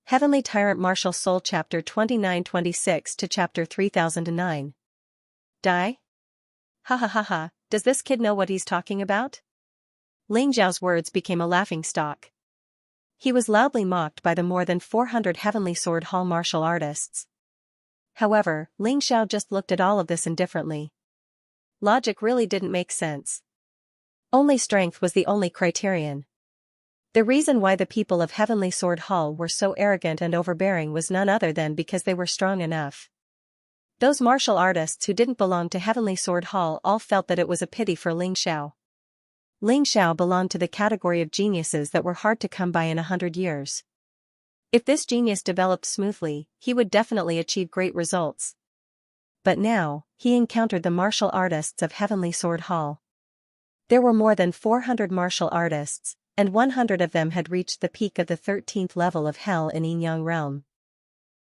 Heavenly Tyrant Martial Soul Chapter 2926 to Chapter 3009. Die? Ha ha ha ha, does this kid know what he's talking about? Ling Xiao's words became a laughingstock. He was loudly mocked by the more than 400 Heavenly Sword Hall martial artists. However, Ling Xiao just looked at all of this indifferently. Logic really didn't make sense. Only strength was the only criterion. The reason why the people of Heavenly Sword Hall were so arrogant and overbearing was none other than because they were strong enough. Those martial artists who didn't belong to Heavenly Sword Hall all felt that it was a pity for Ling Xiao. Ling Xiao belonged to the category of geniuses that were hard to come by in 100 years. If this genius developed smoothly, he would definitely achieve great results. But now, he encountered the martial artists of Heavenly Sword Hall. There were more than 400 martial artists, and 100 of them had reached the peak of the 13th level of Hell in Yin-Yang realm.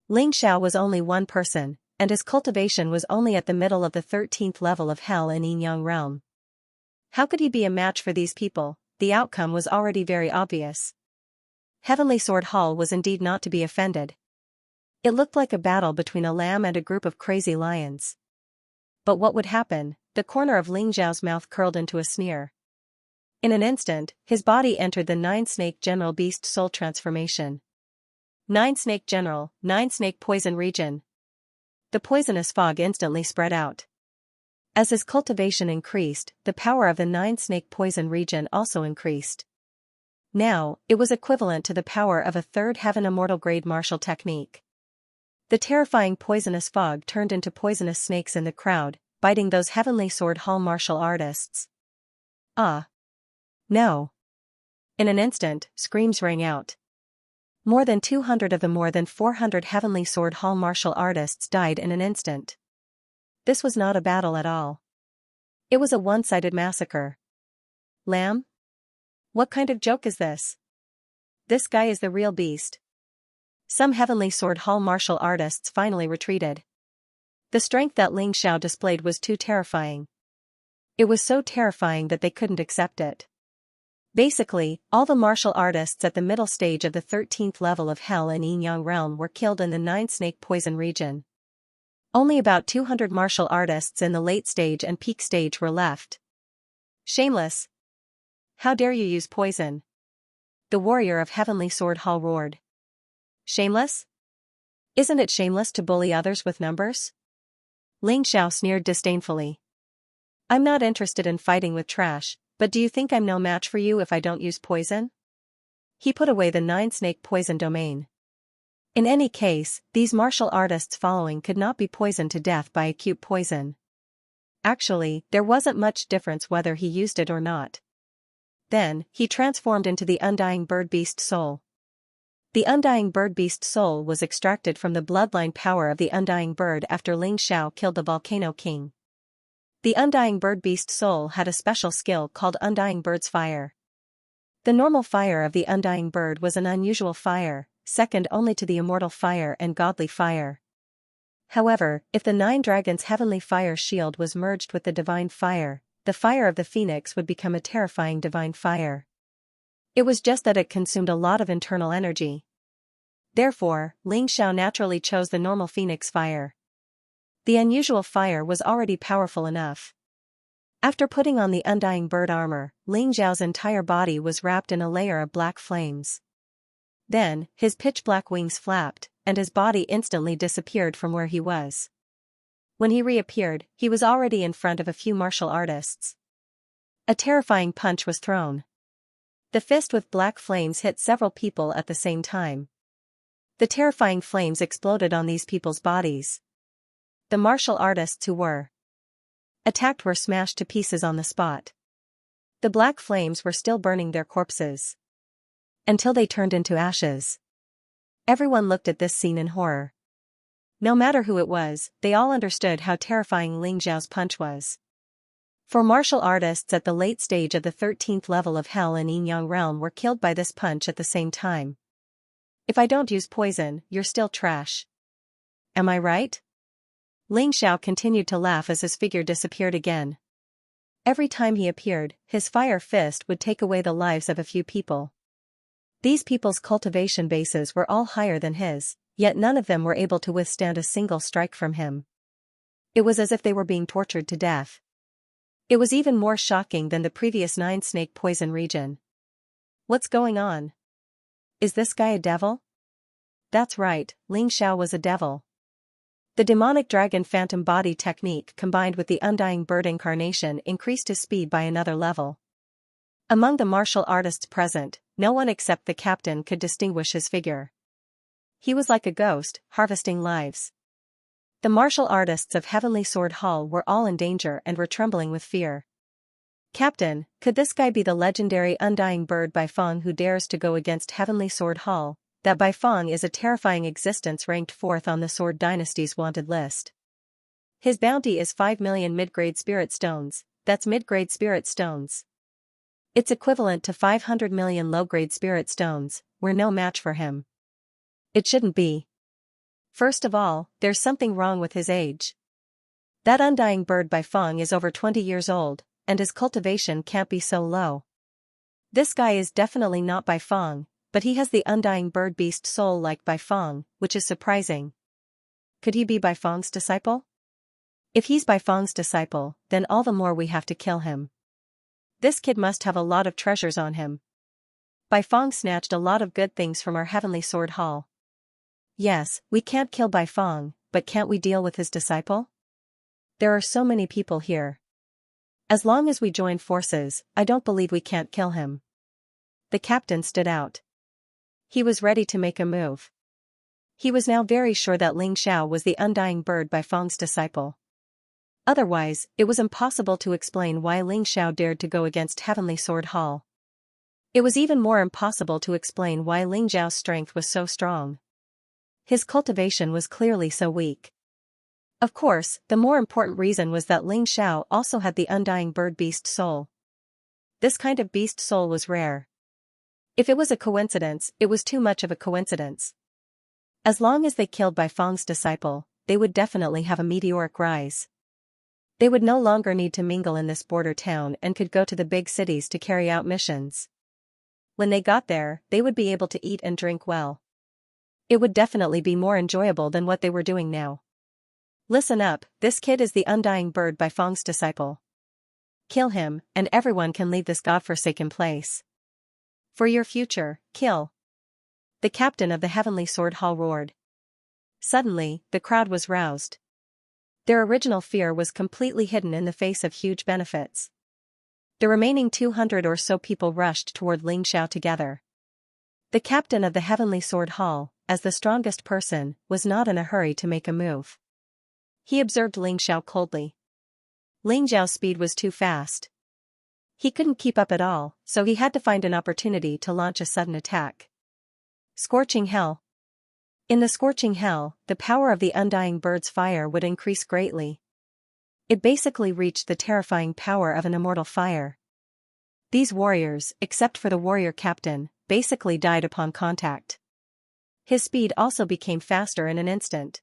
Ling Xiao was only one person, and his cultivation was only at the middle of the 13th level of Hell in Yin-Yang realm. How could he be a match for these people? The outcome was already very obvious. Heavenly Sword Hall was indeed not to be offended. It looked like a battle between a lamb and a group of crazy lions. But what would happen? The corner of Ling Xiao's mouth curled into a sneer. In an instant, his body entered the Nine-Snake General Beast Soul transformation. Nine-Snake General, Nine-Snake Poison Region. The poisonous fog instantly spread out. As his cultivation increased, the power of the Nine-Snake Poison Region also increased. Now, it was equivalent to the power of a third Heaven Immortal grade martial technique. The terrifying poisonous fog turned into poisonous snakes in the crowd, biting those Heavenly Sword Hall martial artists. Ah! No! In an instant, screams rang out. More than 200 of the more than 400 Heavenly Sword Hall martial artists died in an instant. This was not a battle at all. It was a one-sided massacre. Lamb? What kind of joke is this? This guy is the real beast. Some Heavenly Sword Hall martial artists finally retreated. The strength that Ling Xiao displayed was too terrifying. It was so terrifying that they couldn't accept it. Basically, all the martial artists at the middle stage of the 13th level of Hell in Yin-Yang realm were killed in the Nine-Snake Poison region. Only about 200 martial artists in the late stage and peak stage were left. Shameless! How dare you use poison? The warrior of Heavenly Sword Hall roared. Shameless? Isn't it shameless to bully others with numbers? Ling Xiao sneered disdainfully. I'm not interested in fighting with trash. But do you think I'm no match for you if I don't use poison? He put away the Nine-Snake Poison domain. In any case, these martial artists following could not be poisoned to death by acute poison. Actually, there wasn't much difference whether he used it or not. Then, he transformed into the Undying Bird Beast Soul. The Undying Bird Beast Soul was extracted from the bloodline power of the Undying Bird after Ling Xiao killed the Volcano King. The Undying Bird Beast Soul had a special skill called Undying Bird's Fire. The normal fire of the Undying Bird was an unusual fire, second only to the Immortal Fire and Godly Fire. However, if the Nine Dragons' Heavenly Fire shield was merged with the Divine Fire, the fire of the Phoenix would become a terrifying Divine Fire. It was just that it consumed a lot of internal energy. Therefore, Ling Xiao naturally chose the normal Phoenix Fire. The unusual fire was already powerful enough. After putting on the Undying Bird armor, Ling Xiao's entire body was wrapped in a layer of black flames. Then, his pitch-black wings flapped, and his body instantly disappeared from where he was. When he reappeared, he was already in front of a few martial artists. A terrifying punch was thrown. The fist with black flames hit several people at the same time. The terrifying flames exploded on these people's bodies. The martial artists who were attacked were smashed to pieces on the spot. The black flames were still burning their corpses until they turned into ashes. Everyone looked at this scene in horror. No matter who it was, they all understood how terrifying Ling Xiao's punch was. For martial artists at the late stage of the 13th level of Hell in Yin-Yang realm were killed by this punch at the same time. If I don't use poison, you're still trash. Am I right? Ling Xiao continued to laugh as his figure disappeared again. Every time he appeared, his fire fist would take away the lives of a few people. These people's cultivation bases were all higher than his, yet none of them were able to withstand a single strike from him. It was as if they were being tortured to death. It was even more shocking than the previous 9 snake poison region. What's going on? Is this guy a devil? That's right, Ling Xiao was a devil. The demonic dragon phantom body technique combined with the undying bird incarnation increased his speed by another level. Among the martial artists present, no one except the captain could distinguish his figure. He was like a ghost, harvesting lives. The martial artists of Heavenly Sword Hall were all in danger and were trembling with fear. Captain, could this guy be the legendary undying bird Baifeng who dares to go against Heavenly Sword Hall? That Baifeng is a terrifying existence ranked 4th on the Sword Dynasty's wanted list. His bounty is 5 million mid-grade spirit stones, that's mid-grade spirit stones. It's equivalent to 500 million low-grade spirit stones, we're no match for him. It shouldn't be. First of all, there's something wrong with his age. That undying bird Baifeng is over 20 years old, and his cultivation can't be so low. This guy is definitely not Baifeng, but he has the undying bird beast soul like Baifeng, which is surprising. Could he be Baifeng's disciple? If he's Baifeng's disciple, then all the more we have to kill him. This kid must have a lot of treasures on him. Baifeng snatched a lot of good things from our Heavenly Sword Hall. Yes, we can't kill Baifeng, but can't we deal with his disciple? There are so many people here. As long as we join forces, I don't believe we can't kill him. The captain stood out. He was ready to make a move. He was now very sure that Ling Xiao was the undying bird Baifeng's disciple. Otherwise, it was impossible to explain why Ling Xiao dared to go against Heavenly Sword Hall. It was even more impossible to explain why Ling Xiao's strength was so strong. His cultivation was clearly so weak. Of course, the more important reason was that Ling Xiao also had the undying bird beast soul. This kind of beast soul was rare. If it was a coincidence, it was too much of a coincidence. As long as they killed Baifeng's disciple, they would definitely have a meteoric rise. They would no longer need to mingle in this border town and could go to the big cities to carry out missions. When they got there, they would be able to eat and drink well. It would definitely be more enjoyable than what they were doing now. Listen up, this kid is the undying bird Baifeng's disciple. Kill him, and everyone can leave this godforsaken place. For your future, kill. The captain of the Heavenly Sword Hall roared. Suddenly, the crowd was roused. Their original fear was completely hidden in the face of huge benefits. The remaining 200 or so people rushed toward Ling Xiao together. The captain of the Heavenly Sword Hall, as the strongest person, was not in a hurry to make a move. He observed Ling Xiao coldly. Ling Xiao's speed was too fast. He couldn't keep up at all, so he had to find an opportunity to launch a sudden attack. Scorching Hell. In the Scorching Hell, the power of the undying bird's fire would increase greatly. It basically reached the terrifying power of an immortal fire. These warriors, except for the warrior captain, basically died upon contact. His speed also became faster in an instant.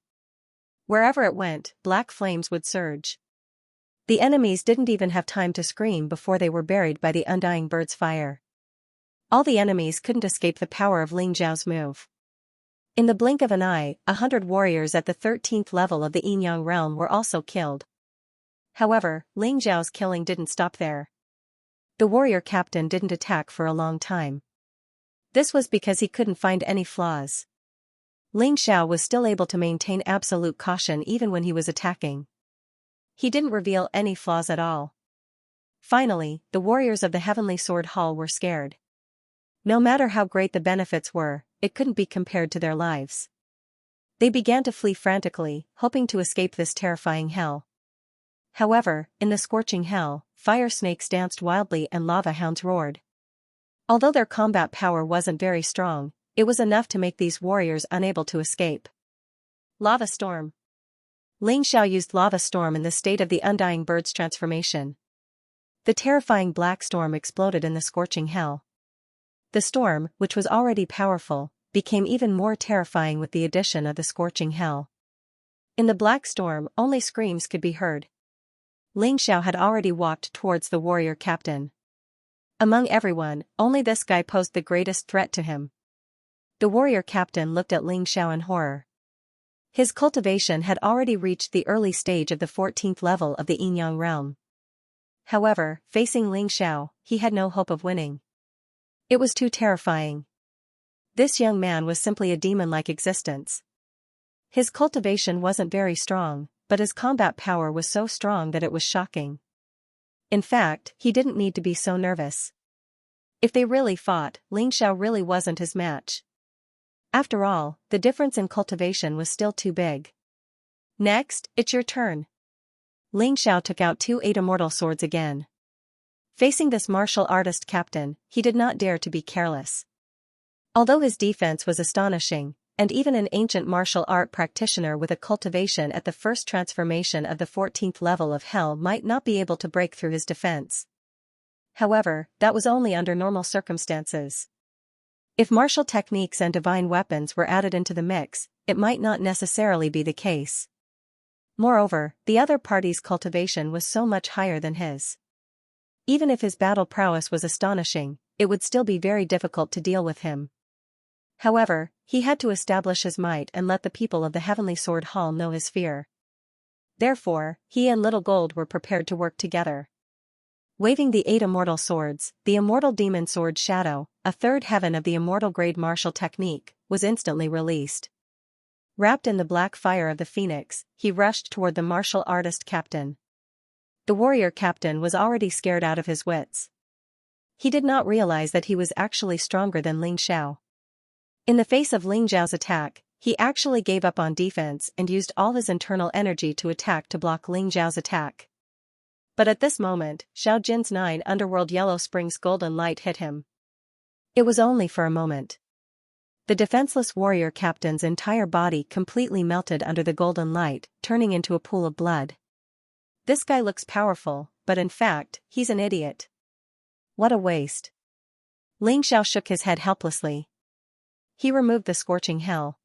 Wherever it went, black flames would surge. The enemies didn't even have time to scream before they were buried by the undying bird's fire. All the enemies couldn't escape the power of Ling Xiao's move. In the blink of an eye, 100 warriors at the 13th level of the Yin-Yang realm were also killed. However, Ling Xiao's killing didn't stop there. The warrior captain didn't attack for a long time. This was because he couldn't find any flaws. Ling Xiao was still able to maintain absolute caution even when he was attacking. He didn't reveal any flaws at all. Finally, the warriors of the Heavenly Sword Hall were scared. No matter how great the benefits were, it couldn't be compared to their lives. They began to flee frantically, hoping to escape this terrifying hell. However, in the scorching hell, fire snakes danced wildly and lava hounds roared. Although their combat power wasn't very strong, it was enough to make these warriors unable to escape. Lava Storm. Ling Xiao used Lava Storm in the state of the undying bird's transformation. The terrifying black storm exploded in the scorching hell. The storm, which was already powerful, became even more terrifying with the addition of the scorching hell. In the black storm, only screams could be heard. Ling Xiao had already walked towards the warrior captain. Among everyone, only this guy posed the greatest threat to him. The warrior captain looked at Xianxia in horror. His cultivation had already reached the early stage of the 14th level of the Yin-Yang realm. However, facing Xianxia, he had no hope of winning. It was too terrifying. This young man was simply a demon-like existence. His cultivation wasn't very strong, but his combat power was so strong that it was shocking. In fact, he didn't need to be so nervous. If they really fought, Xianxia really wasn't his match. After all, the difference in cultivation was still too big. Next, it's your turn. Xianxia took out 2 immortal swords again. Facing this martial artist captain, he did not dare to be careless. Although his defense was astonishing, and even an ancient martial art practitioner with a cultivation at the first transformation of the 14th level of hell might not be able to break through his defense. However, that was only under normal circumstances. If martial techniques and divine weapons were added into the mix, it might not necessarily be the case. Moreover, the other party's cultivation was so much higher than his. Even if his battle prowess was astonishing, it would still be very difficult to deal with him. However, he had to establish his might and let the people of the Heavenly Sword Hall know his fear. Therefore, he and Little Gold were prepared to work together. Waving the 8 immortal swords, the immortal demon sword Shadow, a third heaven of the immortal grade martial technique, was instantly released. Wrapped in the black fire of the phoenix, he rushed toward the martial artist captain. The warrior captain was already scared out of his wits. He did not realize that he was actually stronger than Xianxia. In the face of Xiao's attack, he actually gave up on defense and used all his internal energy to attack to block Xiao's attack. But at this moment, Xiao Jin's 9 underworld Yellow Springs golden light hit him. It was only for a moment. The defenseless warrior captain's entire body completely melted under the golden light, turning into a pool of blood. This guy looks powerful, but in fact, he's an idiot. What a waste. Xiao shook his head helplessly. He removed the scorching hell.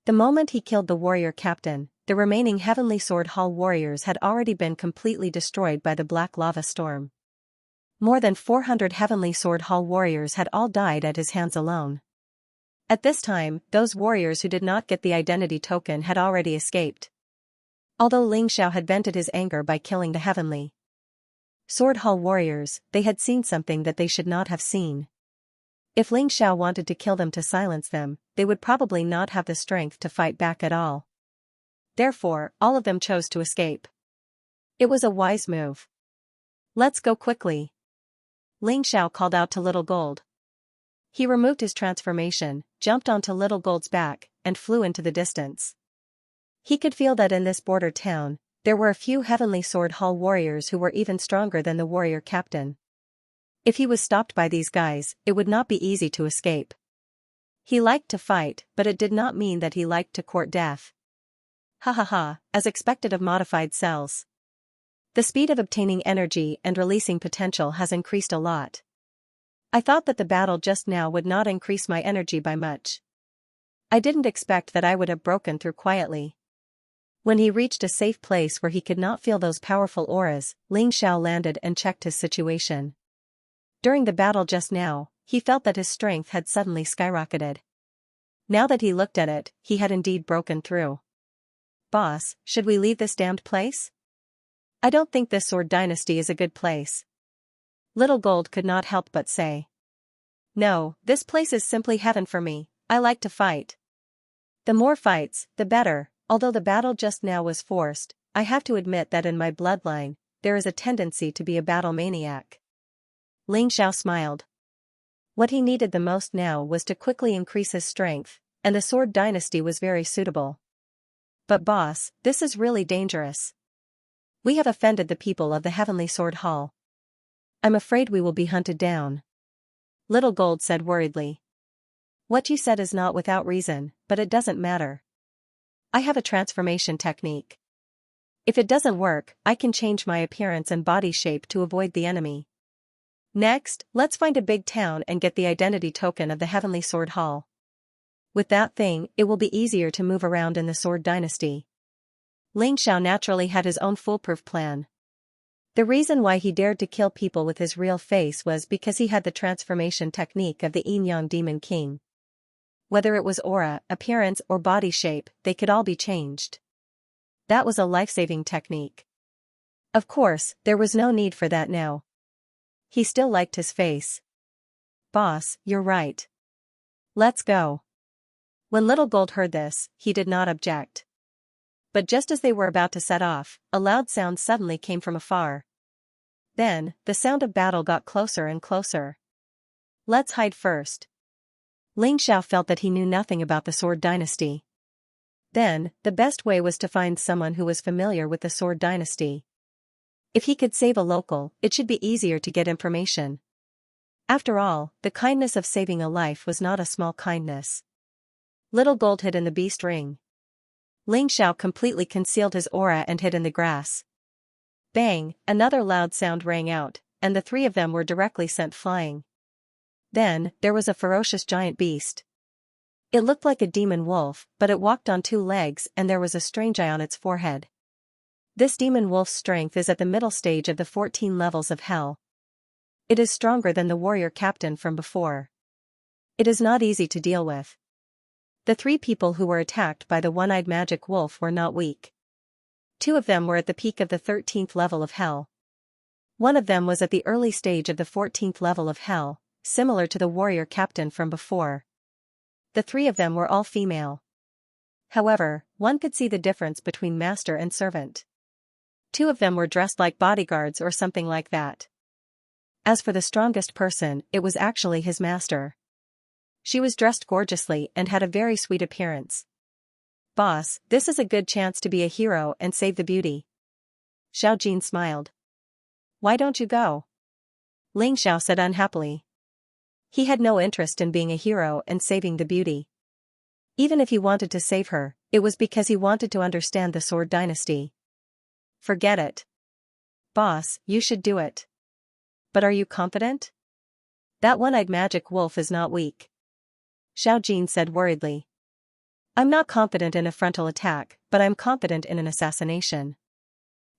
The moment he killed the warrior captain, the remaining Heavenly Sword Hall warriors had already been completely destroyed by the black lava storm. More than 400 Heavenly Sword Hall warriors had all died at his hands alone. At this time, those warriors who did not get the identity token had already escaped. Although Xiao had vented his anger by killing the Heavenly Sword Hall warriors, they had seen something that they should not have seen. If Xiao wanted to kill them to silence them, they would probably not have the strength to fight back at all. Therefore, all of them chose to escape. It was a wise move. Let's go quickly. Xiao called out to Little Gold. He removed his transformation, jumped onto Little Gold's back, and flew into the distance. He could feel that in this border town, there were a few Heavenly Sword Hall warriors who were even stronger than the warrior captain. If he was stopped by these guys, it would not be easy to escape. He liked to fight, but it did not mean that he liked to court death. Ha ha ha, as expected of modified cells. The speed of obtaining energy and releasing potential has increased a lot. I thought that the battle just now would not increase my energy by much. I didn't expect that I would have broken through quietly. When he reached a safe place where he could not feel those powerful auras, Xiao landed and checked his situation. During the battle just now, he felt that his strength had suddenly skyrocketed. Now that he looked at it, he had indeed broken through. Boss, should we leave this damned place? I don't think this Sword Dynasty is a good place. Little Gold could not help but say. No, this place is simply heaven for me. I like to fight. The more fights, the better. Although the battle just now was forced, I have to admit that in my bloodline, there is a tendency to be a battle maniac. Xiao smiled. What he needed the most now was to quickly increase his strength, and the Sword Dynasty was very suitable. But boss, this is really dangerous. We have offended the people of the Heavenly Sword Hall. I'm afraid we will be hunted down. Little Gold said worriedly. What you said is not without reason, but it doesn't matter. I have a transformation technique. If it doesn't work, I can change my appearance and body shape to avoid the enemy. Next, let's find a big town and get the identity token of the Heavenly Sword Hall. With that thing, it will be easier to move around in the Sword Dynasty. Xiao naturally had his own foolproof plan. The reason why he dared to kill people with his real face was because he had the transformation technique of the Yin-Yang Demon King. Whether it was aura, appearance or body shape, they could all be changed. That was a life-saving technique. Of course, there was no need for that now. He still liked his face. Boss, you're right. Let's go. When Little Gold heard this, he did not object. But just as they were about to set off, a loud sound suddenly came from afar. Then, the sound of battle got closer and closer. Let's hide first. Ling Xiao felt that he knew nothing about the Sword Dynasty. Then, the best way was to find someone who was familiar with the Sword Dynasty. If he could save a local, it should be easier to get information. After all, the kindness of saving a life was not a small kindness. Little Gold hid in the beast ring. Ling Xiao completely concealed his aura and hid in the grass. Bang, another loud sound rang out, and the three of them were directly sent flying. Then, there was a ferocious giant beast. It looked like a demon wolf, but it walked on 2 legs and there was a strange eye on its forehead. This demon wolf's strength is at the middle stage of the 14 levels of hell. It is stronger than the warrior captain from before. It is not easy to deal with. The 3 people who were attacked by the one-eyed magic wolf were not weak. 2 of them were at the peak of the 13th level of hell. 1 of them was at the early stage of the 14th level of hell, similar to the warrior captain from before. The 3 of them were all female. However, one could see the difference between master and servant. 2 of them were dressed like bodyguards or something like that. As for the strongest person, it was actually his master. She was dressed gorgeously and had a very sweet appearance. Boss, this is a good chance to be a hero and save the beauty. Xiao Jin smiled. Why don't you go? Ling Xiao said unhappily. He had no interest in being a hero and saving the beauty. Even if he wanted to save her, it was because he wanted to understand the Sword Dynasty. Forget it. Boss, you should do it. But are you confident? That one-eyed magic wolf is not weak. Xiao Jin said worriedly. I'm not confident in a frontal attack, but I'm confident in an assassination.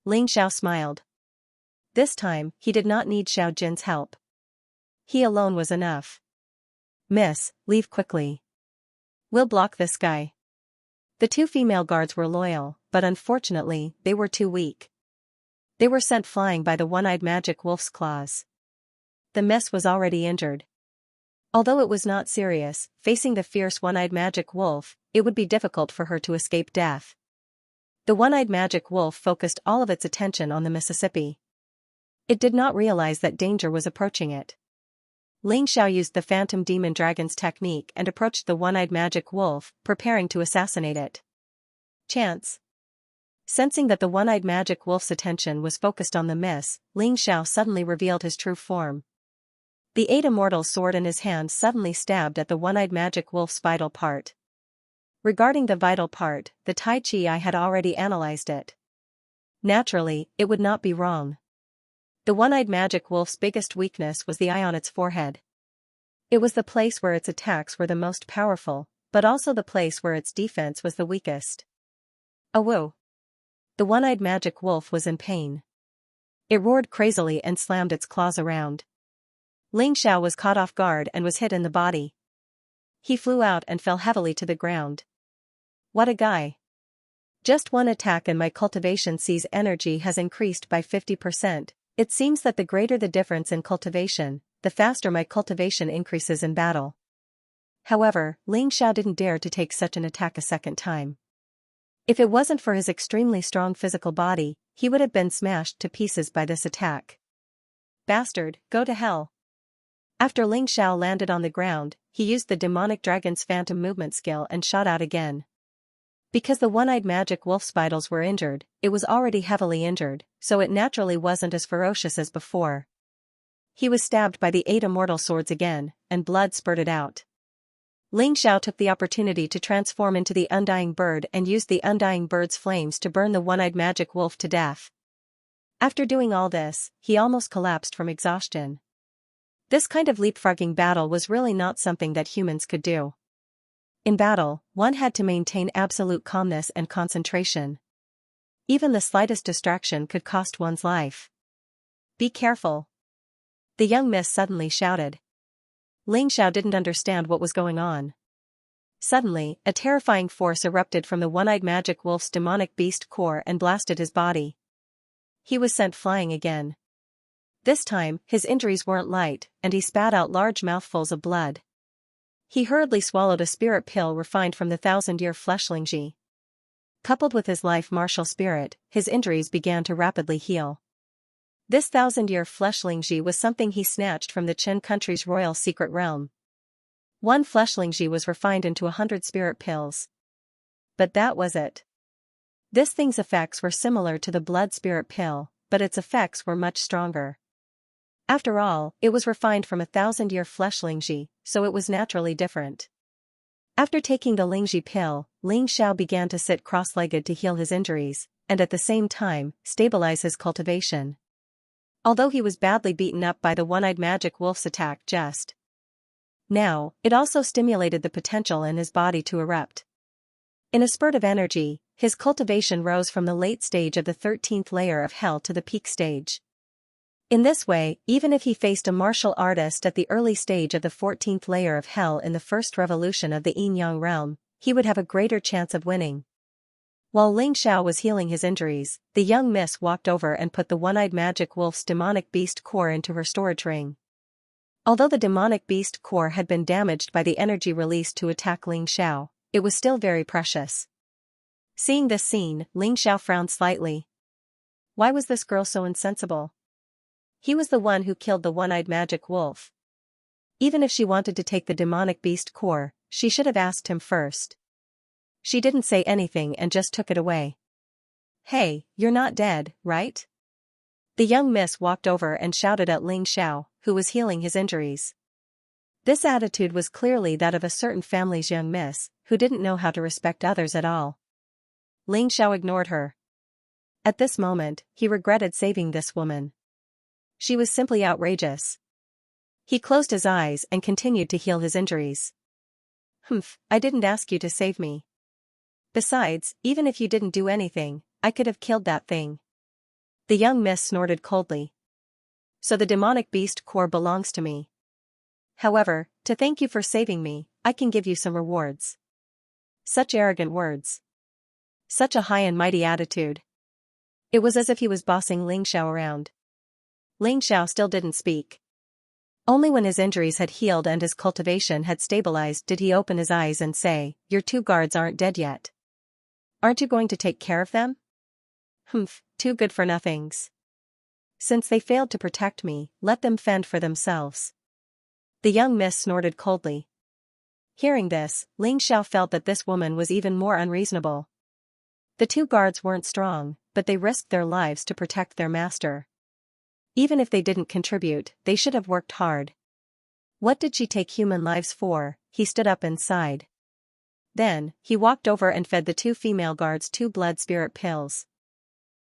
Ling Xiao smiled. This time, he did not need Xiao Jin's help. He alone was enough. Miss, leave quickly. We'll block this guy. The 2 female guards were loyal, but unfortunately, they were too weak. They were sent flying by the one-eyed magic wolf's claws. The miss was already injured. Although it was not serious, facing the fierce one-eyed magic wolf, it would be difficult for her to escape death. The one-eyed magic wolf focused all of its attention on the Mississippi. It did not realize that danger was approaching it. Ling Xiao used the Phantom Demon Dragon's technique and approached the one-eyed magic wolf, preparing to assassinate it. Chance. Sensing that the one-eyed magic wolf's attention was focused on the miss, Ling Xiao suddenly revealed his true form. The 8 immortal sword in his hand suddenly stabbed at the one-eyed magic wolf's vital part. Regarding the vital part, the Tai Chi I had already analyzed it. Naturally, it would not be wrong. The one-eyed magic wolf's biggest weakness was the eye on its forehead. It was the place where its attacks were the most powerful, but also the place where its defense was the weakest. Awoo! The one-eyed magic wolf was in pain. It roared crazily and slammed its claws around. Ling Xiao was caught off guard and was hit in the body. He flew out and fell heavily to the ground. What a guy. Just one attack and my cultivation C's energy has increased by 50%. It seems that the greater the difference in cultivation, the faster my cultivation increases in battle. However, Ling Xiao didn't dare to take such an attack a second time. If it wasn't for his extremely strong physical body, he would have been smashed to pieces by this attack. Bastard, go to hell. After Ling Xiao landed on the ground, he used the demonic dragon's phantom movement skill and shot out again. Because the one-eyed magic wolf's vitals were injured, it was already heavily injured, so it naturally wasn't as ferocious as before. He was stabbed by the 8 immortal swords again, and blood spurted out. Ling Xiao took the opportunity to transform into the undying bird and used the undying bird's flames to burn the one-eyed magic wolf to death. After doing all this, he almost collapsed from exhaustion. This kind of leapfrogging battle was really not something that humans could do. In battle, one had to maintain absolute calmness and concentration. Even the slightest distraction could cost one's life. Be careful. The young miss suddenly shouted. Ling Xiao didn't understand what was going on. Suddenly, a terrifying force erupted from the one-eyed magic wolf's demonic beast core and blasted his body. He was sent flying again. This time, his injuries weren't light, and he spat out large mouthfuls of blood. He hurriedly swallowed a spirit pill refined from the 1,000-year flesh Xianxia. Coupled with his life martial spirit, his injuries began to rapidly heal. This 1,000-year flesh Xianxia was something he snatched from the Qin country's royal secret realm. One flesh Xianxia was refined into 100 spirit pills. But that was it. This thing's effects were similar to the blood spirit pill, but its effects were much stronger. After all, it was refined from a 1,000-year flesh Xianxia, so it was naturally different. After taking the Xianxia pill, Ling Xiao began to sit cross-legged to heal his injuries, and at the same time, stabilize his cultivation. Although he was badly beaten up by the one-eyed magic wolf's attack just now, it also stimulated the potential in his body to erupt. In a spurt of energy, his cultivation rose from the late stage of the 13th layer of hell to the peak stage. In this way, even if he faced a martial artist at the early stage of the 14th layer of hell in the first revolution of the Yin-Yang realm, he would have a greater chance of winning. While Ling Xiao was healing his injuries, the young miss walked over and put the one-eyed magic wolf's demonic beast core into her storage ring. Although the demonic beast core had been damaged by the energy released to attack Ling Xiao, it was still very precious. Seeing this scene, Ling Xiao frowned slightly. Why was this girl so insensible? He was the one who killed the one-eyed magic wolf. Even if she wanted to take the demonic beast core, she should have asked him first. She didn't say anything and just took it away. Hey, you're not dead, right? The young miss walked over and shouted at Ling Xiao, who was healing his injuries. This attitude was clearly that of a certain family's young miss, who didn't know how to respect others at all. Ling Xiao ignored her. At this moment, he regretted saving this woman. She was simply outrageous. He closed his eyes and continued to heal his injuries. I didn't ask you to save me. Besides, even if you didn't do anything, I could have killed that thing. The young miss snorted coldly. So the demonic beast core belongs to me. However, to thank you for saving me, I can give you some rewards. Such arrogant words. Such a high and mighty attitude. It was as if he was bossing Ling Xiao around. Ling Xiao still didn't speak. Only when his injuries had healed and his cultivation had stabilized did he open his eyes and say, "Your 2 guards aren't dead yet. Aren't you going to take care of them?" Too good for nothings. Since they failed to protect me, let them fend for themselves. The young miss snorted coldly. Hearing this, Ling Xiao felt that this woman was even more unreasonable. The 2 guards weren't strong, but they risked their lives to protect their master. Even if they didn't contribute, they should have worked hard. What did she take human lives for? He stood up and sighed. Then, he walked over and fed the 2 female guards 2 blood spirit pills.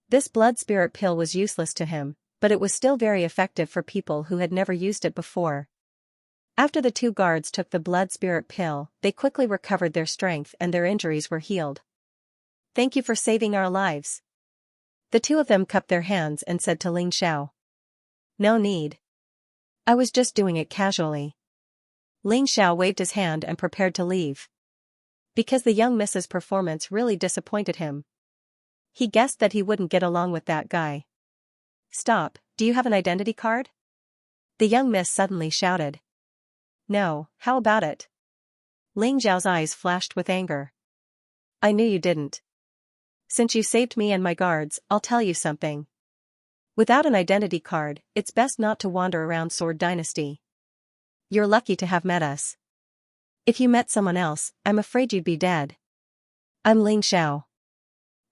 This blood spirit pill was useless to him, but it was still very effective for people who had never used it before. After the 2 guards took the blood spirit pill, they quickly recovered their strength and their injuries were healed. Thank you for saving our lives. The 2 of them cupped their hands and said to Ling Xiao. No need. I was just doing it casually. Ling Xiao waved his hand and prepared to leave. Because the young miss's performance really disappointed him. He guessed that he wouldn't get along with that guy. Stop, do you have an identity card? The young miss suddenly shouted. No, how about it? Ling Xiao's eyes flashed with anger. I knew you didn't. Since you saved me and my guards, I'll tell you something. Without an identity card, it's best not to wander around Sword Dynasty. You're lucky to have met us. If you met someone else, I'm afraid you'd be dead. I'm Ling Xiao.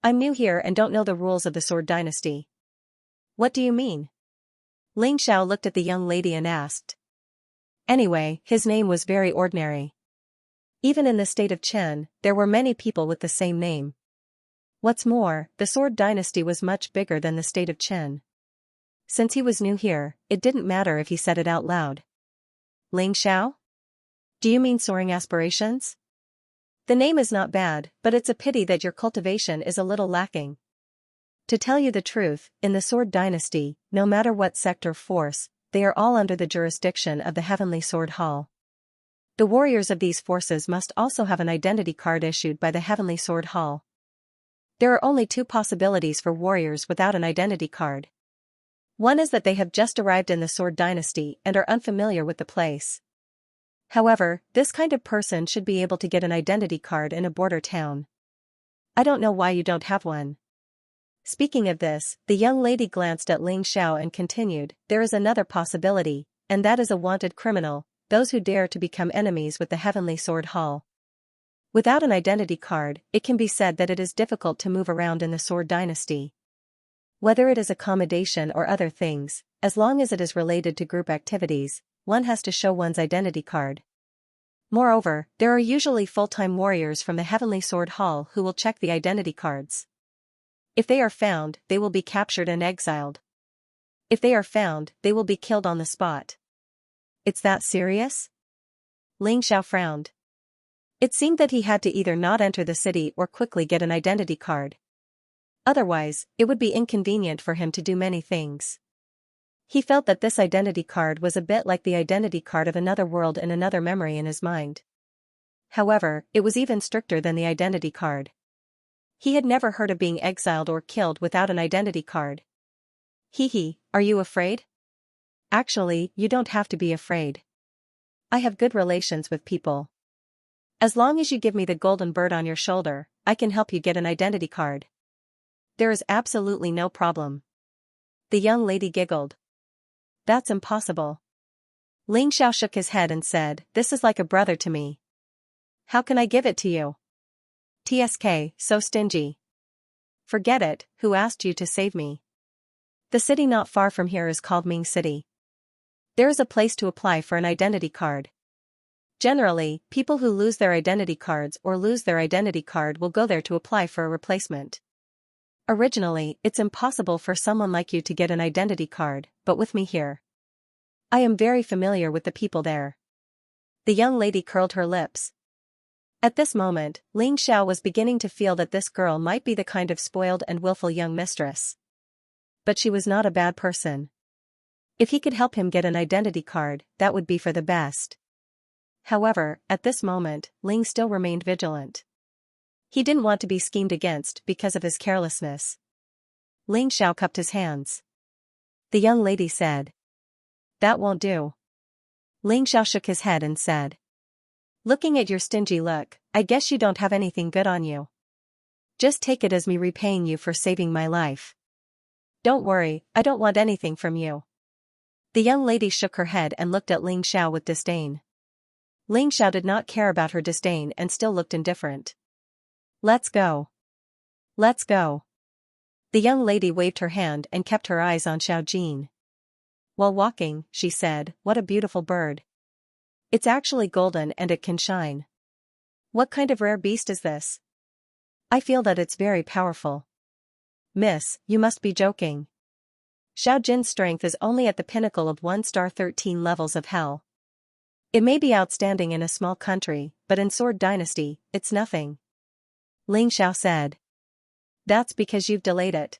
I'm new here and don't know the rules of the Sword Dynasty. What do you mean? Ling Xiao looked at the young lady and asked. Anyway, his name was very ordinary. Even in the state of Chen, there were many people with the same name. What's more, the Sword Dynasty was much bigger than the state of Chen. Since he was new here, it didn't matter if he said it out loud. Ling Xiao? Do you mean soaring aspirations? The name is not bad, but it's a pity that your cultivation is a little lacking. To tell you the truth, in the Sword Dynasty, no matter what sect or force, they are all under the jurisdiction of the Heavenly Sword Hall. The warriors of these forces must also have an identity card issued by the Heavenly Sword Hall. There are only two possibilities for warriors without an identity card. One is that they have just arrived in the Sword Dynasty and are unfamiliar with the place. However, this kind of person should be able to get an identity card in a border town. I don't know why you don't have one. Speaking of this, the young lady glanced at Ling Xiao and continued, there is another possibility, and that is a wanted criminal, those who dare to become enemies with the Heavenly Sword Hall. Without an identity card, it can be said that it is difficult to move around in the Sword Dynasty. Whether it is accommodation or other things, as long as it is related to group activities, one has to show one's identity card. Moreover, there are usually full-time warriors from the Heavenly Sword Hall who will check the identity cards. If they are found, they will be captured and exiled. If they are found, they will be killed on the spot. It's that serious? Ling Xiao frowned. It seemed that he had to either not enter the city or quickly get an identity card. Otherwise, it would be inconvenient for him to do many things. He felt that this identity card was a bit like the identity card of another world in another memory in his mind. However, it was even stricter than the identity card. He had never heard of being exiled or killed without an identity card. Hee, are you afraid? Actually, you don't have to be afraid. I have good relations with people. As long as you give me the golden bird on your shoulder, I can help you get an identity card. There is absolutely no problem. The young lady giggled. That's impossible. Ling Xiao shook his head and said, this is like a brother to me. How can I give it to you? TSK, so stingy. Forget it, who asked you to save me? The city not far from here is called Ming City. There is a place to apply for an identity card. Generally, people who lose their identity cards or lose their identity card will go there to apply for a replacement. Originally, it's impossible for someone like you to get an identity card, but with me here, I am very familiar with the people there. The young lady curled her lips. At this moment, Ling Xiao was beginning to feel that this girl might be the kind of spoiled and willful young mistress. But she was not a bad person. If he could help him get an identity card, that would be for the best. However, at this moment, Ling still remained vigilant. He didn't want to be schemed against because of his carelessness. Ling Xiao cupped his hands. The young lady said, that won't do. Ling Xiao shook his head and said, looking at your stingy look, I guess you don't have anything good on you. Just take it as me repaying you for saving my life. Don't worry, I don't want anything from you. The young lady shook her head and looked at Ling Xiao with disdain. Ling Xiao did not care about her disdain and still looked indifferent. Let's go. Let's go. The young lady waved her hand and kept her eyes on Xiao Jin. While walking, she said, what a beautiful bird. It's actually golden and it can shine. What kind of rare beast is this? I feel that it's very powerful. Miss, you must be joking. Xiao Jin's strength is only at the pinnacle of 1-star 13 levels of hell. It may be outstanding in a small country, but in Sword Dynasty, it's nothing. Ling Xiao said. That's because you've delayed it.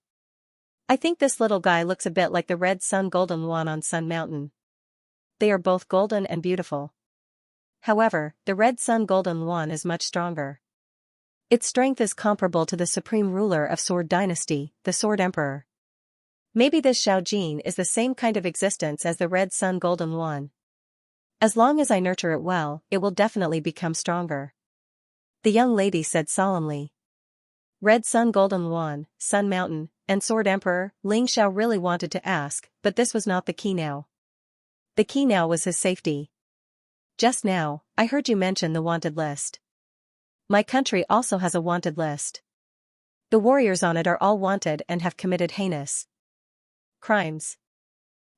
I think this little guy looks a bit like the red sun golden one on Sun Mountain. They are both golden and beautiful. However, the red sun golden one is much stronger. Its strength is comparable to the supreme ruler of Sword Dynasty, the Sword Emperor. Maybe this Xiao Jin is the same kind of existence as the red sun golden one. As long as I nurture it well, it will definitely become stronger. The young lady said solemnly. Red sun golden one, Sun Mountain, and Sword Emperor, Ling Xiao really wanted to ask, but this was not the key now. The key now was his safety. Just now, I heard you mention the wanted list. My country also has a wanted list. The warriors on it are all wanted and have committed heinous crimes.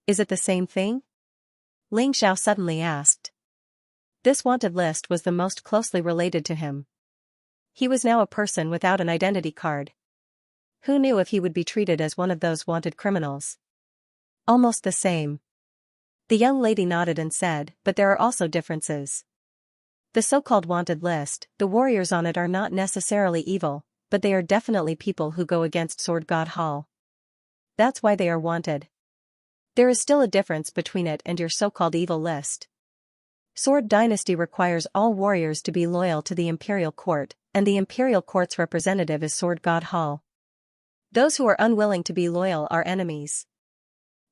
Is it the same thing? Ling Xiao suddenly asked. This wanted list was the most closely related to him. He was now a person without an identity card. Who knew if he would be treated as one of those wanted criminals? Almost the same. The young lady nodded and said, but there are also differences. The so-called wanted list, the warriors on it are not necessarily evil, but they are definitely people who go against Sword God Hall. That's why they are wanted. There is still a difference between it and your so-called evil list. Sword Dynasty requires all warriors to be loyal to the Imperial Court, and the Imperial Court's representative is Sword God Hall. Those who are unwilling to be loyal are enemies.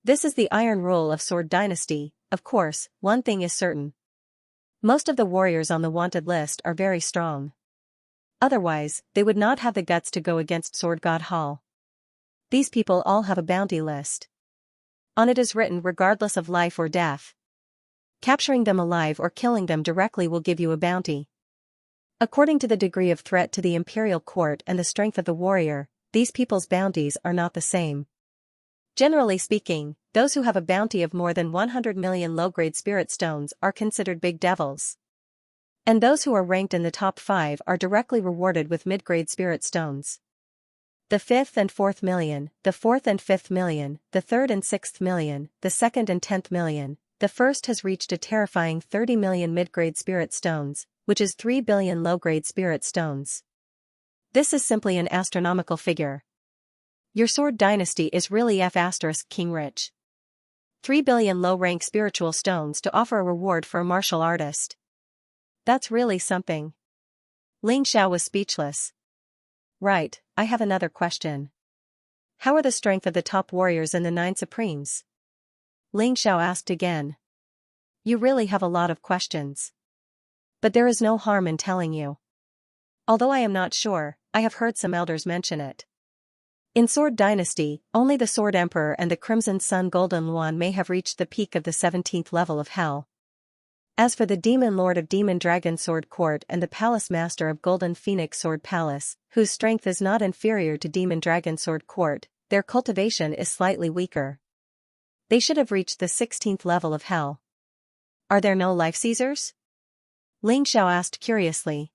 This is the iron rule of Sword Dynasty. Of course, one thing is certain. Most of the warriors on the wanted list are very strong. Otherwise, they would not have the guts to go against Sword God Hall. These people all have a bounty list. On it is written regardless of life or death. Capturing them alive or killing them directly will give you a bounty. According to the degree of threat to the Imperial Court and the strength of the warrior, these people's bounties are not the same. Generally speaking, those who have a bounty of more than 100 million low-grade spirit stones are considered big devils. And those who are ranked in the top 5 are directly rewarded with mid-grade spirit stones. The 5th and 4th million, the 4th and 5th million, the 3rd and 6th million, the 2nd and 10th million, the 1st has reached a terrifying 30 million mid-grade spirit stones, which is 3 billion low-grade spirit stones. This is simply an astronomical figure. Your Sword Dynasty is really King rich. 3 billion low-rank spiritual stones to offer a reward for a martial artist. That's really something. Ling Xiao was speechless. Right, I have another question. How are the strength of the top warriors in the 9 Supremes? Ling Xiao asked again. You really have a lot of questions. But there is no harm in telling you. Although I am not sure, I have heard some elders mention it. In Sword Dynasty, only the Sword Emperor and the Crimson Sun Golden Luan may have reached the peak of the 17th level of Hell. As for the Demon Lord of Demon Dragon Sword Court and the Palace Master of Golden Phoenix Sword Palace, whose strength is not inferior to Demon Dragon Sword Court, their cultivation is slightly weaker. They should have reached the 16th level of Hell. Are there no life seizers? Ling Xiao asked curiously.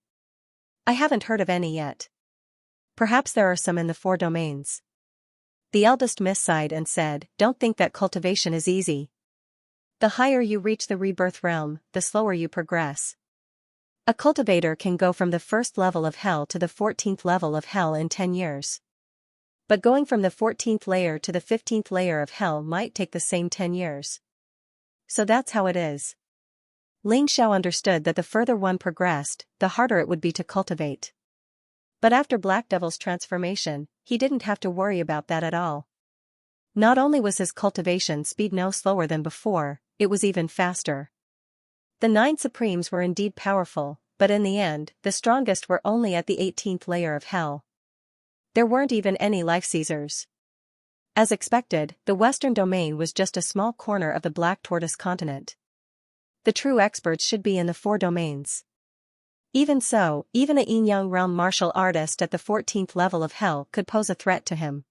I haven't heard of any yet. Perhaps there are some in the 4 domains. The eldest miss sighed and said, Don't think that cultivation is easy. The higher you reach the rebirth realm, the slower you progress. A cultivator can go from the 1st level of Hell to the 14th level of Hell in 10 years. But going from the 14th layer to the 15th layer of Hell might take the same 10 years. So that's how it is. Ling Xiao understood that the further one progressed, the harder it would be to cultivate. But after Black Devil's transformation, he didn't have to worry about that at all. Not only was his cultivation speed no slower than before, it was even faster. The 9 Supremes were indeed powerful, but in the end, the strongest were only at the 18th layer of Hell. There weren't even any life seizers. As expected, the Western Domain was just a small corner of the Black Tortoise continent. The true experts should be in the 4 domains. Even so, even a Yin-Yang realm martial artist at the 14th level of Hell could pose a threat to him.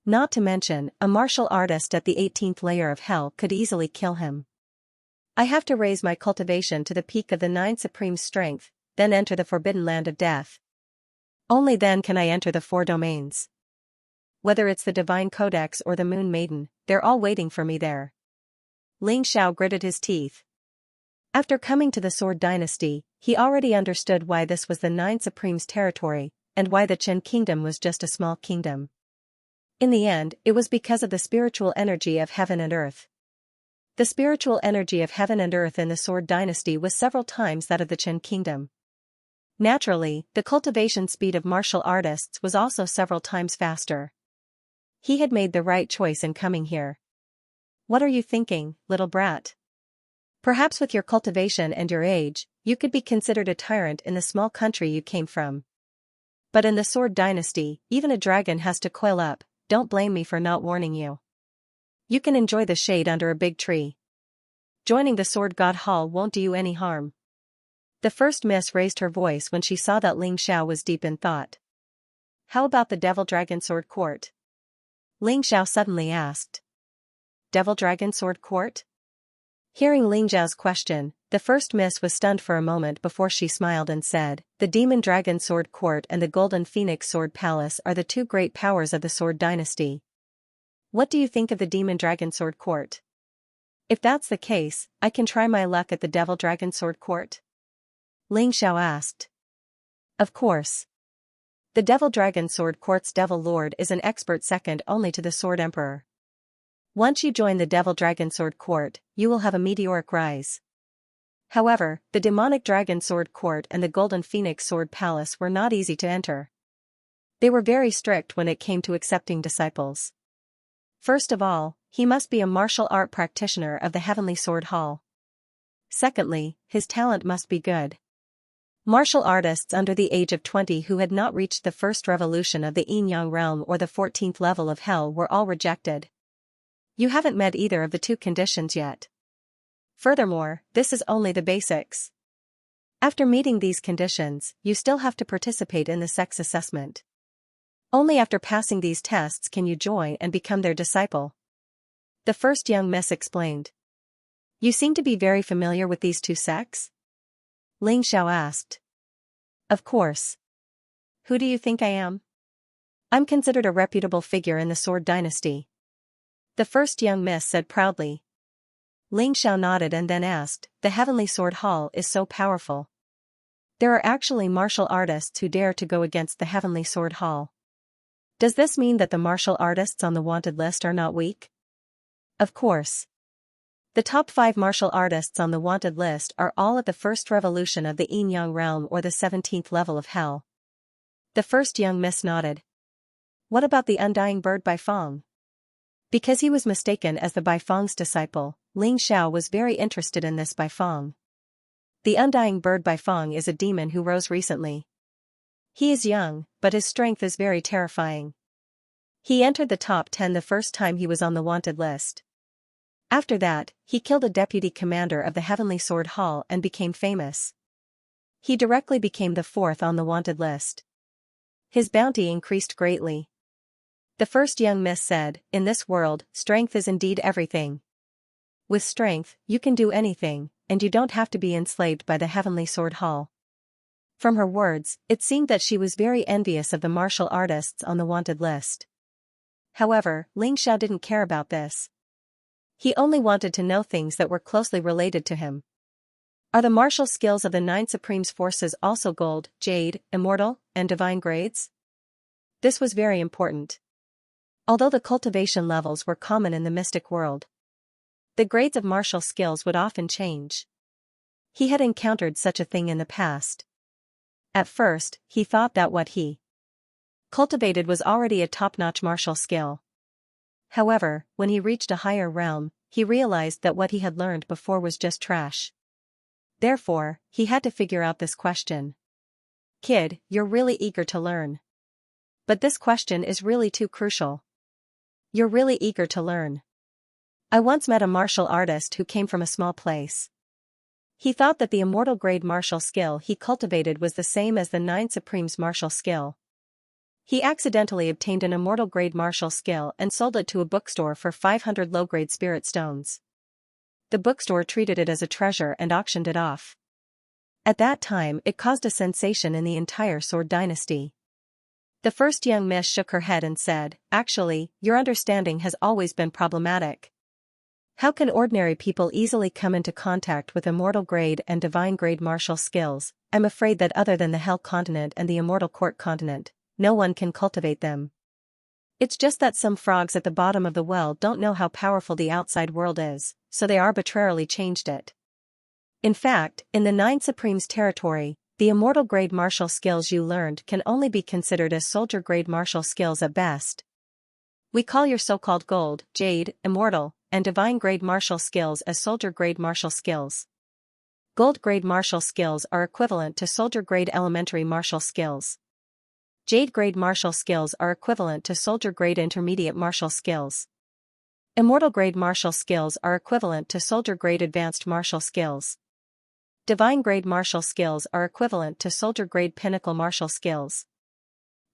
Not to mention, a martial artist at the 18th layer of Hell could easily kill him. I have to raise my cultivation to the peak of the 9 Supreme strength, then enter the Forbidden Land of Death. Only then can I enter the 4 domains. Whether it's the Divine Codex or the Moon Maiden, they're all waiting for me there. Ling Xiao gritted his teeth. After coming to the Sword Dynasty, he already understood why this was the 9 Supremes' territory, and why the Chen Kingdom was just a small kingdom. In the end, it was because of the spiritual energy of heaven and earth. The spiritual energy of heaven and earth in the Sword Dynasty was several times that of the Chen Kingdom. Naturally, the cultivation speed of martial artists was also several times faster. He had made the right choice in coming here. What are you thinking, little brat? Perhaps with your cultivation and your age, you could be considered a tyrant in the small country you came from. But in the Sword Dynasty, even a dragon has to coil up. Don't blame me for not warning you. You can enjoy the shade under a big tree. Joining the Sword God Hall won't do you any harm. The first miss raised her voice when she saw that Ling Xiao was deep in thought. How about the Devil Dragon Sword Court? Ling Xiao suddenly asked. Devil Dragon Sword Court? Hearing Ling Xiao's question, the first miss was stunned for a moment before she smiled and said, The Demon Dragon Sword Court and the Golden Phoenix Sword Palace are the 2 great powers of the Sword Dynasty. What do you think of the Demon Dragon Sword Court? If that's the case, I can try my luck at the Devil Dragon Sword Court? Ling Xiao asked. Of course. The Devil Dragon Sword Court's Devil Lord is an expert second only to the Sword Emperor. Once you join the Devil Dragon Sword Court, you will have a meteoric rise. However, the Demonic Dragon Sword Court and the Golden Phoenix Sword Palace were not easy to enter. They were very strict when it came to accepting disciples. First of all, he must be a martial art practitioner of the Heavenly Sword Hall. Secondly, his talent must be good. Martial artists under the age of 20 who had not reached the first revolution of the Yin-Yang realm or the 14th level of hell were all rejected. You haven't met either of the two conditions yet. Furthermore, this is only the basics. After meeting these conditions, you still have to participate in the sex assessment. Only after passing these tests can you join and become their disciple. The first young miss explained. You seem to be very familiar with these two sects? Ling Xiao asked. Of course. Who do you think I am? I'm considered a reputable figure in the Sword Dynasty. The first young miss said proudly. Ling Xiao nodded and then asked, the Heavenly Sword Hall is so powerful. There are actually martial artists who dare to go against the Heavenly Sword Hall. Does this mean that the martial artists on the wanted list are not weak? Of course. The top 5 martial artists on the wanted list are all at the first revolution of the Yin-Yang realm or the 17th level of hell. The first young miss nodded. What about the Undying Bird Baifeng? Because he was mistaken as the Baifeng's disciple, Ling Xiao was very interested in this Baifeng. The Undying Bird Baifeng is a demon who rose recently. He is young, but his strength is very terrifying. He entered the top 10 the first time he was on the wanted list. After that, he killed a deputy commander of the Heavenly Sword Hall and became famous. He directly became the 4th on the wanted list. His bounty increased greatly. The first young miss said, in this world, strength is indeed everything. With strength, you can do anything, and you don't have to be enslaved by the Heavenly Sword Hall. From her words, it seemed that she was very envious of the martial artists on the wanted list. However, Ling Xiao didn't care about this. He only wanted to know things that were closely related to him. Are the martial skills of the 9 Supreme's forces also gold, jade, immortal, and divine grades? This was very important. Although the cultivation levels were common in the mystic world, the grades of martial skills would often change. He had encountered such a thing in the past. At first, he thought that what he cultivated was already a top-notch martial skill. However, when he reached a higher realm, he realized that what he had learned before was just trash. Therefore, he had to figure out this question. Kid, you're really eager to learn. But this question is really too crucial. You're really eager to learn. I once met a martial artist who came from a small place. He thought that the immortal grade martial skill he cultivated was the same as the 9 Supreme's martial skill. He accidentally obtained an immortal grade martial skill and sold it to a bookstore for 500 low-grade spirit stones. The bookstore treated it as a treasure and auctioned it off. At that time, it caused a sensation in the entire Sword Dynasty. The first young miss shook her head and said, actually, your understanding has always been problematic. How can ordinary people easily come into contact with immortal grade and divine grade martial skills? I'm afraid that other than the Hell Continent and the Immortal Court Continent, no one can cultivate them. It's just that some frogs at the bottom of the well don't know how powerful the outside world is, so they arbitrarily changed it. In fact, in the 9 Supreme's territory, the immortal grade martial skills you learned can only be considered as soldier grade martial skills at best. We call your so-called gold, jade, immortal, and divine grade martial skills as soldier grade martial skills. Gold grade martial skills are equivalent to soldier grade elementary martial skills. Jade grade martial skills are equivalent to soldier grade intermediate martial skills. Immortal grade martial skills are equivalent to soldier grade advanced martial skills. Divine grade martial skills are equivalent to soldier grade pinnacle martial skills.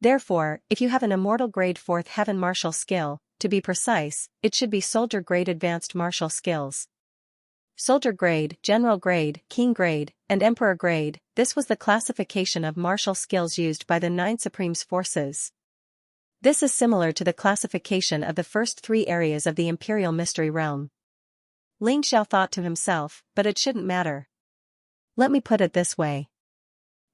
Therefore, if you have an immortal grade 4th heaven martial skill, to be precise, it should be soldier grade advanced martial skills. Soldier grade, general grade, king grade, and emperor grade, this was the classification of martial skills used by the 9 Supreme's forces. This is similar to the classification of the first 3 areas of the Imperial Mystery Realm. Ling Xiao thought to himself, but it shouldn't matter. Let me put it this way.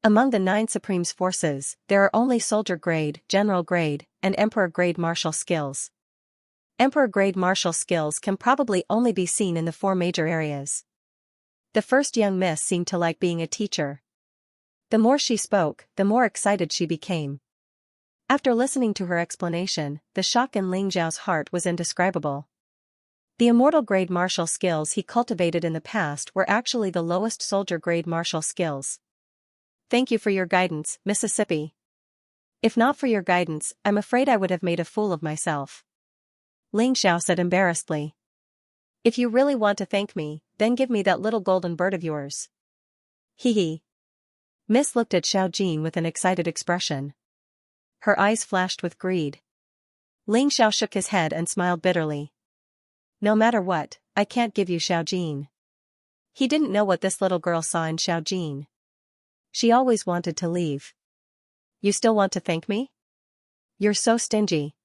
Among the 9 Supreme's forces, there are only soldier grade, general grade, and emperor grade martial skills. Emperor grade martial skills can probably only be seen in the 4 major areas. The first young miss seemed to like being a teacher. The more she spoke, the more excited she became. After listening to her explanation, the shock in Ling Zhao's heart was indescribable. The immortal grade martial skills he cultivated in the past were actually the lowest soldier grade martial skills. Thank you for your guidance, Mississippi. If not for your guidance, I'm afraid I would have made a fool of myself. Ling Xiao said embarrassedly. If you really want to thank me, then give me that little golden bird of yours. Hee hee. Miss looked at Xiao Jin with an excited expression. Her eyes flashed with greed. Ling Xiao shook his head and smiled bitterly. No matter what, I can't give you Xiao Jin. He didn't know what this little girl saw in Xiao Jin. She always wanted to leave. You still want to thank me? You're so stingy.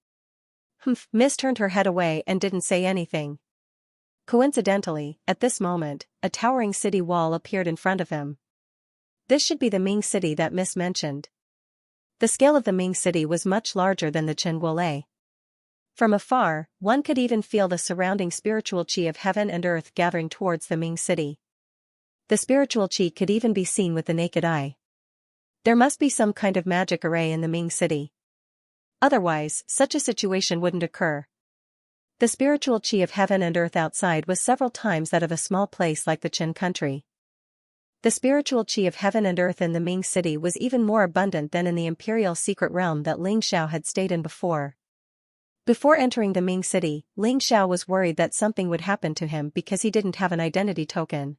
Humph. Miss turned her head away and didn't say anything. Coincidentally, at this moment, a towering city wall appeared in front of him. This should be the Ming city that Miss mentioned. The scale of the Ming city was much larger than the Qinguolei. From afar, one could even feel the surrounding spiritual qi of heaven and earth gathering towards the Ming city. The spiritual qi could even be seen with the naked eye. There must be some kind of magic array in the Ming city. Otherwise, such a situation wouldn't occur. The spiritual qi of heaven and earth outside was several times that of a small place like the Qin country. The spiritual qi of heaven and earth in the Ming city was even more abundant than in the imperial secret realm that Ling Xiao had stayed in before. Before entering the Ming city, Ling Xiao was worried that something would happen to him because he didn't have an identity token.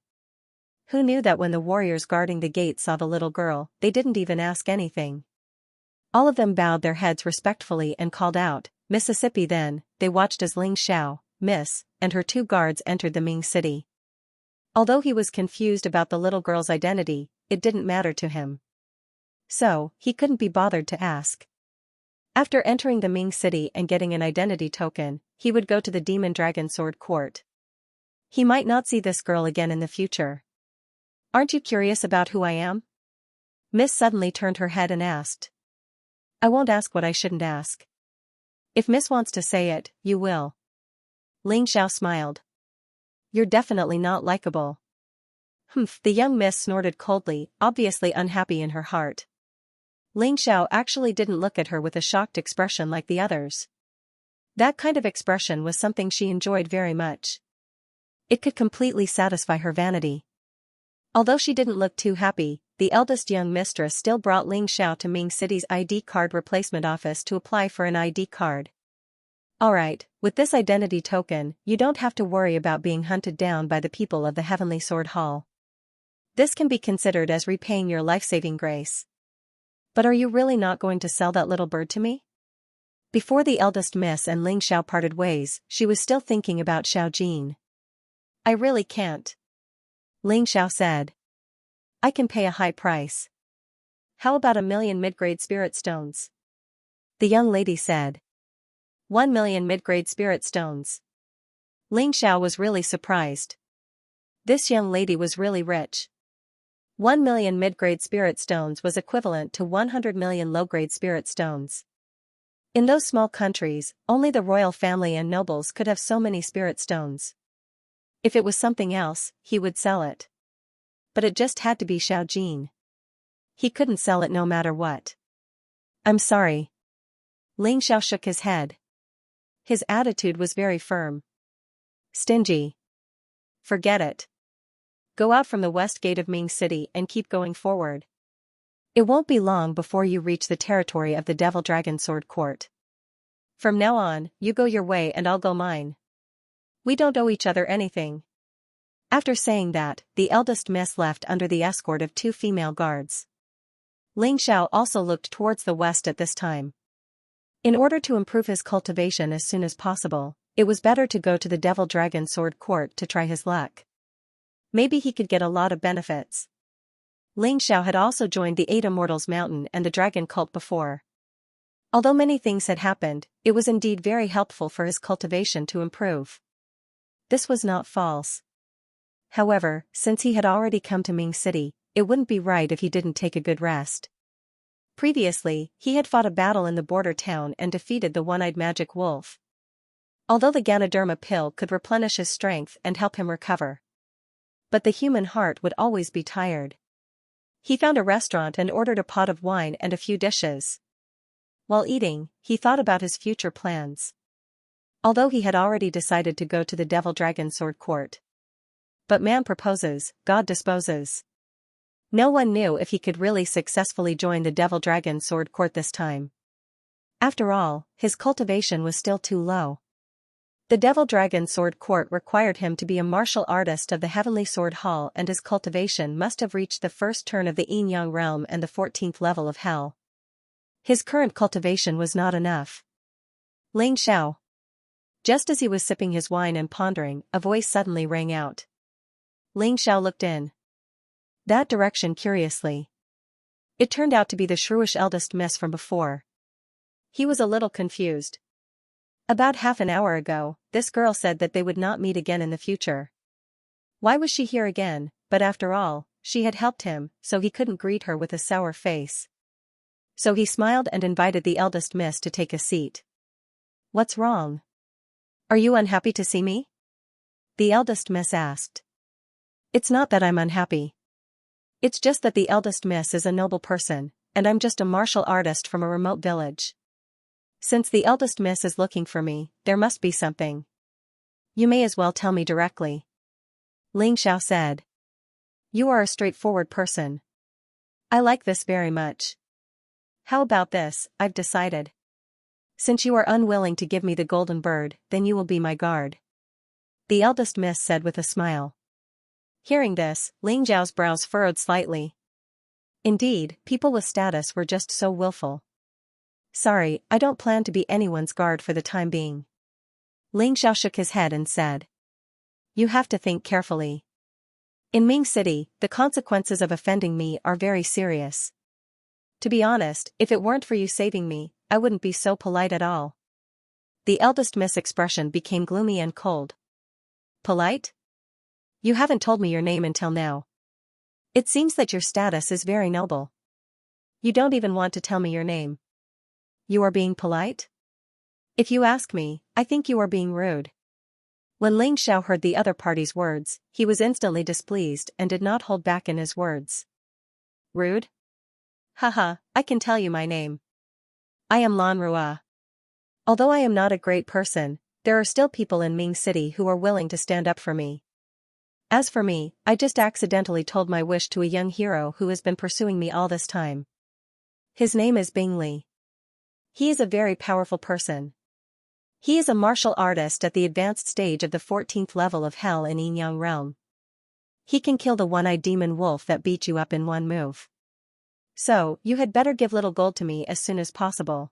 Who knew that when the warriors guarding the gate saw the little girl, they didn't even ask anything. All of them bowed their heads respectfully and called out, Mississippi. Then, they watched as Ling Xiao, Miss, and her 2 guards entered the Ming city. Although he was confused about the little girl's identity, it didn't matter to him. So, he couldn't be bothered to ask. After entering the Ming city and getting an identity token, he would go to the Demon Dragon Sword Court. He might not see this girl again in the future. Aren't you curious about who I am? Miss suddenly turned her head and asked. I won't ask what I shouldn't ask. If Miss wants to say it, you will. Ling Xiao smiled. You're definitely not likable. Humph. The young miss snorted coldly, obviously unhappy in her heart. Ling Xiao actually didn't look at her with a shocked expression like the others. That kind of expression was something she enjoyed very much. It could completely satisfy her vanity. Although she didn't look too happy, the eldest young mistress still brought Ling Xiao to Ming City's ID card replacement office to apply for an ID card. Alright, with this identity token, you don't have to worry about being hunted down by the people of the Heavenly Sword Hall. This can be considered as repaying your life-saving grace. But are you really not going to sell that little bird to me? Before the eldest miss and Ling Xiao parted ways, she was still thinking about Xiao Jin. I really can't. Ling Xiao said. I can pay a high price. How about 1,000,000 mid-grade spirit stones? The young lady said. 1,000,000 mid-grade spirit stones. Ling Xiao was really surprised. This young lady was really rich. 1,000,000 mid-grade spirit stones was equivalent to 100 million low-grade spirit stones. In those small countries, only the royal family and nobles could have so many spirit stones. If it was something else, he would sell it. But it just had to be Xiao Jin. He couldn't sell it no matter what. I'm sorry. Ling Xiao shook his head. His attitude was very firm. Stingy. Forget it. Go out from the west gate of Ming City and keep going forward. It won't be long before you reach the territory of the Devil Dragon Sword Court. From now on, you go your way and I'll go mine. We don't owe each other anything. After saying that, the eldest miss left under the escort of 2 female guards. Ling Xiao also looked towards the west at this time. In order to improve his cultivation as soon as possible, it was better to go to the Devil Dragon Sword Court to try his luck. Maybe he could get a lot of benefits. Ling Xiao had also joined the 8 Immortals Mountain and the Dragon Cult before. Although many things had happened, it was indeed very helpful for his cultivation to improve. This was not false. However, since he had already come to Ming City, it wouldn't be right if he didn't take a good rest. Previously, he had fought a battle in the border town and defeated the one-eyed magic wolf. Although the Ganoderma pill could replenish his strength and help him recover, but the human heart would always be tired. He found a restaurant and ordered a pot of wine and a few dishes. While eating, he thought about his future plans. Although he had already decided to go to the Devil Dragon Sword Court. But man proposes, God disposes. No one knew if he could really successfully join the Devil Dragon Sword Court this time. After all, his cultivation was still too low. The Devil Dragon Sword Court required him to be a martial artist of the Heavenly Sword Hall, and his cultivation must have reached the first turn of the Yin-Yang realm and the 14th level of Hell. His current cultivation was not enough. Ling Xiao. Just as he was sipping his wine and pondering, a voice suddenly rang out. Ling Xiao looked in that direction curiously. It turned out to be the shrewish eldest miss from before. He was a little confused. About half an hour ago, this girl said that they would not meet again in the future. Why was she here again? But after all, she had helped him, so he couldn't greet her with a sour face. So he smiled and invited the eldest miss to take a seat. What's wrong? Are you unhappy to see me? The eldest miss asked. It's not that I'm unhappy. It's just that the eldest miss is a noble person, and I'm just a martial artist from a remote village. Since the eldest miss is looking for me, there must be something. You may as well tell me directly. Ling Xiao said. You are a straightforward person. I like this very much. How about this? I've decided. Since you are unwilling to give me the golden bird, then you will be my guard. The eldest miss said with a smile. Hearing this, Ling Xiao's brows furrowed slightly. Indeed, people with status were just so willful. Sorry, I don't plan to be anyone's guard for the time being. Ling Xiao shook his head and said. You have to think carefully. In Ming City, the consequences of offending me are very serious. To be honest, if it weren't for you saving me, I wouldn't be so polite at all. The eldest miss expression became gloomy and cold. Polite? You haven't told me your name until now. It seems that your status is very noble. You don't even want to tell me your name. You are being polite? If you ask me, I think you are being rude. When Ling Xiao heard the other party's words, he was instantly displeased and did not hold back in his words. Rude? Haha, I can tell you my name. I am Lan Rua. Although I am not a great person, there are still people in Ming City who are willing to stand up for me. As for me, I just accidentally told my wish to a young hero who has been pursuing me all this time. His name is Bingli. He is a very powerful person. He is a martial artist at the advanced stage of the 14th level of Hell in Yin-Yang realm. He can kill the one-eyed demon wolf that beat you up in one move. So, you had better give little gold to me as soon as possible.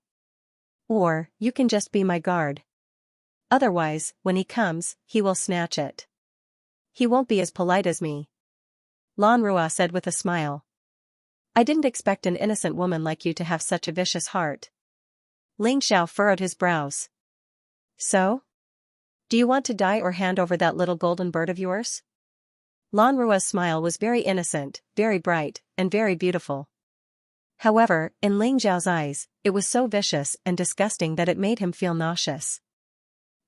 Or, you can just be my guard. Otherwise, when he comes, he will snatch it. He won't be as polite as me. Lan Rua said with a smile. I didn't expect an innocent woman like you to have such a vicious heart. Ling Xiao furrowed his brows. So? Do you want to die or hand over that little golden bird of yours? Lan Rua's smile was very innocent, very bright, and very beautiful. However, in Ling Xiao's eyes, it was so vicious and disgusting that it made him feel nauseous.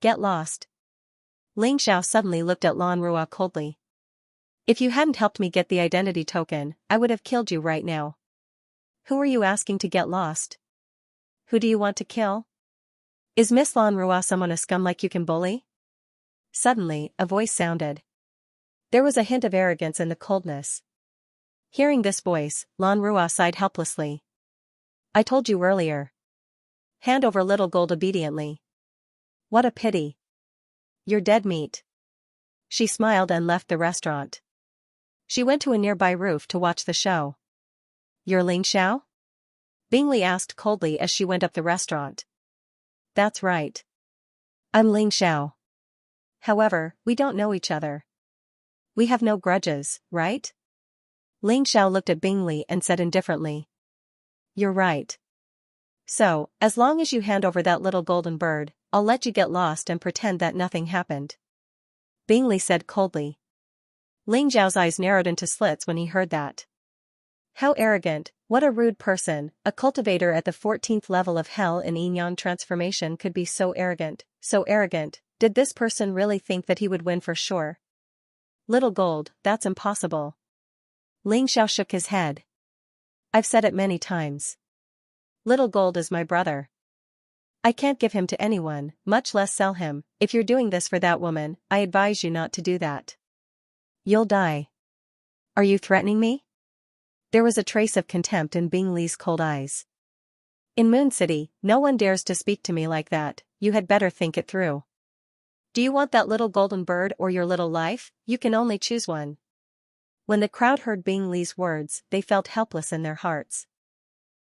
Get lost. Ling Xiao suddenly looked at Lan Rua coldly. If you hadn't helped me get the identity token, I would have killed you right now. Who are you asking to get lost? Who do you want to kill? Is Miss Lan Rua someone a scum like you can bully? Suddenly, a voice sounded. There was a hint of arrogance in the coldness. Hearing this voice, Lan Rua sighed helplessly. I told you earlier. Hand over little gold obediently. What a pity. You're dead meat. She smiled and left the restaurant. She went to a nearby roof to watch the show. You're Ling Xiao? Bingli asked coldly as she went up the restaurant. That's right. I'm Ling Xiao. However, we don't know each other. We have no grudges, right? Ling Xiao looked at Bingli and said indifferently. You're right. So, as long as you hand over that little golden bird, I'll let you get lost and pretend that nothing happened. Bingli said coldly. Ling Zhao's eyes narrowed into slits when he heard that. How arrogant, what a rude person, a cultivator at the 14th level of hell in Yin-Yang transformation could be so arrogant, so arrogant. Did this person really think that he would win for sure? Little Gold, that's impossible. Ling Xiao shook his head. I've said it many times. Little Gold is my brother. I can't give him to anyone, much less sell him. If you're doing this for that woman, I advise you not to do that. You'll die. Are you threatening me? There was a trace of contempt in Bing Li's cold eyes. In Moon City, no one dares to speak to me like that. You had better think it through. Do you want that little golden bird or your little life? You can only choose one. When the crowd heard Bing Li's words, they felt helpless in their hearts.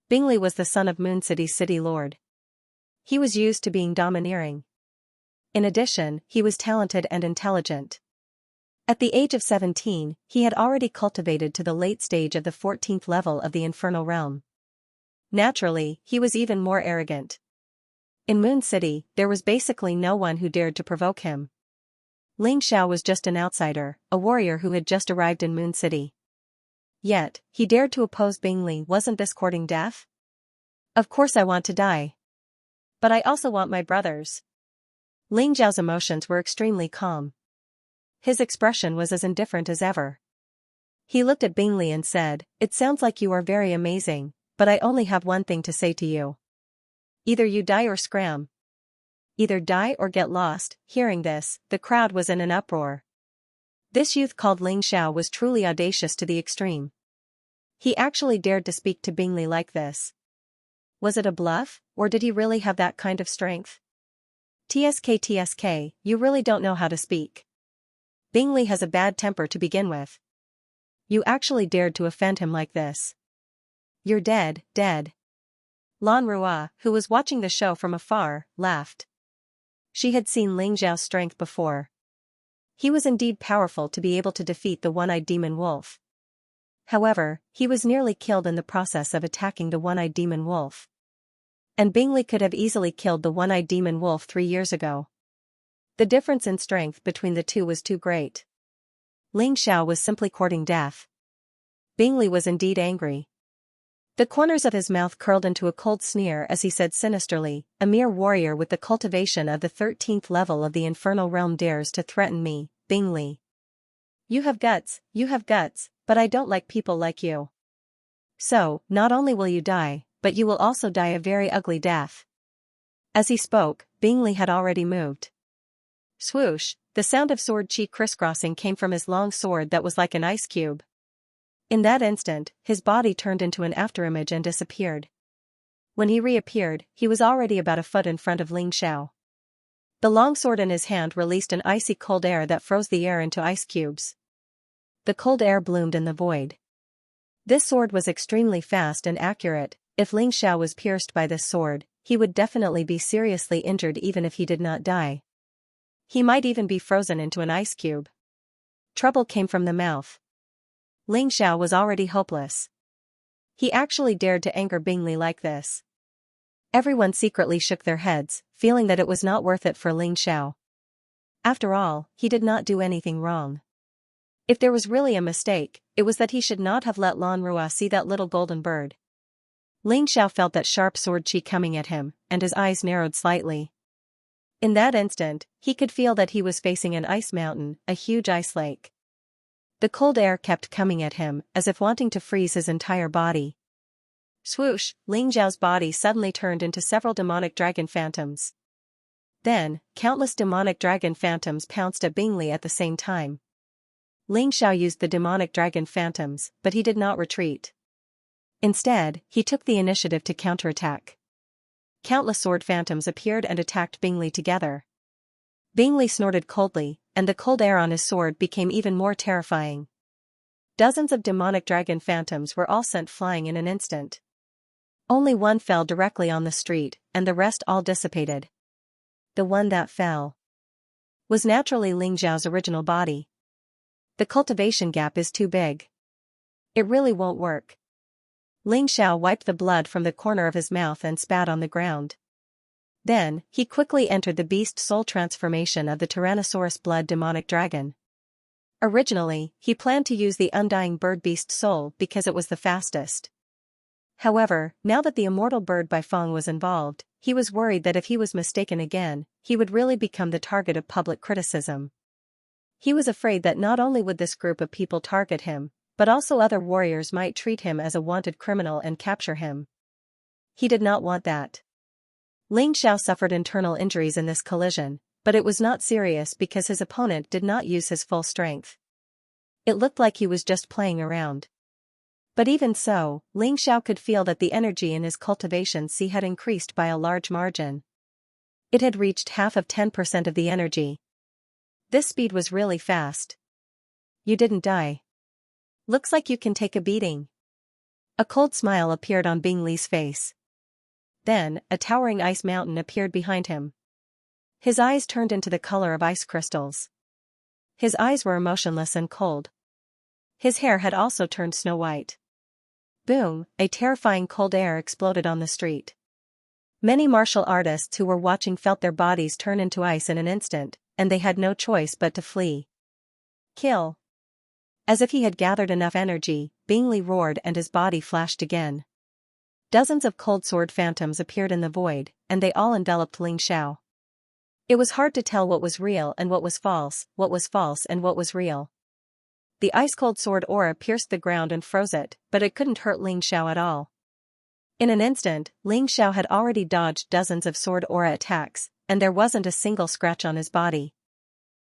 Bing Li was the son of Moon City's city lord. He was used to being domineering. In addition, he was talented and intelligent. At the age of 17, he had already cultivated to the late stage of the 14th level of the infernal realm. Naturally, he was even more arrogant. In Moon City, there was basically no one who dared to provoke him. Ling Xiao was just an outsider, a warrior who had just arrived in Moon City. Yet, he dared to oppose Bing Li. Wasn't this courting death? Of course I want to die. But I also want my brothers. Ling Zhao's emotions were extremely calm. His expression was as indifferent as ever. He looked at Bing Li and said, "It sounds like you are very amazing, but I only have one thing to say to you. Either you die or scram. Either die or get lost." Hearing this, the crowd was in an uproar. This youth called Ling Xiao was truly audacious to the extreme. He actually dared to speak to Bing Li like this. Was it a bluff, or did he really have that kind of strength? TSK, you really don't know how to speak. Bing Li has a bad temper to begin with. You actually dared to offend him like this. You're dead, dead. Lan Rua, who was watching the show from afar, laughed. She had seen Ling Zhao's strength before. He was indeed powerful to be able to defeat the one-eyed demon wolf. However, he was nearly killed in the process of attacking the one-eyed demon wolf. And Bing Li could have easily killed the one-eyed demon wolf 3 years ago. The difference in strength between the two was too great. Ling Xiao was simply courting death. Bing Li was indeed angry. The corners of his mouth curled into a cold sneer as he said sinisterly, "A mere warrior with the cultivation of the 13th level of the infernal realm dares to threaten me, Bing Li. You have guts, but I don't like people like you. So, not only will you die, but you will also die a very ugly death." As he spoke, Bing Li had already moved. Swoosh, the sound of sword chi crisscrossing came from his long sword that was like an ice cube. In that instant, his body turned into an afterimage and disappeared. When he reappeared, he was already about a foot in front of Ling Xiao. The long sword in his hand released an icy cold air that froze the air into ice cubes. The cold air bloomed in the void. This sword was extremely fast and accurate. If Ling Xiao was pierced by this sword, he would definitely be seriously injured even if he did not die. He might even be frozen into an ice cube. Trouble came from the mouth. Ling Xiao was already hopeless. He actually dared to anger Bing Li like this. Everyone secretly shook their heads, feeling that it was not worth it for Ling Xiao. After all, he did not do anything wrong. If there was really a mistake, it was that he should not have let Lan Rua see that little golden bird. Ling Xiao felt that sharp sword chi coming at him, and his eyes narrowed slightly. In that instant, he could feel that he was facing an ice mountain, a huge ice lake. The cold air kept coming at him, as if wanting to freeze his entire body. Swoosh, Ling Zhao's body suddenly turned into several demonic dragon phantoms. Then, countless demonic dragon phantoms pounced at Bing Li at the same time. Ling Xiao used the demonic dragon phantoms, but he did not retreat. Instead, he took the initiative to counterattack. Countless sword phantoms appeared and attacked Bing Li together. Bing Li snorted coldly, and the cold air on his sword became even more terrifying. Dozens of demonic dragon phantoms were all sent flying in an instant. Only one fell directly on the street, and the rest all dissipated. The one that fell was naturally Ling Zhao's original body. The cultivation gap is too big. It really won't work. Ling Xiao wiped the blood from the corner of his mouth and spat on the ground. Then, he quickly entered the beast soul transformation of the Tyrannosaurus blood demonic dragon. Originally, he planned to use the undying bird-beast soul because it was the fastest. However, now that the immortal bird by Feng was involved, he was worried that if he was mistaken again, he would really become the target of public criticism. He was afraid that not only would this group of people target him, but also other warriors might treat him as a wanted criminal and capture him. He did not want that. Ling Xiao suffered internal injuries in this collision, but it was not serious because his opponent did not use his full strength. It looked like he was just playing around. But even so, Ling Xiao could feel that the energy in his cultivation sea had increased by a large margin. It had reached half of 10% of the energy. This speed was really fast. You didn't die. Looks like you can take a beating. A cold smile appeared on Bing Li's face. Then, a towering ice mountain appeared behind him. His eyes turned into the color of ice crystals. His eyes were emotionless and cold. His hair had also turned snow white. Boom, a terrifying cold air exploded on the street. Many martial artists who were watching felt their bodies turn into ice in an instant, and they had no choice but to flee. Kill. As if he had gathered enough energy, Bing Li roared and his body flashed again. Dozens of cold sword phantoms appeared in the void, and they all enveloped Ling Xiao. It was hard to tell what was real and what was false and what was real. The ice-cold sword aura pierced the ground and froze it, but it couldn't hurt Ling Xiao at all. In an instant, Ling Xiao had already dodged dozens of sword aura attacks, and there wasn't a single scratch on his body.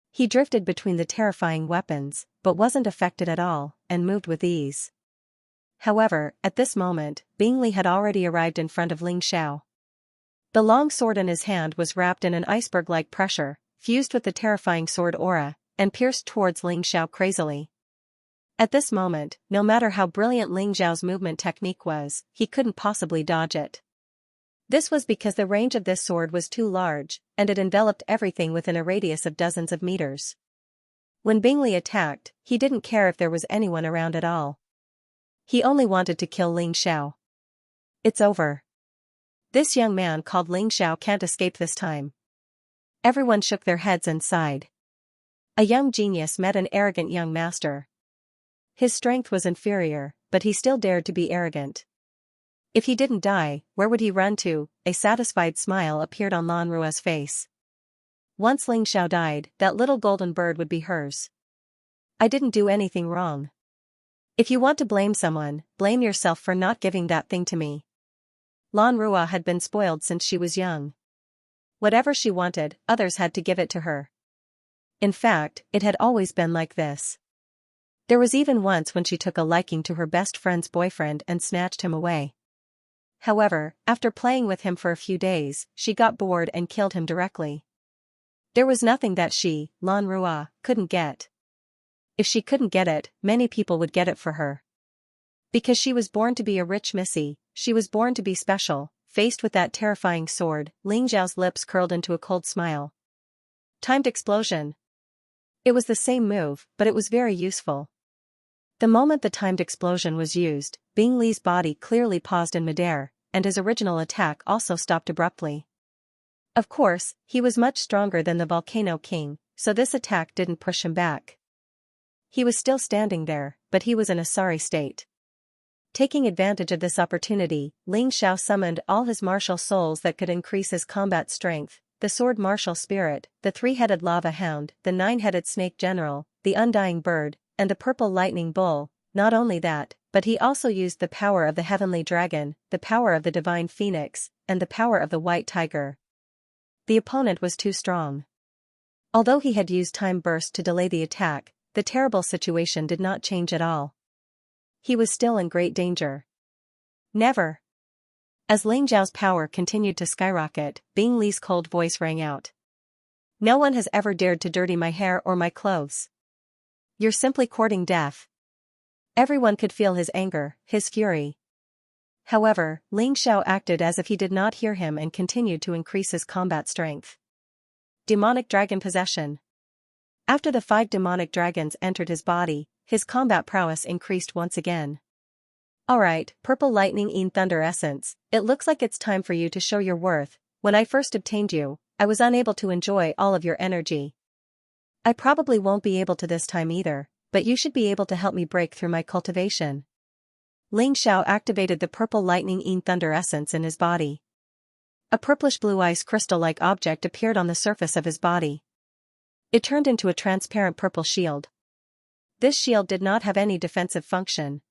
He drifted between the terrifying weapons, but wasn't affected at all, and moved with ease. However, at this moment, Bing Li had already arrived in front of Ling Xiao. The long sword in his hand was wrapped in an iceberg-like pressure, fused with the terrifying sword aura, and pierced towards Ling Xiao crazily. At this moment, no matter how brilliant Ling Xiao's movement technique was, he couldn't possibly dodge it. This was because the range of this sword was too large, and it enveloped everything within a radius of dozens of meters. When Bing Li attacked, he didn't care if there was anyone around at all. He only wanted to kill Ling Xiao. It's over. This young man called Ling Xiao can't escape this time. Everyone shook their heads and sighed. A young genius met an arrogant young master. His strength was inferior, but he still dared to be arrogant. If he didn't die, where would he run to? A satisfied smile appeared on Lan Rua's face. Once Ling Xiao died, that little golden bird would be hers. I didn't do anything wrong. If you want to blame someone, blame yourself for not giving that thing to me. Lan Rua had been spoiled since she was young. Whatever she wanted, others had to give it to her. In fact, it had always been like this. There was even once when she took a liking to her best friend's boyfriend and snatched him away. However, after playing with him for a few days, she got bored and killed him directly. There was nothing that she, Lan Rua, couldn't get. If she couldn't get it, many people would get it for her. Because she was born to be a rich missy, she was born to be special. Faced with that terrifying sword, Ling Xiao's lips curled into a cold smile. Timed explosion. It was the same move, but it was very useful. The moment the timed explosion was used, Bing Li's body clearly paused in midair, and his original attack also stopped abruptly. Of course, he was much stronger than the Volcano King, so this attack didn't push him back. He was still standing there, but he was in a sorry state. Taking advantage of this opportunity, Ling Xiao summoned all his martial souls that could increase his combat strength: the sword martial spirit, the three-headed lava hound, the nine-headed snake general, the undying bird, and the purple lightning bull. Not only that, but he also used the power of the heavenly dragon, the power of the divine phoenix, and the power of the white tiger. The opponent was too strong. Although he had used time burst to delay the attack, the terrible situation did not change at all. He was still in great danger. Never. As Ling Xiao's power continued to skyrocket, Bing Li's cold voice rang out. No one has ever dared to dirty my hair or my clothes. You're simply courting death. Everyone could feel his anger, his fury. However, Ling Xiao acted as if he did not hear him and continued to increase his combat strength. Demonic dragon possession. After the 5 demonic dragons entered his body, his combat prowess increased once again. Alright, purple lightning in thunder essence, it looks like it's time for you to show your worth. When I first obtained you, I was unable to enjoy all of your energy. I probably won't be able to this time either, but you should be able to help me break through my cultivation. Ling Xiao activated the purple lightning in thunder essence in his body. A purplish blue ice crystal-like object appeared on the surface of his body. It turned into a transparent purple shield. This shield did not have any defensive function.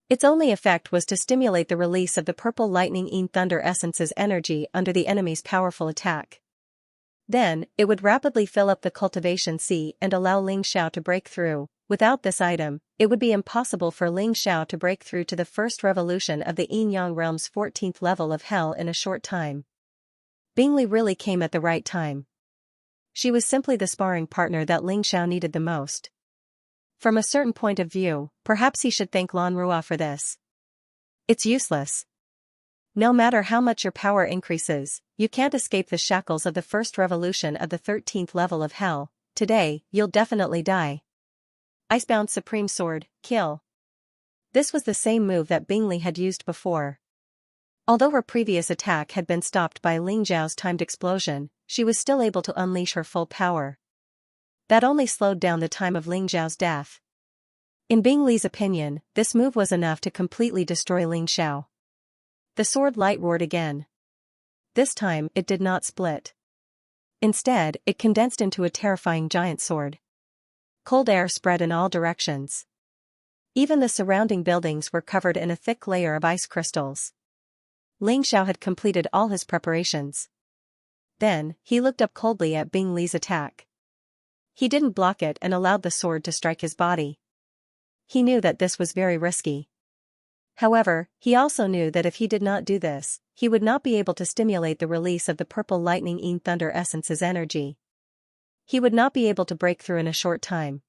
Its only effect was to stimulate the release of the purple lightning in thunder essence's energy under the enemy's powerful attack. Then, it would rapidly fill up the cultivation sea and allow Ling Xiao to break through. Without this item, it would be impossible for Ling Xiao to break through to the first revolution of the Yin-Yang realm's 14th level of hell in a short time. Bingli really came at the right time. She was simply the sparring partner that Ling Xiao needed the most. From a certain point of view, perhaps he should thank Lan Rua for this. It's useless. No matter how much your power increases, you can't escape the shackles of the first revolution of the 13th level of hell. Today, you'll definitely die. Icebound Supreme Sword, kill. This was the same move that Bingli had used before. Although her previous attack had been stopped by Ling Zhao's timed explosion, she was still able to unleash her full power. That only slowed down the time of Ling Zhao's death. In Bingli's opinion, this move was enough to completely destroy Ling Xiao. The sword light roared again. This time, it did not split. Instead, it condensed into a terrifying giant sword. Cold air spread in all directions. Even the surrounding buildings were covered in a thick layer of ice crystals. Ling Xiao had completed all his preparations. Then, he looked up coldly at Bingli's attack. He didn't block it and allowed the sword to strike his body. He knew that this was very risky. However, he also knew that if he did not do this, he would not be able to stimulate the release of the purple lightning in thunder essence's energy. He would not be able to break through in a short time.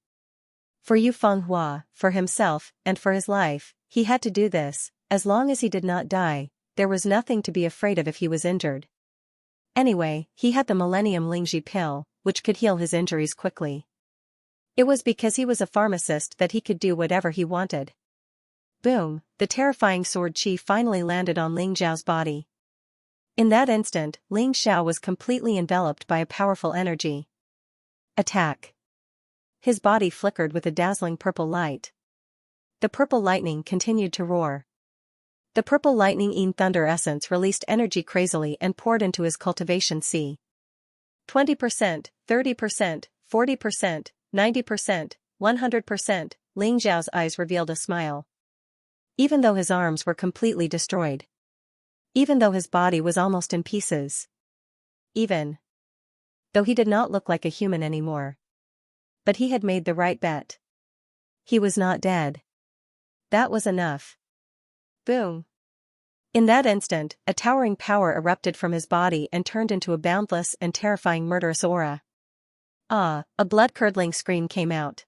For Yu Fenghua, for himself, and for his life, he had to do this. As long as he did not die, there was nothing to be afraid of if he was injured. Anyway, he had the Millennium Lingji pill, which could heal his injuries quickly. It was because he was a pharmacist that he could do whatever he wanted. Boom, the terrifying sword chi finally landed on Ling Zhao's body. In that instant, Ling Xiao was completely enveloped by a powerful energy. Attack. His body flickered with a dazzling purple light. The purple lightning continued to roar. The purple lightning in thunder essence released energy crazily and poured into his cultivation sea. 20%, 30%, 40%, 90%, 100%, Ling Zhao's eyes revealed a smile. Even though his arms were completely destroyed. Even though his body was almost in pieces. Even though he did not look like a human anymore. But he had made the right bet. He was not dead. That was enough. Boom. In that instant, a towering power erupted from his body and turned into a boundless and terrifying murderous aura. Ah, a blood-curdling scream came out.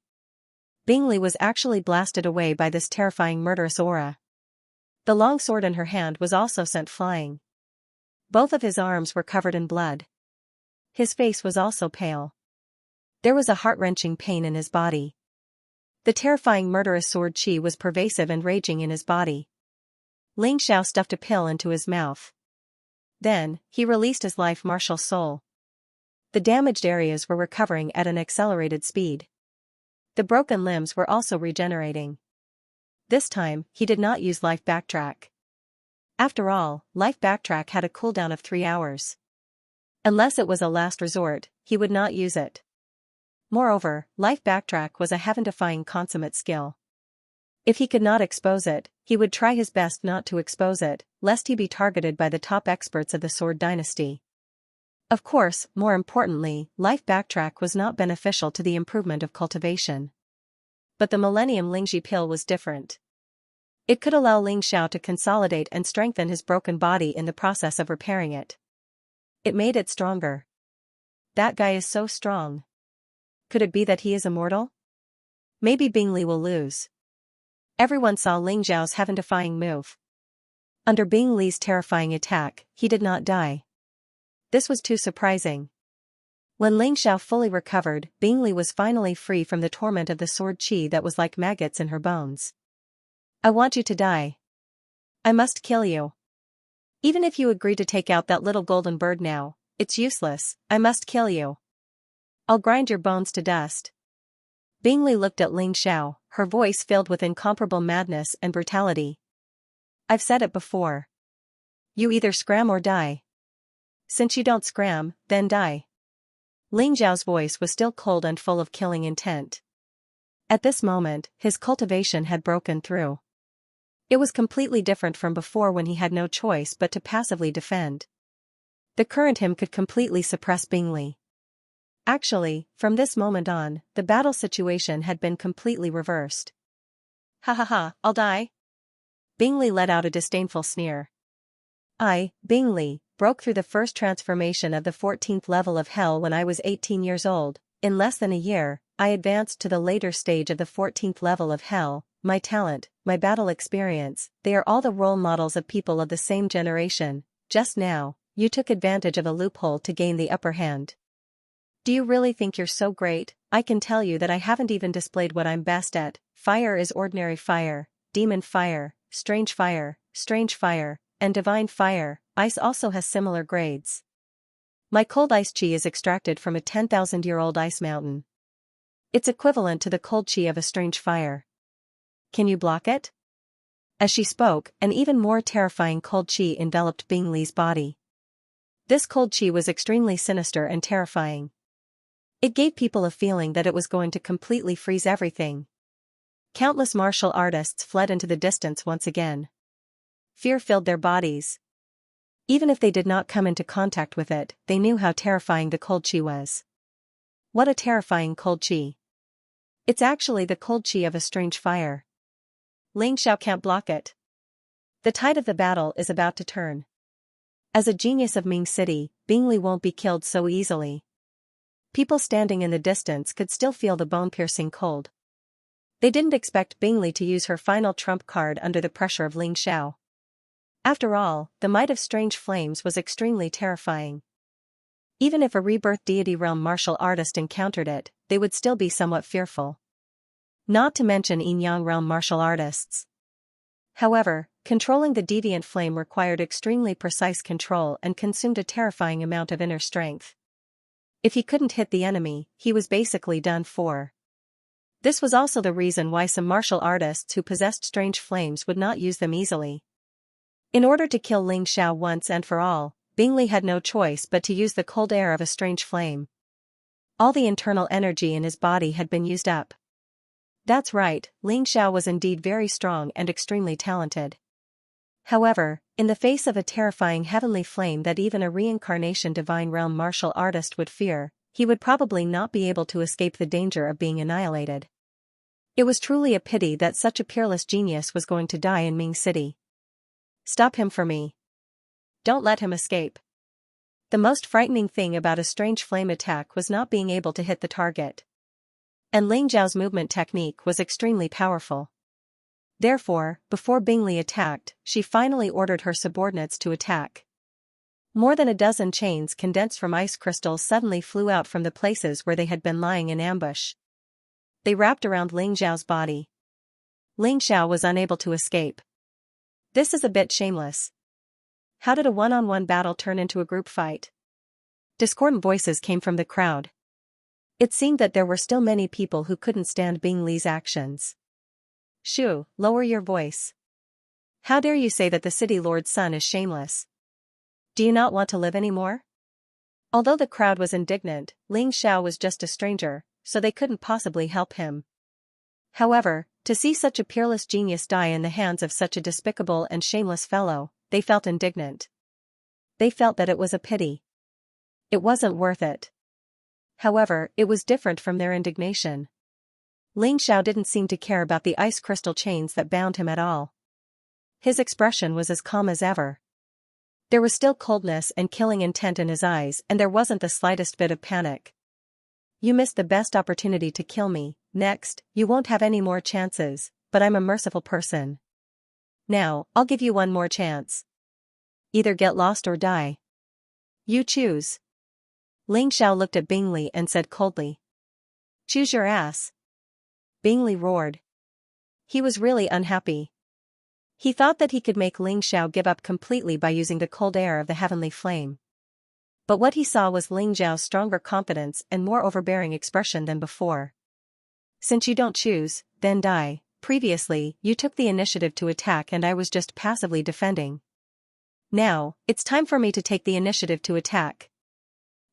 Bingli was actually blasted away by this terrifying murderous aura. The long sword in her hand was also sent flying. Both of his arms were covered in blood. His face was also pale. There was a heart-wrenching pain in his body. The terrifying murderous sword chi was pervasive and raging in his body. Ling Xiao stuffed a pill into his mouth. Then, he released his life martial soul. The damaged areas were recovering at an accelerated speed. The broken limbs were also regenerating. This time, he did not use life backtrack. After all, life backtrack had a cooldown of 3 hours. Unless it was a last resort, he would not use it. Moreover, life backtrack was a heaven-defying consummate skill. If he could not expose it, he would try his best not to expose it, lest he be targeted by the top experts of the Sword Dynasty. Of course, more importantly, life backtrack was not beneficial to the improvement of cultivation. But the Millennium Lingji pill was different. It could allow Ling Xiao to consolidate and strengthen his broken body in the process of repairing it. It made it stronger. That guy is so strong. Could it be that he is immortal? Maybe Bingli will lose. Everyone saw Ling Zhao's heaven-defying move. Under Bingli's terrifying attack, he did not die. This was too surprising. When Ling Xiao fully recovered, Bingli was finally free from the torment of the sword chi that was like maggots in her bones. I want you to die. I must kill you. Even if you agree to take out that little golden bird now, it's useless, I must kill you. I'll grind your bones to dust. Bingley looked at Ling Xiao, her voice filled with incomparable madness and brutality. I've said it before. You either scram or die. Since you don't scram, then die. Ling Xiao's voice was still cold and full of killing intent. At this moment, his cultivation had broken through. It was completely different from before when he had no choice but to passively defend. The current him could completely suppress Bingley. Actually, from this moment on, the battle situation had been completely reversed. Ha ha ha, I'll die? Bingley let out a disdainful sneer. I, Bingley, broke through the first transformation of the 14th level of hell when I was 18 years old. In less than a year, I advanced to the later stage of the 14th level of hell. My talent, my battle experience, they are all the role models of people of the same generation. Just now, you took advantage of a loophole to gain the upper hand. Do you really think you're so great? I can tell you that I haven't even displayed what I'm best at. Fire is ordinary fire, demon fire, strange fire, and divine fire. Ice also has similar grades. My cold ice chi is extracted from a 10,000-year-old ice mountain. It's equivalent to the cold chi of a strange fire. Can you block it? As she spoke, an even more terrifying cold chi enveloped Bingley's body. This cold chi was extremely sinister and terrifying. It gave people a feeling that it was going to completely freeze everything. Countless martial artists fled into the distance once again. Fear filled their bodies. Even if they did not come into contact with it, they knew how terrifying the cold chi was. What a terrifying cold chi. It's actually the cold chi of a strange fire. Ling Xiao can't block it. The tide of the battle is about to turn. As a genius of Ming City, Bingley won't be killed so easily. People standing in the distance could still feel the bone-piercing cold. They didn't expect Bingley to use her final trump card under the pressure of Ling Xiao. After all, the might of strange flames was extremely terrifying. Even if a rebirth deity realm martial artist encountered it, they would still be somewhat fearful. Not to mention yin-yang realm martial artists. However, controlling the deviant flame required extremely precise control and consumed a terrifying amount of inner strength. If he couldn't hit the enemy, he was basically done for. This was also the reason why some martial artists who possessed strange flames would not use them easily. In order to kill Ling Xiao once and for all, Bingley had no choice but to use the cold air of a strange flame. All the internal energy in his body had been used up. That's right, Ling Xiao was indeed very strong and extremely talented. However, in the face of a terrifying heavenly flame that even a reincarnation divine realm martial artist would fear, he would probably not be able to escape the danger of being annihilated. It was truly a pity that such a peerless genius was going to die in Ming City. Stop him for me. Don't let him escape. The most frightening thing about a strange flame attack was not being able to hit the target. And Ling Xiao's movement technique was extremely powerful. Therefore, before Bingley attacked, she finally ordered her subordinates to attack. More than a dozen chains condensed from ice crystals suddenly flew out from the places where they had been lying in ambush. They wrapped around Ling Xiao's body. Ling Xiao was unable to escape. This is a bit shameless. How did a one-on-one battle turn into a group fight? Discordant voices came from the crowd. It seemed that there were still many people who couldn't stand Bingley's actions. Shoo, lower your voice. How dare you say that the city lord's son is shameless? Do you not want to live anymore? Although the crowd was indignant, Ling Xiao was just a stranger, so they couldn't possibly help him. However, to see such a peerless genius die in the hands of such a despicable and shameless fellow, they felt indignant. They felt that it was a pity. It wasn't worth it. However, it was different from their indignation. Ling Xiao didn't seem to care about the ice crystal chains that bound him at all. His expression was as calm as ever. There was still coldness and killing intent in his eyes, and there wasn't the slightest bit of panic. You missed the best opportunity to kill me. Next, you won't have any more chances, but I'm a merciful person. Now, I'll give you one more chance. Either get lost or die. You choose. Ling Xiao looked at Bingley and said coldly. Choose your ass. Bingley roared. He was really unhappy. He thought that he could make Ling Xiao give up completely by using the cold air of the heavenly flame. But what he saw was Ling Zhao's stronger confidence and more overbearing expression than before. Since you don't choose, then die. Previously, you took the initiative to attack and I was just passively defending. Now, it's time for me to take the initiative to attack.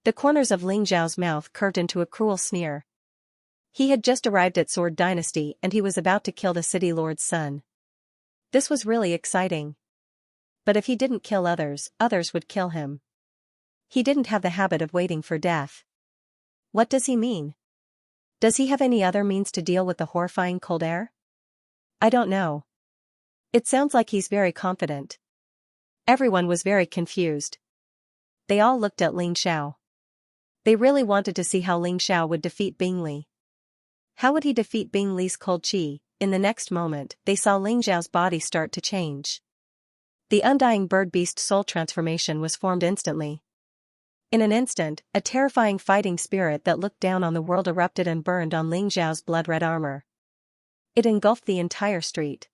The corners of Ling Zhao's mouth curved into a cruel sneer. He had just arrived at Sword Dynasty and he was about to kill the city lord's son. This was really exciting. But if he didn't kill others, others would kill him. He didn't have the habit of waiting for death. What does he mean? Does he have any other means to deal with the horrifying cold air? I don't know. It sounds like he's very confident. Everyone was very confused. They all looked at Ling Xiao. They really wanted to see how Ling Xiao would defeat Bing Li. How would he defeat Bing Li's cold qi? In the next moment, they saw Ling Xiao's body start to change. The undying bird-beast soul transformation was formed instantly. In an instant, a terrifying fighting spirit that looked down on the world erupted and burned on Ling Xiao's blood-red armor. It engulfed the entire street.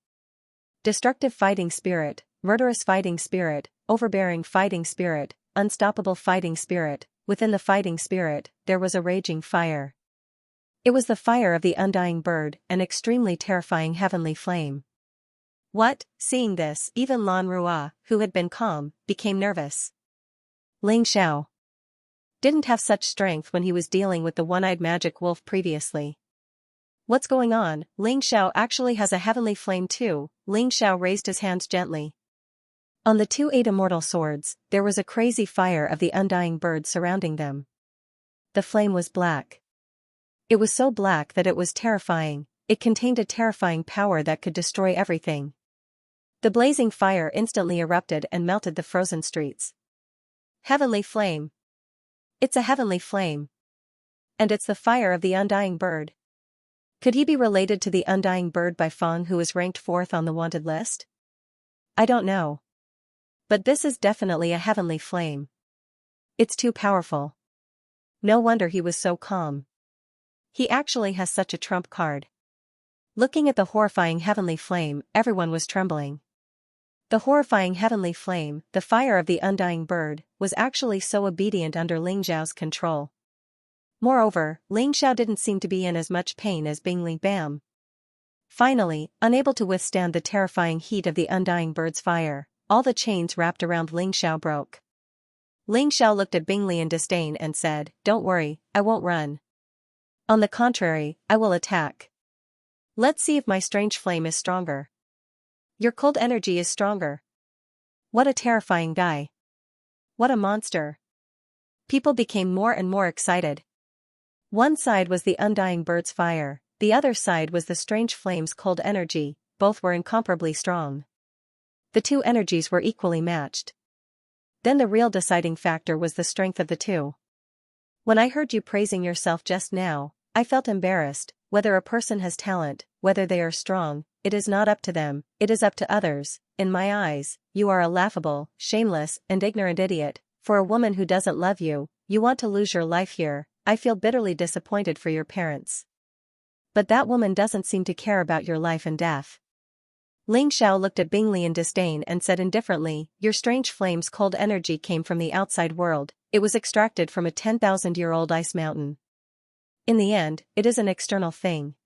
Destructive fighting spirit, murderous fighting spirit, overbearing fighting spirit, unstoppable fighting spirit. Within the fighting spirit, there was a raging fire. It was the fire of the undying bird, an extremely terrifying heavenly flame. What? Seeing this, even Lan Rua, who had been calm, became nervous. Ling Xiao didn't have such strength when he was dealing with the one-eyed magic wolf previously. What's going on? Ling Xiao actually has a heavenly flame too. Ling Xiao raised his hands gently. On the 8 immortal swords, there was a crazy fire of the undying bird surrounding them. The flame was black. It was so black that it was terrifying. It contained a terrifying power that could destroy everything. The blazing fire instantly erupted and melted the frozen streets. Heavenly flame. It's a heavenly flame. And it's the fire of the undying bird. Could he be related to the undying bird by Feng, who is ranked 4th on the wanted list? I don't know. But this is definitely a heavenly flame. It's too powerful. No wonder he was so calm. He actually has such a trump card. Looking at the horrifying heavenly flame, everyone was trembling. The horrifying heavenly flame, the fire of the undying bird, was actually so obedient under Ling Zhao's control. Moreover, Ling Xiao didn't seem to be in as much pain as Bing Li Bam. Finally, unable to withstand the terrifying heat of the undying bird's fire, all the chains wrapped around Ling Xiao broke. Ling Xiao looked at Bing Li in disdain and said, "Don't worry, I won't run. On the contrary, I will attack. Let's see if my strange flame is stronger. Your cold energy is stronger. What a terrifying guy. What a monster." People became more and more excited. One side was the undying bird's fire, the other side was the strange flame's cold energy. Both were incomparably strong. The two energies were equally matched. Then the real deciding factor was the strength of the two. When I heard you praising yourself just now, I felt embarrassed. Whether a person has talent, whether they are strong, it is not up to them, it is up to others. In my eyes, you are a laughable, shameless, and ignorant idiot. For a woman who doesn't love you, you want to lose your life here. I feel bitterly disappointed for your parents. But that woman doesn't seem to care about your life and death. Ling Xiao looked at Bing Li in disdain and said indifferently, "Your strange flame's cold energy came from the outside world. It was extracted from a 10,000-year-old ice mountain. In the end, it is an external thing.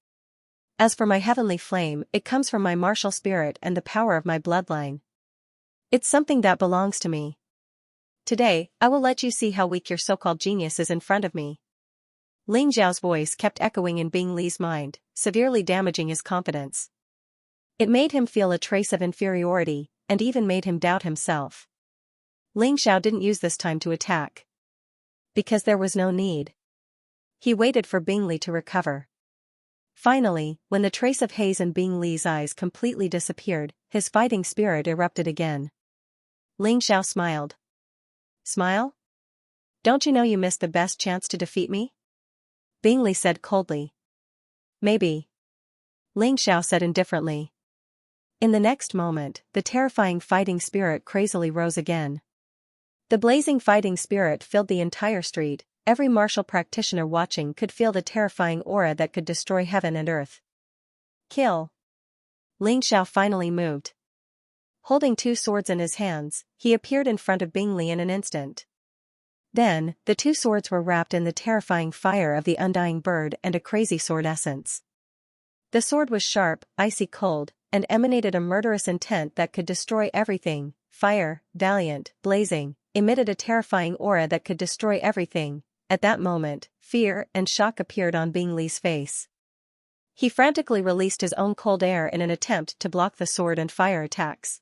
As for my heavenly flame, it comes from my martial spirit and the power of my bloodline. It's something that belongs to me. Today, I will let you see how weak your so-called genius is in front of me." Ling Zhao's voice kept echoing in Bing Li's mind, severely damaging his confidence. It made him feel a trace of inferiority, and even made him doubt himself. Ling Xiao didn't use this time to attack. Because there was no need. He waited for Bing Li to recover. Finally, when the trace of haze in Bing Li's eyes completely disappeared, his fighting spirit erupted again. Ling Xiao smiled. "Smile? Don't you know you missed the best chance to defeat me?" Bing Li said coldly. "Maybe." Ling Xiao said indifferently. In the next moment, the terrifying fighting spirit crazily rose again. The blazing fighting spirit filled the entire street. Every martial practitioner watching could feel the terrifying aura that could destroy heaven and earth. "Kill." Ling Xiao finally moved. Holding two swords in his hands, he appeared in front of Bing Li in an instant. Then, the two swords were wrapped in the terrifying fire of the undying bird and a crazy sword essence. The sword was sharp, icy cold, and emanated a murderous intent that could destroy everything. Fire, valiant, blazing, emitted a terrifying aura that could destroy everything. At that moment, fear and shock appeared on Bing Li's face. He frantically released his own cold air in an attempt to block the sword and fire attacks.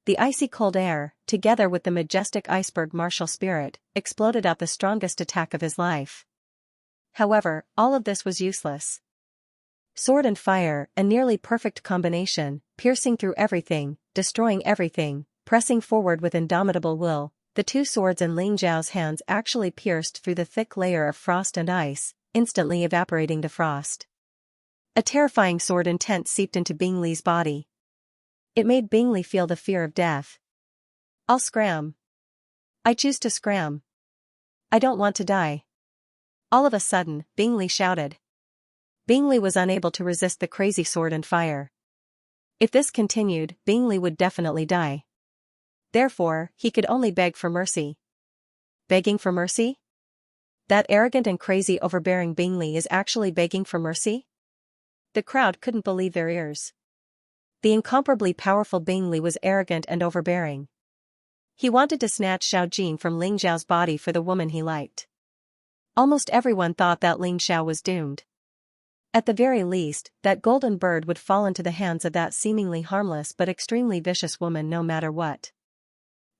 The icy cold air, together with the majestic iceberg martial spirit, exploded out the strongest attack of his life. However, all of this was useless. Sword and fire, a nearly perfect combination, piercing through everything, destroying everything, pressing forward with indomitable will, the two swords in Ling Zhao's hands actually pierced through the thick layer of frost and ice, instantly evaporating the frost. A terrifying sword intent seeped into Bing Li's body. It made Bing Li feel the fear of death. I'll scram. I choose to scram. I don't want to die. All of a sudden, Bing Li shouted. Bing Li was unable to resist the crazy sword and fire. If this continued, Bing Li would definitely die. Therefore, he could only beg for mercy. Begging for mercy? That arrogant and crazy overbearing Bing Li is actually begging for mercy? The crowd couldn't believe their ears. The incomparably powerful Bing Li was arrogant and overbearing. He wanted to snatch Xiao Jin from Ling Zhao's body for the woman he liked. Almost everyone thought that Ling Xiao was doomed. At the very least, that golden bird would fall into the hands of that seemingly harmless but extremely vicious woman no matter what.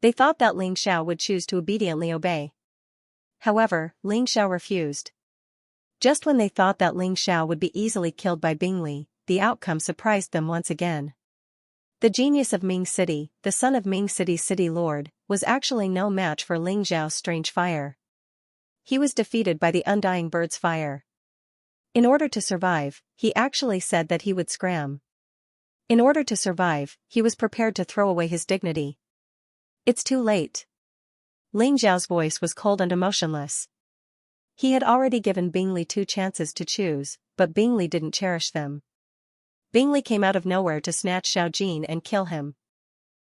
They thought that Ling Xiao would choose to obediently obey. However, Ling Xiao refused. Just when they thought that Ling Xiao would be easily killed by Bing Li, the outcome surprised them once again. The genius of Ming City, the son of Ming City's city lord, was actually no match for Ling Zhao's strange fire. He was defeated by the undying bird's fire. In order to survive, he actually said that he would scram. In order to survive, he was prepared to throw away his dignity. It's too late. Ling Zhao's voice was cold and emotionless. He had already given Bing Li 2 chances to choose, but Bing Li didn't cherish them. Bing Li came out of nowhere to snatch Xiao Jin and kill him.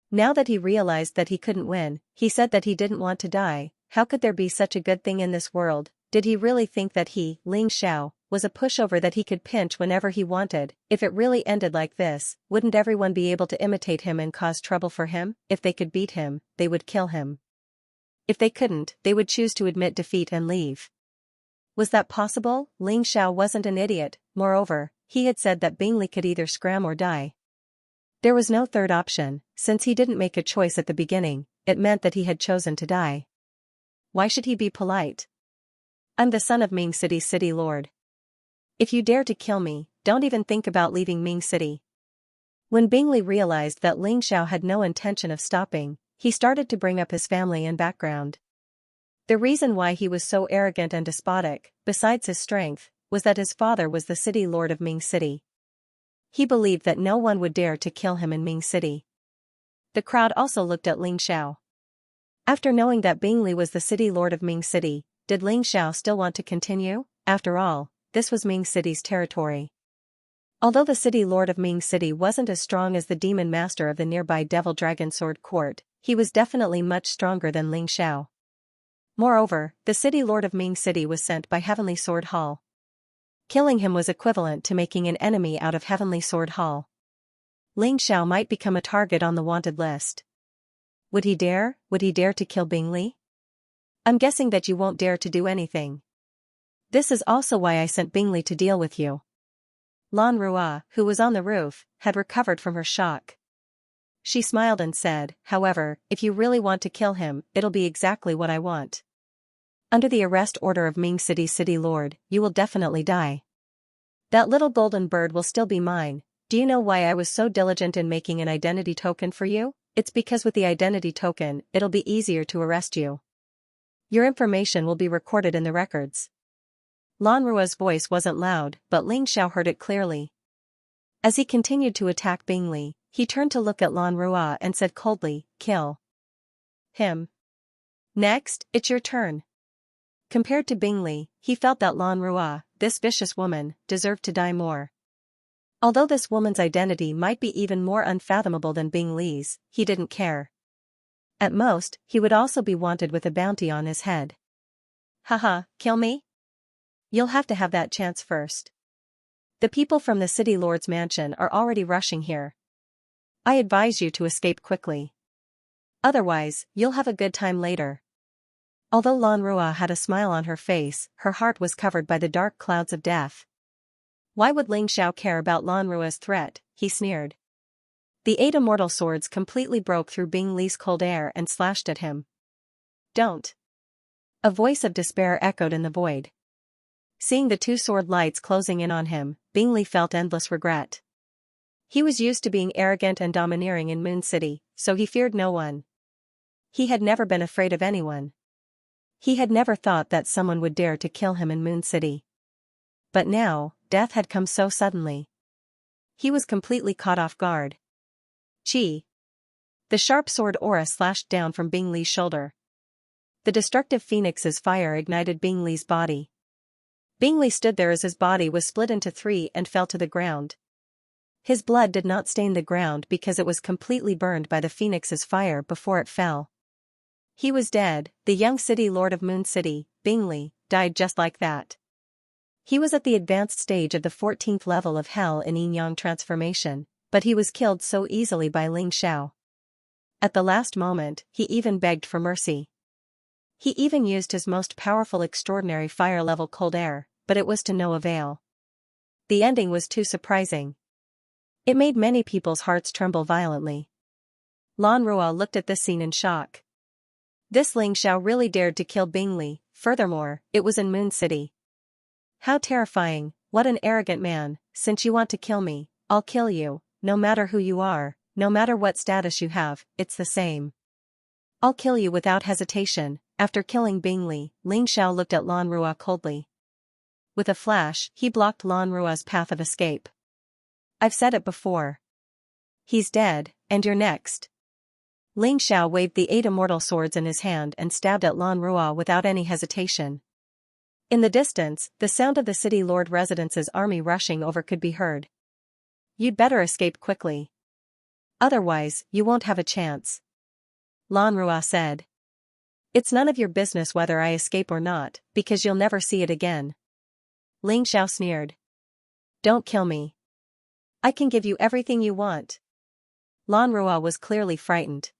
Now that he realized that he couldn't win, he said that he didn't want to die. How could there be such a good thing in this world? Did he really think that he, Ling Xiao, was a pushover that he could pinch whenever he wanted? If it really ended like this, wouldn't everyone be able to imitate him and cause trouble for him? If they could beat him, they would kill him. If they couldn't, they would choose to admit defeat and leave. Was that possible? Ling Xiao wasn't an idiot. Moreover, he had said that Bing Li could either scram or die. There was no third option. Since he didn't make a choice at the beginning, it meant that he had chosen to die. Why should he be polite? I'm the son of Ming City's city lord. If you dare to kill me, don't even think about leaving Ming City. When Bing Li realized that Ling Xiao had no intention of stopping, he started to bring up his family and background. The reason why he was so arrogant and despotic, besides his strength, was that his father was the city lord of Ming City. He believed that no one would dare to kill him in Ming City. The crowd also looked at Ling Xiao. After knowing that Bing Li was the city lord of Ming City, did Ling Xiao still want to continue? After all, this was Ming City's territory. Although the city lord of Ming City wasn't as strong as the demon master of the nearby Devil Dragon Sword Court, he was definitely much stronger than Ling Xiao. Moreover, the city lord of Ming City was sent by Heavenly Sword Hall. Killing him was equivalent to making an enemy out of Heavenly Sword Hall. Ling Xiao might become a target on the wanted list. Would he dare? Would he dare to kill Bing Li? I'm guessing that you won't dare to do anything. This is also why I sent Bing Li to deal with you. Lan Rua, who was on the roof, had recovered from her shock. She smiled and said, however, if you really want to kill him, it'll be exactly what I want. Under the arrest order of Ming City's city lord, you will definitely die. That little golden bird will still be mine. Do you know why I was so diligent in making an identity token for you? It's because with the identity token, it'll be easier to arrest you. Your information will be recorded in the records. Lan Rua's voice wasn't loud, but Ling Xiao heard it clearly. As he continued to attack Bing Li, he turned to look at Lan Rua and said coldly, kill him. Next, it's your turn. Compared to Bing Li, he felt that Lan Rua, this vicious woman, deserved to die more. Although this woman's identity might be even more unfathomable than Bing Li's, he didn't care. At most, he would also be wanted with a bounty on his head. Haha, kill me? You'll have to have that chance first. The people from the city lord's mansion are already rushing here. I advise you to escape quickly. Otherwise, you'll have a good time later. Although Lan Rua had a smile on her face, her heart was covered by the dark clouds of death. Why would Ling Xiao care about Lan Rua's threat? He sneered. The 8 immortal swords completely broke through Bing Li's cold air and slashed at him. Don't. A voice of despair echoed in the void. Seeing the 2 sword lights closing in on him, Bing Li felt endless regret. He was used to being arrogant and domineering in Moon City, so he feared no one. He had never been afraid of anyone. He had never thought that someone would dare to kill him in Moon City. But now, death had come so suddenly. He was completely caught off guard. Chi. The sharp sword aura slashed down from Bing Li's shoulder. The destructive phoenix's fire ignited Bing Li's body. Bing Li stood there as his body was split into 3 and fell to the ground. His blood did not stain the ground because it was completely burned by the phoenix's fire before it fell. He was dead. The young city lord of Moon City, Bing Li, died just like that. He was at the advanced stage of the 14th level of hell in yin-yang transformation, but he was killed so easily by Ling Xiao. At the last moment, he even begged for mercy. He even used his most powerful extraordinary fire-level cold air, but it was to no avail. The ending was too surprising. It made many people's hearts tremble violently. Lan Rua looked at this scene in shock. This Ling Xiao really dared to kill Bing Li, furthermore, it was in Moon City. How terrifying, what an arrogant man, since you want to kill me, I'll kill you, no matter who you are, no matter what status you have, it's the same. I'll kill you without hesitation. After killing Bing Li, Ling Xiao looked at Lan Rua coldly. With a flash, he blocked Lan Rua's path of escape. I've said it before. He's dead, and you're next. Ling Xiao waved the 8 immortal swords in his hand and stabbed at Lan Rua without any hesitation. In the distance, the sound of the city lord residence's army rushing over could be heard. You'd better escape quickly. Otherwise, you won't have a chance. Lan Rua said. It's none of your business whether I escape or not, because you'll never see it again. Ling Xiao sneered. Don't kill me. I can give you everything you want. Lan Rua was clearly frightened.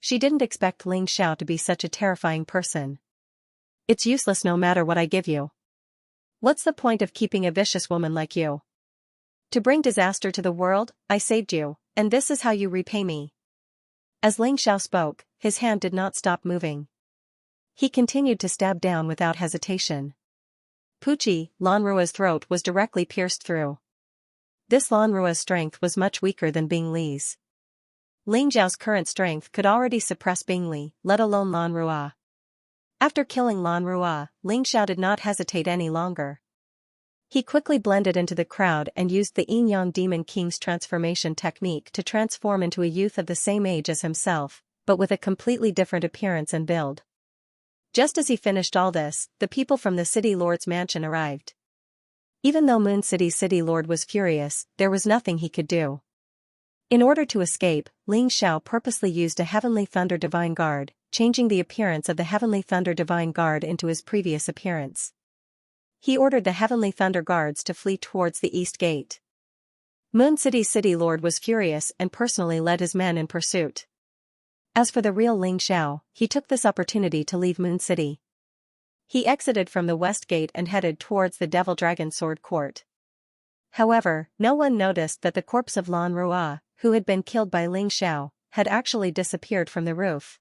She didn't expect Ling Xiao to be such a terrifying person. It's useless no matter what I give you. What's the point of keeping a vicious woman like you? To bring disaster to the world, I saved you, and this is how you repay me. As Ling Xiao spoke, his hand did not stop moving. He continued to stab down without hesitation. Pucci, Lan Rua's throat was directly pierced through. This Lan Rua's strength was much weaker than Bing Li's. Ling Xiao's current strength could already suppress Bing Li, let alone Lan Rua. After killing Lan Rua, Ling Xiao did not hesitate any longer. He quickly blended into the crowd and used the Yin-Yang Demon King's transformation technique to transform into a youth of the same age as himself, but with a completely different appearance and build. Just as he finished all this, the people from the city lord's mansion arrived. Even though Moon City's city lord was furious, there was nothing he could do. In order to escape, Ling Xiao purposely used a Heavenly Thunder Divine Guard, changing the appearance of the Heavenly Thunder Divine Guard into his previous appearance. He ordered the Heavenly Thunder Guards to flee towards the East Gate. Moon City's city lord was furious and personally led his men in pursuit. As for the real Ling Xiao, he took this opportunity to leave Moon City. He exited from the West Gate and headed towards the Devil Dragon Sword Court. However, no one noticed that the corpse of Lan Rua, who had been killed by Ling Xiao, had actually disappeared from the roof.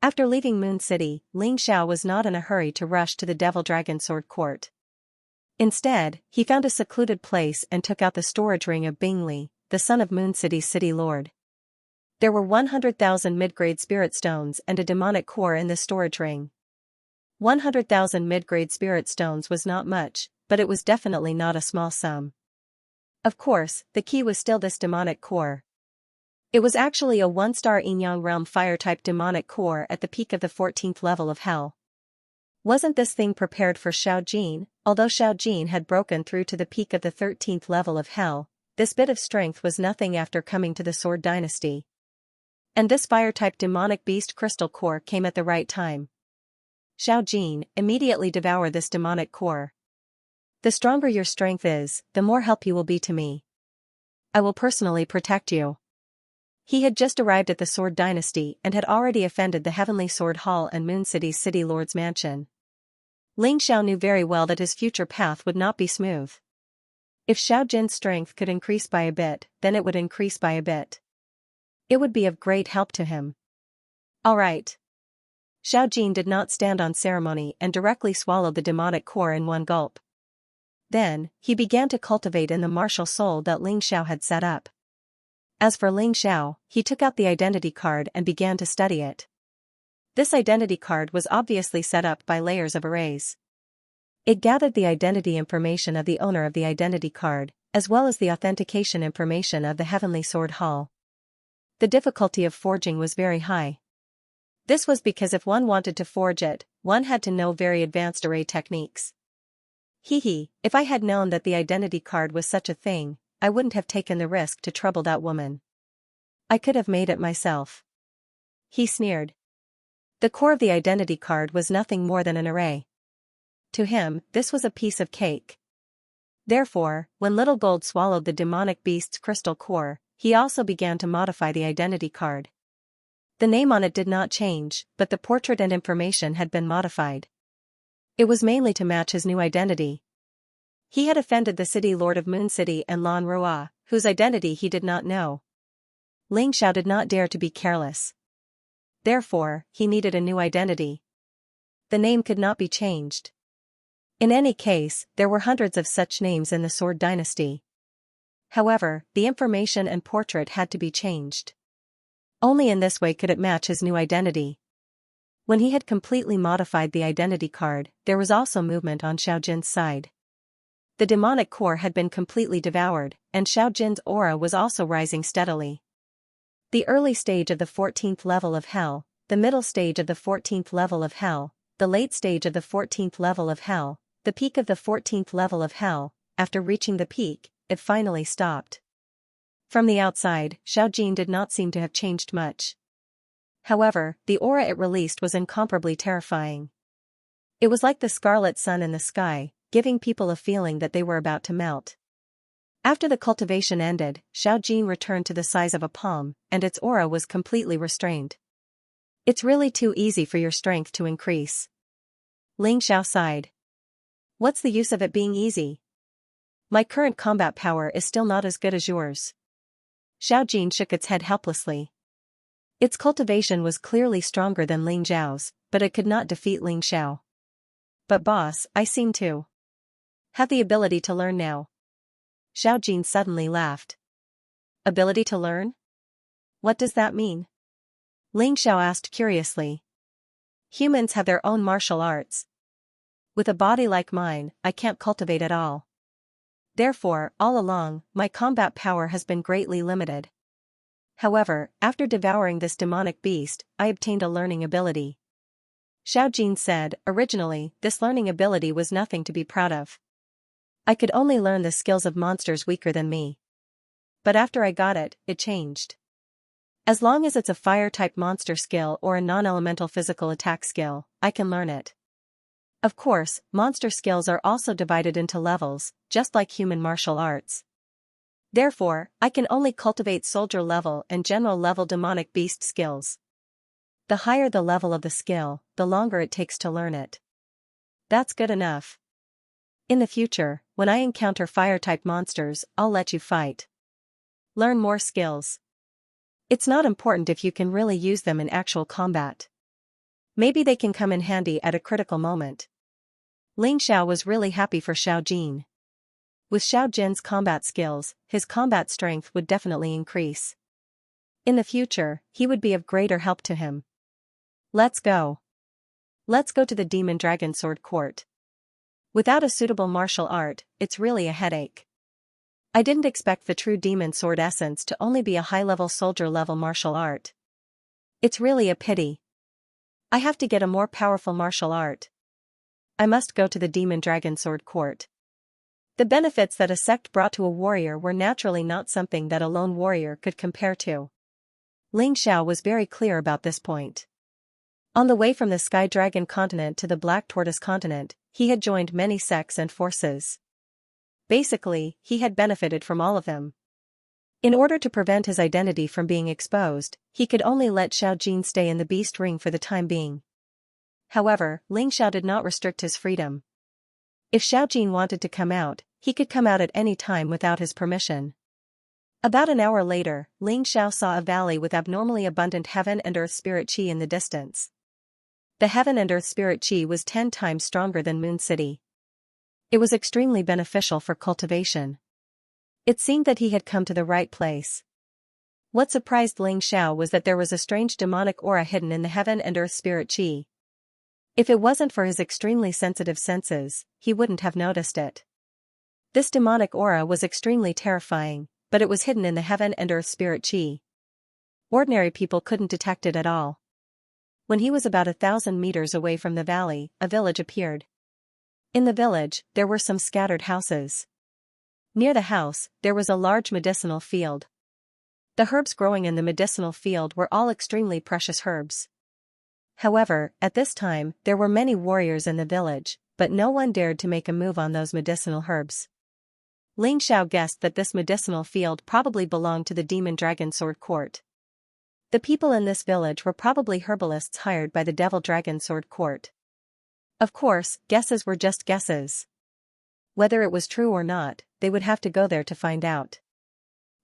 After leaving Moon City, Ling Xiao was not in a hurry to rush to the Devil Dragon Sword Court. Instead, he found a secluded place and took out the storage ring of Bing Li, the son of Moon City's city lord. There were 100,000 mid-grade spirit stones and a demonic core in the storage ring. 100,000 mid-grade spirit stones was not much, but it was definitely not a small sum. Of course, the key was still this demonic core. It was actually a 1-star Yin-Yang Realm Fire-type demonic core at the peak of the 14th level of Hell. Wasn't this thing prepared for Xiao Jin? Although Xiao Jin had broken through to the peak of the 13th level of Hell, this bit of strength was nothing after coming to the Sword Dynasty. And this fire-type demonic beast crystal core came at the right time. Xiao Jin, immediately devour this demonic core. The stronger your strength is, the more help you will be to me. I will personally protect you. He had just arrived at the Sword Dynasty and had already offended the Heavenly Sword Hall and Moon City's City Lord's mansion. Ling Xiao knew very well that his future path would not be smooth. If Xiao Jin's strength could increase by a bit, then it would increase by a bit. It would be of great help to him. All right. Xiao Jin did not stand on ceremony and directly swallowed the demonic core in one gulp. Then, he began to cultivate in the martial soul that Ling Xiao had set up. As for Ling Xiao, he took out the identity card and began to study it. This identity card was obviously set up by layers of arrays. It gathered the identity information of the owner of the identity card, as well as the authentication information of the Heavenly Sword Hall. The difficulty of forging was very high. This was because if one wanted to forge it, one had to know very advanced array techniques. If I had known that the identity card was such a thing, I wouldn't have taken the risk to trouble that woman. I could have made it myself. He sneered. The core of the identity card was nothing more than an array. To him, this was a piece of cake. Therefore, when Little Gold swallowed the demonic beast's crystal core, he also began to modify the identity card. The name on it did not change, but the portrait and information had been modified. It was mainly to match his new identity. He had offended the City Lord of Moon City and Lan Rua, whose identity he did not know. Ling Xiao did not dare to be careless. Therefore, he needed a new identity. The name could not be changed. In any case, there were hundreds of such names in the Sword Dynasty. However, the information and portrait had to be changed. Only in this way could it match his new identity. When he had completely modified the identity card, there was also movement on Xiao Jin's side. The demonic core had been completely devoured, and Xiao Jin's aura was also rising steadily. The early stage of the 14th level of Hell, the middle stage of the 14th level of Hell, the late stage of the 14th level of Hell, the peak of the 14th level of Hell. After reaching the peak, it finally stopped. From the outside, Xiao Jin did not seem to have changed much. However, the aura it released was incomparably terrifying. It was like the scarlet sun in the sky, giving people a feeling that they were about to melt. After the cultivation ended, Xiao Jin returned to the size of a palm, and its aura was completely restrained. It's really too easy for your strength to increase. Ling Xiao sighed. What's the use of it being easy? My current combat power is still not as good as yours. Xiao Jin shook its head helplessly. Its cultivation was clearly stronger than Ling Xiao's, but it could not defeat Ling Xiao. But boss, I seem to have the ability to learn now. Xiao Jin suddenly laughed. Ability to learn? What does that mean? Ling Xiao asked curiously. Humans have their own martial arts. With a body like mine, I can't cultivate at all. Therefore, all along, my combat power has been greatly limited. However, after devouring this demonic beast, I obtained a learning ability. Xiao Jin said, originally, this learning ability was nothing to be proud of. I could only learn the skills of monsters weaker than me. But after I got it, it changed. As long as it's a fire-type monster skill or a non-elemental physical attack skill, I can learn it. Of course, monster skills are also divided into levels, just like human martial arts. Therefore, I can only cultivate soldier level and general level demonic beast skills. The higher the level of the skill, the longer it takes to learn it. That's good enough. In the future, when I encounter fire-type monsters, I'll let you fight. Learn more skills. It's not important if you can really use them in actual combat. Maybe they can come in handy at a critical moment. Ling Xiao was really happy for Xiao Jin. With Xiao Jin's combat skills, his combat strength would definitely increase. In the future, he would be of greater help to him. Let's go. Let's go to the Demon Dragon Sword Court. Without a suitable martial art, it's really a headache. I didn't expect the true demon sword essence to only be a high-level soldier-level martial art. It's really a pity. I have to get a more powerful martial art. I must go to the Demon Dragon Sword Court. The benefits that a sect brought to a warrior were naturally not something that a lone warrior could compare to. Ling Xiao was very clear about this point. On the way from the Sky Dragon continent to the Black Tortoise continent, he had joined many sects and forces. Basically, he had benefited from all of them. In order to prevent his identity from being exposed, he could only let Xiao Jin stay in the beast ring for the time being. However, Ling Xiao did not restrict his freedom. If Xiao Jin wanted to come out, he could come out at any time without his permission. About an hour later, Ling Xiao saw a valley with abnormally abundant heaven and earth spirit qi in the distance. The heaven and earth spirit qi was 10 times stronger than Moon City. It was extremely beneficial for cultivation. It seemed that he had come to the right place. What surprised Ling Xiao was that there was a strange demonic aura hidden in the heaven and earth spirit qi. If it wasn't for his extremely sensitive senses, he wouldn't have noticed it. This demonic aura was extremely terrifying, but it was hidden in the heaven and earth spirit qi. Ordinary people couldn't detect it at all. When he was about 1,000 meters away from the valley, a village appeared. In the village, there were some scattered houses. Near the house, there was a large medicinal field. The herbs growing in the medicinal field were all extremely precious herbs. However, at this time, there were many warriors in the village, but no one dared to make a move on those medicinal herbs. Ling Xiao guessed that this medicinal field probably belonged to the Demon Dragon Sword Court. The people in this village were probably herbalists hired by the Devil Dragon Sword Court. Of course, guesses were just guesses. Whether it was true or not, they would have to go there to find out.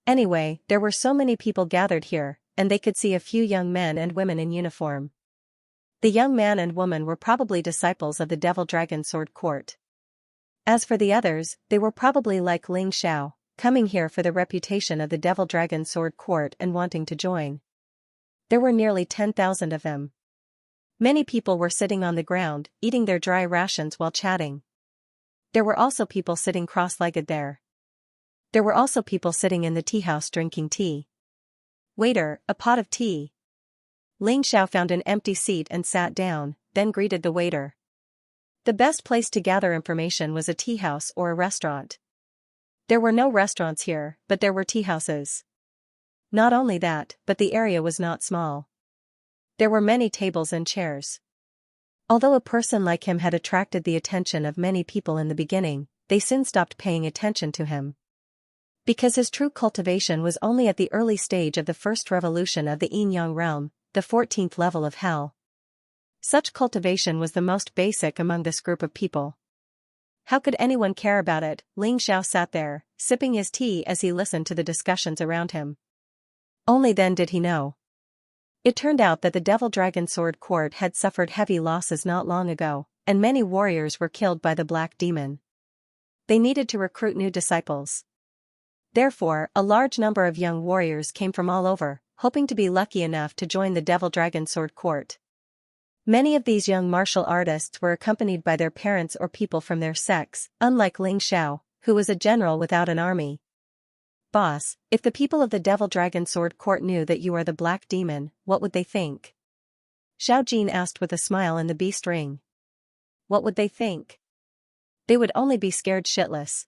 Anyway, there were so many people gathered here, and they could see a few young men and women in uniform. The young man and woman were probably disciples of the Devil Dragon Sword Court. As for the others, they were probably like Ling Xiao, coming here for the reputation of the Devil Dragon Sword Court and wanting to join. There were nearly 10,000 of them. Many people were sitting on the ground, eating their dry rations while chatting. There were also people sitting cross-legged there. There were also people sitting in the tea house drinking tea. Waiter, a pot of tea. Ling Xiao found an empty seat and sat down, then greeted the waiter. The best place to gather information was a tea house or a restaurant. There were no restaurants here, but there were tea houses. Not only that, but the area was not small. There were many tables and chairs. Although a person like him had attracted the attention of many people in the beginning, they soon stopped paying attention to him. Because his true cultivation was only at the early stage of the first revolution of the Yin-Yang realm, the 14th level of hell. Such cultivation was the most basic among this group of people. How could anyone care about it? Ling Xiao sat there, sipping his tea as he listened to the discussions around him. Only then did he know. It turned out that the Devil Dragon Sword Court had suffered heavy losses not long ago, and many warriors were killed by the Black Demon. They needed to recruit new disciples. Therefore, a large number of young warriors came from all over, hoping to be lucky enough to join the Devil Dragon Sword Court. Many of these young martial artists were accompanied by their parents or people from their sects, unlike Ling Xiao, who was a general without an army. Boss, if the people of the Devil Dragon Sword Court knew that you are the Black Demon, what would they think? Xiao Jin asked with a smile in the beast ring. What would they think? They would only be scared shitless.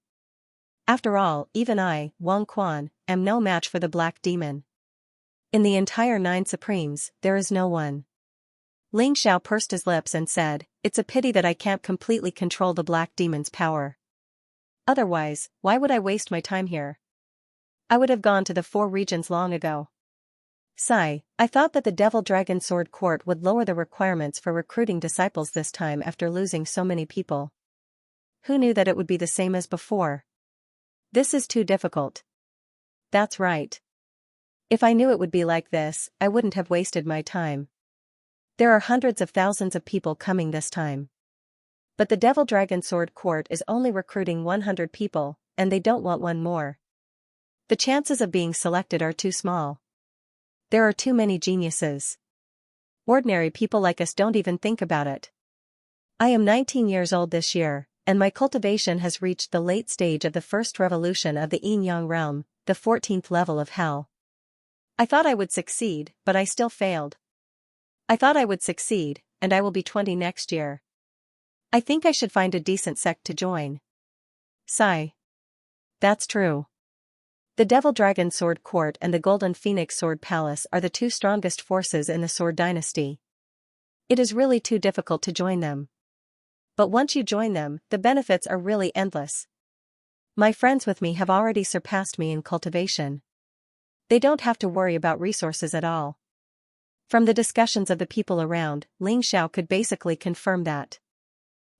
After all, even I, Wang Quan, am no match for the Black Demon. In the entire 9 Supremes, there is no one. Ling Xiao pursed his lips and said, "It's a pity that I can't completely control the Black Demon's power. Otherwise, why would I waste my time here? I would have gone to the 4 regions long ago." Sigh, I thought that the Devil Dragon Sword Court would lower the requirements for recruiting disciples this time after losing so many people. Who knew that it would be the same as before? This is too difficult. That's right. If I knew it would be like this, I wouldn't have wasted my time. There are hundreds of thousands of people coming this time. But the Devil Dragon Sword Court is only recruiting 100 people, and they don't want one more. The chances of being selected are too small. There are too many geniuses. Ordinary people like us don't even think about it. I am 19 years old this year, and my cultivation has reached the late stage of the first revolution of the Yin-Yang realm, the 14th level of hell. I thought I would succeed, but I still failed. I thought I would succeed, and I will be 20 next year. I think I should find a decent sect to join. Sigh. That's true. The Devil Dragon Sword Court and the Golden Phoenix Sword Palace are the two strongest forces in the Sword Dynasty. It is really too difficult to join them. But once you join them, the benefits are really endless. My friends with me have already surpassed me in cultivation. They don't have to worry about resources at all. From the discussions of the people around, Xianxia could basically confirm that.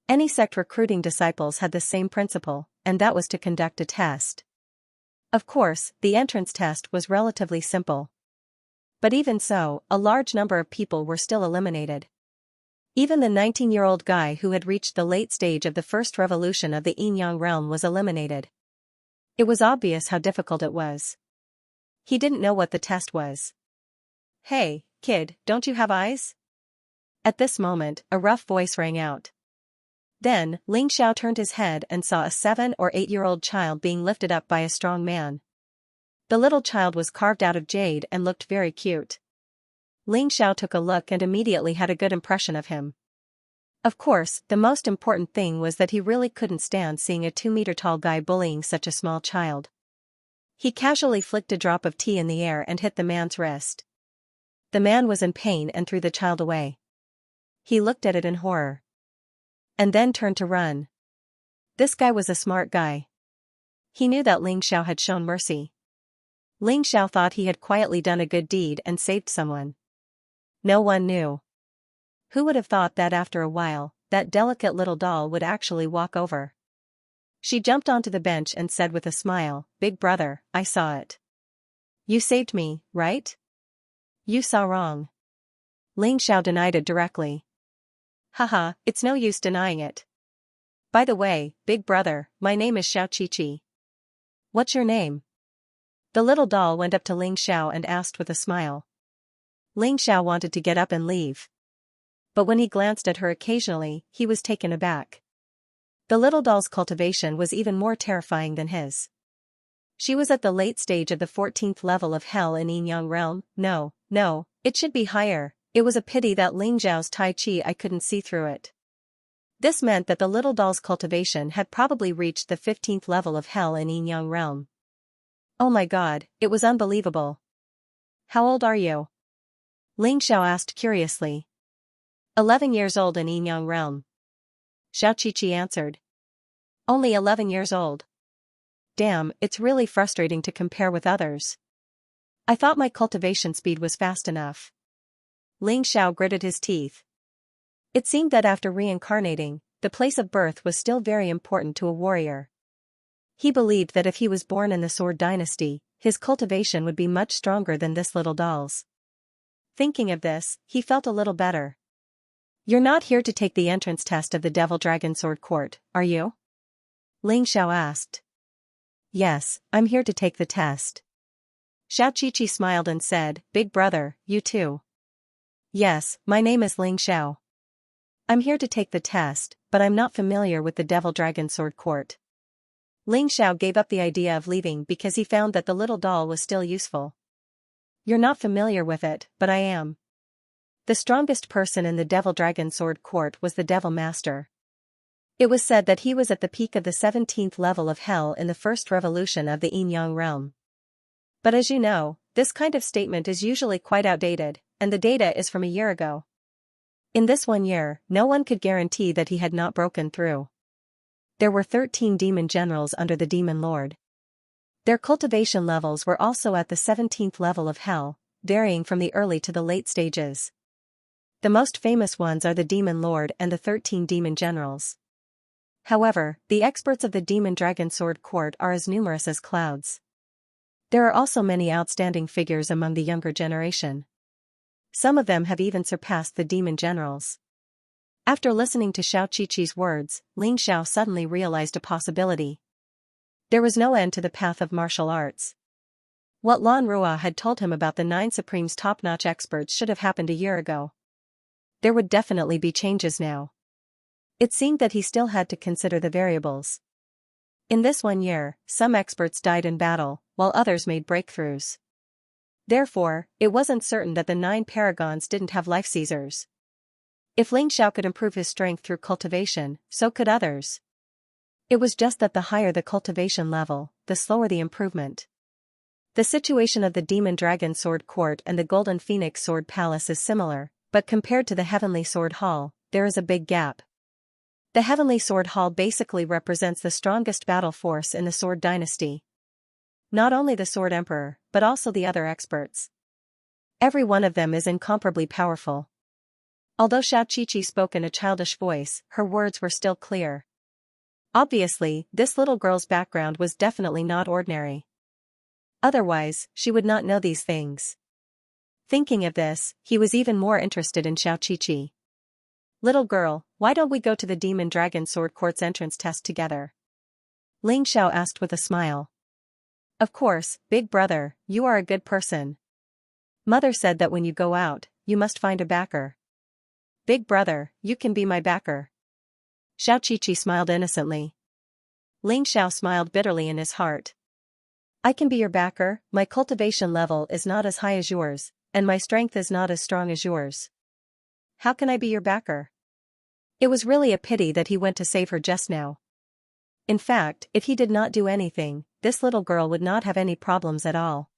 Any sect recruiting disciples had the same principle, and that was to conduct a test. Of course, the entrance test was relatively simple. But even so, a large number of people were still eliminated. Even the 19-year-old guy who had reached the late stage of the first revolution of the Yin-Yang realm was eliminated. It was obvious how difficult it was. He didn't know what the test was. "Hey, kid, don't you have eyes?" At this moment, a rough voice rang out. Then, Xianxia turned his head and saw a 7- or 8-year-old child being lifted up by a strong man. The little child was carved out of jade and looked very cute. Xianxia took a look and immediately had a good impression of him. Of course, the most important thing was that he really couldn't stand seeing a 2-meter-tall guy bullying such a small child. He casually flicked a drop of tea in the air and hit the man's wrist. The man was in pain and threw the child away. He looked at it in horror. And then turned to run. This guy was a smart guy. He knew that Xianxia had shown mercy. Xianxia thought he had quietly done a good deed and saved someone. No one knew. Who would have thought that after a while, that delicate little doll would actually walk over? She jumped onto the bench and said with a smile, "Big brother, I saw it. You saved me, right?" "You saw wrong." Xianxia denied it directly. "Haha, it's no use denying it. By the way, big brother, my name is Xianxia." "What's your name?" The little doll went up to Xianxia and asked with a smile. Xianxia wanted to get up and leave. But when he glanced at her occasionally, he was taken aback. The little doll's cultivation was even more terrifying than his. She was at the late stage of the 14th level of hell in Yin-Yang realm. No, it should be higher. It was a pity that Xiao's Tai Chi I couldn't see through it. This meant that the little doll's cultivation had probably reached the 15th level of hell in Yin-Yang realm. Oh my god, it was unbelievable. "How old are you?" Xianxia asked curiously. 11 years old in Yin-Yang realm. Xianxia answered. "Only 11 years old. Damn, it's really frustrating to compare with others. I thought my cultivation speed was fast enough." Xianxia gritted his teeth. It seemed that after reincarnating, the place of birth was still very important to a warrior. He believed that if he was born in the Sword Dynasty, his cultivation would be much stronger than this little doll's. Thinking of this, he felt a little better. "You're not here to take the entrance test of the Devil Dragon Sword Court, are you?" Xianxia asked. "Yes, I'm here to take the test." Xianxia smiled and said, "Big brother, you too?" "Yes, my name is Xianxia. I'm here to take the test, but I'm not familiar with the Devil Dragon Sword Court." Xianxia gave up the idea of leaving because he found that the little doll was still useful. "You're not familiar with it, but I am." The strongest person in the Devil Dragon Sword Court was the Devil Master. It was said that he was at the peak of the 17th level of hell in the first revolution of the Yin-Yang realm. But as you know, this kind of statement is usually quite outdated, and the data is from a year ago. In this 1 year, no one could guarantee that he had not broken through. There were 13 demon generals under the Demon Lord. Their cultivation levels were also at the 17th level of hell, varying from the early to the late stages. The most famous ones are the Demon Lord and the 13 demon generals. However, the experts of the Demon Dragon Sword Court are as numerous as clouds. There are also many outstanding figures among the younger generation. Some of them have even surpassed the demon generals. After listening to Xiaoqi's words, Xianxia suddenly realized a possibility. There was no end to the path of martial arts. What Lan Rua had told him about the 9 Supreme's top-notch experts should have happened a year ago. There would definitely be changes now. It seemed that he still had to consider the variables. In this 1 year, some experts died in battle, while others made breakthroughs. Therefore, it wasn't certain that the 9 paragons didn't have life seizers. If Xianxia could improve his strength through cultivation, so could others. It was just that the higher the cultivation level, the slower the improvement. The situation of the Demon Dragon Sword Court and the Golden Phoenix Sword Palace is similar, but compared to the Heavenly Sword Hall, there is a big gap. The Heavenly Sword Hall basically represents the strongest battle force in the Sword Dynasty. Not only the Sword Emperor, but also the other experts. Every one of them is incomparably powerful. Although Xiaoqiqi spoke in a childish voice, her words were still clear. Obviously, this little girl's background was definitely not ordinary. Otherwise, she would not know these things. Thinking of this, he was even more interested in Xiaoqiqi. Little girl, why don't we go to the Demon Dragon Sword Court's entrance test together? Ling Xiao asked with a smile. Of course, big brother, you are a good person. Mother said that when you go out, you must find a backer. Big brother, you can be my backer. Xiaoqiqi smiled innocently. Ling Xiao smiled bitterly in his heart. I can be your backer, my cultivation level is not as high as yours, and my strength is not as strong as yours. How can I be your backer? It was really a pity that he went to save her just now. In fact, if he did not do anything, this little girl would not have any problems at all.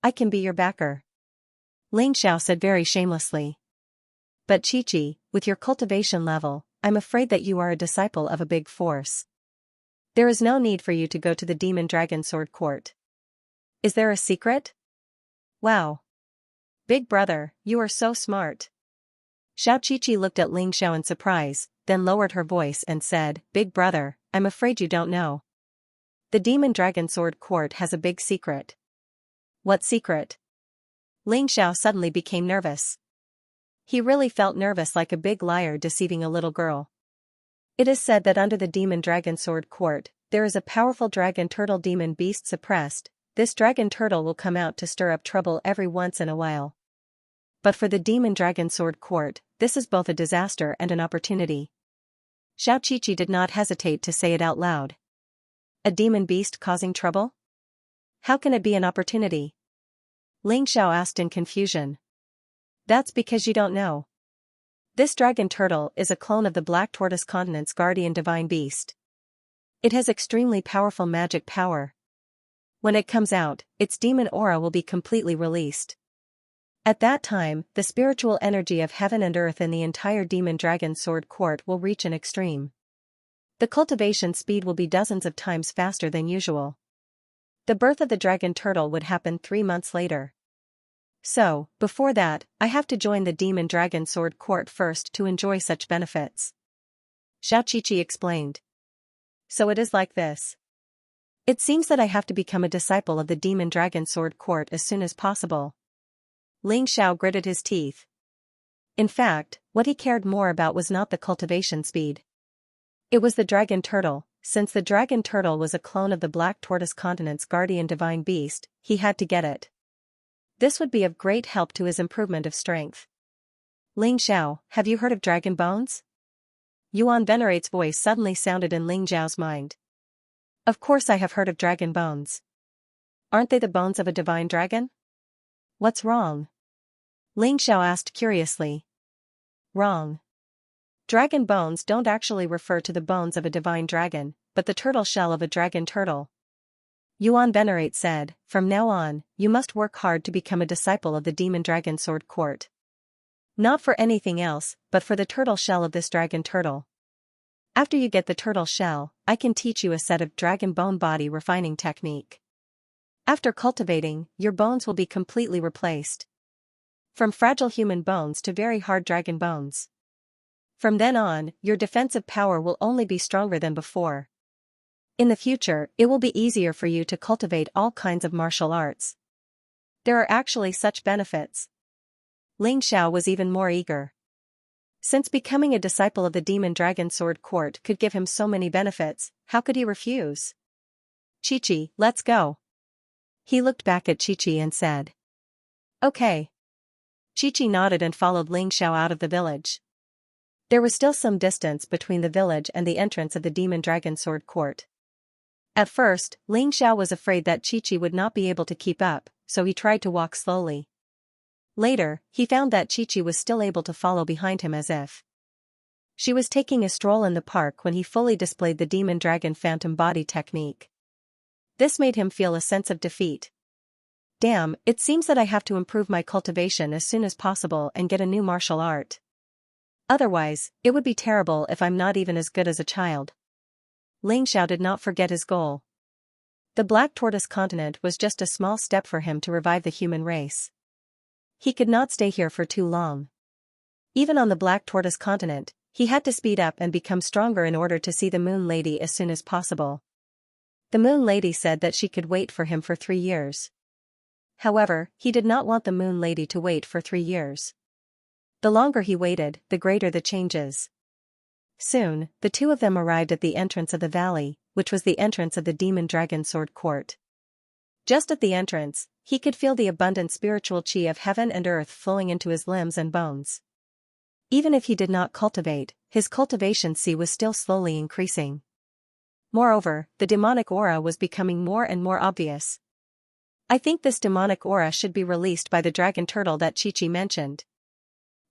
I can be your backer. Ling Xiao said very shamelessly. But Qiqi, with your cultivation level, I'm afraid that you are a disciple of a big force. There is no need for you to go to the Demon Dragon Sword Court. Is there a secret? Wow. Big brother, you are so smart. Xiaoqiqi looked at Ling Xiao in surprise, then lowered her voice and said, Big brother, I'm afraid you don't know. The Demon Dragon Sword Court has a big secret. What secret? Ling Xiao suddenly became nervous. He really felt nervous, like a big liar deceiving a little girl. It is said that under the Demon Dragon Sword Court, there is a powerful dragon turtle demon beast suppressed. This dragon turtle will come out to stir up trouble every once in a while. But for the Demon Dragon Sword Court, this is both a disaster and an opportunity. Xiaoqiqi did not hesitate to say it out loud. A demon beast causing trouble? How can it be an opportunity? Ling Xiao asked in confusion. That's because you don't know. This dragon turtle is a clone of the Black Tortoise Continent's guardian divine beast. It has extremely powerful magic power. When it comes out, its demon aura will be completely released. At that time, the spiritual energy of heaven and earth in the entire Demon Dragon Sword Court will reach an extreme. The cultivation speed will be dozens of times faster than usual. The birth of the dragon turtle would happen 3 months later. So, before that, I have to join the Demon Dragon Sword Court first to enjoy such benefits. Xiaoqiqi explained. So it is like this. It seems that I have to become a disciple of the Demon Dragon Sword Court as soon as possible. Ling Xiao gritted his teeth. In fact, what he cared more about was not the cultivation speed. It was the dragon turtle. Since the dragon turtle was a clone of the Black Tortoise Continent's guardian divine beast, he had to get it. This would be of great help to his improvement of strength. Ling Xiao, have you heard of dragon bones? Yuan Venerate's voice suddenly sounded in Ling Xiao's mind. Of course I have heard of dragon bones. Aren't they the bones of a divine dragon? What's wrong? Ling Xiao asked curiously. Wrong. Dragon bones don't actually refer to the bones of a divine dragon, but the turtle shell of a dragon turtle. Yuan Venerate said, from now on, you must work hard to become a disciple of the Demon Dragon Sword Court. Not for anything else, but for the turtle shell of this dragon turtle. After you get the turtle shell, I can teach you a set of dragon bone body refining technique. After cultivating, your bones will be completely replaced. From fragile human bones to very hard dragon bones. From then on, your defensive power will only be stronger than before. In the future, it will be easier for you to cultivate all kinds of martial arts. There are actually such benefits. Ling Xiao was even more eager. Since becoming a disciple of the Demon Dragon Sword Court could give him so many benefits, how could he refuse? Qiqi, let's go. He looked back at Qiqi and said. Okay. Qiqi nodded and followed Ling Xiao out of the village. There was still some distance between the village and the entrance of the Demon Dragon Sword Court. At first, Ling Xiao was afraid that Qiqi would not be able to keep up, so he tried to walk slowly. Later, he found that Qiqi was still able to follow behind him as if she was taking a stroll in the park when he fully displayed the Demon Dragon Phantom Body technique. This made him feel a sense of defeat. Damn, it seems that I have to improve my cultivation as soon as possible and get a new martial art. Otherwise, it would be terrible if I'm not even as good as a child. Ling Xiao did not forget his goal. The Black Tortoise continent was just a small step for him to revive the human race. He could not stay here for too long. Even on the Black Tortoise continent, he had to speed up and become stronger in order to see the Moon Lady as soon as possible. The Moon Lady said that she could wait for him for 3 years. However, he did not want the Moon Lady to wait for 3 years. The longer he waited, the greater the changes. Soon, the two of them arrived at the entrance of the valley, which was the entrance of the Demon Dragon Sword Court. Just at the entrance, he could feel the abundant spiritual chi of heaven and earth flowing into his limbs and bones. Even if he did not cultivate, his cultivation chi was still slowly increasing. Moreover, the demonic aura was becoming more and more obvious. I think this demonic aura should be released by the dragon turtle that Chi-Chi mentioned.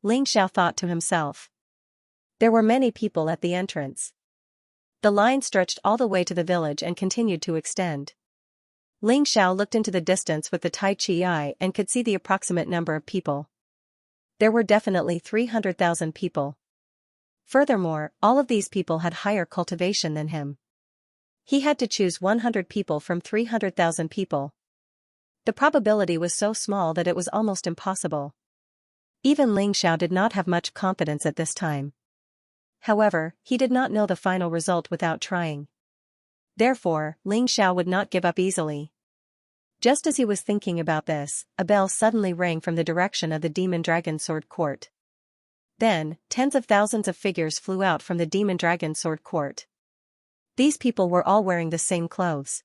Ling Xiao thought to himself. There were many people at the entrance. The line stretched all the way to the village and continued to extend. Ling Xiao looked into the distance with the Tai Chi eye and could see the approximate number of people. There were definitely 300,000 people. Furthermore, all of these people had higher cultivation than him. He had to choose 100 people from 300,000 people. The probability was so small that it was almost impossible. Even Ling Xiao did not have much confidence at this time. However, he did not know the final result without trying. Therefore, Ling Xiao would not give up easily. Just as he was thinking about this, a bell suddenly rang from the direction of the Demon Dragon Sword Court. Then, tens of thousands of figures flew out from the Demon Dragon Sword Court. These people were all wearing the same clothes.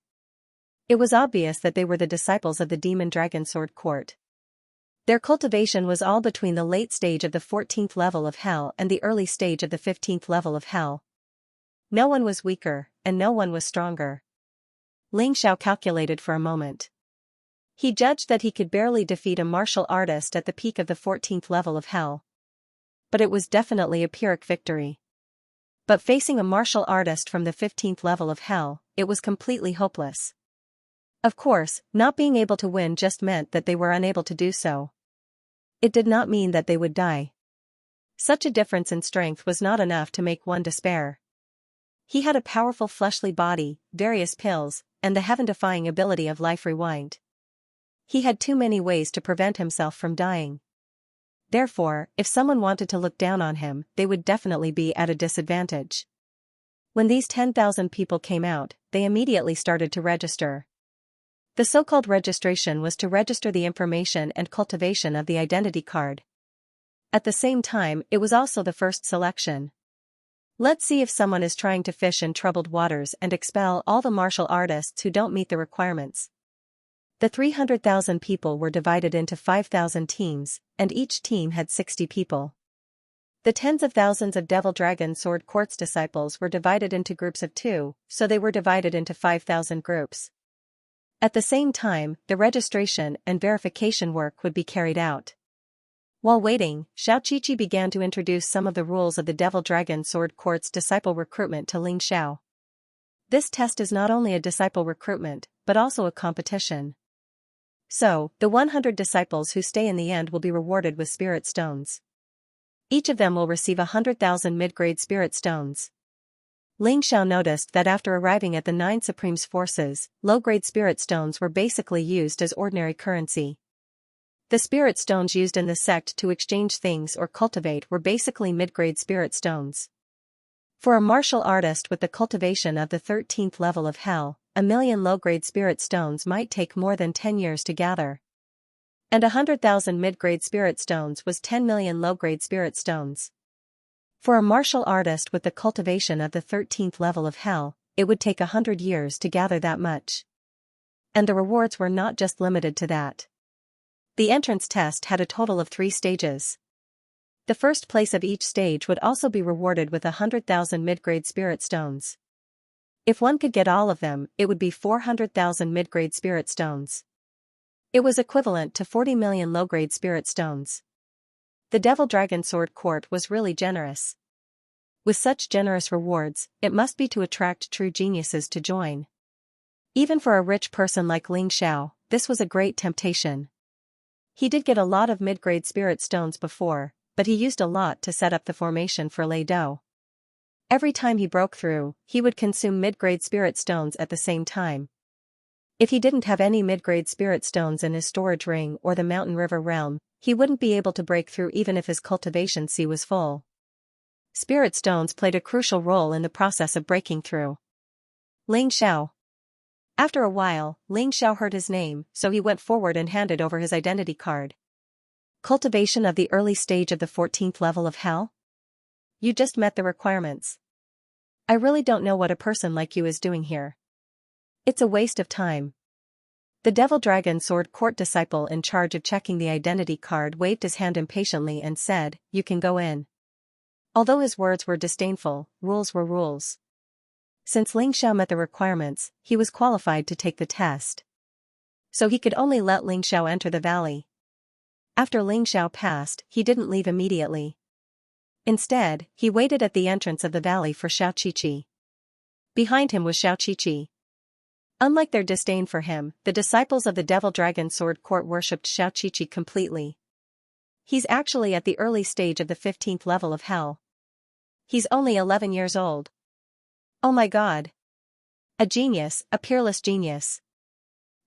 It was obvious that they were the disciples of the Demon Dragon Sword Court. Their cultivation was all between the late stage of the 14th level of Hell and the early stage of the 15th level of Hell. No one was weaker, and no one was stronger. Ling Xiao calculated for a moment. He judged that he could barely defeat a martial artist at the peak of the 14th level of Hell. But it was definitely a Pyrrhic victory. But facing a martial artist from the 15th level of Hell, it was completely hopeless. Of course, not being able to win just meant that they were unable to do so. It did not mean that they would die. Such a difference in strength was not enough to make one despair. He had a powerful fleshly body, various pills, and the heaven-defying ability of Life Rewind. He had too many ways to prevent himself from dying. Therefore, if someone wanted to look down on him, they would definitely be at a disadvantage. When these 10,000 people came out, they immediately started to register. The so-called registration was to register the information and cultivation of the identity card. At the same time, it was also the first selection. Let's see if someone is trying to fish in troubled waters and expel all the martial artists who don't meet the requirements. The 300,000 people were divided into 5,000 teams, and each team had 60 people. The tens of thousands of Devil Dragon Sword Court's disciples were divided into groups of 2, so they were divided into 5,000 groups. At the same time, the registration and verification work would be carried out. While waiting, Xiao Qiqi began to introduce some of the rules of the Devil Dragon Sword Court's disciple recruitment to Ling Xiao. This test is not only a disciple recruitment, but also a competition. So, the 100 disciples who stay in the end will be rewarded with spirit stones. Each of them will receive 100,000 mid-grade spirit stones. Ling Xiao noticed that after arriving at the 9 Supreme's forces, low-grade spirit stones were basically used as ordinary currency. The spirit stones used in the sect to exchange things or cultivate were basically mid-grade spirit stones. For a martial artist with the cultivation of the 13th level of Hell, 1,000,000 low-grade spirit stones might take more than 10 years to gather. And 100,000 mid-grade spirit stones was 10 million low-grade spirit stones. For a martial artist with the cultivation of the 13th level of Hell, it would take 100 years to gather that much. And the rewards were not just limited to that. The entrance test had a total of 3 stages. The first place of each stage would also be rewarded with 100,000 mid-grade spirit stones. If one could get all of them, it would be 400,000 mid-grade spirit stones. It was equivalent to 40 million low-grade spirit stones. The Devil Dragon Sword Court was really generous. With such generous rewards, it must be to attract true geniuses to join. Even for a rich person like Ling Xiao, this was a great temptation. He did get a lot of mid-grade spirit stones before, but he used a lot to set up the formation for Lei Do. Every time he broke through, he would consume mid-grade spirit stones at the same time. If he didn't have any mid-grade spirit stones in his storage ring or the Mountain River realm, he wouldn't be able to break through even if his cultivation sea was full. Spirit stones played a crucial role in the process of breaking through. Ling Xiao. After a while, Ling Xiao heard his name, so he went forward and handed over his identity card. Cultivation of the early stage of the 14th level of hell? You just met the requirements. I really don't know what a person like you is doing here. It's a waste of time. The Devil Dragon Sword Court disciple in charge of checking the identity card waved his hand impatiently and said, "You can go in." Although his words were disdainful, rules were rules. Since Ling Xiao met the requirements, he was qualified to take the test. So he could only let Ling Xiao enter the valley. After Ling Xiao passed, he didn't leave immediately. Instead, he waited at the entrance of the valley for Xiaoqiqi. Behind him was Xiaoqiqi. Unlike their disdain for him, the disciples of the Devil Dragon Sword Court worshipped Xiaoqiqi completely. He's actually at the early stage of the 15th level of hell. He's only 11 years old. Oh my god. A genius, a peerless genius.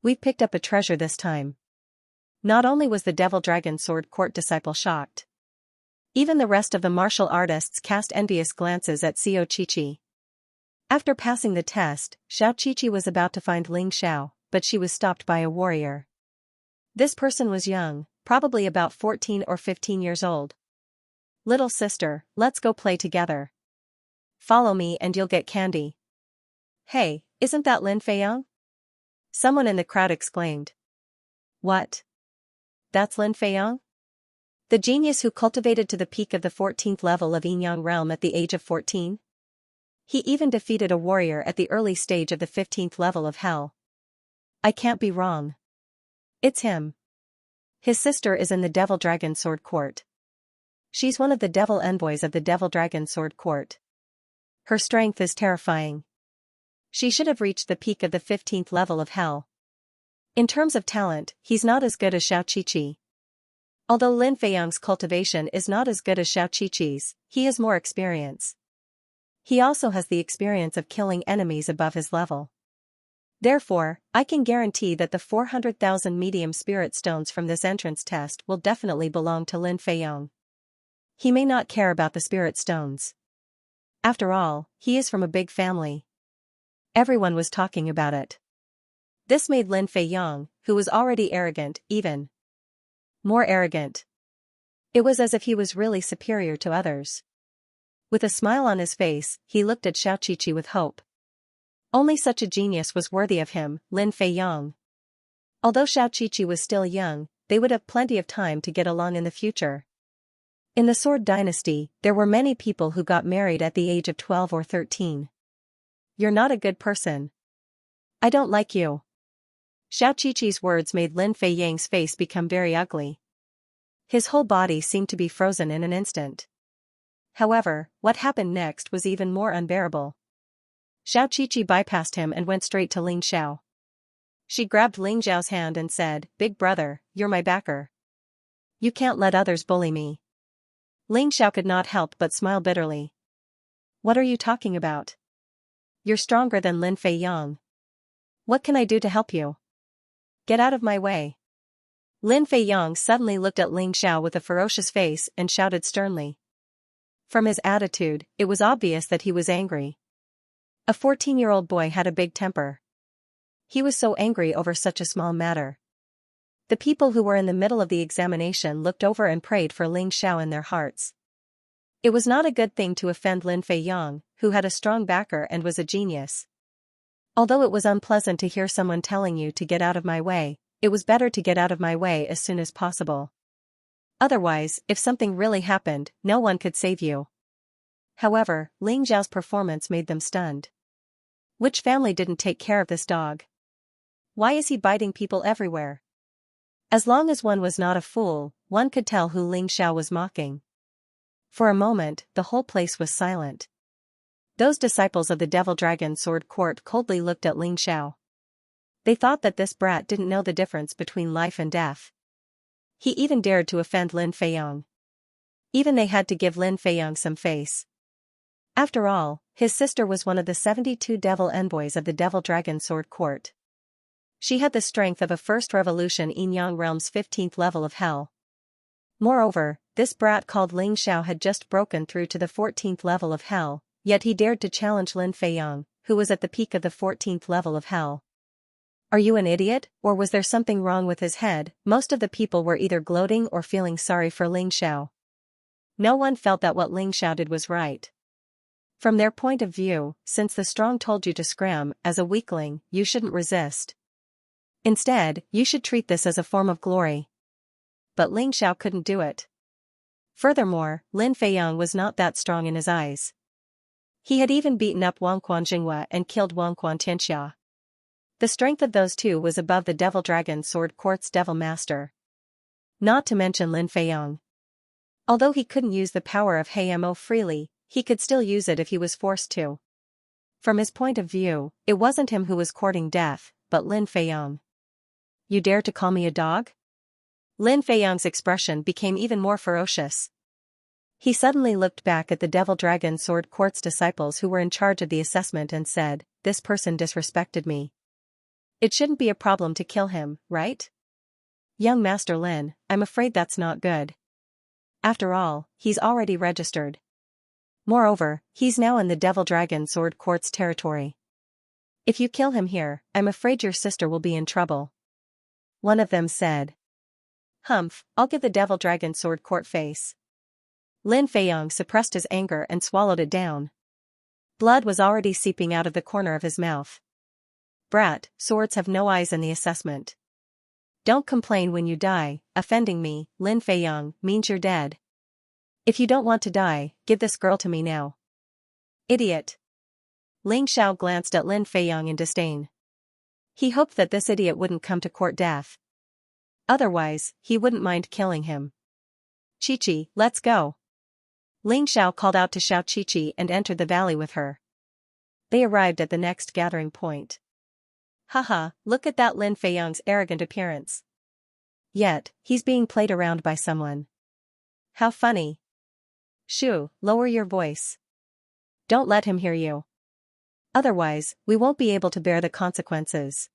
We've picked up a treasure this time. Not only was the Devil Dragon Sword Court disciple shocked. Even the rest of the martial artists cast envious glances at Xiaoqiqi. After passing the test, Xiaoqiqi was about to find Ling Xiao, but she was stopped by a warrior. This person was young, probably about 14 or 15 years old. "Little sister, let's go play together. Follow me and you'll get candy." "Hey, isn't that Lin Feiyang?" Someone in the crowd exclaimed. "What? That's Lin Feiyang? The genius who cultivated to the peak of the 14th level of Yinyang realm at the age of 14? He even defeated a warrior at the early stage of the 15th level of hell. I can't be wrong. It's him. His sister is in the Devil Dragon Sword Court. She's one of the devil envoys of the Devil Dragon Sword Court. Her strength is terrifying. She should have reached the peak of the 15th level of hell. In terms of talent, he's not as good as Xiaoqiqi. Although Lin Feiyang's cultivation is not as good as Xiaoqiqi's, he has more experience. He also has the experience of killing enemies above his level. Therefore, I can guarantee that the 400,000 medium spirit stones from this entrance test will definitely belong to Lin Feiyang. He may not care about the spirit stones. After all, he is from a big family. Everyone was talking about it. This made Lin Feiyang, who was already arrogant, even more arrogant. It was as if he was really superior to others. With a smile on his face, he looked at Xiaoqiqi with hope. Only such a genius was worthy of him, Lin Feiyang. Although Xiaoqiqi was still young, they would have plenty of time to get along in the future. In the Sword Dynasty, there were many people who got married at the age of 12 or 13. You're not a good person. I don't like you. Xiaoqiqi's words made Lin Feiyang's face become very ugly. His whole body seemed to be frozen in an instant. However, what happened next was even more unbearable. Xiaoqiqi bypassed him and went straight to Ling Xiao. She grabbed Ling Xiao's hand and said, "Big brother, you're my backer. You can't let others bully me." Ling Xiao could not help but smile bitterly. "What are you talking about? You're stronger than Lin Feiyang. What can I do to help you? Get out of my way." Lin Feiyang suddenly looked at Ling Xiao with a ferocious face and shouted sternly. From his attitude, it was obvious that he was angry. A 14-year-old boy had a big temper. He was so angry over such a small matter. The people who were in the middle of the examination looked over and prayed for Ling Xiao in their hearts. It was not a good thing to offend Lin Feiyang, who had a strong backer and was a genius. Although it was unpleasant to hear someone telling you to get out of my way, it was better to get out of my way as soon as possible. Otherwise, if something really happened, no one could save you. However, Ling Xiao's performance made them stunned. Which family didn't take care of this dog? Why is he biting people everywhere? As long as one was not a fool, one could tell who Ling Xiao was mocking. For a moment, the whole place was silent. Those disciples of the Devil Dragon Sword Court coldly looked at Ling Xiao. They thought that this brat didn't know the difference between life and death. He even dared to offend Lin Feiyong. Even they had to give Lin Feiyong some face. After all, his sister was one of the 72 devil envoys of the Devil Dragon Sword Court. She had the strength of a first revolution in Yang Realm's 15th level of hell. Moreover, this brat called Ling Xiao had just broken through to the 14th level of hell, yet he dared to challenge Lin Feiyong, who was at the peak of the 14th level of hell. Are you an idiot, or was there something wrong with his head? Most of the people were either gloating or feeling sorry for Ling Xiao. No one felt that what Ling Xiao did was right. From their point of view, since the strong told you to scram, as a weakling, you shouldn't resist. Instead, you should treat this as a form of glory. But Ling Xiao couldn't do it. Furthermore, Lin Feiyong was not that strong in his eyes. He had even beaten up Wangquan Jinghua and killed Wangquan Xianxia. The strength of those two was above the Devil Dragon Sword Court's Devil Master. Not to mention Lin Feiyong. Although he couldn't use the power of Hamo freely, he could still use it if he was forced to. From his point of view, it wasn't him who was courting death, but Lin Feiyong. You dare to call me a dog? Lin Feiyong's expression became even more ferocious. He suddenly looked back at the Devil Dragon Sword Court's disciples who were in charge of the assessment and said, "This person disrespected me. It shouldn't be a problem to kill him, right? Young Master Lin, I'm afraid that's not good. After all, he's already registered. Moreover, he's now in the Devil Dragon Sword Court's territory. If you kill him here, I'm afraid your sister will be in trouble." One of them said. "Humph, I'll give the Devil Dragon Sword Court face." Lin Feiyong suppressed his anger and swallowed it down. Blood was already seeping out of the corner of his mouth. Brat, swords have no eyes in the assessment. Don't complain when you die. Offending me, Lin Feiyong, means you're dead. If you don't want to die, give this girl to me now. Idiot. Ling Xiao glanced at Lin Feiyong in disdain. He hoped that this idiot wouldn't come to court death. Otherwise, he wouldn't mind killing him. Chi-Chi, let's go. Ling Xiao called out to Xiao Chi-Chi and entered the valley with her. They arrived at the next gathering point. Haha, look at that Lin Feiyong's arrogant appearance. Yet, he's being played around by someone. How funny. Shoo, lower your voice. Don't let him hear you. Otherwise, we won't be able to bear the consequences.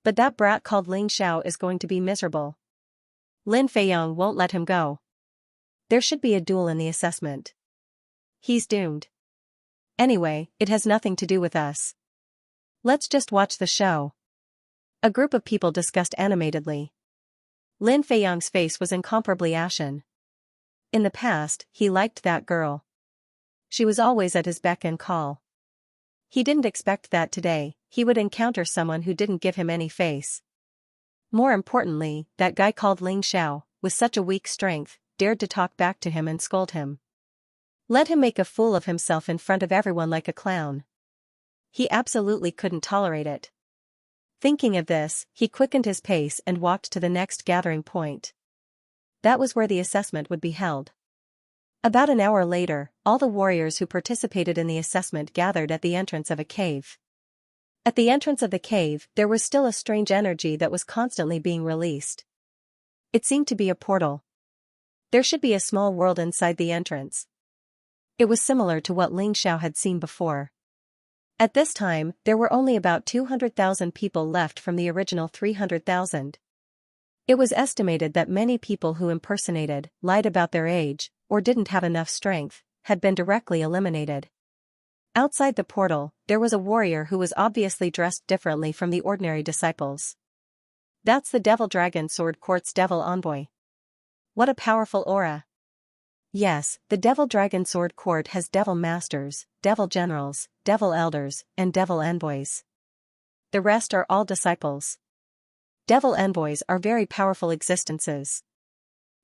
But that brat called Ling Xiao is going to be miserable. Lin Feiyong won't let him go. There should be a duel in the assessment. He's doomed. Anyway, it has nothing to do with us. Let's just watch the show. A group of people discussed animatedly. Lin Feiyong's face was incomparably ashen. In the past, he liked that girl. She was always at his beck and call. He didn't expect that today, he would encounter someone who didn't give him any face. More importantly, that guy called Ling Xiao, with such a weak strength, dared to talk back to him and scold him. Let him make a fool of himself in front of everyone like a clown. He absolutely couldn't tolerate it. Thinking of this, he quickened his pace and walked to the next gathering point. That was where the assessment would be held. About an hour later, all the warriors who participated in the assessment gathered at the entrance of a cave. At the entrance of the cave, there was still a strange energy that was constantly being released. It seemed to be a portal. There should be a small world inside the entrance. It was similar to what Ling Xiao had seen before. At this time, there were only about 200,000 people left from the original 300,000. It was estimated that many people who impersonated, lied about their age, or didn't have enough strength, had been directly eliminated. Outside the portal, there was a warrior who was obviously dressed differently from the ordinary disciples. That's the Devil Dragon Sword Court's Devil Envoy. What a powerful aura. Yes, the Devil Dragon Sword Court has Devil Masters, Devil Generals, Devil Elders, and Devil Envoys. The rest are all disciples. Devil Envoys are very powerful existences.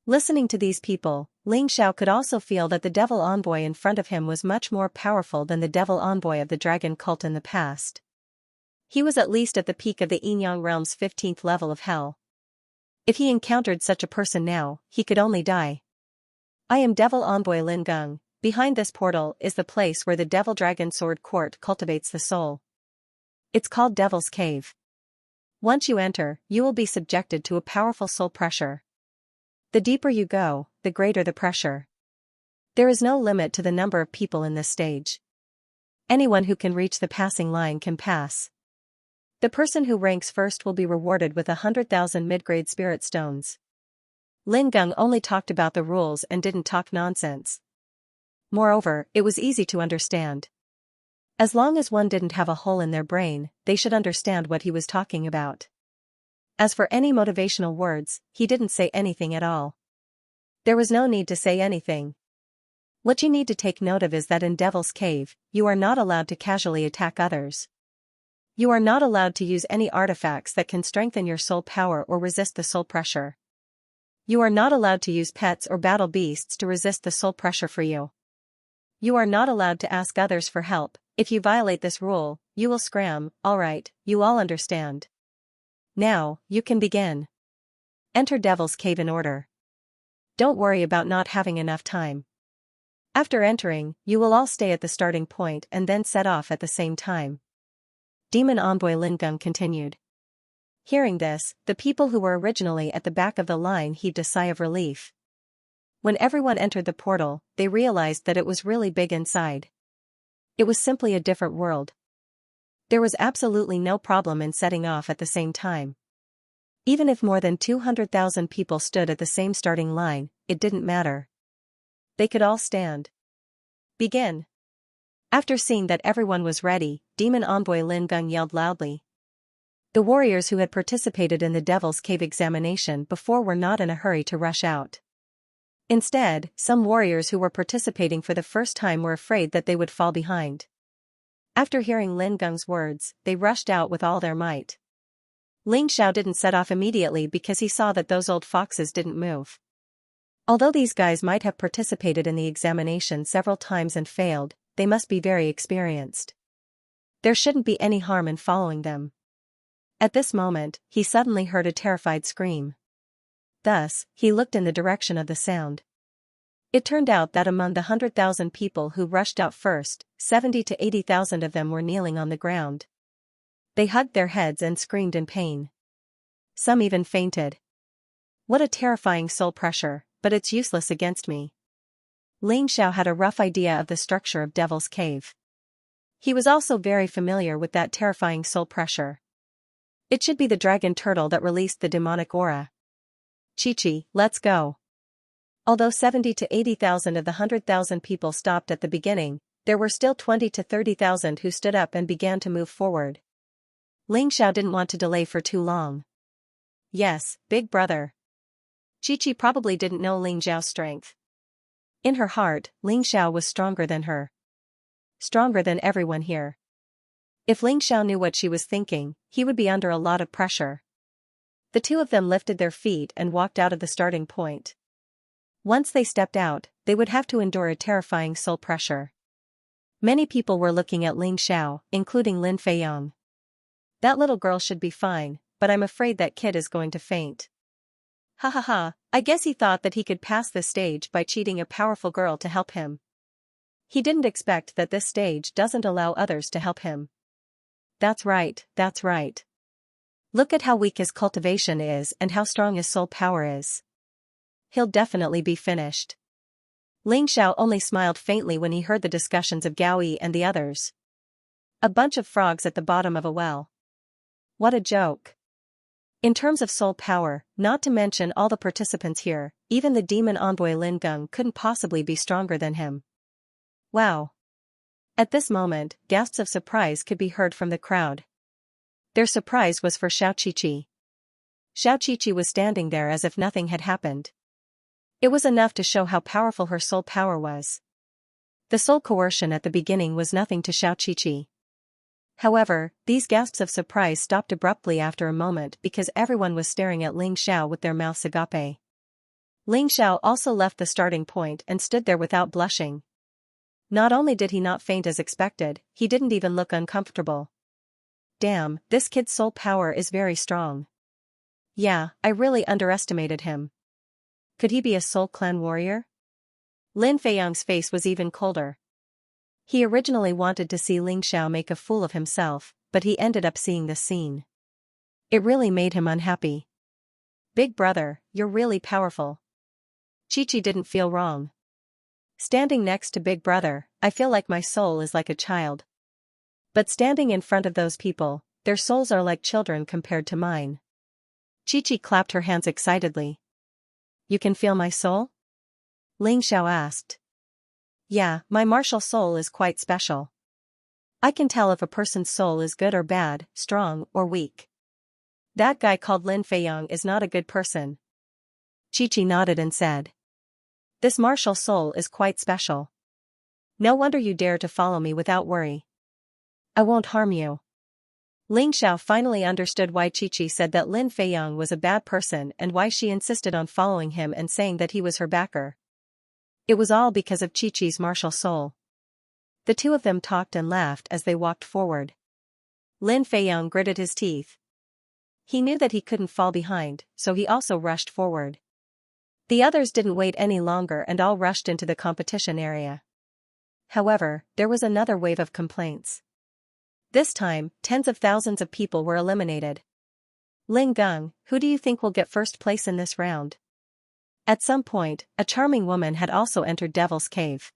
Listening to these people, Ling Xiao could also feel that the Devil Envoy in front of him was much more powerful than the Devil Envoy of the Dragon Cult in the past. He was at least at the peak of the Yin Realm's 15th level of hell. If he encountered such a person now, he could only die. I am Devil Envoy Lin Geng. Behind this portal is the place where the Devil Dragon Sword Court cultivates the soul. It's called Devil's Cave. Once you enter, you will be subjected to a powerful soul pressure. The deeper you go, the greater the pressure. There is no limit to the number of people in this stage. Anyone who can reach the passing line can pass. The person who ranks first will be rewarded with 100,000 mid-grade spirit stones. Lin Geng only talked about the rules and didn't talk nonsense. Moreover, it was easy to understand. As long as one didn't have a hole in their brain, they should understand what he was talking about. As for any motivational words, he didn't say anything at all. There was no need to say anything. What you need to take note of is that in Devil's Cave, you are not allowed to casually attack others. You are not allowed to use any artifacts that can strengthen your soul power or resist the soul pressure. You are not allowed to use pets or battle beasts to resist the soul pressure for you. You are not allowed to ask others for help. If you violate this rule, you will scram. Alright, you all understand. Now, you can begin. Enter Devil's Cave in order. Don't worry about not having enough time. After entering, you will all stay at the starting point and then set off at the same time. Demon Envoy Lin Geng continued. Hearing this, the people who were originally at the back of the line heaved a sigh of relief. When everyone entered the portal, they realized that it was really big inside. It was simply a different world. There was absolutely no problem in setting off at the same time. Even if more than 200,000 people stood at the same starting line, it didn't matter. They could all stand. Begin. After seeing that everyone was ready, Demon Envoy Lin Geng yelled loudly. The warriors who had participated in the Devil's Cave examination before were not in a hurry to rush out. Instead, some warriors who were participating for the first time were afraid that they would fall behind. After hearing Lin Geng's words, they rushed out with all their might. Ling Xiao didn't set off immediately because he saw that those old foxes didn't move. Although these guys might have participated in the examination several times and failed, they must be very experienced. There shouldn't be any harm in following them. At this moment, he suddenly heard a terrified scream. Thus, he looked in the direction of the sound. It turned out that among the 100,000 people who rushed out first, 70 to 80,000 of them were kneeling on the ground. They hugged their heads and screamed in pain. Some even fainted. What a terrifying soul pressure, but it's useless against me. Ling Xiao had a rough idea of the structure of Devil's Cave. He was also very familiar with that terrifying soul pressure. It should be the dragon turtle that released the demonic aura. Chi-Chi, let's go. Although 70 to 80,000 of the 100,000 people stopped at the beginning, there were still 20 to 30,000 who stood up and began to move forward. Ling Xiao didn't want to delay for too long. Yes, big brother. Chi-Chi probably didn't know Ling Xiao's strength. In her heart, Ling Xiao was stronger than her. Stronger than everyone here. If Ling Xiao knew what she was thinking, he would be under a lot of pressure. The two of them lifted their feet and walked out of the starting point. Once they stepped out, they would have to endure a terrifying soul pressure. Many people were looking at Ling Xiao, including Lin Feiyong. That little girl should be fine, but I'm afraid that kid is going to faint. Ha ha ha, I guess he thought that he could pass this stage by cheating a powerful girl to help him. He didn't expect that this stage doesn't allow others to help him. That's right, that's right. Look at how weak his cultivation is and how strong his soul power is. He'll definitely be finished. Ling Xiao only smiled faintly when he heard the discussions of Gao Yi and the others. A bunch of frogs at the bottom of a well. What a joke. In terms of soul power, not to mention all the participants here, even the demon envoy Lin Geng couldn't possibly be stronger than him. Wow. At this moment, gasps of surprise could be heard from the crowd. Their surprise was for Xiao Chi-Chi. Xiao Chi-Chi was standing there as if nothing had happened. It was enough to show how powerful her soul power was. The soul coercion at the beginning was nothing to Xiao Chi-Chi. However, these gasps of surprise stopped abruptly after a moment because everyone was staring at Ling Xiao with their mouths agape. Ling Xiao also left the starting point and stood there without blushing. Not only did he not faint as expected, he didn't even look uncomfortable. Damn, this kid's soul power is very strong. Yeah, I really underestimated him. Could he be a Soul Clan warrior? Lin Feiyong's face was even colder. He originally wanted to see Ling Xiao make a fool of himself, but he ended up seeing this scene. It really made him unhappy. Big brother, you're really powerful. Chi-Chi didn't feel wrong. Standing next to Big Brother, I feel like my soul is like a child. But standing in front of those people, their souls are like children compared to mine. Chi-Chi clapped her hands excitedly. You can feel my soul? Ling Xiao asked. Yeah, my martial soul is quite special. I can tell if a person's soul is good or bad, strong or weak. That guy called Lin Feiyang is not a good person. Chi-Chi nodded and said. This martial soul is quite special. No wonder you dare to follow me without worry. I won't harm you. Ling Xiao finally understood why Chi-Chi said that Lin Feiyang was a bad person and why she insisted on following him and saying that he was her backer. It was all because of Chi-Chi's martial soul. The two of them talked and laughed as they walked forward. Lin Feiyang gritted his teeth. He knew that he couldn't fall behind, so he also rushed forward. The others didn't wait any longer and all rushed into the competition area. However, there was another wave of complaints. This time, tens of thousands of people were eliminated. Ling Gung, who do you think will get first place in this round? At some point, a charming woman had also entered Devil's Cave.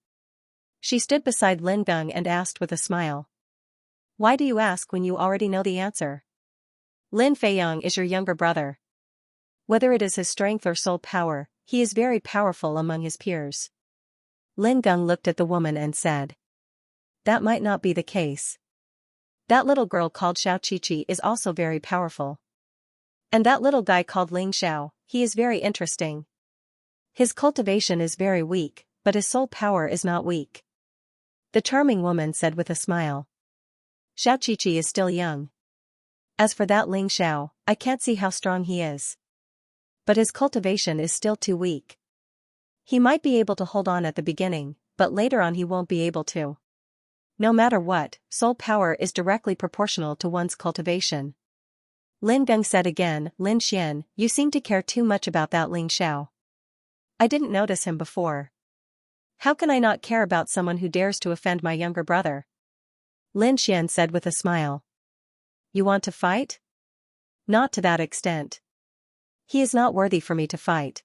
She stood beside Lin Gung and asked with a smile. Why do you ask when you already know the answer? Lin Feiyang is your younger brother. Whether it is his strength or soul power, he is very powerful among his peers. Lin Gung looked at the woman and said. That might not be the case. That little girl called Xiao Chi-Chi is also very powerful. And that little guy called Ling Xiao, he is very interesting. His cultivation is very weak, but his soul power is not weak. The charming woman said with a smile. Xiao Chi-Chi is still young. As for that Ling Xiao, I can't see how strong he is. But his cultivation is still too weak. He might be able to hold on at the beginning, but later on he won't be able to. No matter what, soul power is directly proportional to one's cultivation. Lin Gung said again, Lin Xian, you seem to care too much about that Ling Xiao. I didn't notice him before. How can I not care about someone who dares to offend my younger brother? Lin Xian said with a smile. You want to fight? Not to that extent. He is not worthy for me to fight.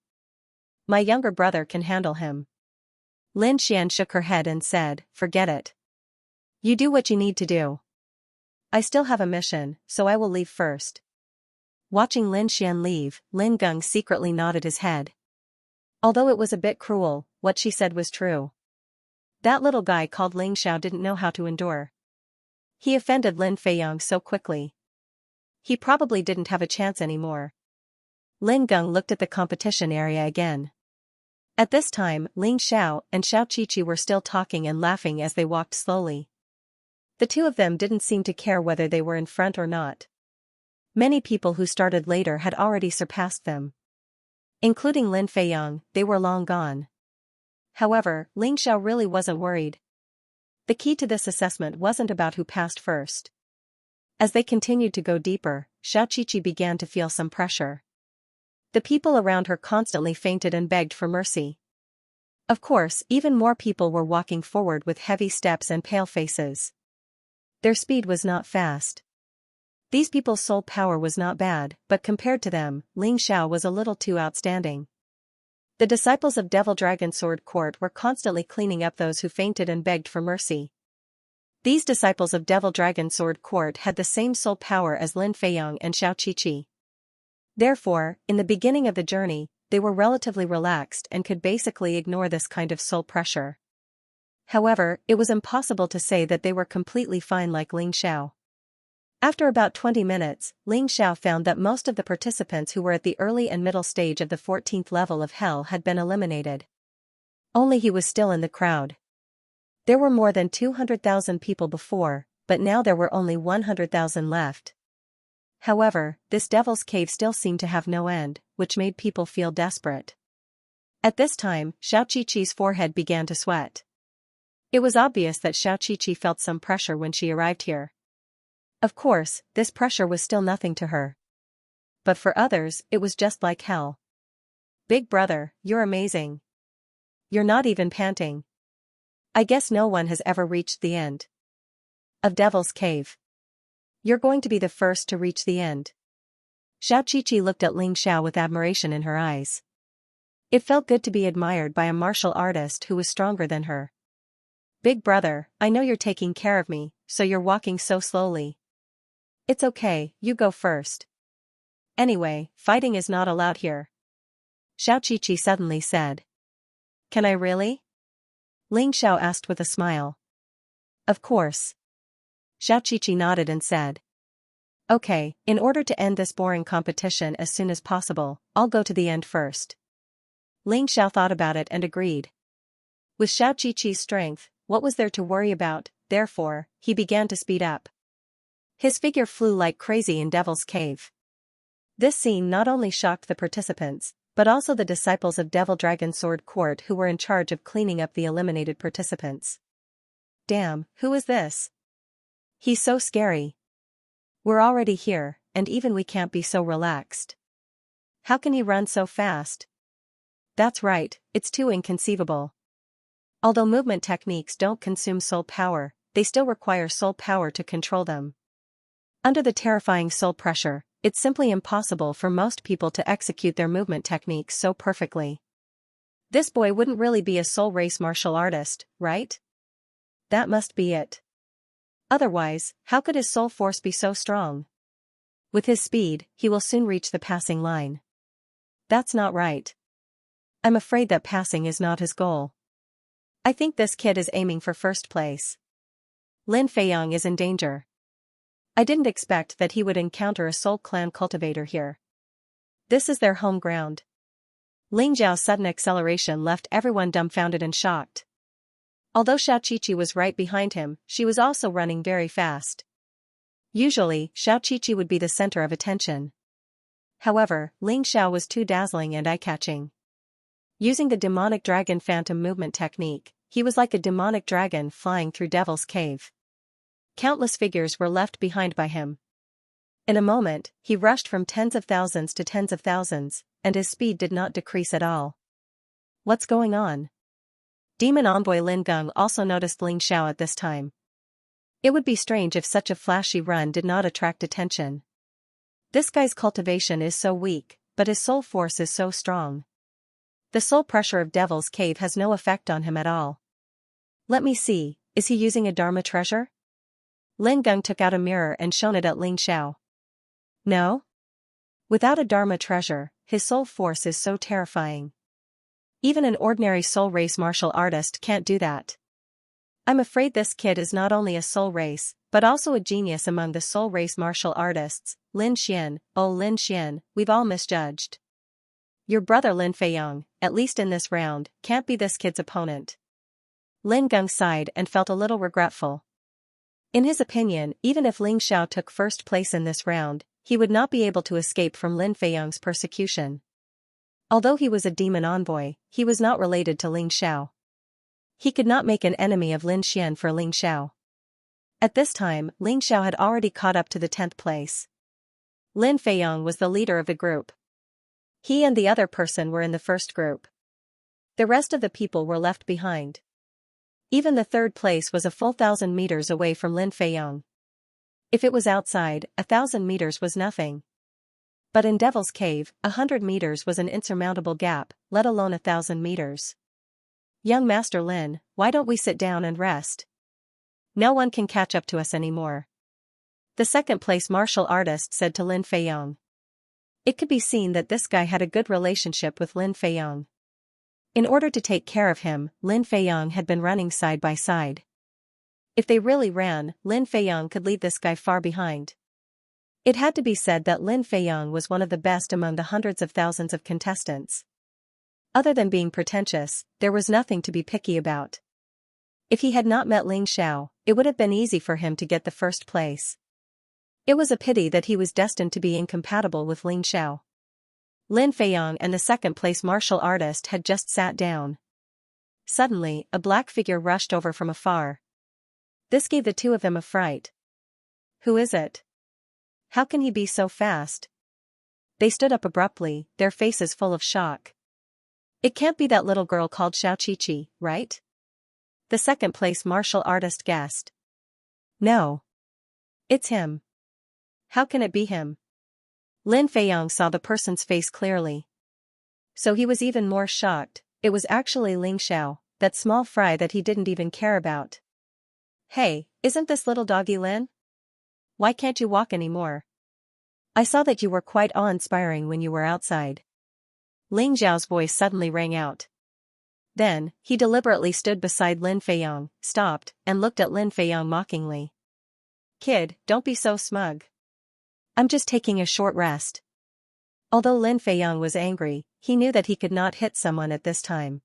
My younger brother can handle him. Lin Xian shook her head and said, forget it. You do what you need to do. I still have a mission, so I will leave first. Watching Lin Xian leave, Lin Gung secretly nodded his head. Although it was a bit cruel, what she said was true. That little guy called Ling Xiao didn't know how to endure. He offended Lin Feiyang so quickly. He probably didn't have a chance anymore. Lin Gung looked at the competition area again. At this time, Ling Xiao and Xiao Chi-Chi were still talking and laughing as they walked slowly. The two of them didn't seem to care whether they were in front or not. Many people who started later had already surpassed them. Including Lin Feiyang, they were long gone. However, Ling Xiao really wasn't worried. The key to this assessment wasn't about who passed first. As they continued to go deeper, Xiao Chi-Chi began to feel some pressure. The people around her constantly fainted and begged for mercy. Of course, even more people were walking forward with heavy steps and pale faces. Their speed was not fast. These people's soul power was not bad, but compared to them, Ling Xiao was a little too outstanding. The disciples of Devil Dragon Sword Court were constantly cleaning up those who fainted and begged for mercy. These disciples of Devil Dragon Sword Court had the same soul power as Lin Feiyang and Xiao Chi-Chi. Therefore, in the beginning of the journey, they were relatively relaxed and could basically ignore this kind of soul pressure. However, it was impossible to say that they were completely fine like Ling Xiao. After about 20 minutes, Ling Xiao found that most of the participants who were at the early and middle stage of the 14th level of hell had been eliminated. Only he was still in the crowd. There were more than 200,000 people before, but now there were only 100,000 left. However, this Devil's Cave still seemed to have no end, which made people feel desperate. At this time, Xiao Chi-Chi's forehead began to sweat. It was obvious that Xiao Chi-Chi felt some pressure when she arrived here. Of course, this pressure was still nothing to her. But for others, it was just like hell. Big brother, you're amazing. You're not even panting. I guess no one has ever reached the end of Devil's Cave. You're going to be the first to reach the end. Xiaoqiqi looked at Ling Xiao with admiration in her eyes. It felt good to be admired by a martial artist who was stronger than her. Big brother, I know you're taking care of me, so you're walking so slowly. It's okay, you go first. Anyway, fighting is not allowed here. Xiaoqiqi suddenly said. Can I really? Ling Xiao asked with a smile. Of course. Xiaoqiqi nodded and said. Okay, in order to end this boring competition as soon as possible, I'll go to the end first. Ling Xiao thought about it and agreed. With Xiaoqiqi's strength, what was there to worry about? Therefore, he began to speed up. His figure flew like crazy in Devil's Cave. This scene not only shocked the participants, but also the disciples of Devil Dragon Sword Court who were in charge of cleaning up the eliminated participants. Damn, who is this? He's so scary. We're already here, and even we can't be so relaxed. How can he run so fast? That's right, it's too inconceivable. Although movement techniques don't consume soul power, they still require soul power to control them. Under the terrifying soul pressure, it's simply impossible for most people to execute their movement techniques so perfectly. This boy wouldn't really be a soul race martial artist, right? That must be it. Otherwise, how could his soul force be so strong? With his speed, he will soon reach the passing line. That's not right. I'm afraid that passing is not his goal. I think this kid is aiming for first place. Lin Feiyang is in danger. I didn't expect that he would encounter a Soul Clan cultivator here. This is their home ground. Ling Zhao's sudden acceleration left everyone dumbfounded and shocked. Although Xiaoqiqi was right behind him, she was also running very fast. Usually, Xiaoqiqi would be the center of attention. However, Ling Xiao was too dazzling and eye-catching. Using the demonic dragon phantom movement technique, he was like a demonic dragon flying through Devil's Cave. Countless figures were left behind by him. In a moment, he rushed from tens of thousands to tens of thousands, and his speed did not decrease at all. What's going on? Demon Envoy Lin Geng also noticed Ling Xiao at this time. It would be strange if such a flashy run did not attract attention. This guy's cultivation is so weak, but his soul force is so strong. The soul pressure of Devil's Cave has no effect on him at all. Let me see, is he using a Dharma treasure? Lin Geng took out a mirror and shone it at Ling Xiao. No? Without a Dharma treasure, his soul force is so terrifying. Even an ordinary soul race martial artist can't do that. I'm afraid this kid is not only a soul race, but also a genius among the soul race martial artists. Lin Xian, oh Lin Xian, we've all misjudged. Your brother Lin Feiyang, at least in this round, can't be this kid's opponent. Lin Geng sighed and felt a little regretful. In his opinion, even if Ling Xiao took first place in this round, he would not be able to escape from Lin Feiyang's persecution. Although he was a demon envoy, he was not related to Ling Xiao. He could not make an enemy of Lin Xian for Ling Xiao. At this time, Ling Xiao had already caught up to the 10th place. Lin Feiyang was the leader of the group. He and the other person were in the first group. The rest of the people were left behind. Even the third place was a full 1,000 meters away from Lin Feiyang. If it was outside, 1,000 meters was nothing. But in Devil's Cave, 100 meters was an insurmountable gap, let alone 1,000 meters. Young Master Lin, why don't we sit down and rest? No one can catch up to us anymore. The second-place martial artist said to Lin Feiyang. It could be seen that this guy had a good relationship with Lin Feiyang. In order to take care of him, Lin Feiyang had been running side by side. If they really ran, Lin Feiyang could leave this guy far behind. It had to be said that Lin Feiyang was one of the best among the hundreds of thousands of contestants. Other than being pretentious, there was nothing to be picky about. If he had not met Ling Xiao, it would have been easy for him to get the first place. It was a pity that he was destined to be incompatible with Ling Xiao. Lin Feiyang and the second-place martial artist had just sat down. Suddenly, a black figure rushed over from afar. This gave the two of them a fright. Who is it? How can he be so fast? They stood up abruptly, their faces full of shock. It can't be that little girl called Xiaoqiqi, right? The second-place martial artist guessed. No. It's him. How can it be him? Lin Feiyang saw the person's face clearly. So he was even more shocked. It was actually Ling Xiao, that small fry that he didn't even care about. Hey, isn't this little doggy Lin? Why can't you walk anymore? I saw that you were quite awe-inspiring when you were outside. Ling Xiao's voice suddenly rang out. Then, he deliberately stood beside Lin Feiyang, stopped, and looked at Lin Feiyang mockingly. Kid, don't be so smug. I'm just taking a short rest. Although Lin Feiyang was angry, he knew that he could not hit someone at this time.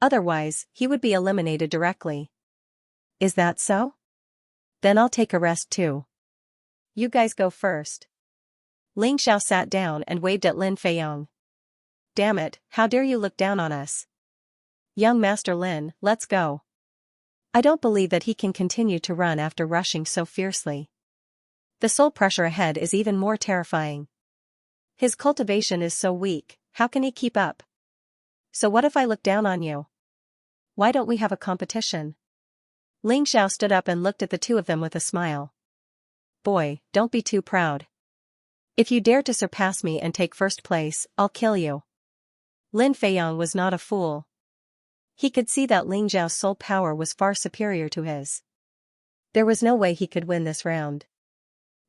Otherwise, he would be eliminated directly. Is that so? Then I'll take a rest too. You guys go first. Ling Xiao sat down and waved at Lin Feiyang. Damn it, how dare you look down on us? Young Master Lin, let's go. I don't believe that he can continue to run after rushing so fiercely. The soul pressure ahead is even more terrifying. His cultivation is so weak, how can he keep up? So what if I look down on you? Why don't we have a competition? Ling Xiao stood up and looked at the two of them with a smile. Boy, don't be too proud. If you dare to surpass me and take first place, I'll kill you. Lin Feiyang was not a fool. He could see that Ling Xiao's soul power was far superior to his. There was no way he could win this round.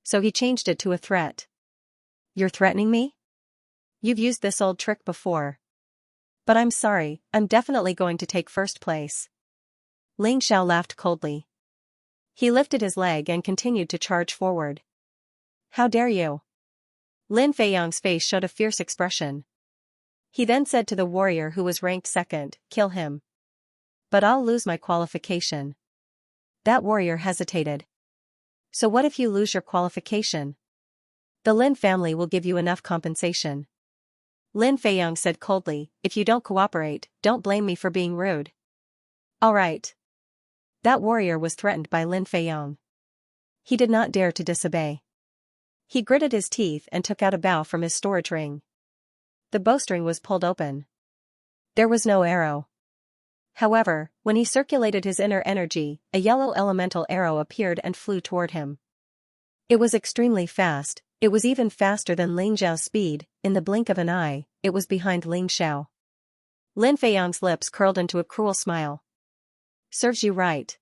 So he changed it to a threat. You're threatening me? You've used this old trick before. But I'm sorry, I'm definitely going to take first place. Ling Xiao laughed coldly. He lifted his leg and continued to charge forward. How dare you? Lin Feiyang's face showed a fierce expression. He then said to the warrior who was ranked second, kill him. But I'll lose my qualification. That warrior hesitated. So what if you lose your qualification? The Lin family will give you enough compensation. Lin Feiyang said coldly, if you don't cooperate, don't blame me for being rude. All right. That warrior was threatened by Lin Feiyang. He did not dare to disobey. He gritted his teeth and took out a bow from his storage ring. The bowstring was pulled open. There was no arrow. However, when he circulated his inner energy, a yellow elemental arrow appeared and flew toward him. It was extremely fast, it was even faster than Ling Xiao's speed. In the blink of an eye, it was behind Ling Xiao. Lin Feiyang's lips curled into a cruel smile. Serves you right.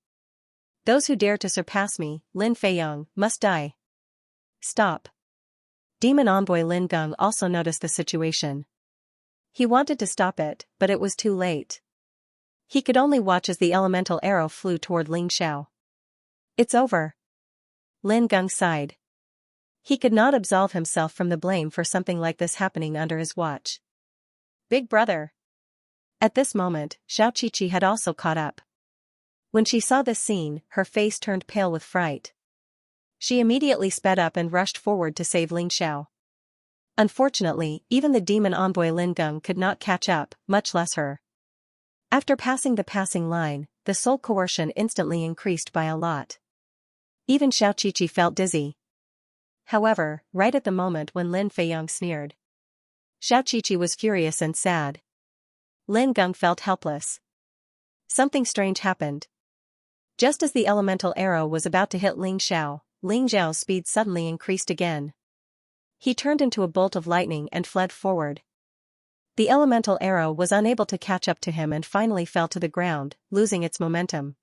Those who dare to surpass me, Lin Feiyang, must die. Stop. Demon envoy Lin Geng also noticed the situation. He wanted to stop it, but it was too late. He could only watch as the elemental arrow flew toward Ling Xiao. It's over. Lin Geng sighed. He could not absolve himself from the blame for something like this happening under his watch. Big brother. At this moment, Xiaoqiqi had also caught up. When she saw this scene, her face turned pale with fright. She immediately sped up and rushed forward to save Ling Xiao. Unfortunately, even the demon envoy Lin Geng could not catch up, much less her. After passing the passing line, the soul coercion instantly increased by a lot. Even Xiaoqiqi felt dizzy. However, right at the moment when Lin Feiyang sneered, Xiaoqiqi was furious and sad. Lin Geng felt helpless. Something strange happened. Just as the elemental arrow was about to hit Ling Xiao's speed suddenly increased again. He turned into a bolt of lightning and fled forward. The elemental arrow was unable to catch up to him and finally fell to the ground, losing its momentum.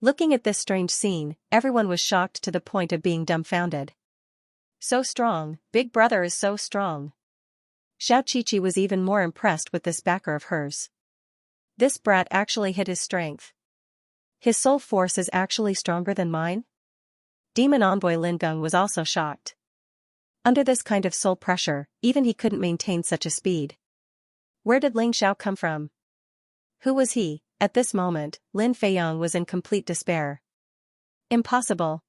Looking at this strange scene, everyone was shocked to the point of being dumbfounded. So strong, Big Brother is so strong. Xiaoqiqi was even more impressed with this backer of hers. This brat actually hit his strength. His soul force is actually stronger than mine? Demon envoy Lin Geng was also shocked. Under this kind of soul pressure, even he couldn't maintain such a speed. Where did Ling Xiao come from? Who was he? At this moment, Lin Feiyang was in complete despair. Impossible.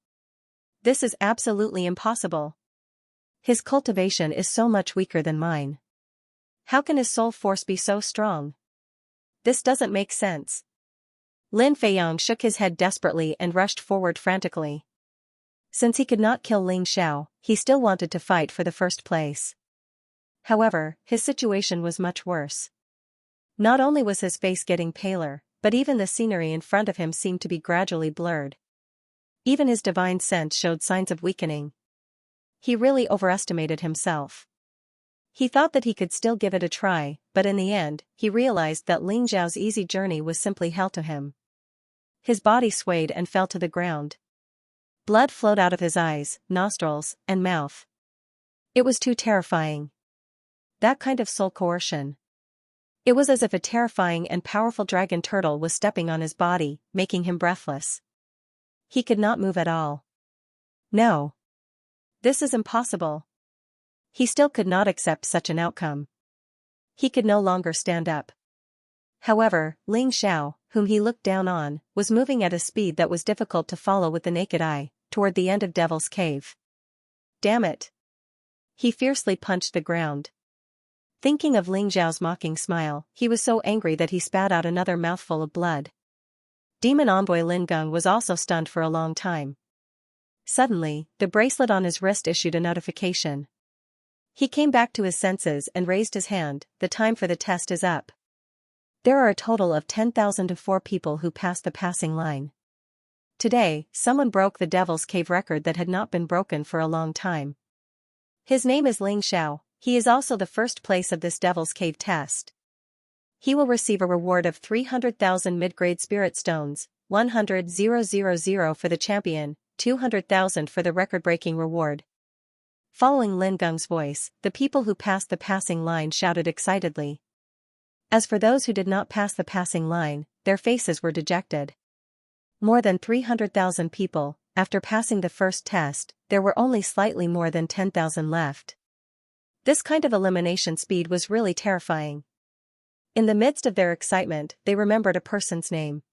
This is absolutely impossible. His cultivation is so much weaker than mine. How can his soul force be so strong? This doesn't make sense. Lin Feiyang shook his head desperately and rushed forward frantically. Since he could not kill Ling Xiao, he still wanted to fight for the first place. However, his situation was much worse. Not only was his face getting paler, but even the scenery in front of him seemed to be gradually blurred. Even his divine sense showed signs of weakening. He really overestimated himself. He thought that he could still give it a try, but in the end, he realized that Ling Zhao's easy journey was simply hell to him. His body swayed and fell to the ground. Blood flowed out of his eyes, nostrils, and mouth. It was too terrifying. That kind of soul coercion. It was as if a terrifying and powerful dragon turtle was stepping on his body, making him breathless. He could not move at all. No. This is impossible. He still could not accept such an outcome. He could no longer stand up. However, Ling Xiao, whom he looked down on, was moving at a speed that was difficult to follow with the naked eye, toward the end of Devil's Cave. Damn it! He fiercely punched the ground. Thinking of Ling Xiao's mocking smile, he was so angry that he spat out another mouthful of blood. Demon Envoy Lin Geng was also stunned for a long time. Suddenly, the bracelet on his wrist issued a notification. He came back to his senses and raised his hand. The time for the test is up. There are a total of 10,004 people who passed the passing line. Today, someone broke the Devil's Cave record that had not been broken for a long time. His name is Ling Xiao. He is also the first place of this Devil's Cave test. He will receive a reward of 300,000 mid-grade spirit stones, 100,000 for the champion, 200,000 for the record-breaking reward. Following Lin Geng's voice, the people who passed the passing line shouted excitedly. As for those who did not pass the passing line, their faces were dejected. More than 300,000 people. After passing the first test, there were only slightly more than 10,000 left. This kind of elimination speed was really terrifying. In the midst of their excitement, they remembered a person's name.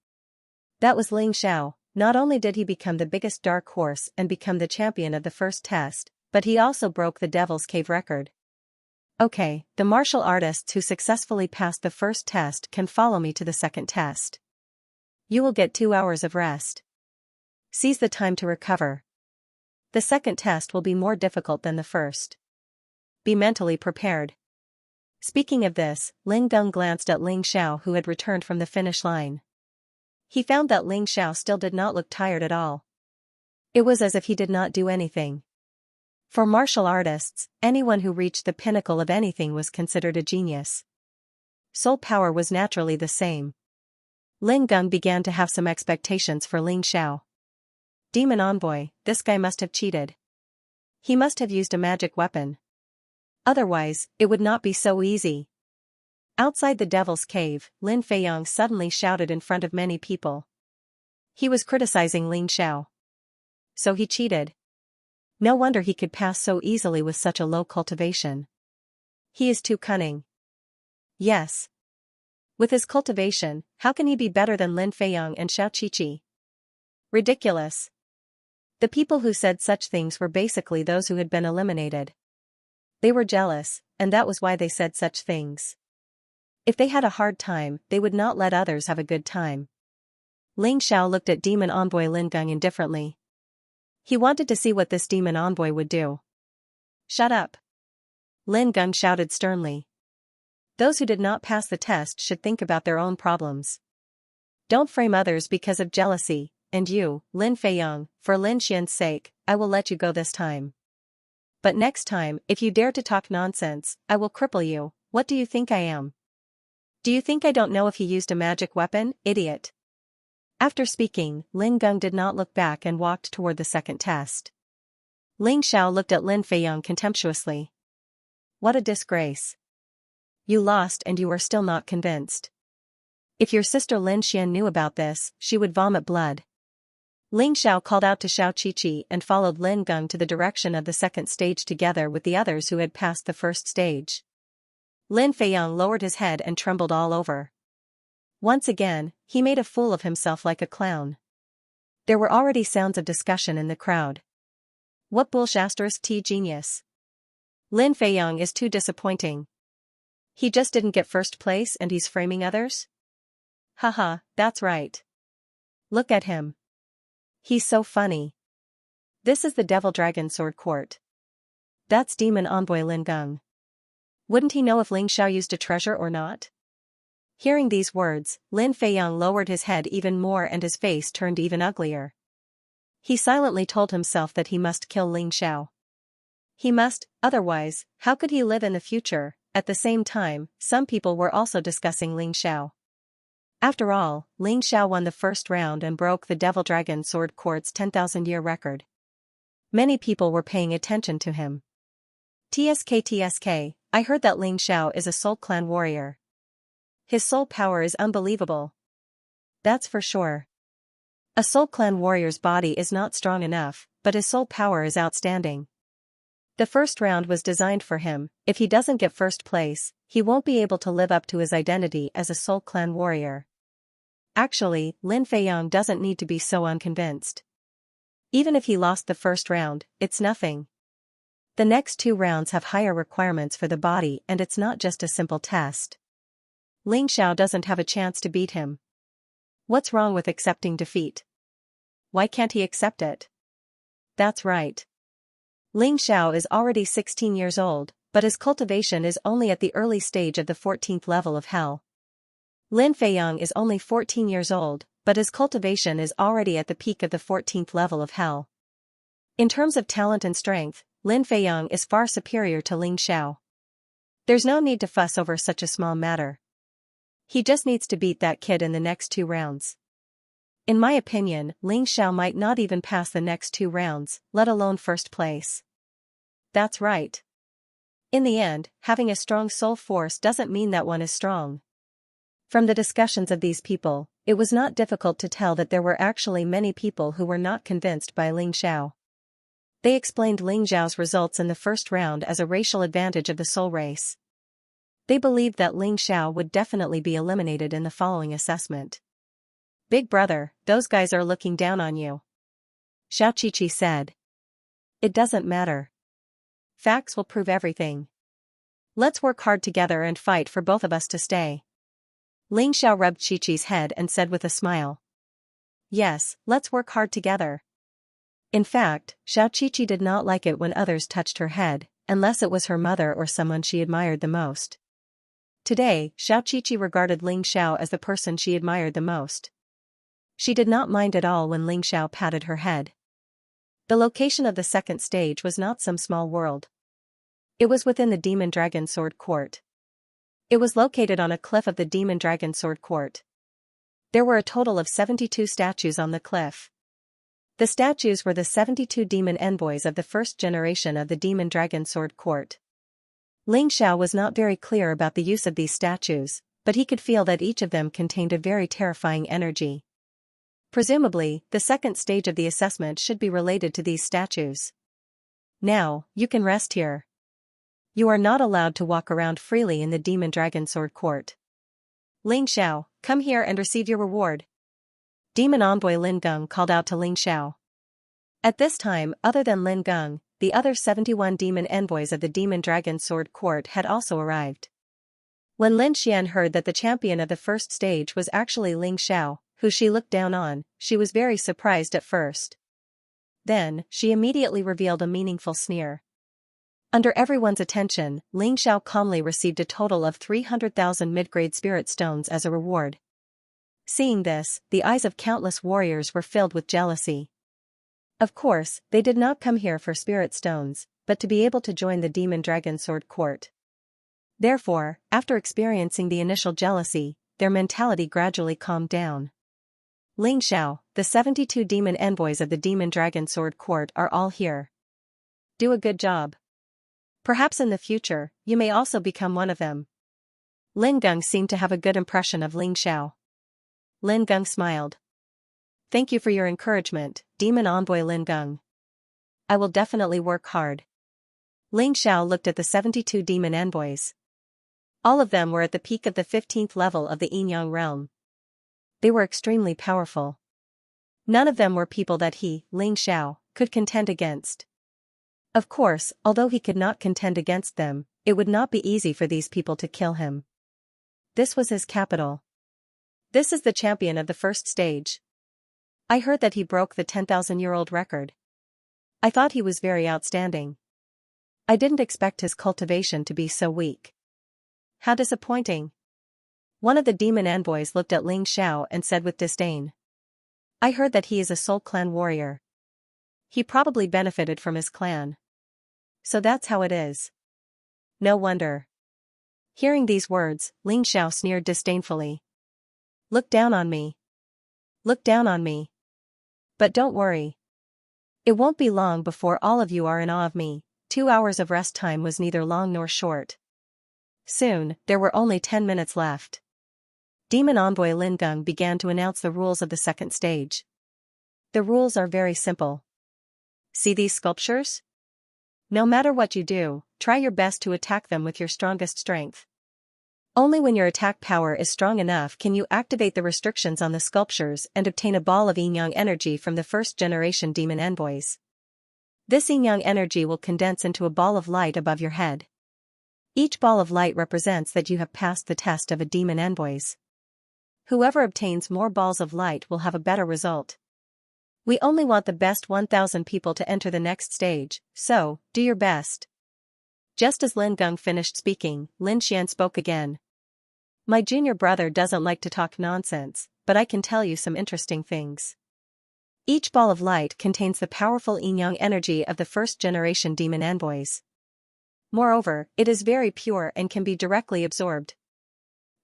That was Ling Xiao. Not only did he become the biggest dark horse and become the champion of the first test, but he also broke the Devil's Cave record. Okay, the martial artists who successfully passed the first test can follow me to the second test. You will get 2 hours of rest. Seize the time to recover. The second test will be more difficult than the first. Be mentally prepared. Speaking of this, Lin Geng glanced at Ling Xiao, who had returned from the finish line. He found that Ling Xiao still did not look tired at all. It was as if he did not do anything. For martial artists, anyone who reached the pinnacle of anything was considered a genius. Soul power was naturally the same. Lin Geng began to have some expectations for Ling Xiao. Demon Envoy, this guy must have cheated. He must have used a magic weapon. Otherwise, it would not be so easy. Outside the Devil's Cave, Lin Feiyang suddenly shouted in front of many people. He was criticizing Ling Xiao. So he cheated. No wonder he could pass so easily with such a low cultivation. He is too cunning. Yes. With his cultivation, how can he be better than Lin Feiyang and Xiao Qiqi? Ridiculous. The people who said such things were basically those who had been eliminated. They were jealous, and that was why they said such things. If they had a hard time, they would not let others have a good time. Ling Xiao looked at Demon Envoy Lin Geng indifferently. He wanted to see what this Demon Envoy would do. Shut up. Lin Geng shouted sternly. Those who did not pass the test should think about their own problems. Don't frame others because of jealousy, and you, Lin Feiyang, for Lin Xian's sake, I will let you go this time. But next time, if you dare to talk nonsense, I will cripple you. What do you think I am? Do you think I don't know if he used a magic weapon, idiot? After speaking, Lin Geng did not look back and walked toward the second test. Ling Xiao looked at Lin Feiyang contemptuously. What a disgrace. You lost and you are still not convinced. If your sister Lin Xian knew about this, she would vomit blood. Ling Xiao called out to Xiao Qiqi and followed Lin Geng to the direction of the second stage together with the others who had passed the first stage. Lin Feiyang lowered his head and trembled all over. Once again, he made a fool of himself like a clown. There were already sounds of discussion in the crowd. What bullshit genius. Lin Feiyang is too disappointing. He just didn't get first place and he's framing others? Haha, that's right. Look at him. He's so funny. This is the Devil Dragon Sword Court. That's Demon Envoy Lin Geng. Wouldn't he know if Ling Xiao used a treasure or not? Hearing these words, Lin Feiyang lowered his head even more and his face turned even uglier. He silently told himself that he must kill Ling Xiao. He must, otherwise, how could he live in the future? At the same time, some people were also discussing Ling Xiao. After all, Ling Xiao won the first round and broke the Devil Dragon Sword Court's 10,000-year record. Many people were paying attention to him. TSK, I heard that Ling Xiao is a Soul Clan warrior. His soul power is unbelievable. That's for sure. A Soul Clan warrior's body is not strong enough, but his soul power is outstanding. The first round was designed for him. If he doesn't get first place, he won't be able to live up to his identity as a Soul Clan warrior. Actually, Lin Feiyang doesn't need to be so unconvinced. Even if he lost the first round, it's nothing. The next 2 rounds have higher requirements for the body, and it's not just a simple test. Ling Xiao doesn't have a chance to beat him. What's wrong with accepting defeat? Why can't he accept it? That's right. Ling Xiao is already 16 years old, but his cultivation is only at the early stage of the 14th level of hell. Lin Feiyang is only 14 years old, but his cultivation is already at the peak of the 14th level of hell. In terms of talent and strength, Lin Feiyang is far superior to Ling Xiao. There's no need to fuss over such a small matter. He just needs to beat that kid in the next 2 rounds. In my opinion, Ling Xiao might not even pass the next 2 rounds, let alone first place. That's right. In the end, having a strong soul force doesn't mean that one is strong. From the discussions of these people, it was not difficult to tell that there were actually many people who were not convinced by Ling Xiao. They explained Ling Xiao's results in the first round as a racial advantage of the soul race. They believed that Ling Xiao would definitely be eliminated in the following assessment. Big brother, those guys are looking down on you. Xiaoqiqi said. It doesn't matter. Facts will prove everything. Let's work hard together and fight for both of us to stay. Ling Xiao rubbed Qiqi's head and said with a smile. Yes, let's work hard together. In fact, Xiaoqiqi did not like it when others touched her head, unless it was her mother or someone she admired the most. Today, Xiaoqiqi regarded Ling Xiao as the person she admired the most. She did not mind at all when Ling Xiao patted her head. The location of the second stage was not some small world. It was within the Demon Dragon Sword Court. It was located on a cliff of the Demon Dragon Sword Court. There were a total of 72 statues on the cliff. The statues were the 72 demon envoys of the first generation of the Demon Dragon Sword Court. Ling Xiao was not very clear about the use of these statues, but he could feel that each of them contained a very terrifying energy. Presumably, the second stage of the assessment should be related to these statues. Now, you can rest here. You are not allowed to walk around freely in the Demon Dragon Sword Court. Ling Xiao, come here and receive your reward. Demon Envoy Lin Geng called out to Ling Xiao. At this time, other than Lin Geng, the other 71 demon envoys of the Demon Dragon Sword Court had also arrived. When Lin Xian heard that the champion of the first stage was actually Ling Xiao, who she looked down on, she was very surprised at first. Then, she immediately revealed a meaningful sneer. Under everyone's attention, Ling Xiao calmly received a total of 300,000 mid-grade spirit stones as a reward. Seeing this, the eyes of countless warriors were filled with jealousy. Of course, they did not come here for spirit stones, but to be able to join the Demon Dragon Sword Court. Therefore, after experiencing the initial jealousy, their mentality gradually calmed down. Ling Xiao, the 72 demon envoys of the Demon Dragon Sword Court are all here. Do a good job. Perhaps in the future, you may also become one of them. Lin Geng seemed to have a good impression of Ling Xiao. Lin Geng smiled. Thank you for your encouragement, Demon Envoy Lin Geng. I will definitely work hard. Ling Xiao looked at the 72 demon envoys. All of them were at the peak of the 15th level of the Yin-Yang realm. They were extremely powerful. None of them were people that he, Ling Xiao, could contend against. Of course, although he could not contend against them, it would not be easy for these people to kill him. This was his capital. This is the champion of the first stage. I heard that he broke the 10,000-year-old record. I thought he was very outstanding. I didn't expect his cultivation to be so weak. How disappointing. One of the demon envoys looked at Ling Xiao and said with disdain. I heard that he is a Soul Clan warrior. He probably benefited from his clan. So that's how it is. No wonder. Hearing these words, Ling Xiao sneered disdainfully. Look down on me. Look down on me. But don't worry. It won't be long before all of you are in awe of me. 2 hours of rest time was neither long nor short. Soon, there were only 10 minutes left. Demon Envoy Lin Geng began to announce the rules of the second stage. The rules are very simple. See these sculptures? No matter what you do, try your best to attack them with your strongest strength. Only when your attack power is strong enough can you activate the restrictions on the sculptures and obtain a ball of yin-yang energy from the first-generation demon envoys. This yin-yang energy will condense into a ball of light above your head. Each ball of light represents that you have passed the test of a demon envoys. Whoever obtains more balls of light will have a better result. We only want the best 1,000 people to enter the next stage, so, do your best. Just as Lin Geng finished speaking, Lin Xian spoke again. My junior brother doesn't like to talk nonsense, but I can tell you some interesting things. Each ball of light contains the powerful yin-yang energy of the first-generation demon envoys. Moreover, it is very pure and can be directly absorbed.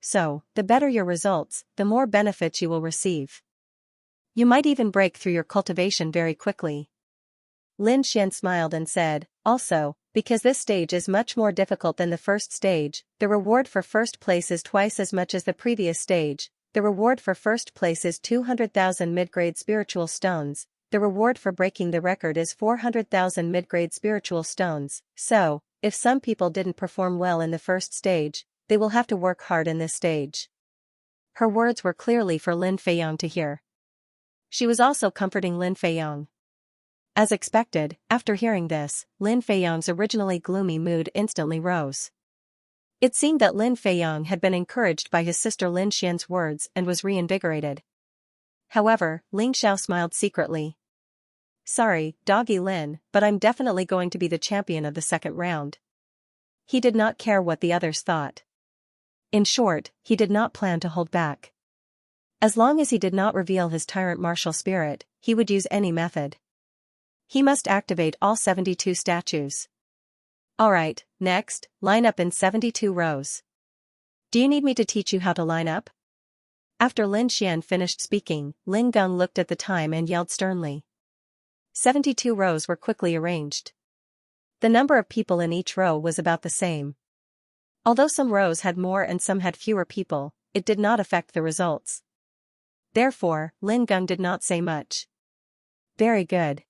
So, the better your results, the more benefits you will receive. You might even break through your cultivation very quickly. Lin Xian smiled and said, also, because this stage is much more difficult than the first stage, the reward for first place is twice as much as the previous stage. The reward for first place is 200,000 mid-grade spiritual stones. The reward for breaking the record is 400,000 mid-grade spiritual stones. So, if some people didn't perform well in the first stage, they will have to work hard in this stage. Her words were clearly for Lin Feiyong to hear. She was also comforting Lin Feiyong. As expected, after hearing this, Lin Feiyong's originally gloomy mood instantly rose. It seemed that Lin Feiyong had been encouraged by his sister Lin Xian's words and was reinvigorated. However, Ling Xiao smiled secretly. Sorry, Doggy Lin, but I'm definitely going to be the champion of the second round. He did not care what the others thought. In short, he did not plan to hold back. As long as he did not reveal his tyrant martial spirit, he would use any method. He must activate all 72 statues. Alright, next, line up in 72 rows. Do you need me to teach you how to line up? After Lin Xian finished speaking, Lin Geng looked at the time and yelled sternly. 72 rows were quickly arranged. The number of people in each row was about the same. Although some rows had more and some had fewer people, it did not affect the results. Therefore, Lin Geng did not say much. Very good.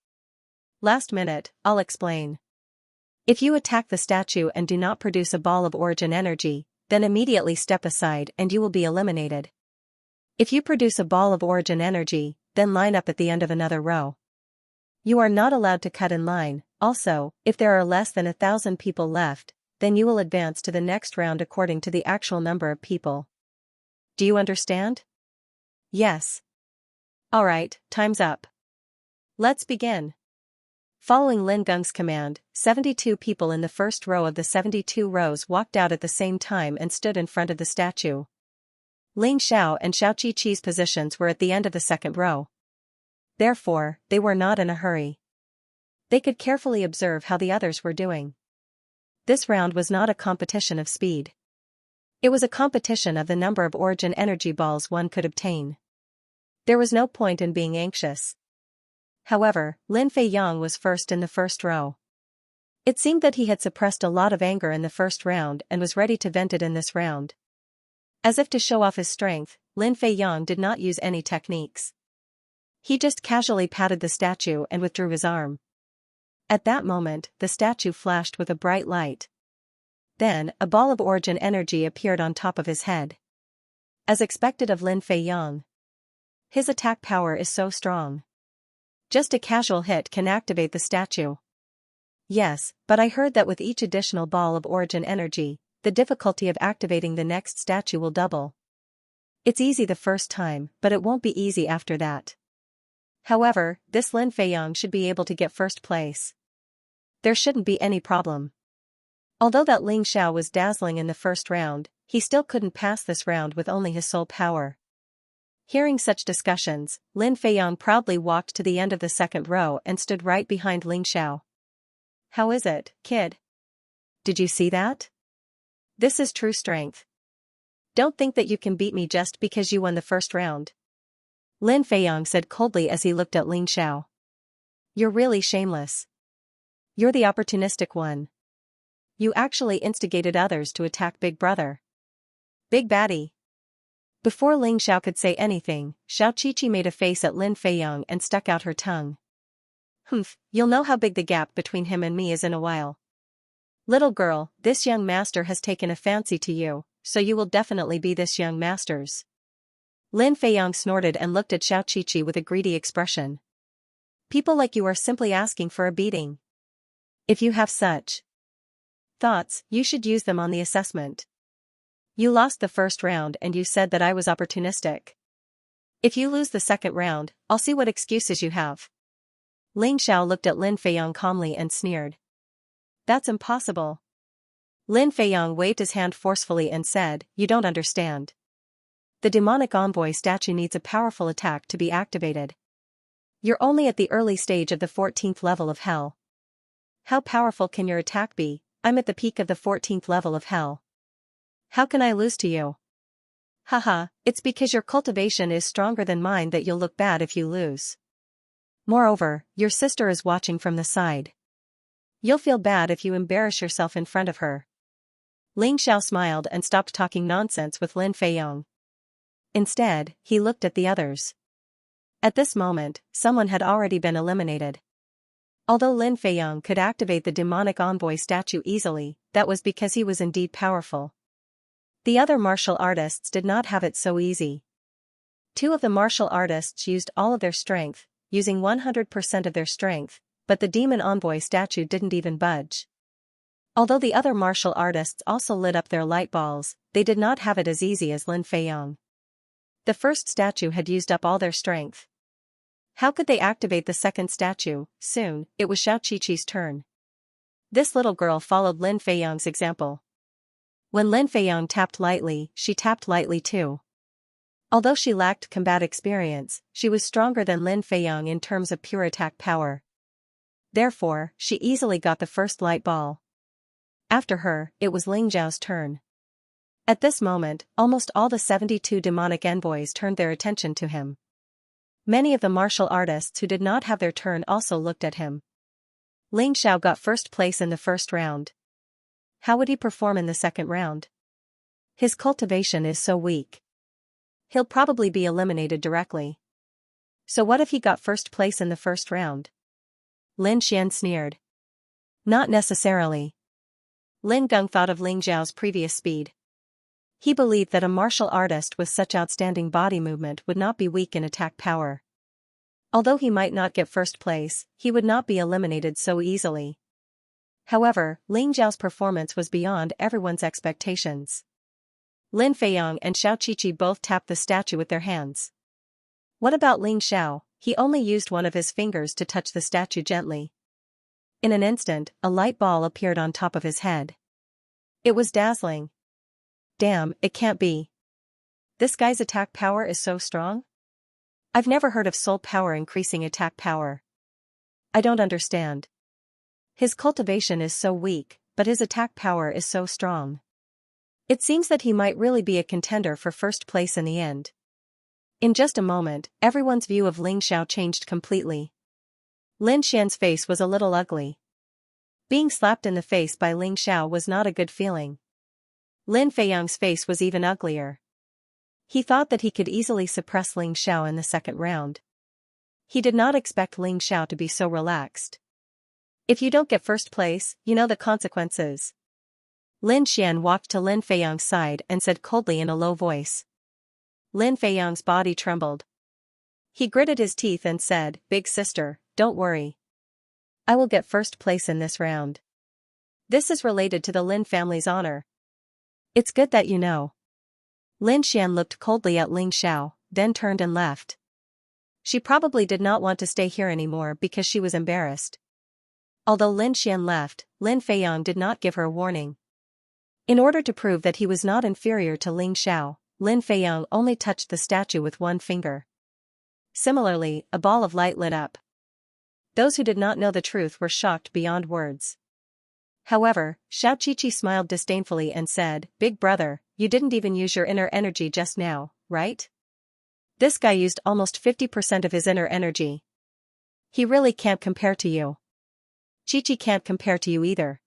Last minute, I'll explain. If you attack the statue and do not produce a ball of origin energy, then immediately step aside and you will be eliminated. If you produce a ball of origin energy, then line up at the end of another row. You are not allowed to cut in line. Also, if there are less than 1,000 people left, then you will advance to the next round according to the actual number of people. Do you understand? Yes. Alright, time's up. Let's begin. Following Lin Geng's command, 72 people in the first row of the 72 rows walked out at the same time and stood in front of the statue. Ling Xiao and Xiao Qiqi's positions were at the end of the second row. Therefore, they were not in a hurry. They could carefully observe how the others were doing. This round was not a competition of speed. It was a competition of the number of origin energy balls one could obtain. There was no point in being anxious. However, Lin Feiyong was first in the first row. It seemed that he had suppressed a lot of anger in the first round and was ready to vent it in this round. As if to show off his strength, Lin Feiyong did not use any techniques. He just casually patted the statue and withdrew his arm. At that moment, the statue flashed with a bright light. Then, a ball of origin energy appeared on top of his head. As expected of Lin Feiyong. His attack power is so strong. Just a casual hit can activate the statue. Yes, but I heard that with each additional ball of origin energy, the difficulty of activating the next statue will double. It's easy the first time, but it won't be easy after that. However, this Lin Feiyong should be able to get first place. There shouldn't be any problem. Although that Ling Xiao was dazzling in the first round, he still couldn't pass this round with only his soul power. Hearing such discussions, Lin Feiyong proudly walked to the end of the second row and stood right behind Ling Xiao. How is it, kid? Did you see that? This is true strength. Don't think that you can beat me just because you won the first round. Lin Feiyang said coldly as he looked at Ling Xiao. You're really shameless. You're the opportunistic one. You actually instigated others to attack Big Brother. Big baddie. Before Ling Xiao could say anything, Xiaoqiqi made a face at Lin Feiyang and stuck out her tongue. Humph, you'll know how big the gap between him and me is in a while. Little girl, this young master has taken a fancy to you, so you will definitely be this young master's. Lin Feiyang snorted and looked at Xiaoqiqi with a greedy expression. People like you are simply asking for a beating. If you have such thoughts, you should use them on the assessment. You lost the first round and you said that I was opportunistic. If you lose the second round, I'll see what excuses you have. Ling Xiao looked at Lin Feiyang calmly and sneered. That's impossible. Lin Feiyang waved his hand forcefully and said, You don't understand. The demonic envoy statue needs a powerful attack to be activated. You're only at the early stage of the 14th level of hell. How powerful can your attack be? I'm at the peak of the 14th level of hell. How can I lose to you? Haha, it's because your cultivation is stronger than mine that you'll look bad if you lose. Moreover, your sister is watching from the side. You'll feel bad if you embarrass yourself in front of her. Ling Xiao smiled and stopped talking nonsense with Lin Feiyang. Instead, he looked at the others. At this moment, someone had already been eliminated. Although Lin Feiyang could activate the demonic envoy statue easily, that was because he was indeed powerful. The other martial artists did not have it so easy. Two of the martial artists used all of their strength, using 100% of their strength, but the demon envoy statue didn't even budge. Although the other martial artists also lit up their light balls, they did not have it as easy as Lin Feiyang. The first statue had used up all their strength. How could they activate the second statue? Soon, it was Xiaoqiqi's turn. This little girl followed Lin Feiyang's example. When Lin Feiyang tapped lightly, she tapped lightly too. Although she lacked combat experience, she was stronger than Lin Feiyang in terms of pure attack power. Therefore, she easily got the first light ball. After her, it was Ling Zhao's turn. At this moment, almost all the 72 demonic envoys turned their attention to him. Many of the martial artists who did not have their turn also looked at him. Ling Xiao got first place in the first round. How would he perform in the second round? His cultivation is so weak. He'll probably be eliminated directly. So what if he got first place in the first round? Lin Xian sneered. Not necessarily. Lin Geng thought of Ling Zhao's previous speed. He believed that a martial artist with such outstanding body movement would not be weak in attack power. Although he might not get first place, he would not be eliminated so easily. However, Ling Zhao's performance was beyond everyone's expectations. Lin Feiyang and Xiaoqiqi both tapped the statue with their hands. What about Ling Xiao? He only used one of his fingers to touch the statue gently. In an instant, a light ball appeared on top of his head. It was dazzling. Damn, it can't be. This guy's attack power is so strong? I've never heard of soul power increasing attack power. I don't understand. His cultivation is so weak, but his attack power is so strong. It seems that he might really be a contender for first place in the end. In just a moment, everyone's view of Ling Xiao changed completely. Lin Xian's face was a little ugly. Being slapped in the face by Ling Xiao was not a good feeling. Lin Feiyang's face was even uglier. He thought that he could easily suppress Ling Xiao in the second round. He did not expect Ling Xiao to be so relaxed. If you don't get first place, you know the consequences. Lin Xian walked to Lin Feiyang's side and said coldly in a low voice. Lin Feiyang's body trembled. He gritted his teeth and said, Big sister, don't worry. I will get first place in this round. This is related to the Lin family's honor. It's good that you know. Lin Xian looked coldly at Ling Xiao, then turned and left. She probably did not want to stay here anymore because she was embarrassed. Although Lin Xian left, Lin Feiyang did not give her a warning. In order to prove that he was not inferior to Ling Xiao, Lin Feiyang only touched the statue with one finger. Similarly, a ball of light lit up. Those who did not know the truth were shocked beyond words. However, Xiaoqiqi smiled disdainfully and said, "Big brother, you didn't even use your inner energy just now, right? This guy used almost 50% of his inner energy. He really can't compare to you. Chi-Chi can't compare to you either.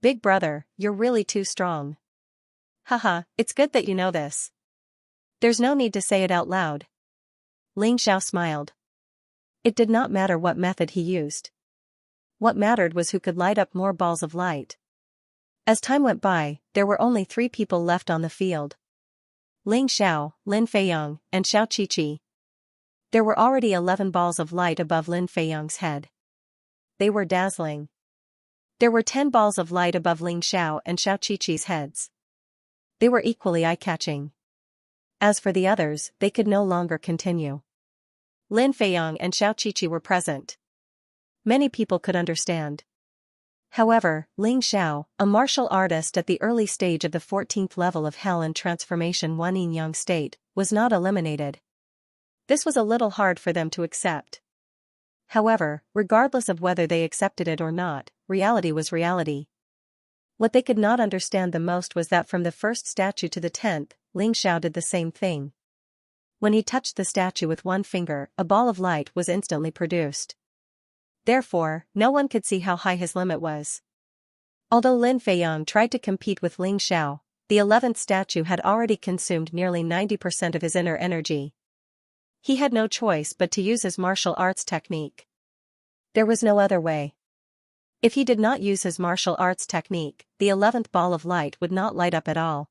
Big brother, you're really too strong." Haha, it's good that you know this. There's no need to say it out loud. Ling Xiao smiled. It did not matter what method he used. What mattered was who could light up more balls of light. As time went by, there were only 3 people left on the field. Ling Xiao, Lin Feiyang, and Xiao Qiqi. There were already 11 balls of light above Lin Feiyang's head. They were dazzling. There were 10 balls of light above Ling Xiao and Xiao Qiqi's heads. They were equally eye-catching. As for the others, they could no longer continue. Lin Feiyang and Xiao Qiqi were present. Many people could understand. However, Ling Xiao, a martial artist at the early stage of the 14th level of Hell and Transformation 1 Yin-Yang state, was not eliminated. This was a little hard for them to accept. However, regardless of whether they accepted it or not, reality was reality. What they could not understand the most was that from the first statue to the 10th, Ling Xiao did the same thing. When he touched the statue with one finger, a ball of light was instantly produced. Therefore, no one could see how high his limit was. Although Lin Feiyang tried to compete with Ling Xiao, the 11th statue had already consumed nearly 90% of his inner energy. He had no choice but to use his martial arts technique. There was no other way. If he did not use his martial arts technique, the 11th ball of light would not light up at all.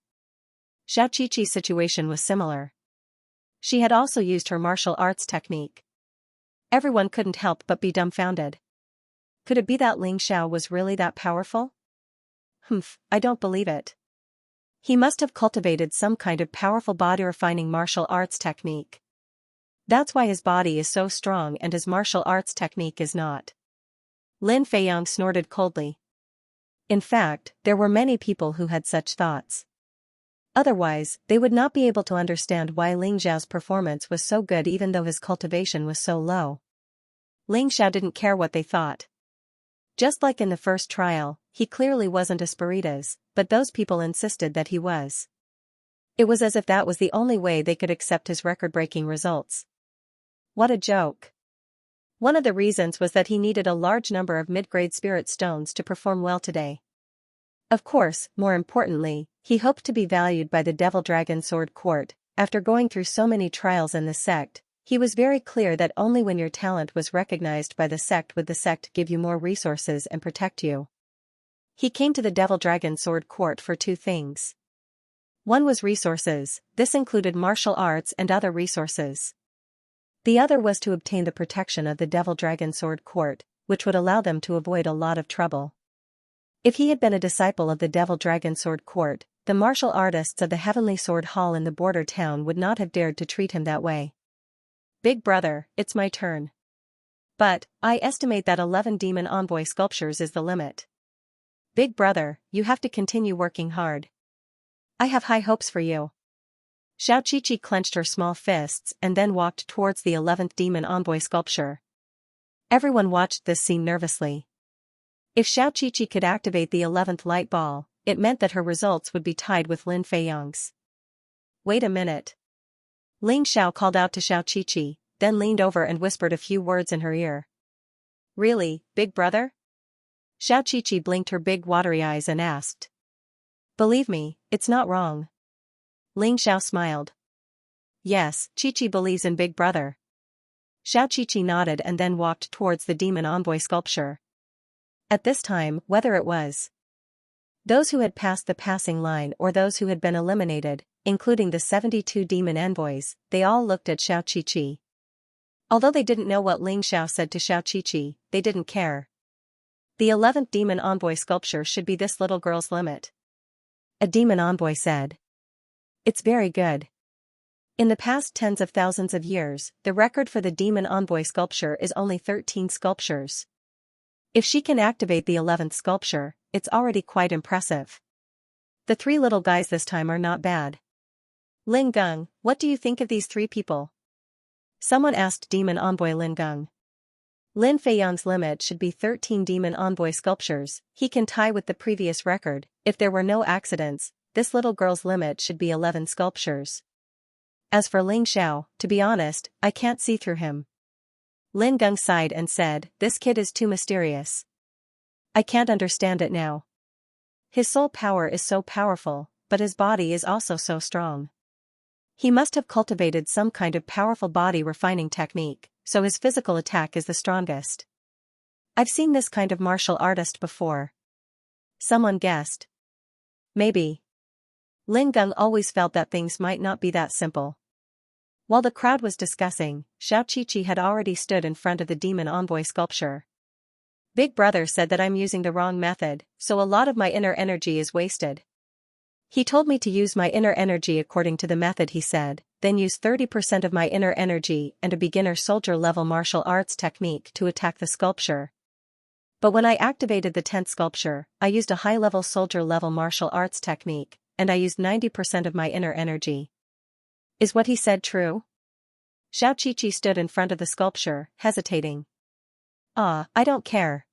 Xiao Qiqi's situation was similar. She had also used her martial arts technique. Everyone couldn't help but be dumbfounded. Could it be that Ling Xiao was really that powerful? I don't believe it. He must have cultivated some kind of powerful body-refining martial arts technique. That's why his body is so strong and his martial arts technique is not. Lin Feiyang snorted coldly. In fact, there were many people who had such thoughts. Otherwise, they would not be able to understand why Ling Xiao's performance was so good even though his cultivation was so low. Ling Xiao didn't care what they thought. Just like in the first trial, he clearly wasn't Espiritas, but those people insisted that he was. It was as if that was the only way they could accept his record-breaking results. What a joke. One of the reasons was that he needed a large number of mid-grade spirit stones to perform well today. Of course, more importantly, he hoped to be valued by the Devil Dragon Sword Court. After going through so many trials in the sect, he was very clear that only when your talent was recognized by the sect would the sect give you more resources and protect you. He came to the Devil Dragon Sword Court for 2 things. One was resources, this included martial arts and other resources. The other was to obtain the protection of the Devil Dragon Sword Court, which would allow them to avoid a lot of trouble. If he had been a disciple of the Devil Dragon Sword Court, the martial artists of the Heavenly Sword Hall in the border town would not have dared to treat him that way. Big brother, it's my turn. But, I estimate that 11 demon envoy sculptures is the limit. Big brother, you have to continue working hard. I have high hopes for you. Xiao Qiqi clenched her small fists and then walked towards the 11th demon envoy sculpture. Everyone watched this scene nervously. If Xiao Qiqi could activate the 11th light ball, it meant that her results would be tied with Lin Feiyang's. Wait a minute. Ling Xiao called out to Xiao Qiqi, then leaned over and whispered a few words in her ear. Really, big brother? Xiao Qiqi blinked her big watery eyes and asked. Believe me, it's not wrong. Ling Xiao smiled. Yes, Qiqi believes in big brother. Xiao Qiqi nodded and then walked towards the demon envoy sculpture. At this time, whether it was those who had passed the passing line or those who had been eliminated, including the 72 demon envoys, they all looked at Xiao Qiqi. Although they didn't know what Ling Xiao said to Xiao Qiqi, they didn't care. The 11th demon envoy sculpture should be this little girl's limit. A demon envoy said. It's very good. In the past tens of thousands of years, the record for the demon envoy sculpture is only 13 sculptures. If she can activate the 11th sculpture, it's already quite impressive. The 3 little guys this time are not bad. Lin Geng, what do you think of these 3 people? Someone asked demon envoy Lin Geng. Lin Feiyang's limit should be 13 demon envoy sculptures. He can tie with the previous record. If there were no accidents, this little girl's limit should be 11 sculptures. As for Ling Xiao, to be honest, I can't see through him. Lin Geng sighed and said, this kid is too mysterious. I can't understand it now. His soul power is so powerful, but his body is also so strong. He must have cultivated some kind of powerful body refining technique, so his physical attack is the strongest. I've seen this kind of martial artist before. Someone guessed. Maybe. Lin Geng always felt that things might not be that simple. While the crowd was discussing, Xiao Qiqi had already stood in front of the demon envoy sculpture. Big brother said that I'm using the wrong method, so a lot of my inner energy is wasted. He told me to use my inner energy according to the method he said, then use 30% of my inner energy and a beginner soldier level martial arts technique to attack the sculpture. But when I activated the 10th sculpture, I used a high-level soldier level martial arts technique, and I used 90% of my inner energy. Is what he said true? Xiao Qiqi stood in front of the sculpture, hesitating. I don't care.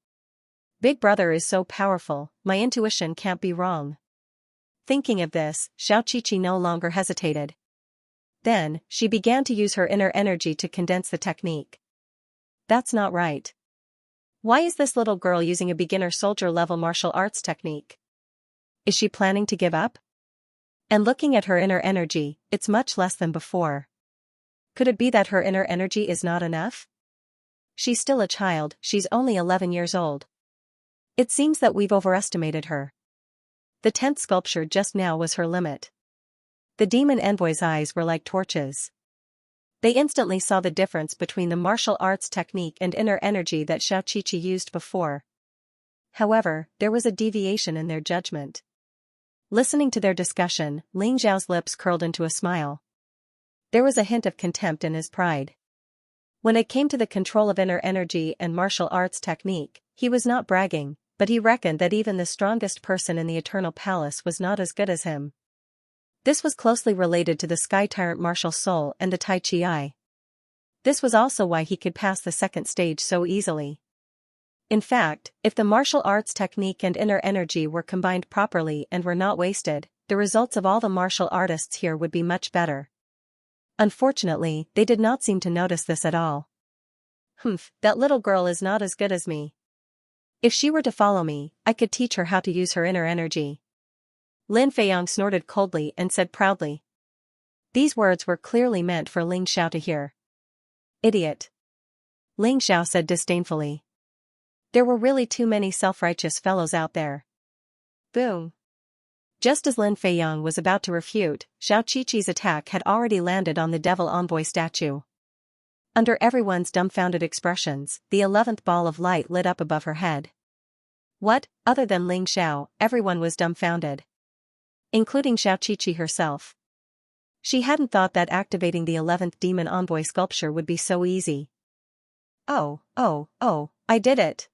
Big brother is so powerful, my intuition can't be wrong. Thinking of this, Xiao Qiqi no longer hesitated. Then, she began to use her inner energy to condense the technique. That's not right. Why is this little girl using a beginner soldier level martial arts technique? Is she planning to give up? And looking at her inner energy, it's much less than before. Could it be that her inner energy is not enough? She's still a child, she's only 11 years old. It seems that we've overestimated her. The 10th sculpture just now was her limit. The demon envoy's eyes were like torches. They instantly saw the difference between the martial arts technique and inner energy that Xiao Qiqi used before. However, there was a deviation in their judgment. Listening to their discussion, Ling Zhao's lips curled into a smile. There was a hint of contempt in his pride. When it came to the control of inner energy and martial arts technique, he was not bragging, but he reckoned that even the strongest person in the Eternal Palace was not as good as him. This was closely related to the Sky Tyrant martial soul and the Tai Chi Eye. This was also why he could pass the second stage so easily. In fact, if the martial arts technique and inner energy were combined properly and were not wasted, the results of all the martial artists here would be much better. Unfortunately, they did not seem to notice this at all. That little girl is not as good as me. If she were to follow me, I could teach her how to use her inner energy. Lin Feiyang snorted coldly and said proudly. These words were clearly meant for Ling Xiao to hear. Idiot. Ling Xiao said disdainfully. There were really too many self-righteous fellows out there. Boom. Just as Lin Feiyang was about to refute, Xiao Qiqi's attack had already landed on the Devil Envoy statue. Under everyone's dumbfounded expressions, the 11th ball of light lit up above her head. What? Other than Ling Xiao, everyone was dumbfounded. Including Xiao Qiqi herself. She hadn't thought that activating the 11th demon envoy sculpture would be so easy. Oh, I did it.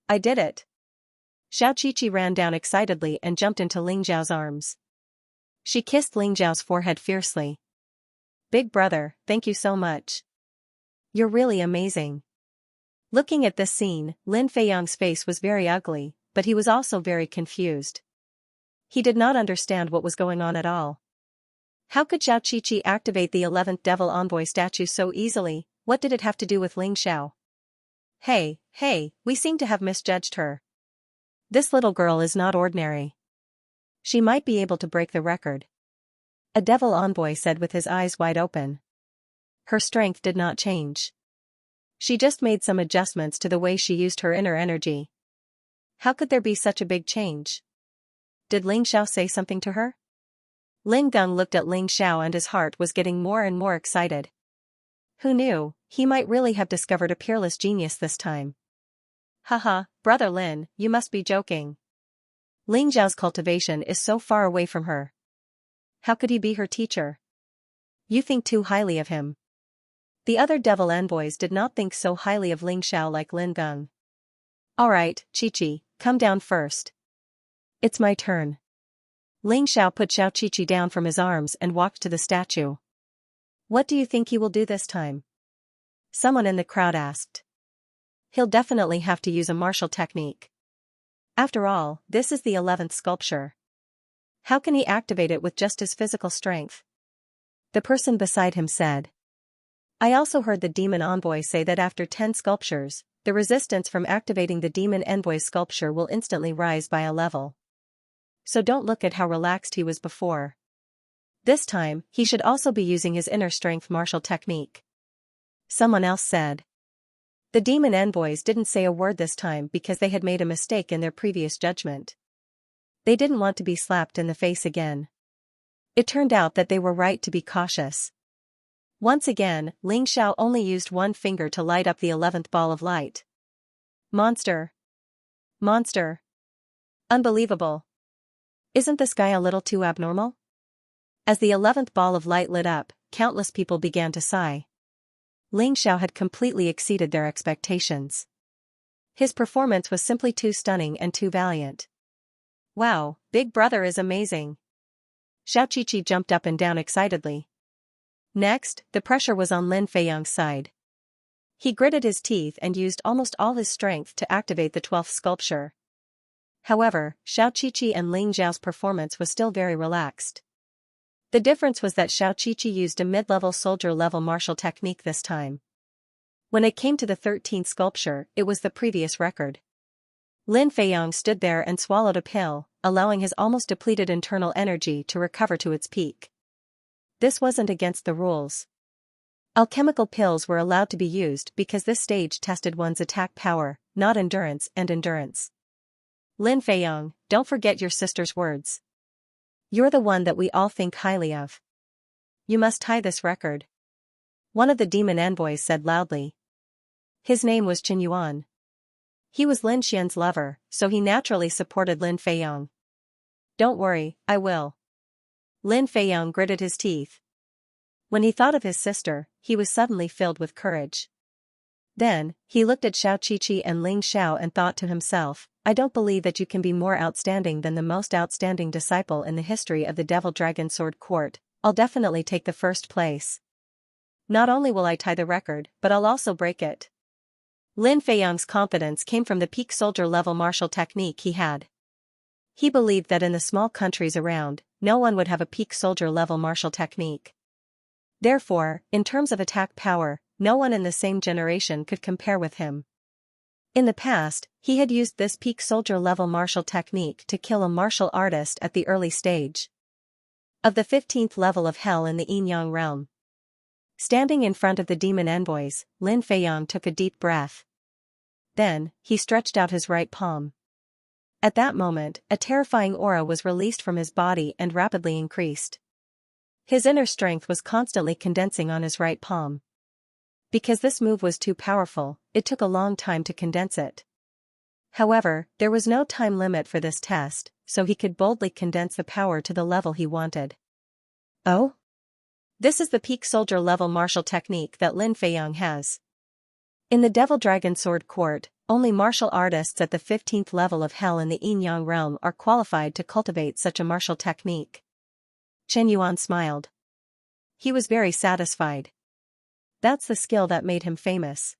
I did it. Xiao Qiqi ran down excitedly and jumped into Ling Zhao's arms. She kissed Ling Zhao's forehead fiercely. Big brother, thank you so much. You're really amazing. Looking at this scene, Lin Feiyang's face was very ugly, but he was also very confused. He did not understand what was going on at all. How could Xiao Qiqi activate the 11th Devil Envoy statue so easily? What did it have to do with Ling Xiao? Hey, we seem to have misjudged her. This little girl is not ordinary. She might be able to break the record. A Devil Envoy said with his eyes wide open. Her strength did not change. She just made some adjustments to the way she used her inner energy. How could there be such a big change? Did Ling Xiao say something to her? Lin Geng looked at Ling Xiao and his heart was getting more and more excited. Who knew, he might really have discovered a peerless genius this time. Haha, brother Lin, you must be joking. Ling Zhao's cultivation is so far away from her. How could he be her teacher? You think too highly of him. The other devil envoys did not think so highly of Ling Xiao like Lin Geng. Alright, Qiqi, come down first. It's my turn. Ling Xiao put Xiao Qiqi down from his arms and walked to the statue. What do you think he will do this time? Someone in the crowd asked. He'll definitely have to use a martial technique. After all, this is the 11th sculpture. How can he activate it with just his physical strength? The person beside him said. I also heard the demon envoy say that after 10 sculptures, the resistance from activating the demon envoy sculpture will instantly rise by a level. So don't look at how relaxed he was before. This time, he should also be using his inner strength martial technique. Someone else said. The demon envoys didn't say a word this time because they had made a mistake in their previous judgment. They didn't want to be slapped in the face again. It turned out that they were right to be cautious. Once again, Xianxia only used one finger to light up the 11th ball of light. Monster. Monster. Unbelievable. Isn't this guy a little too abnormal? As the 11th ball of light lit up, countless people began to sigh. Xianxia had completely exceeded their expectations. His performance was simply too stunning and too valiant. Wow, Big Brother is amazing. Xiaoqiqi jumped up and down excitedly. Next, the pressure was on Lin Feiyang's side. He gritted his teeth and used almost all his strength to activate the 12th sculpture. However, Xiaoqiqi and Xiao's performance was still very relaxed. The difference was that Xiaoqiqi used a mid-level soldier-level martial technique this time. When it came to the 13th sculpture, it was the previous record. Lin Feiyang stood there and swallowed a pill, allowing his almost depleted internal energy to recover to its peak. This wasn't against the rules. Alchemical pills were allowed to be used because this stage tested one's attack power, not endurance and endurance. Lin Feiyang, don't forget your sister's words. You're the one that we all think highly of. You must tie this record. One of the demon envoys said loudly. His name was Qin Yuan. He was Lin Xian's lover, so he naturally supported Lin Feiyang. Don't worry, I will. Lin Feiyang gritted his teeth. When he thought of his sister, he was suddenly filled with courage. Then, he looked at Xiaoqiqi and Xiao and thought to himself, I don't believe that you can be more outstanding than the most outstanding disciple in the history of the Devil Dragon Sword Court. I'll definitely take the first place. Not only will I tie the record, but I'll also break it. Lin Feiyang's confidence came from the peak soldier-level martial technique he had. He believed that in the small countries around, no one would have a peak soldier-level martial technique. Therefore, in terms of attack power, no one in the same generation could compare with him. In the past, he had used this peak soldier-level martial technique to kill a martial artist at the early stage of the 15th level of hell in the Yin-Yang realm. Standing in front of the demon envoys, Lin Feiyang took a deep breath. Then, he stretched out his right palm. At that moment, a terrifying aura was released from his body and rapidly increased. His inner strength was constantly condensing on his right palm. Because this move was too powerful, it took a long time to condense it. However, there was no time limit for this test, so he could boldly condense the power to the level he wanted. Oh? This is the peak soldier level martial technique that Lin Feiyang has. In the Devil Dragon Sword Court, only martial artists at the 15th level of hell in the Yin-Yang realm are qualified to cultivate such a martial technique. Chen Yuan smiled. He was very satisfied. That's the skill that made him famous.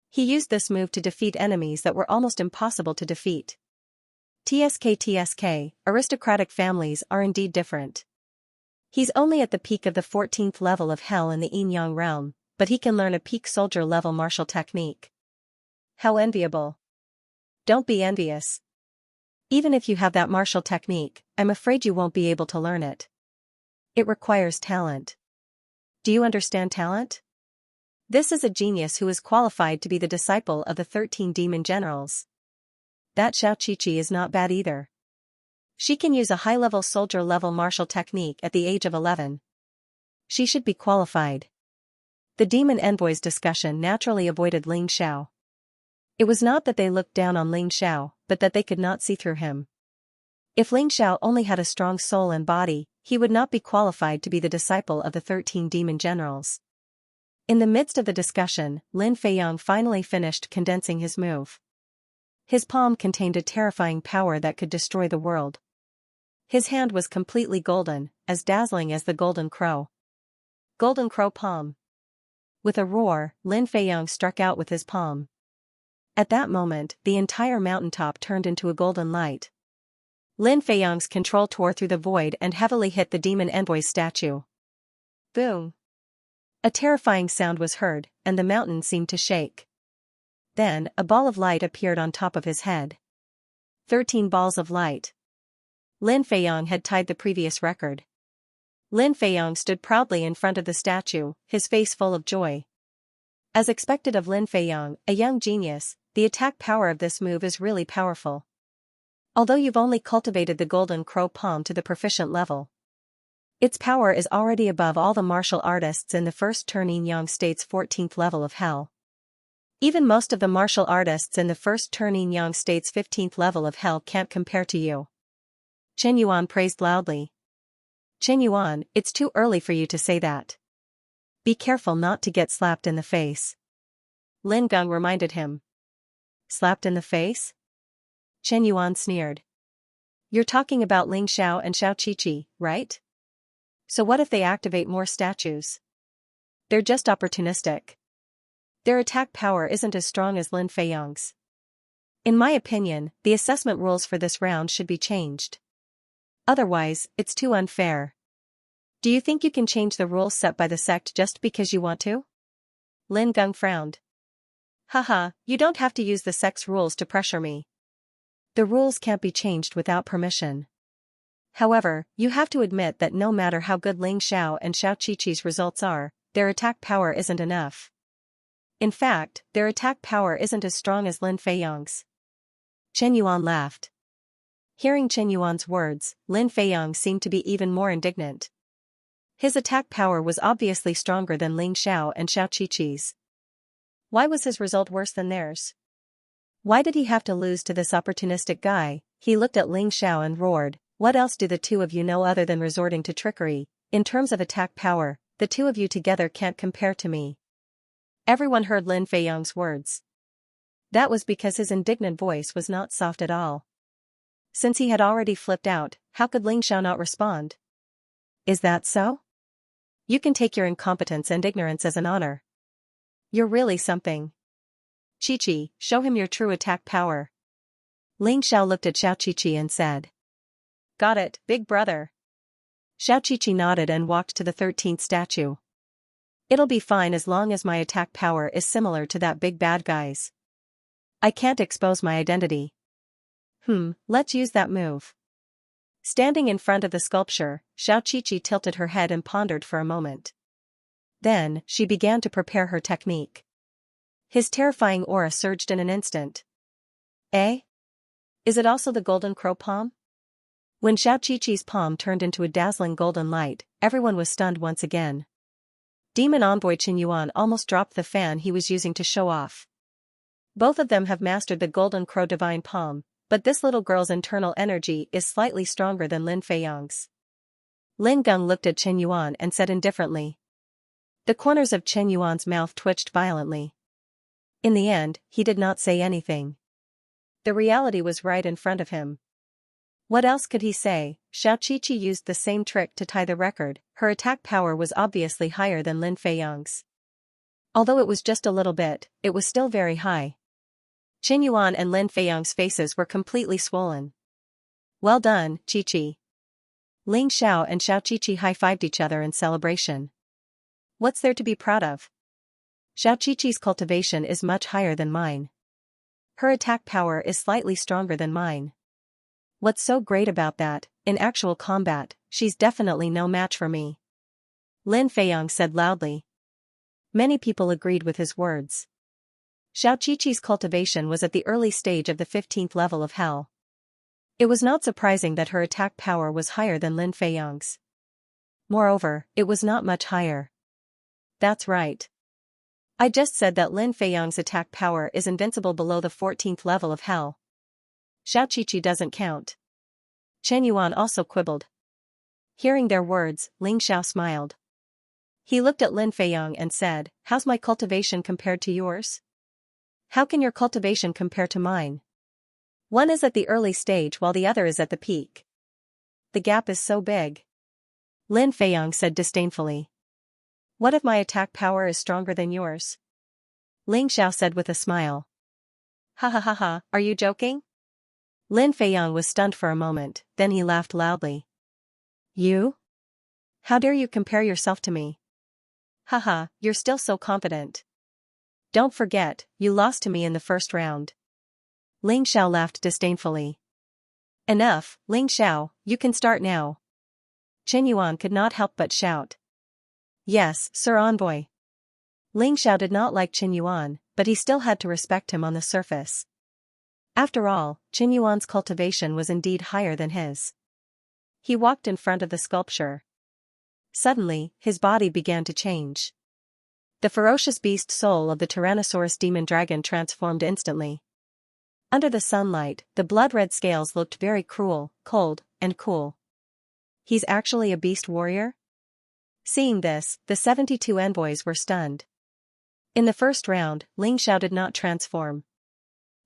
He used this move to defeat enemies that were almost impossible to defeat. TSK, aristocratic families are indeed different. He's only at the peak of the 14th level of hell in the Yin-Yang realm, but he can learn a peak soldier level martial technique. How enviable. Don't be envious. Even if you have that martial technique, I'm afraid you won't be able to learn it. It requires talent. Do you understand talent? This is a genius who is qualified to be the disciple of the 13 demon generals. That Xiaoqiqi is not bad either. She can use a high-level soldier-level martial technique at the age of 11. She should be qualified. The demon envoy's discussion naturally avoided Xiao. It was not that they looked down on Xiao, but that they could not see through him. If Xiao only had a strong soul and body, he would not be qualified to be the disciple of the 13 demon generals. In the midst of the discussion, Lin Feiyang finally finished condensing his move. His palm contained a terrifying power that could destroy the world. His hand was completely golden, as dazzling as the golden crow. Golden crow palm. With a roar, Lin Feiyang struck out with his palm. At that moment, the entire mountaintop turned into a golden light. Lin Feiyang's control tore through the void and heavily hit the demon envoy's statue. Boom! A terrifying sound was heard, and the mountain seemed to shake. Then, a ball of light appeared on top of his head. 13 balls of light. Lin Feiyang had tied the previous record. Lin Feiyang stood proudly in front of the statue, his face full of joy. As expected of Lin Feiyang, a young genius, the attack power of this move is really powerful. Although you've only cultivated the golden crow palm to the proficient level, its power is already above all the martial artists in the first Xianxia state's 14th level of hell. Even most of the martial artists in the first Xianxia state's 15th level of hell can't compare to you. Chen Yuan praised loudly. Chen Yuan, it's too early for you to say that. Be careful not to get slapped in the face. Lin Gong reminded him. Slapped in the face? Chen Yuan sneered. You're talking about Ling Xiao and Xiao Qiqi, right? So what if they activate more statues? They're just opportunistic. Their attack power isn't as strong as Lin Feiyang's. In my opinion, the assessment rules for this round should be changed. Otherwise, it's too unfair. Do you think you can change the rules set by the sect just because you want to? Lin Gong frowned. Haha, you don't have to use the sect's rules to pressure me. The rules can't be changed without permission. However, you have to admit that no matter how good Ling Xiao and Xiao Qiqi's results are, their attack power isn't enough. In fact, their attack power isn't as strong as Lin Feiyang's. Chen Yuan laughed. Hearing Chen Yuan's words, Lin Feiyang seemed to be even more indignant. His attack power was obviously stronger than Ling Xiao and Xiao Qiqi's. Why was his result worse than theirs? Why did he have to lose to this opportunistic guy? He looked at Ling Xiao and roared, what else do the two of you know other than resorting to trickery? In terms of attack power, the two of you together can't compare to me. Everyone heard Lin Feiyang's words. That was because his indignant voice was not soft at all. Since he had already flipped out, how could Ling Xiao not respond? Is that so? You can take your incompetence and ignorance as an honor. You're really something. Qiqi, show him your true attack power. Ling Xiao looked at Xiao Qiqi and said. Got it, big brother. Xiao Qiqi nodded and walked to the 13th statue. It'll be fine as long as my attack power is similar to that big bad guy's. I can't expose my identity. Let's use that move. Standing in front of the sculpture, Xiao Qiqi tilted her head and pondered for a moment. Then, she began to prepare her technique. His terrifying aura surged in an instant. Eh? Is it also the golden crow palm? When Xiao Qiqi's palm turned into a dazzling golden light, everyone was stunned once again. Demon envoy Chen Yuan almost dropped the fan he was using to show off. Both of them have mastered the golden crow divine palm, but this little girl's internal energy is slightly stronger than Lin Feiyang's. Lin Gong looked at Chen Yuan and said indifferently. The corners of Chen Yuan's mouth twitched violently. In the end, he did not say anything. The reality was right in front of him. What else could he say? Xiao Qiqi used the same trick to tie the record. Her attack power was obviously higher than Lin Feiyang's. Although it was just a little bit, it was still very high. Chen Yuan and Lin Feiyang's faces were completely swollen. Well done, Qiqi. Ling Xiao and Xiao Qiqi high-fived each other in celebration. What's there to be proud of? Xiao Qiqi's cultivation is much higher than mine. Her attack power is slightly stronger than mine. What's so great about that? In actual combat, she's definitely no match for me. Lin Feiyang said loudly. Many people agreed with his words. Xiao Qiqi's cultivation was at the early stage of the 15th level of hell. It was not surprising that her attack power was higher than Lin Feiyang's. Moreover, it was not much higher. That's right. I just said that Lin Feiyang's attack power is invincible below the 14th level of hell. Xiao Qiqi doesn't count. Chen Yuan also quibbled. Hearing their words, Ling Xiao smiled. He looked at Lin Feiyang and said, how's my cultivation compared to yours? How can your cultivation compare to mine? One is at the early stage while the other is at the peak. The gap is so big. Lin Feiyang said disdainfully. What if my attack power is stronger than yours? Ling Xiao said with a smile. Ha ha ha ha, are you joking? Lin Feiyang was stunned for a moment, then he laughed loudly. You? How dare you compare yourself to me? Haha, you're still so confident. Don't forget, you lost to me in the first round. Ling Xiao laughed disdainfully. Enough, Ling Xiao, you can start now. Qin Yuan could not help but shout. Yes, Sir Envoy. Ling Xiao did not like Qin Yuan, but he still had to respect him on the surface. After all, Qin Yuan's cultivation was indeed higher than his. He walked in front of the sculpture. Suddenly, his body began to change. The ferocious beast soul of the Tyrannosaurus demon dragon transformed instantly. Under the sunlight, the blood-red scales looked very cruel, cold, and cool. He's actually a beast warrior? Seeing this, the 72 envoys were stunned. In the first round, Ling Xiao did not transform.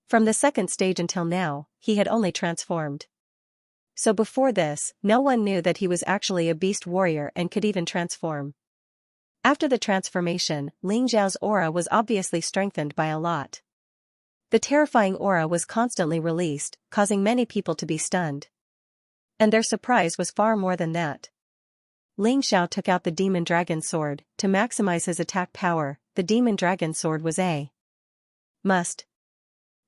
From the second stage until now, he had only transformed. So before this, no one knew that he was actually a beast warrior and could even transform. After the transformation, Ling Xiao's aura was obviously strengthened by a lot. The terrifying aura was constantly released, causing many people to be stunned. And their surprise was far more than that. Ling Xiao took out the demon dragon sword. To maximize his attack power, the demon dragon sword was a must.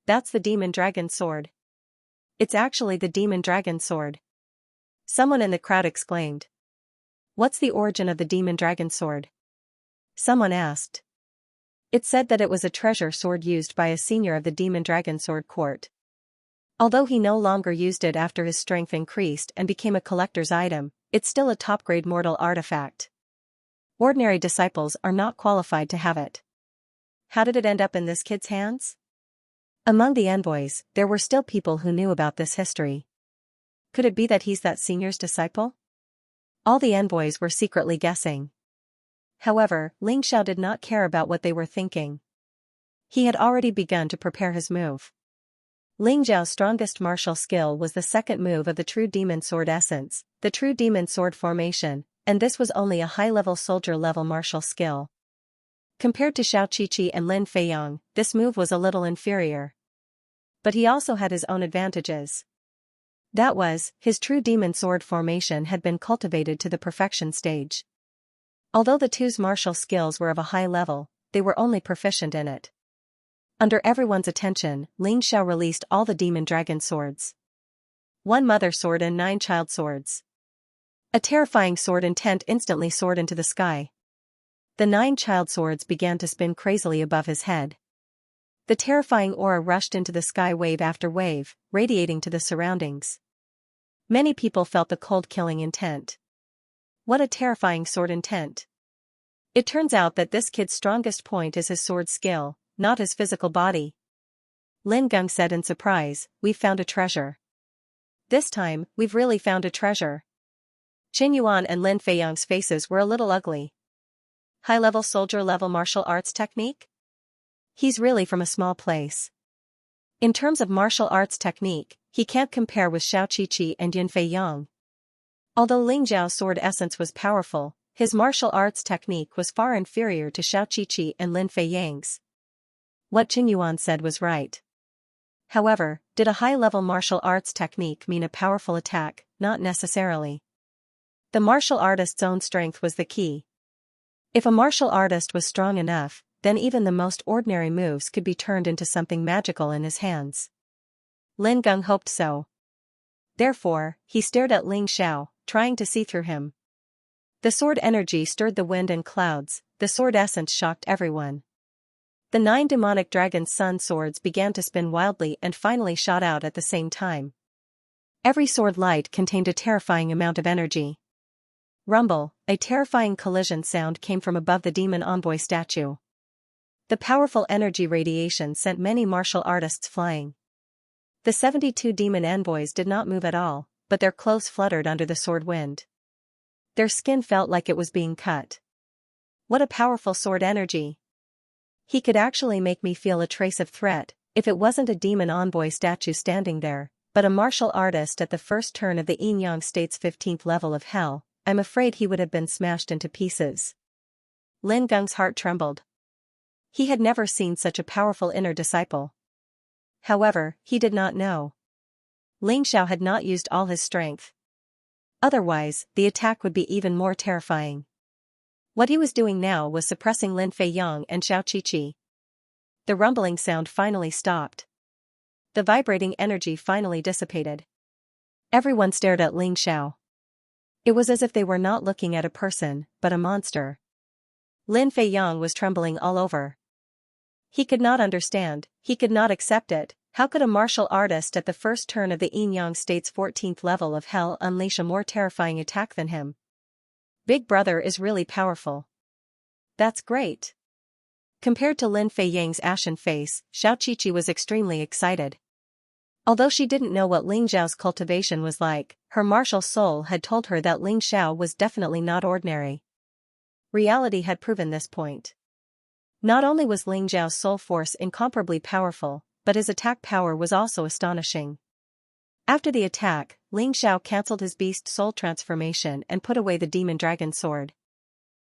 That's the demon dragon sword. It's actually the demon dragon sword. Someone in the crowd exclaimed. What's the origin of the demon dragon sword? Someone asked. It said that it was a treasure sword used by a senior of the demon dragon sword court. Although he no longer used it after his strength increased and became a collector's item, it's still a top-grade mortal artifact. Ordinary disciples are not qualified to have it. How did it end up in this kid's hands? Among the envoys, there were still people who knew about this history. Could it be that he's that senior's disciple? All the envoys were secretly guessing. However, Ling Xiao did not care about what they were thinking. He had already begun to prepare his move. Ling Xiao's strongest martial skill was the second move of the True Demon Sword Essence, the True Demon Sword Formation, and this was only a high-level soldier-level martial skill. Compared to Xiao Qiqi and Lin Feiyang, this move was a little inferior. But he also had his own advantages. That was, his True Demon Sword Formation had been cultivated to the perfection stage. Although the two's martial skills were of a high level, they were only proficient in it. Under everyone's attention, Ling Xiao released all the demon dragon swords. 1 mother sword and 9 child swords. A terrifying sword intent instantly soared into the sky. The 9 child swords began to spin crazily above his head. The terrifying aura rushed into the sky wave after wave, radiating to the surroundings. Many people felt the cold killing intent. What a terrifying sword intent. It turns out that this kid's strongest point is his sword skill, not his physical body. Lin Geng said in surprise, we've found a treasure. This time, we've really found a treasure. Qin Yuan and Lin Feiyang's faces were a little ugly. High-level soldier-level martial arts technique? He's really from a small place. In terms of martial arts technique, he can't compare with Xiao Qiqi and Yin Feiyang. Although Ling Xiao's sword essence was powerful, his martial arts technique was far inferior to Xiao Qiqi and Lin Feiyang's. What Qin Yuan said was right. However, did a high-level martial arts technique mean a powerful attack? Not necessarily. The martial artist's own strength was the key. If a martial artist was strong enough, then even the most ordinary moves could be turned into something magical in his hands. Lin Geng hoped so. Therefore, he stared at Ling Xiao, trying to see through him. The sword energy stirred the wind and clouds, the sword essence shocked everyone. The 9 demonic dragon's sun swords began to spin wildly and finally shot out at the same time. Every sword light contained a terrifying amount of energy. Rumble, a terrifying collision sound came from above the demon envoy statue. The powerful energy radiation sent many martial artists flying. The 72 demon envoys did not move at all, but their clothes fluttered under the sword wind. Their skin felt like it was being cut. What a powerful sword energy! He could actually make me feel a trace of threat, if it wasn't a demon envoy statue standing there, but a martial artist at the first turn of the Yin-Yang State's 15th level of hell. I'm afraid he would have been smashed into pieces. Lin Geng's heart trembled. He had never seen such a powerful inner disciple. However, he did not know. Ling Xiao had not used all his strength. Otherwise, the attack would be even more terrifying. What he was doing now was suppressing Lin Feiyang and Xiao Qiqi. The rumbling sound finally stopped. The vibrating energy finally dissipated. Everyone stared at Ling Xiao. It was as if they were not looking at a person, but a monster. Lin Feiyang was trembling all over. He could not understand, he could not accept it. How could a martial artist at the first turn of the Yin-Yang State's 14th level of hell unleash a more terrifying attack than him? Big Brother is really powerful. That's great. Compared to Lin Feiyang's ashen face, Xiao Qiqi was extremely excited. Although she didn't know what Ling Xiao's cultivation was like, her martial soul had told her that Ling Xiao was definitely not ordinary. Reality had proven this point. Not only was Ling Xiao's soul force incomparably powerful, but his attack power was also astonishing. After the attack, Ling Xiao cancelled his beast soul transformation and put away the demon dragon sword.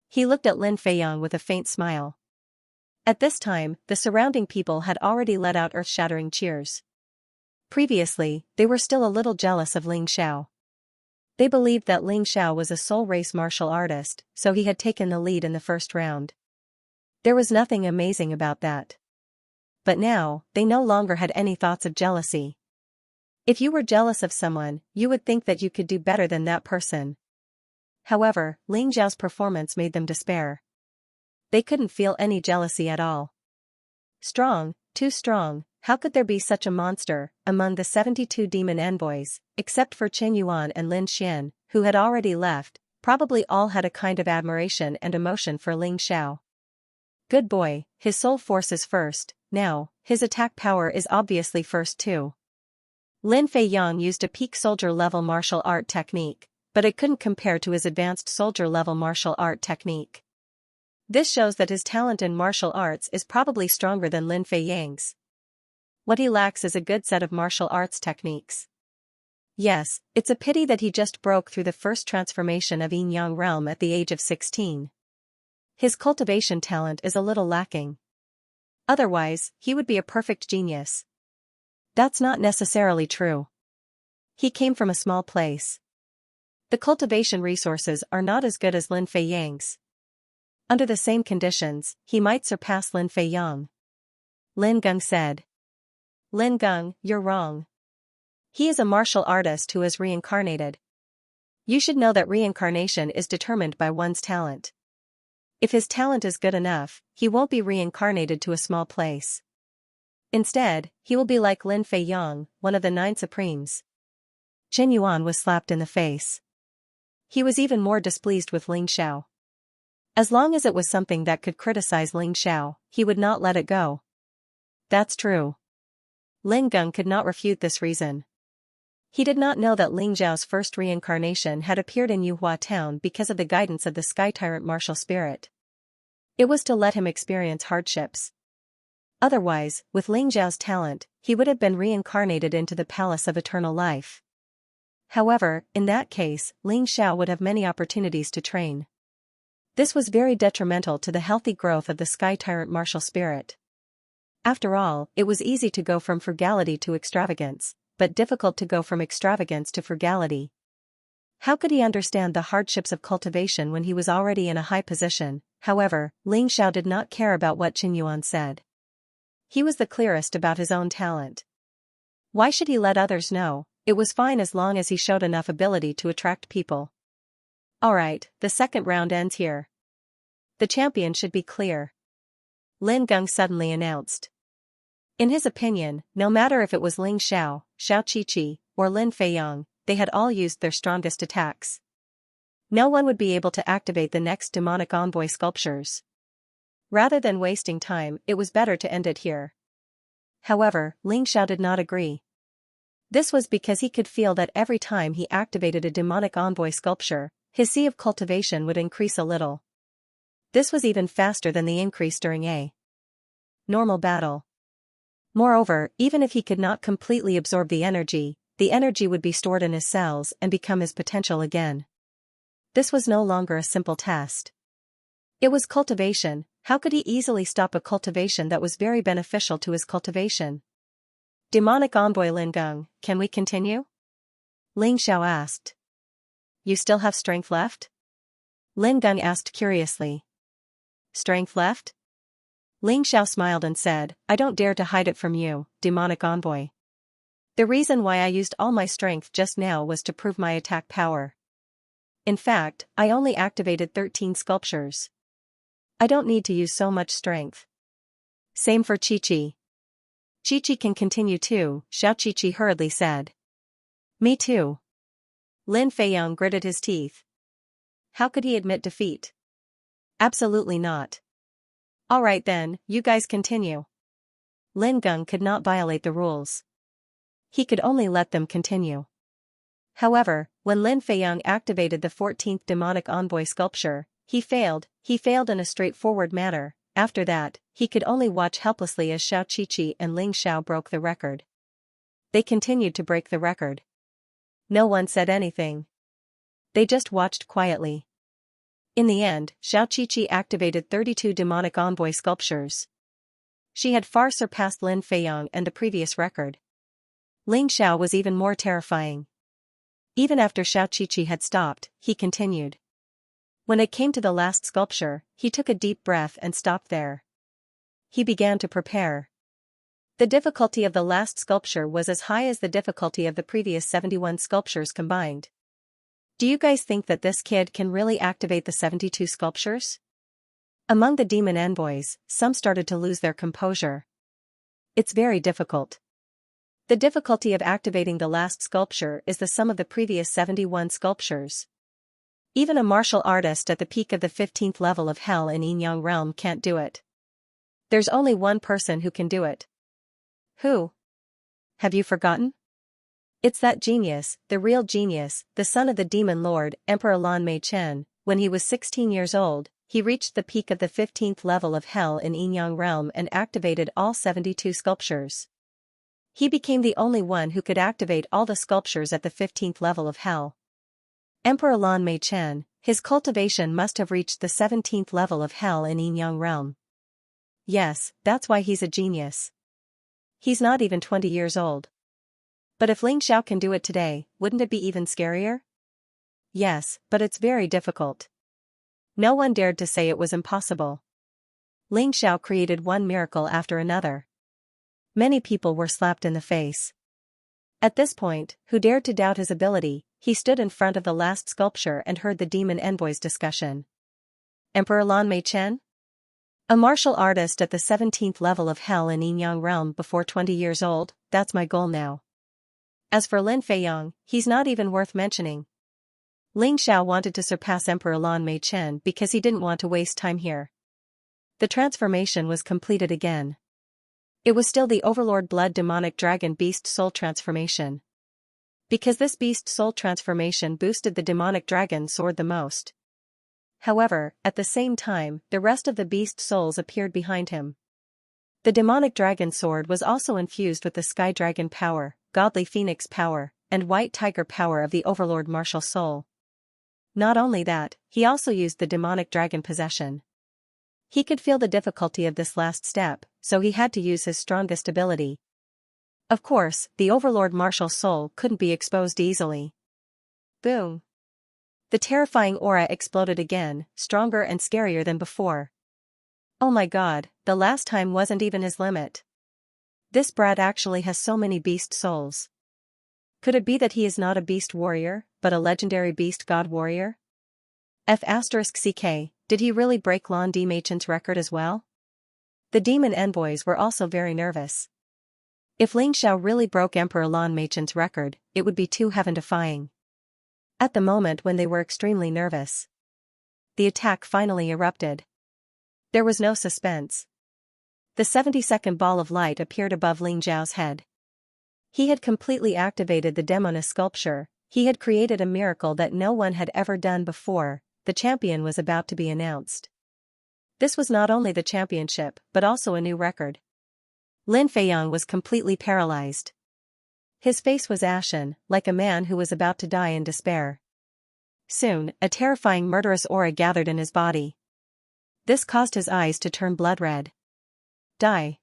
He looked at Lin Feiyang with a faint smile. At this time, the surrounding people had already let out earth-shattering cheers. Previously, they were still a little jealous of Ling Xiao. They believed that Ling Xiao was a soul race martial artist, so he had taken the lead in the first round. There was nothing amazing about that. But now, they no longer had any thoughts of jealousy. If you were jealous of someone, you would think that you could do better than that person. However, Ling Xiao's performance made them despair. They couldn't feel any jealousy at all. Strong, too strong, how could there be such a monster among the 72 demon envoys, except for Qin Yuan and Lin Xian, who had already left? Probably all had a kind of admiration and emotion for Ling Xiao. Good boy, his soul force is first. Now, his attack power is obviously first too. Lin Feiyang used a peak soldier-level martial art technique, but it couldn't compare to his advanced soldier-level martial art technique. This shows that his talent in martial arts is probably stronger than Lin Feiyang's. What he lacks is a good set of martial arts techniques. Yes, it's a pity that he just broke through the first transformation of Yin-Yang realm at the age of 16. His cultivation talent is a little lacking. Otherwise, he would be a perfect genius. That's not necessarily true. He came from a small place. The cultivation resources are not as good as Lin Feiyang's. Under the same conditions, he might surpass Lin Feiyang. Lin Geng said. Lin Geng, you're wrong. He is a martial artist who has reincarnated. You should know that reincarnation is determined by one's talent. If his talent is good enough, he won't be reincarnated to a small place. Instead, he will be like Lin Feiyang, one of the 9 Supremes. Qin Yuan was slapped in the face. He was even more displeased with Ling Xiao. As long as it was something that could criticize Ling Xiao, he would not let it go. That's true. Lin Geng could not refute this reason. He did not know that Ling Xiao's first reincarnation had appeared in Yuhua town because of the guidance of the Sky Tyrant martial spirit. It was to let him experience hardships. Otherwise, with Ling Xiao's talent, he would have been reincarnated into the Palace of Eternal Life. However, in that case, Ling Xiao would have many opportunities to train. This was very detrimental to the healthy growth of the Sky Tyrant martial spirit. After all, it was easy to go from frugality to extravagance, but difficult to go from extravagance to frugality. How could he understand the hardships of cultivation when he was already in a high position? However, Ling Xiao did not care about what Qin Yuan said. He was the clearest about his own talent. Why should he let others know? It was fine as long as he showed enough ability to attract people. Alright, the second round ends here. The champion should be clear. Lin Geng suddenly announced. In his opinion, no matter if it was Ling Xiao, Xiao Qiqi, or Lin Feiyang, they had all used their strongest attacks. No one would be able to activate the next demonic envoy sculptures. Rather than wasting time, it was better to end it here. However, Ling Xiao did not agree. This was because he could feel that every time he activated a demonic envoy sculpture, his sea of cultivation would increase a little. This was even faster than the increase during a normal battle. Moreover, even if he could not completely absorb the energy would be stored in his cells and become his potential again. This was no longer a simple test. It was cultivation. How could he easily stop a cultivation that was very beneficial to his cultivation? Demonic envoy Lin Geng, can we continue? Ling Xiao asked. You still have strength left? Lin Geng asked curiously. Strength left? Ling Xiao smiled and said, I don't dare to hide it from you, demonic envoy. The reason why I used all my strength just now was to prove my attack power. In fact, I only activated 13 sculptures. I don't need to use so much strength. Same for Chi-Chi. Chi-Chi can continue too, Xiao Chi-Chi hurriedly said. Me too. Lin Feiyang gritted his teeth. How could he admit defeat? Absolutely not. Alright then, you guys continue. Lin Geng could not violate the rules. He could only let them continue. However, when Lin Feiyang activated the 14th demonic envoy sculpture, he failed in a straightforward manner. After that, he could only watch helplessly as Xiao Chi-Chi and Ling Xiao broke the record. They continued to break the record. No one said anything. They just watched quietly. In the end, Xiao Chi-Chi activated 32 demonic envoy sculptures. She had far surpassed Lin Feiyang and the previous record. Ling Xiao was even more terrifying. Even after Xiao Chi-Chi had stopped, he continued. When it came to the last sculpture, he took a deep breath and stopped there. He began to prepare. The difficulty of the last sculpture was as high as the difficulty of the previous 71 sculptures combined. Do you guys think that this kid can really activate the 72 sculptures? Among the demon envoys, some started to lose their composure. It's very difficult. The difficulty of activating the last sculpture is the sum of the previous 71 sculptures. Even a martial artist at the peak of the 15th level of hell in Yin Yang realm can't do it. There's only one person who can do it. Who? Have you forgotten? It's that genius, the real genius, the son of the demon lord, Emperor Lan Mei Chen. When he was 16 years old, he reached the peak of the 15th level of hell in Yin Yang realm and activated all 72 sculptures. He became the only one who could activate all the sculptures at the 15th level of hell. Emperor Lan Mei Chen, his cultivation must have reached the 17th level of hell in Yin Yang realm. Yes, that's why he's a genius. He's not even 20 years old. But if Ling Xiao can do it today, wouldn't it be even scarier? Yes, but it's very difficult. No one dared to say it was impossible. Ling Xiao created one miracle after another. Many people were slapped in the face. At this point, who dared to doubt his ability? He stood in front of the last sculpture and heard the demon envoy's discussion. Emperor Lan Mei Chen? A martial artist at the 17th level of hell in Yin Yang realm before 20 years old, that's my goal now. As for Lin Feiyang, he's not even worth mentioning. Ling Xiao wanted to surpass Emperor Lan Mei Chen because he didn't want to waste time here. The transformation was completed again. It was still the Overlord Blood Demonic Dragon Beast Soul transformation. Because this Beast Soul transformation boosted the Demonic Dragon Sword the most. However, at the same time, the rest of the Beast Souls appeared behind him. The Demonic Dragon Sword was also infused with the Sky Dragon power, Godly Phoenix power, and White Tiger power of the Overlord Martial Soul. Not only that, he also used the Demonic Dragon Possession. He could feel the difficulty of this last step, so he had to use his strongest ability. Of course, the Overlord Martial Soul couldn't be exposed easily. Boom! The terrifying aura exploded again, stronger and scarier than before. Oh my god, the last time wasn't even his limit. This brat actually has so many beast souls. Could it be that he is not a beast warrior, but a legendary beast god warrior? F***CK, did he really break Lan Di Meichen's record as well? The demon envoys were also very nervous. If Ling Xiao really broke Emperor Lan Meichen's record, it would be too heaven-defying. At the moment when they were extremely nervous, the attack finally erupted. There was no suspense. The 70-second ball of light appeared above Ling Xiao's head. He had completely activated the Demoness sculpture. He had created a miracle that no one had ever done before. The champion was about to be announced. This was not only the championship, but also a new record. Lin Feiyang was completely paralyzed. His face was ashen, like a man who was about to die in despair. Soon, a terrifying murderous aura gathered in his body. This caused his eyes to turn blood red. Die.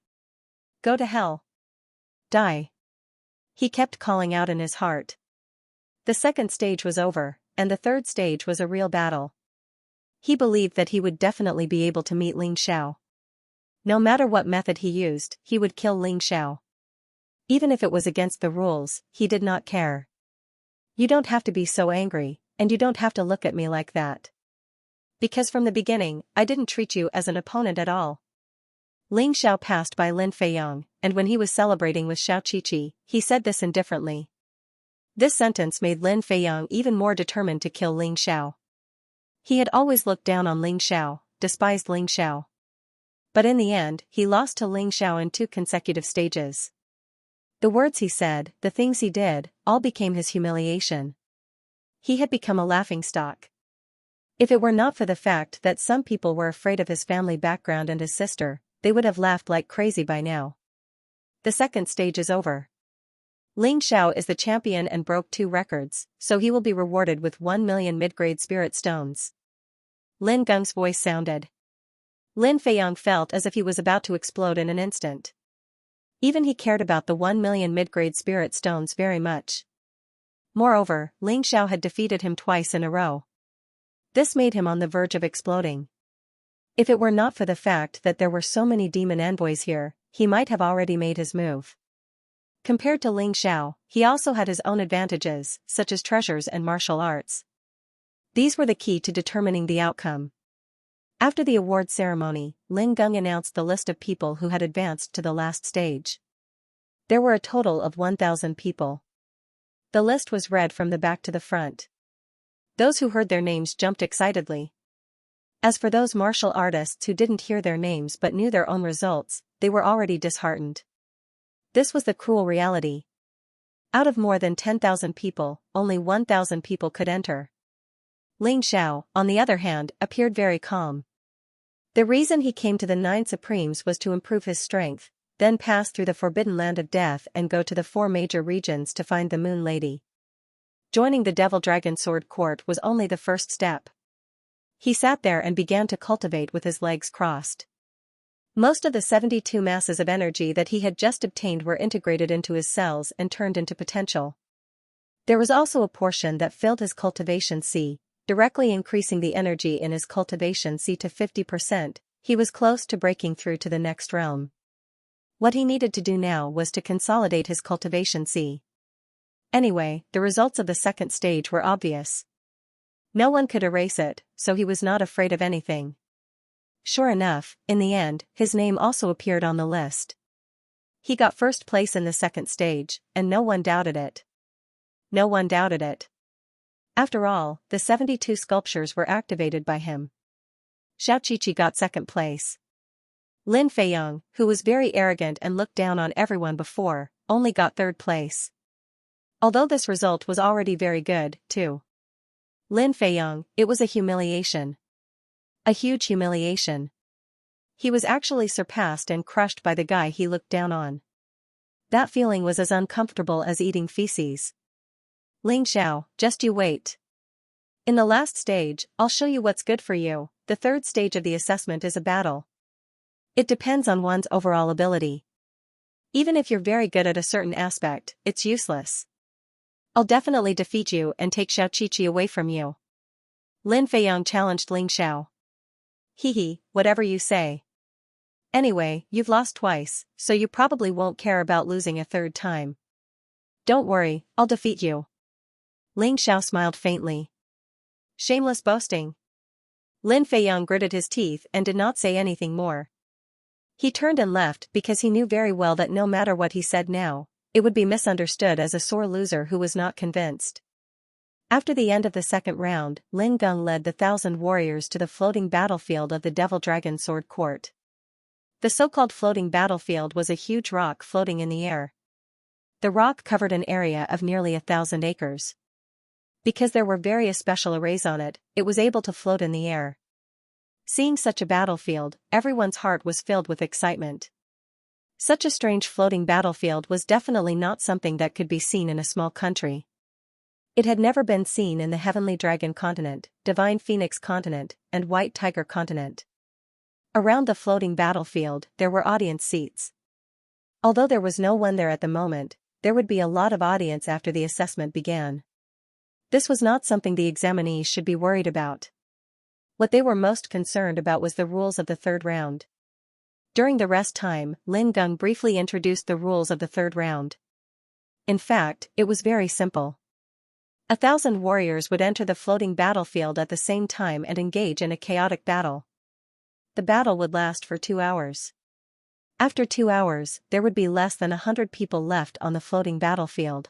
Go to hell. Die. He kept calling out in his heart. The second stage was over, and the third stage was a real battle. He believed that he would definitely be able to meet Ling Xiao. No matter what method he used, he would kill Ling Xiao. Even if it was against the rules, he did not care. You don't have to be so angry, and you don't have to look at me like that. Because from the beginning, I didn't treat you as an opponent at all. Ling Xiao passed by Lin Feiyong, and when he was celebrating with Xiao Qiqi, he said this indifferently. This sentence made Lin Feiyong even more determined to kill Ling Xiao. He had always looked down on Ling Xiao, despised Ling Xiao. But in the end, he lost to Ling Xiao in 2 consecutive stages. The words he said, the things he did, all became his humiliation. He had become a laughingstock. If it were not for the fact that some people were afraid of his family background and his sister, they would have laughed like crazy by now. The second stage is over. Ling Xiao is the champion and broke 2 records, so he will be rewarded with 1 million mid-grade spirit stones. Lin Geng's voice sounded. Lin Feiyong felt as if he was about to explode in an instant. Even he cared about the 1 million mid-grade spirit stones very much. Moreover, Ling Xiao had defeated him twice in a row. This made him on the verge of exploding. If it were not for the fact that there were so many demon envoys here, he might have already made his move. Compared to Ling Xiao, he also had his own advantages, such as treasures and martial arts. These were the key to determining the outcome. After the award ceremony, Lin Geng announced the list of people who had advanced to the last stage. There were a total of 1,000 people. The list was read from the back to the front. Those who heard their names jumped excitedly. As for those martial artists who didn't hear their names but knew their own results, they were already disheartened. This was the cruel reality. Out of more than 10,000 people, only 1,000 people could enter. Ling Xiao, on the other hand, appeared very calm. The reason he came to the 9 Supremes was to improve his strength, then pass through the Forbidden Land of Death and go to the 4 major regions to find the Moon Lady. Joining the Devil Dragon Sword Court was only the first step. He sat there and began to cultivate with his legs crossed. Most of the 72 masses of energy that he had just obtained were integrated into his cells and turned into potential. There was also a portion that filled his cultivation C, directly increasing the energy in his cultivation C to 50%, he was close to breaking through to the next realm. What he needed to do now was to consolidate his cultivation C. Anyway, the results of the second stage were obvious. No one could erase it, so he was not afraid of anything. Sure enough, in the end, his name also appeared on the list. He got first place in the second stage, and no one doubted it. No one doubted it. After all, the 72 sculptures were activated by him. Xiao Qiqi got second place. Lin Feiyong, who was very arrogant and looked down on everyone before, only got third place. Although this result was already very good, too. Lin Feiyong, it was a humiliation. A huge humiliation. He was actually surpassed and crushed by the guy he looked down on. That feeling was as uncomfortable as eating feces. Ling Xiao, just you wait. In the last stage, I'll show you what's good for you. The third stage of the assessment is a battle. It depends on one's overall ability. Even if you're very good at a certain aspect, it's useless. I'll definitely defeat you and take Xiao Qiqi away from you. Lin Feiyong challenged Ling Xiao. Hehe, whatever you say. Anyway, you've lost twice, so you probably won't care about losing a third time. Don't worry, I'll defeat you. Ling Xiao smiled faintly. Shameless boasting. Lin Feiyong gritted his teeth and did not say anything more. He turned and left because he knew very well that no matter what he said now, it would be misunderstood as a sore loser who was not convinced. After the end of the second round, Lin Geng led the 1,000 warriors to the floating battlefield of the Devil Dragon Sword Court. The so-called floating battlefield was a huge rock floating in the air. The rock covered an area of nearly 1,000 acres. Because there were various special arrays on it, it was able to float in the air. Seeing such a battlefield, everyone's heart was filled with excitement. Such a strange floating battlefield was definitely not something that could be seen in a small country. It had never been seen in the Heavenly Dragon Continent, Divine Phoenix Continent, and White Tiger Continent. Around the floating battlefield, there were audience seats. Although there was no one there at the moment, there would be a lot of audience after the assessment began. This was not something the examinees should be worried about. What they were most concerned about was the rules of the third round. During the rest time, Lin Geng briefly introduced the rules of the third round. In fact, it was very simple. 1,000 warriors would enter the floating battlefield at the same time and engage in a chaotic battle. The battle would last for 2 hours. After 2 hours, there would be less than 100 people left on the floating battlefield.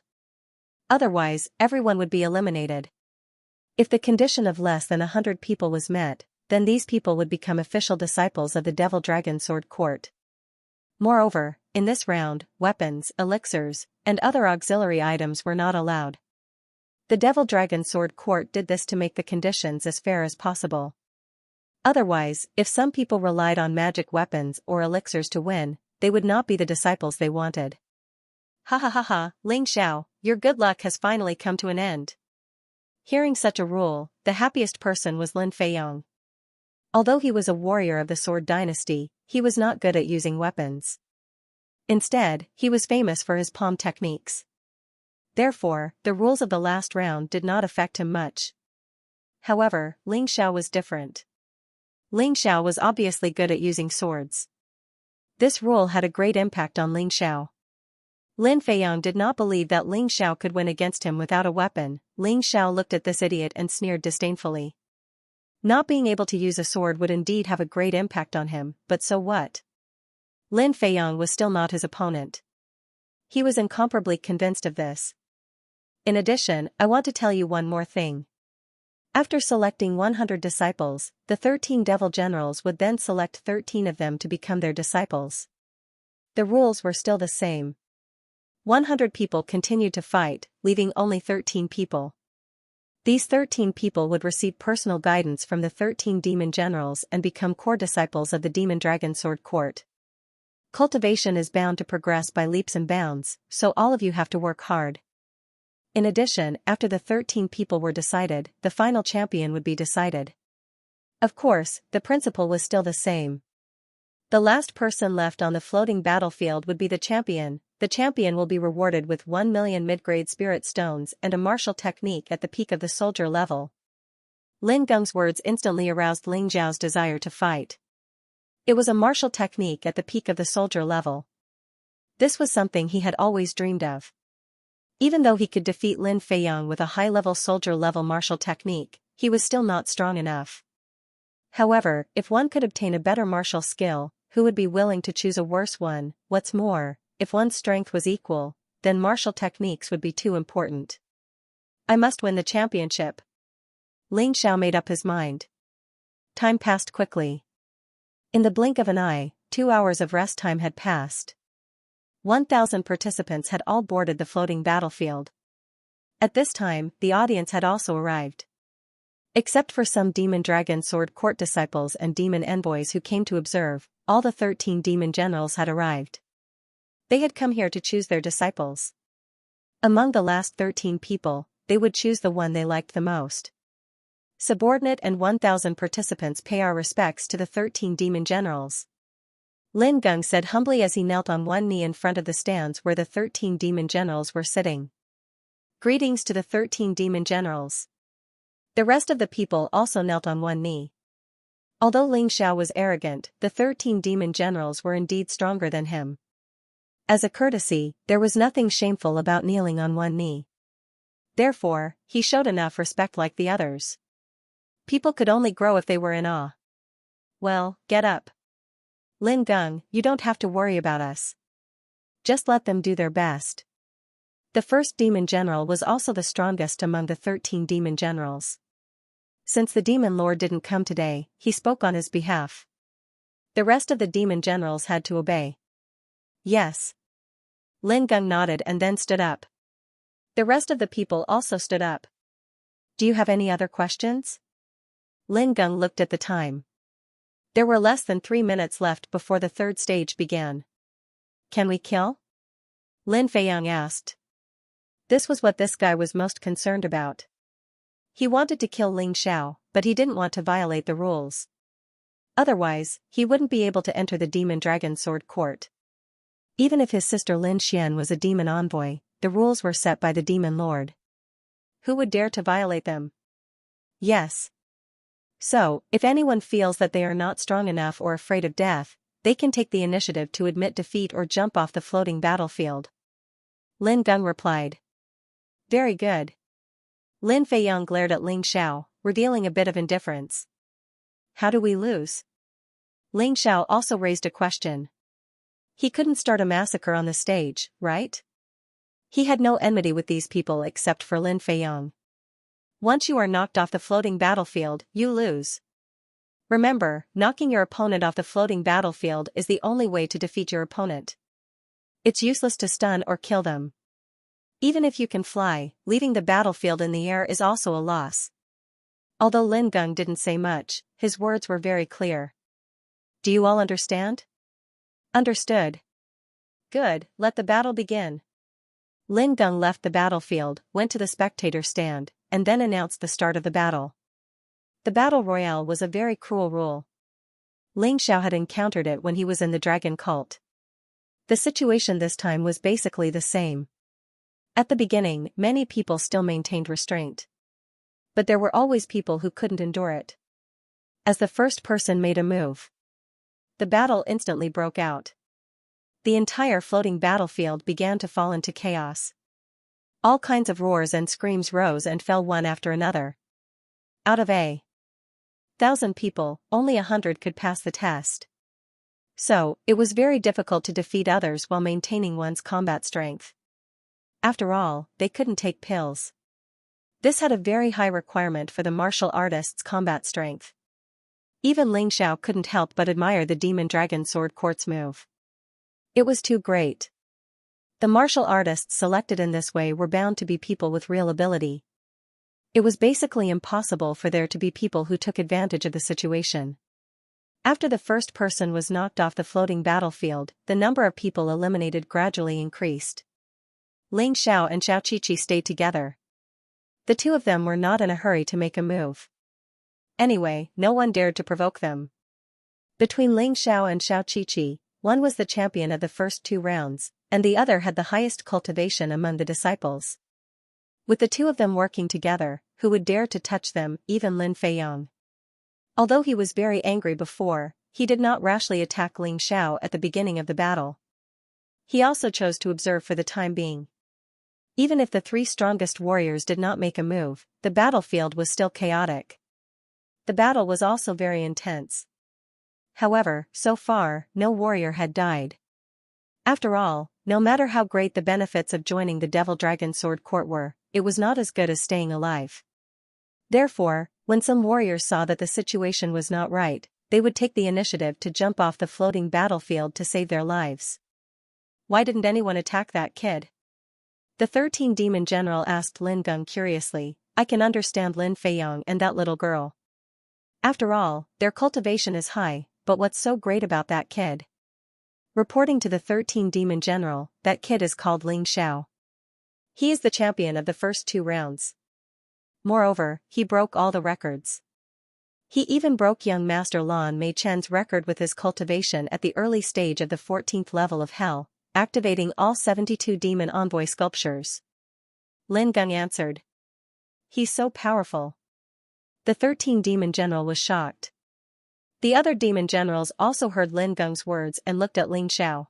Otherwise, everyone would be eliminated. If the condition of less than 100 people was met, then these people would become official disciples of the Devil Dragon Sword Court. Moreover, in this round, weapons, elixirs, and other auxiliary items were not allowed. The Devil Dragon Sword Court did this to make the conditions as fair as possible. Otherwise, if some people relied on magic weapons or elixirs to win, they would not be the disciples they wanted. Ha ha ha ha, Ling Xiao, your good luck has finally come to an end. Hearing such a rule, the happiest person was Lin Feiyong. Although he was a warrior of the Sword Dynasty, he was not good at using weapons. Instead, he was famous for his palm techniques. Therefore, the rules of the last round did not affect him much. However, Ling Xiao was different. Ling Xiao was obviously good at using swords. This rule had a great impact on Ling Xiao. Lin Feiyong did not believe that Ling Xiao could win against him without a weapon. Ling Xiao looked at this idiot and sneered disdainfully. Not being able to use a sword would indeed have a great impact on him, but so what? Lin Feiyong was still not his opponent. He was incomparably convinced of this. In addition, I want to tell you one more thing. After selecting 100 disciples, the 13 devil generals would then select 13 of them to become their disciples. The rules were still the same. 100 people continued to fight, leaving only 13 people. These 13 people would receive personal guidance from the 13 demon generals and become core disciples of the Demon Dragon Sword Court. Cultivation is bound to progress by leaps and bounds, so all of you have to work hard. In addition, after the 13 people were decided, the final champion would be decided. Of course, the principle was still the same. The last person left on the floating battlefield would be the champion. The champion will be rewarded with 1 million mid-grade spirit stones and a martial technique at the peak of the soldier level. Lin Geng's words instantly aroused Ling Zhao's desire to fight. It was a martial technique at the peak of the soldier level. This was something he had always dreamed of. Even though he could defeat Lin Feiyong with a high-level soldier-level martial technique, he was still not strong enough. However, if one could obtain a better martial skill, who would be willing to choose a worse one? What's more, if one's strength was equal, then martial techniques would be too important. I must win the championship. Ling Xiao made up his mind. Time passed quickly. In the blink of an eye, 2 hours of rest time had passed. 1,000 participants had all boarded the floating battlefield. At this time, the audience had also arrived. Except for some Demon Dragon Sword Court disciples and demon envoys who came to observe, all the 13 demon generals had arrived. They had come here to choose their disciples. Among the last 13 people, they would choose the one they liked the most. Subordinate and 1,000 participants pay our respects to the 13 demon generals. Lin Geng said humbly as he knelt on one knee in front of the stands where the 13 demon generals were sitting. Greetings to the 13 demon generals. The rest of the people also knelt on one knee. Although Ling Xiao was arrogant, the 13 demon generals were indeed stronger than him. As a courtesy, there was nothing shameful about kneeling on one knee. Therefore, he showed enough respect like the others. People could only grow if they were in awe. Well, get up. Lin Geng, you don't have to worry about us. Just let them do their best. The first demon general was also the strongest among the 13 demon generals. Since the demon lord didn't come today, he spoke on his behalf. The rest of the demon generals had to obey. Yes. Lin Geng nodded and then stood up. The rest of the people also stood up. Do you have any other questions? Lin Geng looked at the time. There were less than 3 minutes left before the third stage began. Can we kill? Lin Feiyong asked. This was what this guy was most concerned about. He wanted to kill Ling Xiao, but he didn't want to violate the rules. Otherwise, he wouldn't be able to enter the Demon Dragon Sword Court. Even if his sister Lin Xian was a demon envoy, the rules were set by the demon lord. Who would dare to violate them? Yes. So, if anyone feels that they are not strong enough or afraid of death, they can take the initiative to admit defeat or jump off the floating battlefield. Lin Geng replied. Very good. Lin Feiyang glared at Ling Xiao, revealing a bit of indifference. How do we lose? Ling Xiao also raised a question. He couldn't start a massacre on the stage, right? He had no enmity with these people except for Lin Feiyang. Once you are knocked off the floating battlefield, you lose. Remember, knocking your opponent off the floating battlefield is the only way to defeat your opponent. It's useless to stun or kill them. Even if you can fly, leaving the battlefield in the air is also a loss. Although Lin Geng didn't say much, his words were very clear. Do you all understand? Understood. Good, let the battle begin. Lin Geng left the battlefield, went to the spectator stand, and then announced the start of the battle. The battle royale was a very cruel rule. Ling Xiao had encountered it when he was in the dragon cult. The situation this time was basically the same. At the beginning, many people still maintained restraint. But there were always people who couldn't endure it. As the first person made a move, the battle instantly broke out. The entire floating battlefield began to fall into chaos. All kinds of roars and screams rose and fell one after another. Out of 1,000 people, only 100 could pass the test. So, it was very difficult to defeat others while maintaining one's combat strength. After all, they couldn't take pills. This had a very high requirement for the martial artist's combat strength. Even Ling Xiao couldn't help but admire the demon dragon sword quartz move. It was too great. The martial artists selected in this way were bound to be people with real ability. It was basically impossible for there to be people who took advantage of the situation. After the first person was knocked off the floating battlefield, the number of people eliminated gradually increased. Ling Xiao and Xiao Qiqi stayed together. The two of them were not in a hurry to make a move. Anyway, no one dared to provoke them. Between Ling Xiao and Xiao Qiqi, one was the champion of the first 2 rounds, and the other had the highest cultivation among the disciples. With the two of them working together, who would dare to touch them, even Lin Feiyang? Although he was very angry before, he did not rashly attack Ling Xiao at the beginning of the battle. He also chose to observe for the time being. Even if the 3 strongest warriors did not make a move, the battlefield was still chaotic. The battle was also very intense. However, so far, no warrior had died. After all, no matter how great the benefits of joining the Devil Dragon Sword Court were, it was not as good as staying alive. Therefore, when some warriors saw that the situation was not right, they would take the initiative to jump off the floating battlefield to save their lives. Why didn't anyone attack that kid? The 13 Demon General asked Lin Geng curiously. I can understand Lin Feiyang and that little girl. After all, their cultivation is high, but what's so great about that kid? Reporting to the 13 Demon General, that kid is called Ling Xiao. He is the champion of the first 2 rounds. Moreover, he broke all the records. He even broke young Master Lan Mei Chen's record with his cultivation at the early stage of the 14th level of Hell, activating all 72 demon envoy sculptures. Lin Geng answered. He's so powerful. The 13 Demon General was shocked. The other demon generals also heard Lin Geng's words and looked at Ling Xiao.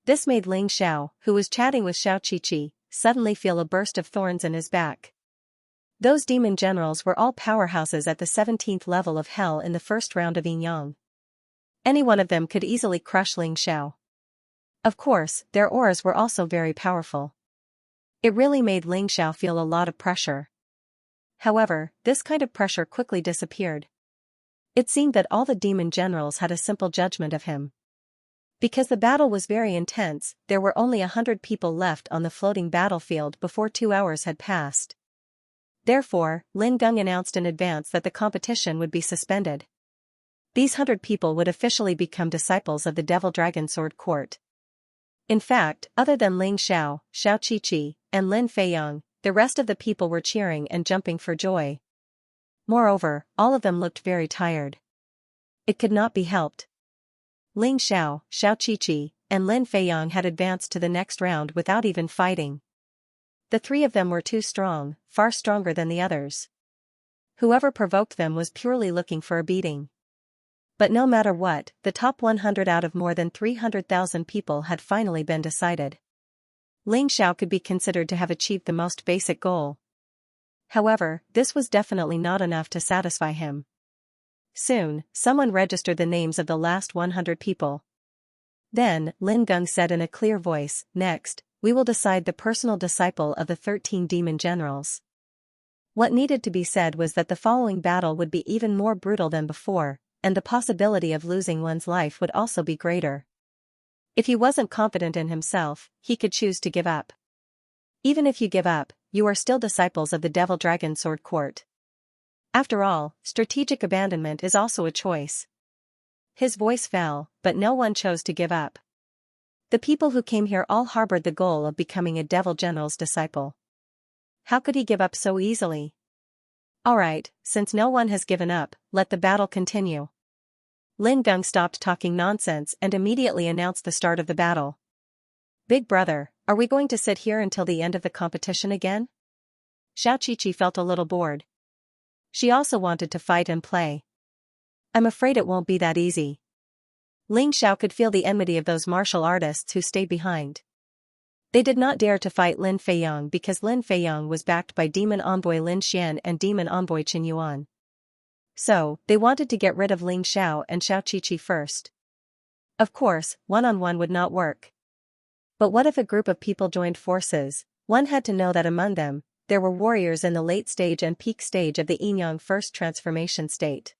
This made Ling Xiao, who was chatting with Xiao Qiqi, suddenly feel a burst of thorns in his back. Those demon generals were all powerhouses at the 17th level of Hell in the first round of Yin Yang. Any one of them could easily crush Ling Xiao. Of course, their auras were also very powerful. It really made Ling Xiao feel a lot of pressure. However, this kind of pressure quickly disappeared. It seemed that all the demon generals had a simple judgment of him. Because the battle was very intense, there were only 100 people left on the floating battlefield before 2 hours had passed. Therefore, Lin Geng announced in advance that the competition would be suspended. These 100 people would officially become disciples of the Devil Dragon Sword Court. In fact, other than Ling Xiao, Xiao Qiqi, and Lin Feiyang, the rest of the people were cheering and jumping for joy. Moreover, all of them looked very tired. It could not be helped. Ling Xiao, Xiao Qiqi, and Lin Feiyang had advanced to the next round without even fighting, The three of them were too strong, far stronger than the others. Whoever provoked them was purely looking for a beating. But no matter what, the top 100 out of more than 300,000 people had finally been decided. Ling Xiao could be considered to have achieved the most basic goal. However, this was definitely not enough to satisfy him. Soon, someone registered the names of the last 100 people. Then, Lin Geng said in a clear voice, "Next, we will decide the personal disciple of the 13 demon generals." What needed to be said was that the following battle would be even more brutal than before, and the possibility of losing one's life would also be greater. If he wasn't confident in himself, he could choose to give up. Even if you give up, you are still disciples of the Devil Dragon Sword Court. After all, strategic abandonment is also a choice. His voice fell, but no one chose to give up. The people who came here all harbored the goal of becoming a Devil General's disciple. How could he give up so easily? Alright, since no one has given up, let the battle continue. Lin Geng stopped talking nonsense and immediately announced the start of the battle. Big brother, are we going to sit here until the end of the competition again? Xiaoqiqi felt a little bored. She also wanted to fight and play. I'm afraid it won't be that easy. Ling Xiao could feel the enmity of those martial artists who stayed behind. They did not dare to fight Lin Feiyang because Lin Feiyang was backed by Demon Envoy Lin Xian and Demon Envoy Qin Yuan. So, they wanted to get rid of Ling Xiao and Xiaoqiqi first. Of course, one-on-one would not work. But what if a group of people joined forces? One had to know that among them, there were warriors in the late stage and peak stage of the Yin-Yang first transformation state.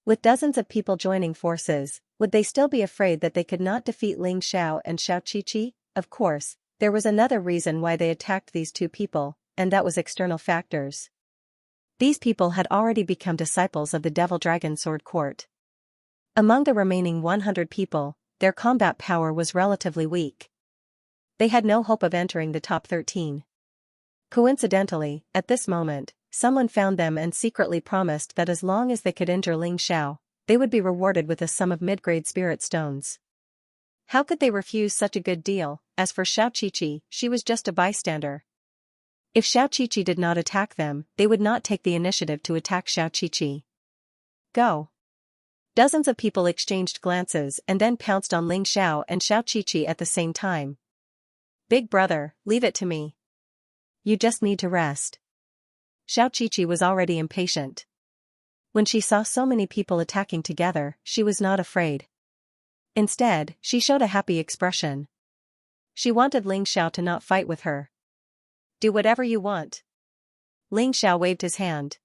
With dozens of people joining forces, would they still be afraid that they could not defeat Ling Xiao and Xiaoqiqi? Of course, there was another reason why they attacked these two people, and that was external factors. These people had already become disciples of the Devil Dragon Sword Court. Among the remaining 100 people, their combat power was relatively weak. They had no hope of entering the top 13. Coincidentally, at this moment, someone found them and secretly promised that as long as they could injure Ling Xiao, they would be rewarded with a sum of mid-grade spirit stones. How could they refuse such a good deal? As for Xiaoqiqi, she was just a bystander. If Xiaoqiqi did not attack them, they would not take the initiative to attack Xiaoqiqi. Go! Dozens of people exchanged glances and then pounced on Ling Xiao and Xiaoqiqi at the same time. Big brother, leave it to me. You just need to rest. Xiaoqiqi was already impatient. When she saw so many people attacking together, she was not afraid. Instead, she showed a happy expression. She wanted Ling Xiao to not fight with her. Do whatever you want. Ling Xiao waved his hand.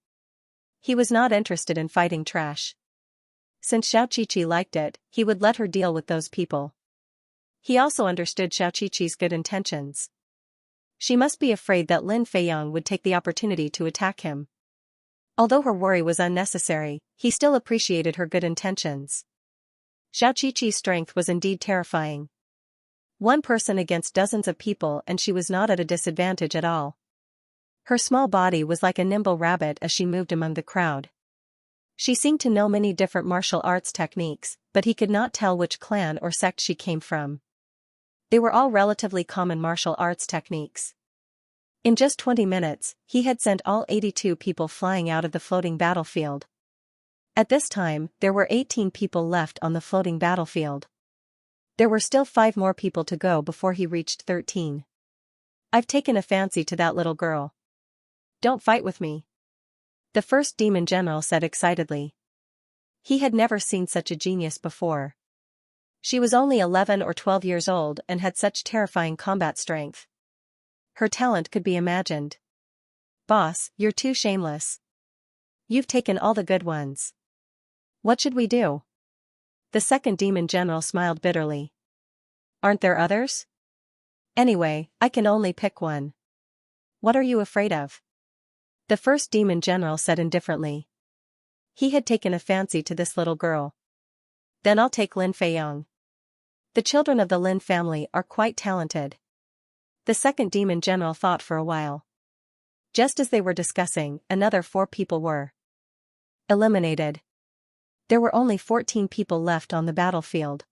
He was not interested in fighting trash. Since Xiaoqiqi liked it, he would let her deal with those people. He also understood Xiaoqiqi's good intentions. She must be afraid that Lin Feiyang would take the opportunity to attack him. Although her worry was unnecessary, he still appreciated her good intentions. Xiaoqiqi's strength was indeed terrifying. One person against dozens of people and she was not at a disadvantage at all. Her small body was like a nimble rabbit as she moved among the crowd. She seemed to know many different martial arts techniques, but he could not tell which clan or sect she came from. They were all relatively common martial arts techniques. In just 20 minutes, he had sent all 82 people flying out of the floating battlefield. At this time, there were 18 people left on the floating battlefield. There were still 5 more people to go before he reached 13. I've taken a fancy to that little girl. Don't fight with me. The first demon general said excitedly. He had never seen such a genius before. She was only 11 or 12 years old and had such terrifying combat strength. Her talent could be imagined. Boss, you're too shameless. You've taken all the good ones. What should we do? The second demon general smiled bitterly. Aren't there others? Anyway, I can only pick one. What are you afraid of? The first demon general said indifferently. He had taken a fancy to this little girl. Then I'll take Lin Feiyang. The children of the Lin family are quite talented. The second demon general thought for a while. Just as they were discussing, another 4 people were eliminated. There were only 14 people left on the battlefield.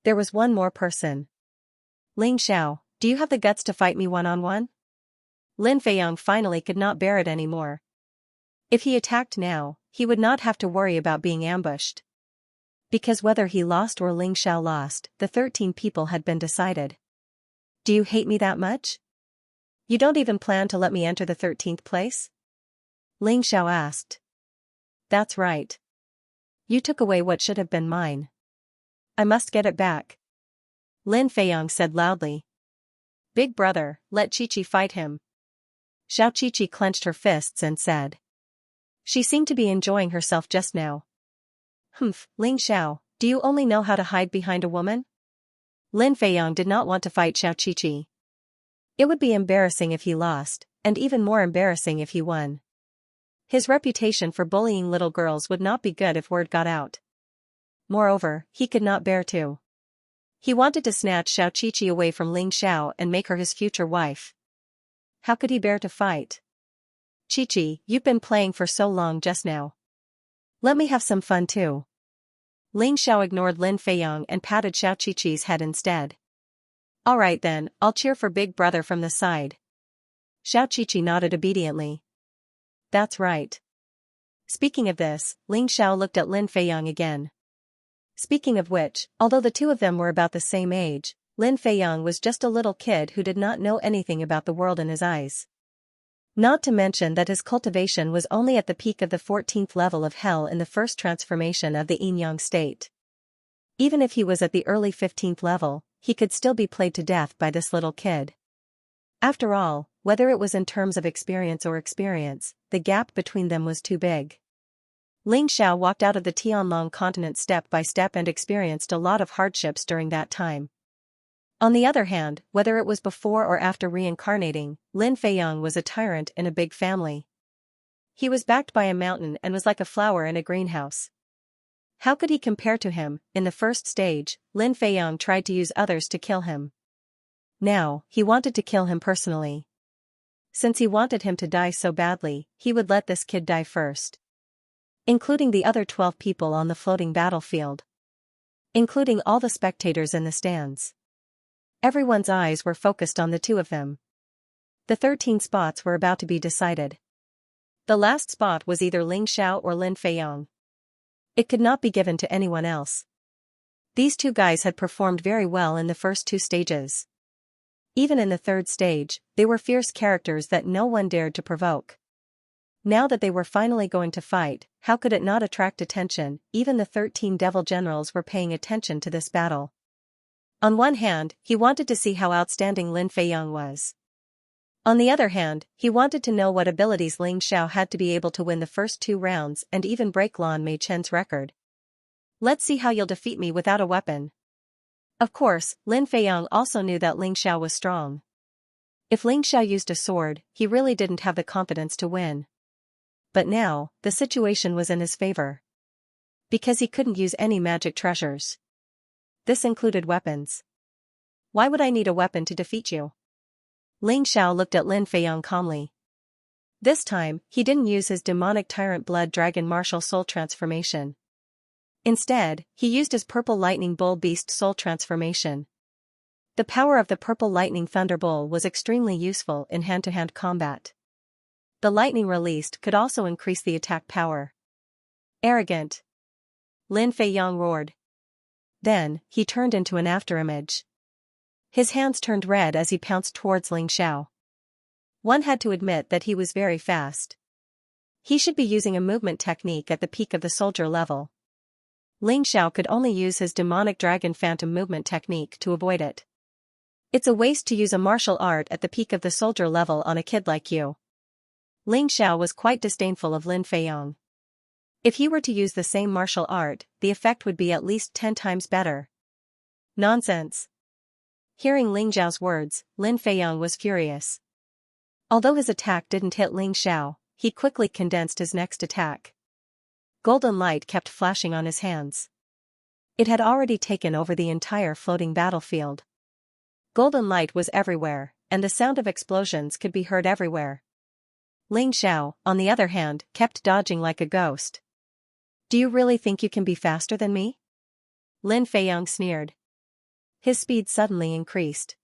There was one more person. Ling Xiao, do you have the guts to fight me one-on-one? Lin Feiyang finally could not bear it anymore. If he attacked now, he would not have to worry about being ambushed. Because whether he lost or Ling Xiao lost, the 13 people had been decided. Do you hate me that much? You don't even plan to let me enter the 13th place? Ling Xiao asked. That's right. You took away what should have been mine. I must get it back. Lin Feiyang said loudly. Big brother, let Qiqi fight him. Xiao Qiqi clenched her fists and said. She seemed to be enjoying herself just now. Humph, Ling Xiao, do you only know how to hide behind a woman? Lin Feiyang did not want to fight Xiao Qiqi. It would be embarrassing if he lost, and even more embarrassing if he won. His reputation for bullying little girls would not be good if word got out. Moreover, he could not bear to. He wanted to snatch Xiao Qiqi away from Ling Xiao and make her his future wife. How could he bear to fight? Qiqi, you've been playing for so long just now. Let me have some fun too. Ling Xiao ignored Lin Feiyang and patted Xiao Qiqi's head instead. Alright then, I'll cheer for Big Brother from the side. Xiao Qiqi nodded obediently. That's right. Speaking of this, Ling Xiao looked at Lin Feiyang again. Speaking of which, although the two of them were about the same age, Lin Feiyang was just a little kid who did not know anything about the world in his eyes. Not to mention that his cultivation was only at the peak of the 14th level of hell in the first transformation of the yin-yang state. Even if he was at the early 15th level, he could still be played to death by this little kid. After all, whether it was in terms of experience, the gap between them was too big. Ling Xiao walked out of the Tianlong continent step by step and experienced a lot of hardships during that time. On the other hand, whether it was before or after reincarnating, Lin Feiyang was a tyrant in a big family. He was backed by a mountain and was like a flower in a greenhouse. How could he compare to him? In the first stage, Lin Feiyang tried to use others to kill him. Now, he wanted to kill him personally. Since he wanted him to die so badly, he would let this kid die first. Including the other 12 people on the floating battlefield. Including all the spectators in the stands. Everyone's eyes were focused on the two of them. The 13 spots were about to be decided. The last spot was either Ling Xiao or Lin Feiyang. It could not be given to anyone else. These two guys had performed very well in the first two stages. Even in the third stage, they were fierce characters that no one dared to provoke. Now that they were finally going to fight, how could it not attract attention? Even the 13 devil generals were paying attention to this battle. On one hand, he wanted to see how outstanding Lin Feiyang was. On the other hand, he wanted to know what abilities Ling Xiao had to be able to win the first 2 rounds and even break Lan Mei Chen's record. Let's see how you'll defeat me without a weapon. Of course, Lin Feiyang also knew that Ling Xiao was strong. If Ling Xiao used a sword, he really didn't have the confidence to win. But now, the situation was in his favor. Because he couldn't use any magic treasures. This included weapons. Why would I need a weapon to defeat you? Ling Xiao looked at Lin Feiyang calmly. This time, he didn't use his demonic tyrant blood dragon martial soul transformation. Instead, he used his purple lightning bull beast soul transformation. The power of the purple lightning thunder bull was extremely useful in hand-to-hand combat. The lightning released could also increase the attack power. Arrogant! Lin Feiyang roared. Then, he turned into an afterimage. His hands turned red as he pounced towards Ling Xiao. One had to admit that he was very fast. He should be using a movement technique at the peak of the soldier level. Ling Xiao could only use his demonic dragon phantom movement technique to avoid it. It's a waste to use a martial art at the peak of the soldier level on a kid like you. Ling Xiao was quite disdainful of Lin Feiyang. If he were to use the same martial art, the effect would be at least 10 times better. Nonsense. Hearing Ling Xiao's words, Lin Feiyang was furious. Although his attack didn't hit Ling Xiao, he quickly condensed his next attack. Golden light kept flashing on his hands. It had already taken over the entire floating battlefield. Golden light was everywhere, and the sound of explosions could be heard everywhere. Ling Xiao, on the other hand, kept dodging like a ghost. Do you really think you can be faster than me? Lin Feiyang sneered. His speed suddenly increased.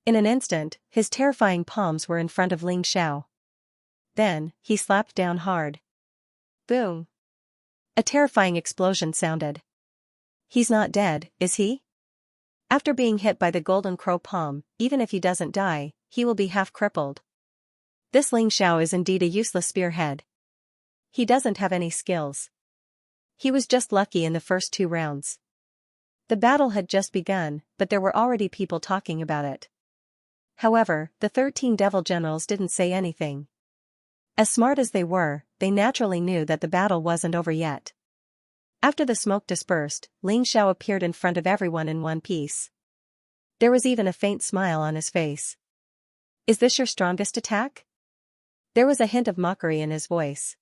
In an instant, his terrifying palms were in front of Ling Xiao. Then, he slapped down hard. Boom! A terrifying explosion sounded. He's not dead, is he? After being hit by the golden crow palm, even if he doesn't die, he will be half crippled. This Ling Xiao is indeed a useless spearhead. He doesn't have any skills. He was just lucky in the first 2 rounds. The battle had just begun, but there were already people talking about it. However, the 13 devil generals didn't say anything. As smart as they were, they naturally knew that the battle wasn't over yet. After the smoke dispersed, Ling Xiao appeared in front of everyone in one piece. There was even a faint smile on his face. Is this your strongest attack? There was a hint of mockery in his voice.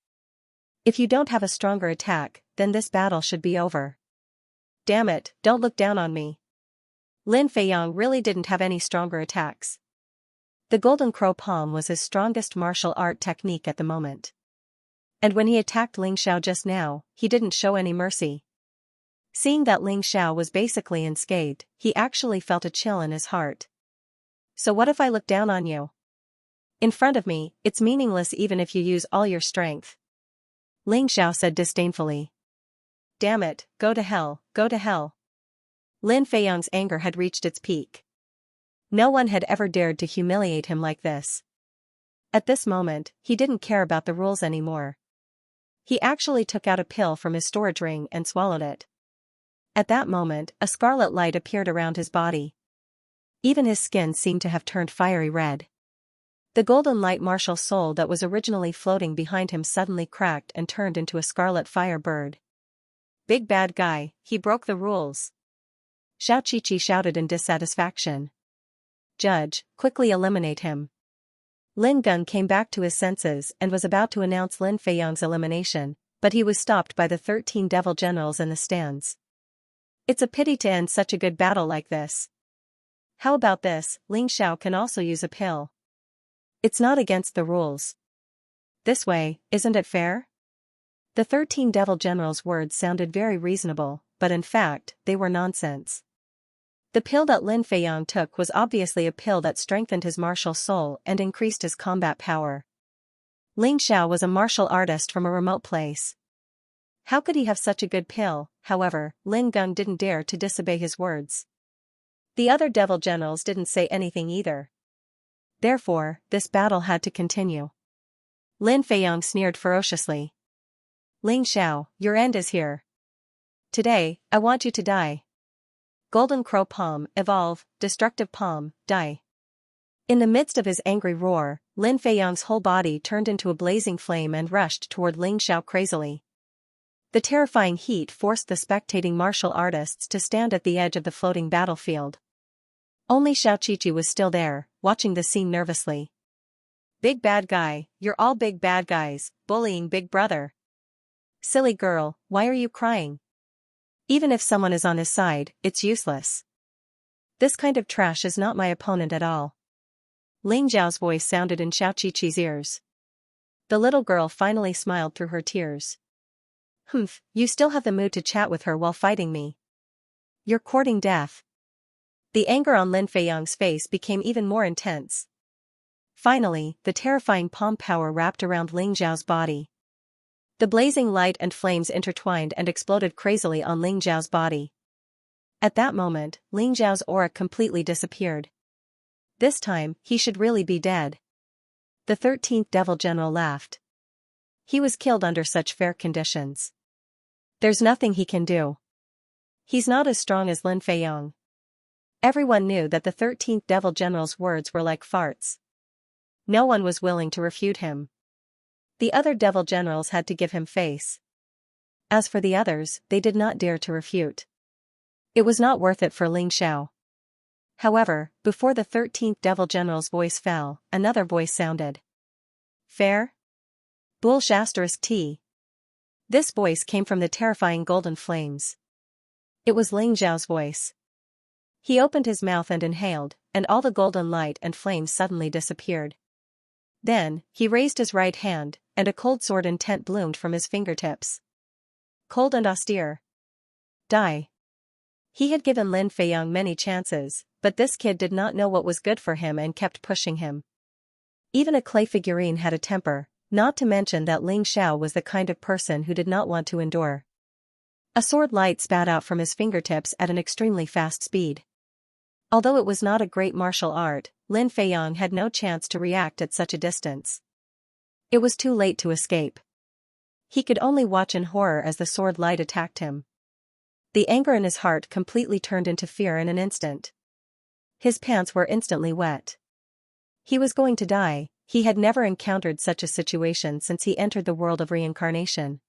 If you don't have a stronger attack, then this battle should be over. Damn it, don't look down on me. Lin Feiyang really didn't have any stronger attacks. The golden crow palm was his strongest martial art technique at the moment. And when he attacked Ling Xiao just now, he didn't show any mercy. Seeing that Ling Xiao was basically unscathed, he actually felt a chill in his heart. So what if I look down on you? In front of me, it's meaningless even if you use all your strength. Ling Xiao said disdainfully. Damn it, go to hell, go to hell. Lin Feiyang's anger had reached its peak. No one had ever dared to humiliate him like this. At this moment, he didn't care about the rules anymore. He actually took out a pill from his storage ring and swallowed it. At that moment, a scarlet light appeared around his body. Even his skin seemed to have turned fiery red. The golden light martial soul that was originally floating behind him suddenly cracked and turned into a scarlet fire bird. Big bad guy, he broke the rules. Xiaoqiqi shouted in dissatisfaction. Judge, quickly eliminate him. Lin Geng came back to his senses and was about to announce Lin Feiyang's elimination, but he was stopped by the 13 devil generals in the stands. It's a pity to end such a good battle like this. How about this, Ling Xiao can also use a pill. It's not against the rules. This way, isn't it fair? The 13 devil generals' words sounded very reasonable, but in fact, they were nonsense. The pill that Lin Feiyang took was obviously a pill that strengthened his martial soul and increased his combat power. Ling Xiao was a martial artist from a remote place. How could he have such a good pill? However, Lin Geng didn't dare to disobey his words. The other devil generals didn't say anything either. Therefore, this battle had to continue. Lin Feiyang sneered ferociously. Ling Xiao, your end is here. Today, I want you to die. Golden Crow Palm, evolve, Destructive Palm, die. In the midst of his angry roar, Lin Feiyang's whole body turned into a blazing flame and rushed toward Ling Xiao crazily. The terrifying heat forced the spectating martial artists to stand at the edge of the floating battlefield. Only Xiaoqiqi was still there, watching the scene nervously. Big bad guy, you're all big bad guys, bullying big brother. Silly girl, why are you crying? Even if someone is on his side, it's useless. This kind of trash is not my opponent at all. Ling Zhao's voice sounded in Xiaoqiqi's ears. The little girl finally smiled through her tears. Humph, you still have the mood to chat with her while fighting me. You're courting death. The anger on Lin Feiyang's face became even more intense. Finally, the terrifying palm power wrapped around Ling Zhao's body. The blazing light and flames intertwined and exploded crazily on Ling Zhao's body. At that moment, Ling Zhao's aura completely disappeared. This time, he should really be dead. The 13th Devil General laughed. He was killed under such fair conditions. There's nothing he can do. He's not as strong as Lin Feiyang. Everyone knew that the 13th Devil General's words were like farts. No one was willing to refute him. The other devil generals had to give him face. As for the others, they did not dare to refute. It was not worth it for Ling Xiao. However, before the 13th devil general's voice fell, another voice sounded. Fair? Bull *T. This voice came from the terrifying golden flames. It was Ling Zhao's voice. He opened his mouth and inhaled, and all the golden light and flames suddenly disappeared. Then, he raised his right hand, and a cold sword intent bloomed from his fingertips. Cold and austere. Die. He had given Lin Feiyang many chances, but this kid did not know what was good for him and kept pushing him. Even a clay figurine had a temper, not to mention that Ling Xiao was the kind of person who did not want to endure. A sword light spat out from his fingertips at an extremely fast speed. Although it was not a great martial art, Lin Feiyong had no chance to react at such a distance. It was too late to escape. He could only watch in horror as the sword light attacked him. The anger in his heart completely turned into fear in an instant. His pants were instantly wet. He was going to die. He had never encountered such a situation since he entered the world of reincarnation.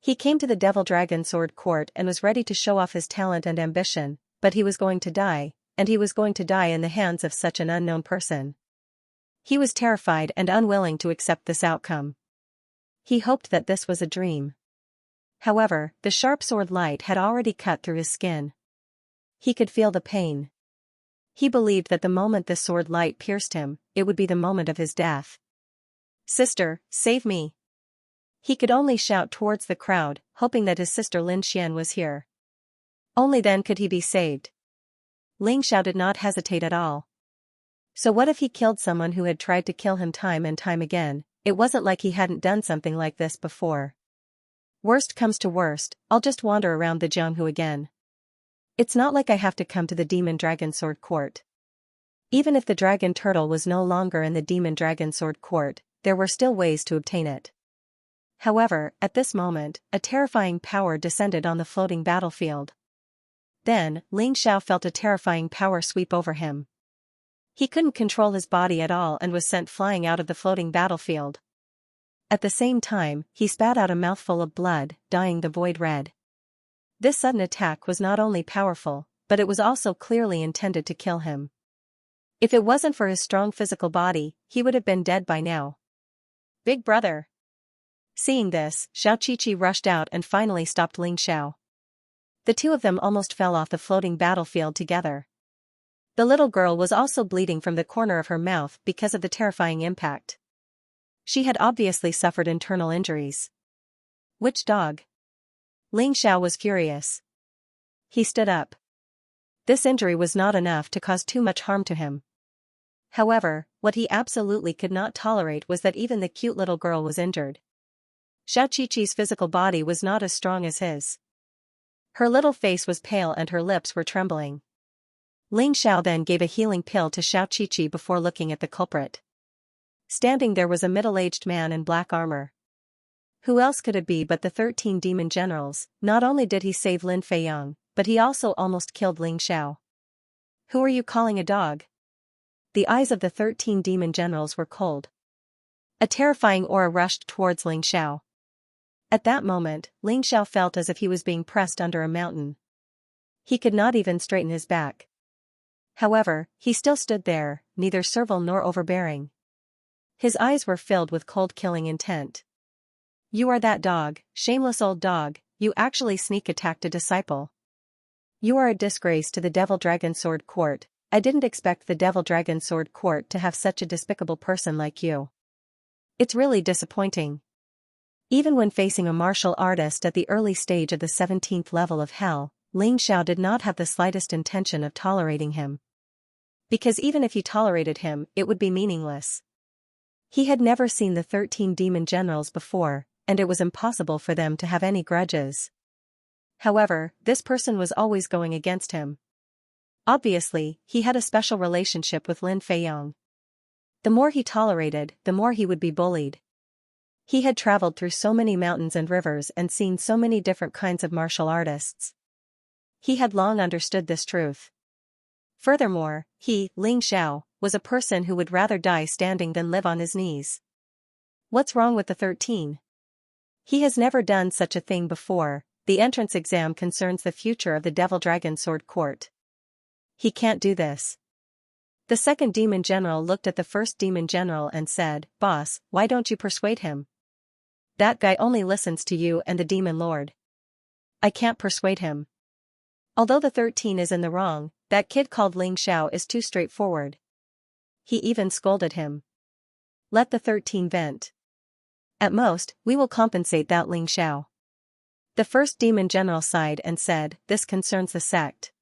He came to the Devil Dragon Sword Court and was ready to show off his talent and ambition, but he was going to die, and he was going to die in the hands of such an unknown person. He was terrified and unwilling to accept this outcome. He hoped that this was a dream. However, the sharp sword light had already cut through his skin. He could feel the pain. He believed that the moment the sword light pierced him, it would be the moment of his death. "Sister, save me!" He could only shout towards the crowd, hoping that his sister Lin Xian was here. Only then could he be saved. Ling Xiao did not hesitate at all. So what if he killed someone who had tried to kill him time and time again? It wasn't like he hadn't done something like this before. Worst comes to worst, I'll just wander around the Jianghu again. It's not like I have to come to the Demon Dragon Sword Court. Even if the Dragon Turtle was no longer in the Demon Dragon Sword Court, there were still ways to obtain it. However, at this moment, a terrifying power descended on the floating battlefield. Then, Ling Xiao felt a terrifying power sweep over him. He couldn't control his body at all and was sent flying out of the floating battlefield. At the same time, he spat out a mouthful of blood, dyeing the void red. This sudden attack was not only powerful, but it was also clearly intended to kill him. If it wasn't for his strong physical body, he would have been dead by now. "Big brother!" Seeing this, Xiaoqiqi rushed out and finally stopped Ling Xiao. The two of them almost fell off the floating battlefield together. The little girl was also bleeding from the corner of her mouth because of the terrifying impact. She had obviously suffered internal injuries. Which dog? Ling Xiao was furious. He stood up. This injury was not enough to cause too much harm to him. However, what he absolutely could not tolerate was that even the cute little girl was injured. Xiaoqiqi's physical body was not as strong as his. Her little face was pale and her lips were trembling. Ling Xiao then gave a healing pill to Xiaoqiqi before looking at the culprit. Standing there was a middle-aged man in black armor. Who else could it be but the 13 demon generals? Not only did he save Lin Feiyong, but he also almost killed Ling Xiao. "Who are you calling a dog?" The eyes of the 13 demon generals were cold. A terrifying aura rushed towards Ling Xiao. At that moment, Ling Xiao felt as if he was being pressed under a mountain. He could not even straighten his back. However, he still stood there, neither servile nor overbearing. His eyes were filled with cold killing intent. "You are that dog, shameless old dog, you actually sneak attacked a disciple. You are a disgrace to the Devil Dragon Sword Court. I didn't expect the Devil Dragon Sword Court to have such a despicable person like you. It's really disappointing." Even when facing a martial artist at the early stage of the 17th level of hell, Ling Xiao did not have the slightest intention of tolerating him. Because even if he tolerated him, it would be meaningless. He had never seen the 13 demon generals before, and it was impossible for them to have any grudges. However, this person was always going against him. Obviously, he had a special relationship with Lin Feiyong. The more he tolerated, the more he would be bullied. He had traveled through so many mountains and rivers and seen so many different kinds of martial artists. He had long understood this truth. Furthermore, he, Ling Xiao, was a person who would rather die standing than live on his knees. What's wrong with the 13? He has never done such a thing before. The entrance exam concerns the future of the Devil Dragon Sword Court. He can't do this. The second demon general looked at the first demon general and said, "Boss, why don't you persuade him? That guy only listens to you and the demon lord." "I can't persuade him. Although the 13 is in the wrong, that kid called Ling Xiao is too straightforward." He even scolded him. "Let the 13 vent. At most, we will compensate that Ling Xiao." The first demon general sighed and said, "This concerns the sect.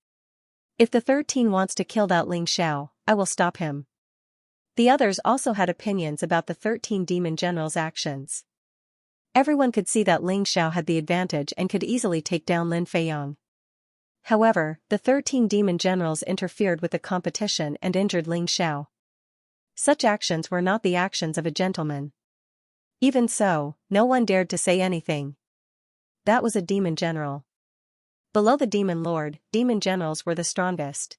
If the 13 wants to kill that Ling Xiao, I will stop him. The others also had opinions about the 13 demon generals' actions. Everyone could see that Ling Xiao had the advantage and could easily take down Lin Feiyang. However, the 13 demon generals interfered with the competition and injured Ling Xiao. Such actions were not the actions of a gentleman. Even so, no one dared to say anything. That was a demon general. Below the demon lord, demon generals were the strongest.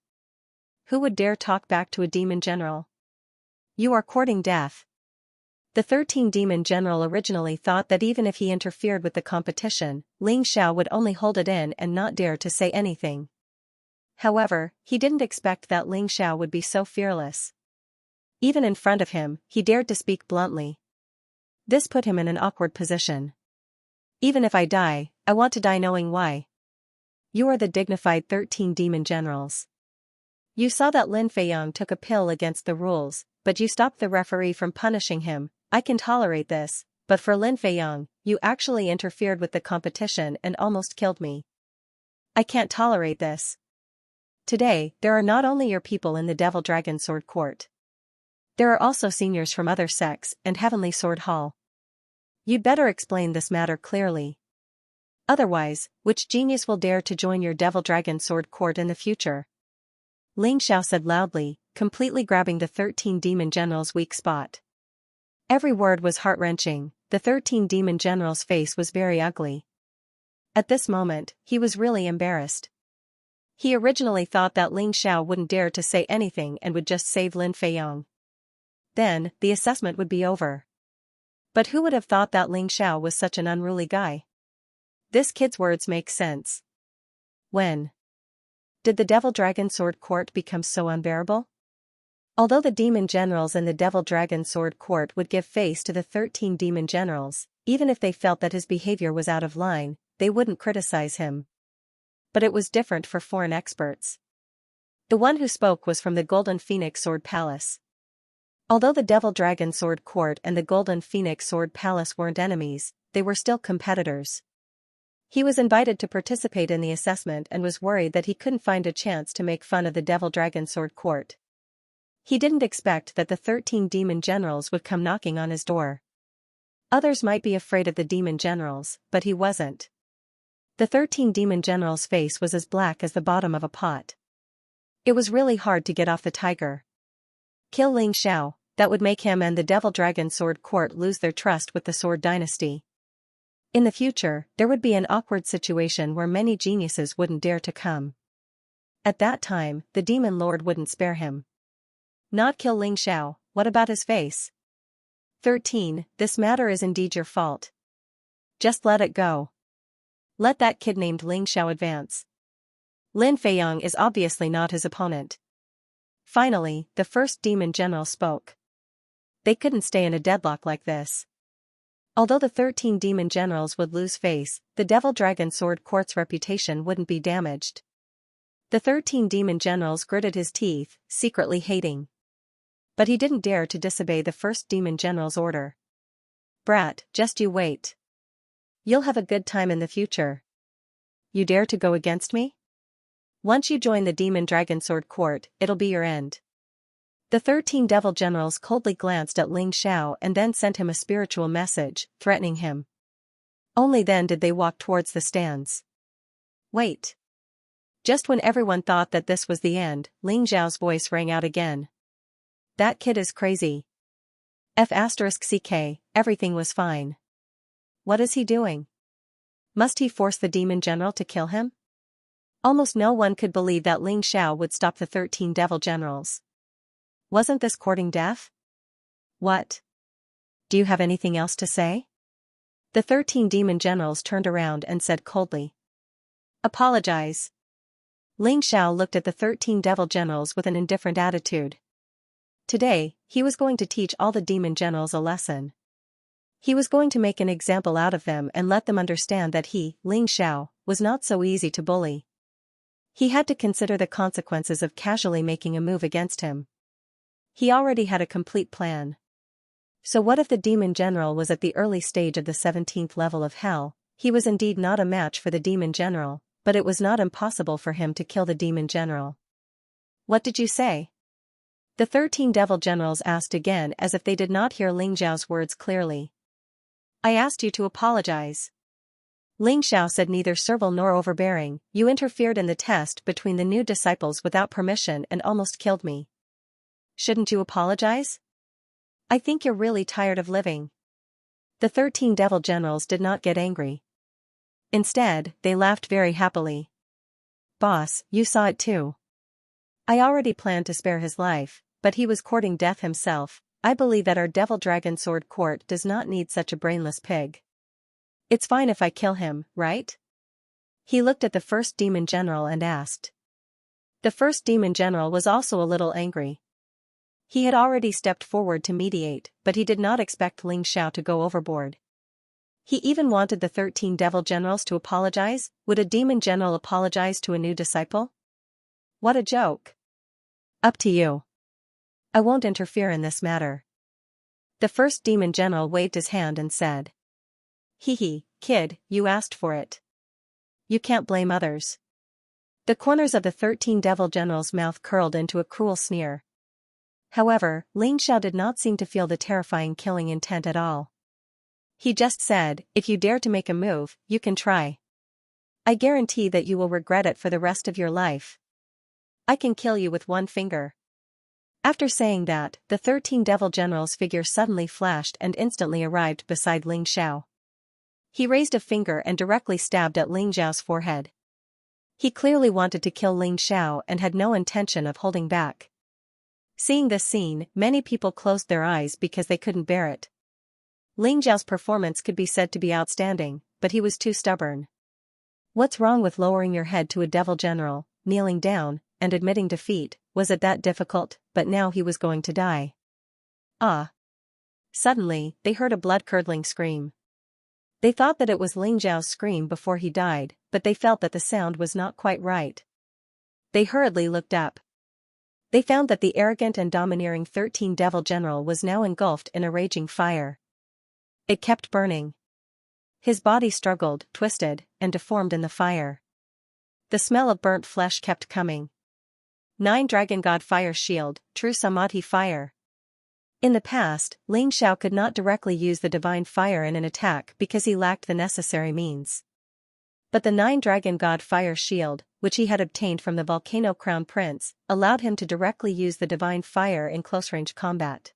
Who would dare talk back to a demon general? You are courting death. The 13 demon general originally thought that even if he interfered with the competition, Ling Xiao would only hold it in and not dare to say anything. However, he didn't expect that Ling Xiao would be so fearless. Even in front of him, he dared to speak bluntly. This put him in an awkward position. Even if I die, I want to die knowing why. You are the dignified 13 demon generals. You saw that Lin Feiyang took a pill against the rules, but you stopped the referee from punishing him. I can tolerate this, but for Lin Feiyang, you actually interfered with the competition and almost killed me. I can't tolerate this. Today, there are not only your people in the Devil Dragon Sword Court. There are also seniors from other sects and Heavenly Sword Hall. You'd better explain this matter clearly. Otherwise, which genius will dare to join your Devil Dragon Sword Court in the future? Ling Xiao said loudly, completely grabbing the 13 demon generals' weak spot. Every word was heart-wrenching. The 13 demon general's face was very ugly. At this moment, he was really embarrassed. He originally thought that Ling Xiao wouldn't dare to say anything and would just save Lin Feiyang. Then, the assessment would be over. But who would have thought that Ling Xiao was such an unruly guy? This kid's words make sense. When did the Devil Dragon Sword Court become so unbearable? Although the demon generals in the Devil Dragon Sword Court would give face to the 13 demon generals, even if they felt that his behavior was out of line, they wouldn't criticize him. But it was different for foreign experts. The one who spoke was from the Golden Phoenix Sword Palace. Although the Devil Dragon Sword Court and the Golden Phoenix Sword Palace weren't enemies, they were still competitors. He was invited to participate in the assessment and was worried that he couldn't find a chance to make fun of the Devil Dragon Sword Court. He didn't expect that the 13 demon generals would come knocking on his door. Others might be afraid of the demon generals, but he wasn't. The 13 demon generals' face was as black as the bottom of a pot. It was really hard to get off the tiger. Kill Ling Xiao, that would make him and the Devil Dragon Sword Court lose their trust with the Sword Dynasty. In the future, there would be an awkward situation where many geniuses wouldn't dare to come. At that time, the Demon Lord wouldn't spare him. Not kill Ling Xiao, what about his face? 13, this matter is indeed your fault. Just let it go. Let that kid named Ling Xiao advance. Lin Feiyang is obviously not his opponent. Finally, the first demon general spoke. They couldn't stay in a deadlock like this. Although the 13 demon generals would lose face, the Devil Dragon Sword Court's reputation wouldn't be damaged. The 13 demon generals gritted his teeth, secretly hating. But he didn't dare to disobey the first demon general's order. Brat, just you wait. You'll have a good time in the future. You dare to go against me? Once you join the Demon Dragon Sword Court, it'll be your end. The 13 devil generals coldly glanced at Ling Xiao and then sent him a spiritual message, threatening him. Only then did they walk towards the stands. Wait. Just when everyone thought that this was the end, Ling Xiao's voice rang out again. That kid is crazy. F*CK, everything was fine. What is he doing? Must he force the demon general to kill him? Almost no one could believe that Ling Xiao would stop the 13 devil generals. Wasn't this courting death? What? Do you have anything else to say? The 13 demon generals turned around and said coldly. Apologize. Ling Xiao looked at the 13 devil generals with an indifferent attitude. Today, he was going to teach all the demon generals a lesson. He was going to make an example out of them and let them understand that he, Ling Xiao, was not so easy to bully. He had to consider the consequences of casually making a move against him. He already had a complete plan. So what if the demon general was at the early stage of the 17th level of hell? He was indeed not a match for the demon general, but it was not impossible for him to kill the demon general. What did you say? The 13 devil generals asked again as if they did not hear Ling Xiao's words clearly. I asked you to apologize. Ling Xiao said, neither servile nor overbearing. You interfered in the test between the new disciples without permission and almost killed me. Shouldn't you apologize? I think you're really tired of living. The 13 devil generals did not get angry. Instead, they laughed very happily. Boss, you saw it too. I already planned to spare his life, but he was courting death himself. I believe that our devil dragon sword court does not need such a brainless pig. It's fine if I kill him, right? He looked at the first demon general and asked. The first demon general was also a little angry. He had already stepped forward to mediate, but he did not expect Ling Xiao to go overboard. He even wanted the 13 devil generals to apologize. Would a demon general apologize to a new disciple? What a joke. Up to you. I won't interfere in this matter. The first demon general waved his hand and said. Hee, kid, you asked for it. You can't blame others. The corners of the 13 devil generals' mouth curled into a cruel sneer. However, Ling Xiao did not seem to feel the terrifying killing intent at all. He just said, if you dare to make a move, you can try. I guarantee that you will regret it for the rest of your life. I can kill you with one finger. After saying that, the 13 devil generals' figure suddenly flashed and instantly arrived beside Ling Xiao. He raised a finger and directly stabbed at Ling Xiao's forehead. He clearly wanted to kill Ling Xiao and had no intention of holding back. Seeing this scene, many people closed their eyes because they couldn't bear it. Ling Xiao's performance could be said to be outstanding, but he was too stubborn. What's wrong with lowering your head to a devil general, kneeling down, and admitting defeat? Was it that difficult? But now he was going to die. Ah! Suddenly, they heard a blood-curdling scream. They thought that it was Ling Xiao's scream before he died, but they felt that the sound was not quite right. They hurriedly looked up. They found that the arrogant and domineering 13 devil general was now engulfed in a raging fire. It kept burning. His body struggled, twisted, and deformed in the fire. The smell of burnt flesh kept coming. 9 Dragon God Fire Shield, True Samadhi Fire. In the past, Ling Xiao could not directly use the divine fire in an attack because he lacked the necessary means. But the 9 Dragon God Fire Shield, which he had obtained from the Volcano Crown Prince, allowed him to directly use the divine fire in close-range combat.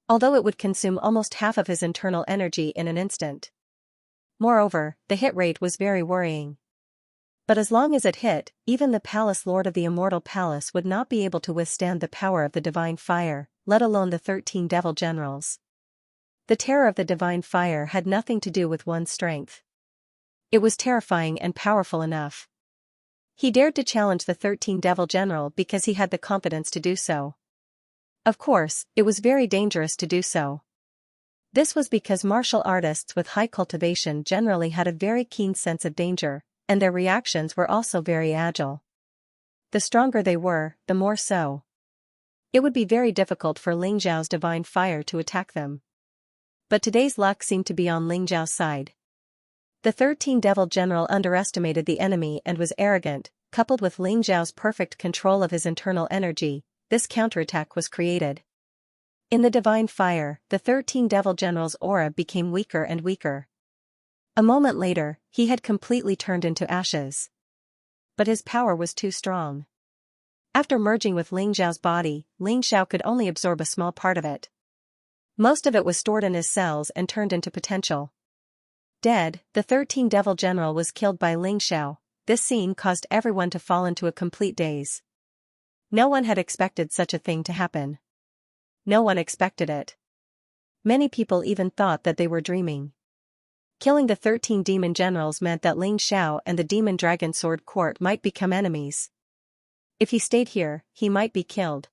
Although it would consume almost half of his internal energy in an instant. Moreover, the hit rate was very worrying. But as long as it hit, even the Palace Lord of the Immortal Palace would not be able to withstand the power of the divine fire, let alone the 13 devil generals. The terror of the divine fire had nothing to do with one's strength. It was terrifying and powerful enough. He dared to challenge the 13 devil general because he had the confidence to do so. Of course, it was very dangerous to do so. This was because martial artists with high cultivation generally had a very keen sense of danger, and their reactions were also very agile. The stronger they were, the more so. It would be very difficult for Ling Xiao's divine fire to attack them. But today's luck seemed to be on Ling Xiao's side. The 13 devil general underestimated the enemy and was arrogant, coupled with Ling Xiao's perfect control of his internal energy. This counterattack was created. In the divine fire, the 13 devil general's aura became weaker and weaker. A moment later, he had completely turned into ashes. But his power was too strong. After merging with Ling Xiao's body, Ling Xiao could only absorb a small part of it. Most of it was stored in his cells and turned into potential. Dead, the 13 devil general was killed by Ling Xiao. This scene caused everyone to fall into a complete daze. No one had expected such a thing to happen. No one expected it. Many people even thought that they were dreaming. Killing the 13 demon generals meant that Ling Xiao and the demon dragon sword court might become enemies. If he stayed here, he might be killed.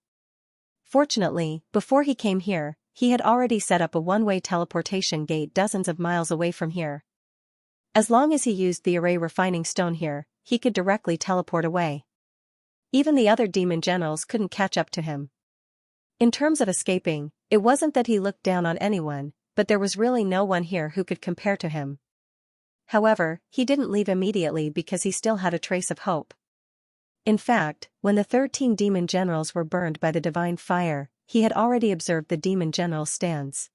Fortunately, before he came here, he had already set up a one-way teleportation gate dozens of miles away from here. As long as he used the array refining stone here, he could directly teleport away. Even the other demon generals couldn't catch up to him. In terms of escaping, it wasn't that he looked down on anyone, but there was really no one here who could compare to him. However, he didn't leave immediately because he still had a trace of hope. In fact, when the 13 demon generals were burned by the divine fire, he had already observed the demon general's stance.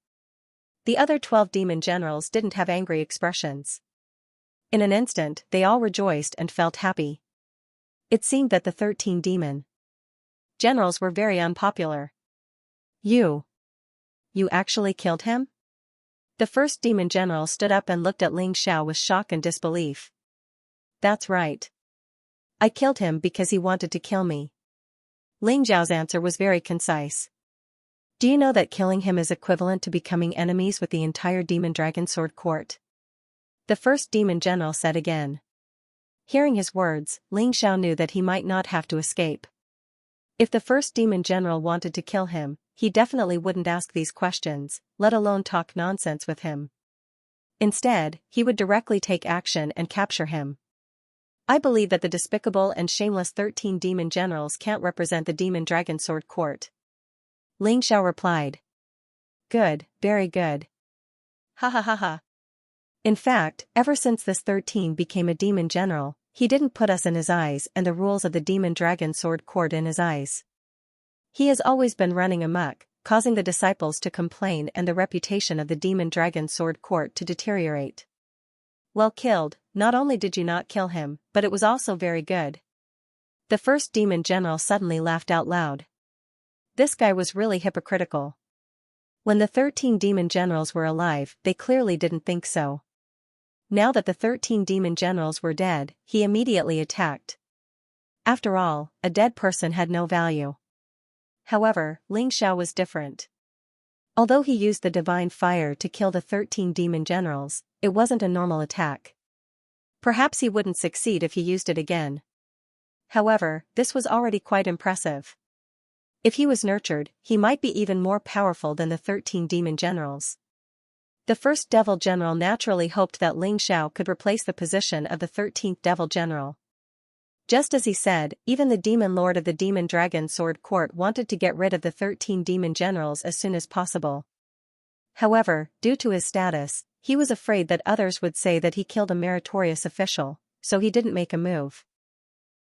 The other 12 demon generals didn't have angry expressions. In an instant, they all rejoiced and felt happy. It seemed that the 13 demon generals were very unpopular. You actually killed him? The first demon general stood up and looked at Xianxia with shock and disbelief. That's right. I killed him because he wanted to kill me. Xiao's answer was very concise. Do you know that killing him is equivalent to becoming enemies with the entire Demon Dragon Sword Court? The first demon general said again. Hearing his words, Xiao knew that he might not have to escape. If the first demon general wanted to kill him, he definitely wouldn't ask these questions, let alone talk nonsense with him. Instead, he would directly take action and capture him. I believe that the despicable and shameless 13 demon generals can't represent the Demon Dragon Sword Court. Xiao replied. Good, very good. Ha ha ha ha. In fact, ever since this 13 became a demon general, he didn't put us in his eyes and the rules of the Demon Dragon Sword Court in his eyes. He has always been running amok, causing the disciples to complain and the reputation of the Demon Dragon Sword Court to deteriorate. Well killed, not only did you not kill him, but it was also very good. The first demon general suddenly laughed out loud. This guy was really hypocritical. When the 13 demon generals were alive, they clearly didn't think so. Now that the 13 demon generals were dead, he immediately attacked. After all, a dead person had no value. However, Xiao was different. Although he used the divine fire to kill the 13 demon generals, it wasn't a normal attack. Perhaps he wouldn't succeed if he used it again. However, this was already quite impressive. If he was nurtured, he might be even more powerful than the 13 demon generals. The first devil general naturally hoped that Xiao could replace the position of the 13th devil general. Just as he said, even the demon lord of the Demon Dragon Sword Court wanted to get rid of the 13 demon generals as soon as possible. However, due to his status, he was afraid that others would say that he killed a meritorious official, so he didn't make a move.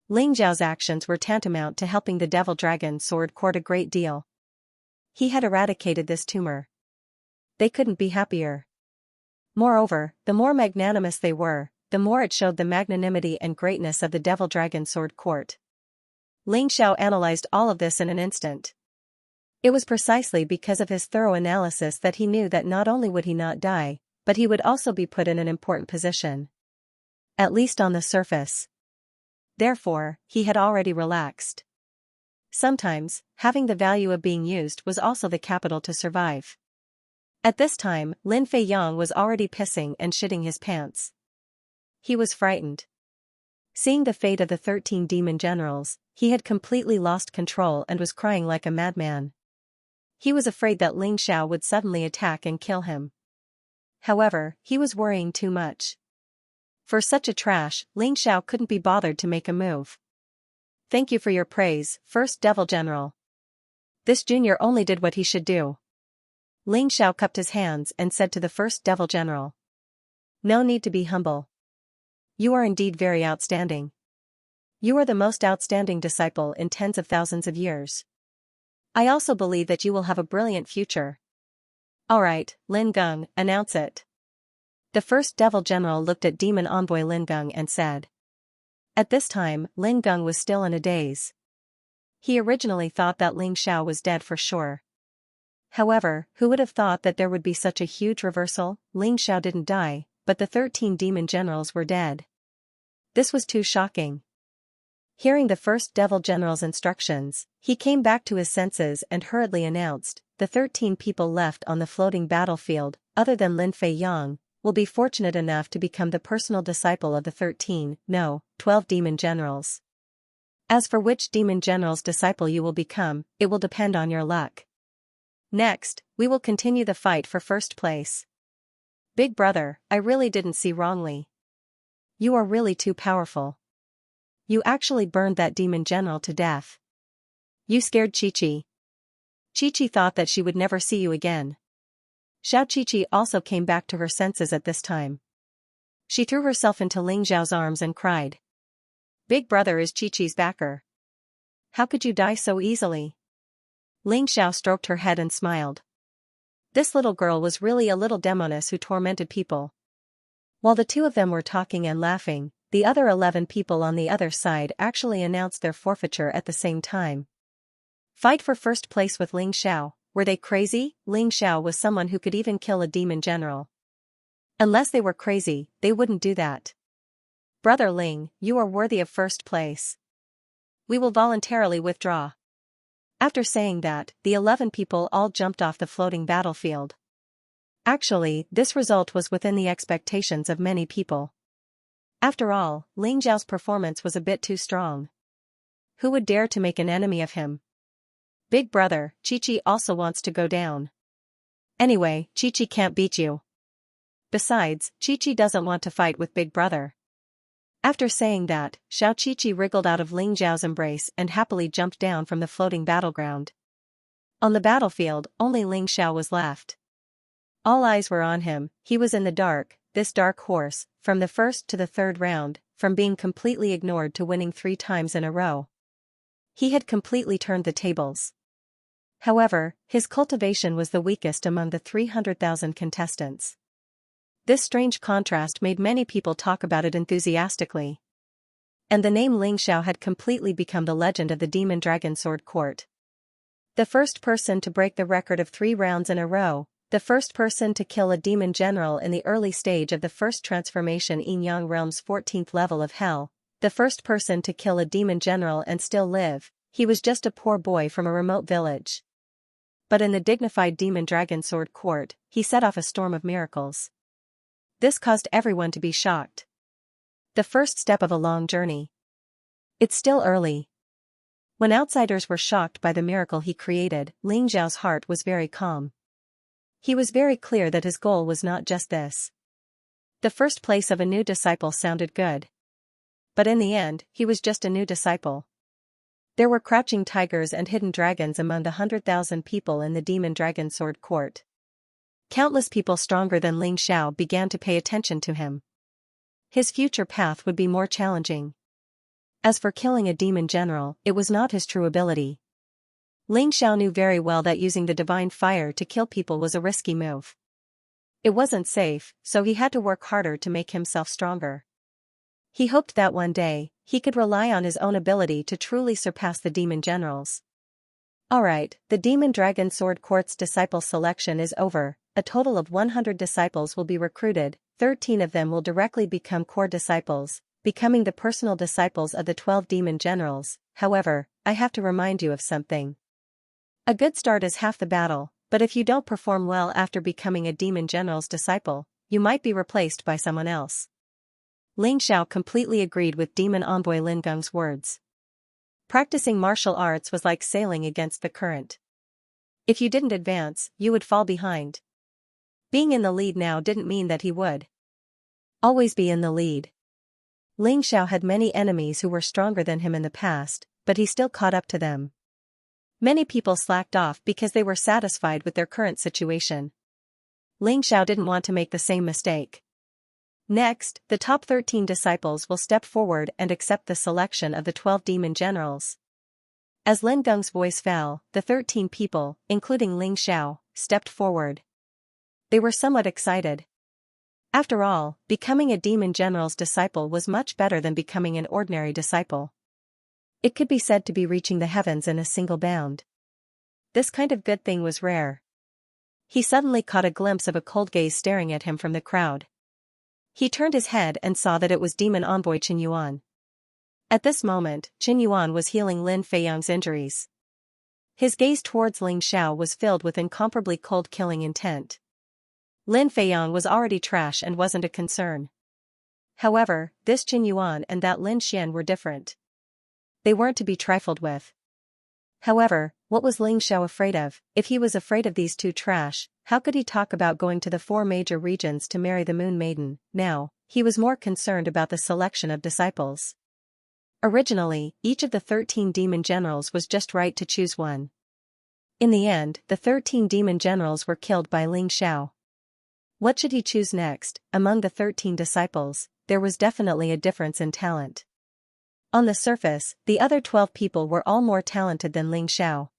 Xiao's actions were tantamount to helping the Devil Dragon Sword Court a great deal. He had eradicated this tumor. They couldn't be happier. Moreover, the more magnanimous they were, the more it showed the magnanimity and greatness of the Devil Dragon Sword Court. Xiao analyzed all of this in an instant. It was precisely because of his thorough analysis that he knew that not only would he not die, but he would also be put in an important position. At least on the surface. Therefore, he had already relaxed. Sometimes, having the value of being used was also the capital to survive. At this time, Lin Fei Yang was already pissing and shitting his pants. He was frightened. Seeing the fate of the 13 demon generals, he had completely lost control and was crying like a madman. He was afraid that Xiao would suddenly attack and kill him. However, he was worrying too much. For such a trash, Xiao couldn't be bothered to make a move. Thank you for your praise, First Devil General. This junior only did what he should do. Xiao cupped his hands and said to the First Devil General. No need to be humble. You are indeed very outstanding. You are the most outstanding disciple in tens of thousands of years. I also believe that you will have a brilliant future. Alright, Lin Geng, announce it. The first devil general looked at demon envoy Lin Geng and said. At this time, Lin Geng was still in a daze. He originally thought that Xiao was dead for sure. However, who would have thought that there would be such a huge reversal? Xiao didn't die, but the 13 demon generals were dead. This was too shocking. Hearing the first devil general's instructions, he came back to his senses and hurriedly announced, the 13 people left on the floating battlefield, other than Lin Fei Yang, will be fortunate enough to become the personal disciple of the 12 demon generals. As for which demon general's disciple you will become, it will depend on your luck. Next, we will continue the fight for first place. Big brother, I really didn't see wrongly. You are really too powerful. You actually burned that demon general to death. You scared Chi-Chi. Chi-Chi thought that she would never see you again. Xiao Chi-Chi also came back to her senses at this time. She threw herself into Xiao's arms and cried. Big brother is Chi-Chi's backer. How could you die so easily? Ling Xiao stroked her head and smiled. This little girl was really a little demoness who tormented people. While the two of them were talking and laughing, the other 11 people on the other side actually announced their forfeiture at the same time. Fight for first place with Ling Xiao. Were they crazy? Ling Xiao was someone who could even kill a demon general. Unless they were crazy, they wouldn't do that. Brother Ling, you are worthy of first place. We will voluntarily withdraw. After saying that, the 11 people all jumped off the floating battlefield. Actually, this result was within the expectations of many people. After all, Ling Zhao's performance was a bit too strong. Who would dare to make an enemy of him? Big brother, Chi-Chi also wants to go down. Anyway, Chi-Chi can't beat you. Besides, Chi-Chi doesn't want to fight with Big brother. After saying that, Xiao Chi-Chi wriggled out of Ling Zhao's embrace and happily jumped down from the floating battleground. On the battlefield, only Ling Xiao was left. All eyes were on him. He was in the dark, this dark horse, from the first to the third round, from being completely ignored to winning 3 times in a row. He had completely turned the tables. However, his cultivation was the weakest among the 300,000 contestants. This strange contrast made many people talk about it enthusiastically. And the name Ling Xiao had completely become the legend of the Demon Dragon Sword Court. The first person to break the record of 3 rounds in a row, the first person to kill a demon general in the early stage of the first transformation in Yang Realm's 14th level of hell, the first person to kill a demon general and still live. He was just a poor boy from a remote village. But in the dignified Demon Dragon Sword Court, he set off a storm of miracles. This caused everyone to be shocked. The first step of a long journey. It's still early. When outsiders were shocked by the miracle he created, Ling Zhao's heart was very calm. He was very clear that his goal was not just this. The first place of a new disciple sounded good. But in the end, he was just a new disciple. There were crouching tigers and hidden dragons among the 100,000 people in the Demon Dragon Sword Court. Countless people stronger than Ling Xiao began to pay attention to him. His future path would be more challenging. As for killing a demon general, it was not his true ability. Ling Xiao knew very well that using the divine fire to kill people was a risky move. It wasn't safe, so he had to work harder to make himself stronger. He hoped that one day, he could rely on his own ability to truly surpass the demon generals. Alright, the Demon Dragon Sword Court's disciple selection is over. A total of 100 disciples will be recruited, 13 of them will directly become core disciples, becoming the personal disciples of the 12 demon generals. However, I have to remind you of something. A good start is half the battle, but if you don't perform well after becoming a demon general's disciple, you might be replaced by someone else. Ling Xiao completely agreed with Demon Envoy Lin Geng's words. Practicing martial arts was like sailing against the current. If you didn't advance, you would fall behind. Being in the lead now didn't mean that he would always be in the lead. Ling Xiao had many enemies who were stronger than him in the past, but he still caught up to them. Many people slacked off because they were satisfied with their current situation. Ling Xiao didn't want to make the same mistake. Next, the top 13 disciples will step forward and accept the selection of the 12 demon generals. As Lin Geng's voice fell, the 13 people, including Ling Xiao, stepped forward. They were somewhat excited. After all, becoming a demon general's disciple was much better than becoming an ordinary disciple. It could be said to be reaching the heavens in a single bound. This kind of good thing was rare. He suddenly caught a glimpse of a cold gaze staring at him from the crowd. He turned his head and saw that it was Demon Envoy Qin Yuan. At this moment, Qin Yuan was healing Lin Feiyang's injuries. His gaze towards Ling Xiao was filled with incomparably cold killing intent. Lin Feiyang was already trash and wasn't a concern. However, this Qin Yuan and that Lin Xian were different. They weren't to be trifled with. However, what was Ling Xiao afraid of? If he was afraid of these two trash, how could he talk about going to the 4 major regions to marry the Moon Maiden? Now, he was more concerned about the selection of disciples. Originally, each of the 13 demon generals was just right to choose one. In the end, the 13 demon generals were killed by Ling Xiao. What should he choose next? Among the 13 disciples, there was definitely a difference in talent. On the surface, the other 12 people were all more talented than Ling Xiao.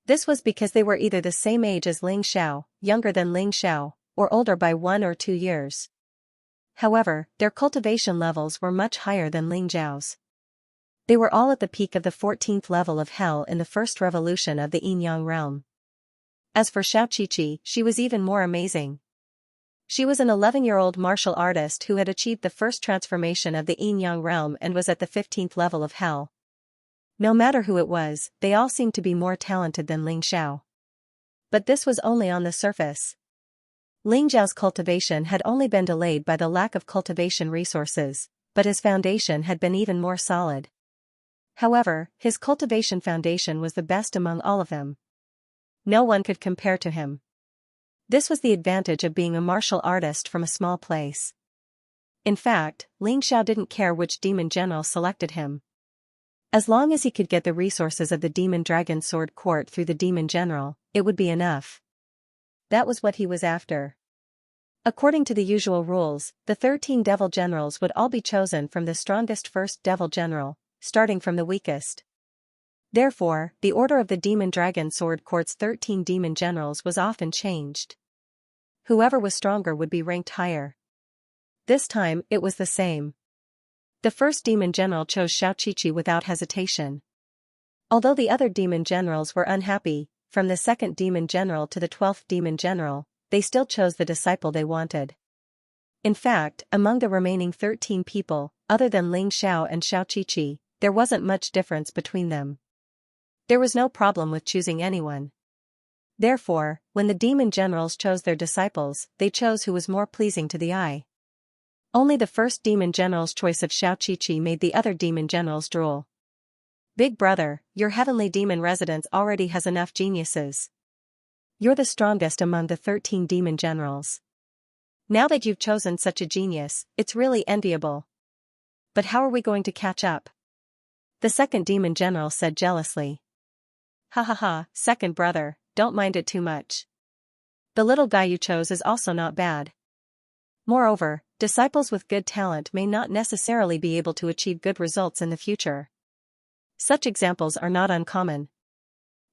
This was because they were either the same age as Ling Xiao, younger than Ling Xiao, or older by 1 or 2 years. However, their cultivation levels were much higher than Ling Xiao's. They were all at the peak of the 14th level of hell in the first revolution of the Yin-Yang realm. As for Xiaoqiqi, she was even more amazing. She was an 11-year-old martial artist who had achieved the first transformation of the Yin-Yang realm and was at the 15th level of hell. No matter who it was, they all seemed to be more talented than Ling Xiao. But this was only on the surface. Ling Xiao's cultivation had only been delayed by the lack of cultivation resources, but his foundation had been even more solid. However, his cultivation foundation was the best among all of them. No one could compare to him. This was the advantage of being a martial artist from a small place. In fact, Ling Xiao didn't care which demon general selected him. As long as he could get the resources of the Demon Dragon Sword Court through the demon general, it would be enough. That was what he was after. According to the usual rules, the 13 devil generals would all be chosen from the strongest first devil general, starting from the weakest. Therefore, the order of the Demon Dragon Sword Court's 13 demon generals was often changed. Whoever was stronger would be ranked higher. This time, it was the same. The first demon general chose Xiaoqiqi without hesitation. Although the other demon generals were unhappy, from the second demon general to the 12th demon general, they still chose the disciple they wanted. In fact, among the remaining 13 people, other than Ling Xiao and Xiaoqiqi, there wasn't much difference between them. There was no problem with choosing anyone. Therefore, when the demon generals chose their disciples, they chose who was more pleasing to the eye. Only the first demon general's choice of Xiaoqiqi made the other demon generals drool. Big brother, your heavenly demon residence already has enough geniuses. You're the strongest among the 13 demon generals. Now that you've chosen such a genius, it's really enviable. But how are we going to catch up? The second demon general said jealously. Ha ha ha, second brother, don't mind it too much. The little guy you chose is also not bad. Moreover, disciples with good talent may not necessarily be able to achieve good results in the future. Such examples are not uncommon.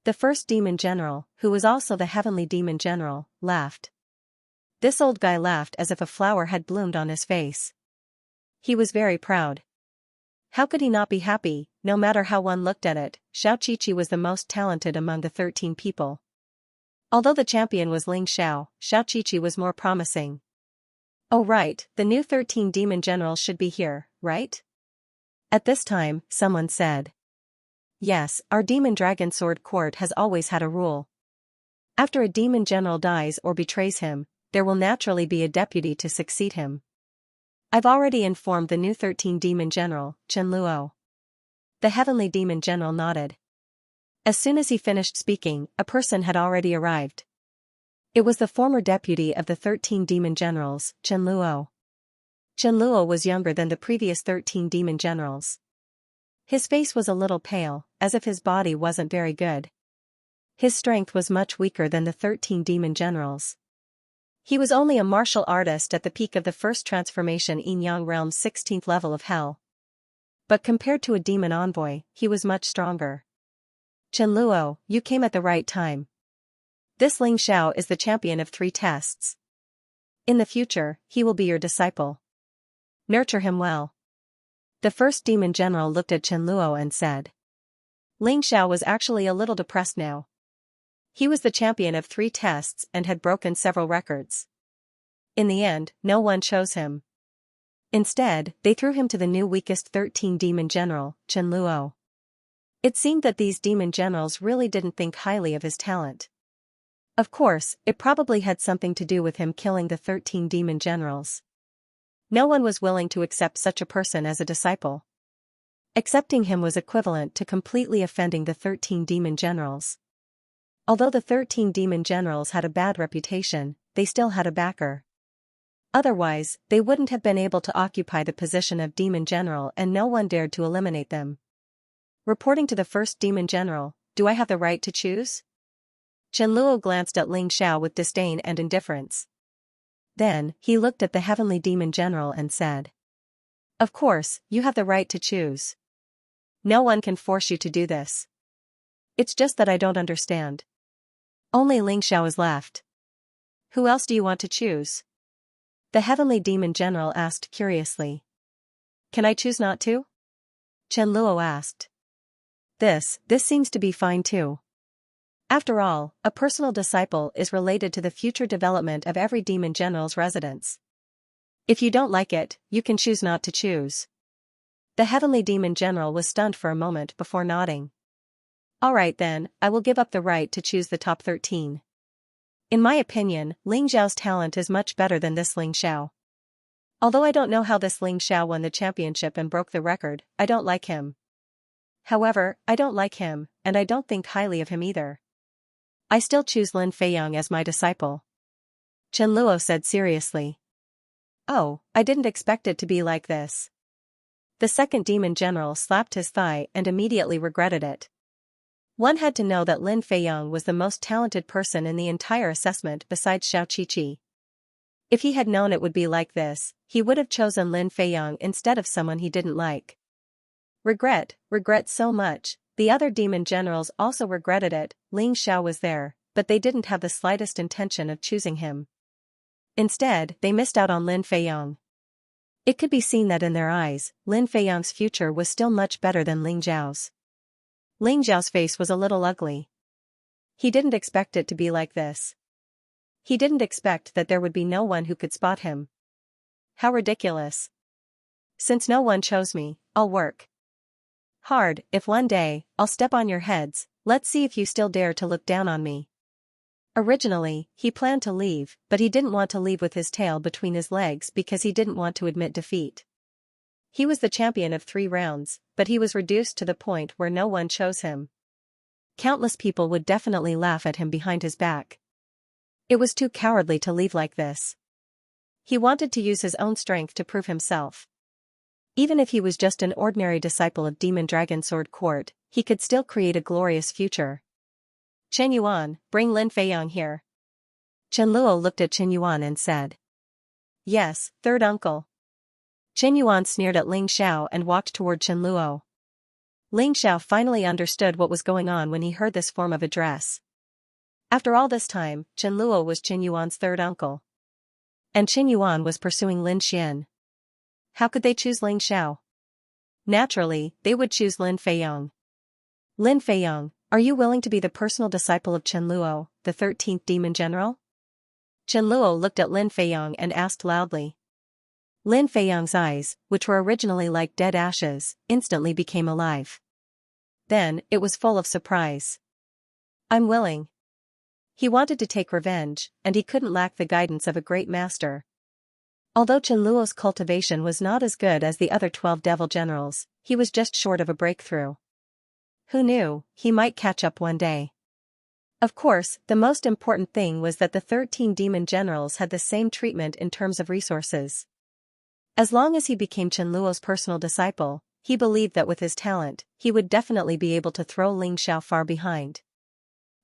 The first demon general, who was also the heavenly demon general, laughed. This old guy laughed as if a flower had bloomed on his face. He was very proud. How could he not be happy? No matter how one looked at it, Xiaoqiqi was the most talented among the 13 people. Although the champion was Ling Xiao, Xiaoqiqi was more promising. Oh right, the new 13 demon generals should be here, right? At this time, someone said. Yes, our Demon Dragon Sword Court has always had a rule. After a demon general dies or betrays him, there will naturally be a deputy to succeed him. I've already informed the new 13 demon general, Chen Luo. The heavenly demon general nodded. As soon as he finished speaking, a person had already arrived. It was the former deputy of the 13 demon generals, Chen Luo. Chen Luo was younger than the previous 13 demon generals. His face was a little pale, as if his body wasn't very good. His strength was much weaker than the 13 demon generals. He was only a martial artist at the peak of the first transformation Yin-Yang realm's 16th level of hell. But compared to a demon envoy, he was much stronger. Chen Luo, you came at the right time. This Ling Xiao is the champion of 3 tests. In the future, he will be your disciple. Nurture him well. The first demon general looked at Chen Luo and said. Ling Xiao was actually a little depressed now. He was the champion of 3 tests and had broken several records. In the end, no one chose him. Instead, they threw him to the new weakest 13 demon general, Chen Luo. It seemed that these demon generals really didn't think highly of his talent. Of course, it probably had something to do with him killing the 13 demon generals. No one was willing to accept such a person as a disciple. Accepting him was equivalent to completely offending the 13 demon generals. Although the 13 demon generals had a bad reputation, they still had a backer. Otherwise, they wouldn't have been able to occupy the position of demon general and no one dared to eliminate them. Reporting to the first demon general, do I have the right to choose? Chen Luo glanced at Ling Xiao with disdain and indifference. Then, he looked at the heavenly demon general and said. Of course, you have the right to choose. No one can force you to do this. It's just that I don't understand. Only Ling Xiao is left. Who else do you want to choose? The heavenly demon general asked curiously. Can I choose not to? Chen Luo asked. This seems to be fine too. After all, a personal disciple is related to the future development of every demon general's residence. If you don't like it, you can choose not to choose. The heavenly demon general was stunned for a moment before nodding. Alright then, I will give up the right to choose the top 13. In my opinion, Ling Xiao's talent is much better than this Ling Xiao. Although I don't know how this Ling Xiao won the championship and broke the record, I don't like him. However, I don't like him, and I don't think highly of him either. I still choose Lin Feiyang as my disciple. Chen Luo said seriously. Oh, I didn't expect it to be like this. The second demon general slapped his thigh and immediately regretted it. One had to know that Lin Feiyang was the most talented person in the entire assessment besides Xiao Qiqi. If he had known it would be like this, he would have chosen Lin Feiyang instead of someone he didn't like. Regret so much. The other demon generals also regretted it. Ling Xiao was there, but they didn't have the slightest intention of choosing him. Instead, they missed out on Lin Feiyang. It could be seen that in their eyes, Lin Feiyang's future was still much better than Ling Zhao's. Ling Zhao's face was a little ugly. He didn't expect it to be like this. He didn't expect that there would be no one who could spot him. How ridiculous. Since no one chose me, I'll work hard. If one day, I'll step on your heads, let's see if you still dare to look down on me. Originally, he planned to leave, but he didn't want to leave with his tail between his legs because he didn't want to admit defeat. He was the champion of 3 rounds, but he was reduced to the point where no one chose him. Countless people would definitely laugh at him behind his back. It was too cowardly to leave like this. He wanted to use his own strength to prove himself. Even if he was just an ordinary disciple of Demon Dragon Sword Court, he could still create a glorious future. Chen Yuan, bring Lin Feiyang here. Chen Luo looked at Chen Yuan and said. Yes, third uncle. Chen Yuan sneered at Ling Xiao and walked toward Chen Luo. Ling Xiao finally understood what was going on when he heard this form of address. After all this time, Chen Luo was Chen Yuan's third uncle. And Chen Yuan was pursuing Lin Xian. How could they choose Ling Xiao? Naturally, they would choose Lin Feiyang. Lin Feiyang, are you willing to be the personal disciple of Chen Luo, the 13th demon general? Chen Luo looked at Lin Feiyang and asked loudly. Lin Feiyang's eyes, which were originally like dead ashes, instantly became alive. Then, it was full of surprise. I'm willing. He wanted to take revenge, and he couldn't lack the guidance of a great master. Although Chen Luo's cultivation was not as good as the other 12 devil generals, he was just short of a breakthrough. Who knew, he might catch up one day. Of course, the most important thing was that the 13 demon generals had the same treatment in terms of resources. As long as he became Chen Luo's personal disciple, he believed that with his talent, he would definitely be able to throw Ling Xiao far behind.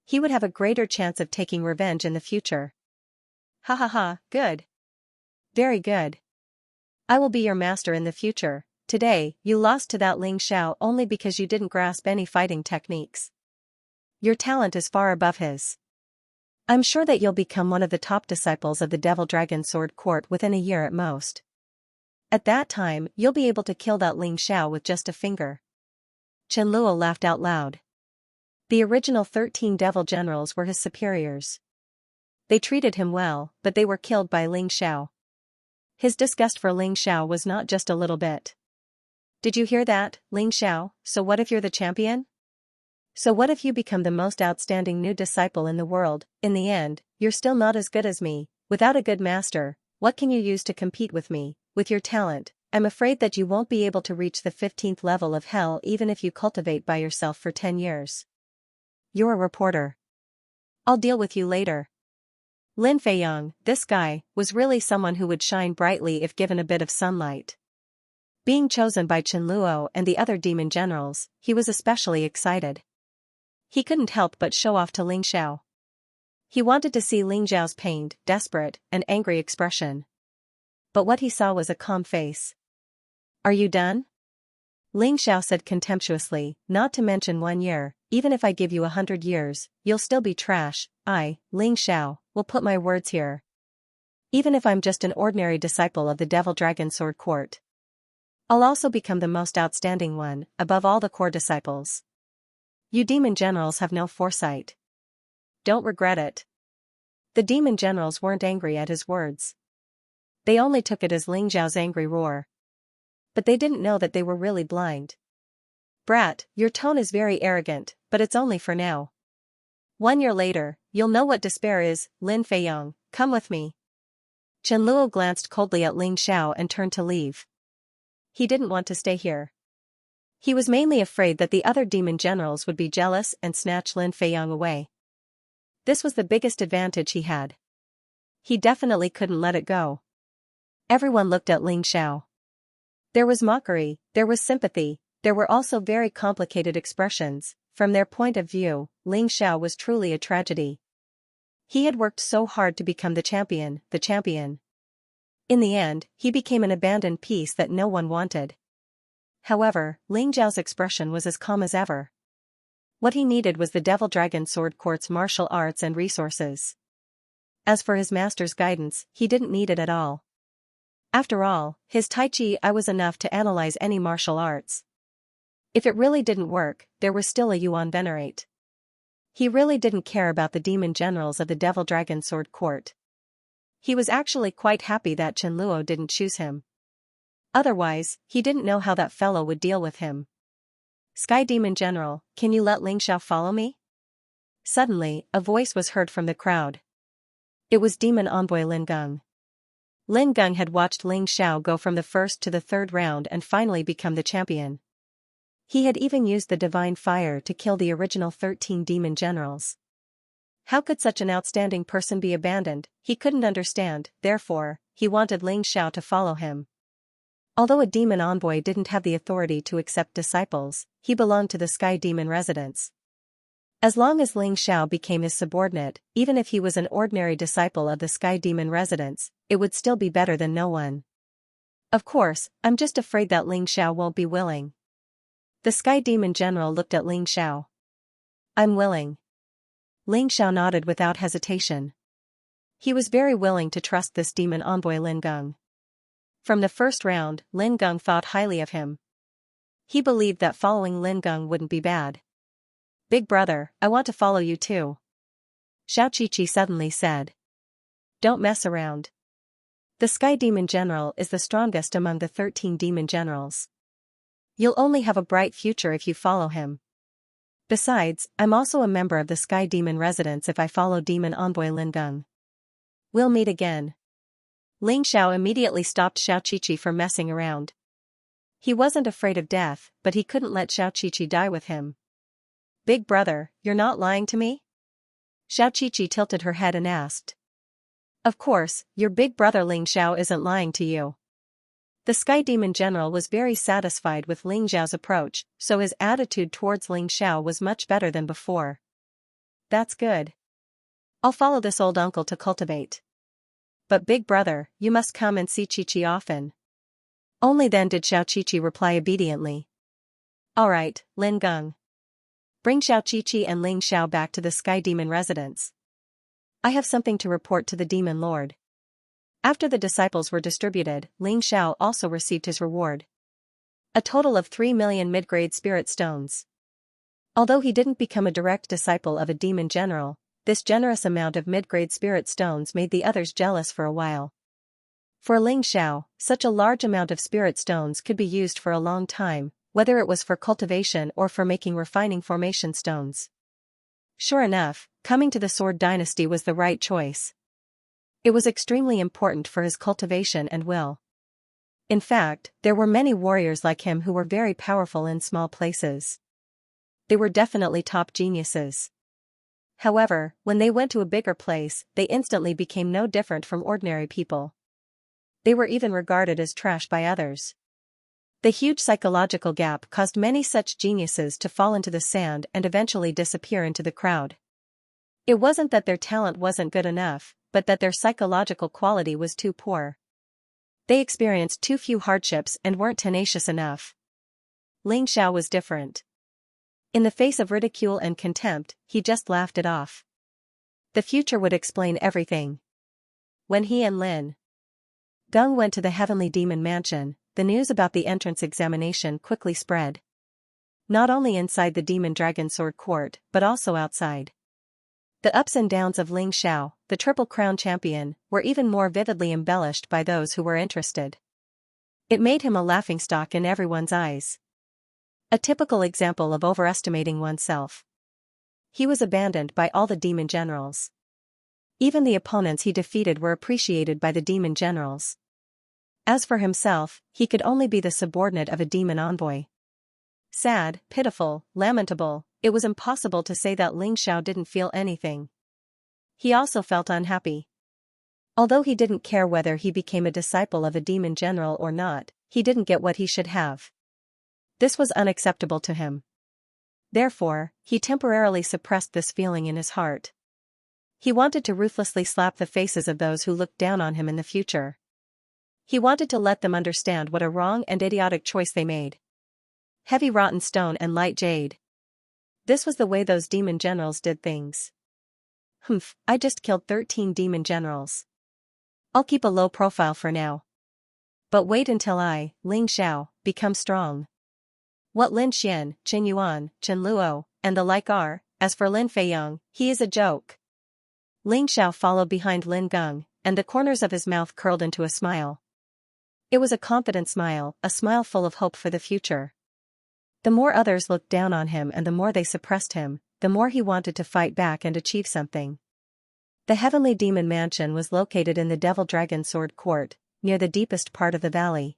He would have a greater chance of taking revenge in the future. Ha ha ha, good. Very good. I will be your master in the future. Today, you lost to that Ling Xiao only because you didn't grasp any fighting techniques. Your talent is far above his. I'm sure that you'll become one of the top disciples of the Devil Dragon Sword Court within a year at most. At that time, you'll be able to kill that Ling Xiao with just a finger. Chen Luo laughed out loud. The original 13 devil generals were his superiors. They treated him well, but they were killed by Ling Xiao. His disgust for Ling Xiao was not just a little bit. Did you hear that, Ling Xiao? So what if you're the champion? So what if you become the most outstanding new disciple in the world? In the end, you're still not as good as me. Without a good master, what can you use to compete with me? With your talent, I'm afraid that you won't be able to reach the 15th level of hell even if you cultivate by yourself for 10 years. You're a reporter. I'll deal with you later. Lin Feiyang, this guy, was really someone who would shine brightly if given a bit of sunlight. Being chosen by Chen Luo and the other demon generals, he was especially excited. He couldn't help but show off to Ling Xiao. He wanted to see Ling Xiao's pained, desperate, and angry expression. But what he saw was a calm face. Are you done? Ling Xiao said contemptuously, not to mention 1 year, even if I give you 100 years, you'll still be trash. I, Ling Xiao, will put my words here. Even if I'm just an ordinary disciple of the Devil Dragon Sword Court, I'll also become the most outstanding one, above all the core disciples. You demon generals have no foresight. Don't regret it. The demon generals weren't angry at his words. They only took it as Ling Xiao's angry roar. But they didn't know that they were really blind. Brat, your tone is very arrogant, but it's only for now. 1 year later, you'll know what despair is. Lin Feiyong, come with me. Chen Luo glanced coldly at Ling Xiao and turned to leave. He didn't want to stay here. He was mainly afraid that the other demon generals would be jealous and snatch Lin Feiyong away. This was the biggest advantage he had. He definitely couldn't let it go. Everyone looked at Ling Xiao. There was mockery, there was sympathy, there were also very complicated expressions. From their point of view, Ling Xiao was truly a tragedy. He had worked so hard to become the champion. In the end, he became an abandoned piece that no one wanted. However, Ling Xiao's expression was as calm as ever. What he needed was the Devil Dragon Sword Court's martial arts and resources. As for his master's guidance, he didn't need it at all. After all, his Tai Chi I was enough to analyze any martial arts. If it really didn't work, there was still a Yuan Venerate. He really didn't care about the demon generals of the Devil Dragon Sword Court. He was actually quite happy that Chen Luo didn't choose him. Otherwise, he didn't know how that fellow would deal with him. Sky Demon General, can you let Ling Xiao follow me? Suddenly, a voice was heard from the crowd. It was Demon Envoy Lin Geng. Lin Geng had watched Ling Xiao go from the first to the third round and finally become the champion. He had even used the divine fire to kill the original 13 demon generals. How could such an outstanding person be abandoned? He couldn't understand, therefore, he wanted Ling Xiao to follow him. Although a demon envoy didn't have the authority to accept disciples, he belonged to the Sky Demon residence. As long as Ling Xiao became his subordinate, even if he was an ordinary disciple of the Sky Demon residence, it would still be better than no one. Of course, I'm just afraid that Ling Xiao won't be willing. The Sky Demon General looked at Ling Xiao. I'm willing. Ling Xiao nodded without hesitation. He was very willing to trust this demon envoy Lin Geng. From the first round, Lin Geng thought highly of him. He believed that following Lin Geng wouldn't be bad. Big brother, I want to follow you too. Xiaoqiqi suddenly said. Don't mess around. The Sky Demon General is the strongest among the 13 demon generals. You'll only have a bright future if you follow him. Besides, I'm also a member of the Sky Demon residence if I follow Demon Envoy Lin Geng. We'll meet again. Ling Xiao immediately stopped Xiaoqiqi from messing around. He wasn't afraid of death, but he couldn't let Xiaoqiqi die with him. Big brother, you're not lying to me? Xiaoqiqi tilted her head and asked. Of course, your big brother Ling Xiao isn't lying to you. The Sky Demon General was very satisfied with Ling Xiao's approach, so his attitude towards Ling Xiao was much better than before. That's good. I'll follow this old uncle to cultivate. But big brother, you must come and see Qiqi often. Only then did Xiaoqiqi reply obediently. Alright, Lin Geng. Bring Xiaoqiqi and Ling Xiao back to the Sky Demon residence. I have something to report to the Demon Lord. After the disciples were distributed, Ling Xiao also received his reward. A total of 3 million mid-grade spirit stones. Although he didn't become a direct disciple of a demon general, this generous amount of mid-grade spirit stones made the others jealous for a while. For Ling Xiao, such a large amount of spirit stones could be used for a long time, whether it was for cultivation or for making refining formation stones. Sure enough, coming to the Sword Dynasty was the right choice. It was extremely important for his cultivation and will. In fact, there were many warriors like him who were very powerful in small places. They were definitely top geniuses. However, when they went to a bigger place, they instantly became no different from ordinary people. They were even regarded as trash by others. The huge psychological gap caused many such geniuses to fall into the sand and eventually disappear into the crowd. It wasn't that their talent wasn't good enough, but that their psychological quality was too poor. They experienced too few hardships and weren't tenacious enough. Ling Xiao was different. In the face of ridicule and contempt, he just laughed it off. The future would explain everything. When he and Lin Geng went to the Heavenly Demon Mansion, the news about the entrance examination quickly spread. Not only inside the Demon Dragon Sword Court, but also outside. The ups and downs of Ling Xiao, the Triple Crown champion, were even more vividly embellished by those who were interested. It made him a laughingstock in everyone's eyes. A typical example of overestimating oneself. He was abandoned by all the demon generals. Even the opponents he defeated were appreciated by the demon generals. As for himself, he could only be the subordinate of a demon envoy. Sad, pitiful, lamentable, it was impossible to say that Ling Xiao didn't feel anything. He also felt unhappy. Although he didn't care whether he became a disciple of a demon general or not, he didn't get what he should have. This was unacceptable to him. Therefore, he temporarily suppressed this feeling in his heart. He wanted to ruthlessly slap the faces of those who looked down on him in the future. He wanted to let them understand what a wrong and idiotic choice they made. Heavy rotten stone and light jade. This was the way those demon generals did things. Humph, I just killed 13 demon generals. I'll keep a low profile for now. But wait until I, Ling Xiao, become strong. What Lin Xian, Qin Yuan, Chen Luo, and the like are, as for Lin Feiyong, he is a joke. Ling Xiao followed behind Lin Geng, and the corners of his mouth curled into a smile. It was a confident smile, a smile full of hope for the future. The more others looked down on him and the more they suppressed him, the more he wanted to fight back and achieve something. The Heavenly Demon Mansion was located in the Devil Dragon Sword Court, near the deepest part of the valley.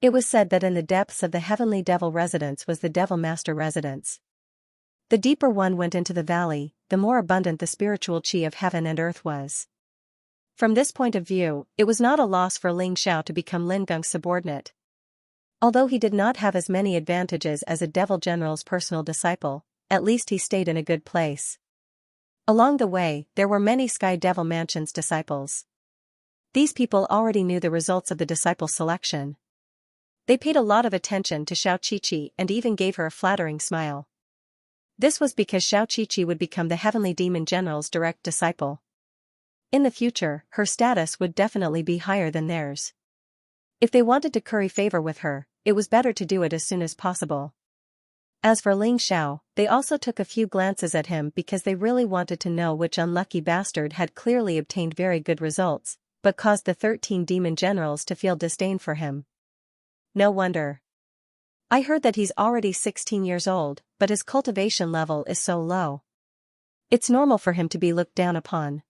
It was said that in the depths of the Heavenly Devil Residence was the Devil Master Residence. The deeper one went into the valley, the more abundant the spiritual chi of heaven and earth was. From this point of view, it was not a loss for Ling Xiao to become Lin Geng's subordinate. Although he did not have as many advantages as a devil general's personal disciple, at least he stayed in a good place. Along the way, there were many Sky Devil Mansion's disciples. These people already knew the results of the disciple selection. They paid a lot of attention to Xiao Qiqi and even gave her a flattering smile. This was because Xiao Qiqi would become the Heavenly Demon General's direct disciple. In the future, her status would definitely be higher than theirs. If they wanted to curry favor with her, it was better to do it as soon as possible. As for Ling Xiao, they also took a few glances at him because they really wanted to know which unlucky bastard had clearly obtained very good results, but caused the 13 demon generals to feel disdain for him. No wonder. I heard that he's already 16 years old, but his cultivation level is so low. It's normal for him to be looked down upon.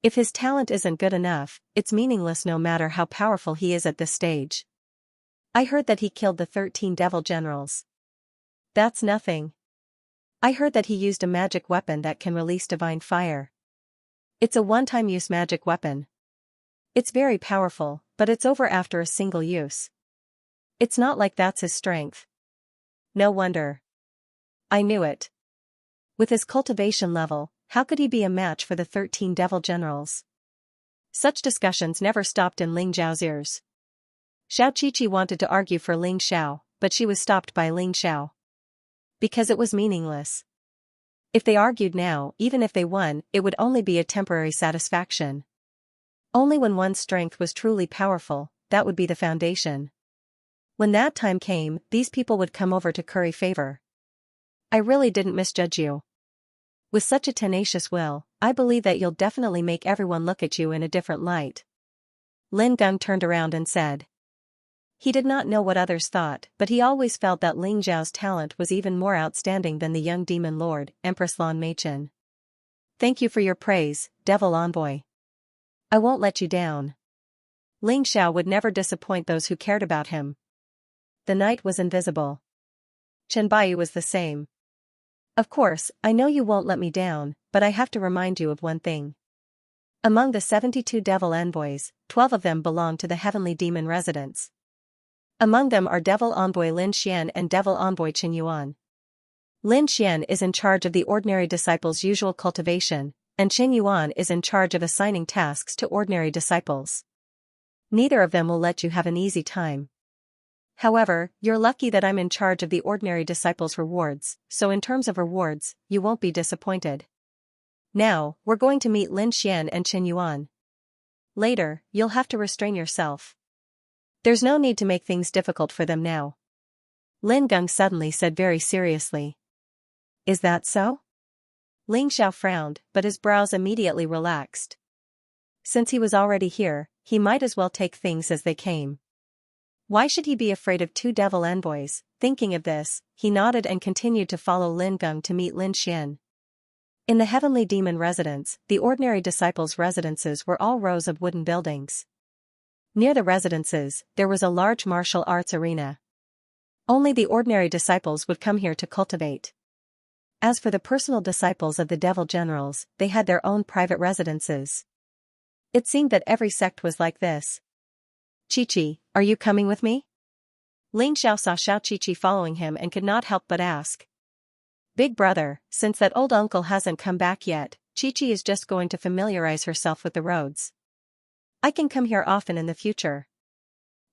If his talent isn't good enough, it's meaningless no matter how powerful he is at this stage. I heard that he killed the 13 devil generals. That's nothing. I heard that he used a magic weapon that can release divine fire. It's a one-time use magic weapon. It's very powerful, but it's over after a single use. It's not like that's his strength. No wonder. I knew it. With his cultivation level, how could he be a match for the 13 devil generals? Such discussions never stopped in Ling Zhao's ears. Xiao Qiqi wanted to argue for Ling Xiao, but she was stopped by Ling Xiao. Because it was meaningless. If they argued now, even if they won, it would only be a temporary satisfaction. Only when one's strength was truly powerful, that would be the foundation. When that time came, these people would come over to curry favor. I really didn't misjudge you. With such a tenacious will, I believe that you'll definitely make everyone look at you in a different light. Lin Geng turned around and said. He did not know what others thought, but he always felt that Ling Zhao's talent was even more outstanding than the young demon lord, Empress Lan Meichen. Thank you for your praise, Devil Envoy. I won't let you down. Ling Xiao would never disappoint those who cared about him. The night was invisible. Chen Baiyu was the same. Of course, I know you won't let me down, but I have to remind you of one thing. Among the 72 devil envoys, 12 of them belong to the Heavenly Demon Residence. Among them are Devil Envoy Lin Xian and Devil Envoy Qin Yuan. Lin Xian is in charge of the ordinary disciples' usual cultivation, and Qin Yuan is in charge of assigning tasks to ordinary disciples. Neither of them will let you have an easy time. However, you're lucky that I'm in charge of the ordinary disciples' rewards, so in terms of rewards, you won't be disappointed. Now, we're going to meet Lin Xian and Chen Yuan. Later, you'll have to restrain yourself. There's no need to make things difficult for them now. Lin Geng suddenly said very seriously. Is that so? Ling Xiao frowned, but his brows immediately relaxed. Since he was already here, he might as well take things as they came. Why should he be afraid of two devil envoys? Thinking of this, he nodded and continued to follow Lin Geng to meet Lin Xian. In the heavenly demon residence, the ordinary disciples' residences were all rows of wooden buildings. Near the residences, there was a large martial arts arena. Only the ordinary disciples would come here to cultivate. As for the personal disciples of the devil generals, they had their own private residences. It seemed that every sect was like this. Chi-Chi, are you coming with me? Ling Xiao saw Xiao Chi-Chi following him and could not help but ask. Big brother, since that old uncle hasn't come back yet, Chi-Chi is just going to familiarize herself with the roads. I can come here often in the future.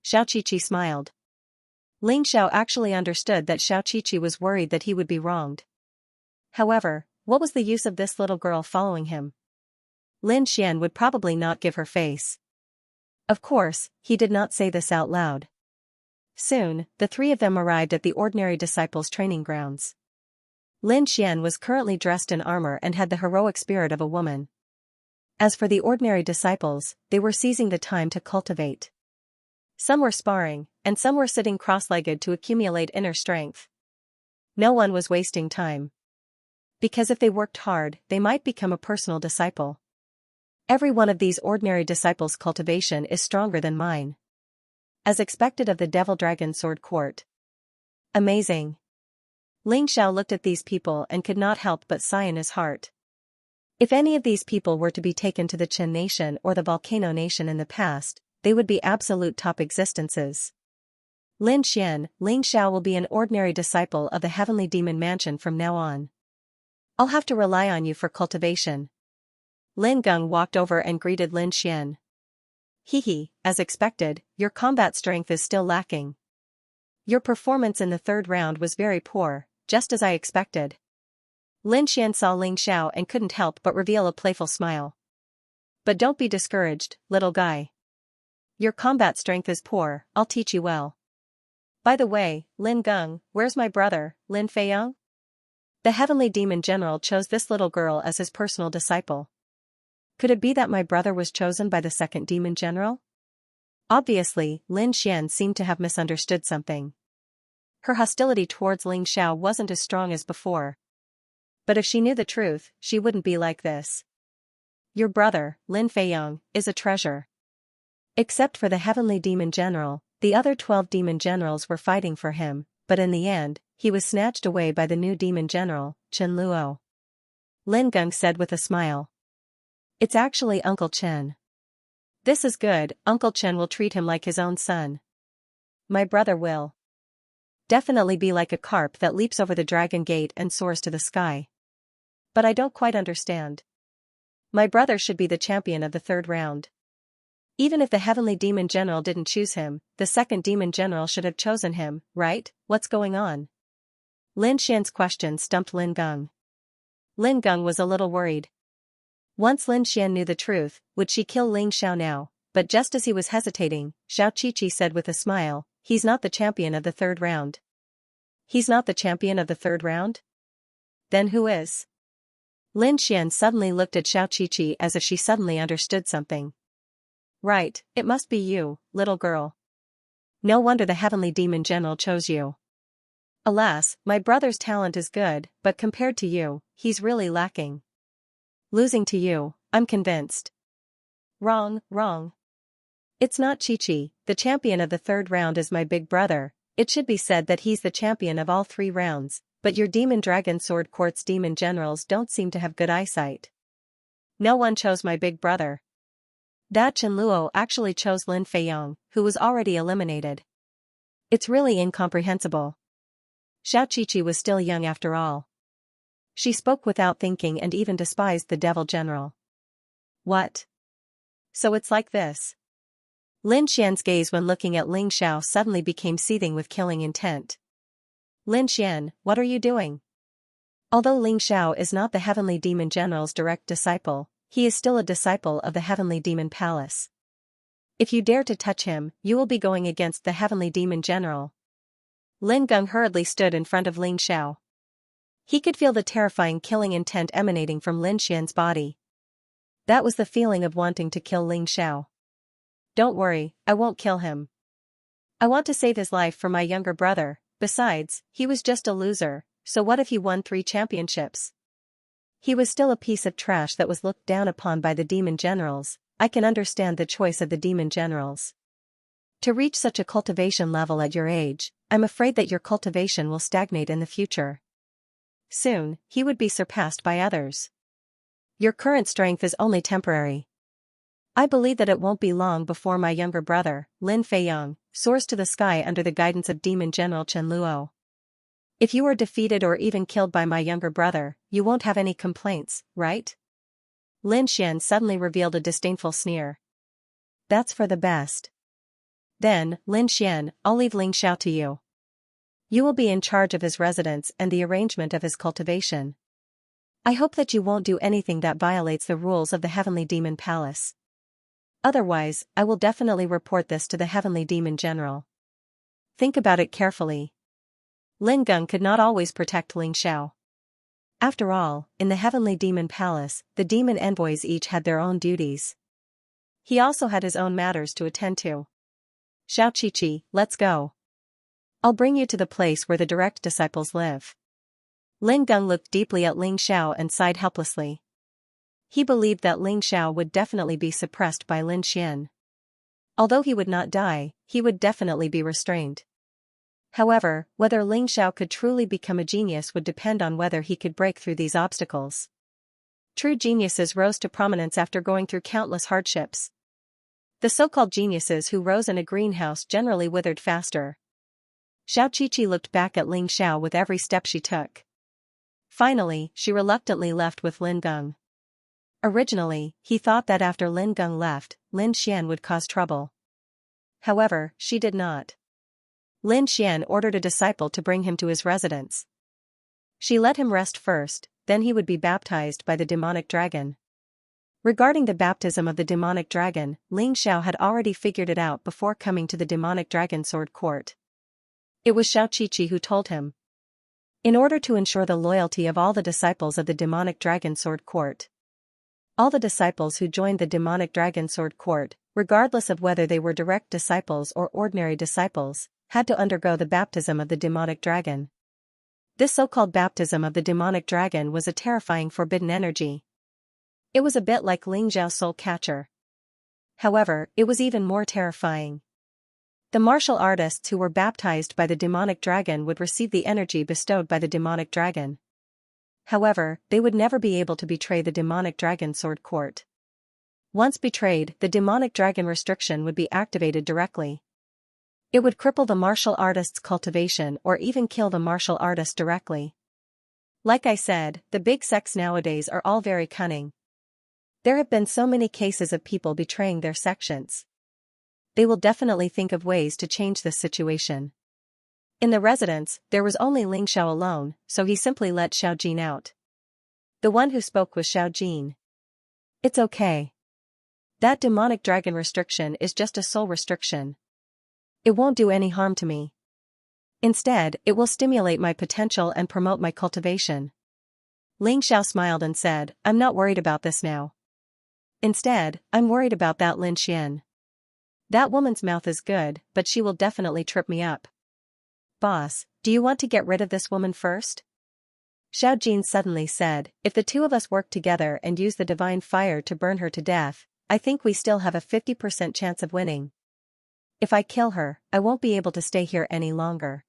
Xiao Chi-Chi smiled. Ling Xiao actually understood that Xiao Chi-Chi was worried that he would be wronged. However, what was the use of this little girl following him? Lin Xian would probably not give her face. Of course, he did not say this out loud. Soon, the three of them arrived at the ordinary disciples' training grounds. Lin Xian was currently dressed in armor and had the heroic spirit of a woman. As for the ordinary disciples, they were seizing the time to cultivate. Some were sparring, and some were sitting cross-legged to accumulate inner strength. No one was wasting time. Because if they worked hard, they might become a personal disciple. Every one of these ordinary disciples' cultivation is stronger than mine. As expected of the Devil Dragon Sword Court. Amazing. Ling Xiao looked at these people and could not help but sigh in his heart. If any of these people were to be taken to the Chen Nation or the Volcano Nation in the past, they would be absolute top existences. Lin Xian, Ling Xiao will be an ordinary disciple of the Heavenly Demon Mansion from now on. I'll have to rely on you for cultivation. Lin Geng walked over and greeted Lin Xian. Hehe, as expected, your combat strength is still lacking. Your performance in the third round was very poor, just as I expected. Lin Xian saw Ling Xiao and couldn't help but reveal a playful smile. But don't be discouraged, little guy. Your combat strength is poor, I'll teach you well. By the way, Lin Geng, where's my brother, Lin Feiyang? The Heavenly Demon General chose this little girl as his personal disciple. Could it be that my brother was chosen by the second Demon General? Obviously, Lin Xian seemed to have misunderstood something. Her hostility towards Ling Xiao wasn't as strong as before. But if she knew the truth, she wouldn't be like this. Your brother, Lin Feiyang, is a treasure. Except for the Heavenly Demon General, the other 12 Demon Generals were fighting for him, but in the end, he was snatched away by the new Demon General, Chen Luo. Lin Geng said with a smile. It's actually Uncle Chen. This is good, Uncle Chen will treat him like his own son. My brother will definitely be like a carp that leaps over the dragon gate and soars to the sky. But I don't quite understand. My brother should be the champion of the third round. Even if the Heavenly Demon General didn't choose him, the second Demon General should have chosen him, right? What's going on? Lin Xian's question stumped Lin Geng. Lin Geng was a little worried. Once Lin Xian knew the truth, would she kill Ling Xiao now? But just as he was hesitating, Xiao Chi-Chi said with a smile, he's not the champion of the third round. He's not the champion of the third round? Then who is? Lin Xian suddenly looked at Xiao Chi-Chi as if she suddenly understood something. Right, it must be you, little girl. No wonder the Heavenly Demon General chose you. Alas, my brother's talent is good, but compared to you, he's really lacking. Losing to you, I'm convinced. Wrong, wrong. It's not Chi-Chi, the champion of the third round is my big brother. It should be said that he's the champion of all 3 rounds, but your Demon Dragon Sword Court's demon generals don't seem to have good eyesight. No one chose my big brother. That Chen Luo actually chose Lin Feiyang, who was already eliminated. It's really incomprehensible. Xiao Chi-Chi was still young after all. She spoke without thinking and even despised the Devil General. What? So it's like this. Lin Xian's gaze when looking at Ling Xiao suddenly became seething with killing intent. Lin Xian, what are you doing? Although Ling Xiao is not the Heavenly Demon General's direct disciple, he is still a disciple of the Heavenly Demon Palace. If you dare to touch him, you will be going against the Heavenly Demon General. Lin Geng hurriedly stood in front of Ling Xiao. He could feel the terrifying killing intent emanating from Lin Xian's body. That was the feeling of wanting to kill Ling Xiao. Don't worry, I won't kill him. I want to save his life for my younger brother. Besides, he was just a loser, so what if he won 3 championships? He was still a piece of trash that was looked down upon by the demon generals. I can understand the choice of the demon generals. To reach such a cultivation level at your age, I'm afraid that your cultivation will stagnate in the future. Soon, he would be surpassed by others. Your current strength is only temporary. I believe that it won't be long before my younger brother, Lin Feiyong, soars to the sky under the guidance of Demon General Chen Luo. If you are defeated or even killed by my younger brother, you won't have any complaints, right? Lin Xian suddenly revealed a disdainful sneer. That's for the best. Then, Lin Xian, I'll leave Ling Xiao to you. You will be in charge of his residence and the arrangement of his cultivation. I hope that you won't do anything that violates the rules of the Heavenly Demon Palace. Otherwise, I will definitely report this to the Heavenly Demon General. Think about it carefully. Lin Geng could not always protect Ling Xiao. After all, in the Heavenly Demon Palace, the demon envoys each had their own duties. He also had his own matters to attend to. Xiao Qiqi, let's go. I'll bring you to the place where the direct disciples live. Lin Geng looked deeply at Ling Xiao and sighed helplessly. He believed that Ling Xiao would definitely be suppressed by Lin Xian. Although he would not die, he would definitely be restrained. However, whether Ling Xiao could truly become a genius would depend on whether he could break through these obstacles. True geniuses rose to prominence after going through countless hardships. The so-called geniuses who rose in a greenhouse generally withered faster. Xiao Qiqi looked back at Ling Xiao with every step she took. Finally, she reluctantly left with Lin Geng. Originally, he thought that after Lin Geng left, Lin Xian would cause trouble. However, she did not. Lin Xian ordered a disciple to bring him to his residence. She let him rest first, then he would be baptized by the demonic dragon. Regarding the baptism of the demonic dragon, Ling Xiao had already figured it out before coming to the demonic dragon sword court. It was Xiao Qiqi who told him. In order to ensure the loyalty of all the disciples of the demonic dragon sword court. All the disciples who joined the demonic dragon sword court, regardless of whether they were direct disciples or ordinary disciples, had to undergo the baptism of the demonic dragon. This so-called baptism of the demonic dragon was a terrifying forbidden energy. It was a bit like Ling Zhao's soul catcher. However, it was even more terrifying. The martial artists who were baptized by the demonic dragon would receive the energy bestowed by the demonic dragon. However, they would never be able to betray the demonic dragon sword court. Once betrayed, the demonic dragon restriction would be activated directly. It would cripple the martial artist's cultivation or even kill the martial artist directly. Like I said, the big sects nowadays are all very cunning. There have been so many cases of people betraying their sections. They will definitely think of ways to change this situation. In the residence, there was only Ling Xiao alone, so he simply let Xiao Jin out. The one who spoke was Xiao Jin. It's okay. That demonic dragon restriction is just a soul restriction. It won't do any harm to me. Instead, it will stimulate my potential and promote my cultivation. Ling Xiao smiled and said, I'm not worried about this now. Instead, I'm worried about that Lin Xian. That woman's mouth is good, but she will definitely trip me up. Boss, do you want to get rid of this woman first? Xiao Jin suddenly said, if the two of us work together and use the divine fire to burn her to death, I think we still have a 50% chance of winning. If I kill her, I won't be able to stay here any longer.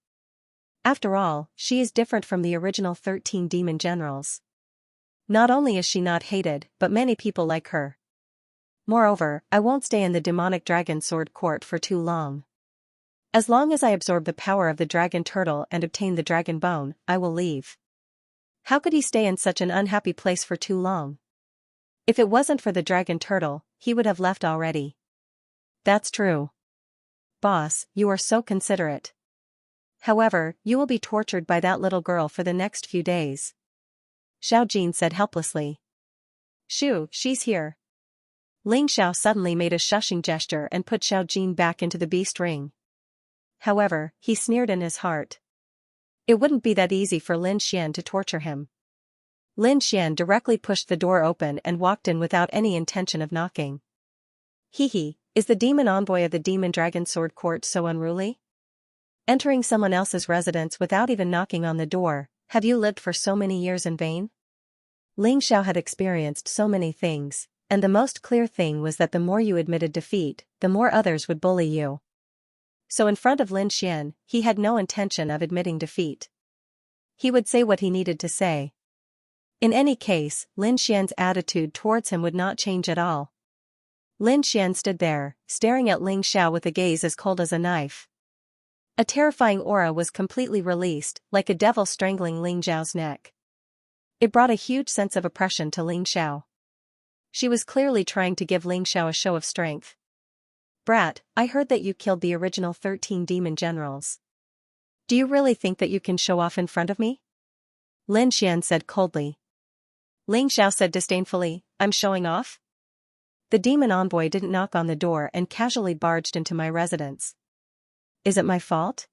After all, she is different from the original 13 demon generals. Not only is she not hated, but many people like her. Moreover, I won't stay in the demonic dragon sword court for too long. As long as I absorb the power of the dragon turtle and obtain the dragon bone, I will leave. How could he stay in such an unhappy place for too long? If it wasn't for the dragon turtle, he would have left already. That's true. Boss, you are so considerate. However, you will be tortured by that little girl for the next few days. Xiao Jin said helplessly. Shoo, she's here. Ling Xiao suddenly made a shushing gesture and put Xiao Jin back into the beast ring. However, he sneered in his heart. It wouldn't be that easy for Lin Xian to torture him. Lin Xian directly pushed the door open and walked in without any intention of knocking. Hehe, is the demon envoy of the Demon Dragon Sword Court so unruly? Entering someone else's residence without even knocking on the door, have you lived for so many years in vain? Ling Xiao had experienced so many things, and the most clear thing was that the more you admitted defeat, the more others would bully you. So in front of Lin Xian, he had no intention of admitting defeat. He would say what he needed to say. In any case, Lin Xian's attitude towards him would not change at all. Lin Xian stood there, staring at Ling Xiao with a gaze as cold as a knife. A terrifying aura was completely released, like a devil strangling Ling Xiao's neck. It brought a huge sense of oppression to Ling Xiao. She was clearly trying to give Ling Xiao a show of strength. Brat, I heard that you killed the original 13 demon generals. Do you really think that you can show off in front of me? Lin Xian said coldly. Ling Xiao said disdainfully, I'm showing off? The demon envoy didn't knock on the door and casually barged into my residence. Is it my fault?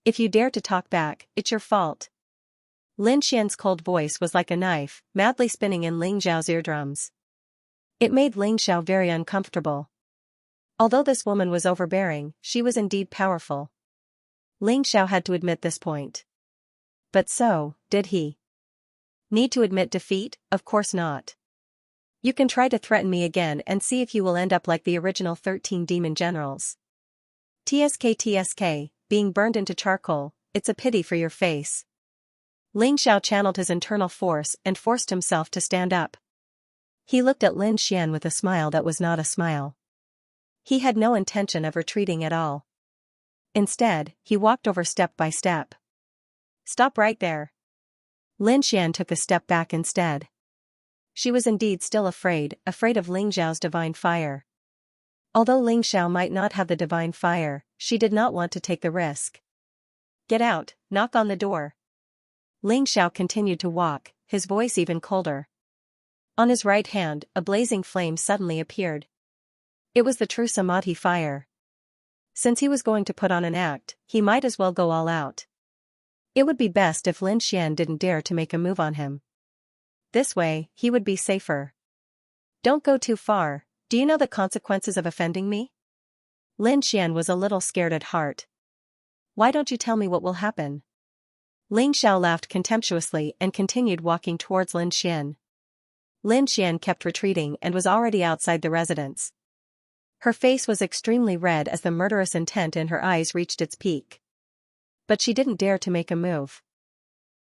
If you dare to talk back, it's your fault. Lin Xian's cold voice was like a knife, madly spinning in Ling Xiao's eardrums. It made Ling Xiao very uncomfortable. Although this woman was overbearing, she was indeed powerful. Ling Xiao had to admit this point. But so, did he? Need to admit defeat? Of course not. You can try to threaten me again and see if you will end up like the original 13 demon generals. TSK, being burned into charcoal, it's a pity for your face. Ling Xiao channeled his internal force and forced himself to stand up. He looked at Lin Xian with a smile that was not a smile. He had no intention of retreating at all. Instead, he walked over step by step. Stop right there. Lin Xian took a step back instead. She was indeed still afraid of Ling Xiao's divine fire. Although Ling Xiao might not have the divine fire, she did not want to take the risk. Get out, knock on the door. Ling Xiao continued to walk, his voice even colder. On his right hand, a blazing flame suddenly appeared. It was the true Samadhi fire. Since he was going to put on an act, he might as well go all out. It would be best if Lin Xian didn't dare to make a move on him. This way, he would be safer. Don't go too far, do you know the consequences of offending me? Lin Xian was a little scared at heart. Why don't you tell me what will happen? Ling Xiao laughed contemptuously and continued walking towards Lin Xian. Lin Xian kept retreating and was already outside the residence. Her face was extremely red as the murderous intent in her eyes reached its peak. But she didn't dare to make a move.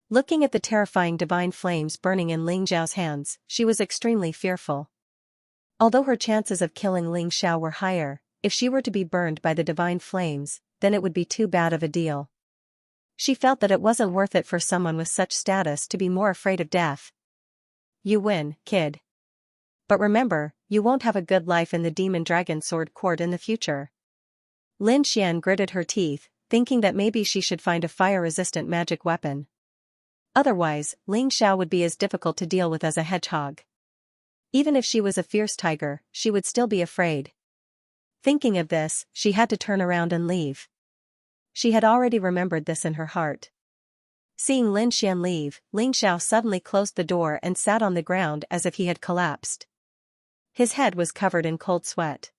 Looking at the terrifying divine flames burning in Ling Xiao's hands, she was extremely fearful. Although her chances of killing Ling Xiao were higher, if she were to be burned by the divine flames, then it would be too bad of a deal. She felt that it wasn't worth it for someone with such status to be more afraid of death. You win, kid. But remember, you won't have a good life in the Demon Dragon Sword Court in the future. Lin Xian gritted her teeth, thinking that maybe she should find a fire-resistant magic weapon. Otherwise, Ling Xiao would be as difficult to deal with as a hedgehog. Even if she was a fierce tiger, she would still be afraid. Thinking of this, she had to turn around and leave. She had already remembered this in her heart. Seeing Lin Xian leave, Ling Xiao suddenly closed the door and sat on the ground as if he had collapsed. His head was covered in cold sweat.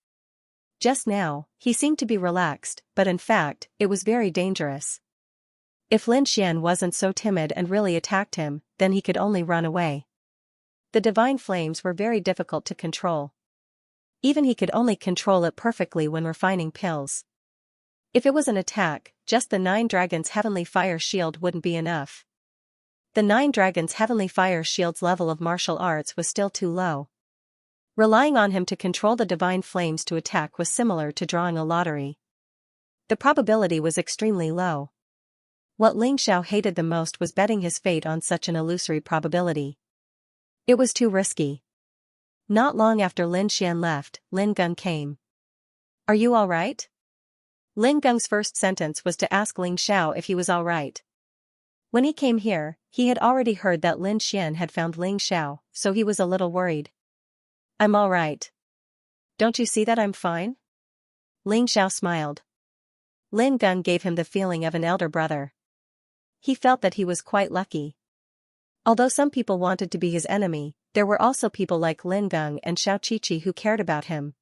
Just now, he seemed to be relaxed, but in fact, it was very dangerous. If Lin Xian wasn't so timid and really attacked him, then he could only run away. The divine flames were very difficult to control. Even he could only control it perfectly when refining pills. If it was an attack, just the 9 Dragons' Heavenly Fire Shield wouldn't be enough. The 9 Dragons' Heavenly Fire Shield's level of martial arts was still too low. Relying on him to control the divine flames to attack was similar to drawing a lottery. The probability was extremely low. What Ling Xiao hated the most was betting his fate on such an illusory probability. It was too risky. Not long after Lin Xian left, Lin Gun came. Are you all right? Lin Geng's first sentence was to ask Ling Xiao if he was all right. When he came here, he had already heard that Lin Xian had found Ling Xiao, so he was a little worried. I'm all right. Don't you see that I'm fine? Ling Xiao smiled. Lin Geng gave him the feeling of an elder brother. He felt that he was quite lucky. Although some people wanted to be his enemy, there were also people like Lin Geng and Xiao Qiqi who cared about him.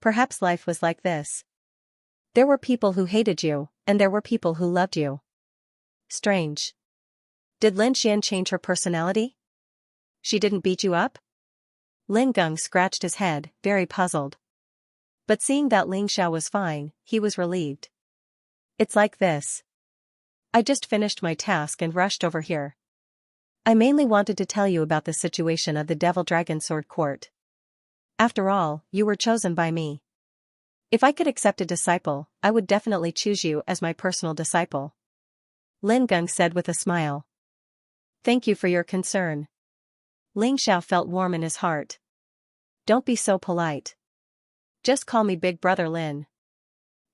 Perhaps life was like this. There were people who hated you, and there were people who loved you. Strange. Did Lin Xian change her personality? She didn't beat you up? Lin Geng scratched his head, very puzzled. But seeing that Ling Xiao was fine, he was relieved. It's like this. I just finished my task and rushed over here. I mainly wanted to tell you about the situation of the Devil Dragon Sword Court. After all, you were chosen by me. If I could accept a disciple, I would definitely choose you as my personal disciple. Lin Geng said with a smile. Thank you for your concern. Ling Xiao felt warm in his heart. Don't be so polite. Just call me Big Brother Lin.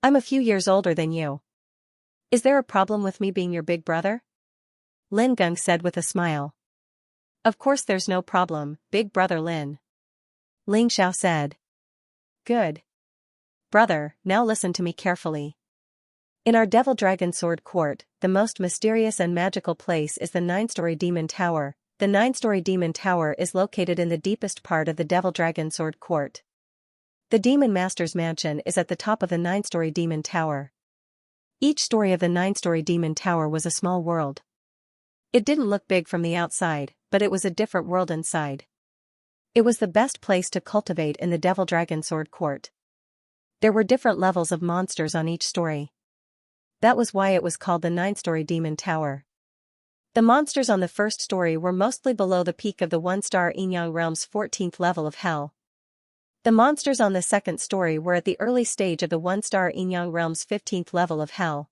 I'm a few years older than you. Is there a problem with me being your big brother? Lin Geng said with a smile. Of course there's no problem, Big Brother Lin. Ling Xiao said. Good. Brother, now listen to me carefully. In our Devil Dragon Sword Court, the most mysterious and magical place is the 9-story Demon Tower. The 9-story Demon Tower is located in the deepest part of the Devil Dragon Sword Court. The Demon Master's mansion is at the top of the 9-story Demon Tower. Each story of the 9-story Demon Tower was a small world. It didn't look big from the outside, but it was a different world inside. It was the best place to cultivate in the Devil Dragon Sword Court. There were different levels of monsters on each story. That was why it was called the 9-story Demon Tower. The monsters on the first story were mostly below the peak of the 1-star Yinyang Realm's 14th level of Hell. The monsters on the second story were at the early stage of the 1-star Yinyang Realm's 15th level of Hell.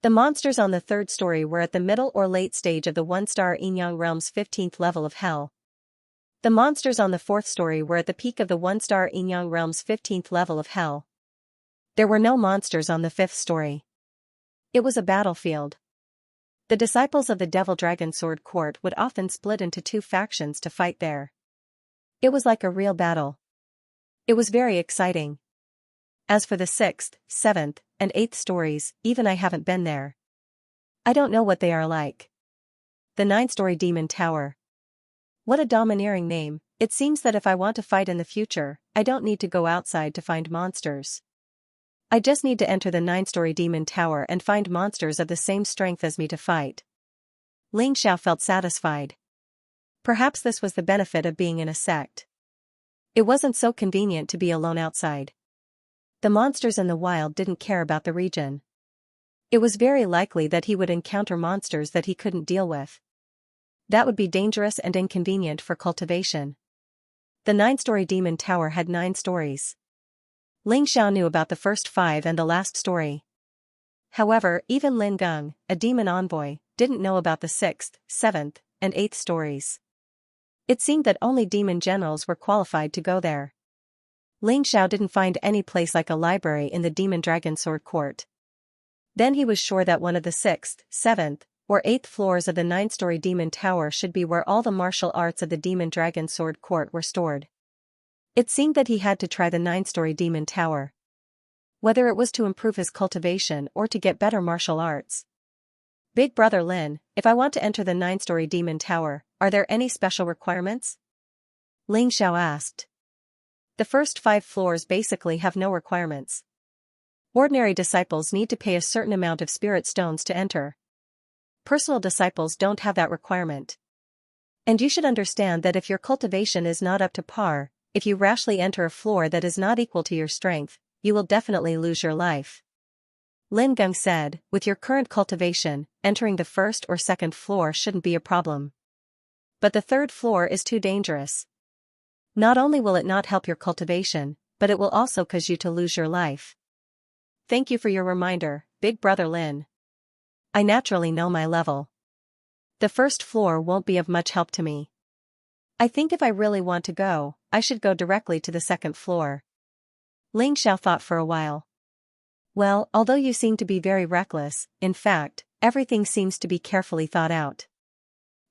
The monsters on the third story were at the middle or late stage of the 1-star Yinyang Realm's 15th level of Hell. The monsters on the fourth story were at the peak of the 1-star Yinyang Realm's 15th level of Hell. There were no monsters on the fifth story. It was a battlefield. The disciples of the Devil Dragon Sword Court would often split into two factions to fight there. It was like a real battle. It was very exciting. As for the 6th, 7th, and 8th stories, even I haven't been there. I don't know what they are like. The 9-story Demon Tower. What a domineering name. It seems that if I want to fight in the future, I don't need to go outside to find monsters. I just need to enter the 9-story Demon Tower and find monsters of the same strength as me to fight. Ling Xiao felt satisfied. Perhaps this was the benefit of being in a sect. It wasn't so convenient to be alone outside. The monsters in the wild didn't care about the region. It was very likely that he would encounter monsters that he couldn't deal with. That would be dangerous and inconvenient for cultivation. The 9-story Demon Tower had 9 stories. Ling Xiao knew about the first 5 and the last story. However, even Lin Geng, a demon envoy, didn't know about the 6th, 7th, and 8th stories. It seemed that only demon generals were qualified to go there. Ling Xiao didn't find any place like a library in the Demon Dragon Sword Court. Then he was sure that one of the 6th, 7th, or 8th floors of the 9-story Demon Tower should be where all the martial arts of the Demon Dragon Sword Court were stored. It seemed that he had to try the 9-story Demon Tower. Whether it was to improve his cultivation or to get better martial arts. Big Brother Lin, if I want to enter the 9-story Demon Tower, are there any special requirements? Ling Xiao asked. The first 5 floors basically have no requirements. Ordinary disciples need to pay a certain amount of spirit stones to enter. Personal disciples don't have that requirement. And you should understand that if your cultivation is not up to par, if you rashly enter a floor that is not equal to your strength, you will definitely lose your life. Lin Geng said, with your current cultivation, entering the first or second floor shouldn't be a problem. But the third floor is too dangerous. Not only will it not help your cultivation, but it will also cause you to lose your life. Thank you for your reminder, Big Brother Lin. I naturally know my level. The first floor won't be of much help to me. I think if I really want to go, I should go directly to the second floor. Ling Xiao thought for a while. Well, although you seem to be very reckless, in fact, everything seems to be carefully thought out.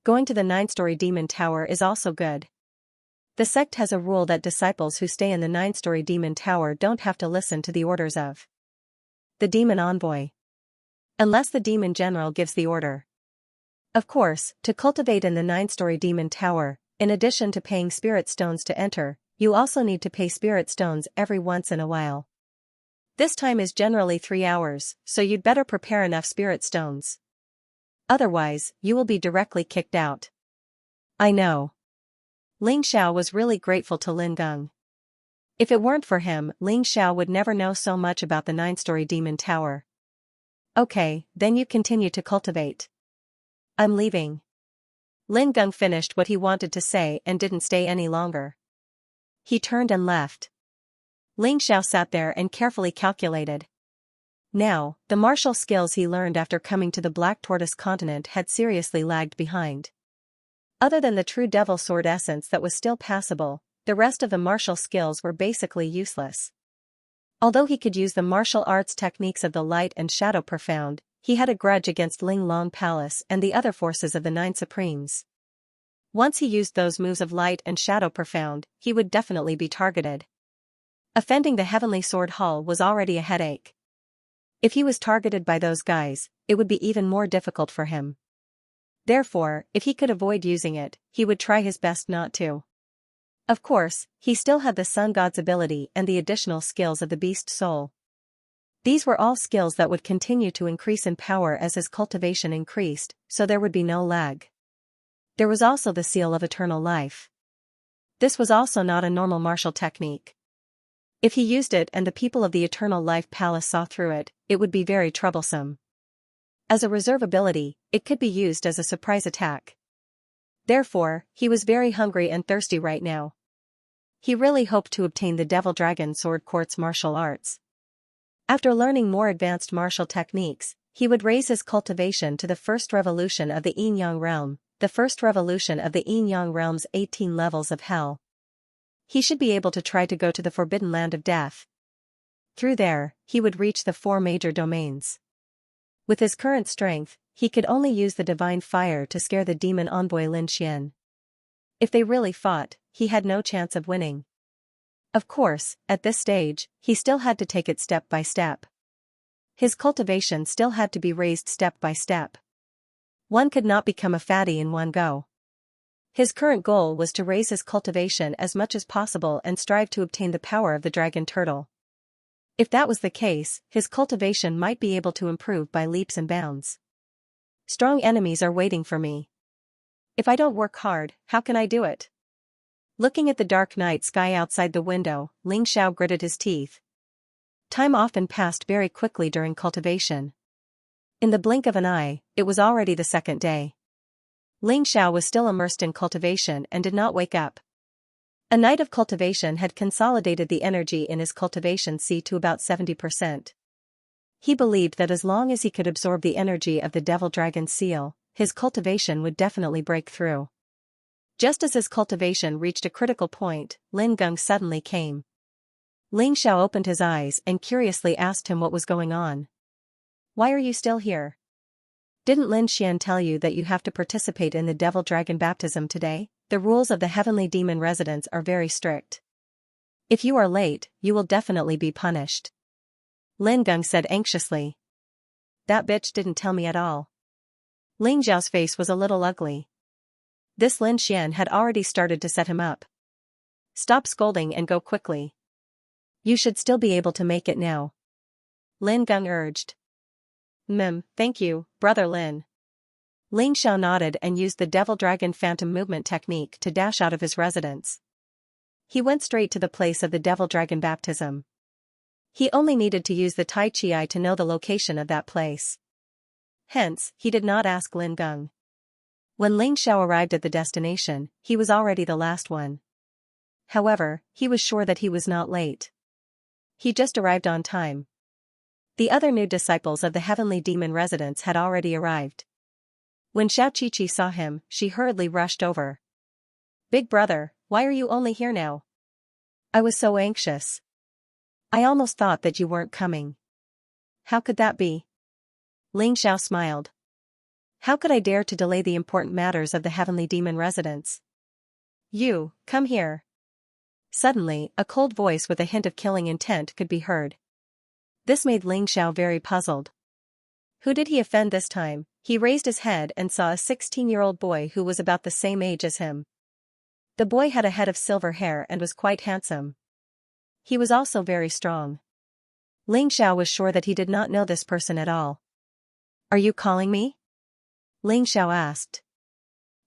Going to the 9-story demon tower is also good. The sect has a rule that disciples who stay in the 9-story demon tower don't have to listen to the orders of the demon envoy, unless the demon general gives the order. Of course, to cultivate in the 9-story demon tower, in addition to paying spirit stones to enter, you also need to pay spirit stones every once in a while. This time is generally 3 hours, so you'd better prepare enough spirit stones. Otherwise, you will be directly kicked out. I know. Ling Xiao was really grateful to Lin Geng. If it weren't for him, Ling Xiao would never know so much about the 9-story demon tower. Okay, then you continue to cultivate. I'm leaving. Lin Geng finished what he wanted to say and didn't stay any longer. He turned and left. Ling Xiao sat there and carefully calculated. Now, the martial skills he learned after coming to the Black Tortoise continent had seriously lagged behind. Other than the true devil sword essence that was still passable, the rest of the martial skills were basically useless. Although he could use the martial arts techniques of the Light and Shadow Profound, he had a grudge against Ling Long Palace and the other forces of the 9 Supremes. Once he used those moves of Light and Shadow Profound, he would definitely be targeted. Offending the Heavenly Sword Hall was already a headache. If he was targeted by those guys, it would be even more difficult for him. Therefore, if he could avoid using it, he would try his best not to. Of course, he still had the Sun God's ability and the additional skills of the Beast Soul. These were all skills that would continue to increase in power as his cultivation increased, so there would be no lag. There was also the Seal of Eternal Life. This was also not a normal martial technique. If he used it and the people of the Eternal Life Palace saw through it, it would be very troublesome. As a reserve ability, it could be used as a surprise attack. Therefore, he was very hungry and thirsty right now. He really hoped to obtain the Devil Dragon Sword Quartz martial arts. After learning more advanced martial techniques, he would raise his cultivation to the first revolution of the Yin-Yang realm, the first revolution of the Yin-Yang realm's 18 levels of hell. He should be able to try to go to the Forbidden Land of Death. Through there, he would reach the 4 major domains. With his current strength, he could only use the divine fire to scare the demon envoy Lin Xian. If they really fought, he had no chance of winning. Of course, at this stage, he still had to take it step by step. His cultivation still had to be raised step by step. One could not become a fatty in one go. His current goal was to raise his cultivation as much as possible and strive to obtain the power of the dragon turtle. If that was the case, his cultivation might be able to improve by leaps and bounds. Strong enemies are waiting for me. If I don't work hard, how can I do it? Looking at the dark night sky outside the window, Ling Xiao gritted his teeth. Time often passed very quickly during cultivation. In the blink of an eye, it was already the 2nd day. Ling Xiao was still immersed in cultivation and did not wake up. A night of cultivation had consolidated the energy in his cultivation sea to about 70%. He believed that as long as he could absorb the energy of the Devil Dragon Seal, his cultivation would definitely break through. Just as his cultivation reached a critical point, Lin Geng suddenly came. Ling Xiao opened his eyes and curiously asked him what was going on. Why are you still here? Didn't Lin Xian tell you that you have to participate in the Devil Dragon baptism today? The rules of the Heavenly Demon residence are very strict. If you are late, you will definitely be punished. Lin Geng said anxiously. That bitch didn't tell me at all. Ling Zhao's face was a little ugly. This Lin Xian had already started to set him up. Stop scolding and go quickly. You should still be able to make it now. Lin Geng urged. Thank you, Brother Lin. Ling Xiao nodded and used the Devil Dragon Phantom Movement technique to dash out of his residence. He went straight to the place of the Devil Dragon baptism. He only needed to use the Tai Chi Eye to know the location of that place. Hence, he did not ask Lin Geng. When Ling Xiao arrived at the destination, he was already the last one. However, he was sure that he was not late. He just arrived on time. The other new disciples of the Heavenly Demon residence had already arrived. When Xiao Qiqi saw him, she hurriedly rushed over. Big brother, why are you only here now? I was so anxious. I almost thought that you weren't coming. How could that be? Ling Xiao smiled. How could I dare to delay the important matters of the heavenly demon residence? You, come here. Suddenly, a cold voice with a hint of killing intent could be heard. This made Ling Xiao very puzzled. Who did he offend this time? He raised his head and saw a 16-year-old boy who was about the same age as him. The boy had a head of silver hair and was quite handsome. He was also very strong. Ling Xiao was sure that he did not know this person at all. Are you calling me? Ling Xiao asked.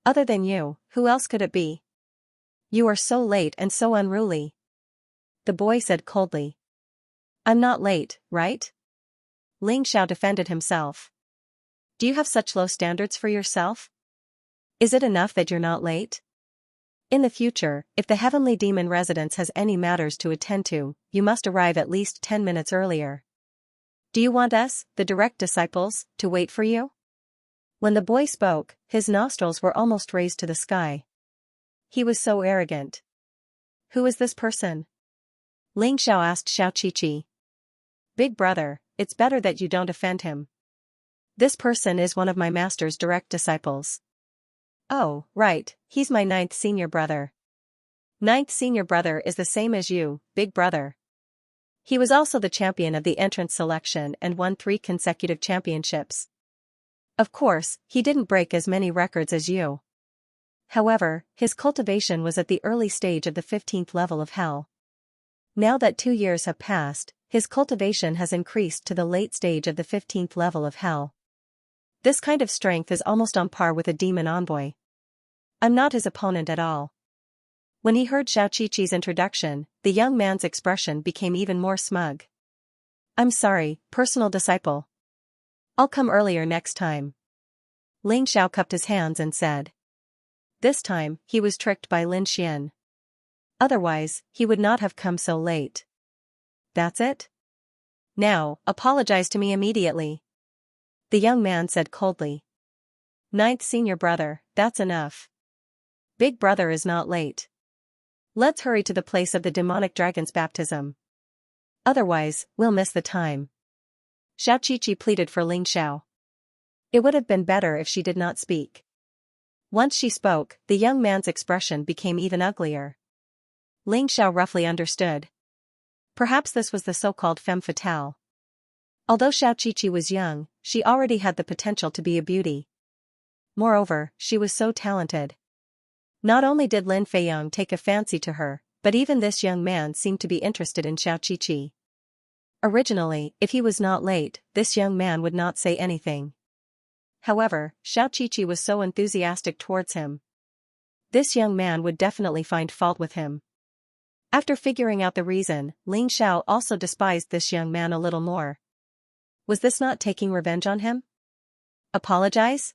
Other than you, who else could it be? You are so late and so unruly. The boy said coldly. I'm not late, right? Ling Xiao defended himself. Do you have such low standards for yourself? Is it enough that you're not late? In the future, if the heavenly demon residence has any matters to attend to, you must arrive at least 10 minutes earlier. Do you want us, the direct disciples, to wait for you? When the boy spoke, his nostrils were almost raised to the sky. He was so arrogant. Who is this person? Ling Xiao asked Xiaoqiqi. Big brother, it's better that you don't offend him. This person is one of my master's direct disciples. Oh, right, he's my 9th senior brother. 9th senior brother is the same as you, big brother. He was also the champion of the entrance selection and won 3 consecutive championships. Of course, he didn't break as many records as you. However, his cultivation was at the early stage of the 15th level of hell. Now that 2 years have passed, his cultivation has increased to the late stage of the 15th level of hell. This kind of strength is almost on par with a demon envoy. I'm not his opponent at all. When he heard Xiaoqiqi's introduction, the young man's expression became even more smug. I'm sorry, personal disciple. I'll come earlier next time. Ling Xiao cupped his hands and said. This time, he was tricked by Lin Xian. Otherwise, he would not have come so late. That's it? Now, apologize to me immediately. The young man said coldly. 9th senior brother, that's enough. Big brother is not late. Let's hurry to the place of the demonic dragon's baptism. Otherwise, we'll miss the time. Xiaoqiqi pleaded for Ling Xiao. It would have been better if she did not speak. Once she spoke, the young man's expression became even uglier. Ling Xiao roughly understood. Perhaps this was the so-called femme fatale. Although Xiaoqiqi was young, she already had the potential to be a beauty. Moreover, she was so talented. Not only did Lin Feiyong take a fancy to her, but even this young man seemed to be interested in Xiaoqiqi. Originally, if he was not late, this young man would not say anything. However, Xiaoqiqi was so enthusiastic towards him. This young man would definitely find fault with him. After figuring out the reason, Ling Xiao also despised this young man a little more. Was this not taking revenge on him? Apologize?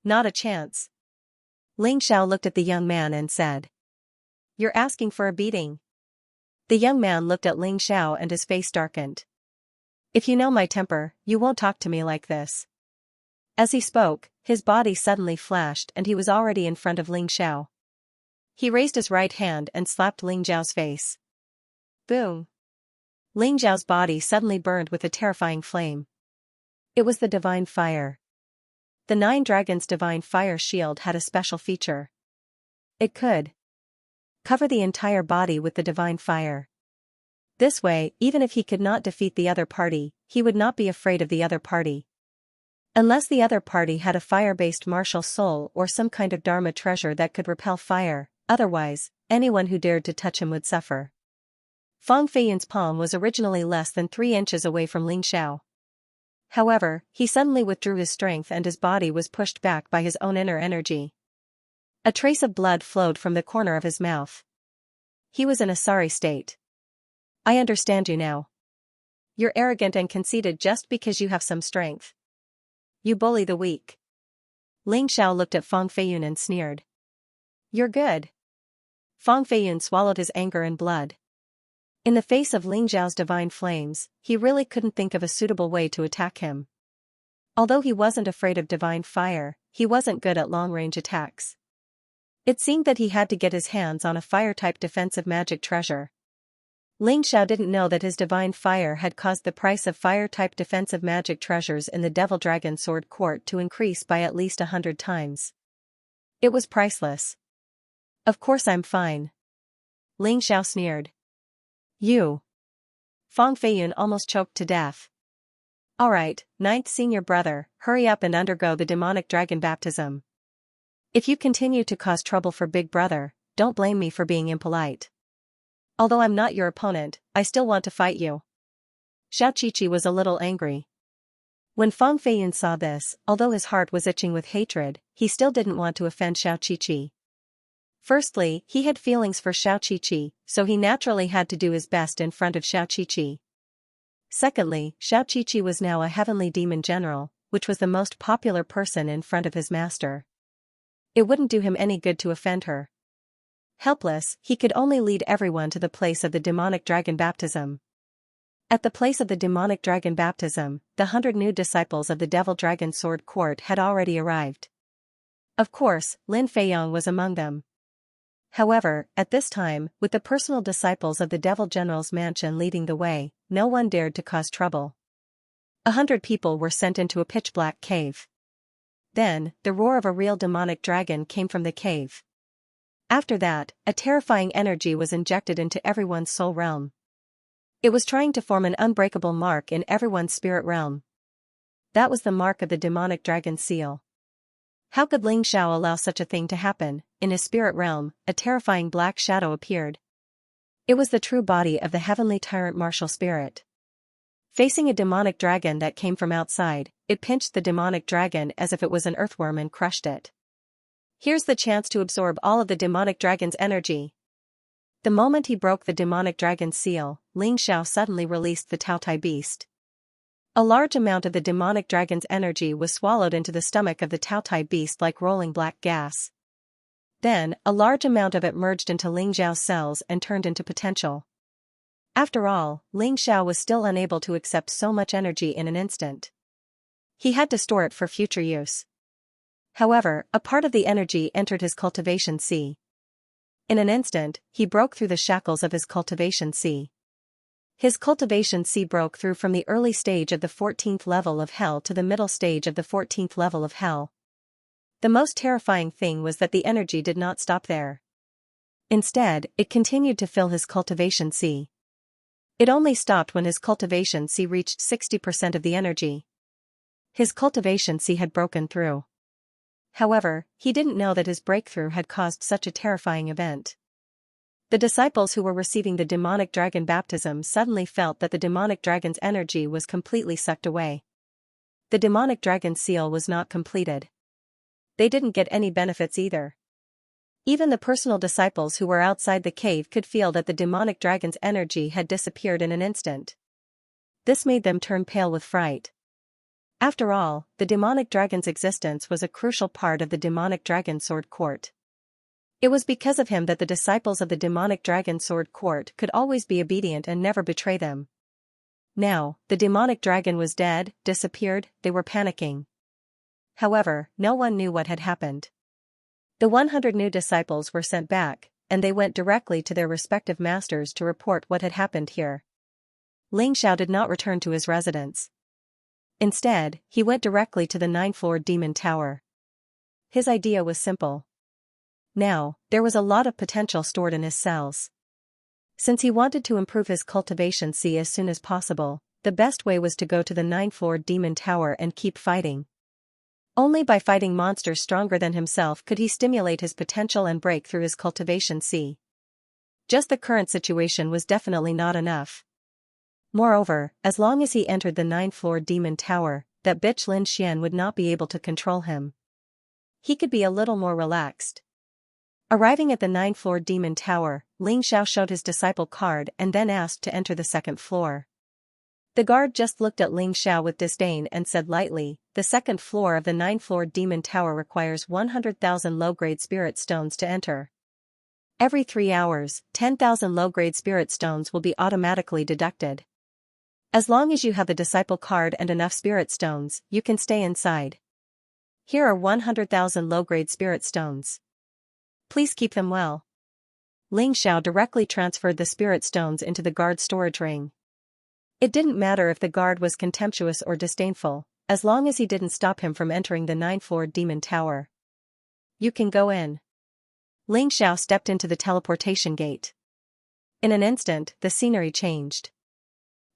Not a chance. Ling Xiao looked at the young man and said. You're asking for a beating. The young man looked at Ling Xiao and his face darkened. If you know my temper, you won't talk to me like this. As he spoke, his body suddenly flashed and he was already in front of Ling Xiao. He raised his right hand and slapped Ling Xiao's face. Boom! Ling Xiao's body suddenly burned with a terrifying flame. It was the divine fire. The 9 Dragons' divine fire shield had a special feature. It could cover the entire body with the divine fire. This way, even if he could not defeat the other party, he would not be afraid of the other party. Unless the other party had a fire-based martial soul or some kind of dharma treasure that could repel fire, otherwise, anyone who dared to touch him would suffer. Fang Feiyun's palm was originally less than 3 inches away from Ling Xiao. However, he suddenly withdrew his strength and his body was pushed back by his own inner energy. A trace of blood flowed from the corner of his mouth. He was in a sorry state. I understand you now. You're arrogant and conceited just because you have some strength. You bully the weak. Ling Xiao looked at Fang Feiyun and sneered. You're good. Fang Feiyun swallowed his anger and blood. In the face of Ling Xiao's divine flames, he really couldn't think of a suitable way to attack him. Although he wasn't afraid of divine fire, he wasn't good at long-range attacks. It seemed that he had to get his hands on a fire-type defensive magic treasure. Ling Xiao didn't know that his divine fire had caused the price of fire-type defensive magic treasures in the Devil Dragon Sword Court to increase by at least 100 times. It was priceless. Of course I'm fine. Ling Xiao sneered. You. Fang Feiyun almost choked to death. Alright, ninth senior brother, hurry up and undergo the demonic dragon baptism. If you continue to cause trouble for big brother, don't blame me for being impolite. Although I'm not your opponent, I still want to fight you. Xiaoqiqi was a little angry. When Fang Feiyun saw this, although his heart was itching with hatred, he still didn't want to offend Xiaoqiqi. Firstly, he had feelings for Xiaoqiqi, so he naturally had to do his best in front of Xiaoqiqi. Secondly, Xiaoqiqi was now a heavenly demon general, which was the most popular person in front of his master. It wouldn't do him any good to offend her. Helpless, he could only lead everyone to the place of the demonic dragon baptism. At the place of the demonic dragon baptism, the 100 new disciples of the Devil Dragon Sword Court had already arrived. Of course, Lin Feiyong was among them. However, at this time, with the personal disciples of the Devil General's mansion leading the way, no one dared to cause trouble. 100 people were sent into a pitch-black cave. Then, the roar of a real demonic dragon came from the cave. After that, a terrifying energy was injected into everyone's soul realm. It was trying to form an unbreakable mark in everyone's spirit realm. That was the mark of the demonic dragon seal. How could Ling Xiao allow such a thing to happen? In his spirit realm, a terrifying black shadow appeared. It was the true body of the heavenly tyrant martial spirit. Facing a demonic dragon that came from outside, it pinched the demonic dragon as if it was an earthworm and crushed it. Here's the chance to absorb all of the demonic dragon's energy. The moment he broke the demonic dragon's seal, Ling Xiao suddenly released the Taotai beast. A large amount of the demonic dragon's energy was swallowed into the stomach of the Taotai beast like rolling black gas. Then, a large amount of it merged into Ling Xiao's cells and turned into potential. After all, Ling Xiao was still unable to accept so much energy in an instant. He had to store it for future use. However, a part of the energy entered his cultivation sea. In an instant, he broke through the shackles of his cultivation sea. His cultivation sea broke through from the early stage of the 14th level of hell to the middle stage of the 14th level of hell. The most terrifying thing was that the energy did not stop there. Instead, it continued to fill his cultivation sea. It only stopped when his cultivation sea reached 60% of the energy. His cultivation sea had broken through. However, he didn't know that his breakthrough had caused such a terrifying event. The disciples who were receiving the demonic dragon baptism suddenly felt that the demonic dragon's energy was completely sucked away. The demonic dragon seal was not completed. They didn't get any benefits either. Even the personal disciples who were outside the cave could feel that the demonic dragon's energy had disappeared in an instant. This made them turn pale with fright. After all, the demonic dragon's existence was a crucial part of the demonic dragon sword court. It was because of him that the disciples of the demonic dragon sword court could always be obedient and never betray them. Now, the demonic dragon was dead, disappeared, they were panicking. However, no one knew what had happened. The 100 new disciples were sent back, and they went directly to their respective masters to report what had happened here. Ling Xiao did not return to his residence. Instead, he went directly to the 9th-floor demon tower. His idea was simple. Now, there was a lot of potential stored in his cells. Since he wanted to improve his cultivation sea as soon as possible, the best way was to go to the 9th-floor demon tower and keep fighting. Only by fighting monsters stronger than himself could he stimulate his potential and break through his cultivation sea. Just the current situation was definitely not enough. Moreover, as long as he entered the 9th-floor demon tower, that bitch Lin Xian would not be able to control him. He could be a little more relaxed. Arriving at the 9th-floor demon tower, Ling Xiao showed his disciple card and then asked to enter the 2nd floor. The guard just looked at Ling Xiao with disdain and said lightly, "The 2nd floor of the 9th-floor demon tower requires 100,000 low-grade spirit stones to enter. Every 3 hours, 10,000 low-grade spirit stones will be automatically deducted. As long as you have the disciple card and enough spirit stones, you can stay inside. Here are 100,000 low-grade spirit stones. Please keep them well." Ling Xiao directly transferred the spirit stones into the guard's storage ring. It didn't matter if the guard was contemptuous or disdainful, as long as he didn't stop him from entering the 9th-floor demon tower. You can go in. Ling Xiao stepped into the teleportation gate. In an instant, the scenery changed.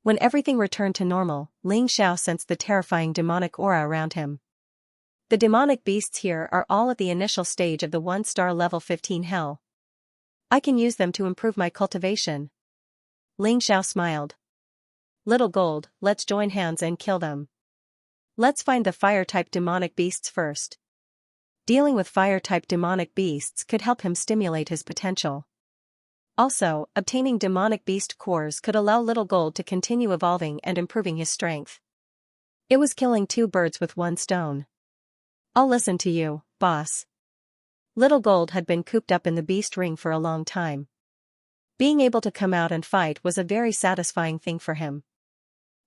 When everything returned to normal, Ling Xiao sensed the terrifying demonic aura around him. The demonic beasts here are all at the initial stage of the 1-star level 15 hell. I can use them to improve my cultivation. Ling Xiao smiled. Little Gold, let's join hands and kill them. Let's find the fire-type demonic beasts first. Dealing with fire-type demonic beasts could help him stimulate his potential. Also, obtaining demonic beast cores could allow Little Gold to continue evolving and improving his strength. It was killing 2 birds with 1 stone. I'll listen to you, boss. Little Gold had been cooped up in the beast ring for a long time. Being able to come out and fight was a very satisfying thing for him.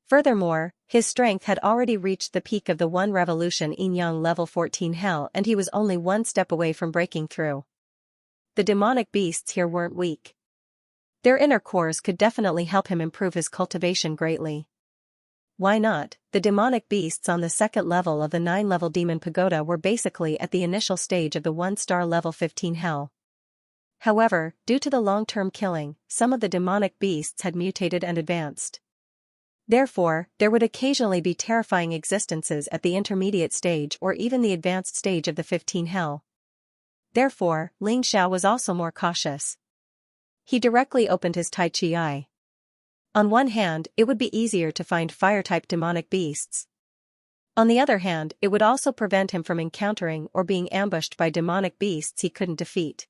Furthermore, his strength had already reached the peak of the 1 Revolution Yin-Yang level 14 hell, and he was only 1 step away from breaking through. The demonic beasts here weren't weak. Their inner cores could definitely help him improve his cultivation greatly. Why not? The demonic beasts on the 2nd level of the 9-level demon pagoda were basically at the initial stage of the 1-star level 15 hell. However, due to the long-term killing, some of the demonic beasts had mutated and advanced. Therefore, there would occasionally be terrifying existences at the intermediate stage or even the advanced stage of the 15 hell. Therefore, Ling Xiao was also more cautious. He directly opened his Tai Chi eye. On one hand, it would be easier to find fire-type demonic beasts. On the other hand, it would also prevent him from encountering or being ambushed by demonic beasts he couldn't defeat.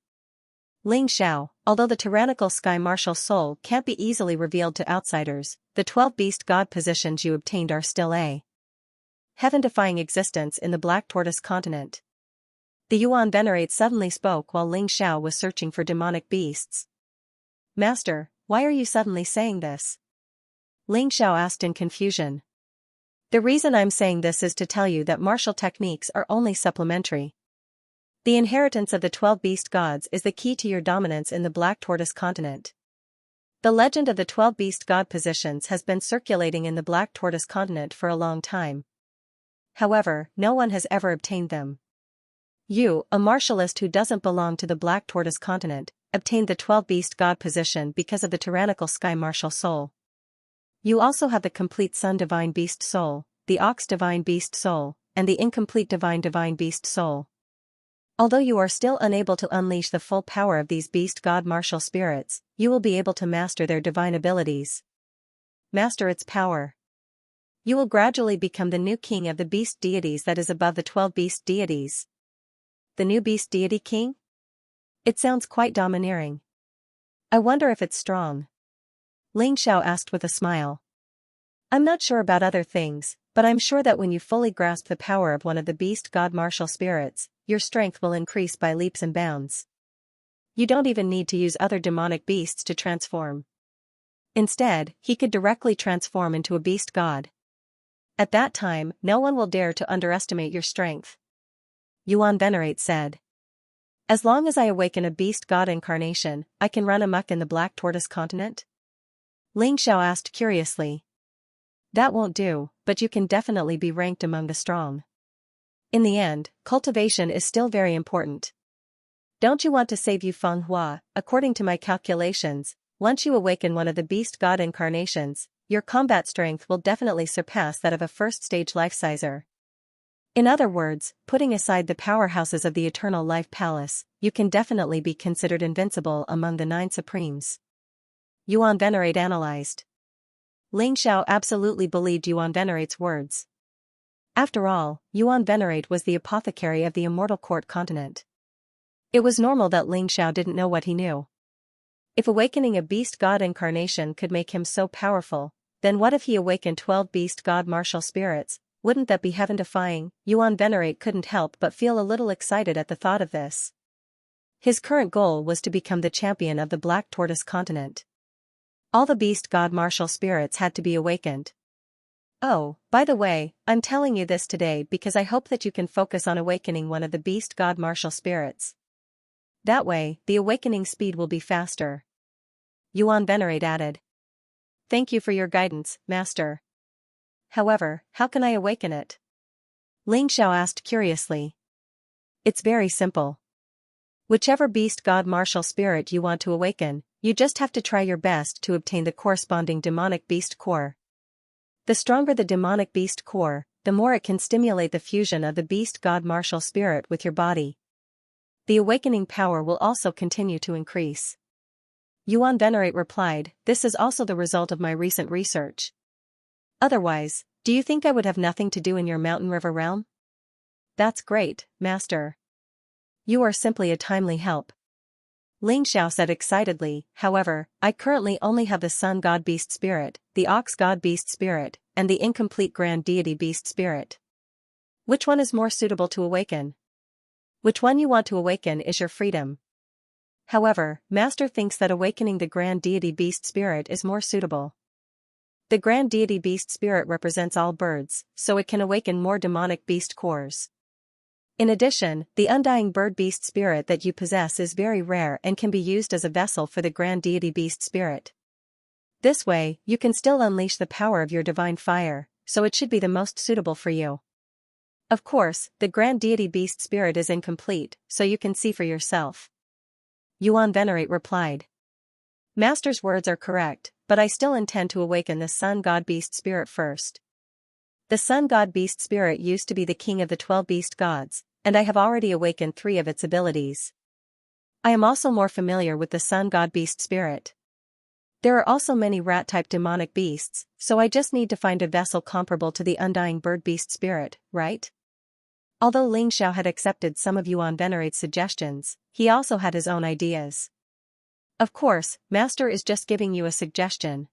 Ling Xiao, although the tyrannical sky martial soul can't be easily revealed to outsiders, the 12 beast god positions you obtained are still a heaven-defying existence in the Black Tortoise continent. The Yuan Venerate suddenly spoke while Ling Xiao was searching for demonic beasts. Master, why are you suddenly saying this? Ling Xiao asked in confusion. The reason I'm saying this is to tell you that martial techniques are only supplementary. The inheritance of the 12 beast gods is the key to your dominance in the Black Tortoise continent. The legend of the 12 beast god positions has been circulating in the Black Tortoise continent for a long time. However, no one has ever obtained them. You, a martialist who doesn't belong to the Black Tortoise continent, obtained the 12 beast god position because of the tyrannical sky martial soul. You also have the complete sun divine beast soul, the ox divine beast soul, and the incomplete divine beast soul. Although you are still unable to unleash the full power of these beast god martial spirits, you will be able to master their divine abilities. Master its power. You will gradually become the new king of the beast deities that is above the 12 beast deities. The new beast deity king? It sounds quite domineering. I wonder if it's strong. Ling Xiao asked with a smile. I'm not sure about other things, but I'm sure that when you fully grasp the power of one of the beast god martial spirits, your strength will increase by leaps and bounds. You don't even need to use other demonic beasts to transform. Instead, he could directly transform into a beast god. At that time, no one will dare to underestimate your strength. Yuan Venerate said. As long as I awaken a beast god incarnation, I can run amok in the Black Tortoise continent? Ling Xiao asked curiously. That won't do, but you can definitely be ranked among the strong. In the end, cultivation is still very important. Don't you want to save Yufeng Hua? According to my calculations, once you awaken one of the beast god incarnations, your combat strength will definitely surpass that of a first-stage life-sizer. In other words, putting aside the powerhouses of the Eternal Life Palace, you can definitely be considered invincible among the 9 Supremes. Yuan Venerate analyzed. Ling Xiao absolutely believed Yuan Venerate's words. After all, Yuan Venerate was the apothecary of the Immortal Court continent. It was normal that Ling Xiao didn't know what he knew. If awakening a beast god incarnation could make him so powerful, then what if he awakened 12 beast god martial spirits? Wouldn't that be heaven-defying? Yuan Venerate couldn't help but feel a little excited at the thought of this. His current goal was to become the champion of the Black Tortoise continent. All the beast god martial spirits had to be awakened. Oh, by the way, I'm telling you this today because I hope that you can focus on awakening one of the beast god martial spirits. That way, the awakening speed will be faster. Yuan Venerate added. Thank you for your guidance, Master. However, how can I awaken it? Ling Xiao asked curiously. It's very simple. Whichever beast god martial spirit you want to awaken, you just have to try your best to obtain the corresponding demonic beast core. The stronger the demonic beast core, the more it can stimulate the fusion of the beast god martial spirit with your body. The awakening power will also continue to increase. Yuan Venerate replied, this is also the result of my recent research. Otherwise, do you think I would have nothing to do in your mountain river realm? That's great, Master. You are simply a timely help. Ling Xiao said excitedly, however, I currently only have the Sun God Beast Spirit, the Ox God Beast Spirit, and the incomplete Grand Deity Beast Spirit. Which one is more suitable to awaken? Which one you want to awaken is your freedom. However, Master thinks that awakening the Grand Deity Beast Spirit is more suitable. The Grand Deity Beast Spirit represents all birds, so it can awaken more demonic beast cores. In addition, the undying bird beast spirit that you possess is very rare and can be used as a vessel for the Grand Deity Beast Spirit. This way, you can still unleash the power of your divine fire, so it should be the most suitable for you. Of course, the Grand Deity Beast Spirit is incomplete, so you can see for yourself. Yuan Venerate replied. Master's words are correct, but I still intend to awaken the Sun God Beast Spirit first. The Sun God Beast Spirit used to be the king of the 12 beast gods, and I have already awakened 3 of its abilities. I am also more familiar with the Sun God Beast Spirit. There are also many rat-type demonic beasts, so I just need to find a vessel comparable to the undying bird beast spirit, right? Although Ling Xiao had accepted some of Yuan Venerate's suggestions, he also had his own ideas. Of course, Master is just giving you a suggestion.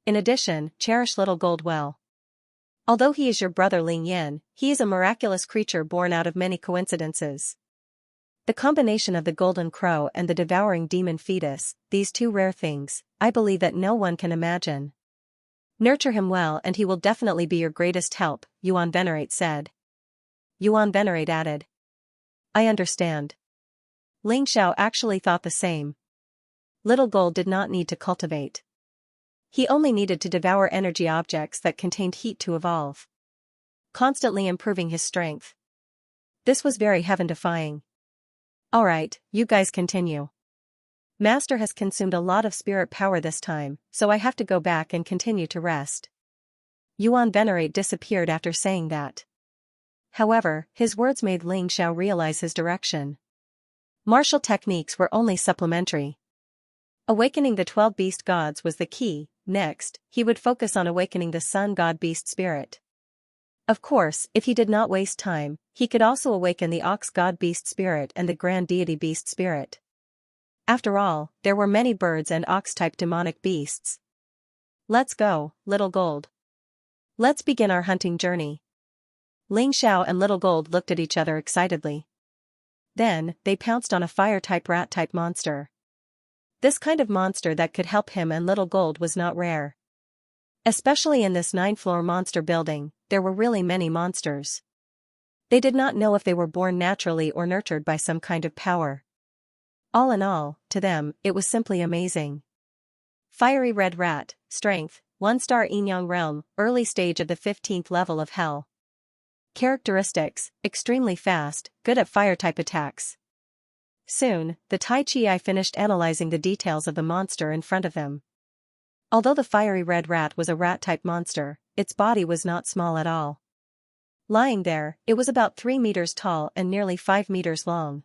In addition, cherish little gold well. Although he is your brother Ling Yan, he is a miraculous creature born out of many coincidences. The combination of the golden crow and the devouring demon fetus, these 2 rare things, I believe that no one can imagine. Nurture him well and he will definitely be your greatest help, Yuan Venerate said. Yuan Venerate added. I understand. Ling Xiao actually thought the same. Little Gold did not need to cultivate. He only needed to devour energy objects that contained heat to evolve, constantly improving his strength. This was very heaven-defying. Alright, you guys continue. Master has consumed a lot of spirit power this time, so I have to go back and continue to rest. Yuan Venerate disappeared after saying that. However, his words made Ling Xiao realize his direction. Martial techniques were only supplementary. Awakening the 12 beast gods was the key. Next, he would focus on awakening the Sun God Beast Spirit. Of course, if he did not waste time, he could also awaken the Ox God Beast Spirit and the Grand Deity Beast Spirit. After all, there were many birds and ox-type demonic beasts. Let's go, Little Gold. Let's begin our hunting journey. Ling Xiao and Little Gold looked at each other excitedly. Then, they pounced on a fire-type rat-type monster. This kind of monster that could help him and Little Gold was not rare. Especially in this 9-floor monster building, there were really many monsters. They did not know if they were born naturally or nurtured by some kind of power. All in all, to them, it was simply amazing. Fiery Red Rat, Strength, 1-star Yin-Yang Realm, early stage of the 15th level of Hell. Characteristics, extremely fast, good at fire-type attacks. Soon, the Tai Chi finished analyzing the details of the monster in front of him. Although the fiery red rat was a rat-type monster, its body was not small at all. Lying there, it was about 3 meters tall and nearly 5 meters long.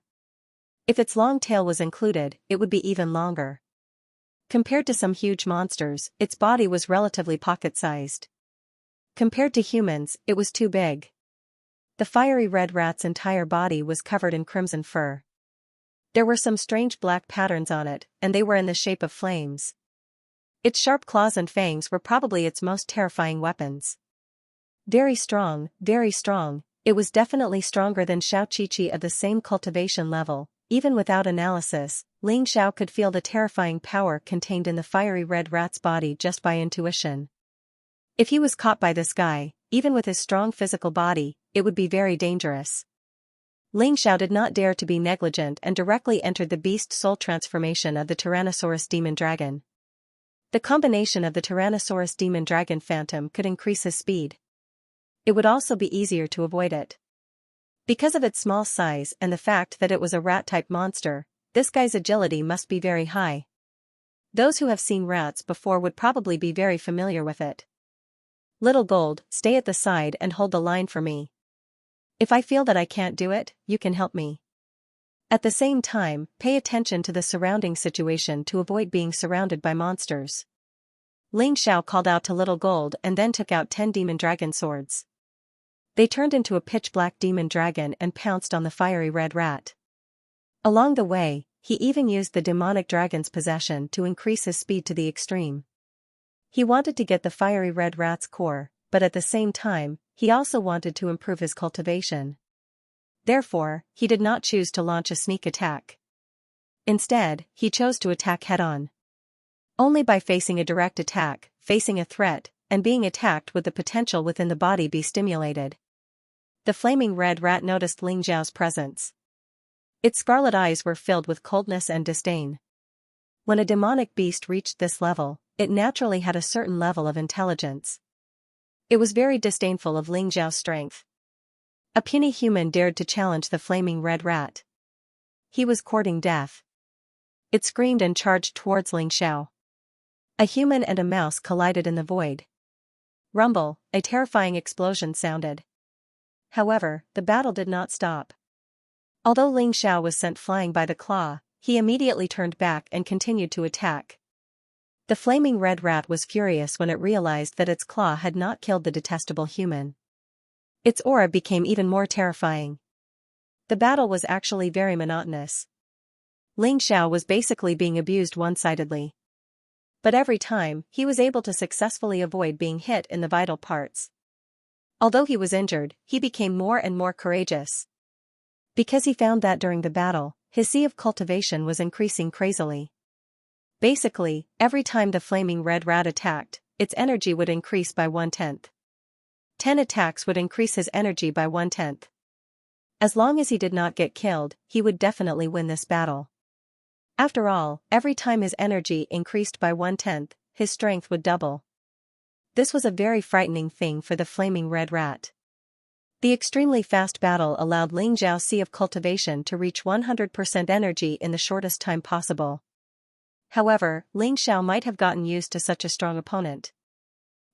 If its long tail was included, it would be even longer. Compared to some huge monsters, its body was relatively pocket-sized. Compared to humans, it was too big. The fiery red rat's entire body was covered in crimson fur. There were some strange black patterns on it, and they were in the shape of flames. Its sharp claws and fangs were probably its most terrifying weapons. Very strong, it was definitely stronger than Xiao Qiqi at the same cultivation level. Even without analysis, Ling Xiao could feel the terrifying power contained in the fiery red rat's body just by intuition. If he was caught by this guy, even with his strong physical body, it would be very dangerous. Ling Xiao did not dare to be negligent and directly entered the beast soul transformation of the Tyrannosaurus demon dragon. The combination of the Tyrannosaurus demon dragon phantom could increase his speed. It would also be easier to avoid it. Because of its small size and the fact that it was a rat-type monster, this guy's agility must be very high. Those who have seen rats before would probably be very familiar with it. Little Gold, stay at the side and hold the line for me. If I feel that I can't do it, you can help me. At the same time, pay attention to the surrounding situation to avoid being surrounded by monsters. Ling Xiao called out to Little Gold and then took out 10 demon dragon swords. They turned into a pitch-black demon dragon and pounced on the fiery red rat. Along the way, he even used the demonic dragon's possession to increase his speed to the extreme. He wanted to get the fiery red rat's core, but at the same time, he also wanted to improve his cultivation. Therefore, he did not choose to launch a sneak attack. Instead, he chose to attack head-on. Only by facing a direct attack, facing a threat, and being attacked would the potential within the body be stimulated. The flaming red rat noticed Ling Xiao's presence. Its scarlet eyes were filled with coldness and disdain. When a demonic beast reached this level, it naturally had a certain level of intelligence. It was very disdainful of Ling Xiao's strength. A puny human dared to challenge the flaming red rat. He was courting death. It screamed and charged towards Ling Xiao. A human and a mouse collided in the void. Rumble, a terrifying explosion sounded. However, the battle did not stop. Although Ling Xiao was sent flying by the claw, he immediately turned back and continued to attack. The flaming red rat was furious when it realized that its claw had not killed the detestable human. Its aura became even more terrifying. The battle was actually very monotonous. Ling Xiao was basically being abused one-sidedly. But every time, he was able to successfully avoid being hit in the vital parts. Although he was injured, he became more and more courageous. Because he found that during the battle, his sea of cultivation was increasing crazily. Basically, every time the flaming red rat attacked, its energy would increase by 1/10. 10 attacks would increase his energy by 1/10. As long as he did not get killed, he would definitely win this battle. After all, every time his energy increased by 1/10, his strength would double. This was a very frightening thing for the flaming red rat. The extremely fast battle allowed Ling Xiao's sea of cultivation to reach 100% energy in the shortest time possible. However, Ling Xiao might have gotten used to such a strong opponent.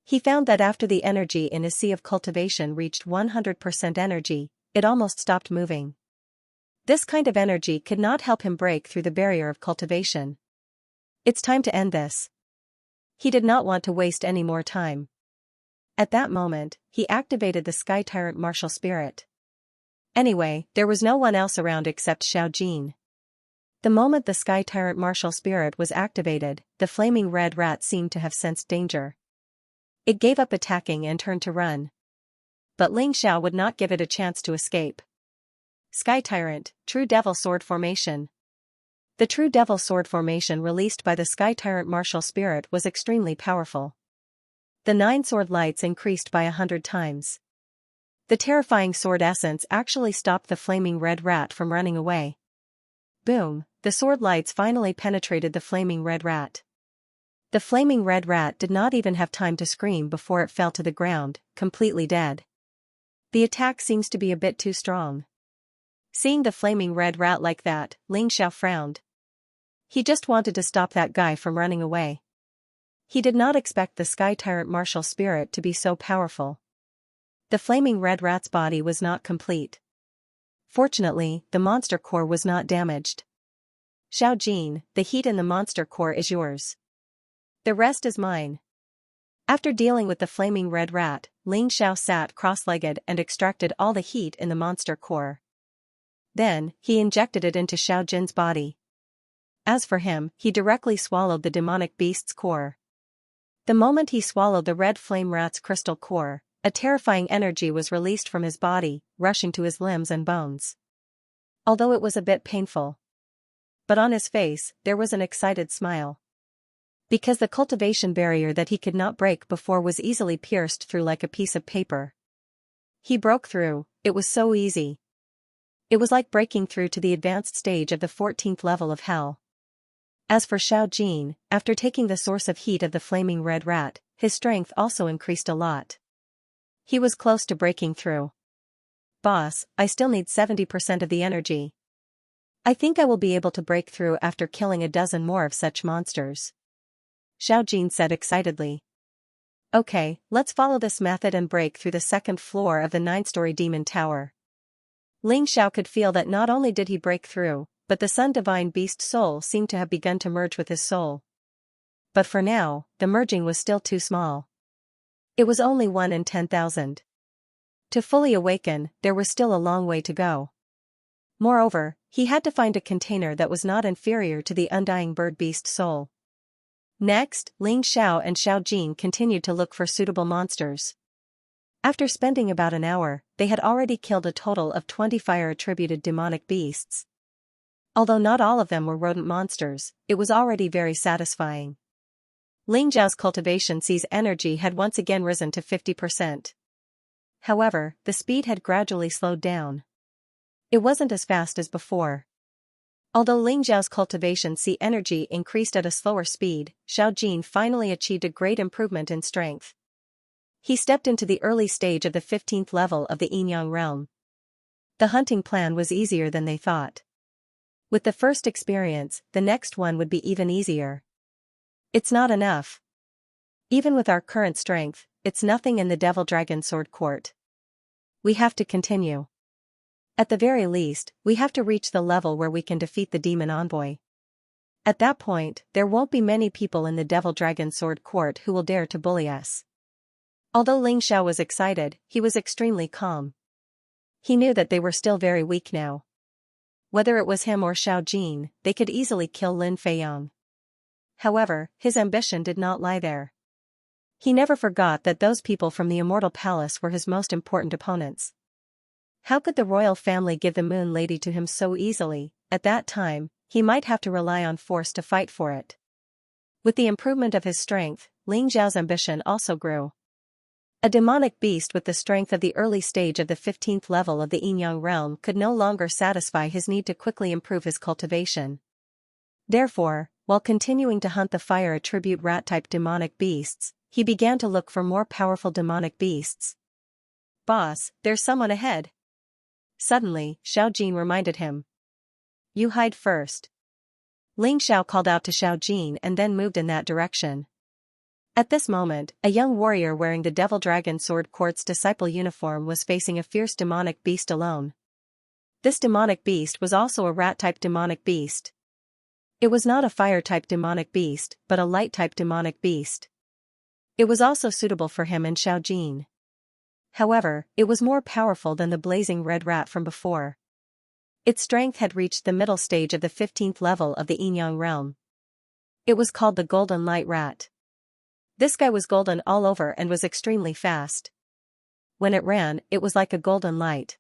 He found that after the energy in his sea of cultivation reached 100% energy, it almost stopped moving. This kind of energy could not help him break through the barrier of cultivation. It's time to end this. He did not want to waste any more time. At that moment, he activated the Sky Tyrant martial spirit. Anyway, there was no one else around except Xiao Jin. The moment the Sky Tyrant martial spirit was activated, the flaming red rat seemed to have sensed danger. It gave up attacking and turned to run. But Ling Xiao would not give it a chance to escape. Sky Tyrant, True Devil Sword Formation. The True Devil Sword Formation released by the Sky Tyrant martial spirit was extremely powerful. The 9 sword lights increased by 100 times. The terrifying sword essence actually stopped the flaming red rat from running away. Boom, the sword lights finally penetrated the flaming red rat. The flaming red rat did not even have time to scream before it fell to the ground, completely dead. The attack seems to be a bit too strong. Seeing the flaming red rat like that, Ling Xiao frowned. He just wanted to stop that guy from running away. He did not expect the Sky Tyrant martial spirit to be so powerful. The flaming red rat's body was not complete. Fortunately, the monster core was not damaged. Xiao Jin, the heat in the monster core is yours. The rest is mine. After dealing with the flaming red rat, Ling Xiao sat cross-legged and extracted all the heat in the monster core. Then, he injected it into Xiao Jin's body. As for him, he directly swallowed the demonic beast's core. The moment he swallowed the red flame rat's crystal core, a terrifying energy was released from his body, rushing to his limbs and bones. Although it was a bit painful. But on his face, there was an excited smile. Because the cultivation barrier that he could not break before was easily pierced through like a piece of paper. He broke through, it was so easy. It was like breaking through to the advanced stage of the 14th level of hell. As for Xiao Jin, after taking the source of heat of the flaming red rat, his strength also increased a lot. He was close to breaking through. Boss, I still need 70% of the energy. I think I will be able to break through after killing a dozen more of such monsters. Xiao Jin said excitedly. Okay, let's follow this method and break through the second floor of the 9-story demon tower. Ling Xiao could feel that not only did he break through, but the Sun Divine Beast soul seemed to have begun to merge with his soul. But for now, the merging was still too small. It was only 1 in 10,000. To fully awaken, there was still a long way to go. Moreover, he had to find a container that was not inferior to the undying bird beast soul. Next, Ling Xiao and Xiao Jin continued to look for suitable monsters. After spending about an hour, they had already killed a total of 20 fire-attributed demonic beasts. Although not all of them were rodent monsters, it was already very satisfying. Ling Zhao's cultivation C's energy had once again risen to 50%. However, the speed had gradually slowed down. It wasn't as fast as before. Although Ling Zhao's cultivation C energy increased at a slower speed, Xiao Jin finally achieved a great improvement in strength. He stepped into the early stage of the 15th level of the Yin-Yang realm. The hunting plan was easier than they thought. With the first experience, the next one would be even easier. It's not enough. Even with our current strength, it's nothing in the Devil Dragon Sword Court. We have to continue. At the very least, we have to reach the level where we can defeat the demon envoy. At that point, there won't be many people in the Devil Dragon Sword Court who will dare to bully us. Although Ling Xiao was excited, he was extremely calm. He knew that they were still very weak now. Whether it was him or Xiao Jin, they could easily kill Lin Feiyang. However, his ambition did not lie there. He never forgot that those people from the Immortal Palace were his most important opponents. How could the royal family give the Moon Lady to him so easily? At that time, he might have to rely on force to fight for it. With the improvement of his strength, Ling Zhao's ambition also grew. A demonic beast with the strength of the early stage of the 15th level of the Yin-Yang realm could no longer satisfy his need to quickly improve his cultivation. Therefore, while continuing to hunt the fire attribute rat-type demonic beasts, he began to look for more powerful demonic beasts. Boss, there's someone ahead. Suddenly, Xiao Jin reminded him. You hide first. Ling Xiao called out to Xiao Jin and then moved in that direction. At this moment, a young warrior wearing the Devil Dragon Sword Court's disciple uniform was facing a fierce demonic beast alone. This demonic beast was also a rat-type demonic beast. It was not a fire-type demonic beast, but a light-type demonic beast. It was also suitable for him and Xiao Jin. However, it was more powerful than the blazing red rat from before. Its strength had reached the middle stage of the 15th level of the Yin-Yang realm. It was called the Golden Light Rat. This guy was golden all over and was extremely fast. When it ran, it was like a golden light.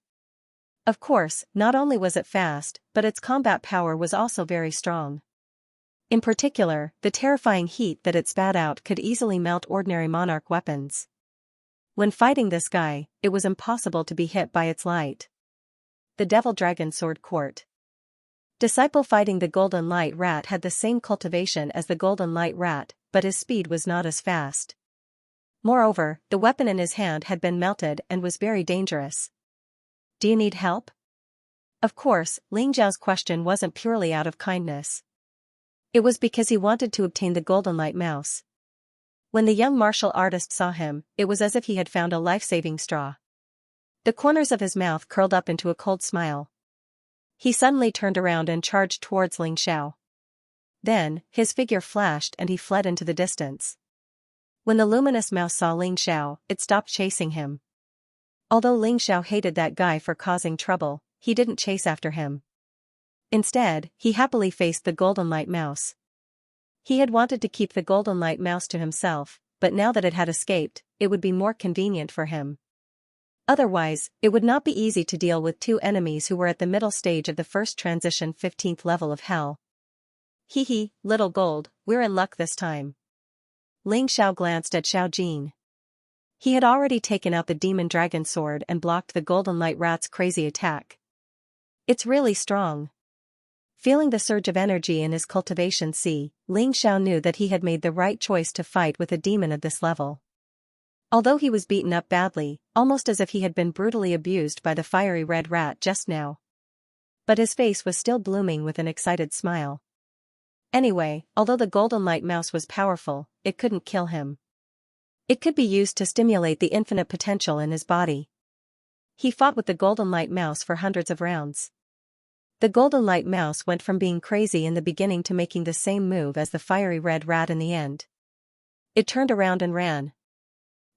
Of course, not only was it fast, but its combat power was also very strong. In particular, the terrifying heat that it spat out could easily melt ordinary monarch weapons. When fighting this guy, it was impossible to be hit by its light. The Devil Dragon Sword Court. Disciple fighting the Golden Light Rat had the same cultivation as the Golden Light Rat, but his speed was not as fast. Moreover, the weapon in his hand had been melted and was very dangerous. Do you need help? Of course, Ling Zhao's question wasn't purely out of kindness. It was because he wanted to obtain the Golden Light Mouse. When the young martial artist saw him, it was as if he had found a life-saving straw. The corners of his mouth curled up into a cold smile. He suddenly turned around and charged towards Ling Xiao. Then, his figure flashed and he fled into the distance. When the luminous mouse saw Ling Xiao, it stopped chasing him. Although Ling Xiao hated that guy for causing trouble, he didn't chase after him. Instead, he happily faced the Golden Light Mouse. He had wanted to keep the Golden Light Mouse to himself, but now that it had escaped, it would be more convenient for him. Otherwise, it would not be easy to deal with two enemies who were at the middle stage of the first transition 15th level of hell. Hee hee, little gold, we're in luck this time. Ling Xiao glanced at Xiao Jin. He had already taken out the demon dragon sword and blocked the Golden Light Rat's crazy attack. It's really strong. Feeling the surge of energy in his cultivation sea, Ling Xiao knew that he had made the right choice to fight with a demon of this level. Although he was beaten up badly, almost as if he had been brutally abused by the fiery red rat just now. But his face was still blooming with an excited smile. Anyway, although the golden light mouse was powerful, it couldn't kill him. It could be used to stimulate the infinite potential in his body. He fought with the golden light mouse for hundreds of rounds. The golden light mouse went from being crazy in the beginning to making the same move as the fiery red rat in the end. It turned around and ran.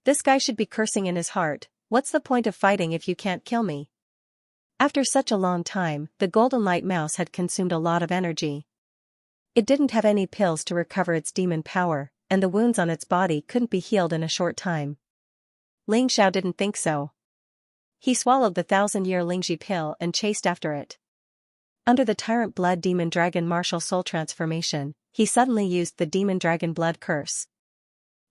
This guy should be cursing in his heart, what's the point of fighting if you can't kill me? After such a long time, the golden light mouse had consumed a lot of energy. It didn't have any pills to recover its demon power, and the wounds on its body couldn't be healed in a short time. Ling Xiao didn't think so. He swallowed the 1,000-year Lingji pill and chased after it. Under the Tyrant Blood Demon Dragon Martial Soul Transformation, he suddenly used the Demon Dragon Blood Curse.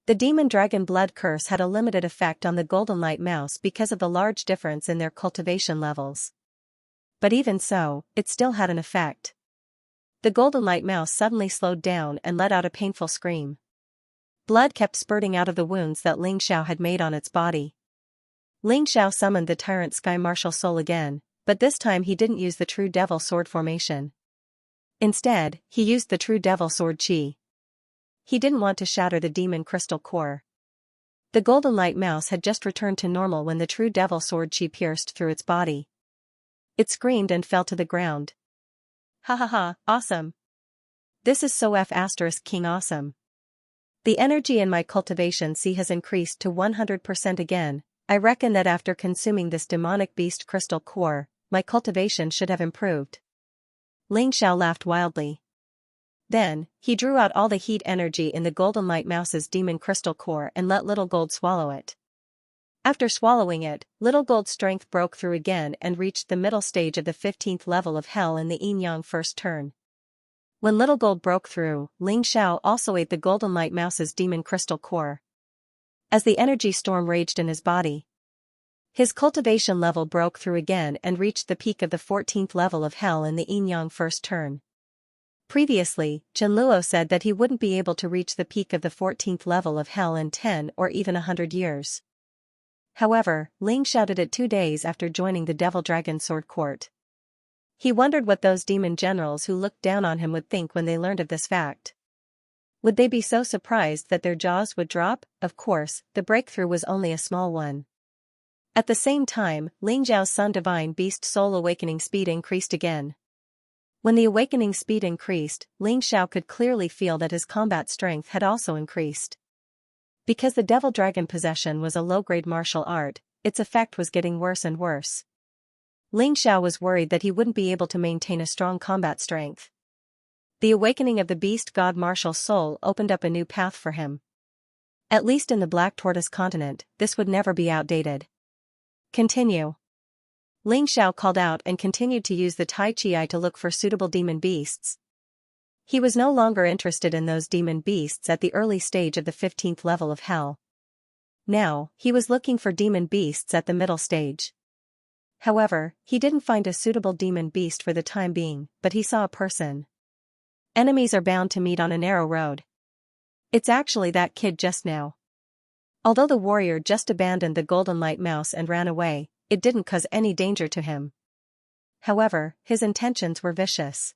The Demon Dragon Blood Curse had a limited effect on the Golden Light Mouse because of the large difference in their cultivation levels. But even so, it still had an effect. The Golden Light Mouse suddenly slowed down and let out a painful scream. Blood kept spurting out of the wounds that Ling Xiao had made on its body. Ling Xiao summoned the Tyrant Sky Martial Soul again, but this time he didn't use the True Devil Sword formation. Instead, he used the True Devil Sword Chi. He didn't want to shatter the demon crystal core. The Golden Light Mouse had just returned to normal when the True Devil Sword Chi pierced through its body. It screamed and fell to the ground. Ha ha ha, awesome. This is so King awesome. The energy in my cultivation sea has increased to 100% again. I reckon that after consuming this demonic beast crystal core, my cultivation should have improved. Ling Xiao laughed wildly. Then, he drew out all the heat energy in the Golden Light Mouse's demon crystal core and let Little Gold swallow it. After swallowing it, Little Gold's strength broke through again and reached the middle stage of the 15th level of hell in the Yin-Yang first turn. When Little Gold broke through, Ling Xiao also ate the Golden Light Mouse's demon crystal core. As the energy storm raged in his body, his cultivation level broke through again and reached the peak of the 14th level of hell in the Yin-Yang first turn. Previously, Chenluo said that he wouldn't be able to reach the peak of the 14th level of hell in 10 or even 100 years. However, Ling shouted it 2 days after joining the Devil Dragon Sword Court. He wondered what those demon generals who looked down on him would think when they learned of this fact. Would they be so surprised that their jaws would drop? Of course, the breakthrough was only a small one. At the same time, Ling Zhao's Sun Divine Beast Soul awakening speed increased again. When the awakening speed increased, Ling Xiao could clearly feel that his combat strength had also increased. Because the Devil Dragon possession was a low-grade martial art, its effect was getting worse and worse. Ling Xiao was worried that he wouldn't be able to maintain a strong combat strength. The awakening of the Beast God Martial Soul opened up a new path for him. At least in the Black Tortoise continent, this would never be outdated. Continue. Ling Xiao called out and continued to use the Tai Chi Eye to look for suitable demon beasts. He was no longer interested in those demon beasts at the early stage of the 15th level of hell. Now, he was looking for demon beasts at the middle stage. However, he didn't find a suitable demon beast for the time being, but he saw a person. Enemies are bound to meet on a narrow road. It's actually that kid just now. Although the warrior just abandoned the Golden Light Mouse and ran away, it didn't cause any danger to him. However, his intentions were vicious.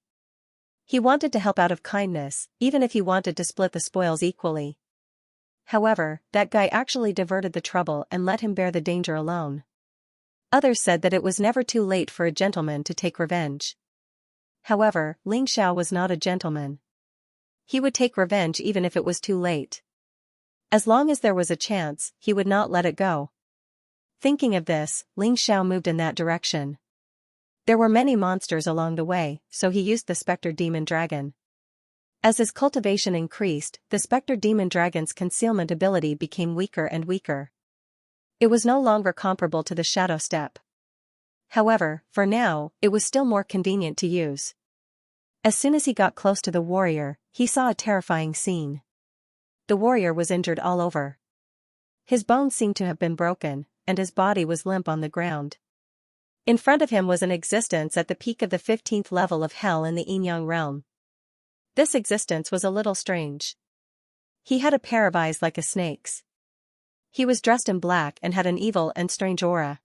He wanted to help out of kindness, even if he wanted to split the spoils equally. However, that guy actually diverted the trouble and let him bear the danger alone. Others said that it was never too late for a gentleman to take revenge. However, Ling Xiao was not a gentleman. He would take revenge even if it was too late. As long as there was a chance, he would not let it go. Thinking of this, Ling Xiao moved in that direction. There were many monsters along the way, so he used the Spectre Demon Dragon. As his cultivation increased, the Spectre Demon Dragon's concealment ability became weaker and weaker. It was no longer comparable to the Shadow Step. However, for now, it was still more convenient to use. As soon as he got close to the warrior, he saw a terrifying scene. The warrior was injured all over. His bones seemed to have been broken, and his body was limp on the ground. In front of him was an existence at the peak of the 15th level of hell in the Yin-Yang realm. This existence was a little strange. He had a pair of eyes like a snake's. He was dressed in black and had an evil and strange aura.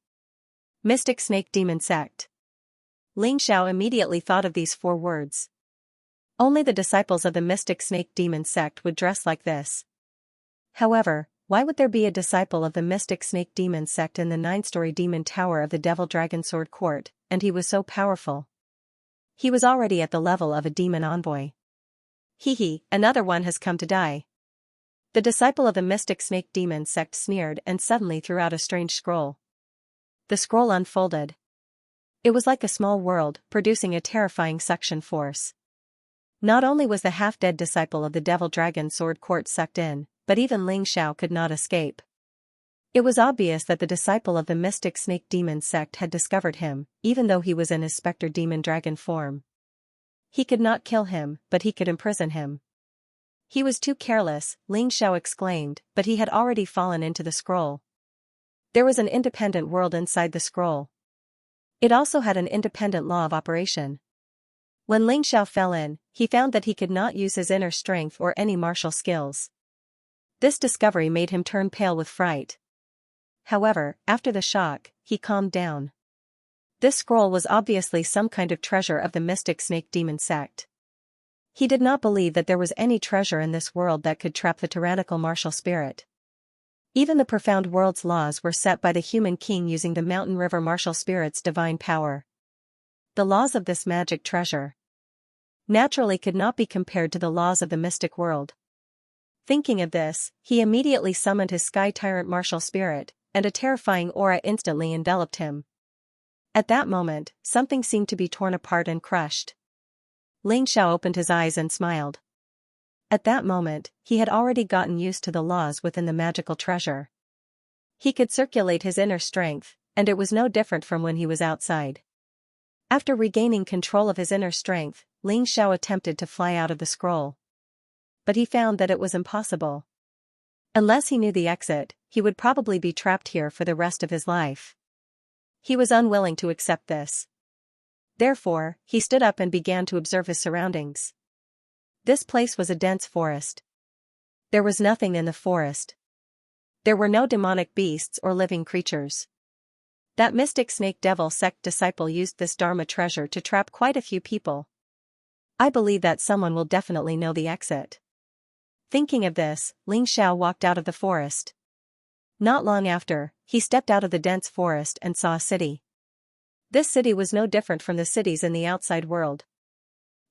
Mystic Snake Demon Sect. Ling Xiao immediately thought of these 4 words. Only the disciples of the Mystic Snake Demon Sect would dress like this. However, why would there be a disciple of the Mystic Snake Demon Sect in the 9-story demon tower of the Devil Dragon Sword Court, and he was so powerful? He was already at the level of a demon envoy. Another one has come to die. The disciple of the Mystic Snake Demon Sect sneered and suddenly threw out a strange scroll. The scroll unfolded. It was like a small world, producing a terrifying suction force. Not only was the half-dead disciple of the Devil Dragon Sword Court sucked in, but even Ling Xiao could not escape. It was obvious that the disciple of the Mystic Snake Demon Sect had discovered him, even though he was in his Spectre Demon Dragon form. He could not kill him, but he could imprison him. He was too careless, Ling Xiao exclaimed, but he had already fallen into the scroll. There was an independent world inside the scroll. It also had an independent law of operation. When Ling Xiao fell in, he found that he could not use his inner strength or any martial skills. This discovery made him turn pale with fright. However, after the shock, he calmed down. This scroll was obviously some kind of treasure of the Mystic Snake Demon Sect. He did not believe that there was any treasure in this world that could trap the tyrannical martial spirit. Even the profound world's laws were set by the human king using the mountain river martial spirit's divine power. The laws of this magic treasure naturally could not be compared to the laws of the mystic world. Thinking of this, he immediately summoned his Sky Tyrant martial spirit, and a terrifying aura instantly enveloped him. At that moment, something seemed to be torn apart and crushed. Ling Xiao opened his eyes and smiled. At that moment, he had already gotten used to the laws within the magical treasure. He could circulate his inner strength, and it was no different from when he was outside. After regaining control of his inner strength, Ling Xiao attempted to fly out of the scroll. But he found that it was impossible. Unless he knew the exit, he would probably be trapped here for the rest of his life. He was unwilling to accept this. Therefore, he stood up and began to observe his surroundings. This place was a dense forest. There was nothing in the forest. There were no demonic beasts or living creatures. That Mystic Snake Devil Sect disciple used this Dharma treasure to trap quite a few people. I believe that someone will definitely know the exit. Thinking of this, Ling Xiao walked out of the forest. Not long after, he stepped out of the dense forest and saw a city. This city was no different from the cities in the outside world.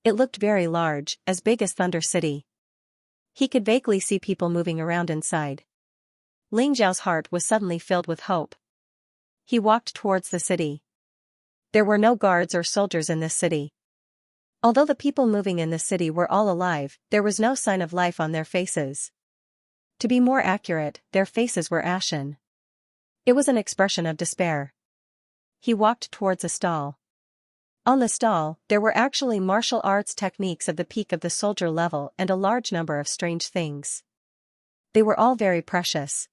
It looked very large, as big as Thunder City. He could vaguely see people moving around inside. Ling Xiao's heart was suddenly filled with hope. He walked towards the city. There were no guards or soldiers in this city. Although the people moving in the city were all alive, there was no sign of life on their faces. To be more accurate, their faces were ashen. It was an expression of despair. He walked towards a stall. On the stall, there were actually martial arts techniques of the peak of the soldier level and a large number of strange things. They were all very precious.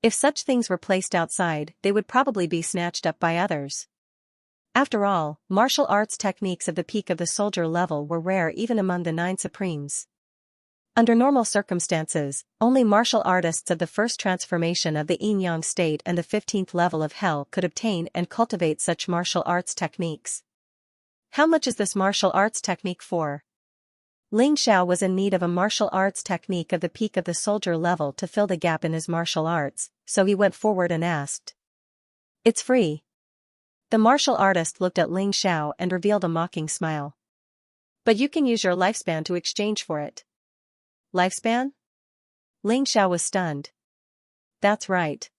If such things were placed outside, they would probably be snatched up by others. After all, martial arts techniques of the peak of the soldier level were rare even among the 9 supremes. Under normal circumstances, only martial artists of the first transformation of the yin-yang state and the 15th level of hell could obtain and cultivate such martial arts techniques. How much is this martial arts technique for? Ling Xiao was in need of a martial arts technique of the peak of the soldier level to fill the gap in his martial arts, so he went forward and asked. It's free. The martial artist looked at Ling Xiao and revealed a mocking smile. But you can use your lifespan to exchange for it. Lifespan? Ling Xiao was stunned. That's right.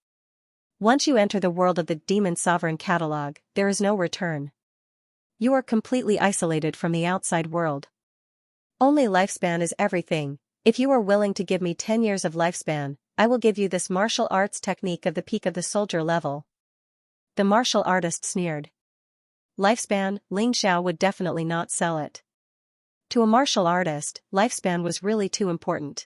Once you enter the world of the Demon Sovereign catalog, there is no return. You are completely isolated from the outside world. Only lifespan is everything. If you are willing to give me 10 years of lifespan, I will give you this martial arts technique of the peak of the soldier level. The martial artist sneered. Lifespan, Ling Xiao would definitely not sell it. To a martial artist, lifespan was really too important.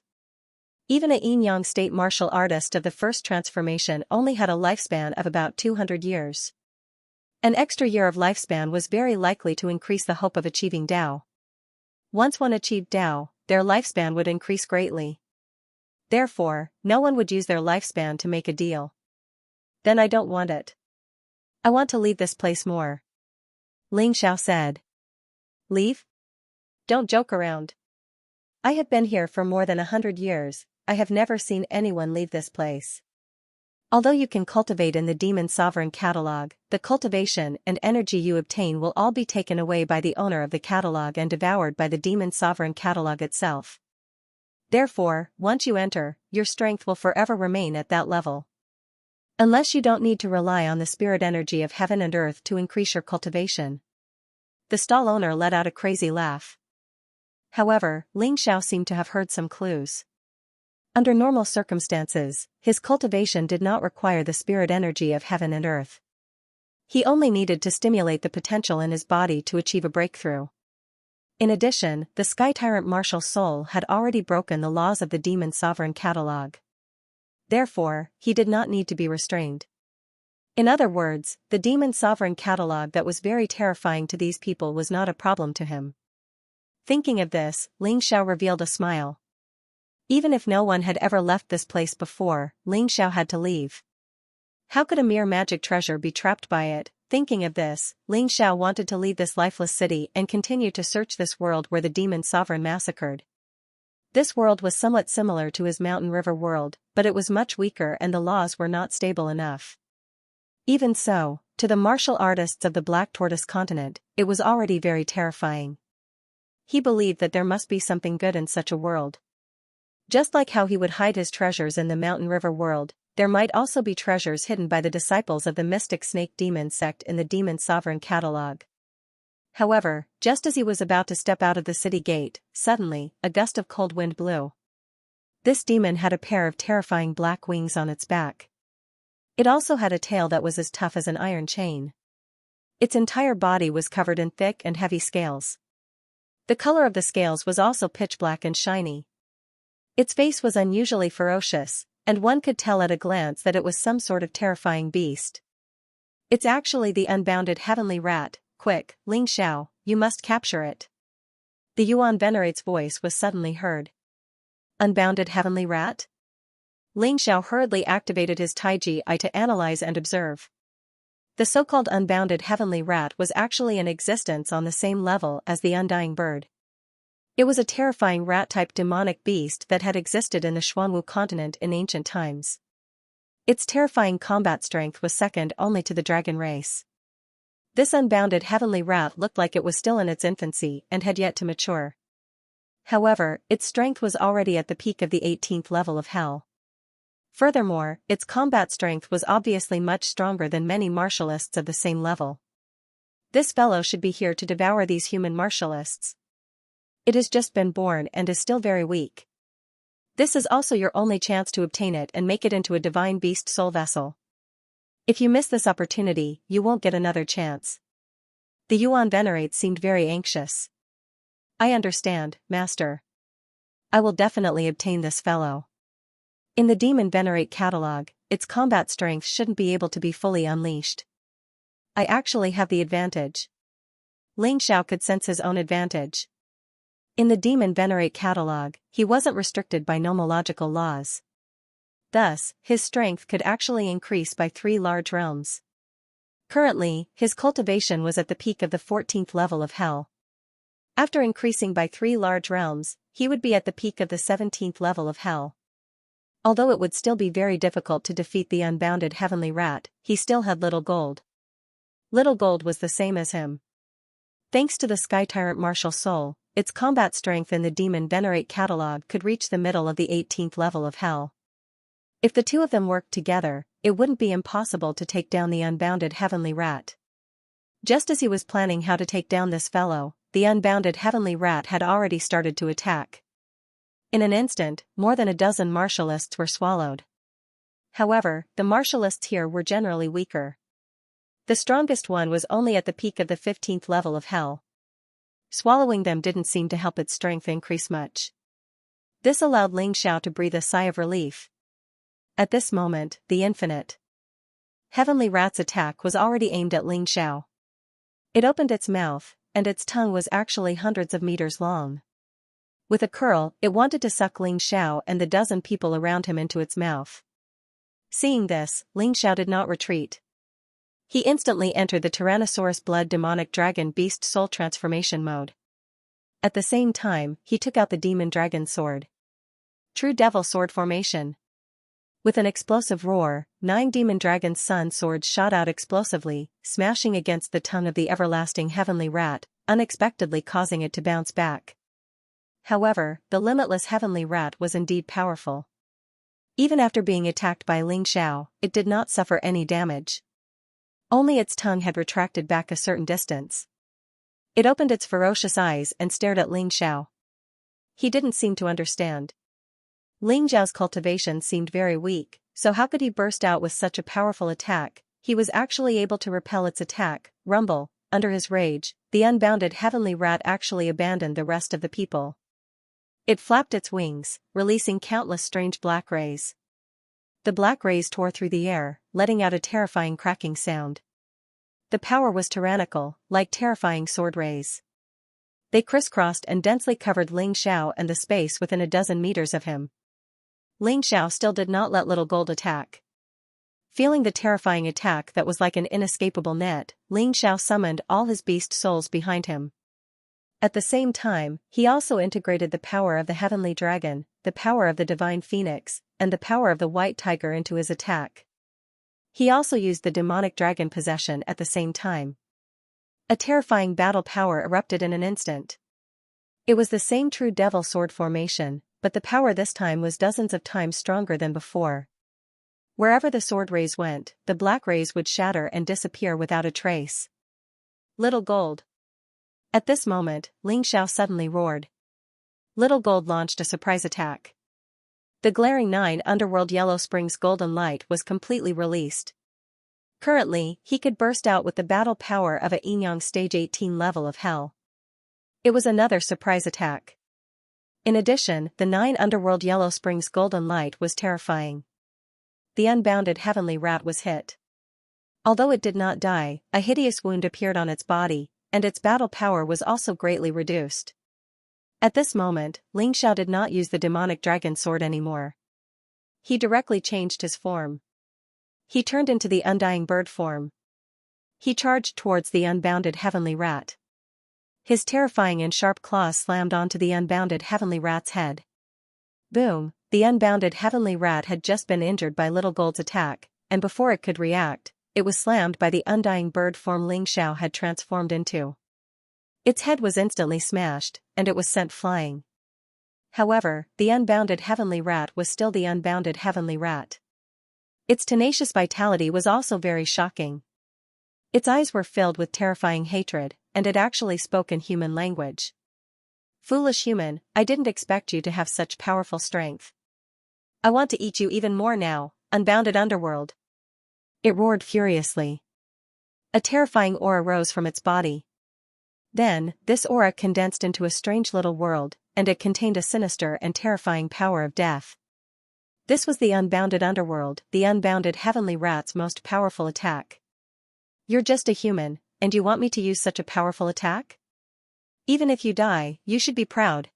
Even a yin-yang state martial artist of the first transformation only had a lifespan of about 200 years. An extra year of lifespan was very likely to increase the hope of achieving Tao. Once one achieved Tao, their lifespan would increase greatly. Therefore, no one would use their lifespan to make a deal. Then I don't want it. I want to leave this place more. Ling Xiao said. Leave? Don't joke around. I have been here for more than 100 years, I have never seen anyone leave this place. Although you can cultivate in the Demon Sovereign Catalog, the cultivation and energy you obtain will all be taken away by the owner of the catalog and devoured by the Demon Sovereign Catalog itself. Therefore, once you enter, your strength will forever remain at that level. Unless you don't need to rely on the spirit energy of heaven and earth to increase your cultivation. The stall owner let out a crazy laugh. However, Ling Xiao seemed to have heard some clues. Under normal circumstances, his cultivation did not require the spirit energy of heaven and earth. He only needed to stimulate the potential in his body to achieve a breakthrough. In addition, the Sky Tyrant martial soul had already broken the laws of the Demon Sovereign Catalog. Therefore, he did not need to be restrained. In other words, the Demon Sovereign Catalog that was very terrifying to these people was not a problem to him. Thinking of this, Ling Xiao revealed a smile. Even if no one had ever left this place before, Ling Xiao had to leave. How could a mere magic treasure be trapped by it? Thinking of this, Ling Xiao wanted to leave this lifeless city and continue to search this world where the Demon Sovereign massacred. This world was somewhat similar to his Mountain River world, but it was much weaker and the laws were not stable enough. Even so, to the martial artists of the Black Tortoise continent, it was already very terrifying. He believed that there must be something good in such a world. Just like how he would hide his treasures in the Mountain River world, there might also be treasures hidden by the disciples of the mystic snake demon sect in the Demon Sovereign Catalog. However, just as he was about to step out of the city gate, suddenly, a gust of cold wind blew. This demon had a pair of terrifying black wings on its back. It also had a tail that was as tough as an iron chain. Its entire body was covered in thick and heavy scales. The color of the scales was also pitch black and shiny. Its face was unusually ferocious, and one could tell at a glance that it was some sort of terrifying beast. It's actually the unbounded heavenly rat. Quick, Ling Xiao, you must capture it. The Yuan Venerate's voice was suddenly heard. Unbounded heavenly rat? Ling Xiao hurriedly activated his Taiji Eye to analyze and observe. The so-called unbounded heavenly rat was actually in existence on the same level as the undying bird. It was a terrifying rat-type demonic beast that had existed in the Xuanwu continent in ancient times. Its terrifying combat strength was second only to the dragon race. This unbounded heavenly rat looked like it was still in its infancy and had yet to mature. However, its strength was already at the peak of the 18th level of hell. Furthermore, its combat strength was obviously much stronger than many martialists of the same level. This fellow should be here to devour these human martialists. It has just been born and is still very weak. This is also your only chance to obtain it and make it into a divine beast soul vessel. If you miss this opportunity, you won't get another chance. The Yuan Venerate seemed very anxious. I understand, Master. I will definitely obtain this fellow. In the Demon Venerate catalog, its combat strength shouldn't be able to be fully unleashed. I actually have the advantage. Ling Xiao could sense his own advantage. In the Demon Venerate catalog, he wasn't restricted by nomological laws. Thus, his strength could actually increase by 3 large realms. Currently, his cultivation was at the peak of the 14th level of hell. After increasing by 3 large realms, he would be at the peak of the 17th level of hell. Although it would still be very difficult to defeat the unbounded heavenly rat, he still had Little Gold. Little Gold was the same as him. Thanks to the Sky Tyrant martial soul, its combat strength in the Demon Venerate catalog could reach the middle of the 18th level of hell. If the two of them worked together, it wouldn't be impossible to take down the unbounded heavenly rat. Just as he was planning how to take down this fellow, the unbounded heavenly rat had already started to attack. In an instant, more than a dozen martialists were swallowed. However, the martialists here were generally weaker. The strongest one was only at the peak of the 15th level of hell. Swallowing them didn't seem to help its strength increase much. This allowed Ling Xiao to breathe a sigh of relief. At this moment, the infinite Heavenly Rat's attack was already aimed at Ling Xiao. It opened its mouth, and its tongue was actually hundreds of meters long. With a curl, it wanted to suck Ling Xiao and the dozen people around him into its mouth. Seeing this, Ling Xiao did not retreat. He instantly entered the Tyrannosaurus blood demonic dragon beast soul transformation mode. At the same time, he took out the demon dragon sword. True devil sword formation. With an explosive roar, 9 demon dragon's sun swords shot out explosively, smashing against the tongue of the everlasting heavenly rat, unexpectedly causing it to bounce back. However, the limitless heavenly rat was indeed powerful. Even after being attacked by Ling Xiao, it did not suffer any damage. Only its tongue had retracted back a certain distance. It opened its ferocious eyes and stared at Ling Xiao. He didn't seem to understand. Ling Xiao's cultivation seemed very weak, so how could he burst out with such a powerful attack? He was actually able to repel its attack. Rumble. Under his rage, the unbounded heavenly rat actually abandoned the rest of the people. It flapped its wings, releasing countless strange black rays. The black rays tore through the air, letting out a terrifying cracking sound. The power was tyrannical, like terrifying sword rays. They crisscrossed and densely covered Ling Xiao and the space within a dozen meters of him. Ling Xiao still did not let Little Gold attack. Feeling the terrifying attack that was like an inescapable net, Ling Xiao summoned all his beast souls behind him. At the same time, he also integrated the power of the heavenly dragon, the power of the divine phoenix, and the power of the white tiger into his attack. He also used the demonic dragon possession at the same time. A terrifying battle power erupted in an instant. It was the same true devil sword formation, but the power this time was dozens of times stronger than before. Wherever the sword rays went, the black rays would shatter and disappear without a trace. Little Gold. At this moment, Ling Xiao suddenly roared. Little Gold launched a surprise attack. The glaring 9 underworld Yellow Springs golden light was completely released. Currently, he could burst out with the battle power of a Yin Yang stage 18 level of hell. It was another surprise attack. In addition, the 9 underworld Yellow Springs golden light was terrifying. The unbounded heavenly rat was hit. Although it did not die, a hideous wound appeared on its body, and its battle power was also greatly reduced. At this moment, Ling Xiao did not use the demonic dragon sword anymore. He directly changed his form. He turned into the undying bird form. He charged towards the unbounded heavenly rat. His terrifying and sharp claws slammed onto the unbounded heavenly rat's head. Boom, the unbounded heavenly rat had just been injured by Little Gold's attack, and before it could react, it was slammed by the undying bird form Ling Xiao had transformed into. Its head was instantly smashed, and it was sent flying. However, the unbounded heavenly rat was still the unbounded heavenly rat. Its tenacious vitality was also very shocking. Its eyes were filled with terrifying hatred, and it actually spoke in human language. Foolish human, I didn't expect you to have such powerful strength. I want to eat you even more now, unbounded underworld. It roared furiously. A terrifying aura rose from its body. Then, this aura condensed into a strange little world, and it contained a sinister and terrifying power of death. This was the unbounded underworld, the unbounded heavenly rat's most powerful attack. You're just a human, and you want me to use such a powerful attack? Even if you die, you should be proud.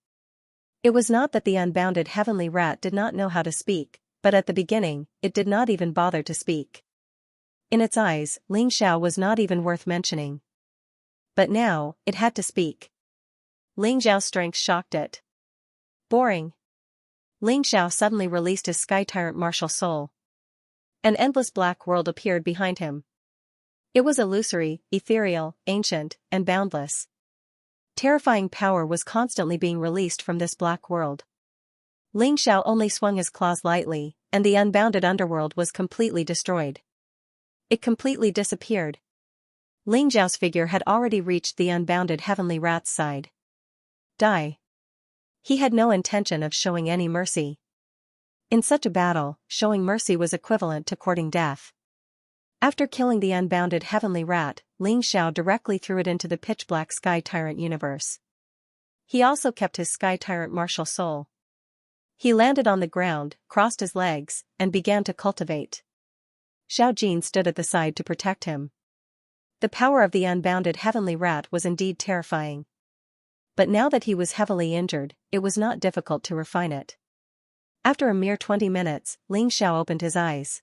It was not that the unbounded heavenly rat did not know how to speak, but at the beginning, it did not even bother to speak. In its eyes, Ling Xiao was not even worth mentioning. But now, it had to speak. Ling Xiao's strength shocked it. Boring. Ling Xiao suddenly released his Sky Tyrant martial soul. An endless black world appeared behind him. It was illusory, ethereal, ancient, and boundless. Terrifying power was constantly being released from this black world. Ling Xiao only swung his claws lightly, and the unbounded underworld was completely destroyed. It completely disappeared. Ling Xiao's figure had already reached the unbounded heavenly rat's side. Die. He had no intention of showing any mercy. In such a battle, showing mercy was equivalent to courting death. After killing the unbounded heavenly rat, Ling Xiao directly threw it into the pitch-black Sky Tyrant universe. He also kept his Sky Tyrant martial soul. He landed on the ground, crossed his legs, and began to cultivate. Xiao Jin stood at the side to protect him. The power of the unbounded heavenly rat was indeed terrifying. But now that he was heavily injured, it was not difficult to refine it. After a mere 20 minutes, Ling Xiao opened his eyes.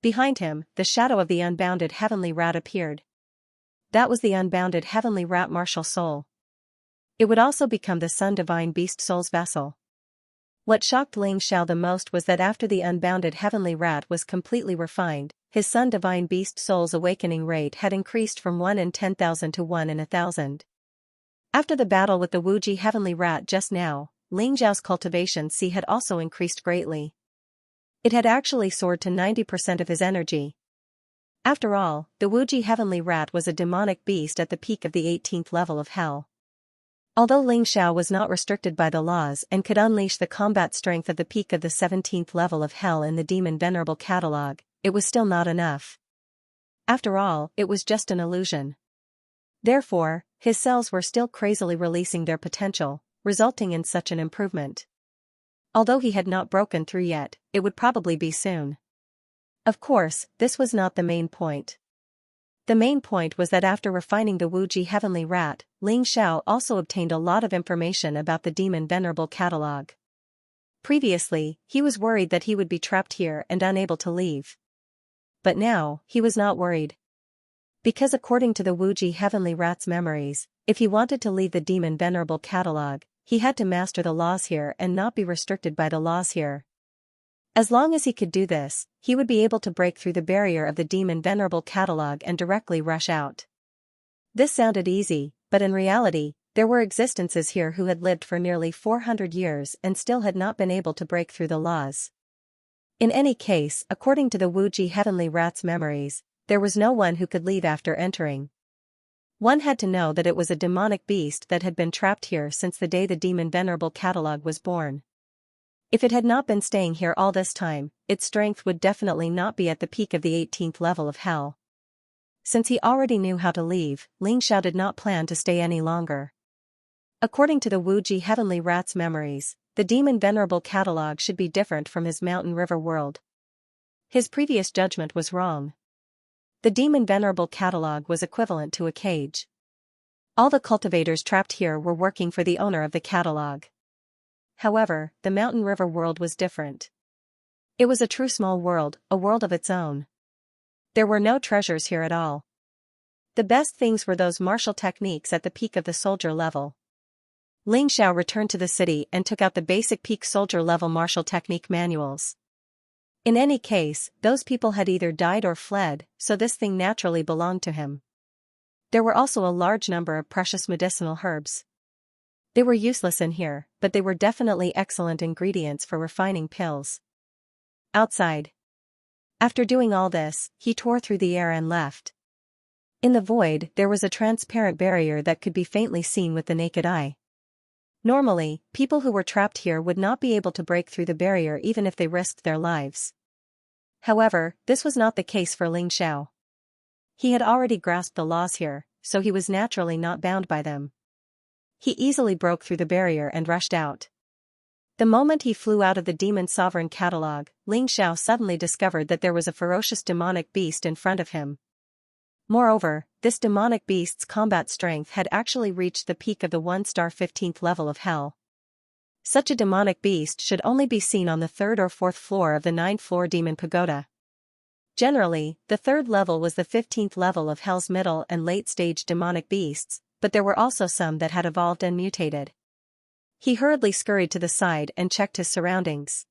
Behind him, the shadow of the unbounded heavenly rat appeared. That was the unbounded heavenly rat martial soul. It would also become the Sun Divine Beast Soul's vessel. What shocked Ling Xiao the most was that after the unbounded heavenly rat was completely refined, his Sun Divine Beast Soul's awakening rate had increased from 1 in 10,000 to 1 in 1,000. After the battle with the Wuji heavenly rat just now, Ling Xiao's cultivation C had also increased greatly. It had actually soared to 90% of his energy. After all, the Wuji heavenly rat was a demonic beast at the peak of the 18th level of hell. Although Ling Xiao was not restricted by the laws and could unleash the combat strength of the peak of the 17th level of hell in the Demon Venerable catalog, it was still not enough. After all, it was just an illusion. Therefore, his cells were still crazily releasing their potential, resulting in such an improvement. Although he had not broken through yet, it would probably be soon. Of course, this was not the main point. The main point was that after refining the Wuji heavenly rat, Ling Xiao also obtained a lot of information about the Demon Venerable catalog. Previously, he was worried that he would be trapped here and unable to leave. But now, he was not worried. Because according to the Wuji heavenly rat's memories, if he wanted to leave the Demon Venerable catalog, he had to master the laws here and not be restricted by the laws here. As long as he could do this, he would be able to break through the barrier of the Demon Venerable catalog and directly rush out. This sounded easy, but in reality, there were existences here who had lived for nearly 400 years and still had not been able to break through the laws. In any case, according to the Wuji heavenly rat's memories, there was no one who could leave after entering. One had to know that it was a demonic beast that had been trapped here since the day the Demon Venerable catalog was born. If it had not been staying here all this time, its strength would definitely not be at the peak of the 18th level of hell. Since he already knew how to leave, Ling Xiao did not plan to stay any longer. According to the Wuji heavenly rat's memories, the Demon Venerable catalog should be different from his mountain river world. His previous judgment was wrong. The Demon Venerable catalog was equivalent to a cage. All the cultivators trapped here were working for the owner of the catalog. However, the mountain river world was different. It was a true small world, a world of its own. There were no treasures here at all. The best things were those martial techniques at the peak of the soldier level. Ling Xiao returned to the city and took out the basic peak soldier level martial technique manuals. In any case, those people had either died or fled, so this thing naturally belonged to him. There were also a large number of precious medicinal herbs. They were useless in here, but they were definitely excellent ingredients for refining pills. Outside. After doing all this, he tore through the air and left. In the void, there was a transparent barrier that could be faintly seen with the naked eye. Normally, people who were trapped here would not be able to break through the barrier even if they risked their lives. However, this was not the case for Ling Xiao. He had already grasped the laws here, so he was naturally not bound by them. He easily broke through the barrier and rushed out. The moment he flew out of the Demon Sovereign catalog, Ling Xiao suddenly discovered that there was a ferocious demonic beast in front of him. Moreover, this demonic beast's combat strength had actually reached the peak of the 1-star 15th level of hell. Such a demonic beast should only be seen on the 3rd or 4th floor of the 9th floor Demon Pagoda. Generally, the 3rd level was the 15th level of hell's middle and late stage demonic beasts, but there were also some that had evolved and mutated. He hurriedly scurried to the side and checked his surroundings.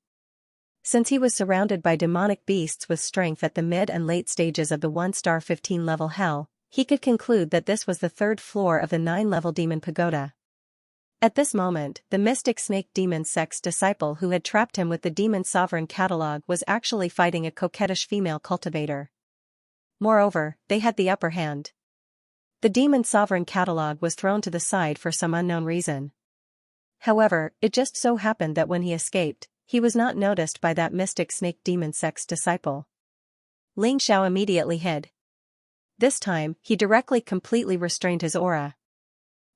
Since he was surrounded by demonic beasts with strength at the mid and late stages of the 1-star 15 level hell, he could conclude that this was the 3rd floor of the 9-level Demon Pagoda. At this moment, the mystic snake demon sect's disciple who had trapped him with the Demon Sovereign catalog was actually fighting a coquettish female cultivator. Moreover, they had the upper hand. The Demon Sovereign catalog was thrown to the side for some unknown reason. However, it just so happened that when he escaped, he was not noticed by that mystic snake demon sect's disciple. Ling Xiao immediately hid. This time, he directly completely restrained his aura.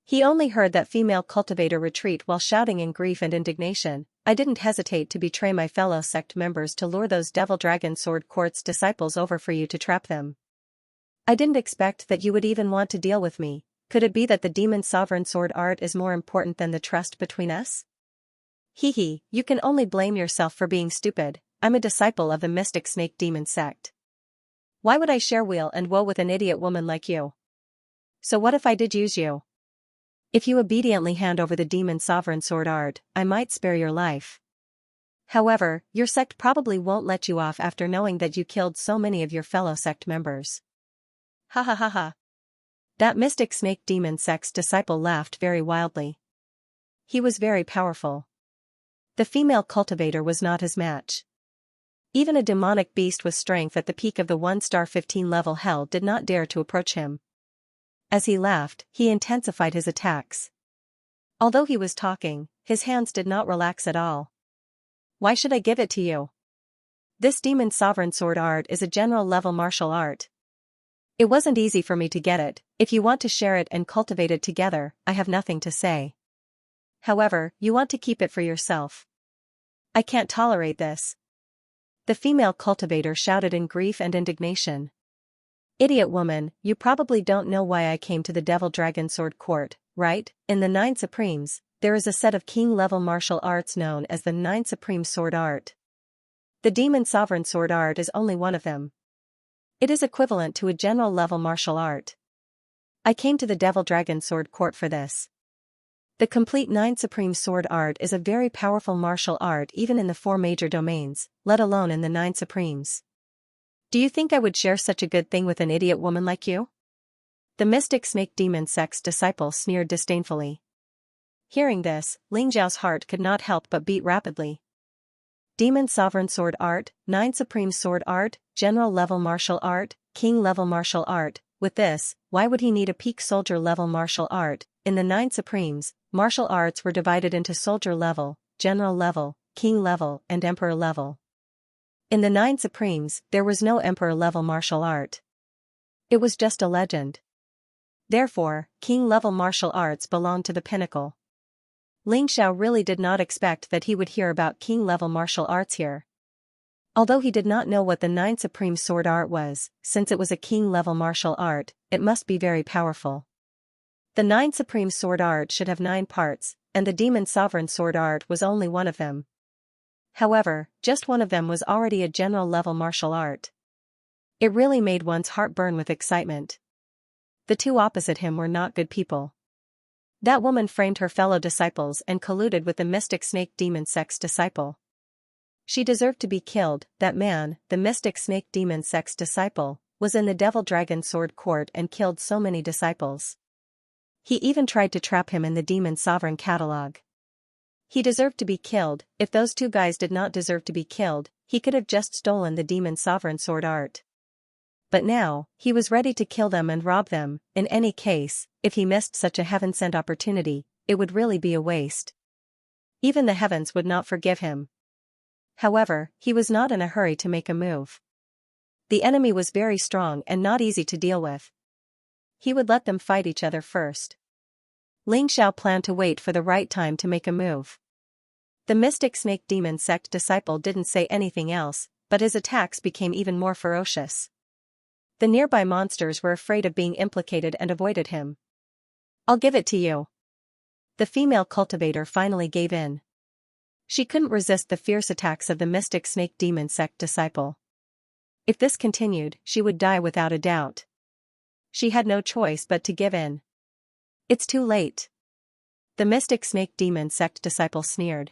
He only heard that female cultivator retreat while shouting in grief and indignation, I didn't hesitate to betray my fellow sect members to lure those Devil Dragon Sword Court's disciples over for you to trap them. I didn't expect that you would even want to deal with me. Could it be that the Demon Sovereign Sword Art is more important than the trust between us? Hee hee, you can only blame yourself for being stupid. I'm a disciple of the Mystic Snake Demon sect. Why would I share weal and woe with an idiot woman like you? So what if I did use you? If you obediently hand over the Demon Sovereign Sword Art, I might spare your life. However, your sect probably won't let you off after knowing that you killed so many of your fellow sect members. Ha ha ha ha. That Mystic Snake Demon sect's disciple laughed very wildly. He was very powerful. The female cultivator was not his match. Even a demonic beast with strength at the peak of the 1-star 15-level hell did not dare to approach him. As he laughed, he intensified his attacks. Although he was talking, his hands did not relax at all. Why should I give it to you? This Demon Sovereign Sword Art is a general-level martial art. It wasn't easy for me to get it. If you want to share it and cultivate it together, I have nothing to say. However, you want to keep it for yourself. I can't tolerate this. The female cultivator shouted in grief and indignation. Idiot woman, you probably don't know why I came to the Devil Dragon Sword Court, right? In the 9 Supremes, there is a set of king-level martial arts known as the 9 Supreme Sword Art. The Demon Sovereign Sword Art is only one of them. It is equivalent to a general-level martial art. I came to the Devil Dragon Sword Court for this. The complete 9 Supreme Sword Art is a very powerful martial art even in the 4 major domains, let alone in the 9 Supremes. Do you think I would share such a good thing with an idiot woman like you? The Mystic Snake Demon sect's disciple sneered disdainfully. Hearing this, Ling Zhao's heart could not help but beat rapidly. Demon Sovereign Sword Art, 9 Supreme Sword Art, General Level Martial Art, King Level Martial Art. With this, why would he need a peak soldier level martial art? In the 9 Supremes, martial arts were divided into soldier level, general level, king level, and emperor level. In the 9 Supremes, there was no emperor level martial art. It was just a legend. Therefore, king level martial arts belonged to the pinnacle. Ling Xiao really did not expect that he would hear about king-level martial arts here. Although he did not know what the 9 Supreme Sword Art was, since it was a king-level martial art, it must be very powerful. The 9 Supreme Sword Art should have 9 parts, and the Demon Sovereign Sword Art was only one of them. However, just one of them was already a general-level martial art. It really made one's heart burn with excitement. The two opposite him were not good people. That woman framed her fellow disciples and colluded with the Mystic Snake Demon sect's disciple. She deserved to be killed. That man, the Mystic Snake Demon sect's disciple, was in the Devil Dragon Sword Court and killed so many disciples. He even tried to trap him in the Demon Sovereign catalog. He deserved to be killed. If those two guys did not deserve to be killed, he could have just stolen the Demon Sovereign Sword Art. But now, he was ready to kill them and rob them. In any case, if he missed such a heaven-sent opportunity, it would really be a waste. Even the heavens would not forgive him. However, he was not in a hurry to make a move. The enemy was very strong and not easy to deal with. He would let them fight each other first. Ling Xiao planned to wait for the right time to make a move. The Mystic Snake Demon sect disciple didn't say anything else, but his attacks became even more ferocious. The nearby monsters were afraid of being implicated and avoided him. I'll give it to you. The female cultivator finally gave in. She couldn't resist the fierce attacks of the Mystic Snake Demon sect disciple. If this continued, she would die without a doubt. She had no choice but to give in. It's too late. The Mystic Snake Demon sect disciple sneered.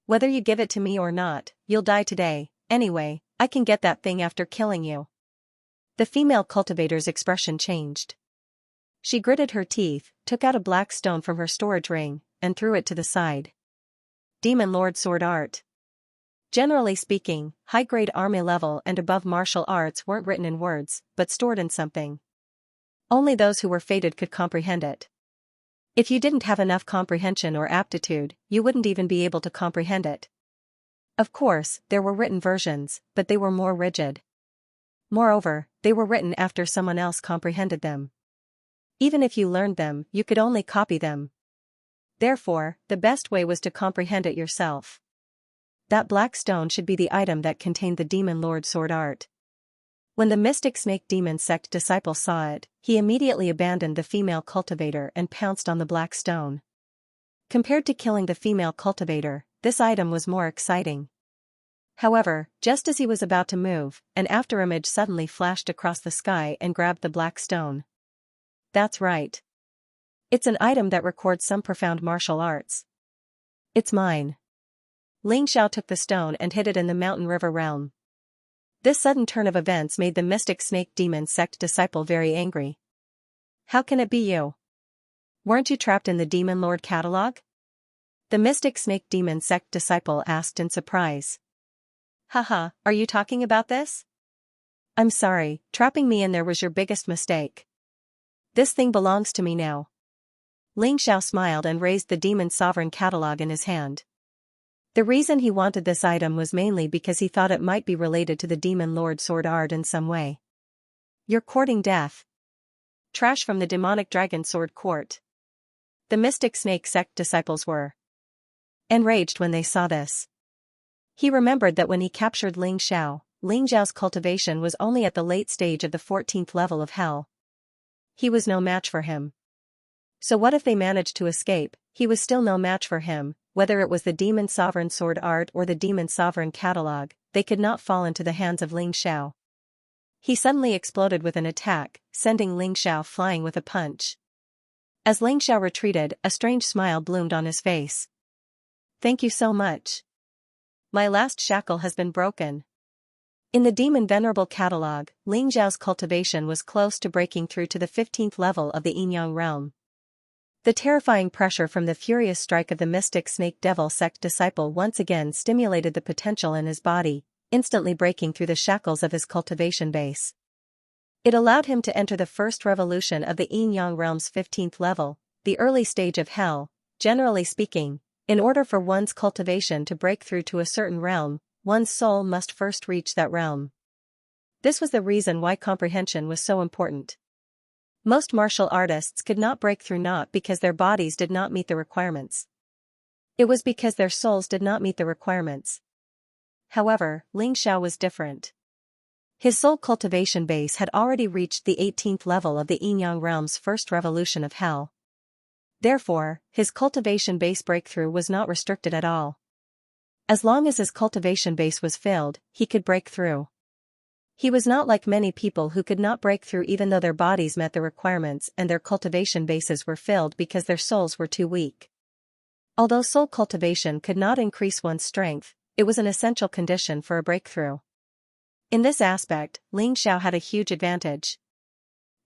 Whether you give it to me or not, you'll die today. Anyway, I can get that thing after killing you. The female cultivator's expression changed. She gritted her teeth, took out a black stone from her storage ring, and threw it to the side. Demon Lord Sword Art. Generally speaking, high-grade army level and above martial arts weren't written in words, but stored in something. Only those who were fated could comprehend it. If you didn't have enough comprehension or aptitude, you wouldn't even be able to comprehend it. Of course, there were written versions, but they were more rigid. Moreover, they were written after someone else comprehended them. Even if you learned them, you could only copy them. Therefore, the best way was to comprehend it yourself. That black stone should be the item that contained the Demon Lord sword art. When the mystic snake demon sect disciple saw it, he immediately abandoned the female cultivator and pounced on the black stone. Compared to killing the female cultivator, this item was more exciting. However, just as he was about to move, an afterimage suddenly flashed across the sky and grabbed the black stone. That's right. It's an item that records some profound martial arts. It's mine. Xianxia took the stone and hid it in the mountain river realm. This sudden turn of events made the mystic snake demon sect disciple very angry. How can it be you? Weren't you trapped in the Demon Lord catalog? The mystic snake demon sect disciple asked in surprise. Haha, are you talking about this? I'm sorry, trapping me in there was your biggest mistake. This thing belongs to me now. Xianxia smiled and raised the Demon Sovereign catalog in his hand. The reason he wanted this item was mainly because he thought it might be related to the Demon Lord sword art in some way. You're courting death. Trash from the demonic dragon sword court. The mystic snake sect disciples were enraged when they saw this. He remembered that when he captured Xianxia's cultivation was only at the late stage of the 14th level of hell. He was no match for him. So what if they managed to escape? He was still no match for him, whether it was the Demon Sovereign sword art or the Demon Sovereign catalog, they could not fall into the hands of Xianxia. He suddenly exploded with an attack, sending Xianxia flying with a punch. As Xianxia retreated, a strange smile bloomed on his face. Thank you so much. My last shackle has been broken. In the Demon Venerable catalog, Xianxia's cultivation was close to breaking through to the 15th level of the Yin-Yang realm. The terrifying pressure from the furious strike of the mystic snake devil sect disciple once again stimulated the potential in his body, instantly breaking through the shackles of his cultivation base. It allowed him to enter the first revolution of the Yin-Yang realm's 15th level, the early stage of hell. Generally speaking, in order for one's cultivation to break through to a certain realm, one's soul must first reach that realm. This was the reason why comprehension was so important. Most martial artists could not break through not because their bodies did not meet the requirements. It was because their souls did not meet the requirements. However, Xianxia was different. His soul cultivation base had already reached the 18th level of the Yin-Yang realm's first revolution of hell. Therefore, his cultivation base breakthrough was not restricted at all. As long as his cultivation base was filled, he could break through. He was not like many people who could not break through even though their bodies met the requirements and their cultivation bases were filled because their souls were too weak. Although soul cultivation could not increase one's strength, it was an essential condition for a breakthrough. In this aspect, Xianxia had a huge advantage.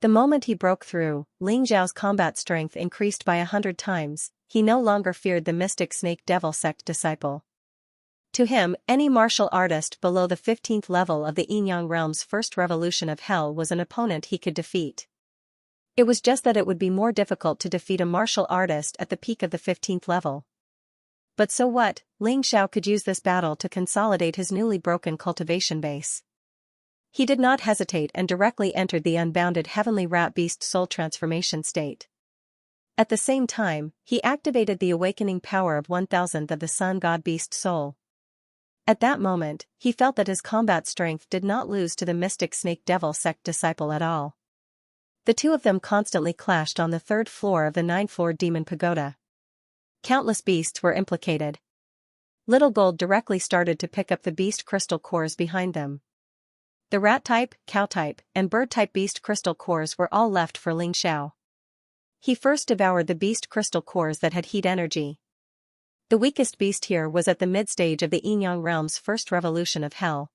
The moment he broke through, Xianxia's combat strength increased by 100 times, he no longer feared the mystic snake devil sect disciple. To him, any martial artist below the 15th level of the Yin-Yang realm's first revolution of hell was an opponent he could defeat. It was just that it would be more difficult to defeat a martial artist at the peak of the 15th level. But so what, Xianxia could use this battle to consolidate his newly broken cultivation base. He did not hesitate and directly entered the unbounded heavenly rat beast soul transformation state. At the same time, he activated the awakening power of 1,000th of the sun god beast soul. At that moment, he felt that his combat strength did not lose to the mystic snake devil sect disciple at all. The two of them constantly clashed on the 3rd floor of the 9th-floor demon pagoda. Countless beasts were implicated. Little Gold directly started to pick up the beast crystal cores behind them. The rat-type, cow-type, and bird-type beast crystal cores were all left for Xianxia. He first devoured the beast crystal cores that had heat energy. The weakest beast here was at the mid-stage of the Yin-Yang realm's first revolution of hell.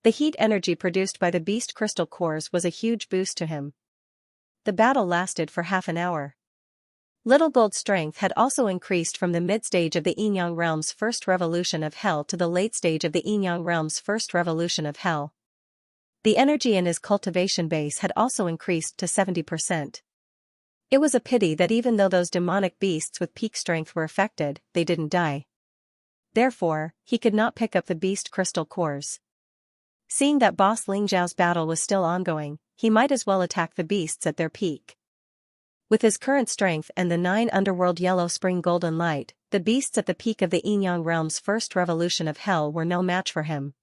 The heat energy produced by the beast crystal cores was a huge boost to him. The battle lasted for half an hour. Little Gold's strength had also increased from the mid-stage of the Yin-Yang realm's first revolution of hell to the late stage of the Yin-Yang realm's first revolution of hell. The energy in his cultivation base had also increased to 70%. It was a pity that even though those demonic beasts with peak strength were affected, they didn't die. Therefore, he could not pick up the beast crystal cores. Seeing that boss Xianxia's battle was still ongoing, he might as well attack the beasts at their peak. With his current strength and the 9 underworld yellow spring golden light, the beasts at the peak of the Yin-Yang realm's first revolution of hell were no match for him.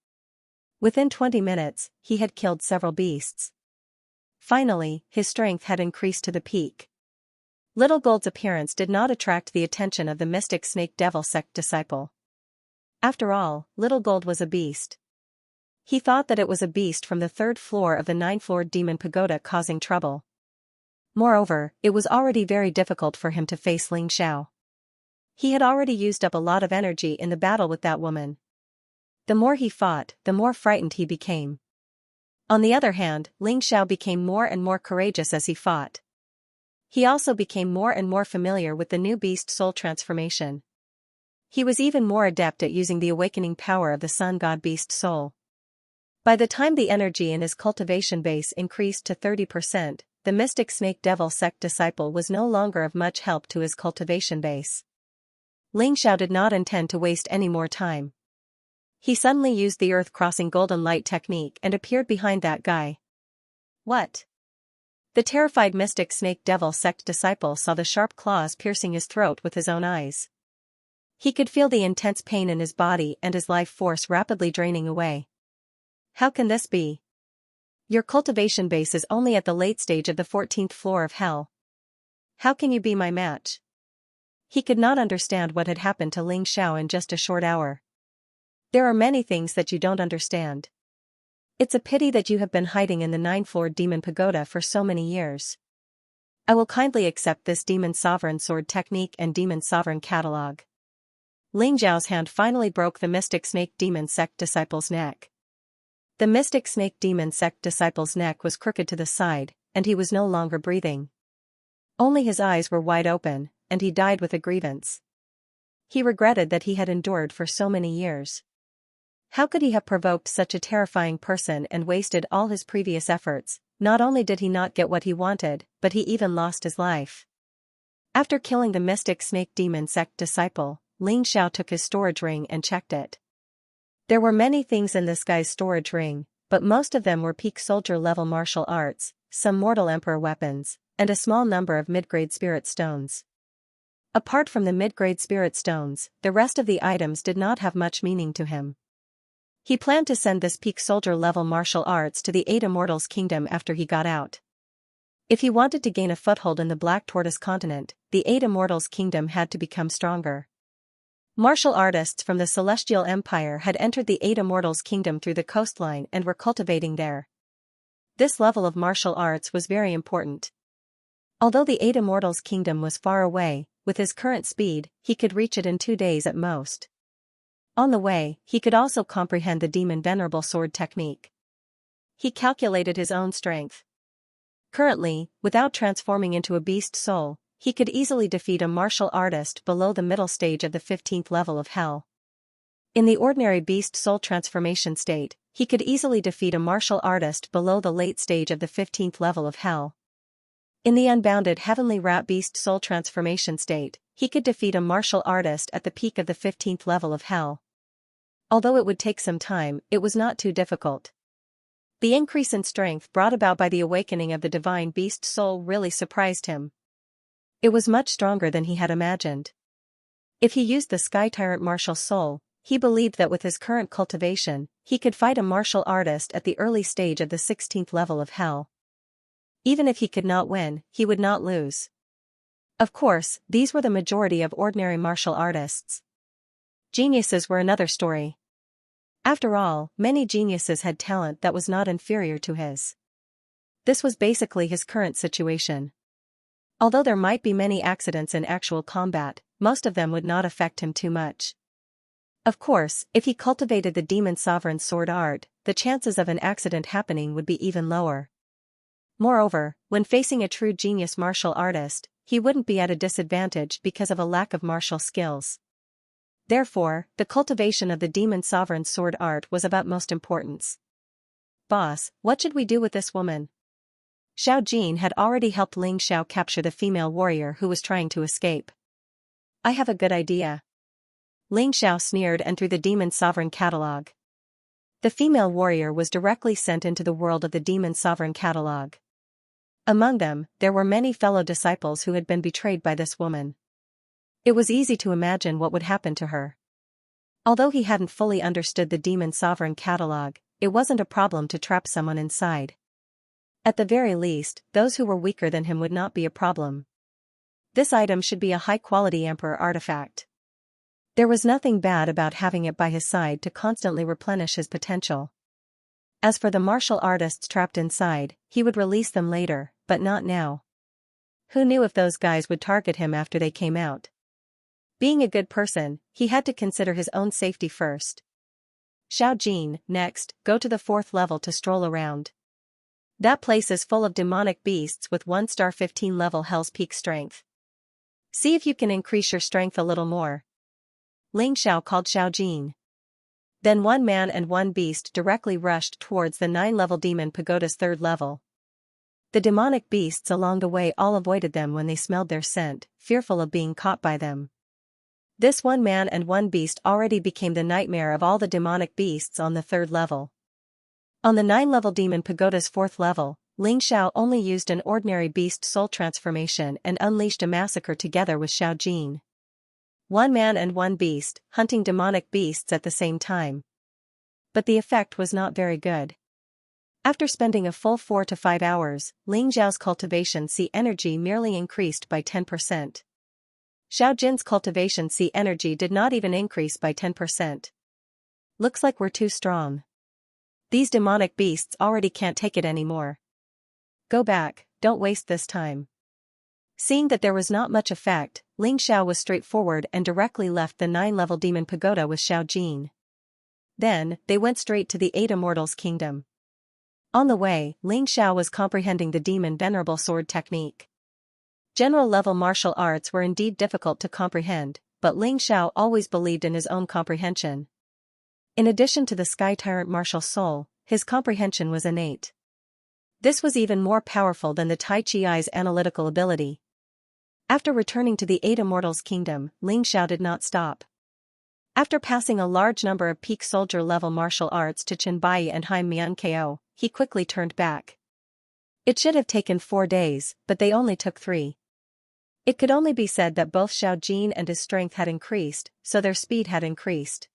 Within 20 minutes, he had killed several beasts. Finally, his strength had increased to the peak. Little Gold's appearance did not attract the attention of the mystic snake devil sect disciple. After all, Little Gold was a beast. He thought that it was a beast from the 3rd floor of the 9-floored demon pagoda causing trouble. Moreover, it was already very difficult for him to face Ling Xiao. He had already used up a lot of energy in the battle with that woman. The more he fought, the more frightened he became. On the other hand, Ling Xiao became more and more courageous as he fought. He also became more and more familiar with the new beast soul transformation. He was even more adept at using the awakening power of the sun god beast soul. By the time the energy in his cultivation base increased to 30%, the mystic snake devil sect disciple was no longer of much help to his cultivation base. Ling Xiao did not intend to waste any more time. He suddenly used the earth-crossing golden light technique and appeared behind that guy. What? The terrified mystic snake devil sect disciple saw the sharp claws piercing his throat with his own eyes. He could feel the intense pain in his body and his life force rapidly draining away. How can this be? Your cultivation base is only at the late stage of the 14th floor of hell. How can you be my match? He could not understand what had happened to Ling Xiao in just a short hour. There are many things that you don't understand. It's a pity that you have been hiding in the 9-floored demon pagoda for so many years. I will kindly accept this demon sovereign sword technique and demon sovereign catalog. Ling Xiao's hand finally broke the mystic snake demon sect disciple's neck. The mystic snake demon sect disciple's neck was crooked to the side, and he was no longer breathing. Only his eyes were wide open, and he died with a grievance. He regretted that he had endured for so many years. How could he have provoked such a terrifying person and wasted all his previous efforts? Not only did he not get what he wanted, but he even lost his life. After killing the mystic snake demon sect disciple, Ling Xiao took his storage ring and checked it. There were many things in this guy's storage ring, but most of them were peak soldier level martial arts, some mortal emperor weapons, and a small number of mid-grade spirit stones. Apart from the mid-grade spirit stones, the rest of the items did not have much meaning to him. He planned to send this peak soldier level martial arts to the 8 Immortals Kingdom after he got out. If he wanted to gain a foothold in the Black Tortoise continent, the 8 Immortals Kingdom had to become stronger. Martial artists from the Celestial Empire had entered the 8 Immortals Kingdom through the coastline and were cultivating there. This level of martial arts was very important. Although the 8 Immortals Kingdom was far away, with his current speed, he could reach it in 2 days at most. On the way, he could also comprehend the demon venerable sword technique. He calculated his own strength. Currently, without transforming into a beast soul, he could easily defeat a martial artist below the middle stage of the 15th level of hell. In the ordinary beast soul transformation state, he could easily defeat a martial artist below the late stage of the 15th level of hell. In the unbounded heavenly rat beast soul transformation state, he could defeat a martial artist at the peak of the 15th level of hell. Although it would take some time, it was not too difficult. The increase in strength brought about by the awakening of the divine beast soul really surprised him. It was much stronger than he had imagined. If he used the Sky Tyrant martial soul, he believed that with his current cultivation, he could fight a martial artist at the early stage of the 16th level of hell. Even if he could not win, he would not lose. Of course, these were the majority of ordinary martial artists. Geniuses were another story. After all, many geniuses had talent that was not inferior to his. This was basically his current situation. Although there might be many accidents in actual combat, most of them would not affect him too much. Of course, if he cultivated the demon sovereign sword art, the chances of an accident happening would be even lower. Moreover, when facing a true genius martial artist, he wouldn't be at a disadvantage because of a lack of martial skills. Therefore, the cultivation of the demon sovereign sword art was of utmost importance. Boss, what should we do with this woman? Xiao Jin had already helped Ling Xiao capture the female warrior who was trying to escape. I have a good idea. Ling Xiao sneered and threw the demon sovereign catalog. The female warrior was directly sent into the world of the demon sovereign catalog. Among them, there were many fellow disciples who had been betrayed by this woman. It was easy to imagine what would happen to her. Although he hadn't fully understood the Demon Sovereign catalog, it wasn't a problem to trap someone inside. At the very least, those who were weaker than him would not be a problem. This item should be a high-quality Emperor artifact. There was nothing bad about having it by his side to constantly replenish his potential. As for the martial artists trapped inside, he would release them later, but not now. Who knew if those guys would target him after they came out? Being a good person, he had to consider his own safety first. Xiao Jin, next, go to the 4th level to stroll around. That place is full of demonic beasts with 1-star 15 level Hell's Peak strength. See if you can increase your strength a little more. Ling Xiao called Xiao Jin. Then one man and one beast directly rushed towards the 9-level demon pagoda's 3rd level. The demonic beasts along the way all avoided them when they smelled their scent, fearful of being caught by them. This one man and one beast already became the nightmare of all the demonic beasts on the 3rd level. On the 9-level demon pagoda's 4th level, Ling Xiao only used an ordinary beast soul transformation and unleashed a massacre together with Xiao Jin. One man and one beast, hunting demonic beasts at the same time. But the effect was not very good. After spending a full 4 to 5 hours, Ling Xiao's cultivation C energy merely increased by 10%. Xiao Jin's cultivation C energy did not even increase by 10%. Looks like we're too strong. These demonic beasts already can't take it anymore. Go back, don't waste this time. Seeing that there was not much effect, Ling Xiao was straightforward and directly left the 9-level demon pagoda with Xiao Jin. Then, they went straight to the 8 Immortals' kingdom. On the way, Ling Xiao was comprehending the demon venerable sword technique. General-level martial arts were indeed difficult to comprehend, but Ling Xiao always believed in his own comprehension. In addition to the Sky Tyrant martial soul, his comprehension was innate. This was even more powerful than the Tai Chi's analytical ability. After returning to the 8 Immortals' kingdom, Ling Xiao did not stop. After passing a large number of peak soldier-level martial arts to Chen Bai and Hai Mian Ko, he quickly turned back. It should have taken 4 days, but they only took 3. It could only be said that both Xiao Jin and his strength had increased, so their speed had increased.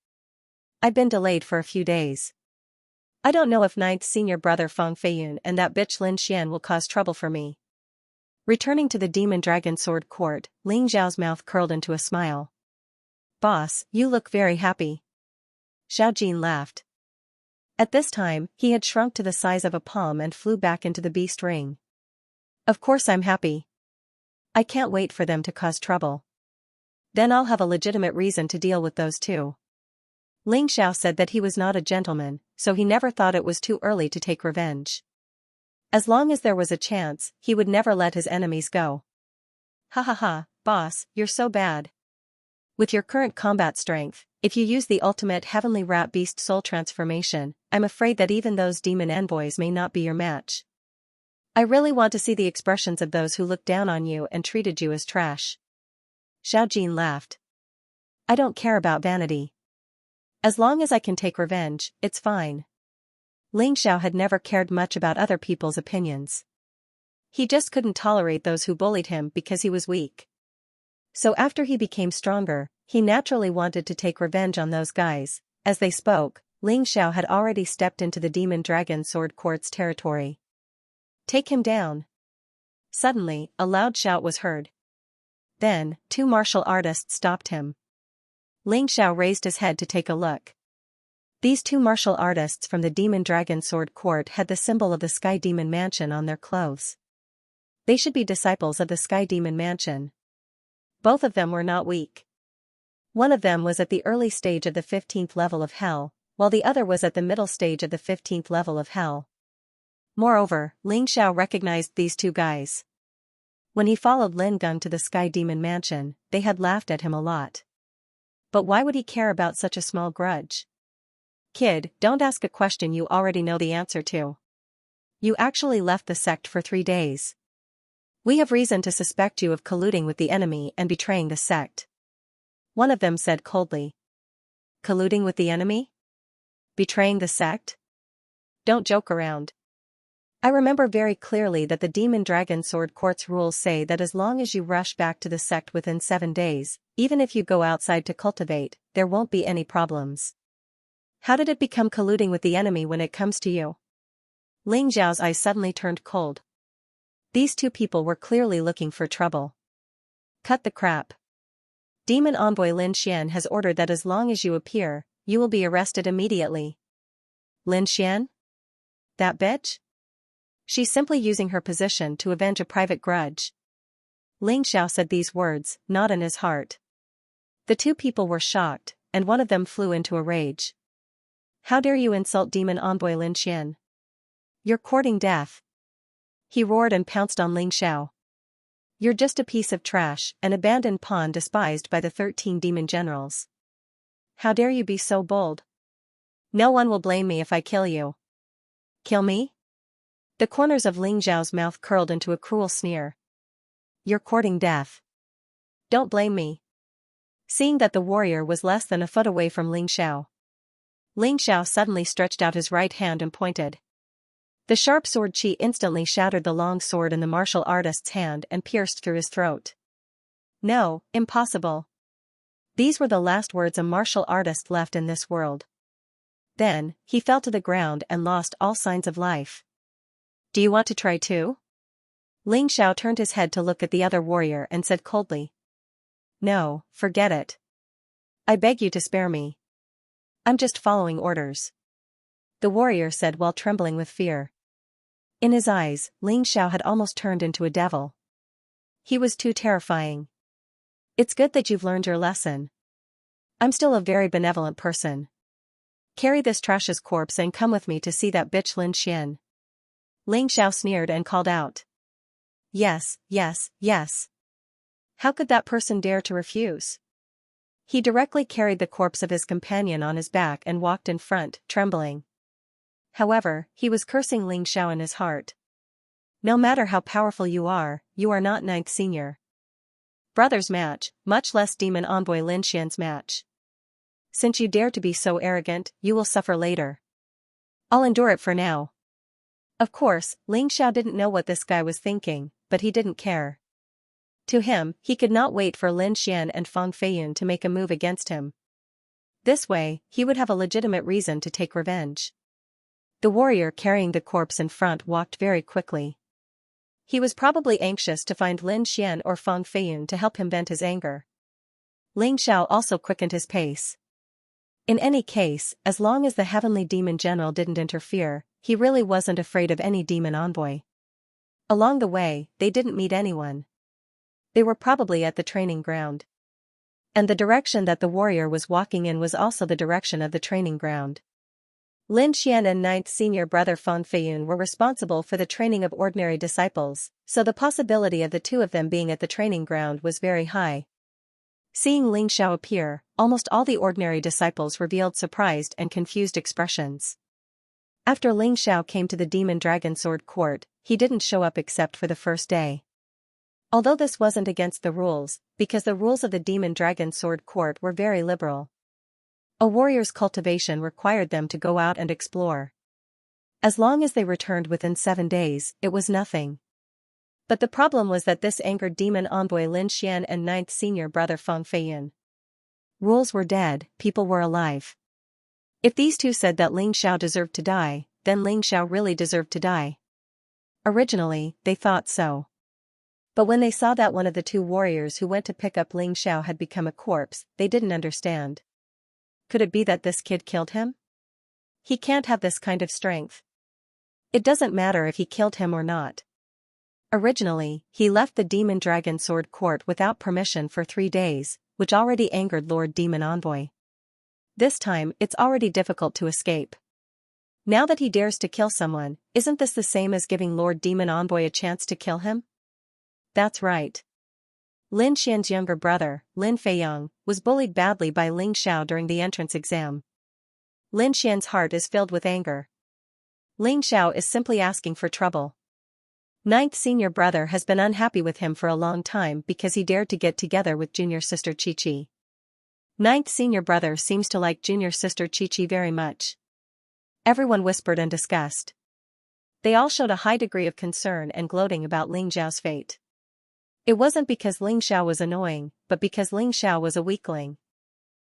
I've been delayed for a few days. I don't know if 9th senior brother Feng Feiyun and that bitch Lin Xian will cause trouble for me. Returning to the Demon Dragon Sword Court, Ling Xiao's mouth curled into a smile. Boss, you look very happy. Xiao Jin laughed. At this time, he had shrunk to the size of a palm and flew back into the beast ring. Of course I'm happy. I can't wait for them to cause trouble. Then I'll have a legitimate reason to deal with those two. Ling Xiao said that he was not a gentleman, so he never thought it was too early to take revenge. As long as there was a chance, he would never let his enemies go. Ha ha ha, boss, you're so bad. With your current combat strength, if you use the ultimate heavenly rat beast soul transformation, I'm afraid that even those demon envoys may not be your match. I really want to see the expressions of those who looked down on you and treated you as trash. Xiao Jin laughed. I don't care about vanity. As long as I can take revenge, it's fine. Ling Xiao had never cared much about other people's opinions. He just couldn't tolerate those who bullied him because he was weak. So after he became stronger, he naturally wanted to take revenge on those guys. As they spoke, Ling Xiao had already stepped into the Demon Dragon Sword Court's territory. Take him down. Suddenly, a loud shout was heard. Then, 2 martial artists stopped him. Ling Xiao raised his head to take a look. These 2 martial artists from the Demon Dragon Sword Court had the symbol of the Sky Demon Mansion on their clothes. They should be disciples of the Sky Demon Mansion. Both of them were not weak. One of them was at the early stage of the 15th level of Hell, while the other was at the middle stage of the 15th level of Hell. Moreover, Ling Xiao recognized these 2 guys. When he followed Lin Gung to the Sky Demon Mansion, they had laughed at him a lot. But why would he care about such a small grudge? Kid, don't ask a question you already know the answer to. You actually left the sect for 3 days. We have reason to suspect you of colluding with the enemy and betraying the sect. One of them said coldly. Colluding with the enemy? Betraying the sect? Don't joke around. I remember very clearly that the Demon Dragon Sword Court's rules say that as long as you rush back to the sect within 7 days, even if you go outside to cultivate, there won't be any problems. How did it become colluding with the enemy when it comes to you? Ling Zhao's eyes suddenly turned cold. These two people were clearly looking for trouble. Cut the crap. Demon Envoy Lin Xian has ordered that as long as you appear, you will be arrested immediately. Lin Xian? That bitch? She's simply using her position to avenge a private grudge. Ling Xiao said these words, not in his heart. The two people were shocked, and one of them flew into a rage. How dare you insult Demon Envoy Lin Xian? You're courting death. He roared and pounced on Ling Xiao. You're just a piece of trash, an abandoned pawn despised by the 13 demon generals. How dare you be so bold? No one will blame me if I kill you. Kill me? The corners of Ling Zhao's mouth curled into a cruel sneer. You're courting death. Don't blame me. Seeing that the warrior was less than a foot away from Ling Xiao, Ling Xiao suddenly stretched out his right hand and pointed. The sharp sword chi instantly shattered the long sword in the martial artist's hand and pierced through his throat. No, impossible. These were the last words a martial artist left in this world. Then, he fell to the ground and lost all signs of life. Do you want to try too? Ling Xiao turned his head to look at the other warrior and said coldly. No, forget it. I beg you to spare me. I'm just following orders. The warrior said while trembling with fear. In his eyes, Ling Xiao had almost turned into a devil. He was too terrifying. It's good that you've learned your lesson. I'm still a very benevolent person. Carry this trash's corpse and come with me to see that bitch Lin Xian. Ling Xiao sneered and called out. Yes, yes, yes. How could that person dare to refuse? He directly carried the corpse of his companion on his back and walked in front, trembling. However, he was cursing Ling Xiao in his heart. No matter how powerful you are not ninth senior. Brother's match, much less Demon Envoy Lin Xian's match. Since you dare to be so arrogant, you will suffer later. I'll endure it for now. Of course, Ling Xiao didn't know what this guy was thinking, but he didn't care. To him, he could not wait for Lin Xian and Fang Feiyun to make a move against him. This way, he would have a legitimate reason to take revenge. The warrior carrying the corpse in front walked very quickly. He was probably anxious to find Lin Xian or Fang Feiyun to help him vent his anger. Ling Xiao also quickened his pace. In any case, as long as the heavenly demon general didn't interfere, he really wasn't afraid of any demon envoy. Along the way, they didn't meet anyone. They were probably at the training ground. And the direction that the warrior was walking in was also the direction of the training ground. Lin Xian and ninth senior brother Fang Feiyun were responsible for the training of ordinary disciples, so the possibility of the two of them being at the training ground was very high. Seeing Ling Xiao appear, almost all the ordinary disciples revealed surprised and confused expressions. After Ling Xiao came to the Demon Dragon Sword Court, he didn't show up except for the first day. Although this wasn't against the rules, because the rules of the Demon Dragon Sword Court were very liberal. A warrior's cultivation required them to go out and explore. As long as they returned within 7 days, it was nothing. But the problem was that this angered Demon Envoy Lin Xian and ninth senior brother Fang Feiyun. Rules were dead, people were alive. If these two said that Ling Xiao deserved to die, then Ling Xiao really deserved to die. Originally, they thought so. But when they saw that one of the two warriors who went to pick up Ling Xiao had become a corpse, they didn't understand. Could it be that this kid killed him? He can't have this kind of strength. It doesn't matter if he killed him or not. Originally, he left the Demon Dragon Sword Court without permission for 3 days, which already angered Lord Demon Envoy. This time, it's already difficult to escape. Now that he dares to kill someone, isn't this the same as giving Lord Demon Envoy a chance to kill him? That's right. Lin Xian's younger brother, Lin Feiyang, was bullied badly by Ling Xiao during the entrance exam. Lin Xian's heart is filled with anger. Ling Xiao is simply asking for trouble. Ninth senior brother has been unhappy with him for a long time because he dared to get together with junior sister Chi-Chi. Ninth senior brother seems to like junior sister Chi-Chi very much. Everyone whispered and discussed. They all showed a high degree of concern and gloating about Ling Xiao's fate. It wasn't because Ling Xiao was annoying, but because Ling Xiao was a weakling.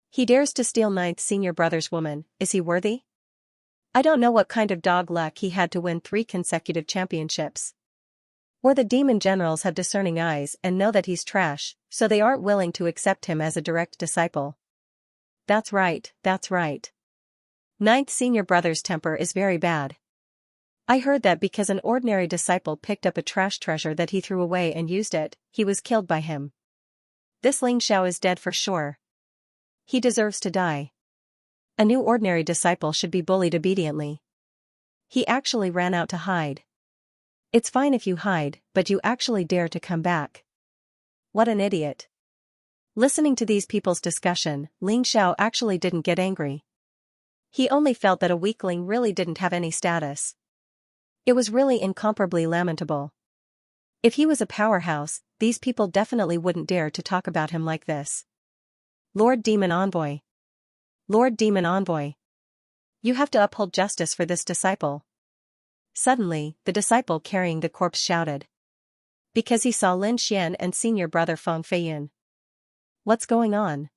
He dares to steal ninth senior brother's woman, is he worthy? I don't know what kind of dog luck he had to win 3 consecutive championships. Or the demon generals have discerning eyes and know that he's trash, so they aren't willing to accept him as a direct disciple. That's right, that's right. Ninth senior brother's temper is very bad. I heard that because an ordinary disciple picked up a trash treasure that he threw away and used it, he was killed by him. This Ling Xiao is dead for sure. He deserves to die. A new ordinary disciple should be bullied obediently. He actually ran out to hide. It's fine if you hide, but you actually dare to come back. What an idiot. Listening to these people's discussion, Ling Xiao actually didn't get angry. He only felt that a weakling really didn't have any status. It was really incomparably lamentable. If he was a powerhouse, these people definitely wouldn't dare to talk about him like this. Lord Demon Envoy. Lord Demon Envoy. You have to uphold justice for this disciple. Suddenly, the disciple carrying the corpse shouted. Because he saw Lin Xian and senior brother Feng Feiyun. What's going on?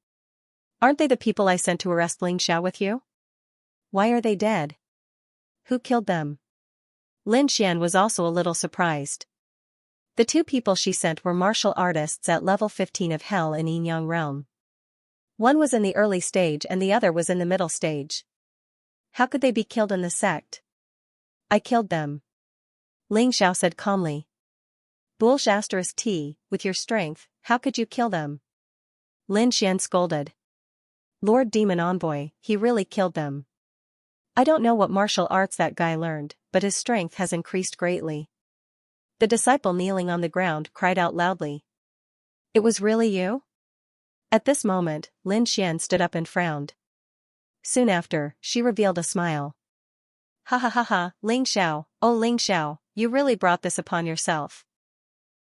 Aren't they the people I sent to arrest Ling Xiao with you? Why are they dead? Who killed them? Lin Xian was also a little surprised. The 2 people she sent were martial artists at level 15 of Hell in Yin Yang Realm. One was in the early stage and the other was in the middle stage. How could they be killed in the sect? I killed them. Ling Xiao said calmly. Bullsh *T, with your strength, how could you kill them? Lin Xian scolded. Lord Demon Envoy, he really killed them. I don't know what martial arts that guy learned, but his strength has increased greatly. The disciple kneeling on the ground cried out loudly. It was really you? At this moment, Lin Xian stood up and frowned. Soon after, she revealed a smile. Ha ha ha ha, Ling Xiao, oh Ling Xiao, you really brought this upon yourself.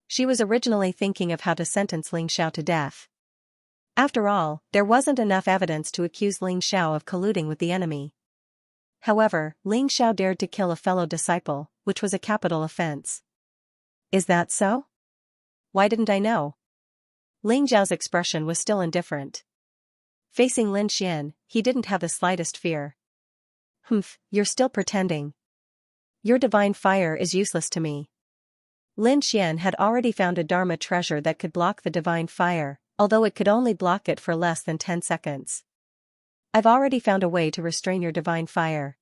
She was originally thinking of how to sentence Ling Xiao to death. After all, there wasn't enough evidence to accuse Ling Xiao of colluding with the enemy. However, Ling Xiao dared to kill a fellow disciple, which was a capital offense. Is that so? Why didn't I know? Ling Xiao's expression was still indifferent. Facing Lin Xian, he didn't have the slightest fear. Humph, you're still pretending. Your divine fire is useless to me. Lin Xian had already found a Dharma treasure that could block the divine fire, although it could only block it for less than 10 seconds. I've already found a way to restrain your divine fire.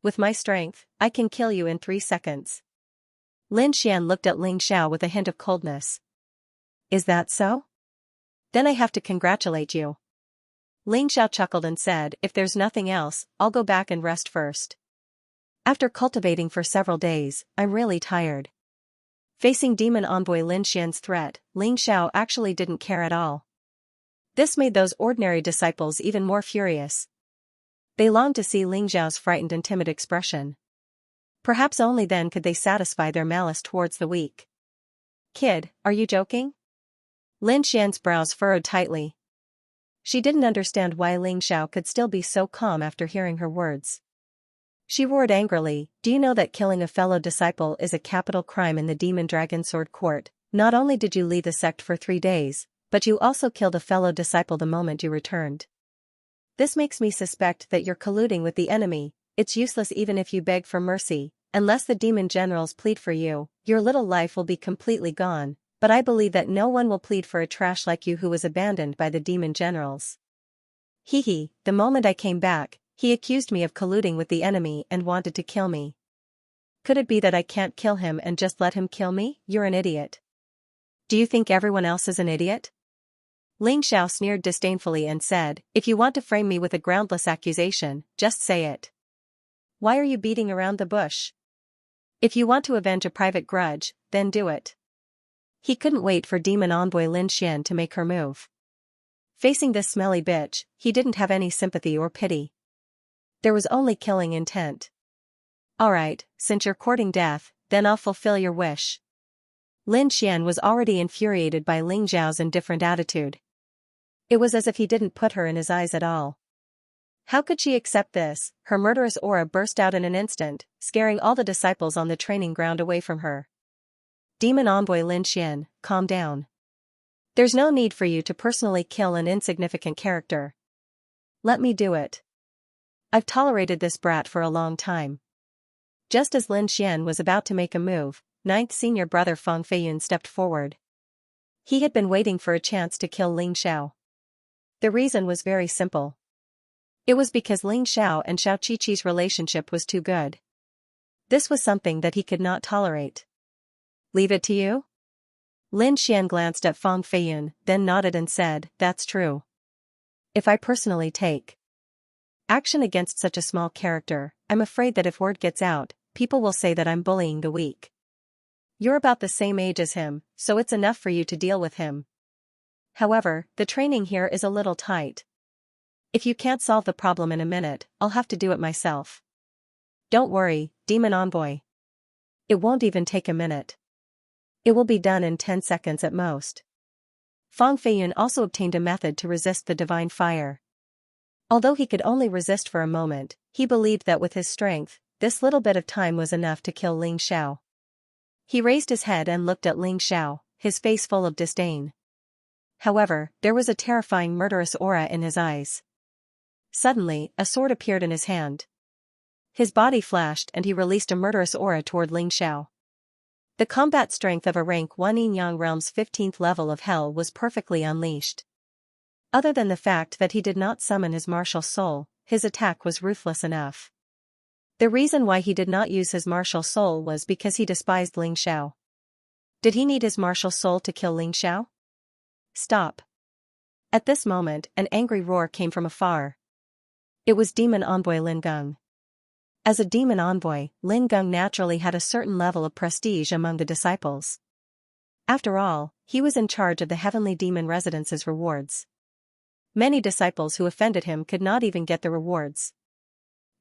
With my strength, I can kill you in 3 seconds. Lin Xian looked at Ling Xiao with a hint of coldness. Is that so? Then I have to congratulate you. Ling Xiao chuckled and said, if there's nothing else, I'll go back and rest first. After cultivating for several days, I'm really tired. Facing demon envoy Lin Xian's threat, Ling Xiao actually didn't care at all. This made those ordinary disciples even more furious. They longed to see Ling Xiao's frightened and timid expression. Perhaps only then could they satisfy their malice towards the weak. Kid, are you joking? Lin Xian's brows furrowed tightly. She didn't understand why Ling Xiao could still be so calm after hearing her words. She roared angrily, do you know that killing a fellow disciple is a capital crime in the Demon Dragon Sword Court? Not only did you leave the sect for 3 days, but you also killed a fellow disciple the moment you returned. This makes me suspect that you're colluding with the enemy. It's useless even if you beg for mercy, unless the demon generals plead for you, your little life will be completely gone, but I believe that no one will plead for a trash like you who was abandoned by the demon generals. Hee, the moment I came back, he accused me of colluding with the enemy and wanted to kill me. Could it be that I can't kill him and just let him kill me? You're an idiot. Do you think everyone else is an idiot? Ling Xiao sneered disdainfully and said, if you want to frame me with a groundless accusation, just say it. Why are you beating around the bush? If you want to avenge a private grudge, then do it. He couldn't wait for demon envoy Lin Xian to make her move. Facing this smelly bitch, he didn't have any sympathy or pity. There was only killing intent. Alright, since you're courting death, then I'll fulfill your wish. Lin Xian was already infuriated by Ling Xiao's indifferent attitude. It was as if he didn't put her in his eyes at all. How could she accept this? Her murderous aura burst out in an instant, scaring all the disciples on the training ground away from her. Demon Envoy Lin Xian, calm down. There's no need for you to personally kill an insignificant character. Let me do it. I've tolerated this brat for a long time. Just as Lin Xian was about to make a move, ninth senior brother Fang Feiyun stepped forward. He had been waiting for a chance to kill Ling Xiao. The reason was very simple. It was because Ling Xiao and Xiao Qiqi's relationship was too good. This was something that he could not tolerate. Leave it to you? Lin Xian glanced at Fang Feiyun, then nodded and said, that's true. If I personally take action against such a small character, I'm afraid that if word gets out, people will say that I'm bullying the weak. You're about the same age as him, so it's enough for you to deal with him. However, the training here is a little tight. If you can't solve the problem in a minute, I'll have to do it myself. Don't worry, Demon Envoy. It won't even take a minute. It will be done in 10 seconds at most. Fang Feiyun also obtained a method to resist the divine fire. Although he could only resist for a moment, he believed that with his strength, this little bit of time was enough to kill Ling Xiao. He raised his head and looked at Ling Xiao, his face full of disdain. However, there was a terrifying murderous aura in his eyes. Suddenly, a sword appeared in his hand. His body flashed and he released a murderous aura toward Ling Xiao. The combat strength of a rank 1 Yin-Yang Realm's 15th level of hell was perfectly unleashed. Other than the fact that he did not summon his martial soul, his attack was ruthless enough. The reason why he did not use his martial soul was because he despised Ling Xiao. Did he need his martial soul to kill Ling Xiao? Stop. At this moment, an angry roar came from afar. It was Demon Envoy Lin Geng. As a demon envoy, Lin Geng naturally had a certain level of prestige among the disciples. After all, he was in charge of the heavenly demon residence's rewards. Many disciples who offended him could not even get the rewards.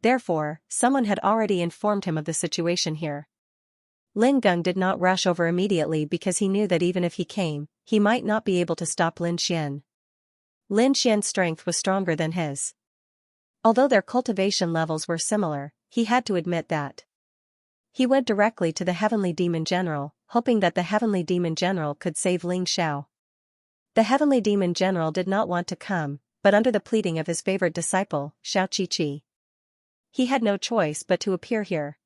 Therefore, someone had already informed him of the situation here. Lin Geng did not rush over immediately because he knew that even if he came, he might not be able to stop Lin Xian. Lin Xian's strength was stronger than his. Although their cultivation levels were similar, he had to admit that. He went directly to the Heavenly Demon General, hoping that the Heavenly Demon General could save Ling Xiao. The Heavenly Demon General did not want to come, but under the pleading of his favorite disciple, Xiao Qiqi, he had no choice but to appear here.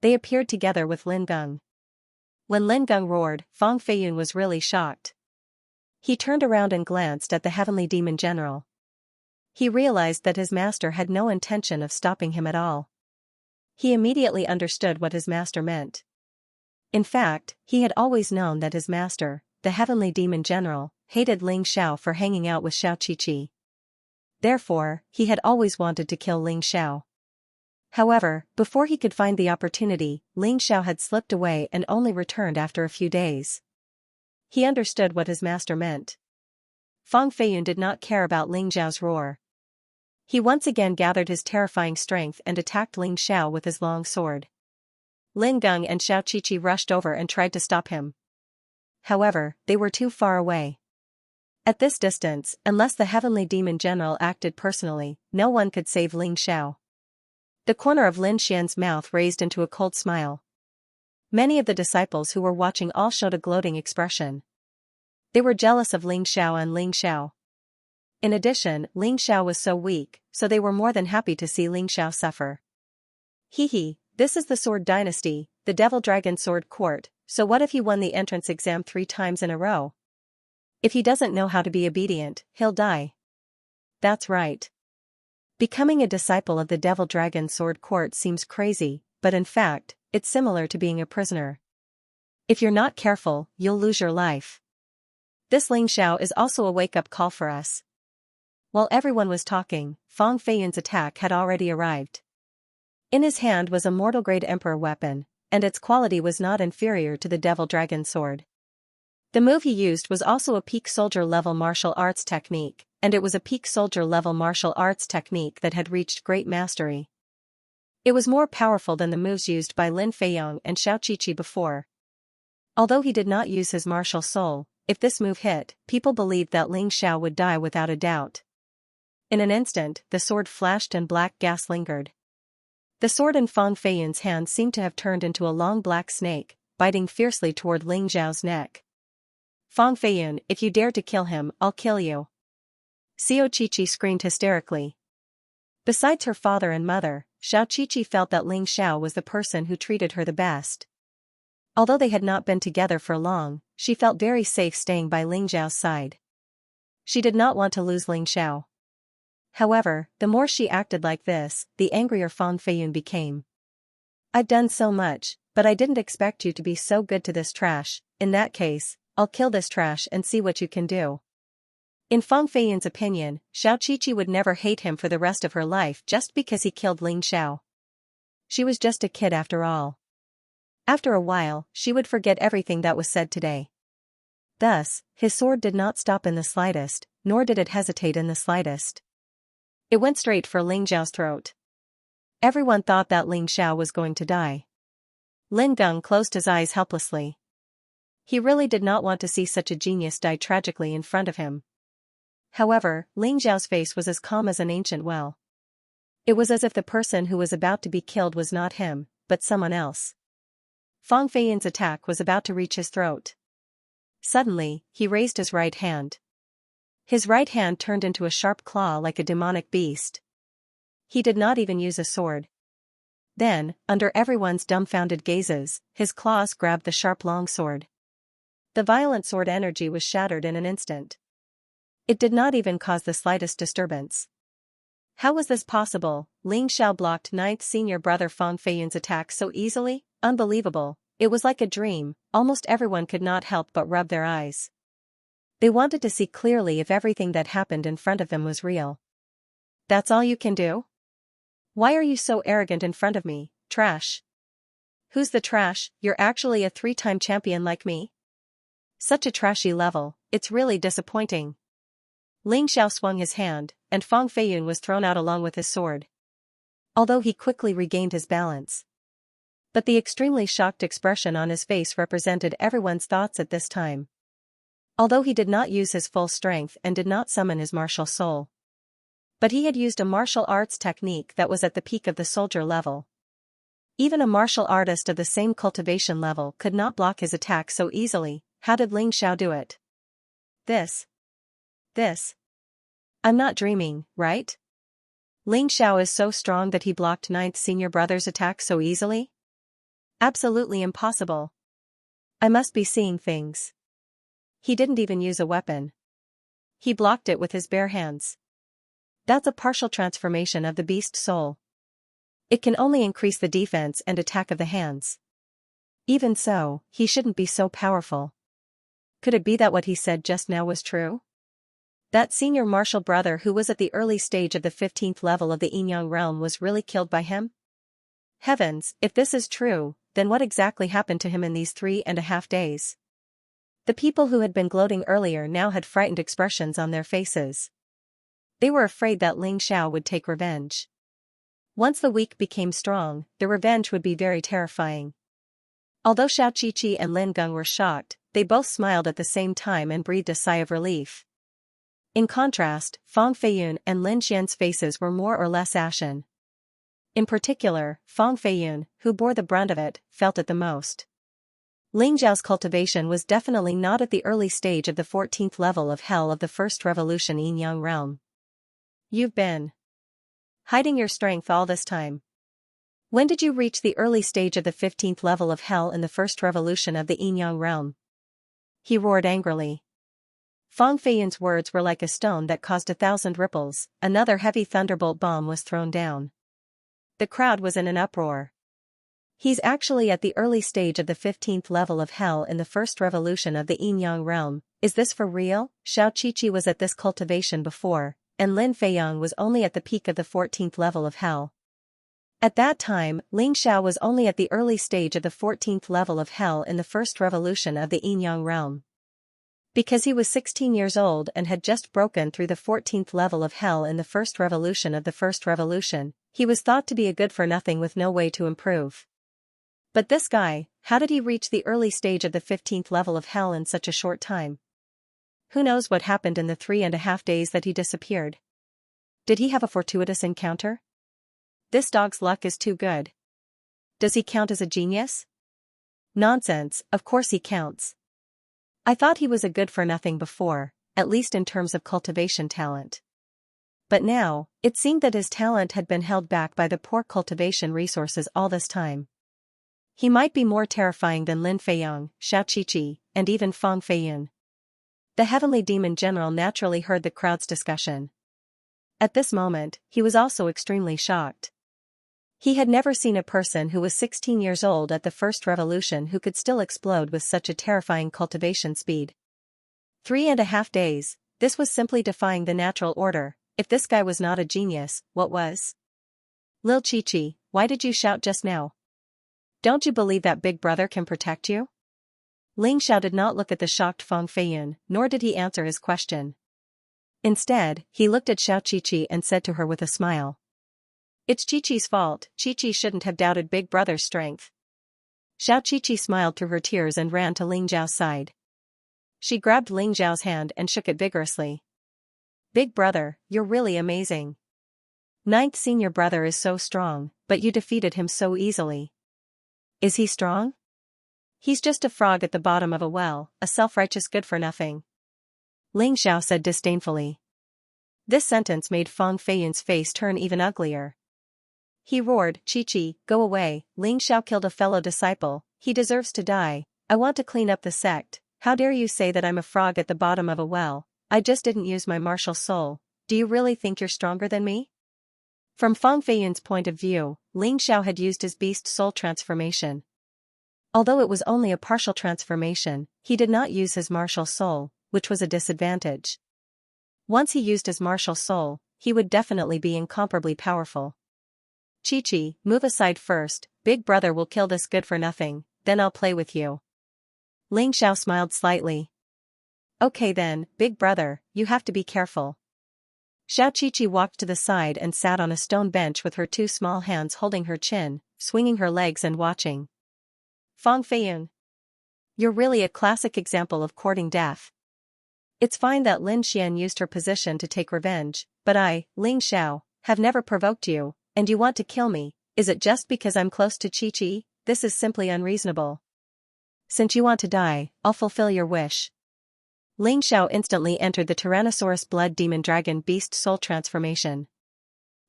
They appeared together with Lin Geng. When Lin Geng roared, Fang Feiyun was really shocked. He turned around and glanced at the Heavenly Demon General. He realized that his master had no intention of stopping him at all. He immediately understood what his master meant. In fact, he had always known that his master, the Heavenly Demon General, hated Ling Xiao for hanging out with Xiao Qiqi. Therefore, he had always wanted to kill Ling Xiao. However, before he could find the opportunity, Ling Xiao had slipped away and only returned after a few days. He understood what his master meant. Fang Feiyun did not care about Ling Xiao's roar. He once again gathered his terrifying strength and attacked Ling Xiao with his long sword. Lin Geng and Xiao Qiqi rushed over and tried to stop him. However, they were too far away. At this distance, unless the Heavenly Demon General acted personally, no one could save Ling Xiao. The corner of Lin Xian's mouth raised into a cold smile. Many of the disciples who were watching all showed a gloating expression. They were jealous of Ling Xiao and Ling Xiao. In addition, Ling Xiao was so weak, so they were more than happy to see Ling Xiao suffer. Hee, this is the Sword Dynasty, the Devil Dragon Sword Court, so what if he won the entrance exam 3 times in a row? If he doesn't know how to be obedient, he'll die. That's right. Becoming a disciple of the Devil Dragon Sword Court seems crazy, but in fact, it's similar to being a prisoner. If you're not careful, you'll lose your life. This Ling Xiao is also a wake-up call for us. While everyone was talking, Fang Feiyun's attack had already arrived. In his hand was a mortal-grade Emperor weapon, and its quality was not inferior to the Devil Dragon Sword. The move he used was also a peak soldier-level martial arts technique, and it was a peak soldier-level martial arts technique that had reached great mastery. It was more powerful than the moves used by Lin Feiyong and Xiao Qiqi before. Although he did not use his martial soul, if this move hit, people believed that Ling Xiao would die without a doubt. In an instant, the sword flashed and black gas lingered. The sword in Fang Feiyun's hand seemed to have turned into a long black snake, biting fiercely toward Ling Zhao's neck. Fang Feiyun, if you dare to kill him, I'll kill you. Xiao Qiqi screamed hysterically. Besides her father and mother, Xiao Qiqi felt that Ling Xiao was the person who treated her the best. Although they had not been together for long, she felt very safe staying by Ling Zhao's side. She did not want to lose Ling Xiao. However, the more she acted like this, the angrier Fang Feiyun became. I've done so much, but I didn't expect you to be so good to this trash. In that case, I'll kill this trash and see what you can do. In Fang Feiyun's opinion, Xiao Qiqi would never hate him for the rest of her life just because he killed Ling Xiao. She was just a kid after all. After a while, she would forget everything that was said today. Thus, his sword did not stop in the slightest, nor did it hesitate in the slightest. It went straight for Ling Zhao's throat. Everyone thought that Ling Xiao was going to die. Lin Geng closed his eyes helplessly. He really did not want to see such a genius die tragically in front of him. However, Ling Zhao's face was as calm as an ancient well. It was as if the person who was about to be killed was not him, but someone else. Fang Feiyun's attack was about to reach his throat. Suddenly, he raised his right hand. His right hand turned into a sharp claw like a demonic beast. He did not even use a sword. Then, under everyone's dumbfounded gazes, his claws grabbed the sharp long sword. The violent sword energy was shattered in an instant. It did not even cause the slightest disturbance. How was this possible? Ling Xiao blocked ninth senior brother Fang Feiyun's attack so easily? Unbelievable. It was like a dream. Almost everyone could not help but rub their eyes. They wanted to see clearly if everything that happened in front of them was real. That's all you can do? Why are you so arrogant in front of me, trash? Who's the trash? You're actually a 3-time champion like me? Such a trashy level, it's really disappointing. Ling Xiao swung his hand, and Fang Feiyun was thrown out along with his sword. Although he quickly regained his balance. But the extremely shocked expression on his face represented everyone's thoughts at this time. Although he did not use his full strength and did not summon his martial soul. But he had used a martial arts technique that was at the peak of the soldier level. Even a martial artist of the same cultivation level could not block his attack so easily. How did Ling Xiao do it? This. I'm not dreaming, right? Ling Xiao is so strong that he blocked ninth senior brother's attack so easily? Absolutely impossible. I must be seeing things. He didn't even use a weapon. He blocked it with his bare hands. That's a partial transformation of the beast soul. It can only increase the defense and attack of the hands. Even so, he shouldn't be so powerful. Could it be that what he said just now was true? That senior martial brother who was at the early stage of the 15th level of the Yinyang realm was really killed by him? Heavens, if this is true, then what exactly happened to him in these 3.5 days? The people who had been gloating earlier now had frightened expressions on their faces. They were afraid that Ling Xiao would take revenge. Once the weak became strong, the revenge would be very terrifying. Although Xiao Qiqi and Lin Geng were shocked, they both smiled at the same time and breathed a sigh of relief. In contrast, Fang Feiyun and Lin Xian's faces were more or less ashen. In particular, Fang Feiyun, who bore the brunt of it, felt it the most. Ling Zhao's cultivation was definitely not at the early stage of the 14th level of hell of the First Revolution Yinyang realm. You've been hiding your strength all this time. When did you reach the early stage of the 15th level of hell in the First Revolution of the Yinyang realm? He roared angrily. Fang Feiyun's words were like a stone that caused 1,000 ripples. Another heavy thunderbolt bomb was thrown down. The crowd was in an uproar. He's actually at the early stage of the 15th level of hell in the First Revolution of the Yinyang realm. Is this for real? Xiao Qiqi was at this cultivation before, and Lin Feiyang was only at the peak of the 14th level of hell. At that time, Ling Xiao was only at the early stage of the 14th level of hell in the First Revolution of the Yinyang realm. Because he was 16 years old and had just broken through the 14th level of hell in the First Revolution of the First Revolution, he was thought to be a good-for-nothing with no way to improve. But this guy, how did he reach the early stage of the 15th level of hell in such a short time? Who knows what happened in the 3.5 days that he disappeared? Did he have a fortuitous encounter? This dog's luck is too good. Does he count as a genius? Nonsense, of course he counts. I thought he was a good-for-nothing before, at least in terms of cultivation talent. But now, it seemed that his talent had been held back by the poor cultivation resources all this time. He might be more terrifying than Lin Feiyong, Xiaoqiqi, and even Fang Feiyun. The heavenly demon general naturally heard the crowd's discussion. At this moment, he was also extremely shocked. He had never seen a person who was 16 years old at the first revolution who could still explode with such a terrifying cultivation speed. 3.5 days, this was simply defying the natural order. If this guy was not a genius, what was? Lil Chi-Chi, why did you shout just now? Don't you believe that Big Brother can protect you? Ling Xiao did not look at the shocked Fang Feiyun, nor did he answer his question. Instead, he looked at Xiaoqiqi and said to her with a smile. It's Chi-Chi's fault. Chi-Chi shouldn't have doubted Big Brother's strength. Xiaoqiqi smiled through her tears and ran to Ling Zhao's side. She grabbed Ling Zhao's hand and shook it vigorously. Big Brother, you're really amazing. Ninth senior brother is so strong, but you defeated him so easily. Is he strong? He's just a frog at the bottom of a well, a self-righteous good-for-nothing. Ling Xiao said disdainfully. This sentence made Fang Feiyun's face turn even uglier. He roared, Chi-Chi, go away, Ling Xiao killed a fellow disciple, he deserves to die, I want to clean up the sect, how dare you say that I'm a frog at the bottom of a well, I just didn't use my martial soul, do you really think you're stronger than me? From Fang Feiyun's point of view, Ling Xiao had used his beast soul transformation. Although it was only a partial transformation, he did not use his martial soul, which was a disadvantage. Once he used his martial soul, he would definitely be incomparably powerful. Chi-Chi, move aside first, Big Brother will kill this good-for-nothing, then I'll play with you. Ling Xiao smiled slightly. Okay then, Big Brother, you have to be careful. Xiaoqiqi walked to the side and sat on a stone bench with her two small hands holding her chin, swinging her legs and watching. Fang Feiyun. You're really a classic example of courting death. It's fine that Lin Xian used her position to take revenge, but I, Ling Xiao, have never provoked you, and you want to kill me, is it just because I'm close to Chi-Chi? This is simply unreasonable. Since you want to die, I'll fulfill your wish. Ling Xiao instantly entered the Tyrannosaurus Blood Demon Dragon Beast Soul Transformation.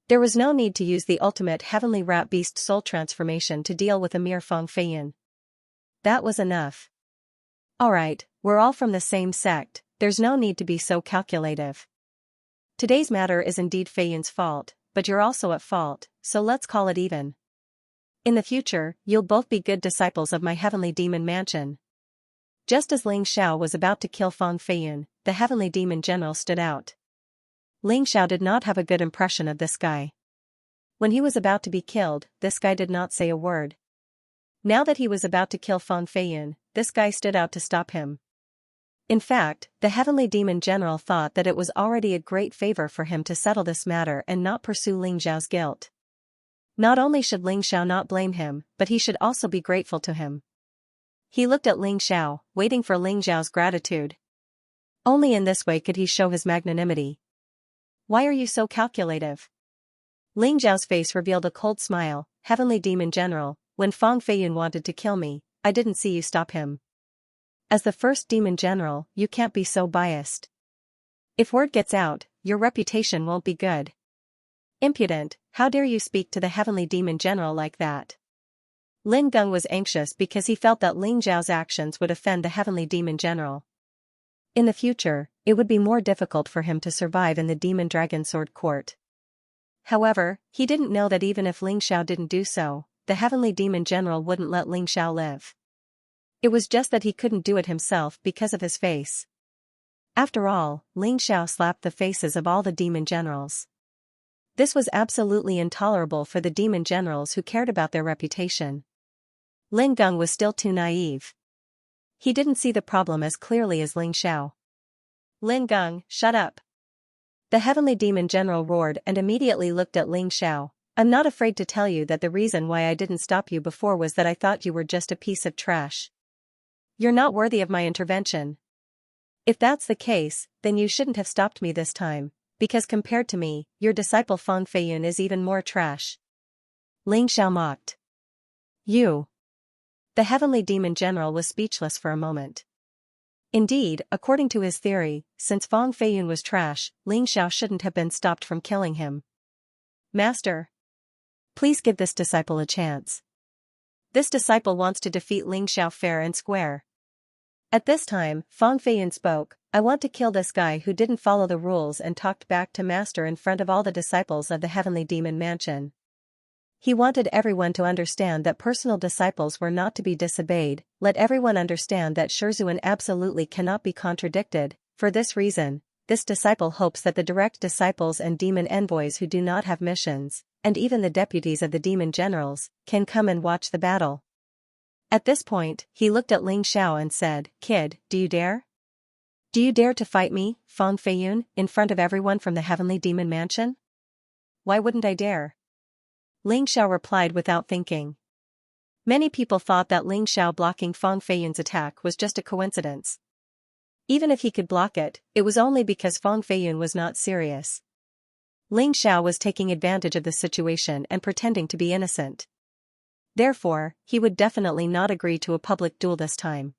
There was no need to use the ultimate Heavenly Rat Beast Soul Transformation to deal with a mere Fang Feiyun. That was enough. Alright, we're all from the same sect, there's no need to be so calculative. Today's matter is indeed Feiyun's fault, but you're also at fault, so let's call it even. In the future, you'll both be good disciples of my Heavenly Demon Mansion. Just as Ling Xiao was about to kill Fang Feiyun, the Heavenly Demon General stood out. Ling Xiao did not have a good impression of this guy. When he was about to be killed, this guy did not say a word. Now that he was about to kill Fang Feiyun, this guy stood out to stop him. In fact, the Heavenly Demon General thought that it was already a great favor for him to settle this matter and not pursue Ling Xiao's guilt. Not only should Ling Xiao not blame him, but he should also be grateful to him. He looked at Ling Xiao, waiting for Ling Xiao's gratitude. Only in this way could he show his magnanimity. Why are you so calculative? Ling Xiao's face revealed a cold smile. Heavenly Demon General, when Fang Feiyun wanted to kill me, I didn't see you stop him. As the first Demon General, you can't be so biased. If word gets out, your reputation won't be good. Impudent, how dare you speak to the Heavenly Demon General like that? Lin Geng was anxious because he felt that Ling Zhao's actions would offend the Heavenly Demon General. In the future, it would be more difficult for him to survive in the Demon Dragon Sword Court. However, he didn't know that even if Ling Xiao didn't do so, the Heavenly Demon General wouldn't let Ling Xiao live. It was just that he couldn't do it himself because of his face. After all, Ling Xiao slapped the faces of all the Demon Generals. This was absolutely intolerable for the Demon Generals who cared about their reputation. Lin Geng was still too naive. He didn't see the problem as clearly as Ling Xiao. Lin Geng, shut up. The Heavenly Demon General roared and immediately looked at Ling Xiao. I'm not afraid to tell you that the reason why I didn't stop you before was that I thought you were just a piece of trash. You're not worthy of my intervention. If that's the case, then you shouldn't have stopped me this time, because compared to me, your disciple Feng Feiyun is even more trash. Ling Xiao mocked. You. The heavenly demon general was speechless for a moment. Indeed, according to his theory, since Feng Feiyun was trash, Ling Xiao shouldn't have been stopped from killing him. Master. Please give this disciple a chance. This disciple wants to defeat Ling Xiao fair and square. At this time, Feng Feiyun spoke, I want to kill this guy who didn't follow the rules and talked back to Master in front of all the disciples of the heavenly demon mansion. He wanted everyone to understand that personal disciples were not to be disobeyed, let everyone understand that Shizuan absolutely cannot be contradicted. For this reason, this disciple hopes that the direct disciples and demon envoys who do not have missions, and even the deputies of the demon generals, can come and watch the battle. At this point, he looked at Ling Xiao and said, Kid, do you dare? Do you dare to fight me, Feng Feiyun, in front of everyone from the heavenly demon mansion? Why wouldn't I dare? Ling Xiao replied without thinking. Many people thought that Ling Xiao blocking Feng Feiyun's attack was just a coincidence. Even if he could block it, it was only because Feng Feiyun was not serious. Ling Xiao was taking advantage of the situation and pretending to be innocent. Therefore, he would definitely not agree to a public duel this time.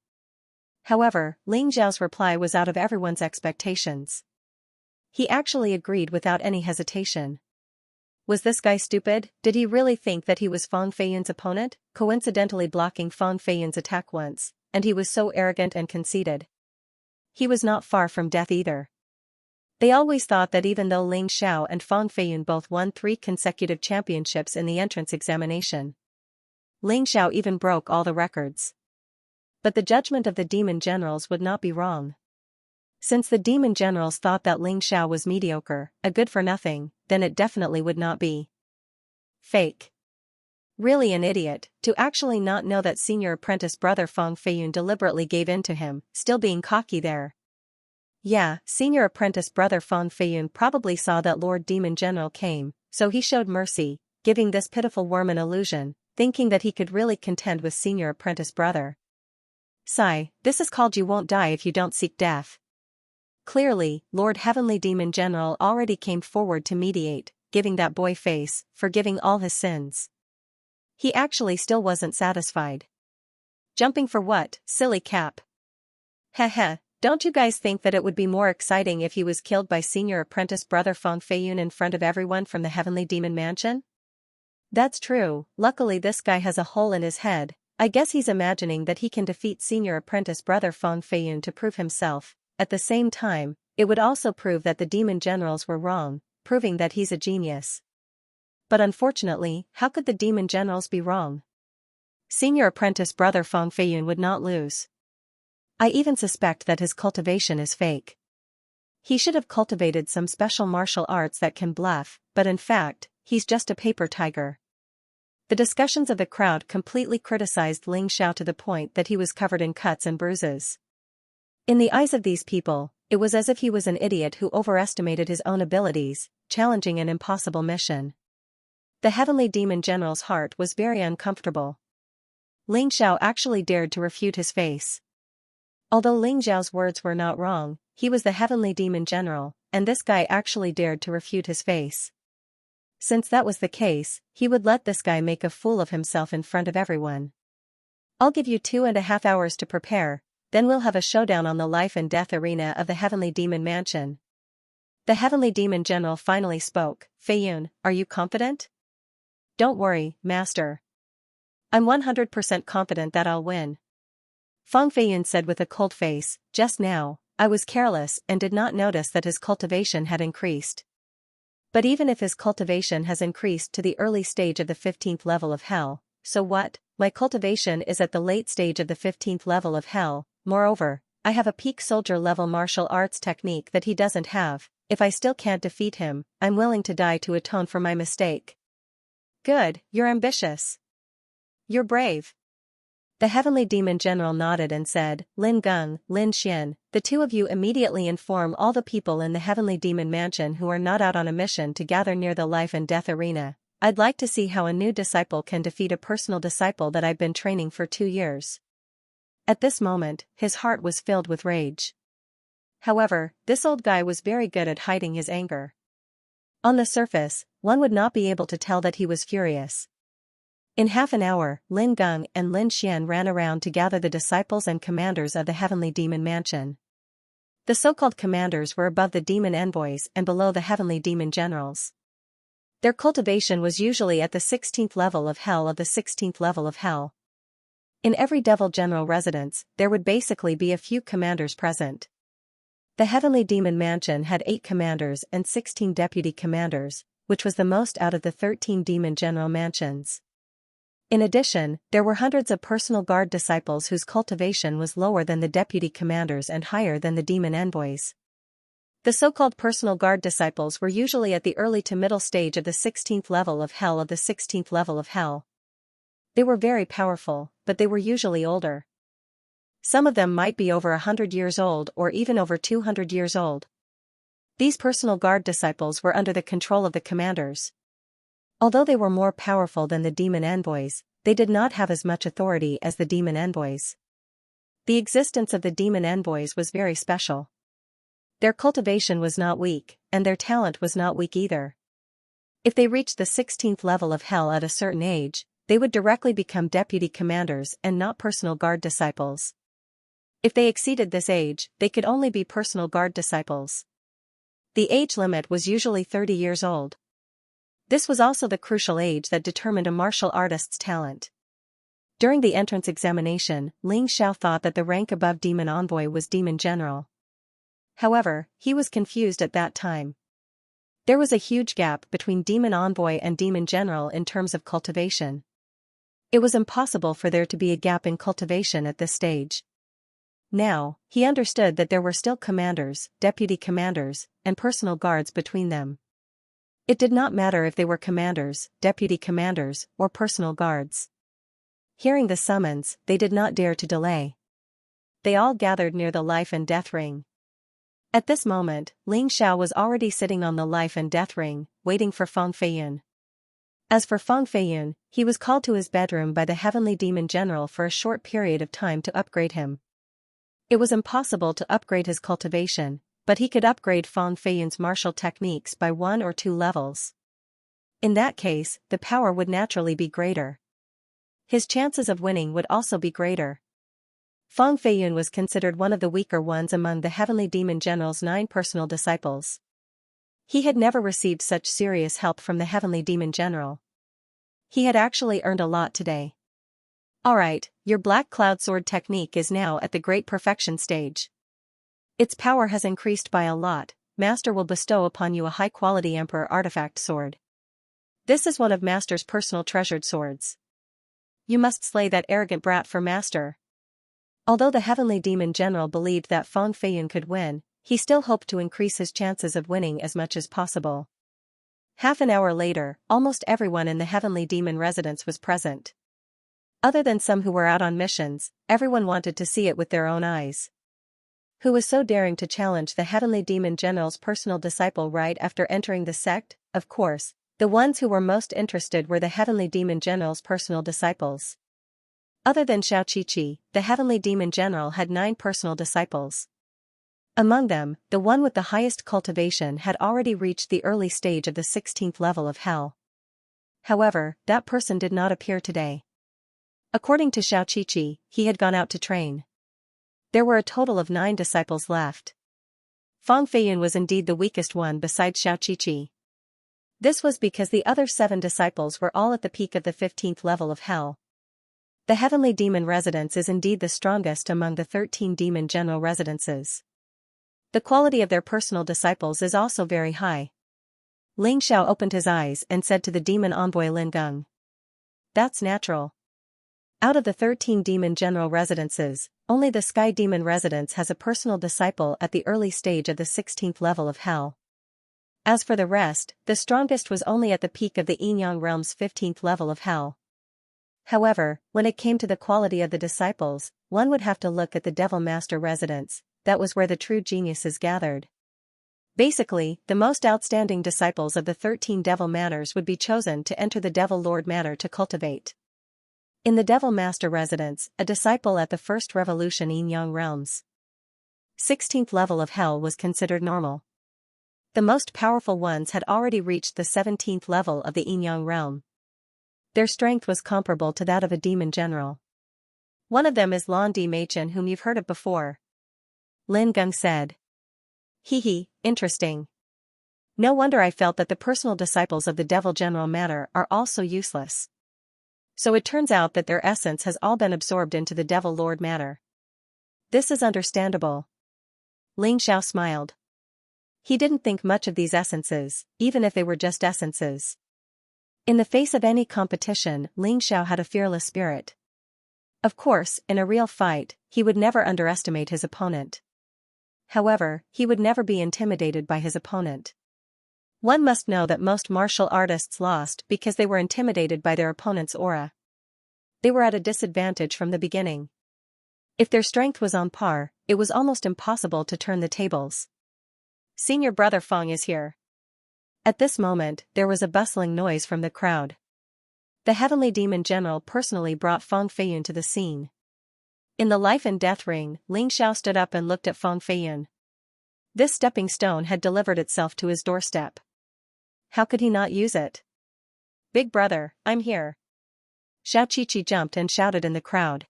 However, Ling Xiao's reply was out of everyone's expectations. He actually agreed without any hesitation. Was this guy stupid? Did he really think that he was Feng Feiyun's opponent, coincidentally blocking Feng Feiyun's attack once, and he was so arrogant and conceited? He was not far from death either. They always thought that even though Ling Xiao and Feng Feiyun both won 3 consecutive championships in the entrance examination, Ling Xiao even broke all the records. But the judgment of the demon generals would not be wrong. Since the demon generals thought that Ling Xiao was mediocre, a good-for-nothing, then it definitely would not be fake. Really an idiot, to actually not know that senior apprentice brother Feng Feiyun deliberately gave in to him, still being cocky there. Yeah, senior apprentice brother Feng Feiyun probably saw that Lord Demon General came, so he showed mercy, giving this pitiful worm an illusion, thinking that he could really contend with senior apprentice brother. Sigh, this is called you won't die if you don't seek death. Clearly, Lord Heavenly Demon General already came forward to mediate, giving that boy face, forgiving all his sins. He actually still wasn't satisfied. Jumping for what, silly cap? Heh, don't you guys think that it would be more exciting if he was killed by senior apprentice brother Feng Feiyun in front of everyone from the Heavenly Demon Mansion? That's true, luckily this guy has a hole in his head, I guess he's imagining that he can defeat senior apprentice brother Feng Feiyun to prove himself. At the same time, it would also prove that the demon generals were wrong, proving that he's a genius. But unfortunately, how could the demon generals be wrong? Senior apprentice brother Feng Feiyun would not lose. I even suspect that his cultivation is fake. He should have cultivated some special martial arts that can bluff, but in fact, he's just a paper tiger. The discussions of the crowd completely criticized Ling Xiao to the point that he was covered in cuts and bruises. In the eyes of these people, it was as if he was an idiot who overestimated his own abilities, challenging an impossible mission. The heavenly demon general's heart was very uncomfortable. Ling Xiao actually dared to refute his face. Although Ling Xiao's words were not wrong, he was the heavenly demon general, and this guy actually dared to refute his face. Since that was the case, he would let this guy make a fool of himself in front of everyone. I'll give you 2.5 hours to prepare, then we'll have a showdown on the life and death arena of the Heavenly Demon Mansion. The Heavenly Demon General finally spoke. Feiyun, are you confident? Don't worry, Master. I'm 100% confident that I'll win. Feng Feiyun said with a cold face, just now, I was careless and did not notice that his cultivation had increased. But even if his cultivation has increased to the early stage of the 15th level of hell, so what? My cultivation is at the late stage of the 15th level of hell, moreover, I have a peak soldier level martial arts technique that he doesn't have. If I still can't defeat him, I'm willing to die to atone for my mistake. Good, you're ambitious. You're brave. The Heavenly Demon General nodded and said, Lin Geng, Lin Xian, the two of you immediately inform all the people in the Heavenly Demon Mansion who are not out on a mission to gather near the life and death arena. I'd like to see how a new disciple can defeat a personal disciple that I've been training for 2 years. At this moment, his heart was filled with rage. However, this old guy was very good at hiding his anger. On the surface, one would not be able to tell that he was furious. In half an hour, Lin Geng and Lin Xian ran around to gather the disciples and commanders of the heavenly demon mansion. The so-called commanders were above the demon envoys and below the heavenly demon generals. Their cultivation was usually at the 16th level of hell of the 16th level of hell. In every devil general residence, there would basically be a few commanders present. The heavenly demon mansion had 8 commanders and 16 deputy commanders, which was the most out of the 13 demon general mansions. In addition, there were hundreds of personal guard disciples whose cultivation was lower than the deputy commanders and higher than the demon envoys. The so-called personal guard disciples were usually at the early to middle stage of the 16th level of hell of the 16th level of hell. They were very powerful, but they were usually older. Some of them might be over 100 years old or even over 200 years old. These personal guard disciples were under the control of the commanders. Although they were more powerful than the demon envoys, they did not have as much authority as the demon envoys. The existence of the demon envoys was very special. Their cultivation was not weak, and their talent was not weak either. If they reached the 16th level of hell at a certain age, they would directly become deputy commanders and not personal guard disciples. If they exceeded this age, they could only be personal guard disciples. The age limit was usually 30 years old. This was also the crucial age that determined a martial artist's talent. During the entrance examination, Ling Xiao thought that the rank above Demon Envoy was Demon General. However, he was confused at that time. There was a huge gap between Demon Envoy and Demon General in terms of cultivation. It was impossible for there to be a gap in cultivation at this stage. Now, he understood that there were still commanders, deputy commanders, and personal guards between them. It did not matter if they were commanders, deputy commanders, or personal guards. Hearing the summons, they did not dare to delay. They all gathered near the life and death ring. At this moment, Ling Xiao was already sitting on the life and death ring, waiting for Feng Feiyun. As for Feng Feiyun, he was called to his bedroom by the heavenly demon general for a short period of time to upgrade him. It was impossible to upgrade his cultivation, but he could upgrade Feng Feiyun's martial techniques by 1 or 2 levels. In that case, the power would naturally be greater. His chances of winning would also be greater. Feng Feiyun was considered one of the weaker ones among the heavenly demon general's 9 personal disciples. He had never received such serious help from the heavenly demon general. He had actually earned a lot today. Alright, your black cloud sword technique is now at the great perfection stage. Its power has increased by a lot. Master will bestow upon you a high-quality Emperor artifact sword. This is one of Master's personal treasured swords. You must slay that arrogant brat for Master. Although the heavenly demon general believed that Feng Feiyun could win, he still hoped to increase his chances of winning as much as possible. Half an hour later, almost everyone in the heavenly demon residence was present. Other than some who were out on missions, everyone wanted to see it with their own eyes. Who was so daring to challenge the heavenly demon general's personal disciple right after entering the sect? Of course, the ones who were most interested were the heavenly demon general's personal disciples. Other than Xiaoqiqi, the heavenly demon general had 9 personal disciples. Among them, the one with the highest cultivation had already reached the early stage of the 16th level of hell. However, that person did not appear today. According to Xiaoqiqi, he had gone out to train. There were a total of 9 disciples left. Feng Feiyun was indeed the weakest one besides Xiaoqiqi. This was because the other 7 disciples were all at the peak of the 15th level of hell. The heavenly demon residence is indeed the strongest among the 13 demon general residences. The quality of their personal disciples is also very high. Ling Xiao opened his eyes and said to the demon envoy Lin Geng. That's natural. Out of the 13 demon general residences, only the Sky Demon residence has a personal disciple at the early stage of the 16th level of hell. As for the rest, the strongest was only at the peak of the Yin-Yang realm's 15th level of hell. However, when it came to the quality of the disciples, one would have to look at the Devil Master residence. That was where the true geniuses gathered. Basically, the most outstanding disciples of the 13 Devil Manors would be chosen to enter the Devil Lord Manor to cultivate. In the Devil Master residence, a disciple at the First Revolution Yin-Yang realms. 16th level of hell was considered normal. The most powerful ones had already reached the 17th level of the Yin-Yang realm. Their strength was comparable to that of a demon general. One of them is Lan Di Machen, whom you've heard of before. Lin Geng said. Hee, interesting. No wonder I felt that the personal disciples of the Devil General Matter are all so useless. So it turns out that their essence has all been absorbed into the Devil Lord Matter. This is understandable. Ling Xiao smiled. He didn't think much of these essences, even if they were just essences. In the face of any competition, Ling Xiao had a fearless spirit. Of course, in a real fight, he would never underestimate his opponent. However, he would never be intimidated by his opponent. One must know that most martial artists lost because they were intimidated by their opponent's aura. They were at a disadvantage from the beginning. If their strength was on par, it was almost impossible to turn the tables. Senior brother Fong is here. At this moment, there was a bustling noise from the crowd. The Heavenly Demon General personally brought Fong Feiyun to the scene. In the life and death ring, Ling Xiao stood up and looked at Fong Feiyun. This stepping stone had delivered itself to his doorstep. How could he not use it? Big brother, I'm here. Xiao Qiqi jumped and shouted in the crowd.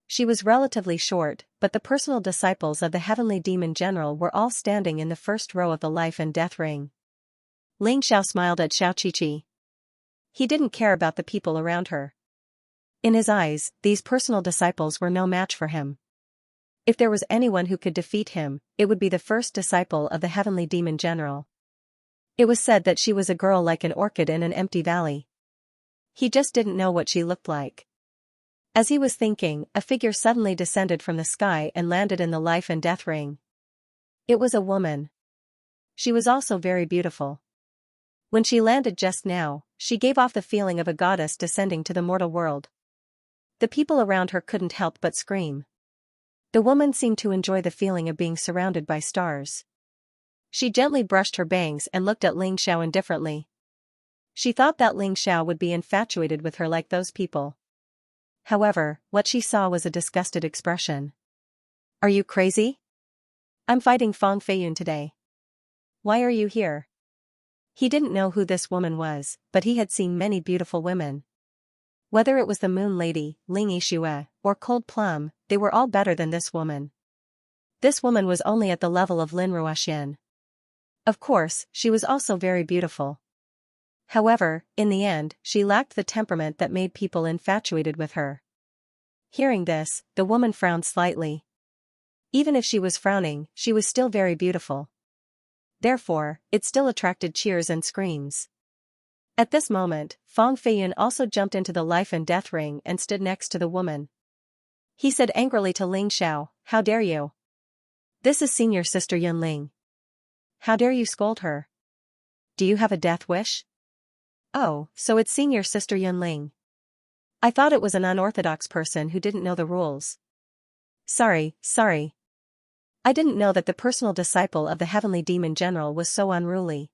She was relatively short, but the personal disciples of the Heavenly Demon General were all standing in the first row of the life and death ring. Ling Xiao smiled at Xiao Qiqi. He didn't care about the people around her. In his eyes, these personal disciples were no match for him. If there was anyone who could defeat him, it would be the first disciple of the Heavenly Demon General. It was said that she was a girl like an orchid in an empty valley. He just didn't know what she looked like. As he was thinking, a figure suddenly descended from the sky and landed in the life and death ring. It was a woman. She was also very beautiful. When she landed just now, she gave off the feeling of a goddess descending to the mortal world. The people around her couldn't help but scream. The woman seemed to enjoy the feeling of being surrounded by stars. She gently brushed her bangs and looked at Ling Xiao indifferently. She thought that Ling Xiao would be infatuated with her like those people. However, what she saw was a disgusted expression. Are you crazy? I'm fighting Fong Feiyun today. Why are you here? He didn't know who this woman was, but he had seen many beautiful women. Whether it was the Moon Lady, Ling Yixue, or Cold Plum, they were all better than this woman. This woman was only at the level of Lin Ruoxian. Of course, she was also very beautiful. However, in the end, she lacked the temperament that made people infatuated with her. Hearing this, the woman frowned slightly. Even if she was frowning, she was still very beautiful. Therefore, it still attracted cheers and screams. At this moment, Fong Feiyun also jumped into the life and death ring and stood next to the woman. He said angrily to Ling Xiao, "How dare you? This is senior sister Yun Ling. How dare you scold her? Do you have a death wish? Oh, so it's senior sister Yun Ling. I thought it was an unorthodox person who didn't know the rules. Sorry. I didn't know that the personal disciple of the Heavenly Demon General was so unruly."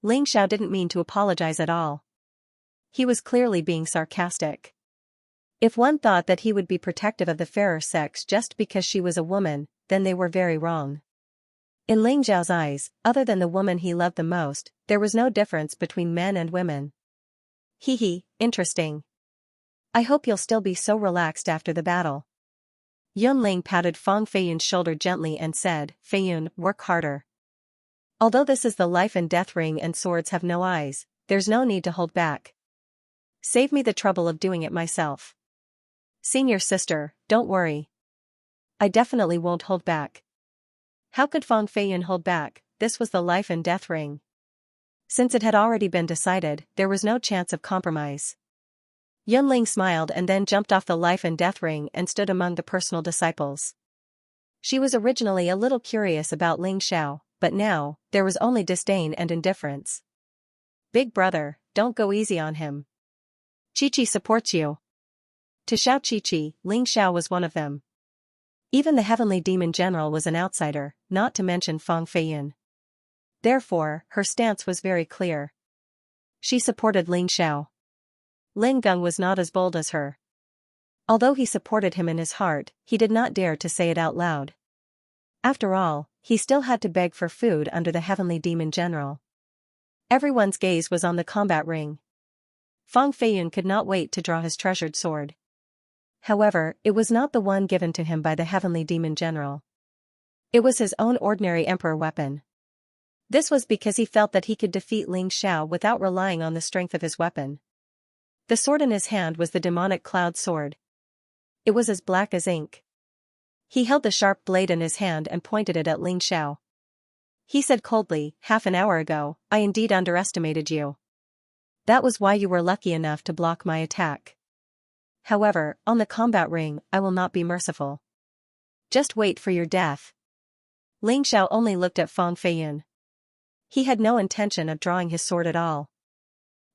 Ling Xiao didn't mean to apologize at all. He was clearly being sarcastic. If one thought that he would be protective of the fairer sex just because she was a woman, then they were very wrong. In Ling Xiao's eyes, other than the woman he loved the most, there was no difference between men and women. Interesting. I hope you'll still be so relaxed after the battle. Yun Ling patted Fong Feiyun's shoulder gently and said, "Feiyun, work harder. Although this is the life and death ring and swords have no eyes, there's no need to hold back. Save me the trouble of doing it myself. Senior sister, don't worry. I definitely won't hold back." How could Fong Feiyun hold back? This was the life and death ring. Since it had already been decided, there was no chance of compromise. Yun Ling smiled and then jumped off the life and death ring and stood among the personal disciples. She was originally a little curious about Ling Xiao, but now, there was only disdain and indifference. "Big brother, don't go easy on him. Qiqi supports you." To Xiao Qiqi, Ling Xiao was one of them. Even the Heavenly Demon General was an outsider, not to mention Fong Feiyun. Therefore, her stance was very clear. She supported Ling Xiao. Lin Geng was not as bold as her. Although he supported him in his heart, he did not dare to say it out loud. After all, he still had to beg for food under the heavenly demon general. Everyone's gaze was on the combat ring. Fang Feiyun could not wait to draw his treasured sword. However, it was not the one given to him by the heavenly demon general. It was his own ordinary emperor weapon. This was because he felt that he could defeat Ling Xiao without relying on the strength of his weapon. The sword in his hand was the demonic cloud sword. It was as black as ink. He held the sharp blade in his hand and pointed it at Ling Xiao. He said coldly, "Half an hour ago, I indeed underestimated you. That was why you were lucky enough to block my attack. However, on the combat ring, I will not be merciful. Just wait for your death." Ling Xiao only looked at Fang Feiyun. He had no intention of drawing his sword at all.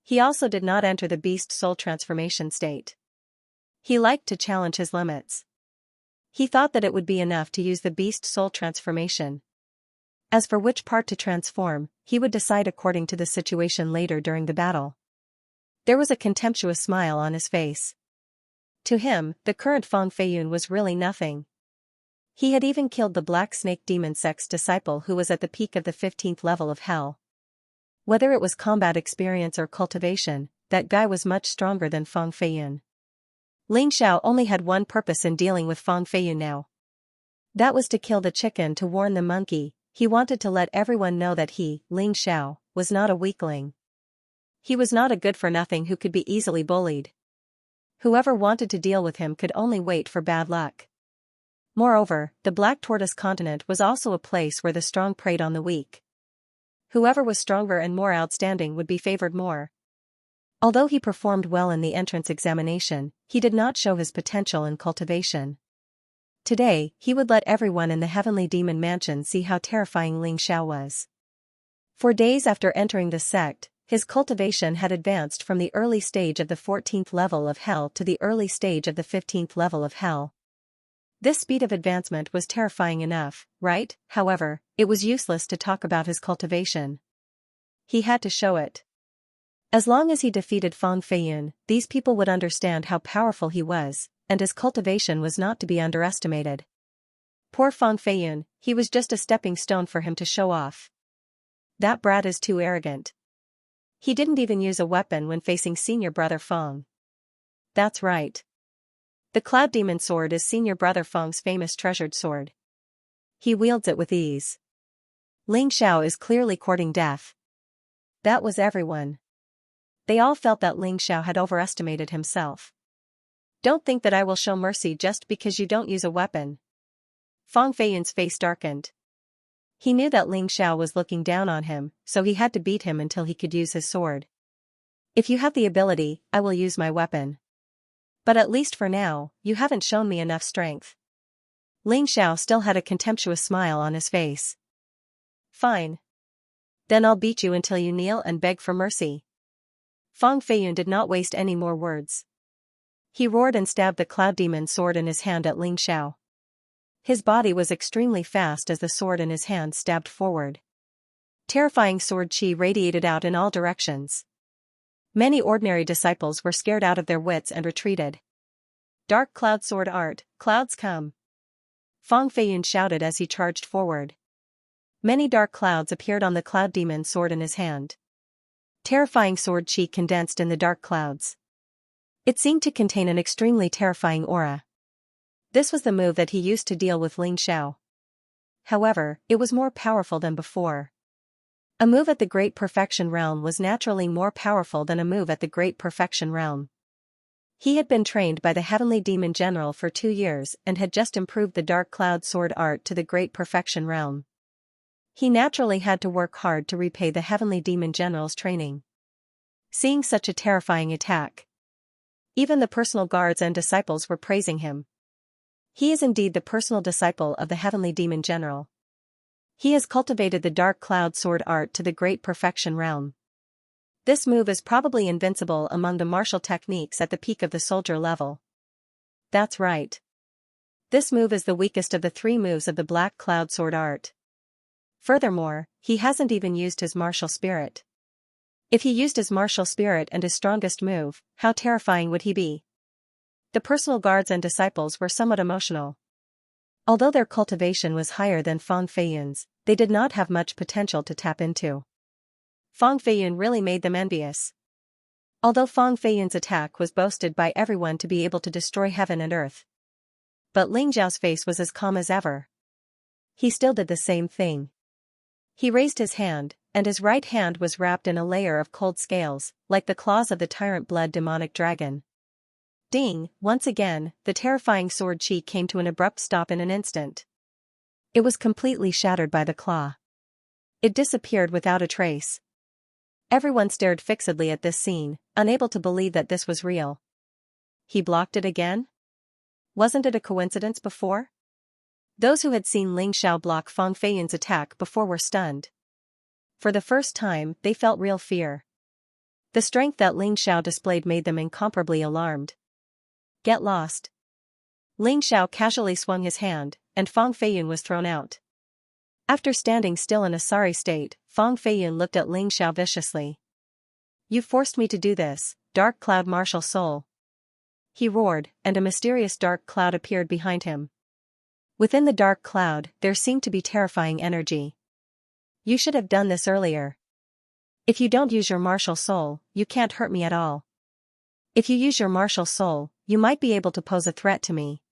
He also did not enter the beast soul transformation state. He liked to challenge his limits. He thought that it would be enough to use the beast soul transformation. As for which part to transform, he would decide according to the situation later during the battle. There was a contemptuous smile on his face. To him, the current Fang Feiyun was really nothing. He had even killed the Black Snake Demon Sect's disciple who was at the peak of the 15th level of hell. Whether it was combat experience or cultivation, that guy was much stronger than Fang Feiyun. Ling Xiao only had one purpose in dealing with Fang Feiyun now. That was to kill the chicken to warn the monkey. He wanted to let everyone know that he, Ling Xiao, was not a weakling. He was not a good-for-nothing who could be easily bullied. Whoever wanted to deal with him could only wait for bad luck. Moreover, the Black Tortoise continent was also a place where the strong preyed on the weak. Whoever was stronger and more outstanding would be favored more. Although he performed well in the entrance examination, he did not show his potential in cultivation. Today, he would let everyone in the heavenly demon mansion see how terrifying Ling Xiao was. For days after entering the sect, his cultivation had advanced from the early stage of the 14th level of hell to the early stage of the 15th level of hell. This speed of advancement was terrifying enough, right? However, it was useless to talk about his cultivation. He had to show it. As long as he defeated Fang Feiyun, these people would understand how powerful he was, and his cultivation was not to be underestimated. Poor Fang Feiyun, he was just a stepping stone for him to show off. That brat is too arrogant. He didn't even use a weapon when facing senior brother Fang. That's right. The Cloud Demon Sword is senior brother Fang's famous treasured sword. He wields it with ease. Ling Xiao is clearly courting death. That was everyone. They all felt that Ling Xiao had overestimated himself. Don't think that I will show mercy just because you don't use a weapon. Fang Feiyun's face darkened. He knew that Ling Xiao was looking down on him, so he had to beat him until he could use his sword. If you have the ability, I will use my weapon. But at least for now, you haven't shown me enough strength. Ling Xiao still had a contemptuous smile on his face. Fine. Then I'll beat you until you kneel and beg for mercy. Fang Feiyun did not waste any more words. He roared and stabbed the Cloud Demon Sword in his hand at Ling Xiao. His body was extremely fast as the sword in his hand stabbed forward. Terrifying sword chi radiated out in all directions. Many ordinary disciples were scared out of their wits and retreated. Dark Cloud Sword Art, clouds come! Fang Feiyun shouted as he charged forward. Many dark clouds appeared on the Cloud Demon Sword in his hand. Terrifying sword chi condensed in the dark clouds. It seemed to contain an extremely terrifying aura. This was the move that he used to deal with Ling Xiao. However, it was more powerful than before. A move at the Great Perfection Realm was naturally more powerful than a move at the Great Perfection Realm. He had been trained by the Heavenly Demon General for 2 years and had just improved the Dark Cloud Sword art to the Great Perfection Realm. He naturally had to work hard to repay the Heavenly Demon General's training. Seeing such a terrifying attack, even the personal guards and disciples were praising him. He is indeed the personal disciple of the Heavenly Demon General. He has cultivated the Dark Cloud Sword art to the Great Perfection Realm. This move is probably invincible among the martial techniques at the peak of the soldier level. That's right. This move is the weakest of the 3 moves of the Black Cloud Sword art. Furthermore, he hasn't even used his martial spirit. If he used his martial spirit and his strongest move, how terrifying would he be? The personal guards and disciples were somewhat emotional. Although their cultivation was higher than Fang Feiyun's, they did not have much potential to tap into. Fang Feiyun really made them envious. Although Fang Feiyun's attack was boasted by everyone to be able to destroy heaven and earth. But Ling Zhao's face was as calm as ever. He still did the same thing. He raised his hand, and his right hand was wrapped in a layer of cold scales, like the claws of the Tyrant blood demonic dragon. Ding! Once again, the terrifying sword chi came to an abrupt stop in an instant. It was completely shattered by the claw. It disappeared without a trace. Everyone stared fixedly at this scene, unable to believe that this was real. He blocked it again? Wasn't it a coincidence before? Those who had seen Ling Xiao block Fang Feiyun's attack before were stunned. For the first time, they felt real fear. The strength that Ling Xiao displayed made them incomparably alarmed. Get lost. Ling Xiao casually swung his hand, and Fang Feiyun was thrown out. After standing still in a sorry state, Fang Feiyun looked at Ling Xiao viciously. You forced me to do this, dark cloud martial soul. He roared, and a mysterious dark cloud appeared behind him. Within the dark cloud, there seemed to be terrifying energy. You should have done this earlier. If you don't use your martial soul, you can't hurt me at all. If you use your martial soul, you might be able to pose a threat to me.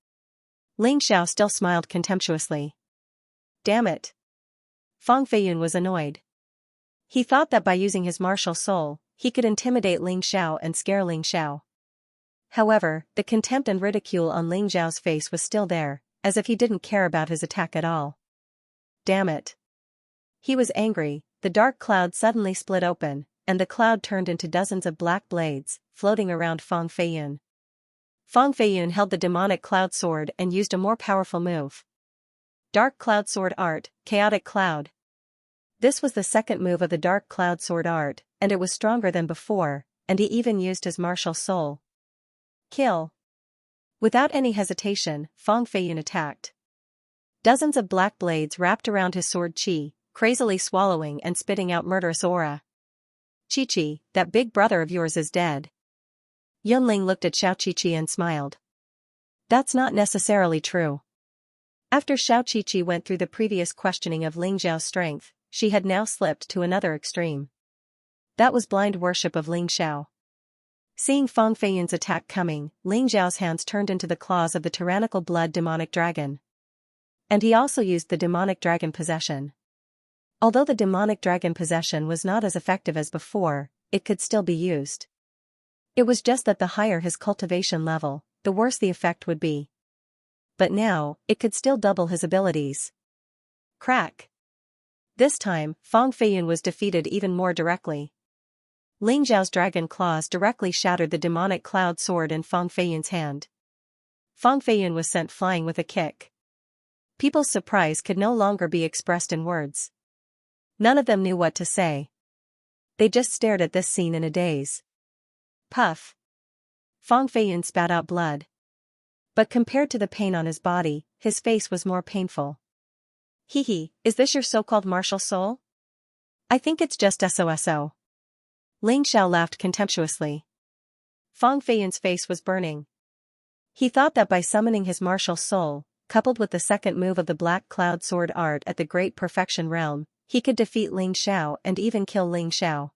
Ling Xiao still smiled contemptuously. Damn it. Fang Feiyun was annoyed. He thought that by using his martial soul, he could intimidate Ling Xiao and scare Ling Xiao. However, the contempt and ridicule on Ling Xiao's face was still there, as if he didn't care about his attack at all. Damn it. He was angry. The dark cloud suddenly split open, and the cloud turned into dozens of black blades, floating around Fang Feiyun. Fang Feiyun held the demonic cloud sword and used a more powerful move. Dark Cloud Sword Art, Chaotic Cloud. This was the second move of the Dark Cloud Sword Art, and it was stronger than before, and he even used his martial soul. Kill. Without any hesitation, Fang Feiyun attacked. Dozens of black blades wrapped around his sword chi, crazily swallowing and spitting out murderous aura. Chi-Chi, that big brother of yours is dead. Yunling looked at Xiao Chi-Chi and smiled. That's not necessarily true. After Xiao Chi-Chi went through the previous questioning of Ling Zhao's strength, she had now slipped to another extreme. That was blind worship of Ling Xiao. Seeing Fang Feiyun's attack coming, Ling Zhao's hands turned into the claws of the tyrannical blood demonic dragon. And he also used the demonic dragon possession. Although the demonic dragon possession was not as effective as before, it could still be used. It was just that the higher his cultivation level, the worse the effect would be. But now, it could still double his abilities. Crack. This time, Fang Feiyun was defeated even more directly. Ling Zhao's dragon claws directly shattered the demonic cloud sword in Fang Feiyun's hand. Fang Feiyun was sent flying with a kick. People's surprise could no longer be expressed in words. None of them knew what to say. They just stared at this scene in a daze. Puff. Fang Feiyun spat out blood. But compared to the pain on his body, his face was more painful. Hee hee, is this your so-called martial soul? I think it's just SOSO. Ling Xiao laughed contemptuously. Fang Feiyun's face was burning. He thought that by summoning his martial soul, coupled with the second move of the Black Cloud Sword Art at the Great Perfection Realm, he could defeat Ling Xiao and even kill Ling Xiao.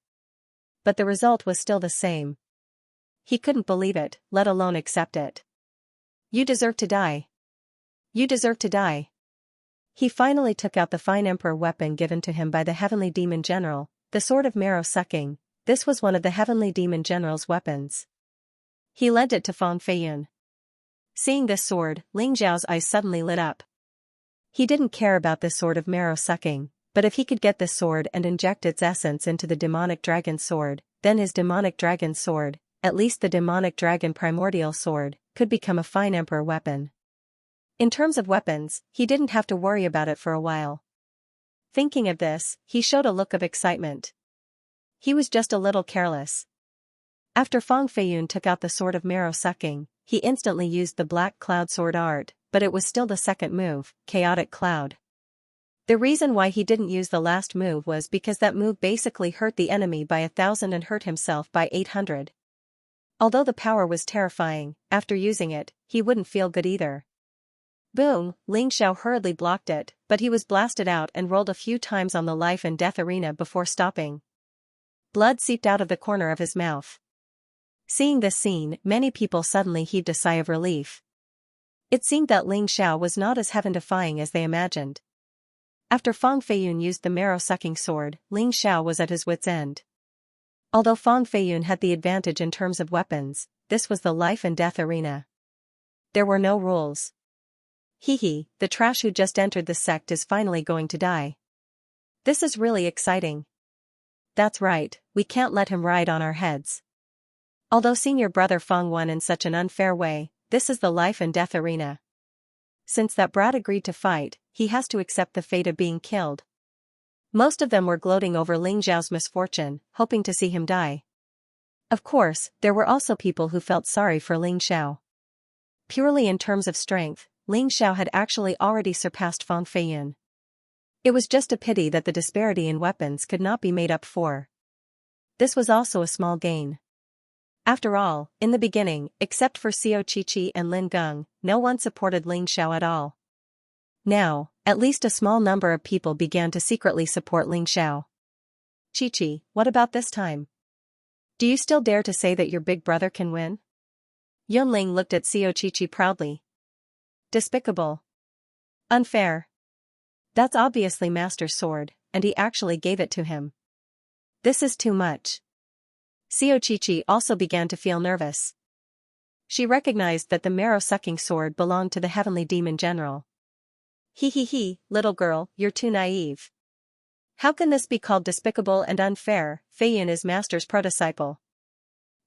But the result was still the same. He couldn't believe it, let alone accept it. You deserve to die. You deserve to die. He finally took out the fine emperor weapon given to him by the heavenly demon general, the sword of marrow sucking. This was one of the heavenly demon general's weapons. He lent it to Fang Feiyun. Seeing this sword, Ling Zhao's eyes suddenly lit up. He didn't care about this sword of marrow sucking, but if he could get this sword and inject its essence into the demonic dragon sword, then his demonic dragon sword, at least the demonic dragon primordial sword, could become a fine emperor weapon. In terms of weapons, he didn't have to worry about it for a while. Thinking of this, he showed a look of excitement. He was just a little careless. After Fang Feiyun took out the sword of marrow sucking, he instantly used the Black Cloud Sword Art, but it was still the second move, Chaotic Cloud. The reason why he didn't use the last move was because that move basically hurt the enemy by 1,000 and hurt himself by 800. Although the power was terrifying, after using it, he wouldn't feel good either. Boom, Ling Xiao hurriedly blocked it, but he was blasted out and rolled a few times on the life and death arena before stopping. Blood seeped out of the corner of his mouth. Seeing this scene, many people suddenly heaved a sigh of relief. It seemed that Ling Xiao was not as heaven-defying as they imagined. After Fang Feiyun used the marrow-sucking sword, Ling Xiao was at his wits' end. Although Fang Feiyun had the advantage in terms of weapons, this was the life and death arena. There were no rules. Hee, the trash who just entered the sect is finally going to die. This is really exciting. That's right, we can't let him ride on our heads. Although senior brother Fang won in such an unfair way, this is the life and death arena. Since that brat agreed to fight, he has to accept the fate of being killed. Most of them were gloating over Ling Xiao's misfortune, hoping to see him die. Of course, there were also people who felt sorry for Ling Xiao. Purely in terms of strength, Ling Xiao had actually already surpassed Fang Feiyun. It was just a pity that the disparity in weapons could not be made up for. This was also a small gain. After all, in the beginning, except for Xiao Qiqi and Lin Geng, no one supported Ling Xiao at all. Now, at least a small number of people began to secretly support Ling Xiao. Qiqi, what about this time? Do you still dare to say that your big brother can win? Yunling looked at Xiao Qiqi proudly. Despicable. Unfair. That's obviously Master's sword, and he actually gave it to him. This is too much. Xiao Qiqi also began to feel nervous. She recognized that the marrow-sucking sword belonged to the heavenly demon general. He, little girl, you're too naive. How can this be called despicable and unfair? Feiyun is Master's protodisciple.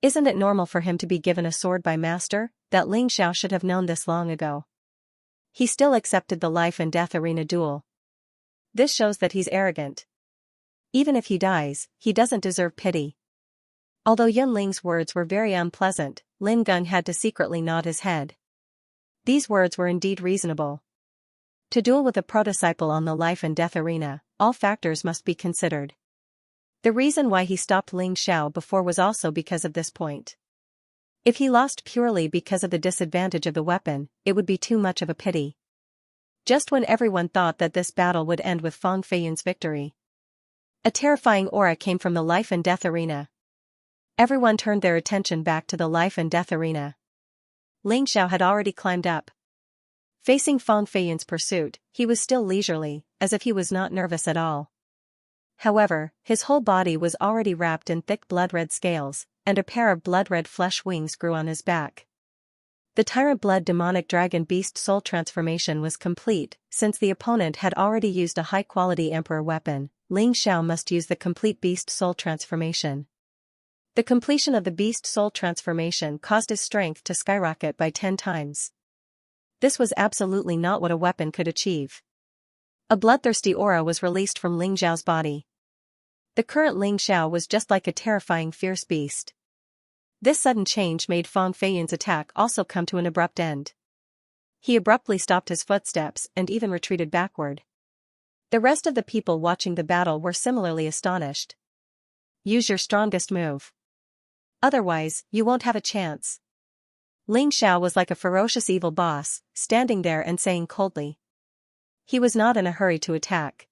Isn't it normal for him to be given a sword by Master? That Ling Xiao should have known this long ago. He still accepted the life and death arena duel. This shows that he's arrogant. Even if he dies, he doesn't deserve pity. Although Yunling's words were very unpleasant, Lin Geng had to secretly nod his head. These words were indeed reasonable. To duel with a protodisciple on the life and death arena, all factors must be considered. The reason why he stopped Ling Xiao before was also because of this point. If he lost purely because of the disadvantage of the weapon, it would be too much of a pity. Just when everyone thought that this battle would end with Fang Feiyun's victory, a terrifying aura came from the life and death arena. Everyone turned their attention back to the life and death arena. Ling Xiao had already climbed up. Facing Fang Feiyun's pursuit, he was still leisurely, as if he was not nervous at all. However, his whole body was already wrapped in thick blood-red scales, and a pair of blood-red flesh wings grew on his back. The Tyrant Blood Demonic Dragon Beast Soul transformation was complete. Since the opponent had already used a high-quality Emperor weapon, Ling Xiao must use the complete Beast Soul transformation. The completion of the Beast Soul transformation caused his strength to skyrocket by 10 times. This was absolutely not what a weapon could achieve. A bloodthirsty aura was released from Ling Xiao's body. The current Ling Xiao was just like a terrifying fierce beast. This sudden change made Fang Feiyun's attack also come to an abrupt end. He abruptly stopped his footsteps and even retreated backward. The rest of the people watching the battle were similarly astonished. Use your strongest move. Otherwise, you won't have a chance. Ling Xiao was like a ferocious evil boss, standing there and saying coldly. He was not in a hurry to attack.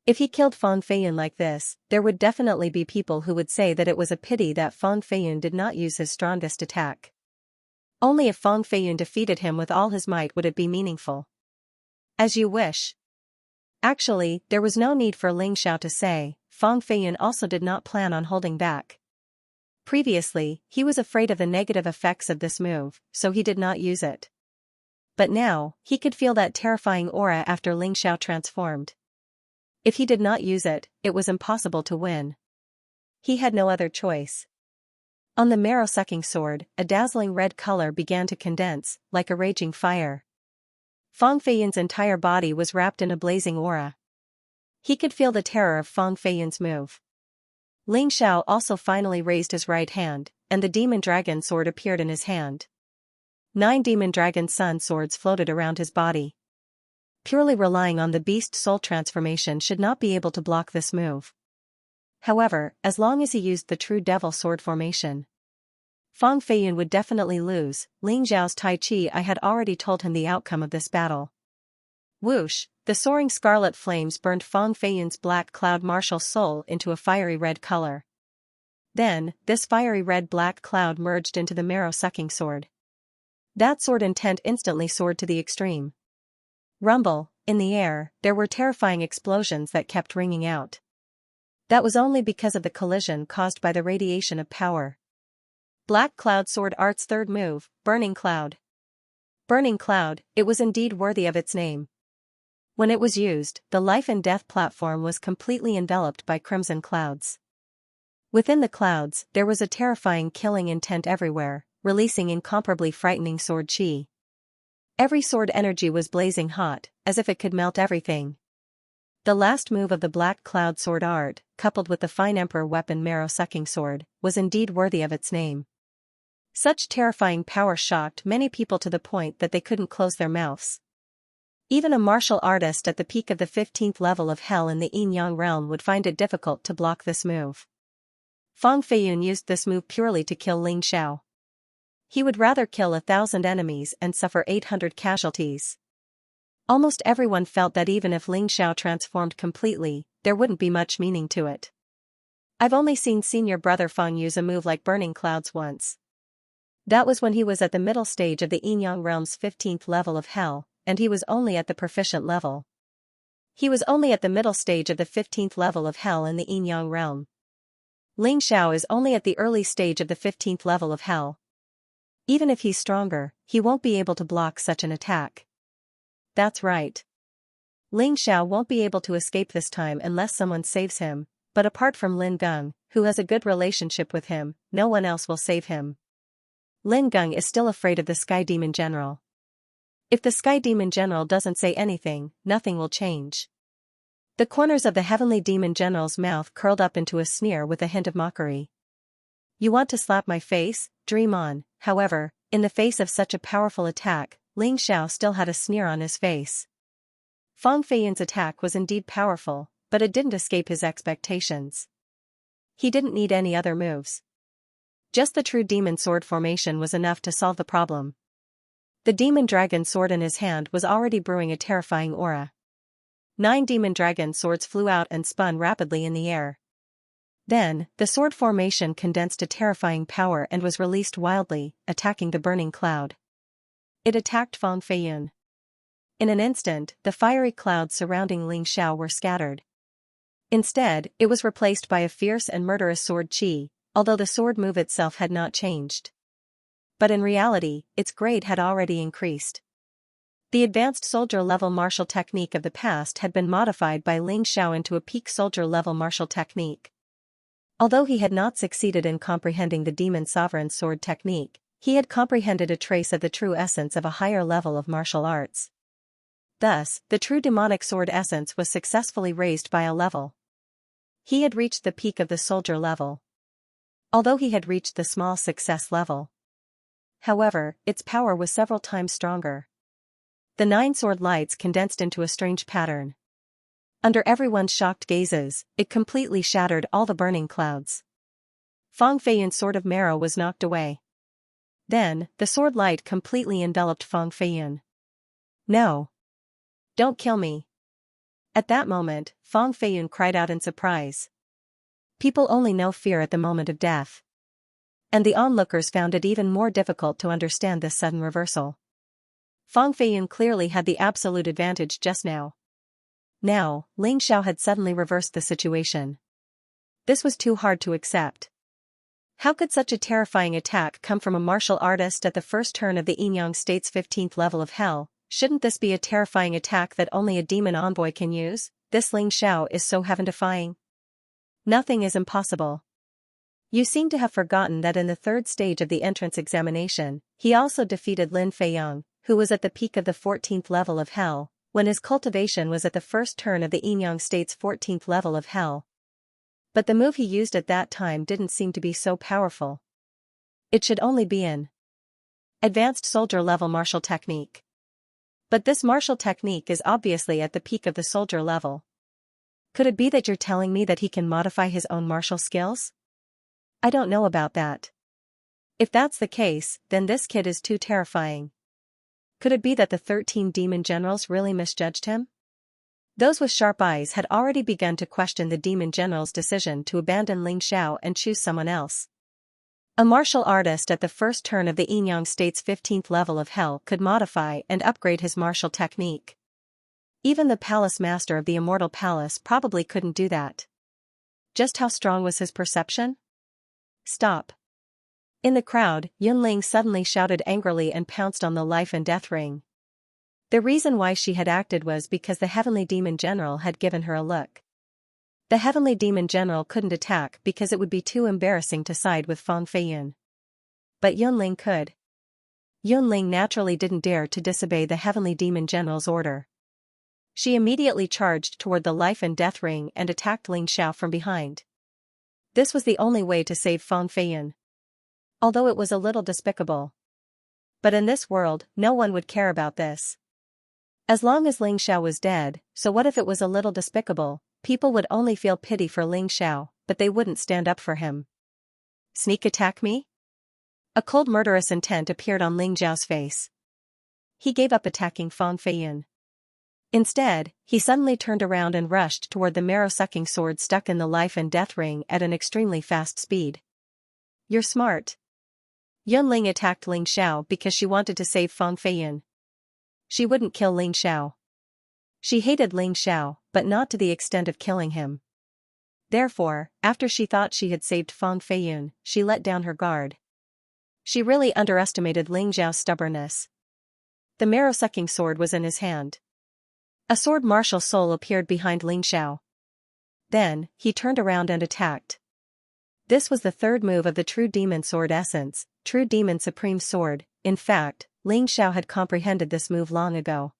If he killed Fang Feiyun like this, there would definitely be people who would say that it was a pity that Fang Feiyun did not use his strongest attack. Only if Fang Feiyun defeated him with all his might would it be meaningful. As you wish. Actually, there was no need for Ling Xiao to say. Fang Feiyun also did not plan on holding back. Previously, he was afraid of the negative effects of this move, so he did not use it. But now, he could feel that terrifying aura after Ling Xiao transformed. If he did not use it, it was impossible to win. He had no other choice. On the marrow-sucking sword, a dazzling red color began to condense, like a raging fire. Fang Feiyun's entire body was wrapped in a blazing aura. He could feel the terror of Fang Feiyun's move. Ling Xiao also finally raised his right hand, and the demon dragon sword appeared in his hand. 9 demon dragon sun swords floated around his body. Purely relying on the beast soul transformation should not be able to block this move. However, as long as he used the true devil sword formation. Fang Feiyun would definitely lose. Ling Xiao's Tai Chi I had already told him the outcome of this battle. Whoosh, the soaring scarlet flames burned Fang Feiyun's black cloud martial soul into a fiery red color. Then, this fiery red-black cloud merged into the marrow-sucking sword. That sword intent instantly soared to the extreme. Rumble, in the air, there were terrifying explosions that kept ringing out. That was only because of the collision caused by the radiation of power. Black Cloud Sword Art's third move, Burning Cloud. Burning Cloud, it was indeed worthy of its name. When it was used, the life and death platform was completely enveloped by crimson clouds. Within the clouds, there was a terrifying killing intent everywhere, releasing incomparably frightening sword chi. Every sword energy was blazing hot, as if it could melt everything. The last move of the Black Cloud Sword Art, coupled with the fine Emperor weapon marrow-sucking sword, was indeed worthy of its name. Such terrifying power shocked many people to the point that they couldn't close their mouths. Even a martial artist at the peak of the 15th level of hell in the Yin-Yang realm would find it difficult to block this move. Fang Feiyun used this move purely to kill Ling Xiao. He would rather kill 1,000 enemies and suffer 800 casualties. Almost everyone felt that even if Ling Xiao transformed completely, there wouldn't be much meaning to it. I've only seen senior brother Fang use a move like Burning Clouds once. That was when he was at the middle stage of the Yin-Yang realm's 15th level of hell, and he was only at the proficient level. He was only at the middle stage of the 15th level of hell in the Yin-Yang realm. Ling Xiao is only at the early stage of the 15th level of hell. Even if he's stronger, he won't be able to block such an attack. That's right. Ling Xiao won't be able to escape this time unless someone saves him, but apart from Lin Geng, who has a good relationship with him, no one else will save him. Lin Geng is still afraid of the Sky Demon General. If the Sky Demon General doesn't say anything, nothing will change. The corners of the Heavenly Demon General's mouth curled up into a sneer with a hint of mockery. You want to slap my face? Dream on. However, in the face of such a powerful attack, Ling Xiao still had a sneer on his face. Fang Feiyun's attack was indeed powerful, but it didn't escape his expectations. He didn't need any other moves. Just the true demon sword formation was enough to solve the problem. The demon dragon sword in his hand was already brewing a terrifying aura. 9 demon dragon swords flew out and spun rapidly in the air. Then, the sword formation condensed a terrifying power and was released wildly, attacking the burning cloud. It attacked Fang Feiyun. In an instant, the fiery clouds surrounding Ling Xiao were scattered. Instead, it was replaced by a fierce and murderous sword chi, although the sword move itself had not changed. But in reality, its grade had already increased. The advanced soldier-level martial technique of the past had been modified by Ling Xiao into a peak soldier-level martial technique. Although he had not succeeded in comprehending the Demon Sovereign's sword technique, he had comprehended a trace of the true essence of a higher level of martial arts. Thus, the true demonic sword essence was successfully raised by a level. He had reached the peak of the soldier level. Although he had reached the small success level. However, its power was several times stronger. The 9 sword lights condensed into a strange pattern. Under everyone's shocked gazes, it completely shattered all the burning clouds. Fang Feiyun's sword of marrow was knocked away. Then, the sword light completely enveloped Fang Feiyun. No! Don't kill me! At that moment, Fang Feiyun cried out in surprise. People only know fear at the moment of death. And the onlookers found it even more difficult to understand this sudden reversal. Fang Feiyun clearly had the absolute advantage just now. Now, Ling Xiao had suddenly reversed the situation. This was too hard to accept. How could such a terrifying attack come from a martial artist at the first turn of the Yin-Yang State's 15th level of hell? Shouldn't this be a terrifying attack that only a demon envoy can use? This Ling Xiao is so heaven-defying. Nothing is impossible. You seem to have forgotten that in the 3rd stage of the entrance examination, he also defeated Lin Feiyang, who was at the peak of the 14th level of hell, when his cultivation was at the first turn of the Yin-Yang State's 14th level of hell. But the move he used at that time didn't seem to be so powerful. It should only be an advanced soldier-level martial technique. But this martial technique is obviously at the peak of the soldier level. Could it be that you're telling me that he can modify his own martial skills? I don't know about that. If that's the case, then this kid is too terrifying. Could it be that the 13 demon generals really misjudged him? Those with sharp eyes had already begun to question the demon general's decision to abandon Ling Xiao and choose someone else. A martial artist at the first turn of the Xianxia state's 15th level of hell could modify and upgrade his martial technique. Even the palace master of the immortal palace probably couldn't do that. Just how strong was his perception? Stop. In the crowd, Yunling suddenly shouted angrily and pounced on the life and death ring. The reason why she had acted was because the heavenly demon general had given her a look. The heavenly demon general couldn't attack because it would be too embarrassing to side with Fang Feiyun. But Yunling could. Yunling naturally didn't dare to disobey the heavenly demon general's order. She immediately charged toward the life and death ring and attacked Ling Xiao from behind. This was the only way to save Fang Feiyun. Although it was a little despicable. But in this world, no one would care about this. As long as Ling Xiao was dead, so what if it was a little despicable? People would only feel pity for Ling Xiao, but they wouldn't stand up for him. Sneak attack me? A cold murderous intent appeared on Ling Xiao's face. He gave up attacking Fang Feiyun. Instead, he suddenly turned around and rushed toward the marrow-sucking sword stuck in the life and death ring at an extremely fast speed. You're smart. Yunling attacked Ling Xiao because she wanted to save Fang Feiyun. She wouldn't kill Ling Xiao. She hated Ling Xiao, but not to the extent of killing him. Therefore, after she thought she had saved Fang Feiyun, she let down her guard. She really underestimated Ling Xiao's stubbornness. The marrow-sucking sword was in his hand. A sword martial soul appeared behind Ling Xiao. Then, he turned around and attacked. This was the third move of the True Demon Sword Essence, True Demon Supreme Sword. In fact, Ling Xiao had comprehended this move long ago.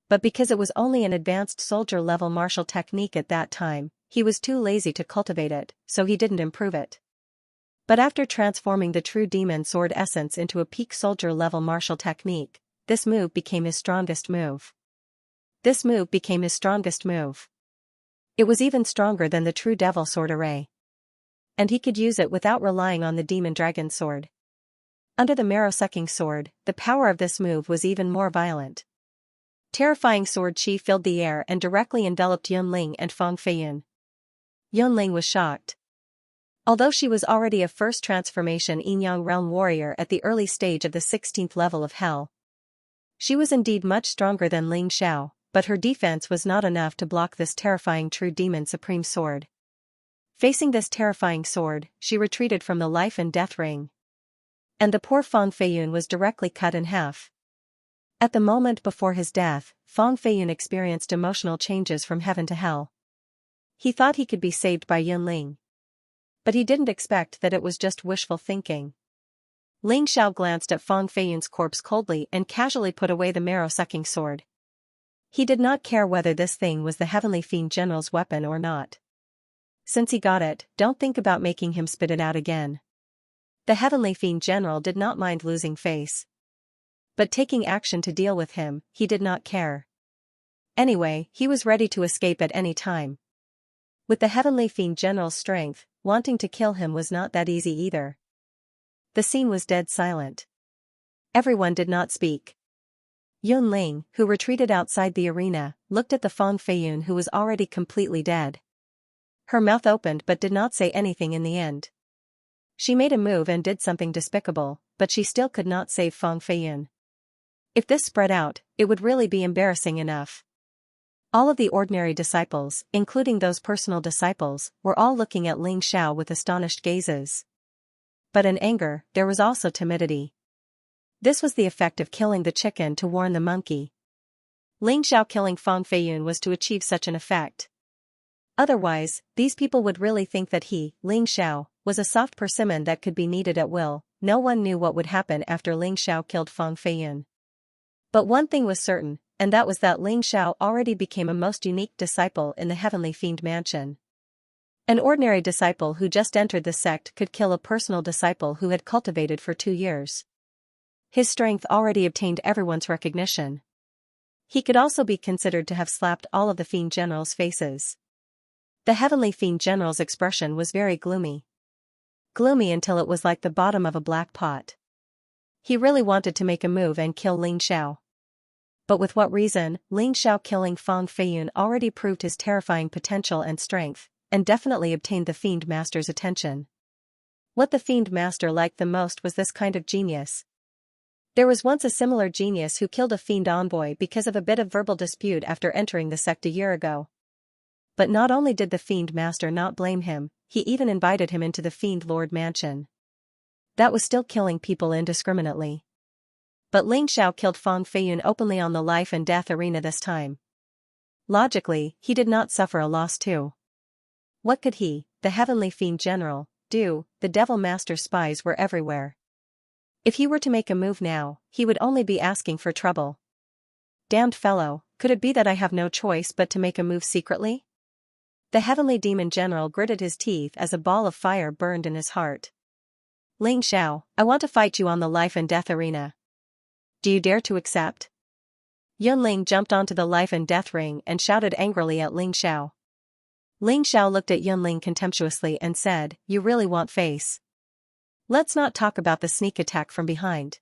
But because it was only an advanced soldier-level martial technique at that time, he was too lazy to cultivate it, so he didn't improve it. But after transforming the True Demon Sword Essence into a peak soldier-level martial technique, this move became his strongest move. This move became his strongest move. It was even stronger than the True Devil Sword Array. And he could use it without relying on the Demon Dragon Sword. Under the marrow-sucking sword, the power of this move was even more violent. Terrifying sword chi filled the air and directly enveloped Yunling and Fang Feiyun. Yunling was shocked. Although she was already a first transformation Yin-Yang realm warrior at the early stage of the 16th level of hell, she was indeed much stronger than Ling Xiao, but her defense was not enough to block this terrifying True Demon Supreme Sword. Facing this terrifying sword, she retreated from the life and death ring. And the poor Fang Feiyun was directly cut in half. At the moment before his death, Fang Feiyun experienced emotional changes from heaven to hell. He thought he could be saved by Yunling. But he didn't expect that it was just wishful thinking. Ling Xiao glanced at Fang Feiyun's corpse coldly and casually put away the marrow-sucking sword. He did not care whether this thing was the Heavenly Fiend General's weapon or not. Since he got it, don't think about making him spit it out again. The Heavenly Fiend General did not mind losing face. But taking action to deal with him, he did not care. Anyway, he was ready to escape at any time. With the Heavenly Fiend General's strength, wanting to kill him was not that easy either. The scene was dead silent. Everyone did not speak. Yunling, who retreated outside the arena, looked at the Fang Feiyun who was already completely dead. Her mouth opened but did not say anything in the end. She made a move and did something despicable, but she still could not save Fang Feiyun. If this spread out, it would really be embarrassing enough. All of the ordinary disciples, including those personal disciples, were all looking at Ling Xiao with astonished gazes. But in anger, there was also timidity. This was the effect of killing the chicken to warn the monkey. Ling Xiao killing Fang Feiyun was to achieve such an effect. Otherwise, these people would really think that he, Ling Xiao, was a soft persimmon that could be kneaded at will. No one knew what would happen after Ling Xiao killed Fang Feiyun. But one thing was certain, and that was that Ling Xiao already became a most unique disciple in the Heavenly Fiend Mansion. An ordinary disciple who just entered the sect could kill a personal disciple who had cultivated for 2 years. His strength already obtained everyone's recognition. He could also be considered to have slapped all of the Fiend General's faces. The Heavenly Fiend General's expression was very gloomy. gloomy until it was like the bottom of a black pot. He really wanted to make a move and kill Ling Xiao. But with what reason? Ling Xiao killing Fang Feiyun already proved his terrifying potential and strength, and definitely obtained the Fiend Master's attention. What the Fiend Master liked the most was this kind of genius. There was once a similar genius who killed a Fiend envoy because of a bit of verbal dispute after entering the sect a year ago. But not only did the Fiend Master not blame him, he even invited him into the Fiend Lord mansion. That was still killing people indiscriminately. But Ling Xiao killed Fang Feiyun openly on the life and death arena this time. Logically, he did not suffer a loss too. What could he, the Heavenly Fiend General, do? The Devil Master's spies were everywhere. If he were to make a move now, he would only be asking for trouble. Damned fellow, could it be that I have no choice but to make a move secretly? The Heavenly Demon General gritted his teeth as a ball of fire burned in his heart. Ling Xiao, I want to fight you on the life and death arena. Do you dare to accept? Yunling jumped onto the life and death ring and shouted angrily at Ling Xiao. Ling Xiao looked at Yunling contemptuously and said, "You really want face? Let's not talk about the sneak attack from behind.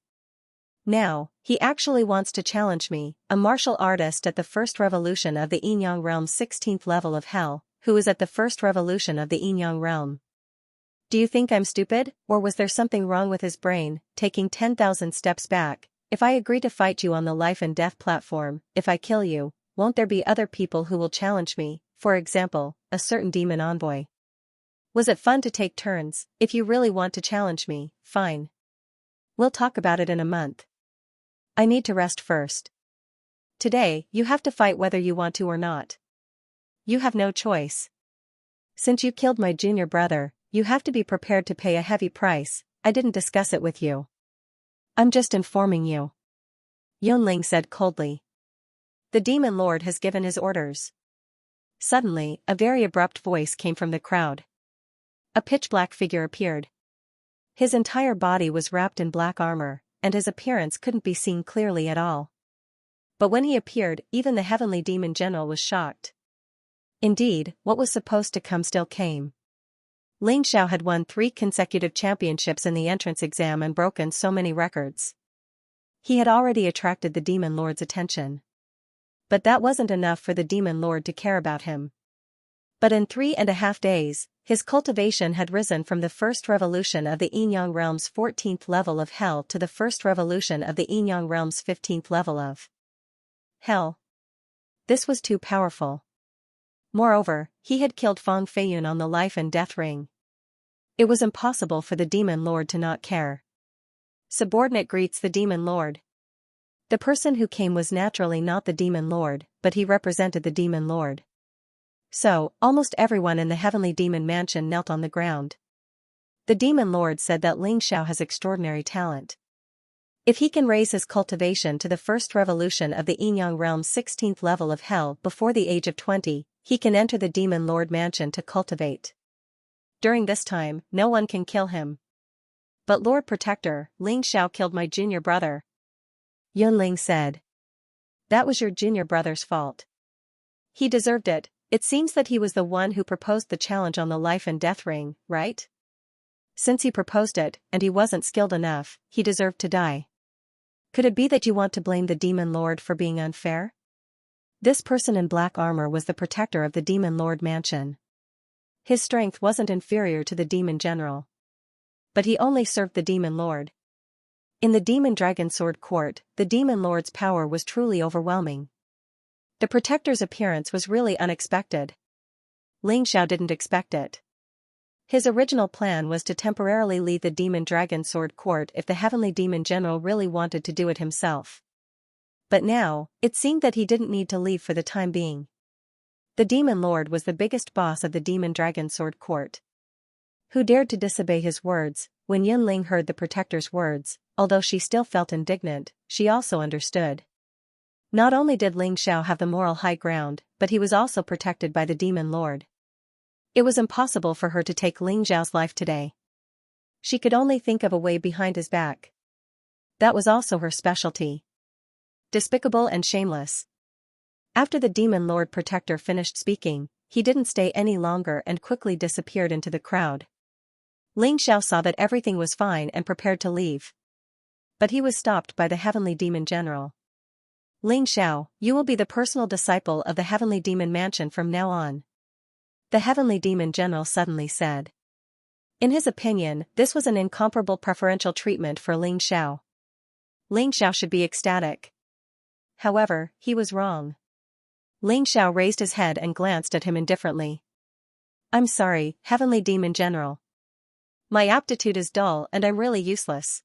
Now, he actually wants to challenge me, a martial artist at the first revolution of the Yinyang Realm's 16th level of hell, who is at the first revolution of the Yinyang Realm. Do you think I'm stupid, or was there something wrong with his brain?" Taking 10,000 steps back, if I agree to fight you on the life and death platform, if I kill you, won't there be other people who will challenge me, for example, a certain demon envoy? Was it fun to take turns? If you really want to challenge me, fine. We'll talk about it in a month. I need to rest first. Today, you have to fight whether you want to or not. You have no choice. Since you killed my junior brother, you have to be prepared to pay a heavy price. I didn't discuss it with you. I'm just informing you. Yunling said coldly. The Demon Lord has given his orders. Suddenly, a very abrupt voice came from the crowd. A pitch-black figure appeared. His entire body was wrapped in black armor, and his appearance couldn't be seen clearly at all. But when he appeared, even the Heavenly Demon General was shocked. Indeed, what was supposed to come still came. Ling Xiao had won 3 consecutive championships in the entrance exam and broken so many records. He had already attracted the Demon Lord's attention. But that wasn't enough for the Demon Lord to care about him. But in 3.5 days, his cultivation had risen from the first revolution of the Yinyang Realm's 14th level of hell to the first revolution of the Yinyang Realm's 15th level of hell. This was too powerful. Moreover, he had killed Fang Feiyun on the life and death ring. It was impossible for the Demon Lord to not care. Subordinate greets the Demon Lord. The person who came was naturally not the Demon Lord, but he represented the Demon Lord. So, almost everyone in the Heavenly Demon Mansion knelt on the ground. The Demon Lord said that Ling Xiao has extraordinary talent. If he can raise his cultivation to the first revolution of the Yinyang Realm's 16th level of hell before the age of 20, he can enter the Demon Lord Mansion to cultivate. During this time, no one can kill him. But Lord Protector, Ling Xiao killed my junior brother. Yunling said. That was your junior brother's fault. He deserved it. It seems that he was the one who proposed the challenge on the life and death ring, right? Since he proposed it, and he wasn't skilled enough, he deserved to die. Could it be that you want to blame the Demon Lord for being unfair? This person in black armor was the protector of the Demon Lord Mansion. His strength wasn't inferior to the Demon General. But he only served the Demon Lord. In the Demon Dragon Sword Court, the Demon Lord's power was truly overwhelming. The protector's appearance was really unexpected. Ling Xiao didn't expect it. His original plan was to temporarily leave the Demon Dragon Sword Court if the Heavenly Demon General really wanted to do it himself. But now, it seemed that he didn't need to leave for the time being. The Demon Lord was the biggest boss of the Demon Dragon Sword Court. Who dared to disobey his words? When Yunling heard the protector's words, although she still felt indignant, she also understood. Not only did Ling Xiao have the moral high ground, but he was also protected by the Demon Lord. It was impossible for her to take Ling Xiao's life today. She could only think of a way behind his back. That was also her specialty. Despicable and shameless. After the Demon Lord Protector finished speaking, he didn't stay any longer and quickly disappeared into the crowd. Ling Xiao saw that everything was fine and prepared to leave. But he was stopped by the Heavenly Demon General. Ling Xiao, you will be the personal disciple of the Heavenly Demon Mansion from now on. The Heavenly Demon General suddenly said. In his opinion, this was an incomparable preferential treatment for Ling Xiao. Ling Xiao should be ecstatic. However, he was wrong. Ling Xiao raised his head and glanced at him indifferently. I'm sorry, Heavenly Demon General. My aptitude is dull and I'm really useless.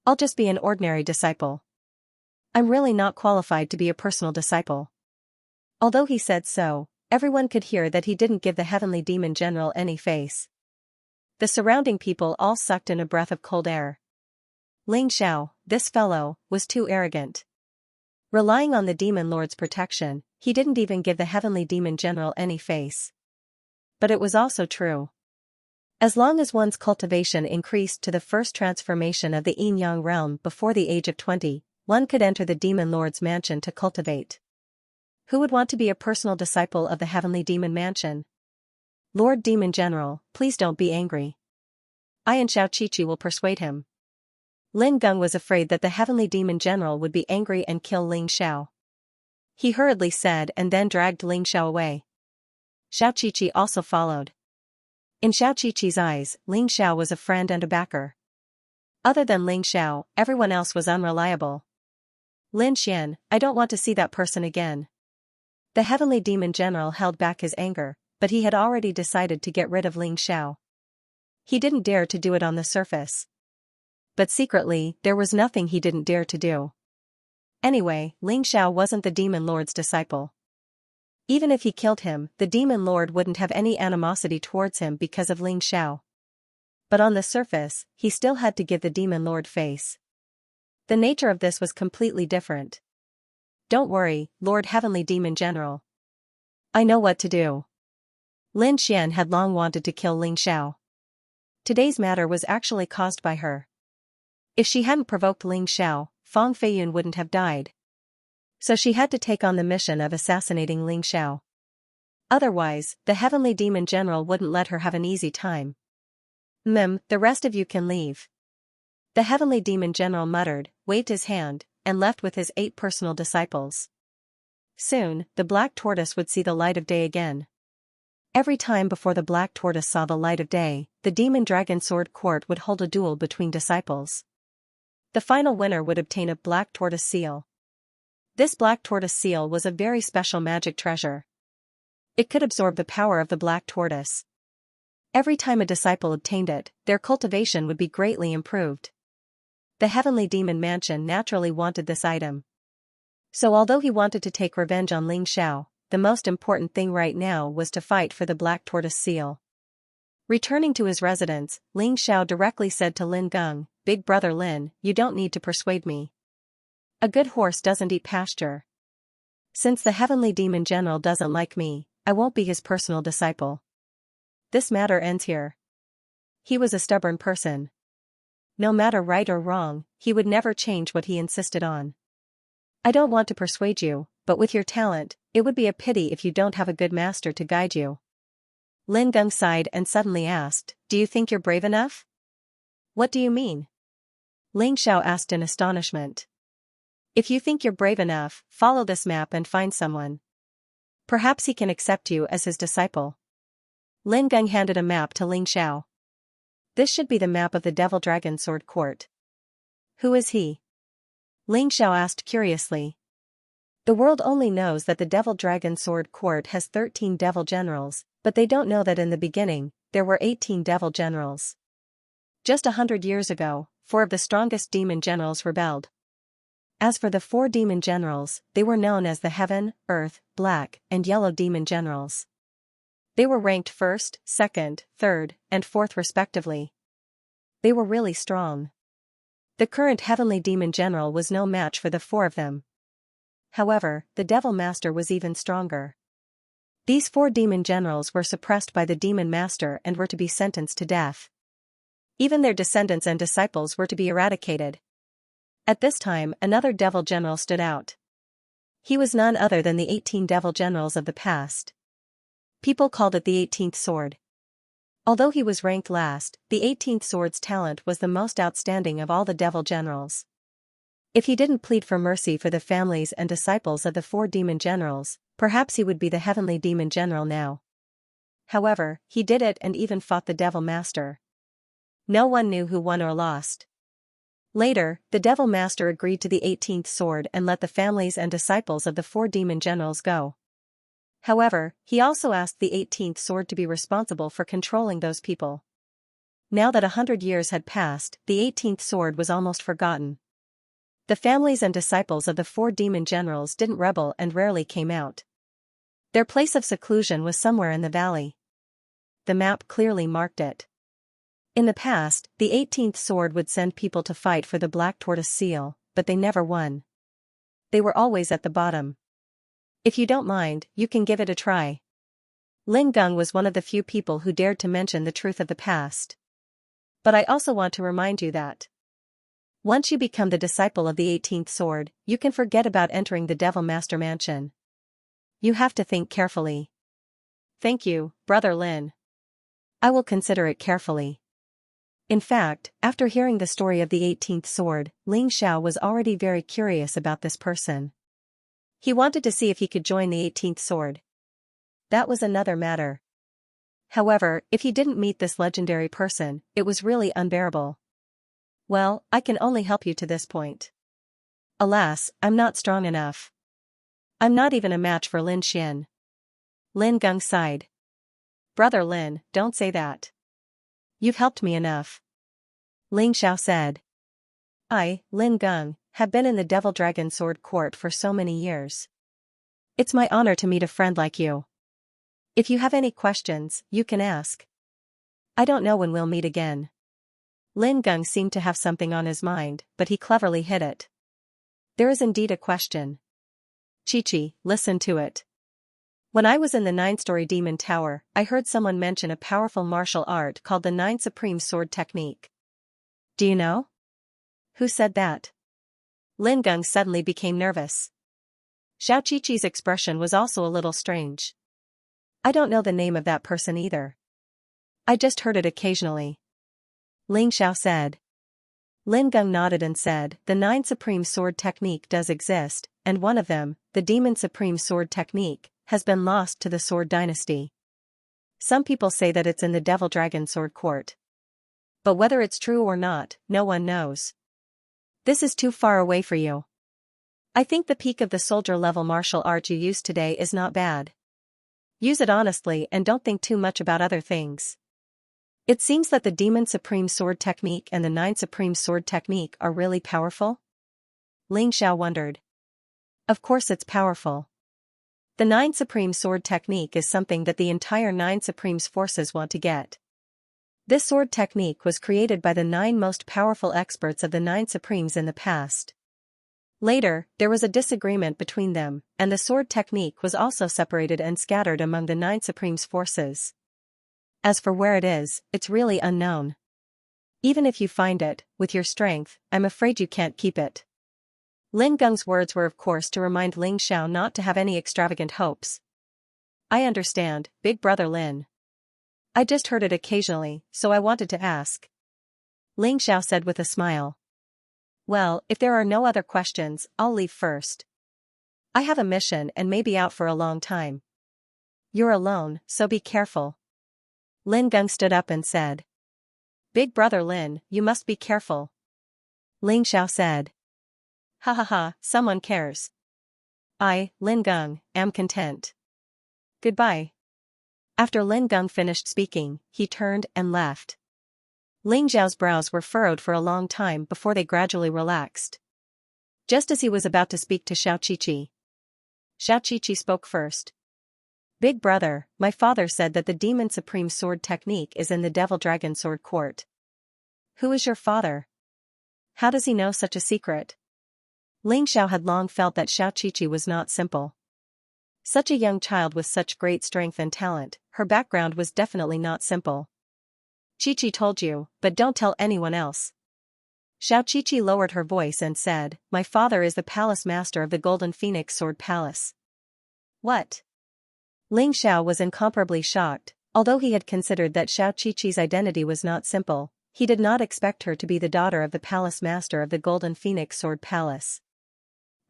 I'll just be an ordinary disciple. I'm really not qualified to be a personal disciple. Although he said so, everyone could hear that he didn't give the Heavenly Demon General any face. The surrounding people all sucked in a breath of cold air. Ling Xiao, this fellow, was too arrogant. Relying on the Demon Lord's protection, he didn't even give the Heavenly Demon General any face. But it was also true. As long as one's cultivation increased to the first transformation of the Yin-Yang realm before the age of 20, one could enter the Demon Lord's mansion to cultivate. Who would want to be a personal disciple of the Heavenly Demon Mansion? Lord Demon General, please don't be angry. I and Xiaoqiqi will persuade him. Lin Geng was afraid that the Heavenly Demon General would be angry and kill Ling Xiao. He hurriedly said and then dragged Ling Xiao away. Xiaoqiqi also followed. In Xiaoqiqi's eyes, Ling Xiao was a friend and a backer. Other than Ling Xiao, everyone else was unreliable. Lin Xian, I don't want to see that person again. The Heavenly Demon General held back his anger, but he had already decided to get rid of Ling Xiao. He didn't dare to do it on the surface. But secretly, there was nothing he didn't dare to do. Anyway, Ling Xiao wasn't the Demon Lord's disciple. Even if he killed him, the Demon Lord wouldn't have any animosity towards him because of Ling Xiao. But on the surface, he still had to give the Demon Lord face. The nature of this was completely different. Don't worry, Lord Heavenly Demon General. I know what to do. Lin Xian had long wanted to kill Ling Xiao. Today's matter was actually caused by her. If she hadn't provoked Ling Xiao, Fang Feiyun wouldn't have died. So she had to take on the mission of assassinating Ling Xiao. Otherwise, the Heavenly Demon General wouldn't let her have an easy time. The rest of you can leave. The Heavenly Demon General muttered, waved his hand, and left with his 8 personal disciples. Soon, the Black Tortoise would see the light of day again. Every time before the Black Tortoise saw the light of day, the Demon Dragon Sword Court would hold a duel between disciples. The final winner would obtain a Black Tortoise seal. This Black Tortoise seal was a very special magic treasure. It could absorb the power of the Black Tortoise. Every time a disciple obtained it, their cultivation would be greatly improved. The Heavenly Demon Mansion naturally wanted this item. So although he wanted to take revenge on Ling Xiao, the most important thing right now was to fight for the Black Tortoise seal. Returning to his residence, Ling Xiao directly said to Lin Geng, Big Brother Lin, you don't need to persuade me. A good horse doesn't eat pasture. Since the Heavenly Demon General doesn't like me, I won't be his personal disciple. This matter ends here. He was a stubborn person. No matter right or wrong, he would never change what he insisted on. I don't want to persuade you, but with your talent, it would be a pity if you don't have a good master to guide you. Lin Geng sighed and suddenly asked, do you think you're brave enough? What do you mean? Ling Xiao asked in astonishment. If you think you're brave enough, follow this map and find someone. Perhaps he can accept you as his disciple. Lin Geng handed a map to Ling Xiao. This should be the map of the Devil Dragon Sword Court. Who is he? Ling Xiao asked curiously. The world only knows that the Devil Dragon Sword Court has 13 devil generals, but they don't know that in the beginning, there were 18 devil generals. Just 100 years ago, 4 of the strongest demon generals rebelled. As for the 4 demon generals, they were known as the Heaven, Earth, Black, and Yellow Demon Generals. They were ranked 1st, 2nd, 3rd, and 4th respectively. They were really strong. The current Heavenly Demon General was no match for the 4 of them. However, the Devil Master was even stronger. These 4 demon generals were suppressed by the Demon Master and were to be sentenced to death. Even their descendants and disciples were to be eradicated. At this time, another devil general stood out. He was none other than the 18 devil generals of the past. People called it the 18th sword. Although he was ranked last, the 18th sword's talent was the most outstanding of all the devil generals. If he didn't plead for mercy for the families and disciples of the 4 demon generals, perhaps he would be the heavenly demon general now. However, he did it and even fought the devil master. No one knew who won or lost. Later, the devil master agreed to the 18th sword and let the families and disciples of the 4 demon generals go. However, he also asked the 18th sword to be responsible for controlling those people. Now that 100 years had passed, the 18th sword was almost forgotten. The families and disciples of the 4 demon generals didn't rebel and rarely came out. Their place of seclusion was somewhere in the valley. The map clearly marked it. In the past, the 18th sword would send people to fight for the Black Tortoise seal, but they never won. They were always at the bottom. If you don't mind, you can give it a try. Lin Geng was one of the few people who dared to mention the truth of the past. But I also want to remind you that once you become the disciple of the 18th sword, you can forget about entering the Devil Master Mansion. You have to think carefully. Thank you, Brother Lin. I will consider it carefully. In fact, after hearing the story of the 18th sword, Ling Xiao was already very curious about this person. He wanted to see if he could join the 18th sword. That was another matter. However, if he didn't meet this legendary person, it was really unbearable. Well, I can only help you to this point. Alas, I'm not strong enough. I'm not even a match for Lin Xian. Lin Geng sighed. Brother Lin, don't say that. You've helped me enough. Ling Xiao said. I, Lin Geng, have been in the Devil Dragon Sword Court for so many years. It's my honor to meet a friend like you. If you have any questions, you can ask. I don't know when we'll meet again. Lin Geng seemed to have something on his mind, but he cleverly hid it. There is indeed a question. Chi-Chi, listen to it. When I was in the 9-story demon tower, I heard someone mention a powerful martial art called the 9 Supreme Sword Technique. Do you know? Who said that? Lin Geng suddenly became nervous. Xiao Chi-Chi's expression was also a little strange. I don't know the name of that person either. I just heard it occasionally. Ling Xiao said. Lin Geng nodded and said, the 9 Supreme Sword Technique does exist, and one of them, the Demon Supreme Sword Technique, has been lost to the Sword Dynasty. Some people say that it's in the Devil Dragon Sword Court. But whether it's true or not, no one knows. This is too far away for you. I think the peak of the soldier-level martial art you used today is not bad. Use it honestly and don't think too much about other things. It seems that the Demon Supreme Sword Technique and the 9 Supreme Sword Technique are really powerful? Ling Xiao wondered. Of course it's powerful. The 9 Supreme Sword Technique is something that the entire 9 Supremes forces want to get. This sword technique was created by the 9 most powerful experts of the 9 Supremes in the past. Later, there was a disagreement between them, and the sword technique was also separated and scattered among the 9 Supremes forces. As for where it is, it's really unknown. Even if you find it, with your strength, I'm afraid you can't keep it. Lin Geng's words were of course to remind Ling Xiao not to have any extravagant hopes. I understand, Big Brother Lin. I just heard it occasionally, so I wanted to ask. Ling Xiao said with a smile. Well, if there are no other questions, I'll leave first. I have a mission and may be out for a long time. You're alone, so be careful. Lin Geng stood up and said. Big Brother Lin, you must be careful. Ling Xiao said. Ha ha ha, someone cares. I, Lin Geng, am content. Goodbye. After Lin Geng finished speaking, he turned and left. Ling Xiao's brows were furrowed for a long time before they gradually relaxed. Just as he was about to speak to Xiao Chi-Chi. Xiao Chi-Chi spoke first. Big Brother, my father said that the Demon Supreme Sword Technique is in the Devil Dragon Sword Court. Who is your father? How does he know such a secret? Ling Xiao had long felt that Xiao Chi-Chi was not simple. Such a young child with such great strength and talent, her background was definitely not simple. Chi-Chi told you, but don't tell anyone else. Xiao Chi-Chi lowered her voice and said, my father is the palace master of the Golden Phoenix Sword Palace. What? Ling Xiao was incomparably shocked, Although he had considered that Xiao Qiqi's identity was not simple, he did not expect her to be the daughter of the palace master of the Golden Phoenix Sword Palace.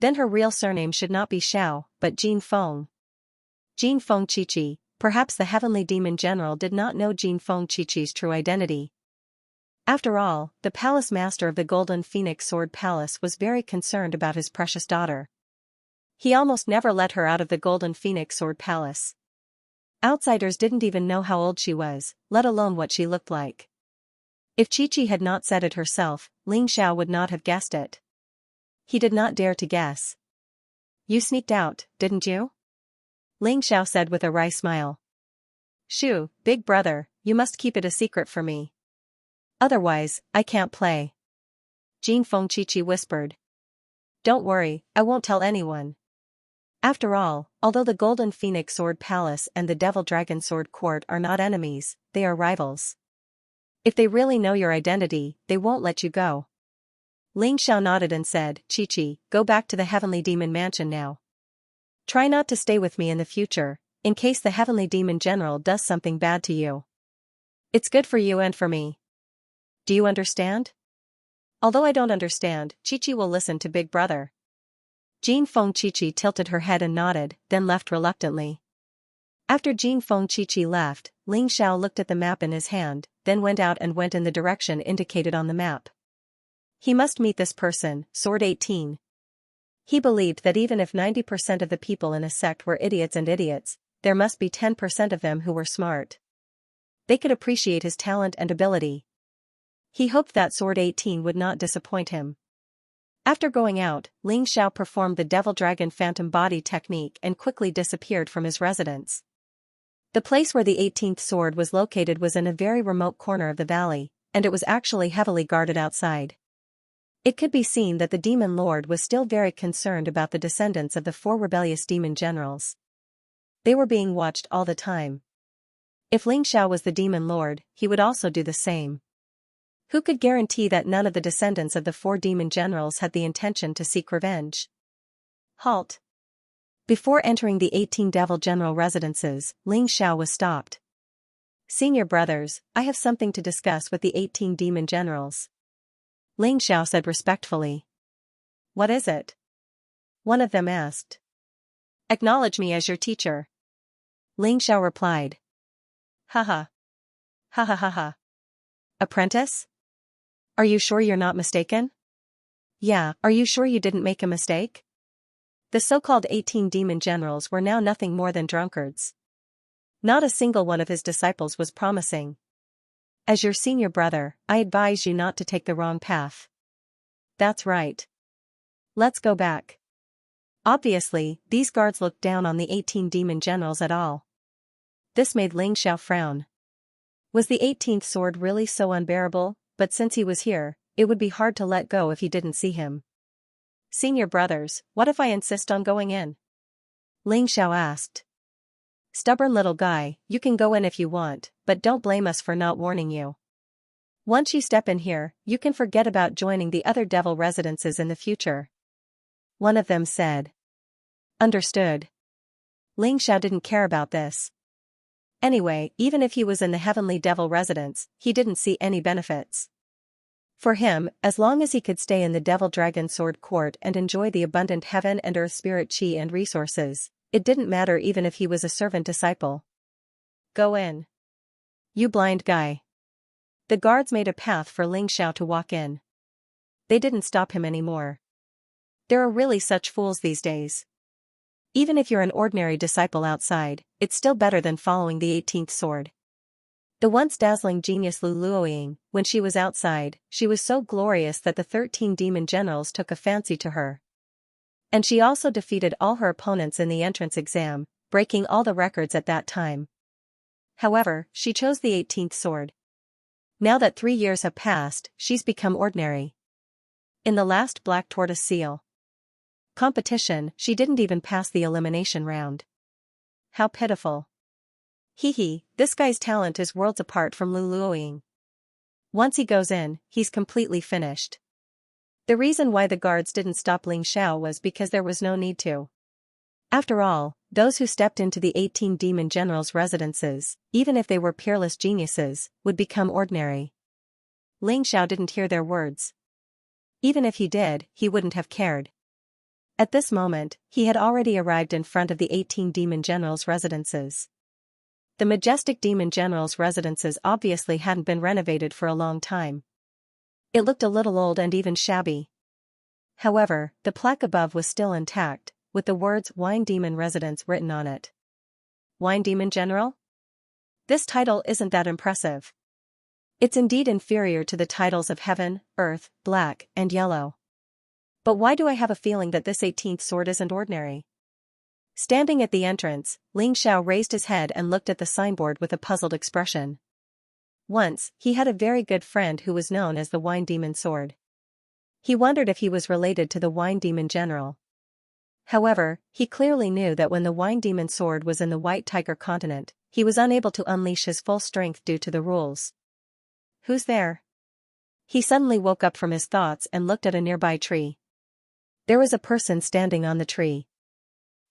Then her real surname should not be Xiao, but Jin Feng. Jin Feng Qiqi. Perhaps the heavenly demon general did not know Jin Feng Qiqi's true identity. After all, the palace master of the Golden Phoenix Sword Palace was very concerned about his precious daughter. He almost never let her out of the Golden Phoenix Sword Palace. Outsiders didn't even know how old she was, let alone what she looked like. If Qiqi had not said it herself, Ling Xiao would not have guessed it. He did not dare to guess. "You sneaked out, didn't you?" Ling Xiao said with a wry smile. "Shoo, big brother, you must keep it a secret for me. Otherwise, I can't play." Jin Feng Qiqi whispered. "Don't worry, I won't tell anyone." After all, although the Golden Phoenix Sword Palace and the Devil Dragon Sword Court are not enemies, they are rivals. If they really know your identity, they won't let you go. Ling Xiao nodded and said, "Qiqi, go back to the Heavenly Demon Mansion now. Try not to stay with me in the future, in case the Heavenly Demon General does something bad to you. It's good for you and for me. Do you understand?" "Although I don't understand, Qiqi will listen to Big Brother." Jin Feng Qiqi tilted her head and nodded, then left reluctantly. After Jin Feng Qiqi left, Ling Xiao looked at the map in his hand, then went out and went in the direction indicated on the map. He must meet this person, Sword 18. He believed that even if 90% of the people in a sect were idiots and idiots, there must be 10% of them who were smart. They could appreciate his talent and ability. He hoped that Sword 18 would not disappoint him. After going out, Ling Xiao performed the Devil Dragon Phantom Body technique and quickly disappeared from his residence. The place where the 18th sword was located was in a very remote corner of the valley, and it was actually heavily guarded outside. It could be seen that the demon lord was still very concerned about the descendants of the 4 rebellious demon generals. They were being watched all the time. If Ling Xiao was the demon lord, he would also do the same. Who could guarantee that none of the descendants of the 4 demon generals had the intention to seek revenge? Halt! Before entering the 18 devil general residences, Ling Xiao was stopped. "Senior brothers, I have something to discuss with the 18 demon generals," Ling Xiao said respectfully. "What is it?" one of them asked. "Acknowledge me as your teacher," Ling Xiao replied. Haha. Ha ha ha ha. "Apprentice? Are you sure you're not mistaken?" "Yeah, are you sure you didn't make a mistake?" The so-called 18 demon generals were now nothing more than drunkards. Not a single one of his disciples was promising. "As your senior brother, I advise you not to take the wrong path." "That's right. Let's go back." Obviously, these guards looked down on the 18 demon generals at all. This made Ling Xiao frown. Was the 18th sword really so unbearable? But since he was here, it would be hard to let go if he didn't see him. "Senior brothers, what if I insist on going in?" Ling Xiao asked. "Stubborn little guy, you can go in if you want, but don't blame us for not warning you. Once you step in here, you can forget about joining the other devil residences in the future," one of them said. Understood. Ling Xiao didn't care about this. Anyway, even if he was in the heavenly devil residence, he didn't see any benefits. For him, as long as he could stay in the Devil Dragon Sword Court and enjoy the abundant heaven and earth spirit chi and resources, it didn't matter even if he was a servant disciple. "Go in. You blind guy." The guards made a path for Ling Xiao to walk in. They didn't stop him anymore. There are really such fools these days. Even if you're an ordinary disciple outside, it's still better than following the 18th sword. The once dazzling genius Lu Luoying, when she was outside, she was so glorious that the 13 demon generals took a fancy to her. And she also defeated all her opponents in the entrance exam, breaking all the records at that time. However, she chose the 18th sword. Now that 3 years have passed, she's become ordinary. In the last Black Tortoise Seal competition, she didn't even pass the elimination round. How pitiful. Hee, this guy's talent is worlds apart from Lu Luoying. Once he goes in, he's completely finished. The reason why the guards didn't stop Ling Xiao was because there was no need to. After all, Those who stepped into the 18 demon generals' residences, even if they were peerless geniuses, would become ordinary. Ling Xiao didn't hear their words. Even if he did, he wouldn't have cared. At this moment, he had already arrived in front of the 18 demon generals' residences. The majestic demon generals' residences obviously hadn't been renovated for a long time. It looked a little old and even shabby. However, the plaque above was still intact, with the words Wine Demon Residence written on it. Wine Demon General? This title isn't that impressive. It's indeed inferior to the titles of Heaven, Earth, Black, and Yellow. But why do I have a feeling that this 18th sword isn't ordinary? Standing at the entrance, Ling Xiao raised his head and looked at the signboard with a puzzled expression. Once, he had a very good friend who was known as the Wine Demon Sword. He wondered if he was related to the Wine Demon General. However, he clearly knew that when the Wine Demon Sword was in the White Tiger continent, he was unable to unleash his full strength due to the rules. Who's there? He suddenly woke up from his thoughts and looked at a nearby tree. There was a person standing on the tree.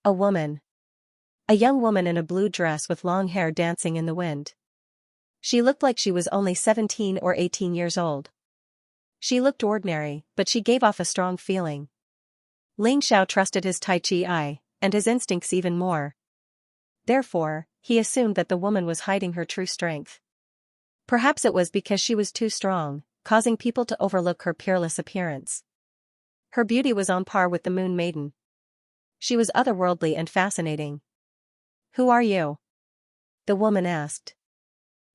A woman. A young woman in a blue dress with long hair dancing in the wind. She looked like she was only 17 or 18 years old. She looked ordinary, but she gave off a strong feeling. Ling Xiao trusted his Tai Chi eye, and his instincts even more. Therefore, he assumed that the woman was hiding her true strength. Perhaps it was because she was too strong, causing people to overlook her peerless appearance. Her beauty was on par with the Moon Maiden. She was otherworldly and fascinating. Who are you? The woman asked.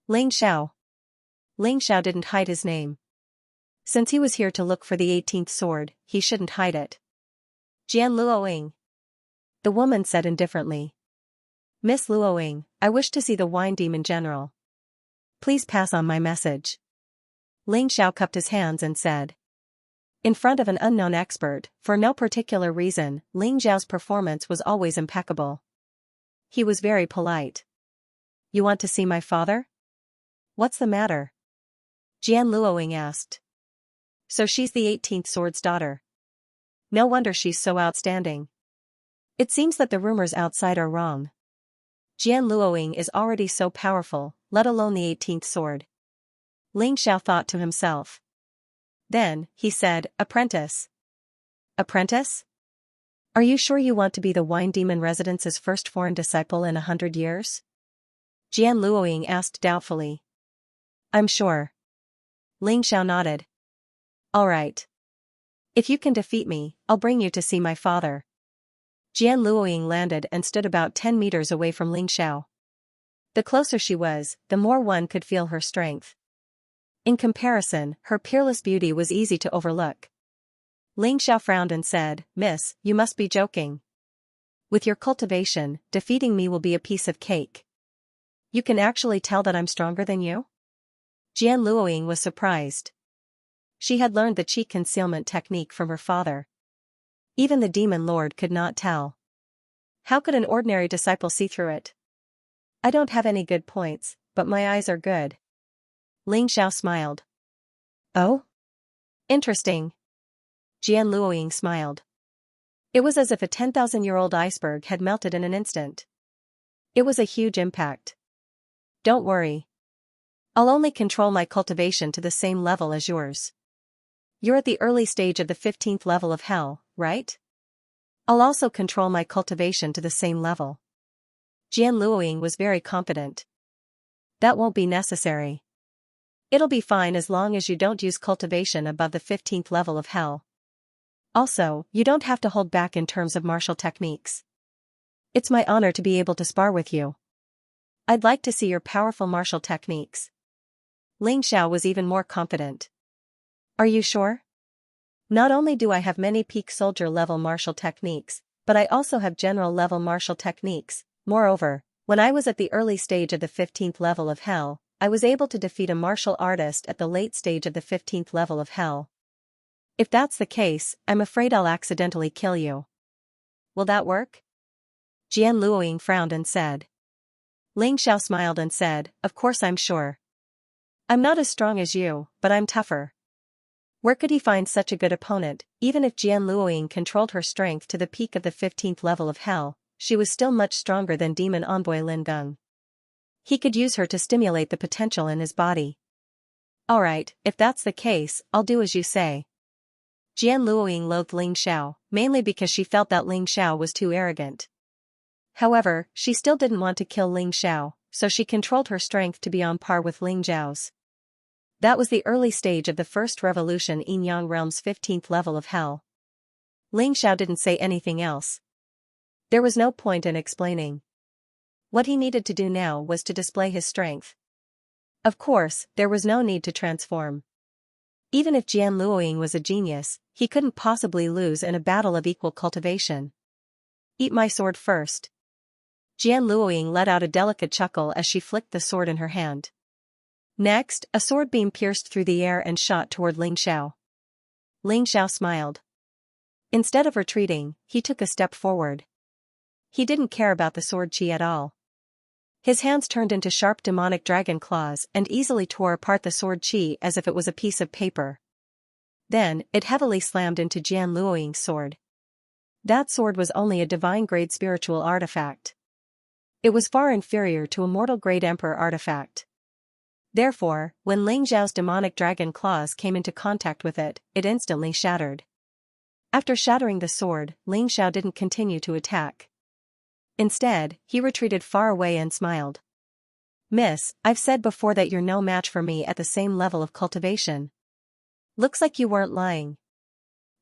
Ling Xiao. Ling Xiao didn't hide his name. Since he was here to look for the 18th sword, he shouldn't hide it. Jian Luoying. The woman said indifferently. Miss Luoying, I wish to see the Wine Demon General. Please pass on my message. Ling Xiao cupped his hands and said. In front of an unknown expert, for no particular reason, Ling Xiao's performance was always impeccable. He was very polite. You want to see my father? What's the matter? Jian Luoying asked. So she's the 18th sword's daughter. No wonder she's so outstanding. It seems that the rumors outside are wrong. Jian Luoying is already so powerful, let alone the 18th sword. Ling Xiao thought to himself. Then, he said, Apprentice. Apprentice? Are you sure you want to be the Wine Demon Residence's first foreign disciple in 100 years? Jian Luoying asked doubtfully. I'm sure. Ling Xiao nodded. All right. If you can defeat me, I'll bring you to see my father. Jian Luoying landed and stood about 10 meters away from Ling Xiao. The closer she was, the more one could feel her strength. In comparison, her peerless beauty was easy to overlook. Ling Xiao frowned and said, Miss, you must be joking. With your cultivation, defeating me will be a piece of cake. You can actually tell that I'm stronger than you? Jian Luoying was surprised. She had learned the cheek concealment technique from her father. Even the demon lord could not tell. How could an ordinary disciple see through it? I don't have any good points, but my eyes are good. Ling Xiao smiled. Oh? Interesting. Jian Luoying smiled. It was as if a 10,000-year-old iceberg had melted in an instant. It was a huge impact. Don't worry. I'll only control my cultivation to the same level as yours. You're at the early stage of the 15th level of hell, right? I'll also control my cultivation to the same level. Jian Luoying was very confident. That won't be necessary. It'll be fine as long as you don't use cultivation above the 15th level of hell. Also, you don't have to hold back in terms of martial techniques. It's my honor to be able to spar with you. I'd like to see your powerful martial techniques. Ling Xiao was even more confident. Are you sure? Not only do I have many peak soldier level martial techniques, but I also have general level martial techniques. Moreover, when I was at the early stage of the 15th level of hell, I was able to defeat a martial artist at the late stage of the 15th level of hell. If that's the case, I'm afraid I'll accidentally kill you. Will that work? Jian Luoying frowned and said. Ling Xiao smiled and said, Of course I'm sure. I'm not as strong as you, but I'm tougher. Where could he find such a good opponent? Even if Jian Luoying controlled her strength to the peak of the 15th level of hell, she was still much stronger than demon envoy Lin Geng. He could use her to stimulate the potential in his body. Alright, if that's the case, I'll do as you say. Jian Luoying loathed Ling Xiao, mainly because she felt that Ling Xiao was too arrogant. However, she still didn't want to kill Ling Xiao, so she controlled her strength to be on par with Ling Zhao's. That was the early stage of the first revolution in Yang Realm's 15th level of hell. Ling Xiao didn't say anything else. There was no point in explaining. What he needed to do now was to display his strength. Of course, there was no need to transform. Even if Jian Luoying was a genius, he couldn't possibly lose in a battle of equal cultivation. Eat my sword first. Jian Luoying let out a delicate chuckle as she flicked the sword in her hand. Next, a sword beam pierced through the air and shot toward Ling Xiao. Ling Xiao smiled. Instead of retreating, he took a step forward. He didn't care about the sword chi at all. His hands turned into sharp demonic dragon claws and easily tore apart the sword chi as if it was a piece of paper. Then, it heavily slammed into Jian Luoying's sword. That sword was only a divine-grade spiritual artifact. It was far inferior to a mortal-grade emperor artifact. Therefore, when Ling Zhao's demonic dragon claws came into contact with it, it instantly shattered. After shattering the sword, Ling Xiao didn't continue to attack. Instead, he retreated far away and smiled. Miss, I've said before that you're no match for me at the same level of cultivation. Looks like you weren't lying.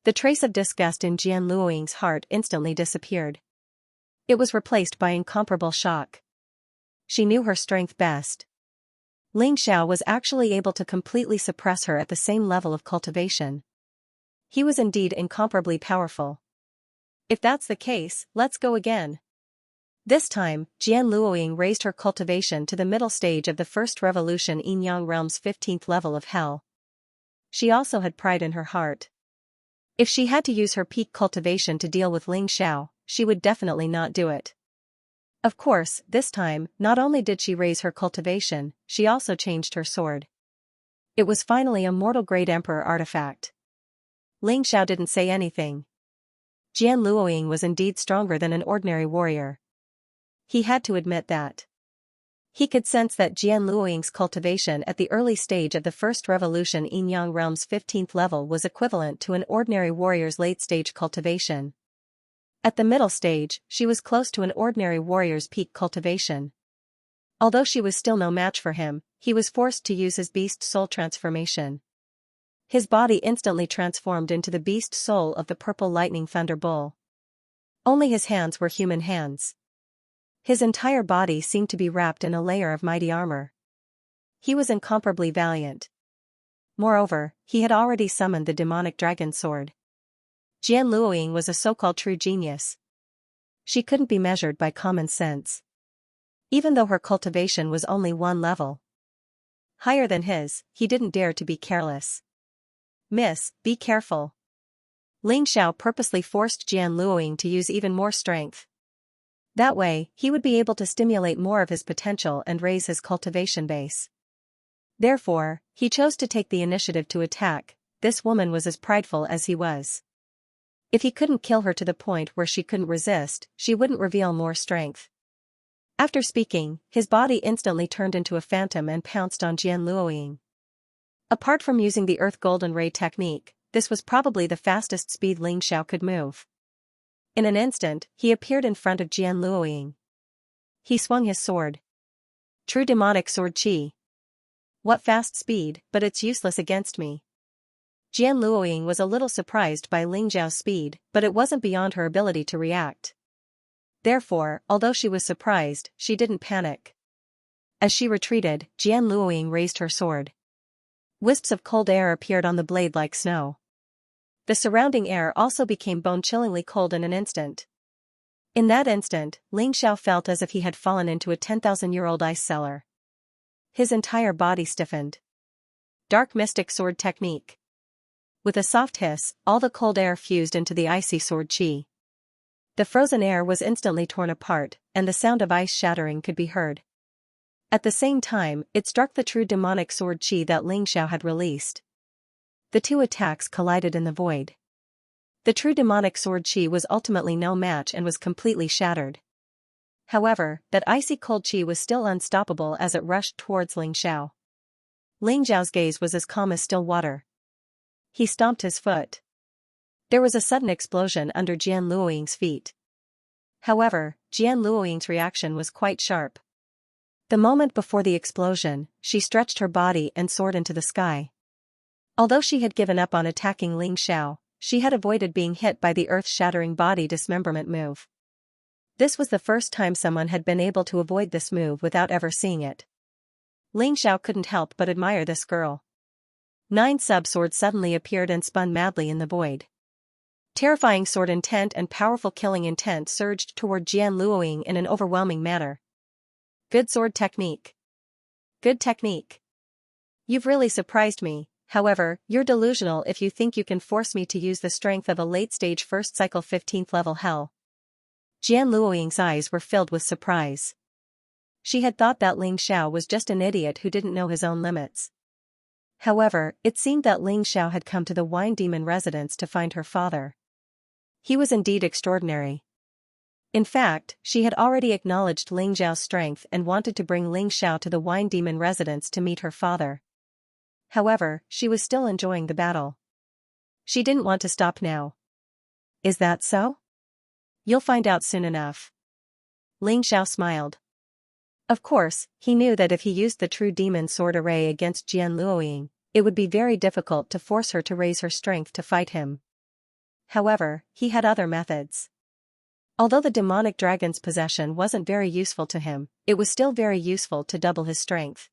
The trace of disgust in Jian Luoying's heart instantly disappeared. It was replaced by incomparable shock. She knew her strength best. Ling Xiao was actually able to completely suppress her at the same level of cultivation. He was indeed incomparably powerful. If that's the case, let's go again. This time, Jian Luoying raised her cultivation to the middle stage of the first revolution in Yang Realm's 15th level of hell. She also had pride in her heart. If she had to use her peak cultivation to deal with Ling Xiao, she would definitely not do it. Of course, this time, not only did she raise her cultivation, she also changed her sword. It was finally a mortal-grade emperor artifact. Ling Xiao didn't say anything. Jian Luoying was indeed stronger than an ordinary warrior. He had to admit that. He could sense that Jian Luoying's cultivation at the early stage of the first revolution in Yang Realm's 15th level was equivalent to an ordinary warrior's late-stage cultivation. At the middle stage, she was close to an ordinary warrior's peak cultivation. Although she was still no match for him, he was forced to use his beast soul transformation. His body instantly transformed into the beast soul of the purple lightning thunder bull. Only his hands were human hands. His entire body seemed to be wrapped in a layer of mighty armor. He was incomparably valiant. Moreover, he had already summoned the demonic dragon sword. Jian Luoying was a so-called true genius. She couldn't be measured by common sense. Even though her cultivation was only one level higher than his, he didn't dare to be careless. Miss, be careful. Ling Xiao purposely forced Jian Luoying to use even more strength. That way, he would be able to stimulate more of his potential and raise his cultivation base. Therefore, he chose to take the initiative to attack. This woman was as prideful as he was. If he couldn't kill her to the point where she couldn't resist, she wouldn't reveal more strength. After speaking, his body instantly turned into a phantom and pounced on Jian Luoying. Apart from using the Earth Golden Ray technique, this was probably the fastest speed Ling Xiao could move. In an instant, he appeared in front of Jian Luoying. He swung his sword. True demonic sword chi. What fast speed, but it's useless against me. Jian Luoying was a little surprised by Ling Zhao's speed, but it wasn't beyond her ability to react. Therefore, although she was surprised, she didn't panic. As she retreated, Jian Luoying raised her sword. Wisps of cold air appeared on the blade like snow. The surrounding air also became bone-chillingly cold in an instant. In that instant, Ling Xiao felt as if he had fallen into a 10,000-year-old ice cellar. His entire body stiffened. Dark Mystic Sword Technique. With a soft hiss, all the cold air fused into the icy sword chi. The frozen air was instantly torn apart, and the sound of ice shattering could be heard. At the same time, it struck the true demonic sword chi that Ling Xiao had released. The two attacks collided in the void. The true demonic sword chi was ultimately no match and was completely shattered. However, that icy cold chi was still unstoppable as it rushed towards Ling Xiao. Ling Xiao's gaze was as calm as still water. He stomped his foot. There was a sudden explosion under Jian Luoying's feet. However, Jian Luoying's reaction was quite sharp. The moment before the explosion, she stretched her body and soared into the sky. Although she had given up on attacking Ling Xiao, she had avoided being hit by the earth-shattering body dismemberment move. This was the first time someone had been able to avoid this move without ever seeing it. Ling Xiao couldn't help but admire this girl. 9 sub-swords suddenly appeared and spun madly in the void. Terrifying sword intent and powerful killing intent surged toward Jian Luoying in an overwhelming manner. Good sword technique. Good technique. You've really surprised me, however, you're delusional if you think you can force me to use the strength of a late-stage first cycle 15th level hell. Jian Luoying's eyes were filled with surprise. She had thought that Ling Xiao was just an idiot who didn't know his own limits. However, it seemed that Ling Xiao had come to the Wine Demon residence to find her father. He was indeed extraordinary. In fact, she had already acknowledged Ling Xiao's strength and wanted to bring Ling Xiao to the Wine Demon residence to meet her father. However, she was still enjoying the battle. She didn't want to stop now. Is that so? You'll find out soon enough. Ling Xiao smiled. Of course, he knew that if he used the true demon sword array against Jian Luoying, it would be very difficult to force her to raise her strength to fight him. However, he had other methods. Although the demonic dragon's possession wasn't very useful to him, it was still very useful to double his strength.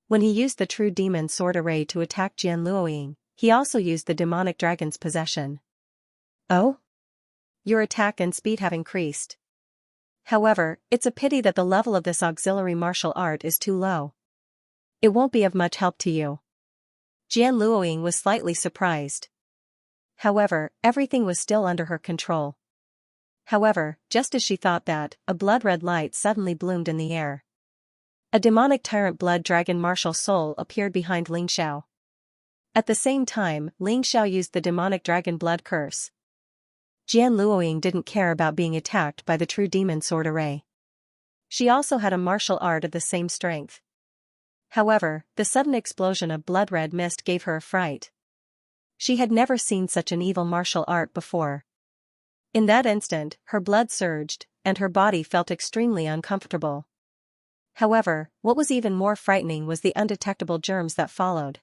When he used the true demon sword array to attack Jian Luoying, he also used the demonic dragon's possession. Oh? Your attack and speed have increased. However, it's a pity that the level of this auxiliary martial art is too low. It won't be of much help to you. Jian Luoying was slightly surprised. However, everything was still under her control. However, just as she thought that, a blood-red light suddenly bloomed in the air. A demonic tyrant blood dragon martial soul appeared behind Ling Xiao. At the same time, Ling Xiao used the demonic dragon blood curse. Jian Luoying didn't care about being attacked by the true demon sword array. She also had a martial art of the same strength. However, the sudden explosion of blood-red mist gave her a fright. She had never seen such an evil martial art before. In that instant, her blood surged, and her body felt extremely uncomfortable. However, what was even more frightening was the undetectable germs that followed.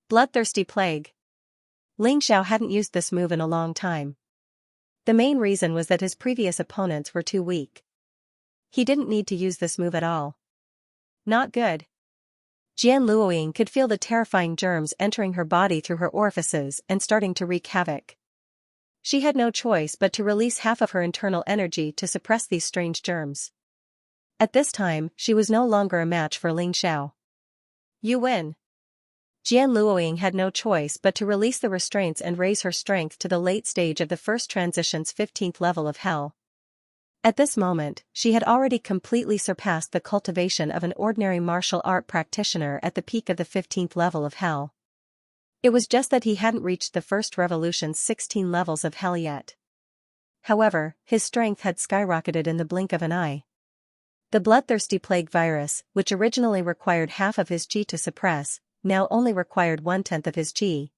Bloodthirsty plague. Ling Xiao hadn't used this move in a long time. The main reason was that his previous opponents were too weak. He didn't need to use this move at all. Not good. Jian Luoying could feel the terrifying germs entering her body through her orifices and starting to wreak havoc. She had no choice but to release half of her internal energy to suppress these strange germs. At this time, she was no longer a match for Ling Xiao. You win. Jian Luoying had no choice but to release the restraints and raise her strength to the late stage of the first transition's 15th level of hell. At this moment, she had already completely surpassed the cultivation of an ordinary martial art practitioner at the peak of the 15th level of hell. It was just that he hadn't reached the first revolution's 16 levels of hell yet. However, his strength had skyrocketed in the blink of an eye. The bloodthirsty plague virus, which originally required half of his chi to suppress, now only required 1/10 of his chi.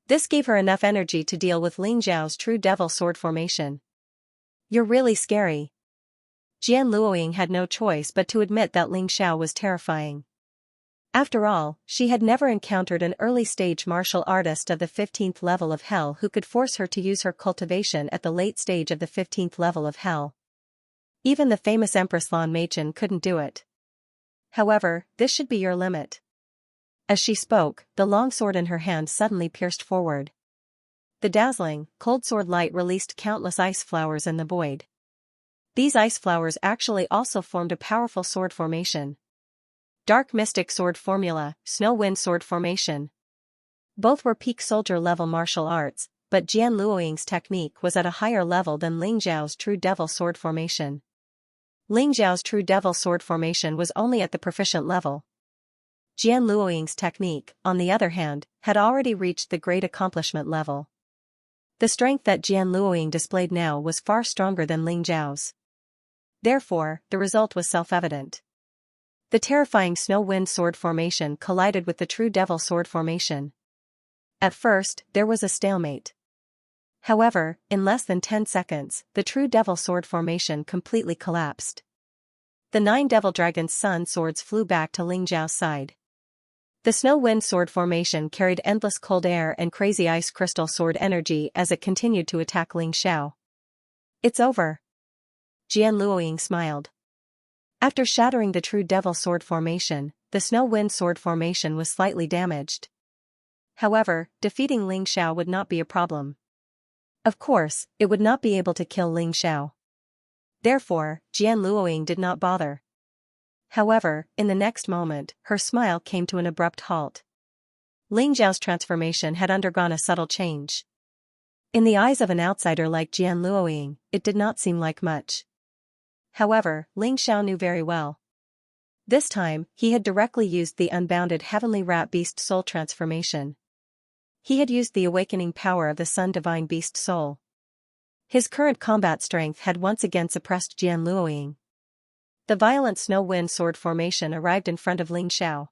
This gave her enough energy to deal with Ling Xiao's true devil sword formation. You're really scary. Jian Luoying had no choice but to admit that Ling Xiao was terrifying. After all, she had never encountered an early-stage martial artist of the 15th level of hell who could force her to use her cultivation at the late stage of the 15th level of hell. Even the famous Empress Lan Meichen couldn't do it. However, this should be your limit. As she spoke, the long sword in her hand suddenly pierced forward. The dazzling, cold sword light released countless ice flowers in the void. These ice flowers actually also formed a powerful sword formation. Dark Mystic Sword Formula, Snow Wind Sword Formation. Both were peak soldier level martial arts, but Jian Luoying's technique was at a higher level than Ling Xiao's True Devil Sword Formation. Ling Xiao's True Devil Sword Formation was only at the proficient level. Jian Luoying's technique, on the other hand, had already reached the great accomplishment level. The strength that Jian Luoying displayed now was far stronger than Ling Xiao's. Therefore, the result was self-evident. The terrifying snow wind sword formation collided with the true devil sword formation. At first, there was a stalemate. However, in less than 10 seconds, the true devil sword formation completely collapsed. The 9 devil dragon's sun swords flew back to Ling Zhao's side. The snow wind sword formation carried endless cold air and crazy ice crystal sword energy as it continued to attack Ling Xiao. It's over. Jian Luoying smiled. After shattering the true devil sword formation, the snow wind sword formation was slightly damaged. However, defeating Ling Xiao would not be a problem. Of course, it would not be able to kill Ling Xiao. Therefore, Jian Luoying did not bother. However, in the next moment, her smile came to an abrupt halt. Ling Xiao's transformation had undergone a subtle change. In the eyes of an outsider like Jian Luoying, it did not seem like much. However, Ling Xiao knew very well. This time, he had directly used the unbounded heavenly rat beast soul transformation. He had used the awakening power of the Sun Divine Beast Soul. His current combat strength had once again suppressed Jian Luoying. The violent snow wind sword formation arrived in front of Ling Xiao.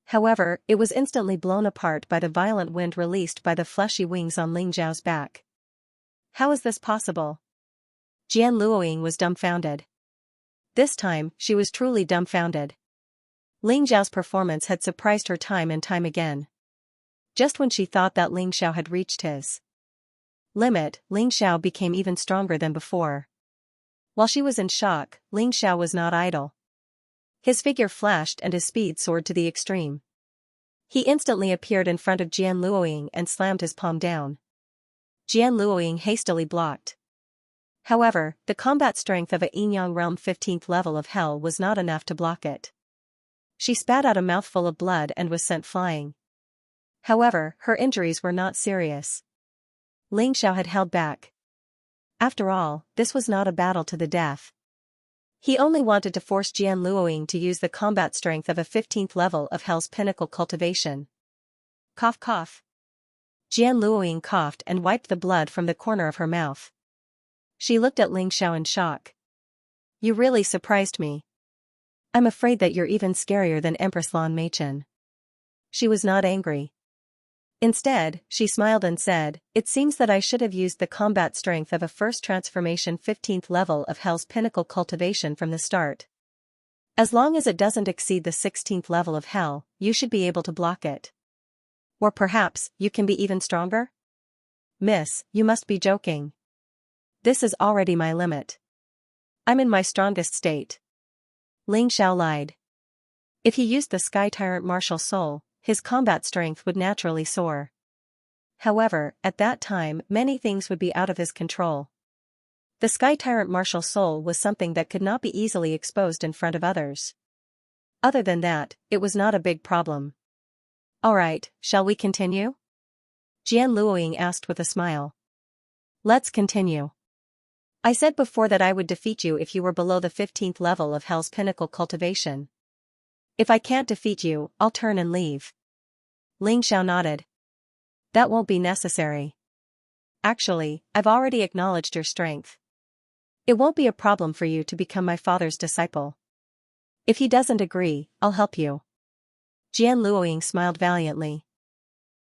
However, it was instantly blown apart by the violent wind released by the fleshy wings on Ling Xiao's back. How is this possible? Jian Luoying was dumbfounded. This time, she was truly dumbfounded. Ling Xiao's performance had surprised her time and time again. Just when she thought that Ling Xiao had reached his limit, Ling Xiao became even stronger than before. While she was in shock, Ling Xiao was not idle. His figure flashed and his speed soared to the extreme. He instantly appeared in front of Jian Luoying and slammed his palm down. Jian Luoying hastily blocked. However, the combat strength of a Yin-Yang realm 15th level of hell was not enough to block it. She spat out a mouthful of blood and was sent flying. However, her injuries were not serious. Ling Xiao had held back. After all, this was not a battle to the death. He only wanted to force Jian Luoying to use the combat strength of a 15th level of Hell's Pinnacle Cultivation. Cough cough. Jian Luoying coughed and wiped the blood from the corner of her mouth. She looked at Ling Xiao in shock. You really surprised me. I'm afraid that you're even scarier than Empress Lan Meichen. She was not angry. Instead, she smiled and said, it seems that I should have used the combat strength of a first transformation 15th level of Hell's Pinnacle Cultivation from the start. As long as it doesn't exceed the 16th level of Hell, you should be able to block it. Or perhaps, you can be even stronger? Miss, you must be joking. This is already my limit. I'm in my strongest state. Ling Xiao lied. If he used the Sky Tyrant Martial Soul, his combat strength would naturally soar. However, at that time, many things would be out of his control. The Sky Tyrant Martial Soul was something that could not be easily exposed in front of others. Other than that, it was not a big problem. Alright, shall we continue? Jian Luoying asked with a smile. Let's continue. I said before that I would defeat you if you were below the 15th level of Hell's Pinnacle Cultivation. If I can't defeat you, I'll turn and leave. Ling Xiao nodded. That won't be necessary. Actually, I've already acknowledged your strength. It won't be a problem for you to become my father's disciple. If he doesn't agree, I'll help you. Jian Luoying smiled valiantly.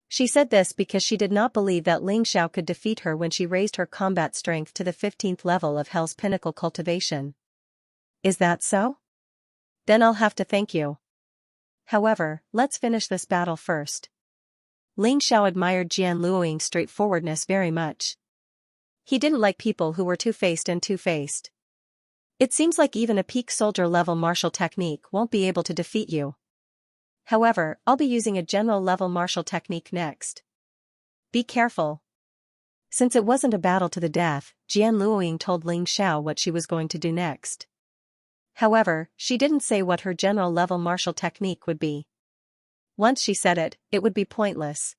She said this because she did not believe that Ling Xiao could defeat her when she raised her combat strength to the 15th level of Hell's Pinnacle Cultivation. Is that so? Then I'll have to thank you. However, let's finish this battle first. Ling Xiao admired Jian Luoying's straightforwardness very much. He didn't like people who were two-faced and two-faced. It seems like even a peak soldier level martial technique won't be able to defeat you. However, I'll be using a general level martial technique next. Be careful. Since it wasn't a battle to the death, Jian Luoying told Ling Xiao what she was going to do next. However, she didn't say what her general level martial technique would be. Once she said it, it would be pointless.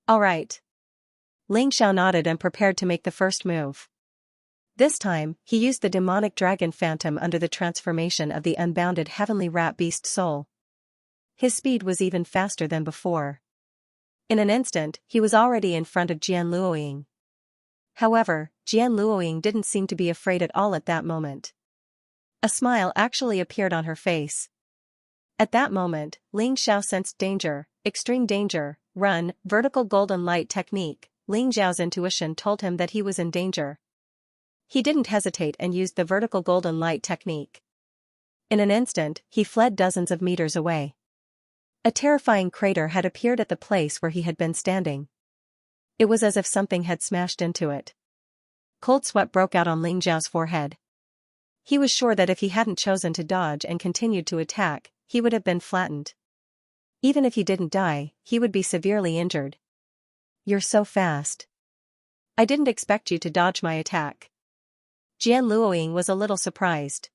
Alright. Ling Xiao nodded and prepared to make the first move. This time, he used the demonic dragon phantom under the transformation of the unbounded heavenly rat beast soul. His speed was even faster than before. In an instant, he was already in front of Jian Luoying. However, Jian Luoying didn't seem to be afraid at all at that moment. A smile actually appeared on her face. At that moment, Ling Xiao sensed danger, extreme danger. Run, vertical golden light technique. Ling Xiao's intuition told him that he was in danger. He didn't hesitate and used the vertical golden light technique. In an instant, he fled dozens of meters away. A terrifying crater had appeared at the place where he had been standing. It was as if something had smashed into it. Cold sweat broke out on Ling Xiao's forehead. He was sure that if he hadn't chosen to dodge and continued to attack, he would have been flattened. Even if he didn't die, he would be severely injured. You're so fast. I didn't expect you to dodge my attack. Jian Luoying was a little surprised.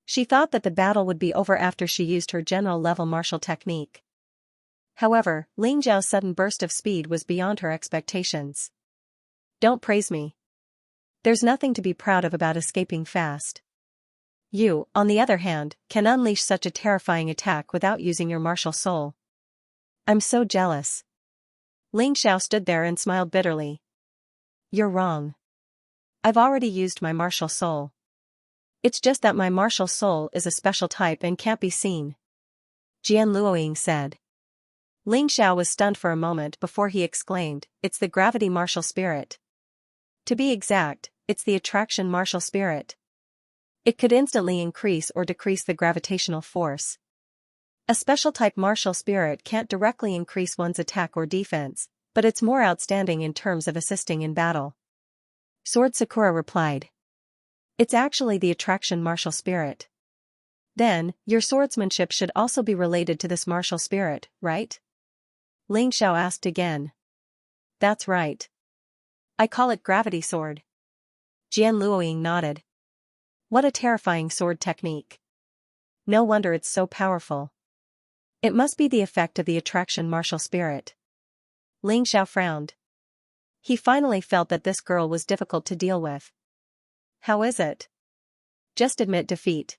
She thought that the battle would be over after she used her general-level martial technique. However, Ling Xiao's sudden burst of speed was beyond her expectations. Don't praise me. There's nothing to be proud of about escaping fast. You, on the other hand, can unleash such a terrifying attack without using your martial soul. I'm so jealous. Ling Xiao stood there and smiled bitterly. You're wrong. I've already used my martial soul. It's just that my martial soul is a special type and can't be seen. Jian Luoying said. Ling Xiao was stunned for a moment before he exclaimed, it's the gravity martial spirit. To be exact, it's the attraction martial spirit. It could instantly increase or decrease the gravitational force. A special type martial spirit can't directly increase one's attack or defense, but it's more outstanding in terms of assisting in battle. Sword Sakura replied. It's actually the attraction martial spirit. Then, your swordsmanship should also be related to this martial spirit, right? Ling Xiao asked again. That's right. I call it gravity sword. Jian Luoying nodded. What a terrifying sword technique. No wonder it's so powerful. It must be the effect of the attraction martial spirit. Ling Xiao frowned. He finally felt that this girl was difficult to deal with. How is it? Just admit defeat.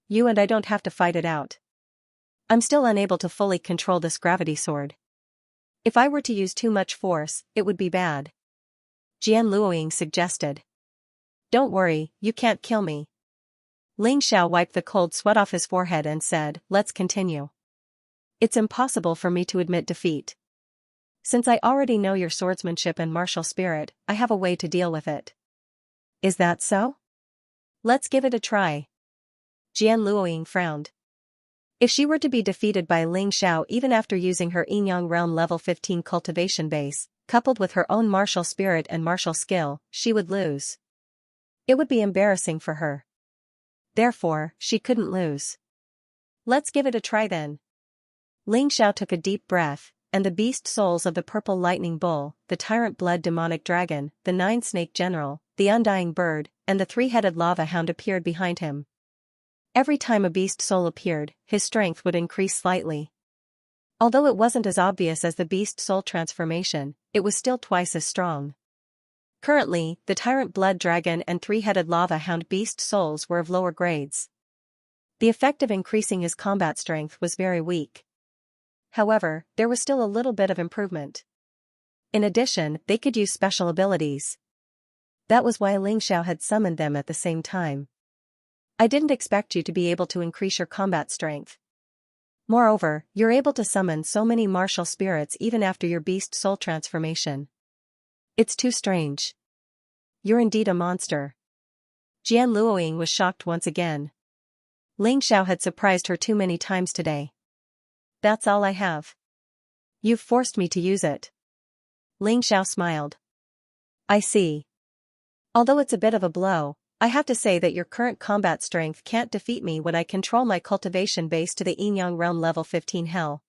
You and I don't have to fight it out. I'm still unable to fully control this gravity sword. If I were to use too much force, it would be bad. Jian Luoying suggested. Don't worry, you can't kill me. Ling Xiao wiped the cold sweat off his forehead and said, let's continue. It's impossible for me to admit defeat. Since I already know your swordsmanship and martial spirit, I have a way to deal with it. Is that so? Let's give it a try. Jian Luoying frowned. If she were to be defeated by Ling Xiao even after using her Yin-Yang Realm level 15 cultivation base, coupled with her own martial spirit and martial skill, she would lose. It would be embarrassing for her. Therefore, she couldn't lose. Let's give it a try then. Ling Xiao took a deep breath, and the beast souls of the purple lightning bull, the tyrant blood demonic dragon, the nine-snake general, the undying bird, and the three-headed lava hound appeared behind him. Every time a beast soul appeared, his strength would increase slightly. Although it wasn't as obvious as the beast soul transformation, it was still twice as strong. Currently, the tyrant blood dragon and three-headed lava hound beast souls were of lower grades. The effect of increasing his combat strength was very weak. However, there was still a little bit of improvement. In addition, they could use special abilities. That was why Ling Xiao had summoned them at the same time. I didn't expect you to be able to increase your combat strength. Moreover, you're able to summon so many martial spirits even after your beast soul transformation. It's too strange. You're indeed a monster. Jian Luoying was shocked once again. Ling Xiao had surprised her too many times today. That's all I have. You've forced me to use it. Ling Xiao smiled. I see. Although it's a bit of a blow, I have to say that your current combat strength can't defeat me when I control my cultivation base to the Yin-Yang Realm level 15 hell.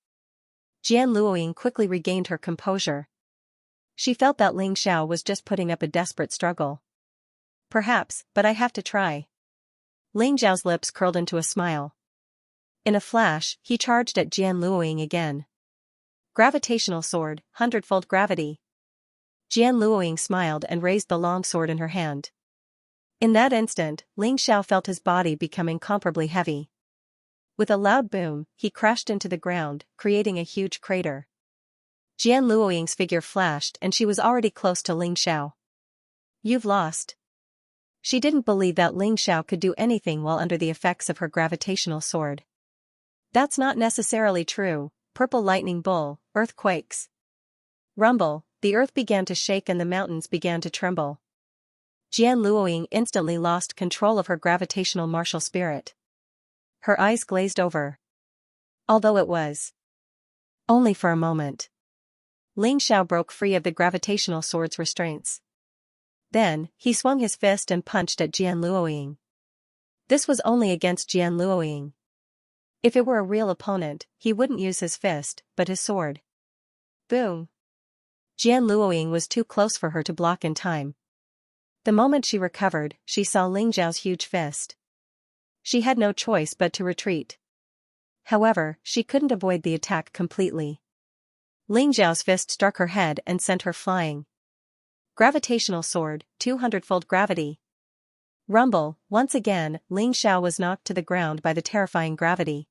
Jian Luoying quickly regained her composure. She felt that Ling Xiao was just putting up a desperate struggle. Perhaps, but I have to try. Ling Xiao's lips curled into a smile. In a flash, he charged at Jian Luoying again. Gravitational sword, hundredfold gravity. Jian Luoying smiled and raised the long sword in her hand. In that instant, Ling Xiao felt his body become incomparably heavy. With a loud boom, he crashed into the ground, creating a huge crater. Jian Luoying's figure flashed and she was already close to Ling Xiao. You've lost. She didn't believe that Ling Xiao could do anything while under the effects of her gravitational sword. That's not necessarily true. Purple lightning bull, earthquakes. Rumble, the earth began to shake and the mountains began to tremble. Jian Luoying instantly lost control of her gravitational martial spirit. Her eyes glazed over. Although it was only for a moment. Ling Xiao broke free of the gravitational sword's restraints. Then, he swung his fist and punched at Jian Luoying. This was only against Jian Luoying. If it were a real opponent, he wouldn't use his fist, but his sword. Boom! Jian Luoying was too close for her to block in time. The moment she recovered, she saw Ling Xiao's huge fist. She had no choice but to retreat. However, she couldn't avoid the attack completely. Ling Xiao's fist struck her head and sent her flying. Gravitational sword, 200-fold gravity. Rumble, once again, Ling Xiao was knocked to the ground by the terrifying gravity.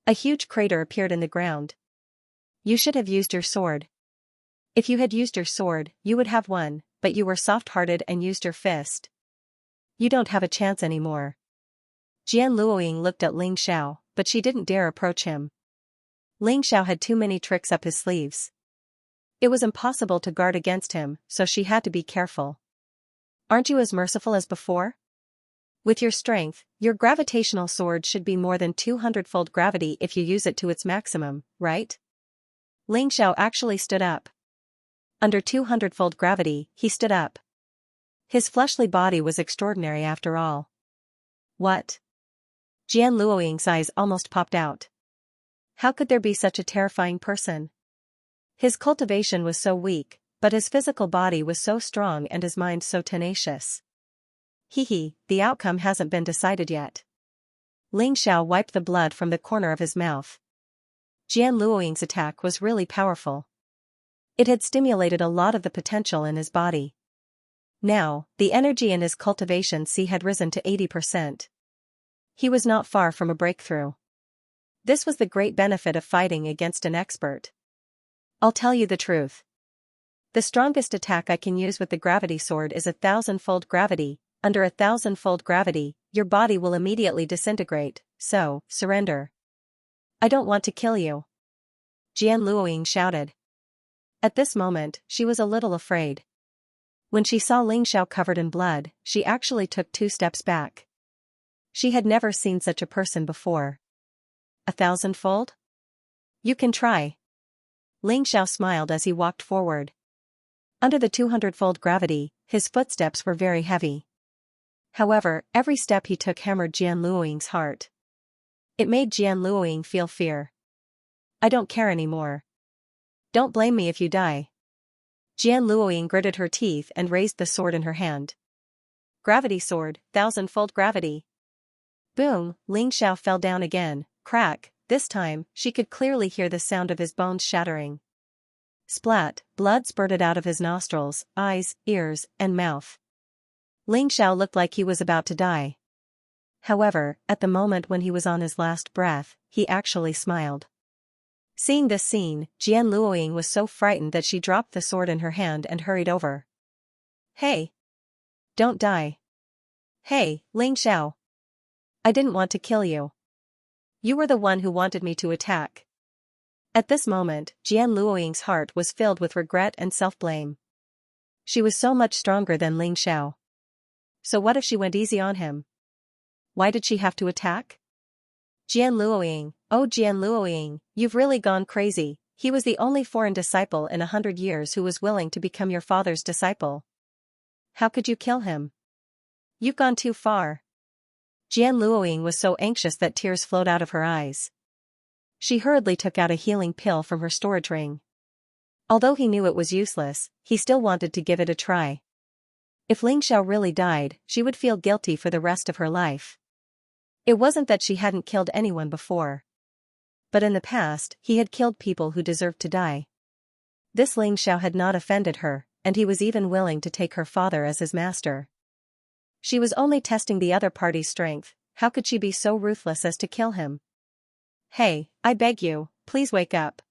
A huge crater appeared in the ground. You should have used your sword. If you had used your sword, you would have won, but you were soft-hearted and used your fist. You don't have a chance anymore. Jian Luoying looked at Ling Xiao, but she didn't dare approach him. Ling Xiao had too many tricks up his sleeves. It was impossible to guard against him, so she had to be careful. Aren't you as merciful as before? With your strength, your gravitational sword should be more than 200-fold gravity if you use it to its maximum, right? Ling Xiao actually stood up. Under 200-fold gravity, he stood up. His fleshly body was extraordinary after all. What? Jian Luoying's eyes almost popped out. How could there be such a terrifying person? His cultivation was so weak, but his physical body was so strong and his mind so tenacious. The outcome hasn't been decided yet. Ling Xiao wiped the blood from the corner of his mouth. Jian Luoying's attack was really powerful. It had stimulated a lot of the potential in his body. Now, the energy in his cultivation had risen to 80%. He was not far from a breakthrough. This was the great benefit of fighting against an expert. I'll tell you the truth. The strongest attack I can use with the gravity sword is 1,000-fold gravity. Under 1,000-fold gravity, your body will immediately disintegrate, so, surrender. I don't want to kill you. Jian Luoying shouted. At this moment, she was a little afraid. When she saw Ling Xiao covered in blood, she actually took 2 steps back. She had never seen such a person before. 1,000-fold? You can try. Ling Xiao smiled as he walked forward. Under the 200-fold gravity, his footsteps were very heavy. However, every step he took hammered Jian Luoying's heart. It made Jian Luoying feel fear. I don't care anymore. Don't blame me if you die. Jian Luoying gritted her teeth and raised the sword in her hand. Gravity sword, 1,000-fold gravity. Boom, Ling Xiao fell down again, crack. This time, she could clearly hear the sound of his bones shattering. Splat, blood spurted out of his nostrils, eyes, ears, and mouth. Ling Xiao looked like he was about to die. However, at the moment when he was on his last breath, he actually smiled. Seeing this scene, Jian Luoying was so frightened that she dropped the sword in her hand and hurried over. Hey! Don't die. Hey, Ling Xiao. I didn't want to kill you. You were the one who wanted me to attack. At this moment, Jian Luoying's heart was filled with regret and self-blame. She was so much stronger than Ling Xiao. So what if she went easy on him? Why did she have to attack? Jian Luoying, oh Jian Luoying, you've really gone crazy. He was the only foreign disciple in 100 years who was willing to become your father's disciple. How could you kill him? You've gone too far. Jian Luoying was so anxious that tears flowed out of her eyes. She hurriedly took out a healing pill from her storage ring. Although he knew it was useless, he still wanted to give it a try. If Ling Xiao really died, she would feel guilty for the rest of her life. It wasn't that she hadn't killed anyone before. But in the past, he had killed people who deserved to die. This Ling Xiao had not offended her, and he was even willing to take her father as his master. She was only testing the other party's strength. How could she be so ruthless as to kill him? Hey, I beg you, please wake up.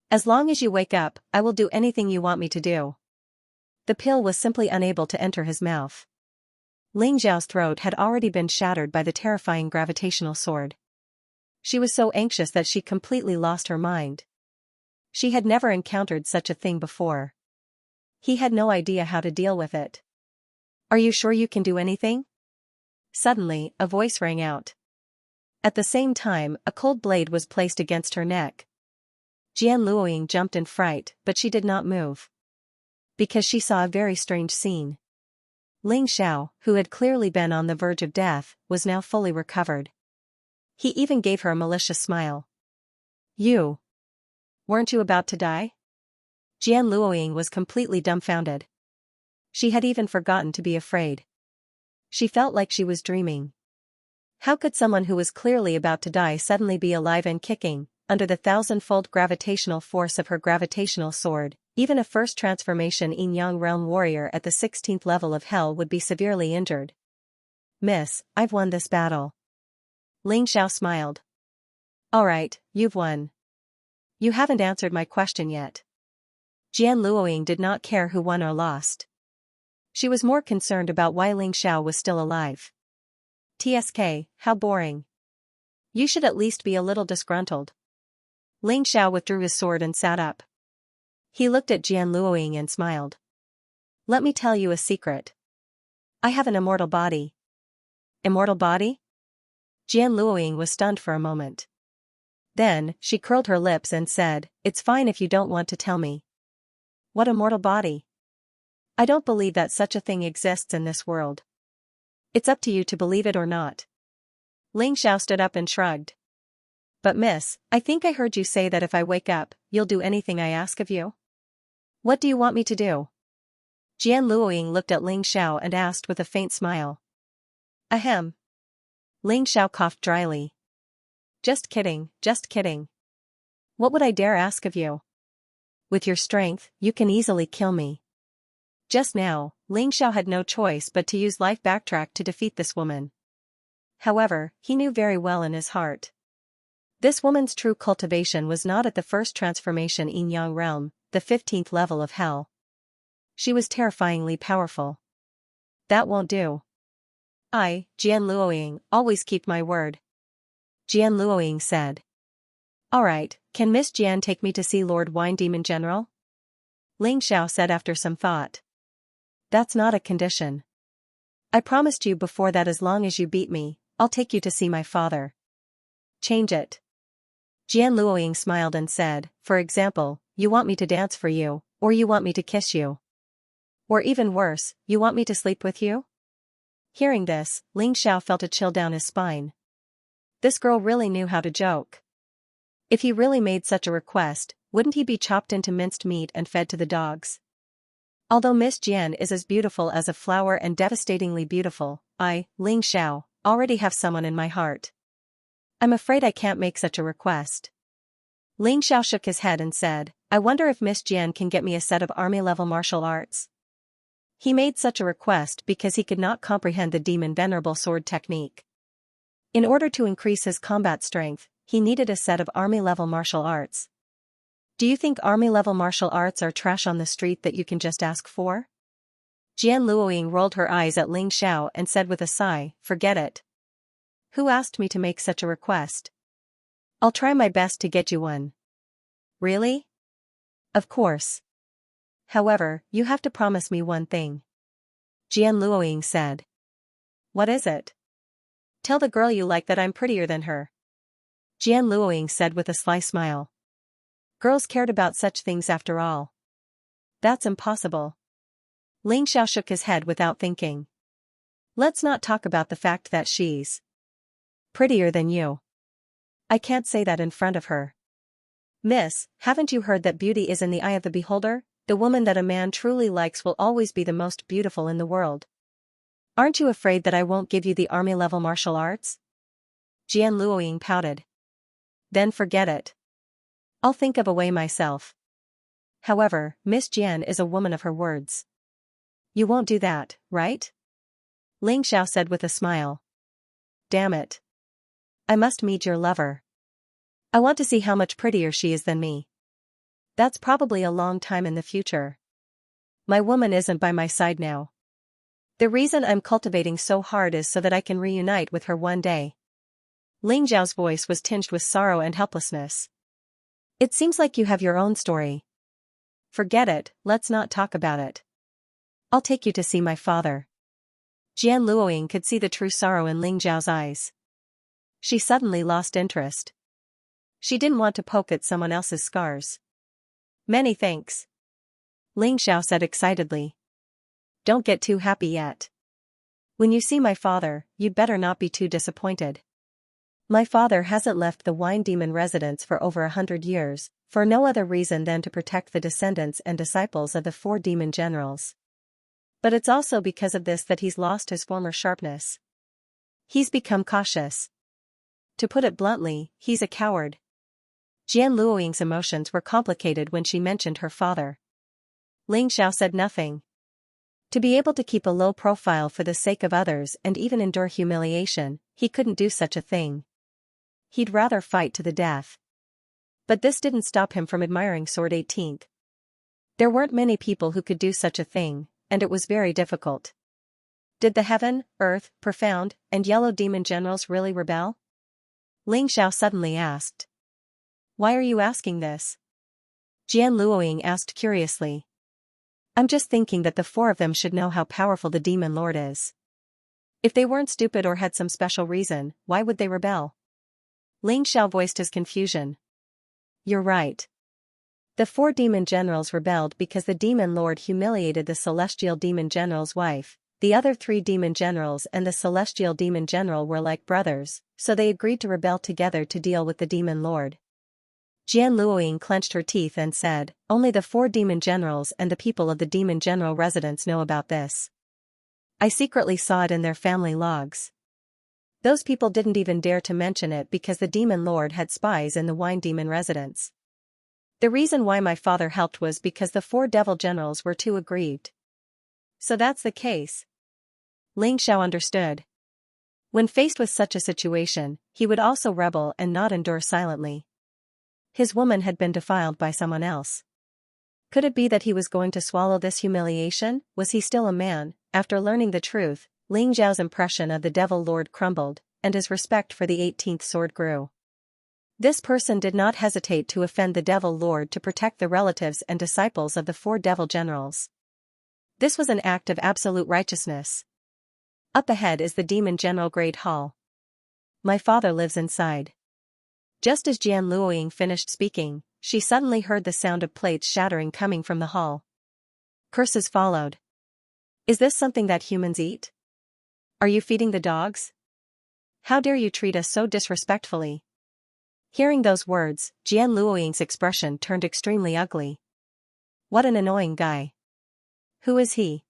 As long as you wake up, I will do anything you want me to do. The pill was simply unable to enter his mouth. Ling Xiao's throat had already been shattered by the terrifying gravitational sword. She was so anxious that she completely lost her mind. She had never encountered such a thing before. He had no idea how to deal with it. "Are you sure you can do anything?" Suddenly, a voice rang out. At the same time, a cold blade was placed against her neck. Jian Luoying jumped in fright, but she did not move. Because she saw a very strange scene. Ling Xiao, who had clearly been on the verge of death, was now fully recovered. He even gave her a malicious smile. "You. Weren't you about to die?" Jian Luoying was completely dumbfounded. She had even forgotten to be afraid. She felt like she was dreaming. How could someone who was clearly about to die suddenly be alive and kicking, under the thousand-fold gravitational force of her gravitational sword? Even a first transformation yin-yang realm warrior at the 16th level of hell would be severely injured. "Miss, I've won this battle." Ling Xiao smiled. "Alright, you've won. You haven't answered my question yet." Jian Luoying did not care who won or lost. She was more concerned about why Ling Xiao was still alive. "TSK, how boring. You should at least be a little disgruntled." Ling Xiao withdrew his sword and sat up. He looked at Jian Luoying and smiled. "Let me tell you a secret. I have an immortal body." "Immortal body?" Jian Luoying was stunned for a moment. Then, she curled her lips and said, "It's fine if you don't want to tell me." "What immortal body? I don't believe that such a thing exists in this world." "It's up to you to believe it or not." Ling Xiao stood up and shrugged. "But miss, I think I heard you say that if I wake up, you'll do anything I ask of you. What do you want me to do?" Jian Luoying looked at Ling Xiao and asked with a faint smile. "Ahem." Ling Xiao coughed dryly. Just kidding, just kidding. What would I dare ask of you? With your strength, you can easily kill me." Just now, Ling Xiao had no choice but to use life backtrack to defeat this woman. However, he knew very well in his heart. This woman's true cultivation was not at the first transformation yin-yang realm, the 15th level of hell. She was terrifyingly powerful. "That won't do. I, Jian Luoying, always keep my word," Jian Luoying said. "Alright, can Miss Jian take me to see Lord Wine Demon General?" Ling Xiao said after some thought. "That's not a condition. I promised you before that as long as you beat me, I'll take you to see my father." "Change it." Jian Luoying smiled and said, "For example, you want me to dance for you, or you want me to kiss you? Or even worse, you want me to sleep with you?" Hearing this, Ling Xiao felt a chill down his spine. This girl really knew how to joke. If he really made such a request, wouldn't he be chopped into minced meat and fed to the dogs? Although Miss Jian is as beautiful as a flower and devastatingly beautiful, I, Ling Xiao, already have someone in my heart. I'm afraid I can't make such a request. Ling Xiao shook his head and said, "I wonder if Miss Jian can get me a set of army-level martial arts." He made such a request because he could not comprehend the demon venerable sword technique. In order to increase his combat strength, he needed a set of army-level martial arts. Do you think army-level martial arts are trash on the street that you can just ask for? Jian Luoying rolled her eyes at Ling Xiao and said with a sigh, "Forget it. Who asked me to make such a request? I'll try my best to get you one." "Really?" "Of course. However, you have to promise me one thing." Jian Luoying said. "What is it?" "Tell the girl you like that I'm prettier than her." Jian Luoying said with a sly smile. Girls cared about such things after all. "That's impossible." Ling Xiao shook his head without thinking. "Let's not talk about the fact that she's prettier than you. I can't say that in front of her." "Miss, haven't you heard that beauty is in the eye of the beholder? The woman that a man truly likes will always be the most beautiful in the world. Aren't you afraid that I won't give you the army-level martial arts?" Jian Luoying pouted. "Then forget it. I'll think of a way myself." However, Miss Jian is a woman of her words. "You won't do that, right?" Ling Xiao said with a smile. "Damn it. I must meet your lover. I want to see how much prettier she is than me. That's probably a long time in the future. My woman isn't by my side now." The reason I'm cultivating so hard is so that I can reunite with her one day. Ling Zhao's voice was tinged with sorrow and helplessness. It seems like you have your own story. Forget it, let's not talk about it. I'll take you to see my father. Jian Luoying could see the true sorrow in Ling Zhao's eyes. She suddenly lost interest. She didn't want to poke at someone else's scars. Many thanks. Ling Zhao said excitedly. Don't get too happy yet. When you see my father, you'd better not be too disappointed. My father hasn't left the Wine Demon residence for over 100 years, for no other reason than to protect the descendants and disciples of the 4 demon generals. But it's also because of this that he's lost his former sharpness. He's become cautious. To put it bluntly, he's a coward. Jian Luoying's emotions were complicated when she mentioned her father. Ling Xiao said nothing. To be able to keep a low profile for the sake of others and even endure humiliation, he couldn't do such a thing. He'd rather fight to the death. But this didn't stop him from admiring Sword 18th. There weren't many people who could do such a thing, and it was very difficult. Did the Heaven, Earth, Profound, and Yellow Demon Generals really rebel? Ling Xiao suddenly asked. Why are you asking this? Jian Luoying asked curiously. I'm just thinking that the 4 of them should know how powerful the Demon Lord is. If they weren't stupid or had some special reason, why would they rebel? Ling Xiao voiced his confusion. You're right. The 4 demon generals rebelled because the Demon Lord humiliated the Celestial Demon General's wife. The other 3 demon generals and the Celestial Demon General were like brothers, so they agreed to rebel together to deal with the Demon Lord. Jian Luoying clenched her teeth and said, only the 4 demon generals and the people of the Demon General residence know about this. I secretly saw it in their family logs. Those people didn't even dare to mention it because the Demon Lord had spies in the Wine Demon residence. The reason why my father helped was because the 4 devil generals were too aggrieved. So that's the case. Ling Xiao understood. When faced with such a situation, he would also rebel and not endure silently. His woman had been defiled by someone else. Could it be that he was going to swallow this humiliation? Was he still a man? After learning the truth, Ling Zhao's impression of the Devil Lord crumbled, and his respect for the 18th sword grew. This person did not hesitate to offend the Devil Lord to protect the relatives and disciples of the 4 devil generals. This was an act of absolute righteousness. Up ahead is the Demon General Great Hall. My father lives inside. Just as Jian Luoying finished speaking, she suddenly heard the sound of plates shattering coming from the hall. Curses followed. Is this something that humans eat? Are you feeding the dogs? How dare you treat us so disrespectfully? Hearing those words, Jian Luoying's expression turned extremely ugly. What an annoying guy. Who is he?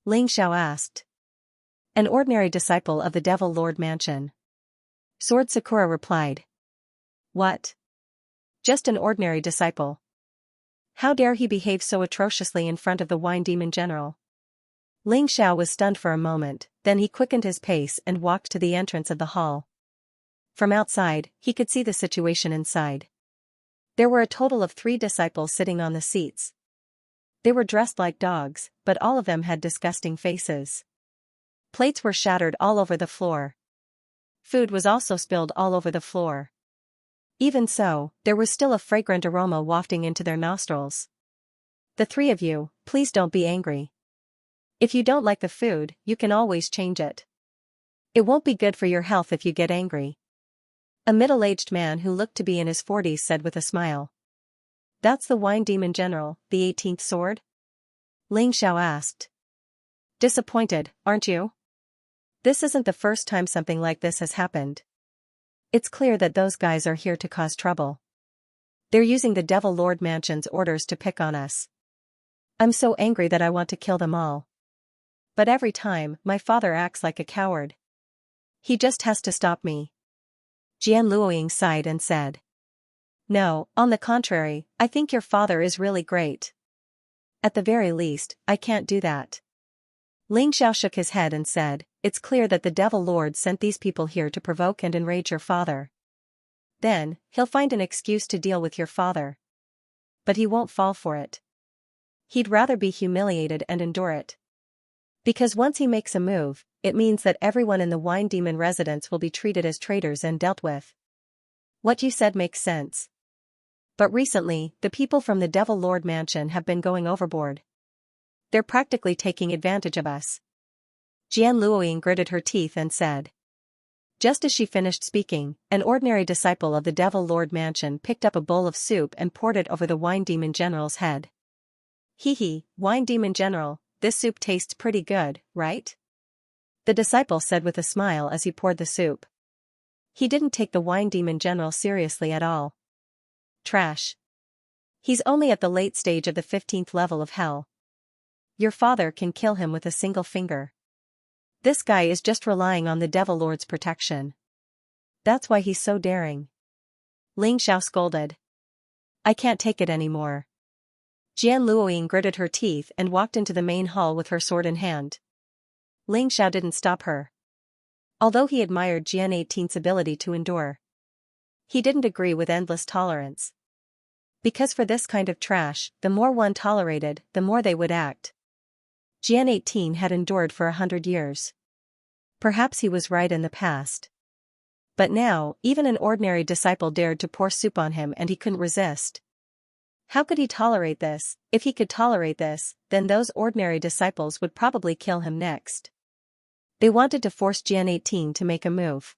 Ling Xiao asked. An ordinary disciple of the Devil Lord Mansion. Sword Sakura replied. What? Just an ordinary disciple. How dare he behave so atrociously in front of the Wine Demon General? Ling Xiao was stunned for a moment, then he quickened his pace and walked to the entrance of the hall. From outside, he could see the situation inside. There were a total of 3 disciples sitting on the seats. They were dressed like dogs, but all of them had disgusting faces. Plates were shattered all over the floor. Food was also spilled all over the floor. Even so, there was still a fragrant aroma wafting into their nostrils. The 3 of you, please don't be angry. If you don't like the food, you can always change it. It won't be good for your health if you get angry. A middle-aged man who looked to be in his 40s said with a smile. That's the Wine Demon General, the 18th sword? Ling Xiao asked. Disappointed, aren't you? This isn't the first time something like this has happened. It's clear that those guys are here to cause trouble. They're using the Devil Lord Mansion's orders to pick on us. I'm so angry that I want to kill them all. But every time, my father acts like a coward. He just has to stop me. Jian Luoying sighed and said. No, on the contrary, I think your father is really great. At the very least, I can't do that. Ling Xiao shook his head and said, it's clear that the Devil Lord sent these people here to provoke and enrage your father. Then, he'll find an excuse to deal with your father. But he won't fall for it. He'd rather be humiliated and endure it. Because once he makes a move, it means that everyone in the Wine Demon residence will be treated as traitors and dealt with. What you said makes sense. But recently, the people from the Devil Lord Mansion have been going overboard. They're practically taking advantage of us. Jian Luoying gritted her teeth and said. Just as she finished speaking, an ordinary disciple of the Devil Lord Mansion picked up a bowl of soup and poured it over the Wine Demon General's head. Hee hee, Wine Demon General, this soup tastes pretty good, right? The disciple said with a smile as he poured the soup. He didn't take the Wine Demon General seriously at all. Trash. He's only at the late stage of the 15th level of hell. Your father can kill him with a single finger. This guy is just relying on the Devil Lord's protection. That's why he's so daring. Ling Xiao scolded. I can't take it anymore. Jian Luoying gritted her teeth and walked into the main hall with her sword in hand. Ling Xiao didn't stop her. Although he admired Jian 18's ability to endure, he didn't agree with endless tolerance. Because for this kind of trash, the more one tolerated, the more they would act. Jian 18 had endured for 100 years. Perhaps he was right in the past. But now, even an ordinary disciple dared to pour soup on him and he couldn't resist. How could he tolerate this? If he could tolerate this, then those ordinary disciples would probably kill him next. They wanted to force Jian 18 to make a move.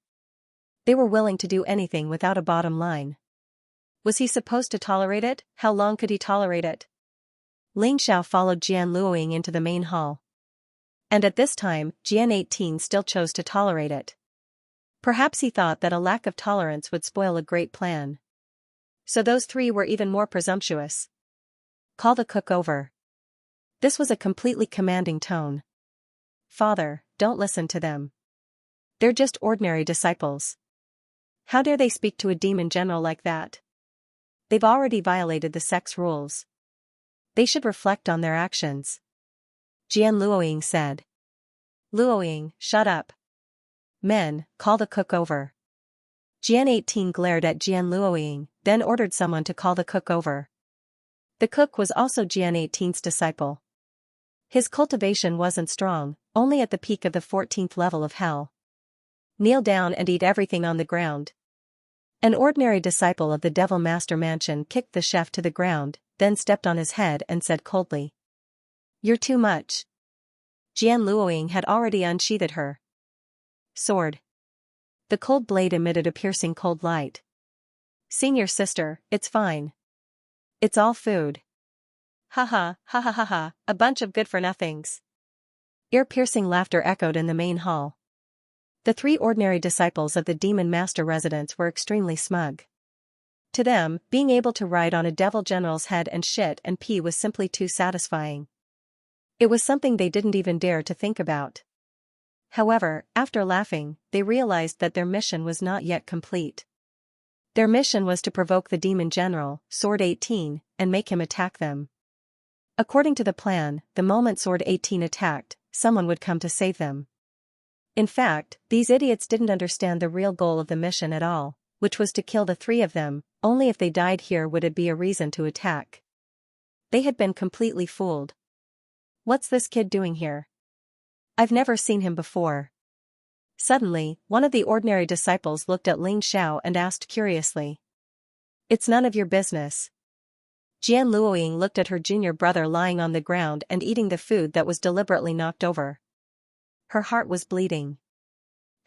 They were willing to do anything without a bottom line. Was he supposed to tolerate it? How long could he tolerate it? Ling Xiao followed Jian Luoying into the main hall. And at this time, Jian 18 still chose to tolerate it. Perhaps he thought that a lack of tolerance would spoil a great plan. So those three were even more presumptuous. Call the cook over. This was a completely commanding tone. Father, don't listen to them. They're just ordinary disciples. How dare they speak to a demon general like that? They've already violated the sect's rules. They should reflect on their actions. Jian Luoying said. Luoying, shut up. Men, call the cook over. Jian 18 glared at Jian Luoying, then ordered someone to call the cook over. The cook was also Jian 18's disciple. His cultivation wasn't strong, only at the peak of the 14th level of hell. Kneel down and eat everything on the ground. An ordinary disciple of the Devil Master Mansion kicked the chef to the ground, then stepped on his head and said coldly. You're too much. Jian Luoying had already unsheathed her sword. The cold blade emitted a piercing cold light. Senior sister, it's fine. It's all food. Ha ha, ha ha ha ha, a bunch of good-for-nothings. Ear-piercing laughter echoed in the main hall. The three ordinary disciples of the Demon Master residence were extremely smug. To them, being able to ride on a devil general's head and shit and pee was simply too satisfying. It was something they didn't even dare to think about. However, after laughing, they realized that their mission was not yet complete. Their mission was to provoke the demon general, Sword 18, and make him attack them. According to the plan, the moment Sword 18 attacked, someone would come to save them. In fact, these idiots didn't understand the real goal of the mission at all, which was to kill the three of them. Only if they died here would it be a reason to attack. They had been completely fooled. What's this kid doing here? I've never seen him before. Suddenly, one of the ordinary disciples looked at Ling Xiao and asked curiously. It's none of your business. Jian Luoying looked at her junior brother lying on the ground and eating the food that was deliberately knocked over. Her heart was bleeding.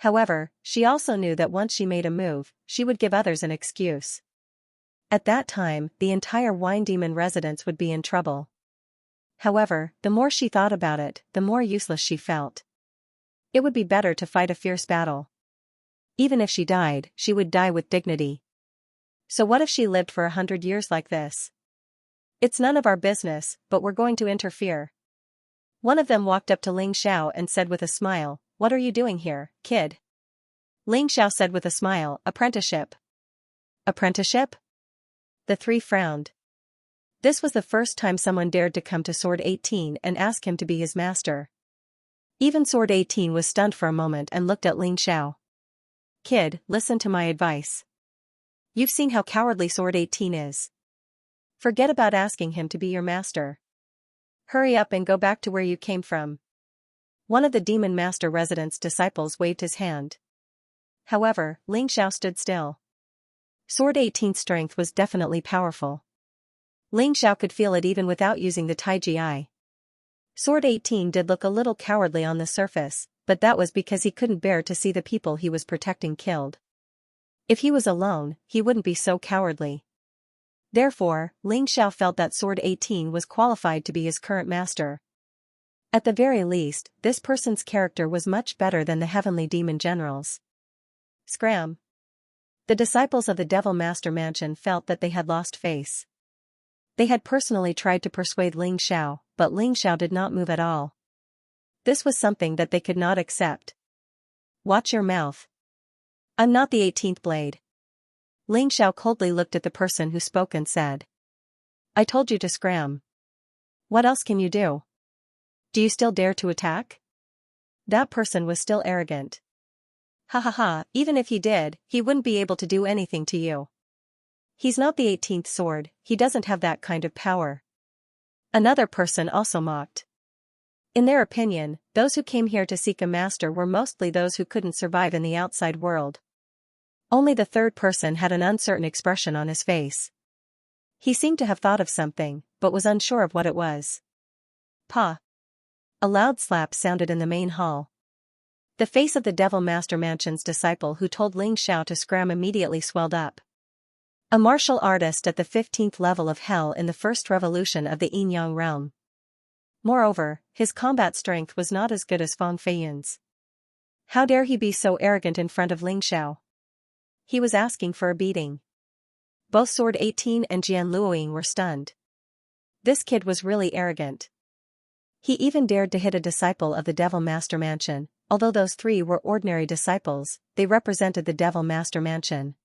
However, she also knew that once she made a move, she would give others an excuse. At that time, the entire Wine Demon residence would be in trouble. However, the more she thought about it, the more useless she felt. It would be better to fight a fierce battle. Even if she died, she would die with dignity. So what if she lived for 100 years like this? It's none of our business, but we're going to interfere. One of them walked up to Ling Xiao and said with a smile, What are you doing here, kid? Ling Xiao said with a smile, Apprenticeship. Apprenticeship? The three frowned. This was the first time someone dared to come to Sword 18 and ask him to be his master. Even Sword 18 was stunned for a moment and looked at Ling Xiao. Kid, listen to my advice. You've seen how cowardly Sword 18 is. Forget about asking him to be your master. Hurry up and go back to where you came from. One of the Demon Master resident's disciples waved his hand. However, Ling Xiao stood still. Sword 18's strength was definitely powerful. Ling Xiao could feel it even without using the Taiji Eye. Sword 18 did look a little cowardly on the surface, but that was because he couldn't bear to see the people he was protecting killed. If he was alone, he wouldn't be so cowardly. Therefore, Ling Xiao felt that Sword 18 was qualified to be his current master. At the very least, this person's character was much better than the heavenly demon generals. Scram. The disciples of the Devil Master Mansion felt that they had lost face. They had personally tried to persuade Ling Xiao, but Ling Xiao did not move at all. This was something that they could not accept. Watch your mouth. I'm not the 18th blade. Ling Xiao coldly looked at the person who spoke and said. I told you to scram. What else can you do? Do you still dare to attack? That person was still arrogant. Ha ha ha, even if he did, he wouldn't be able to do anything to you. He's not the 18th sword, he doesn't have that kind of power. Another person also mocked. In their opinion, those who came here to seek a master were mostly those who couldn't survive in the outside world. Only the third person had an uncertain expression on his face. He seemed to have thought of something, but was unsure of what it was. Pa! A loud slap sounded in the main hall. The face of the Devil Master Mansion's disciple who told Ling Xiao to scram immediately swelled up. A martial artist at the 15th level of hell in the first revolution of the Yin-Yang realm. Moreover, his combat strength was not as good as Fang Feiyun's. How dare he be so arrogant in front of Ling Xiao? He was asking for a beating. Both Sword 18 and Jian Luoying were stunned. This kid was really arrogant. He even dared to hit a disciple of the Devil Master Mansion. Although those three were ordinary disciples, they represented the Devil Master Mansion.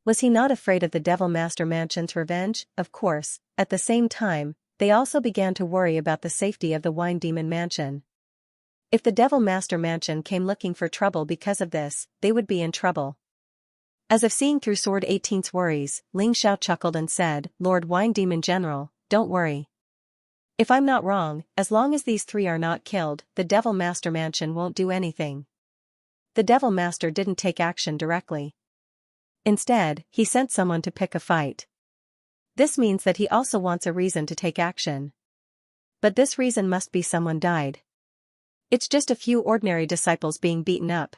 Was he not afraid of the Devil Master Mansion's revenge? Of course. At the same time, they also began to worry about the safety of the Wine Demon Mansion. If the Devil Master Mansion came looking for trouble because of this, they would be in trouble. As if seeing through Sword 18's worries, Ling Xiao chuckled and said, Lord Wine Demon General, don't worry. If I'm not wrong, as long as these three are not killed, the Devil Master Mansion won't do anything. The Devil Master didn't take action directly. Instead, he sent someone to pick a fight. This means that he also wants a reason to take action. But this reason must be someone died. It's just a few ordinary disciples being beaten up.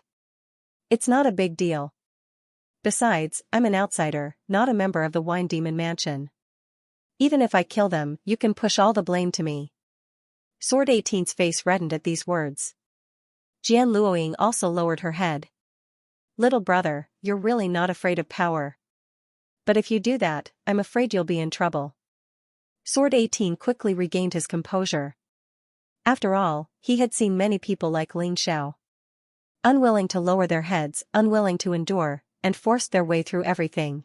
It's not a big deal. Besides, I'm an outsider, not a member of the Wine Demon Mansion. Even if I kill them, you can push all the blame to me. Sword 18's face reddened at these words. Jian Luoying also lowered her head. Little brother, you're really not afraid of power. But if you do that, I'm afraid you'll be in trouble. Sword 18 quickly regained his composure. After all, he had seen many people like Ling Xiao. Unwilling to lower their heads, unwilling to endure, and forced their way through everything.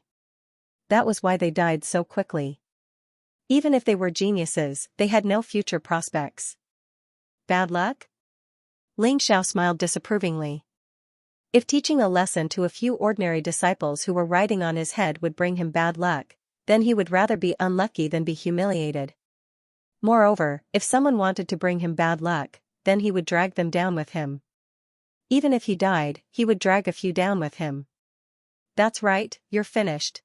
That was why they died so quickly. Even if they were geniuses, they had no future prospects. Bad luck? Ling Xiao smiled disapprovingly. If teaching a lesson to a few ordinary disciples who were riding on his head would bring him bad luck, then he would rather be unlucky than be humiliated. Moreover, if someone wanted to bring him bad luck, then he would drag them down with him. Even if he died, he would drag a few down with him. That's right, you're finished.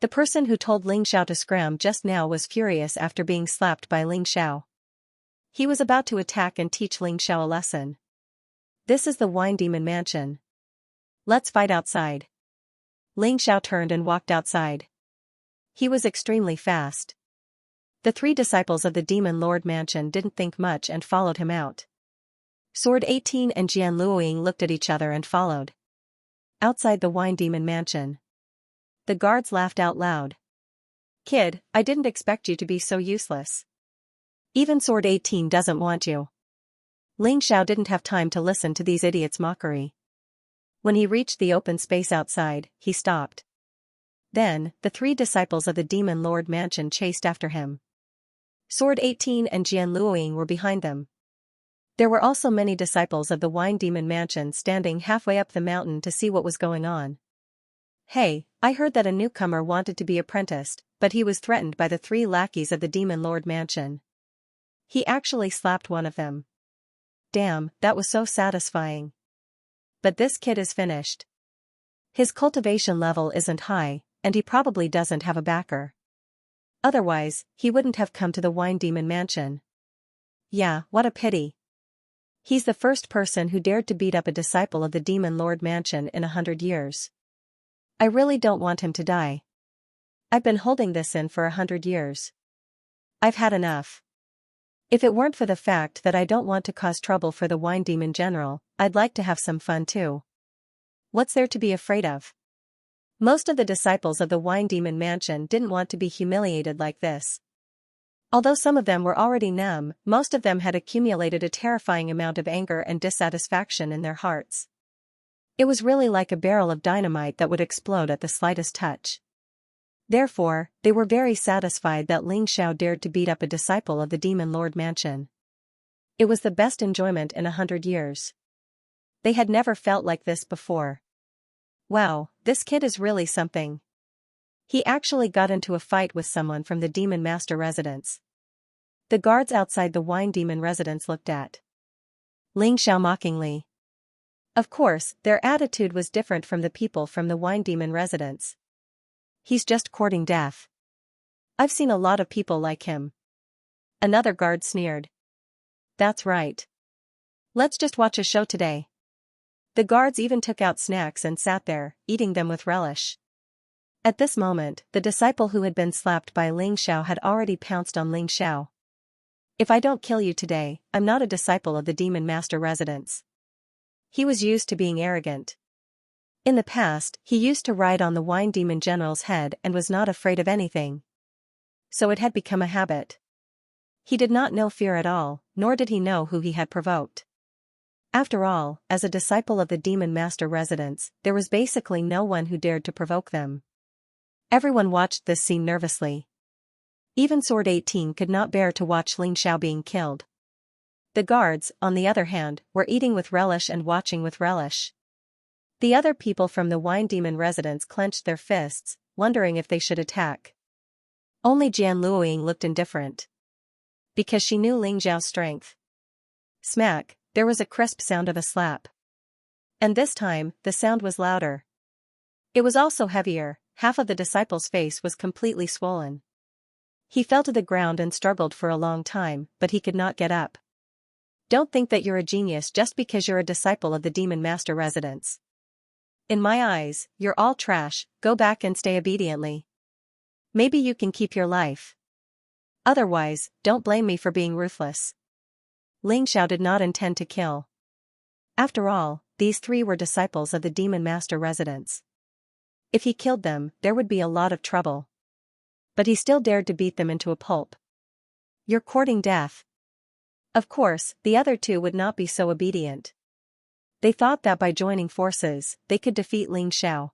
The person who told Ling Xiao to scram just now was furious after being slapped by Ling Xiao. He was about to attack and teach Ling Xiao a lesson. This is the Wine Demon Mansion. Let's fight outside. Ling Xiao turned and walked outside. He was extremely fast. The three disciples of the Demon Lord Mansion didn't think much and followed him out. Sword 18 and Jian Luoying looked at each other and followed. Outside the Wine Demon Mansion. The guards laughed out loud. Kid, I didn't expect you to be so useless. Even Sword 18 doesn't want you. Ling Xiao didn't have time to listen to these idiots' mockery. When he reached the open space outside, he stopped. Then, the three disciples of the Demon Lord Mansion chased after him. Sword 18 and Jian Luoying were behind them. There were also many disciples of the Wine Demon Mansion standing halfway up the mountain to see what was going on. Hey, I heard that a newcomer wanted to be apprenticed, but he was threatened by the three lackeys of the Demon Lord Mansion. He actually slapped one of them. Damn, that was so satisfying. But this kid is finished. His cultivation level isn't high, and he probably doesn't have a backer. Otherwise, he wouldn't have come to the Wine Demon Mansion. Yeah, what a pity. He's the first person who dared to beat up a disciple of the Demon Lord Mansion in 100 years. I really don't want him to die. I've been holding this in for 100 years. I've had enough. If it weren't for the fact that I don't want to cause trouble for the Wine Demon General, I'd like to have some fun too. What's there to be afraid of? Most of the disciples of the Wine Demon Mansion didn't want to be humiliated like this. Although some of them were already numb, most of them had accumulated a terrifying amount of anger and dissatisfaction in their hearts. It was really like a barrel of dynamite that would explode at the slightest touch. Therefore, they were very satisfied that Xianxia dared to beat up a disciple of the Demon Lord Mansion. It was the best enjoyment in 100 years. They had never felt like this before. Wow, this kid is really something. He actually got into a fight with someone from the Demon Master residence. The guards outside the Wine Demon residence looked at Xianxia mockingly. Of course, their attitude was different from the people from the Wine Demon residence. He's just courting death. I've seen a lot of people like him. Another guard sneered. That's right. Let's just watch a show today. The guards even took out snacks and sat there, eating them with relish. At this moment, the disciple who had been slapped by Xianxia had already pounced on Xianxia. If I don't kill you today, I'm not a disciple of the Demon Master residence. He was used to being arrogant. In the past, he used to ride on the Wine Demon General's head and was not afraid of anything. So it had become a habit. He did not know fear at all, nor did he know who he had provoked. After all, as a disciple of the Demon Master residence, there was basically no one who dared to provoke them. Everyone watched this scene nervously. Even Sword 18 could not bear to watch Xianxia being killed. The guards, on the other hand, were eating with relish and watching with relish. The other people from the Wine Demon residence clenched their fists, wondering if they should attack. Only Jian Luoying looked indifferent. Because she knew Xiao's strength. Smack, there was a crisp sound of a slap. And this time, the sound was louder. It was also heavier. Half of the disciple's face was completely swollen. He fell to the ground and struggled for a long time, but he could not get up. Don't think that you're a genius just because you're a disciple of the Demon Master residence. In my eyes, you're all trash. Go back and stay obediently. Maybe you can keep your life. Otherwise, don't blame me for being ruthless. Xianxia did not intend to kill. After all, these three were disciples of the Demon Master residence. If he killed them, there would be a lot of trouble. But he still dared to beat them into a pulp. You're courting death. Of course, the other two would not be so obedient. They thought that by joining forces, they could defeat Xianxia.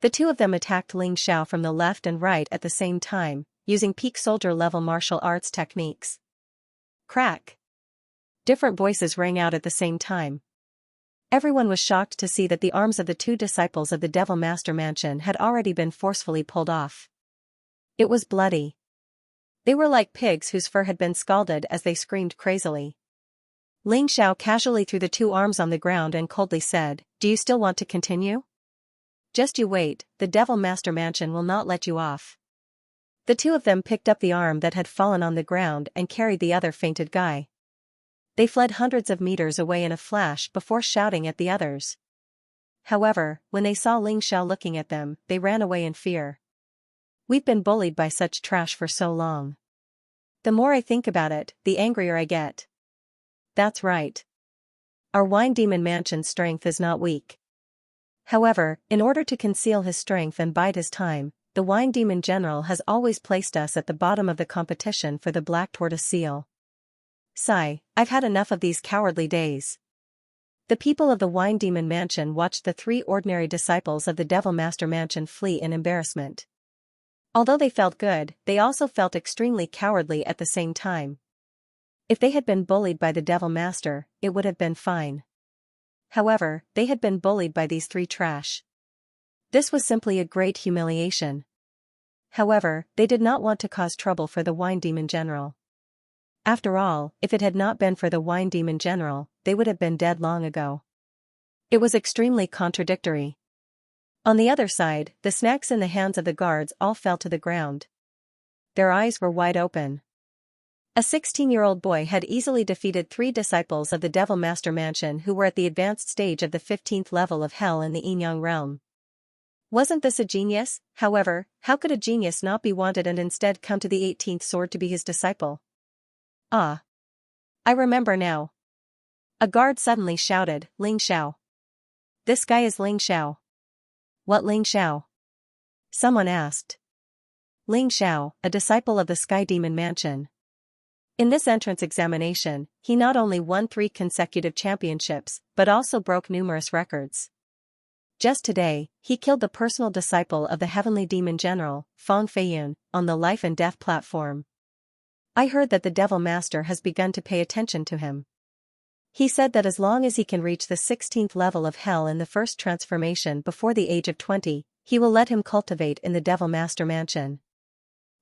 The two of them attacked Xianxia from the left and right at the same time, using peak soldier-level martial arts techniques. Crack! Different voices rang out at the same time. Everyone was shocked to see that the arms of the two disciples of the Devil Master Mansion had already been forcefully pulled off. It was bloody. They were like pigs whose fur had been scalded as they screamed crazily. Xianxia casually threw the two arms on the ground and coldly said, "Do you still want to continue? Just you wait, the Devil Master Mansion will not let you off." The two of them picked up the arm that had fallen on the ground and carried the other fainted guy. They fled hundreds of meters away in a flash before shouting at the others. However, when they saw Xianxia looking at them, they ran away in fear. We've been bullied by such trash for so long. The more I think about it, the angrier I get. That's right. Our Wine Demon Mansion's strength is not weak. However, in order to conceal his strength and bide his time, the Wine Demon General has always placed us at the bottom of the competition for the Black Tortoise Seal. Sigh, I've had enough of these cowardly days. The people of the Wine Demon Mansion watched the three ordinary disciples of the Devil Master Mansion flee in embarrassment. Although they felt good, they also felt extremely cowardly at the same time. If they had been bullied by the Devil Master, it would have been fine. However, they had been bullied by these three trash. This was simply a great humiliation. However, they did not want to cause trouble for the Wine Demon General. After all, if it had not been for the wine demon general, they would have been dead long ago. It was extremely contradictory. On the other side, the snacks in the hands of the guards all fell to the ground. Their eyes were wide open. A 16-year-old boy had easily defeated 3 disciples of the Devil Master Mansion who were at the advanced stage of the 15th level of hell in the Yinyang realm. Wasn't this a genius? However, how could a genius not be wanted and instead come to the 18th sword to be his disciple? Ah! I remember now. A guard suddenly shouted, "Ling Xiao. This guy is Ling Xiao." "What Ling Xiao?" someone asked. Ling Xiao, a disciple of the Sky Demon Mansion. In this entrance examination, he not only won 3 consecutive championships, but also broke numerous records. Just today, he killed the personal disciple of the Heavenly Demon General, Feng Feiyun, on the Life and Death platform. I heard that the Devil Master has begun to pay attention to him. He said that as long as he can reach the 16th level of hell in the first transformation before the age of 20, he will let him cultivate in the Devil Master Mansion.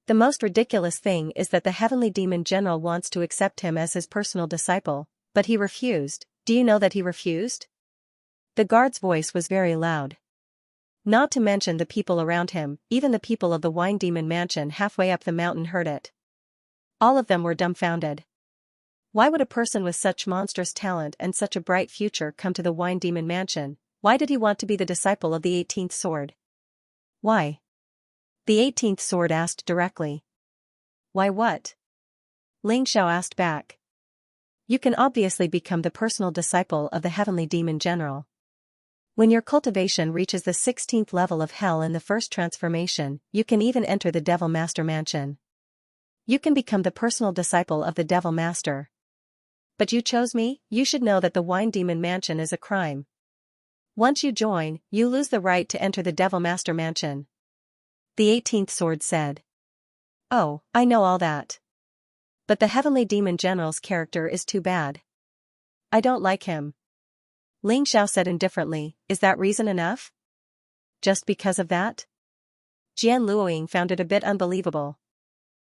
The most ridiculous thing is that the Heavenly Demon General wants to accept him as his personal disciple, but he refused. Do you know that he refused? The guard's voice was very loud. Not to mention the people around him, even the people of the Wine Demon Mansion halfway up the mountain heard it. All of them were dumbfounded. Why would a person with such monstrous talent and such a bright future come to the Wine Demon Mansion? Why did he want to be the disciple of the 18th sword? Why? The 18th sword asked directly. Why what? Ling Xiao asked back. You can obviously become the personal disciple of the Heavenly Demon General. When your cultivation reaches the 16th level of hell in the first transformation, you can even enter the Devil Master Mansion. You can become the personal disciple of the Devil Master. But you chose me. You should know that the Wine Demon Mansion is a crime. Once you join, you lose the right to enter the Devil Master Mansion. The 18th sword said. Oh, I know all that. But the Heavenly Demon General's character is too bad. I don't like him. Ling Xiao said indifferently, is that reason enough? Just because of that? Jian Luoying found it a bit unbelievable.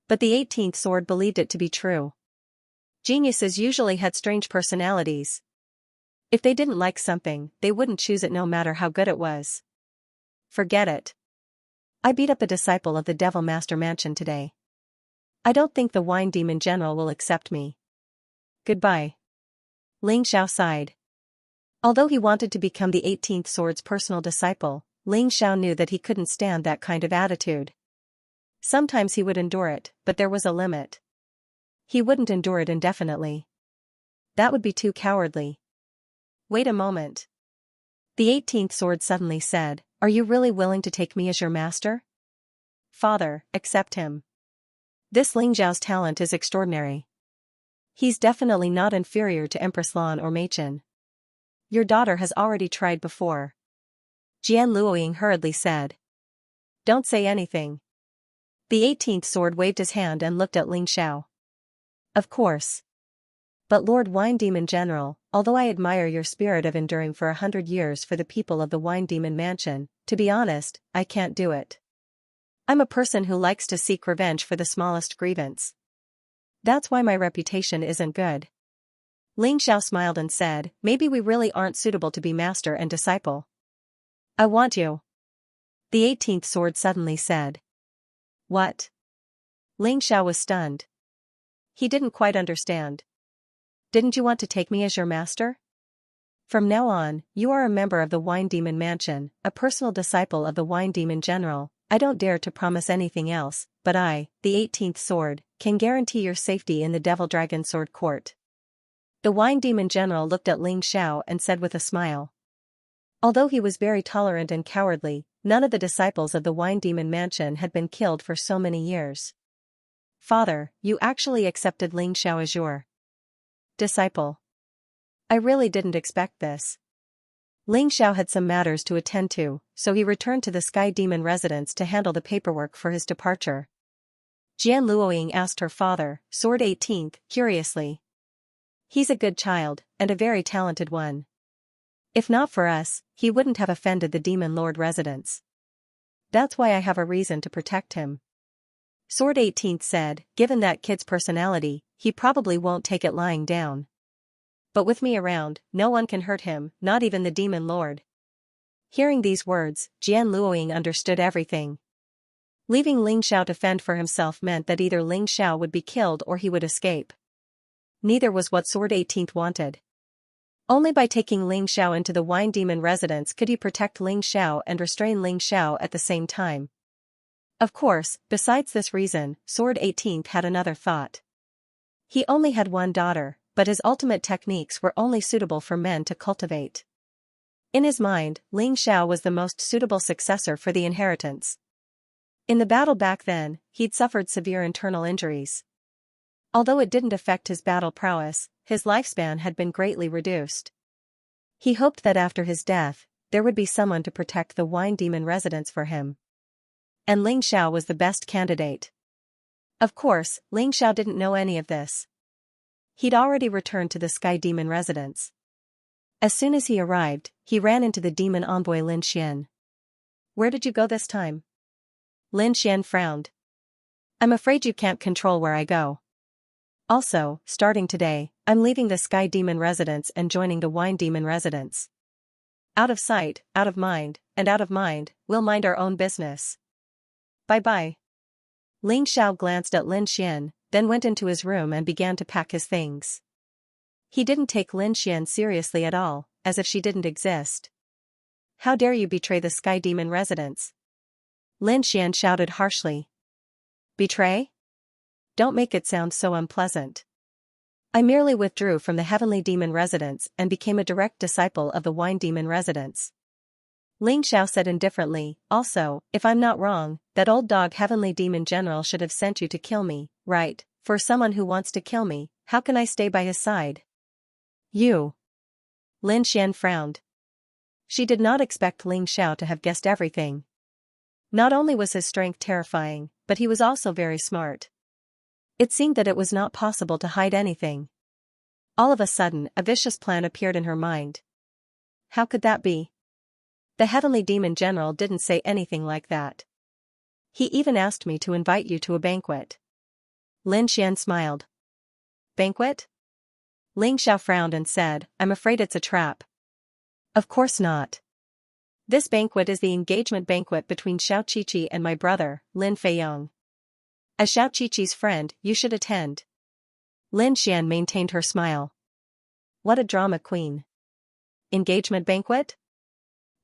But the 18th sword believed it to be true. Geniuses usually had strange personalities. If they didn't like something, they wouldn't choose it no matter how good it was. Forget it. I beat up a disciple of the Devil Master Mansion today. I don't think the Wine Demon General will accept me. Goodbye. Ling Xiao sighed. Although he wanted to become the 18th sword's personal disciple, Ling Xiao knew that he couldn't stand that kind of attitude. Sometimes he would endure it, but there was a limit. He wouldn't endure it indefinitely. That would be too cowardly. Wait a moment. The 18th sword suddenly said, are you really willing to take me as your master? Father, accept him. This Ling Xiao's talent is extraordinary. He's definitely not inferior to Empress Lan or Mei Chen. Your daughter has already tried before. Jian Luoying hurriedly said. Don't say anything. The 18th sword waved his hand and looked at Ling Xiao. Of course. But Lord Wine Demon General, although I admire your spirit of enduring for 100 years for the people of the Wine Demon Mansion, to be honest, I can't do it. I'm a person who likes to seek revenge for the smallest grievance. That's why my reputation isn't good. Ling Xiao smiled and said, maybe we really aren't suitable to be master and disciple. I want you. The 18th sword suddenly said. What? Ling Xiao was stunned. He didn't quite understand. Didn't you want to take me as your master? From now on, you are a member of the Wine Demon Mansion, a personal disciple of the Wine Demon General. I don't dare to promise anything else, but I, the 18th sword, can guarantee your safety in the Devil Dragon Sword Court. The Wine Demon General looked at Ling Xiao and said with a smile. Although he was very tolerant and cowardly, none of the disciples of the Wine Demon Mansion had been killed for so many years. Father, you actually accepted Ling Xiao as your disciple. I really didn't expect this. Ling Xiao had some matters to attend to, so he returned to the Sky Demon residence to handle the paperwork for his departure. Jian Luoying asked her father, Sword 18th, curiously. He's a good child, and a very talented one. If not for us, he wouldn't have offended the Demon Lord residents. That's why I have a reason to protect him. Sword 18th said, given that kid's personality, he probably won't take it lying down. But with me around, no one can hurt him, not even the demon lord. Hearing these words, Jian Luoying understood everything. Leaving Ling Xiao to fend for himself meant that either Ling Xiao would be killed or he would escape. Neither was what Sword 18th wanted. Only by taking Ling Xiao into the Wine Demon residence could he protect Ling Xiao and restrain Ling Xiao at the same time. Of course, besides this reason, Sword 18th had another thought. He only had one daughter, but his ultimate techniques were only suitable for men to cultivate. In his mind, Ling Xiao was the most suitable successor for the inheritance. In the battle back then, he'd suffered severe internal injuries. Although it didn't affect his battle prowess, his lifespan had been greatly reduced. He hoped that after his death, there would be someone to protect the Wine Demon residence for him. And Ling Xiao was the best candidate. Of course, Ling Xiao didn't know any of this. He'd already returned to the Sky Demon residence. As soon as he arrived, he ran into the demon envoy Lin Xian. "Where did you go this time?" Lin Xian frowned. "I'm afraid you can't control where I go. Also, starting today, I'm leaving the Sky Demon residence and joining the Wine Demon residence. Out of sight, out of mind, and out of mind, we'll mind our own business. Bye-bye." Ling Xiao glanced at Lin Xian, then went into his room and began to pack his things. He didn't take Lin Xian seriously at all, as if she didn't exist. "How dare you betray the Sky Demon residence?" Lin Xian shouted harshly. "Betray? Don't make it sound so unpleasant. I merely withdrew from the Heavenly Demon residence and became a direct disciple of the Wine Demon residence." Ling Xiao said indifferently, "Also, if I'm not wrong, that old dog Heavenly Demon General should have sent you to kill me, right? For someone who wants to kill me, how can I stay by his side?" "You." Lin Xian frowned. She did not expect Ling Xiao to have guessed everything. Not only was his strength terrifying, but he was also very smart. It seemed that it was not possible to hide anything. All of a sudden, a vicious plan appeared in her mind. How could that be? The Heavenly Demon General didn't say anything like that. He even asked me to invite you to a banquet. Lin Xian smiled. Banquet? Ling Xiao frowned and said, "I'm afraid it's a trap." "Of course not. This banquet is the engagement banquet between Xiao Qiqi and my brother, Lin Feiyong. As Xiao Qiqi's friend, you should attend." Lin Xian maintained her smile. What a drama queen. Engagement banquet?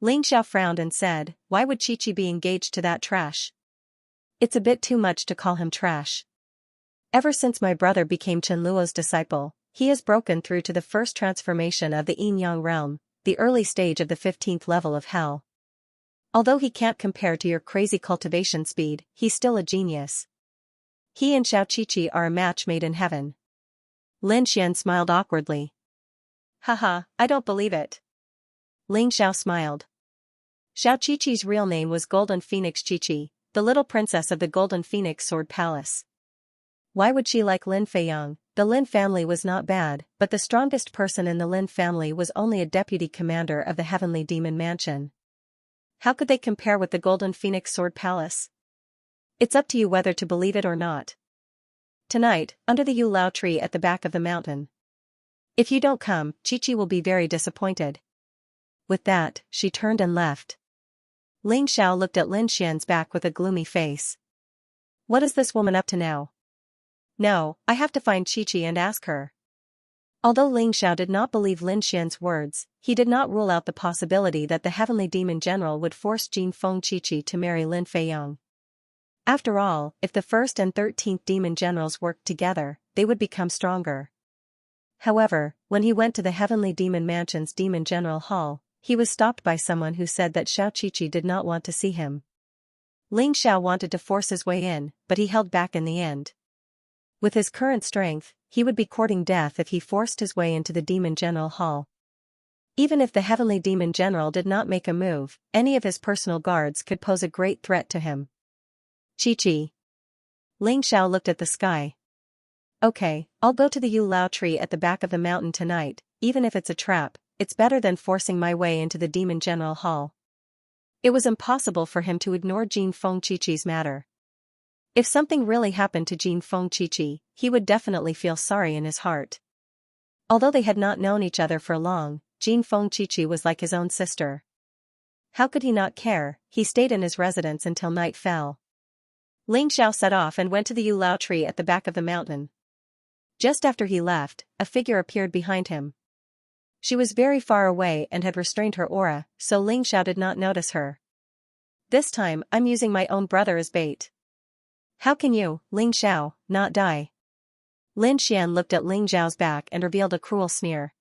Ling Xiao frowned and said, "Why would Qiqi be engaged to that trash? It's a bit too much to call him trash. Ever since my brother became Chen Luo's disciple, he has broken through to the first transformation of the Yin-Yang realm, the early stage of the 15th level of hell. Although he can't compare to your crazy cultivation speed, he's still a genius. He and Xiao Qiqi are a match made in heaven." Lin Xian smiled awkwardly. "Haha, I don't believe it." Ling Xiao smiled. Xiao Qiqi's real name was Golden Phoenix Qiqi, the little princess of the Golden Phoenix Sword Palace. Why would she like Lin Feiyong? The Lin family was not bad, but the strongest person in the Lin family was only a deputy commander of the Heavenly Demon Mansion. How could they compare with the Golden Phoenix Sword Palace? It's up to you whether to believe it or not. Tonight, under the Yu Lao tree at the back of the mountain. If you don't come, Qiqi will be very disappointed." With that, she turned and left. Ling Xiao looked at Lin Xian's back with a gloomy face. What is this woman up to now? No, I have to find Qiqi and ask her. Although Ling Xiao did not believe Lin Xian's words, he did not rule out the possibility that the Heavenly Demon General would force Jin Feng Qiqi to marry Lin Feiyong. After all, if the 1st and 13th Demon Generals worked together, they would become stronger. However, when he went to the Heavenly Demon Mansion's Demon General Hall, he was stopped by someone who said that Xiao Qiqi did not want to see him. Ling Xiao wanted to force his way in, but he held back in the end. With his current strength, he would be courting death if he forced his way into the Demon General Hall. Even if the Heavenly Demon General did not make a move, any of his personal guards could pose a great threat to him. Qiqi. Ling Xiao looked at the sky. Okay, I'll go to the Yu Lao tree at the back of the mountain tonight, even if it's a trap, it's better than forcing my way into the Demon General Hall. It was impossible for him to ignore Jin Feng Qiqi's matter. If something really happened to Jin Fengqiqi, he would definitely feel sorry in his heart. Although they had not known each other for long, Jin Fengqiqi was like his own sister. How could he not care? He stayed in his residence until night fell. Ling Xiao set off and went to the Yulao tree at the back of the mountain. Just after he left, a figure appeared behind him. She was very far away and had restrained her aura, so Ling Xiao did not notice her. This time, I'm using my own brother as bait. How can you, Ling Xiao, not die? Lin Xian looked at Ling Xiao's back and revealed a cruel sneer.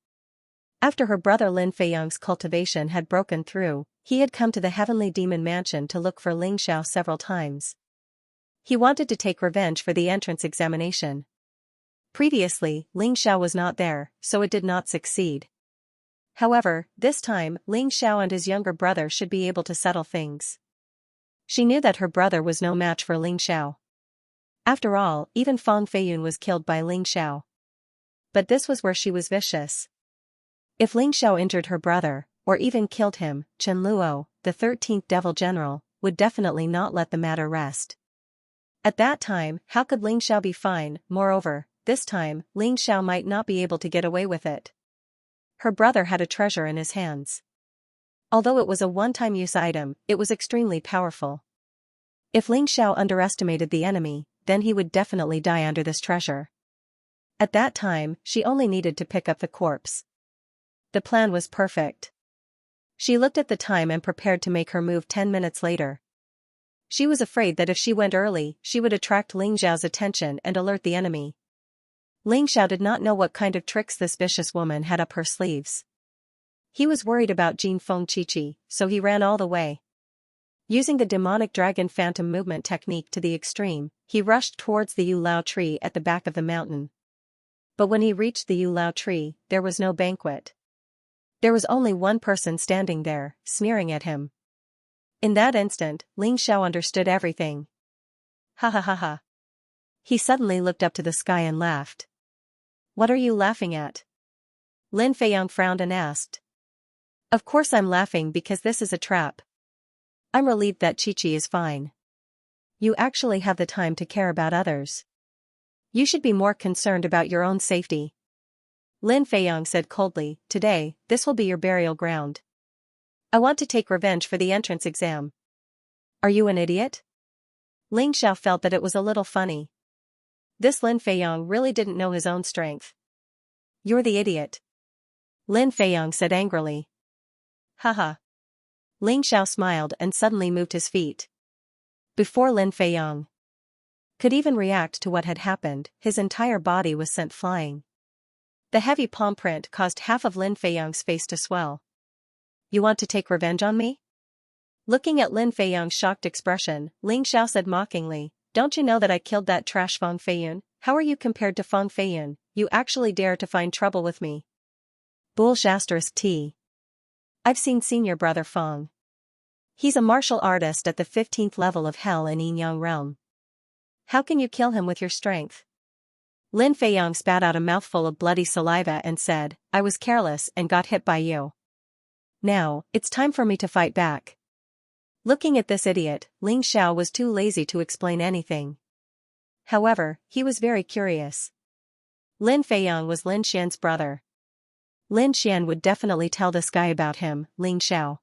After her brother Lin Feiyang's cultivation had broken through, he had come to the heavenly demon mansion to look for Ling Xiao several times. He wanted to take revenge for the entrance examination. Previously, Ling Xiao was not there, so it did not succeed. However, this time, Ling Xiao and his younger brother should be able to settle things. She knew that her brother was no match for Ling Xiao. After all, even Fang Feiyun was killed by Ling Xiao. But this was where she was vicious. If Ling Xiao injured her brother, or even killed him, Chen Luo, the 13th Devil General, would definitely not let the matter rest. At that time, how could Ling Xiao be fine? Moreover, this time, Ling Xiao might not be able to get away with it. Her brother had a treasure in his hands. Although it was a one-time use item, it was extremely powerful. If Ling Xiao underestimated the enemy, then he would definitely die under this treasure. At that time, she only needed to pick up the corpse. The plan was perfect. She looked at the time and prepared to make her move 10 minutes later. She was afraid that if she went early, she would attract Ling Xiao's attention and alert the enemy. Ling Xiao did not know what kind of tricks this vicious woman had up her sleeves. He was worried about Jin Fengqiqi, so he ran all the way. Using the demonic dragon phantom movement technique to the extreme, he rushed towards the Yulao tree at the back of the mountain. But when he reached the Yulao tree, there was no banquet. There was only one person standing there, sneering at him. In that instant, Ling Xiao understood everything. Ha ha ha ha. He suddenly looked up to the sky and laughed. What are you laughing at? Lin Feiyang frowned and asked. Of course I'm laughing because this is a trap. I'm relieved that Qiqi is fine. You actually have the time to care about others. You should be more concerned about your own safety. Lin Feiyang said coldly, today, this will be your burial ground. I want to take revenge for the entrance exam. Are you an idiot? Ling Xiao felt that it was a little funny. This Lin Feiyang really didn't know his own strength. You're the idiot. Lin Feiyang said angrily. Haha. Ling Xiao smiled and suddenly moved his feet. Before Lin Feiyang could even react to what had happened, his entire body was sent flying. The heavy palm print caused half of Lin Feiyang's face to swell. You want to take revenge on me? Looking at Lin Feiyang's shocked expression, Ling Xiao said mockingly, don't you know that I killed that trash Fang Feiyun? How are you compared to Fang Feiyun? You actually dare to find trouble with me. Bull*T. I've seen senior brother Fang. He's a martial artist at the 15th level of hell in Yin Yang realm. How can you kill him with your strength? Lin Feiyang spat out a mouthful of bloody saliva and said, I was careless and got hit by you. Now, it's time for me to fight back. Looking at this idiot, Ling Xiao was too lazy to explain anything. However, he was very curious. Lin Feiyang was Lin Xian's brother. Lin Xian would definitely tell this guy about him, Ling Xiao.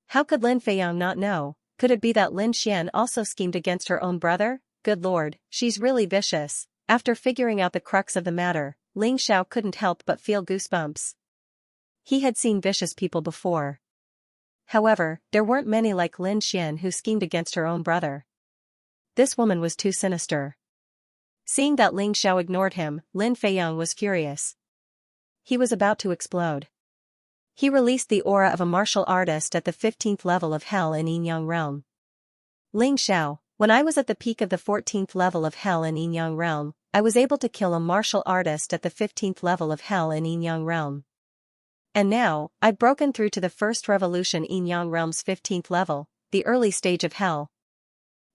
How could Lin Feiyang not know? Could it be that Lin Xian also schemed against her own brother? Good lord, she's really vicious. After figuring out the crux of the matter, Ling Xiao couldn't help but feel goosebumps. He had seen vicious people before. However, there weren't many like Lin Xian who schemed against her own brother. This woman was too sinister. Seeing that Ling Xiao ignored him, Lin Feiyang was furious. He was about to explode. He released the aura of a martial artist at the 15th level of hell in Yin Yang realm. Ling Xiao, when I was at the peak of the 14th level of hell in Yin Yang realm, I was able to kill a martial artist at the 15th level of hell in Yin Yang realm. And now, I've broken through to the first revolution Yin Yang realm's 15th level, the early stage of hell.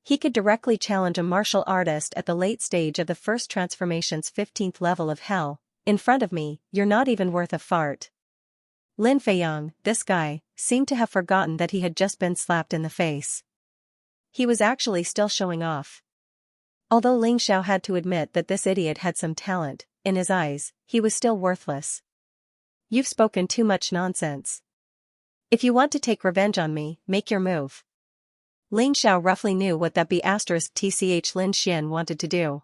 He could directly challenge a martial artist at the late stage of the first transformation's 15th level of hell. In front of me, you're not even worth a fart. Lin Feiyang, this guy, seemed to have forgotten that he had just been slapped in the face. He was actually still showing off. Although Ling Xiao had to admit that this idiot had some talent, in his eyes, he was still worthless. You've spoken too much nonsense. If you want to take revenge on me, make your move. Ling Xiao roughly knew what that B*tch Lin Xian wanted to do.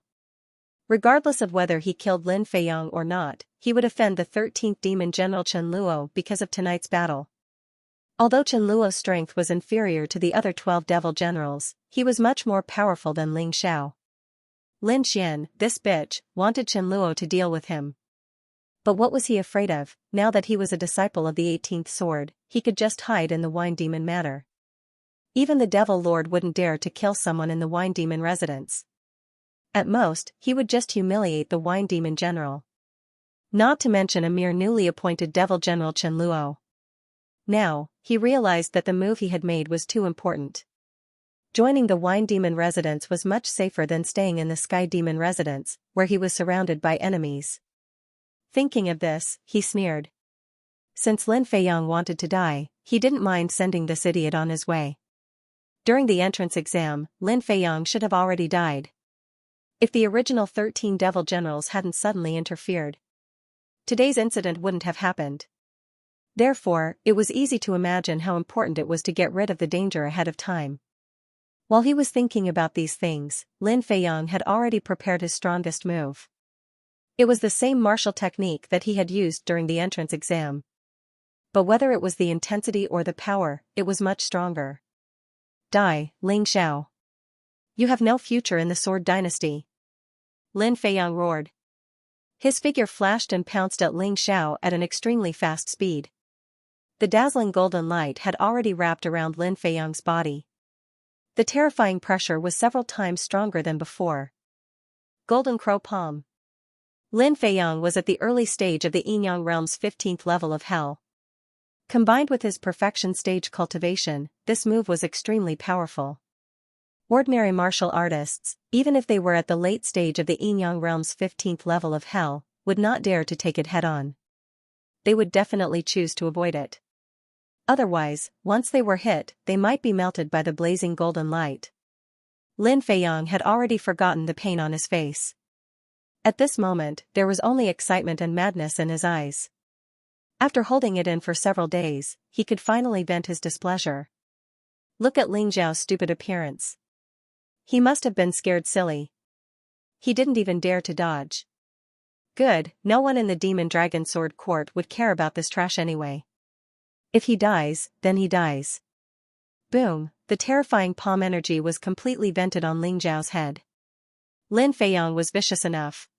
Regardless of whether he killed Lin Feiyang or not, he would offend the 13th Demon General Chen Luo because of tonight's battle. Although Chen Luo's strength was inferior to the other 12 devil generals, he was much more powerful than Ling Xiao. Lin Xian, this bitch, wanted Chen Luo to deal with him. But what was he afraid of? Now that he was a disciple of the 18th sword, he could just hide in the Wine Demon Manor. Even the Devil Lord wouldn't dare to kill someone in the Wine Demon residence. At most, he would just humiliate the Wine Demon General. Not to mention a mere newly appointed Devil General Chen Luo. Now, he realized that the move he had made was too important. Joining the Wine Demon residence was much safer than staying in the Sky Demon residence, where he was surrounded by enemies. Thinking of this, he sneered. Since Lin Feiyang wanted to die, he didn't mind sending this idiot on his way. During the entrance exam, Lin Feiyang should have already died. If the original 13 devil generals hadn't suddenly interfered, today's incident wouldn't have happened. Therefore, it was easy to imagine how important it was to get rid of the danger ahead of time. While he was thinking about these things, Lin Feiyang had already prepared his strongest move. It was the same martial technique that he had used during the entrance exam. But whether it was the intensity or the power, it was much stronger. Die, Ling Xiao. You have no future in the Sword Dynasty. Lin Feiyang roared. His figure flashed and pounced at Ling Xiao at an extremely fast speed. The dazzling golden light had already wrapped around Lin Feiyang's body. The terrifying pressure was several times stronger than before. Golden Crow Palm. Lin Feiyang was at the early stage of the Yinyang realm's 15th level of hell. Combined with his perfection stage cultivation, this move was extremely powerful. Ordinary martial artists, even if they were at the late stage of the Yinyang realm's 15th level of hell, would not dare to take it head-on. They would definitely choose to avoid it. Otherwise, once they were hit, they might be melted by the blazing golden light. Lin Feiyang had already forgotten the pain on his face. At this moment, there was only excitement and madness in his eyes. After holding it in for several days, he could finally vent his displeasure. Look at Ling Xiao's stupid appearance. He must have been scared silly. He didn't even dare to dodge. Good, no one in the Demon Dragon Sword Court would care about this trash anyway. If he dies, then he dies. Boom, the terrifying palm energy was completely vented on Ling Xiao's head. Lin Feiyang was vicious enough.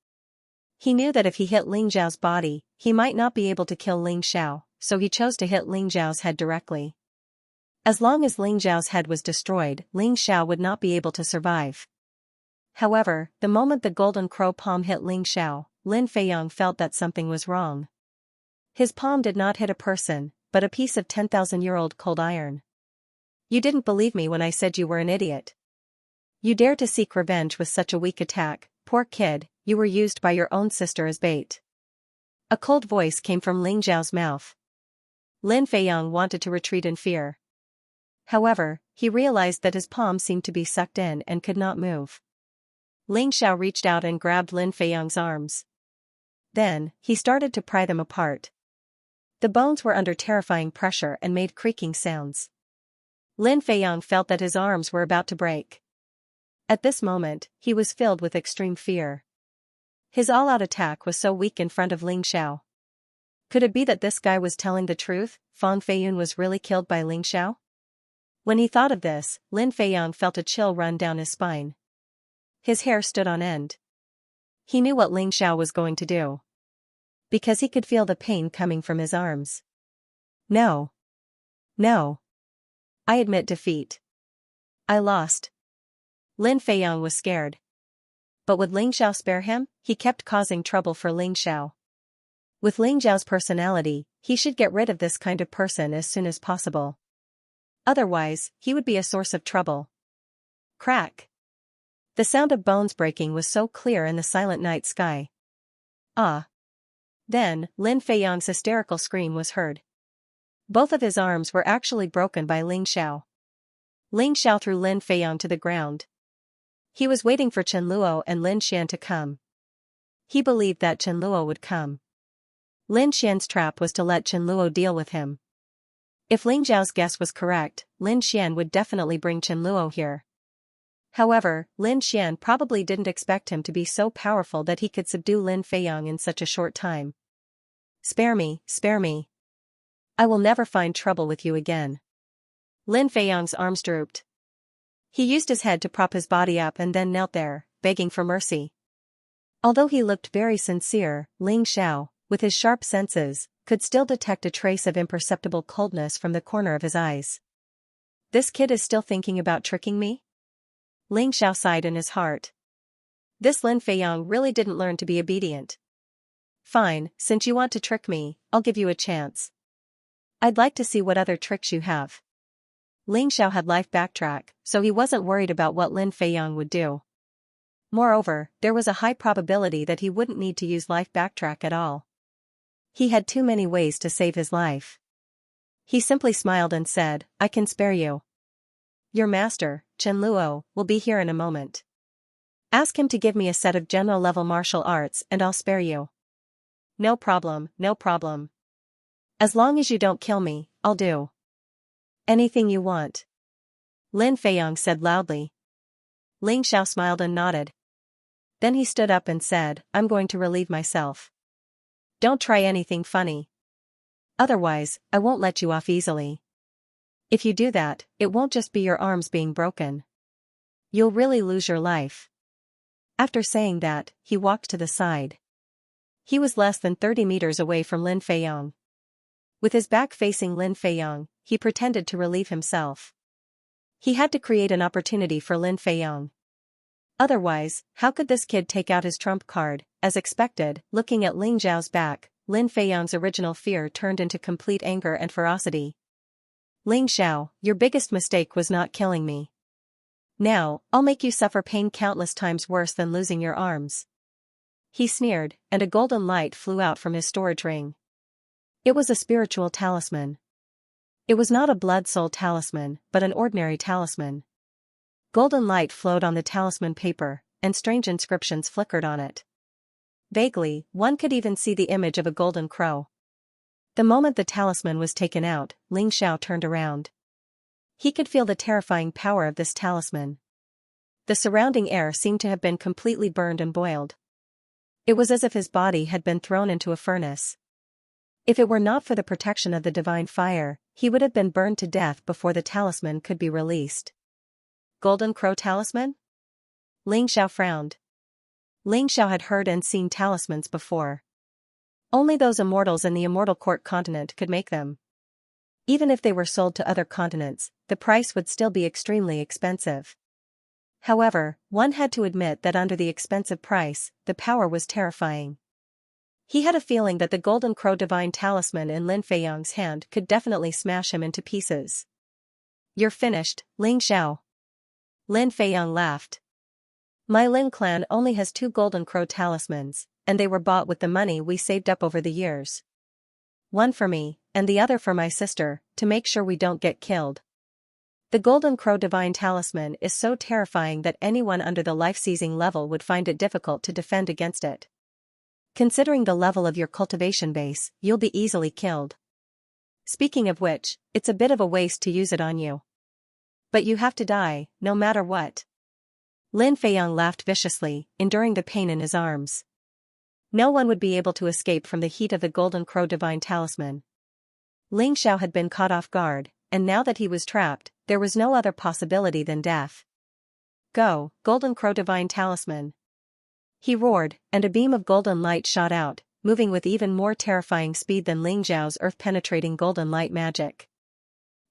He knew that if he hit Ling Xiao's body, he might not be able to kill Ling Xiao, so he chose to hit Ling Xiao's head directly. As long as Ling Xiao's head was destroyed, Ling Xiao would not be able to survive. However, the moment the golden crow palm hit Ling Xiao, Lin Feiyang felt that something was wrong. His palm did not hit a person, but a piece of 10,000-year-old cold iron. You didn't believe me when I said you were an idiot. You dare to seek revenge with such a weak attack, poor kid, you were used by your own sister as bait. A cold voice came from Ling Xiao's mouth. Lin Feiyang wanted to retreat in fear. However, he realized that his palm seemed to be sucked in and could not move. Ling Xiao reached out and grabbed Lin Feiyang's arms. Then, he started to pry them apart. The bones were under terrifying pressure and made creaking sounds. Lin Feiyang felt that his arms were about to break. At this moment, he was filled with extreme fear. His all-out attack was so weak in front of Ling Xiao. Could it be that this guy was telling the truth? Fang Feiyun was really killed by Ling Xiao? When he thought of this, Lin Feiyang felt a chill run down his spine. His hair stood on end. He knew what Ling Xiao was going to do. Because he could feel the pain coming from his arms. No. No. I admit defeat. I lost. Lin Feiyang was scared. But would Ling Xiao spare him? He kept causing trouble for Ling Xiao. With Ling Xiao's personality, he should get rid of this kind of person as soon as possible. Otherwise, he would be a source of trouble. Crack. The sound of bones breaking was so clear in the silent night sky. Ah. Then, Lin Feiyang's hysterical scream was heard. Both of his arms were actually broken by Ling Xiao. Ling Xiao threw Lin Feiyang to the ground. He was waiting for Chen Luo and Lin Xian to come. He believed that Chen Luo would come. Lin Xian's trap was to let Chen Luo deal with him. If Ling Zhao's guess was correct, Lin Xian would definitely bring Chen Luo here. However, Lin Xian probably didn't expect him to be so powerful that he could subdue Lin Feiyang in such a short time. Spare me, spare me. I will never find trouble with you again. Lin Feiyang's arms drooped. He used his head to prop his body up and then knelt there, begging for mercy. Although he looked very sincere, Ling Xiao, with his sharp senses, could still detect a trace of imperceptible coldness from the corner of his eyes. This kid is still thinking about tricking me? Ling Xiao sighed in his heart. This Lin Feiyang really didn't learn to be obedient. Fine, since you want to trick me, I'll give you a chance. I'd like to see what other tricks you have. Ling Xiao had life backtrack, so he wasn't worried about what Lin Feiyang would do. Moreover, there was a high probability that he wouldn't need to use life backtrack at all. He had too many ways to save his life. He simply smiled and said, I can spare you. Your master, Chen Luo, will be here in a moment. Ask him to give me a set of general-level martial arts and I'll spare you. No problem, no problem. As long as you don't kill me, I'll do anything you want. Lin Feiyang said loudly. Ling Xiao smiled and nodded. Then he stood up and said, I'm going to relieve myself. Don't try anything funny. Otherwise, I won't let you off easily. If you do that, it won't just be your arms being broken. You'll really lose your life. After saying that, he walked to the side. He was less than 30 meters away from Lin Feiyang. With his back facing Lin Feiyang, he pretended to relieve himself. He had to create an opportunity for Lin Feiyang. Otherwise, how could this kid take out his trump card? As expected, looking at Ling Zhao's back, Lin Feiyang's original fear turned into complete anger and ferocity. Ling Xiao, your biggest mistake was not killing me. Now, I'll make you suffer pain countless times worse than losing your arms. He sneered, and a golden light flew out from his storage ring. It was a spiritual talisman. It was not a blood soul talisman, but an ordinary talisman. Golden light flowed on the talisman paper, and strange inscriptions flickered on it. Vaguely, one could even see the image of a golden crow. The moment the talisman was taken out, Ling Xiao turned around. He could feel the terrifying power of this talisman. The surrounding air seemed to have been completely burned and boiled. It was as if his body had been thrown into a furnace. If it were not for the protection of the divine fire, he would have been burned to death before the talisman could be released. Golden Crow Talisman? Ling Xiao frowned. Ling Xiao had heard and seen talismans before. Only those immortals in the Immortal Court continent could make them. Even if they were sold to other continents, the price would still be extremely expensive. However, one had to admit that under the expensive price, the power was terrifying. He had a feeling that the Golden Crow Divine Talisman in Lin Feiyang's hand could definitely smash him into pieces. You're finished, Ling Xiao. Lin Feiyang laughed. My Lin clan only has 2 Golden Crow Talismans, and they were bought with the money we saved up over the years. One for me, and the other for my sister, to make sure we don't get killed. The Golden Crow Divine Talisman is so terrifying that anyone under the life-seizing level would find it difficult to defend against it. Considering the level of your cultivation base, you'll be easily killed. Speaking of which, it's a bit of a waste to use it on you. But you have to die, no matter what. Lin Feiyang laughed viciously, enduring the pain in his arms. No one would be able to escape from the heat of the Golden Crow Divine Talisman. Ling Xiao had been caught off guard, and now that he was trapped, there was no other possibility than death. Go, Golden Crow Divine Talisman. He roared, and a beam of golden light shot out, moving with even more terrifying speed than Ling Zhao's earth-penetrating golden light magic.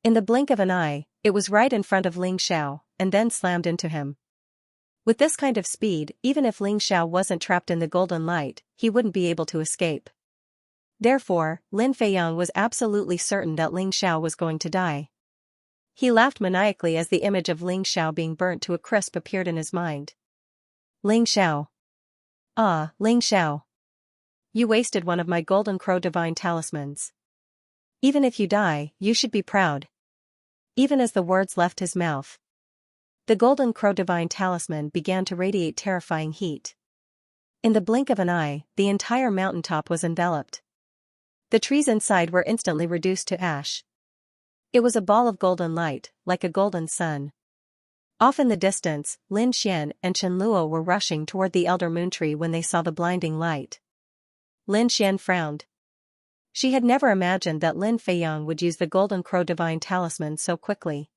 In the blink of an eye, it was right in front of Ling Xiao, and then slammed into him. With this kind of speed, even if Ling Xiao wasn't trapped in the golden light, he wouldn't be able to escape. Therefore, Lin Feiyang was absolutely certain that Ling Xiao was going to die. He laughed maniacally as the image of Ling Xiao being burnt to a crisp appeared in his mind. Ling Xiao. Ah, Ling Xiao. You wasted one of my Golden Crow Divine Talismans. Even if you die, you should be proud. Even as the words left his mouth, The golden crow divine talisman began to radiate terrifying heat. In the blink of an eye, the entire mountaintop was enveloped. The trees inside were instantly reduced to ash. It was a ball of golden light, like a golden sun. Off in the distance, Lin Xian and Chen Luo were rushing toward the elder moon tree when they saw the blinding light. Lin Xian frowned. She had never imagined that Lin Feiyang would use the golden crow divine talisman so quickly.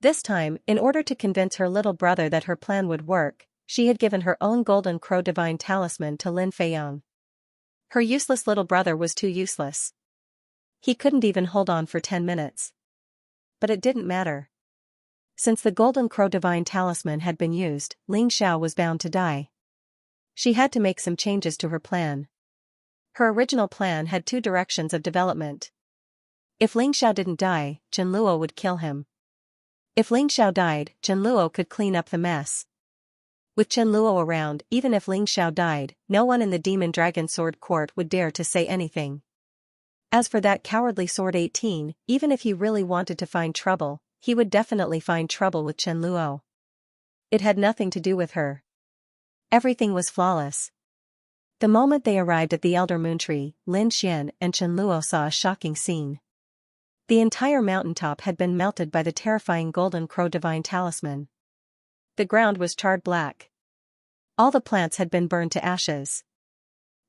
This time, in order to convince her little brother that her plan would work, she had given her own golden crow divine talisman to Lin Feiyang. Her useless little brother was too useless. He couldn't even hold on for 10 minutes. But it didn't matter. Since the golden crow divine talisman had been used, Ling Xiao was bound to die. She had to make some changes to her plan. Her original plan had 2 directions of development. If Ling Xiao didn't die, Chen Luo would kill him. If Ling Xiao died, Chen Luo could clean up the mess. With Chen Luo around, even if Ling Xiao died, no one in the Demon Dragon Sword Court would dare to say anything. As for that cowardly Sword 18, even if he really wanted to find trouble, he would definitely find trouble with Chen Luo. It had nothing to do with her. Everything was flawless. The moment they arrived at the Elder Moon Tree, Lin Xian and Chen Luo saw a shocking scene. The entire mountaintop had been melted by the terrifying golden crow divine talisman. The ground was charred black. All the plants had been burned to ashes.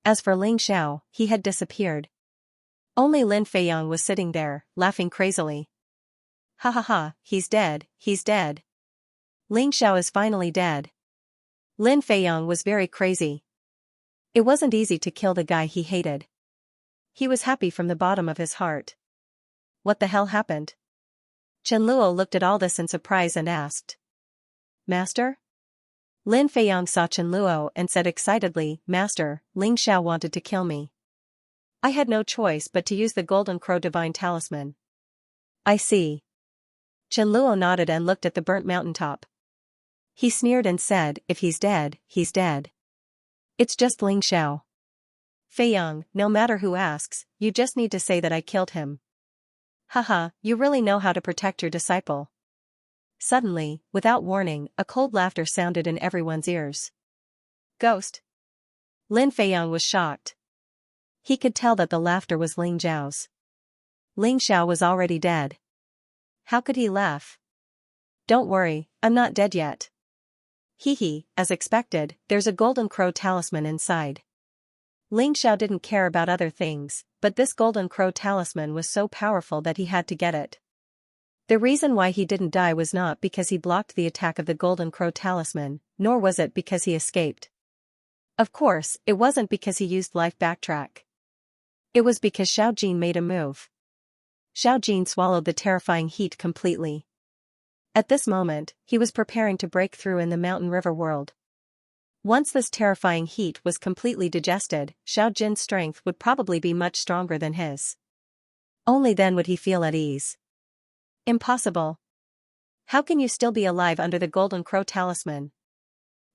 As for Ling Xiao, he had disappeared. Only Lin Feiyang was sitting there, laughing crazily. Ha ha ha, he's dead, he's dead. Ling Xiao is finally dead. Lin Feiyang was very crazy. It wasn't easy to kill the guy he hated. He was happy from the bottom of his heart. What the hell happened? Chen Luo looked at all this in surprise and asked. Master? Lin Feiyang saw Chen Luo and said excitedly, Master, Ling Xiao wanted to kill me. I had no choice but to use the golden crow divine talisman. I see. Chen Luo nodded and looked at the burnt mountaintop. He sneered and said, if he's dead, he's dead. It's just Ling Xiao. Feiyang, no matter who asks, you just need to say that I killed him. Haha, you really know how to protect your disciple. Suddenly, without warning, a cold laughter sounded in everyone's ears. Ghost. Lin Feiyang was shocked. He could tell that the laughter was Ling Zhao's. Ling Xiao was already dead. How could he laugh? Don't worry, I'm not dead yet. Hee hee, as expected, there's a golden crow talisman inside. Ling Xiao didn't care about other things, but this golden crow talisman was so powerful that he had to get it. The reason why he didn't die was not because he blocked the attack of the golden crow talisman, nor was it because he escaped. Of course, it wasn't because he used life backtrack. It was because Xiao Jin made a move. Xiao Jin swallowed the terrifying heat completely. At this moment, he was preparing to break through in the mountain river world. Once this terrifying heat was completely digested, Xiao Jin's strength would probably be much stronger than his. Only then would he feel at ease. Impossible. How can you still be alive under the golden crow talisman?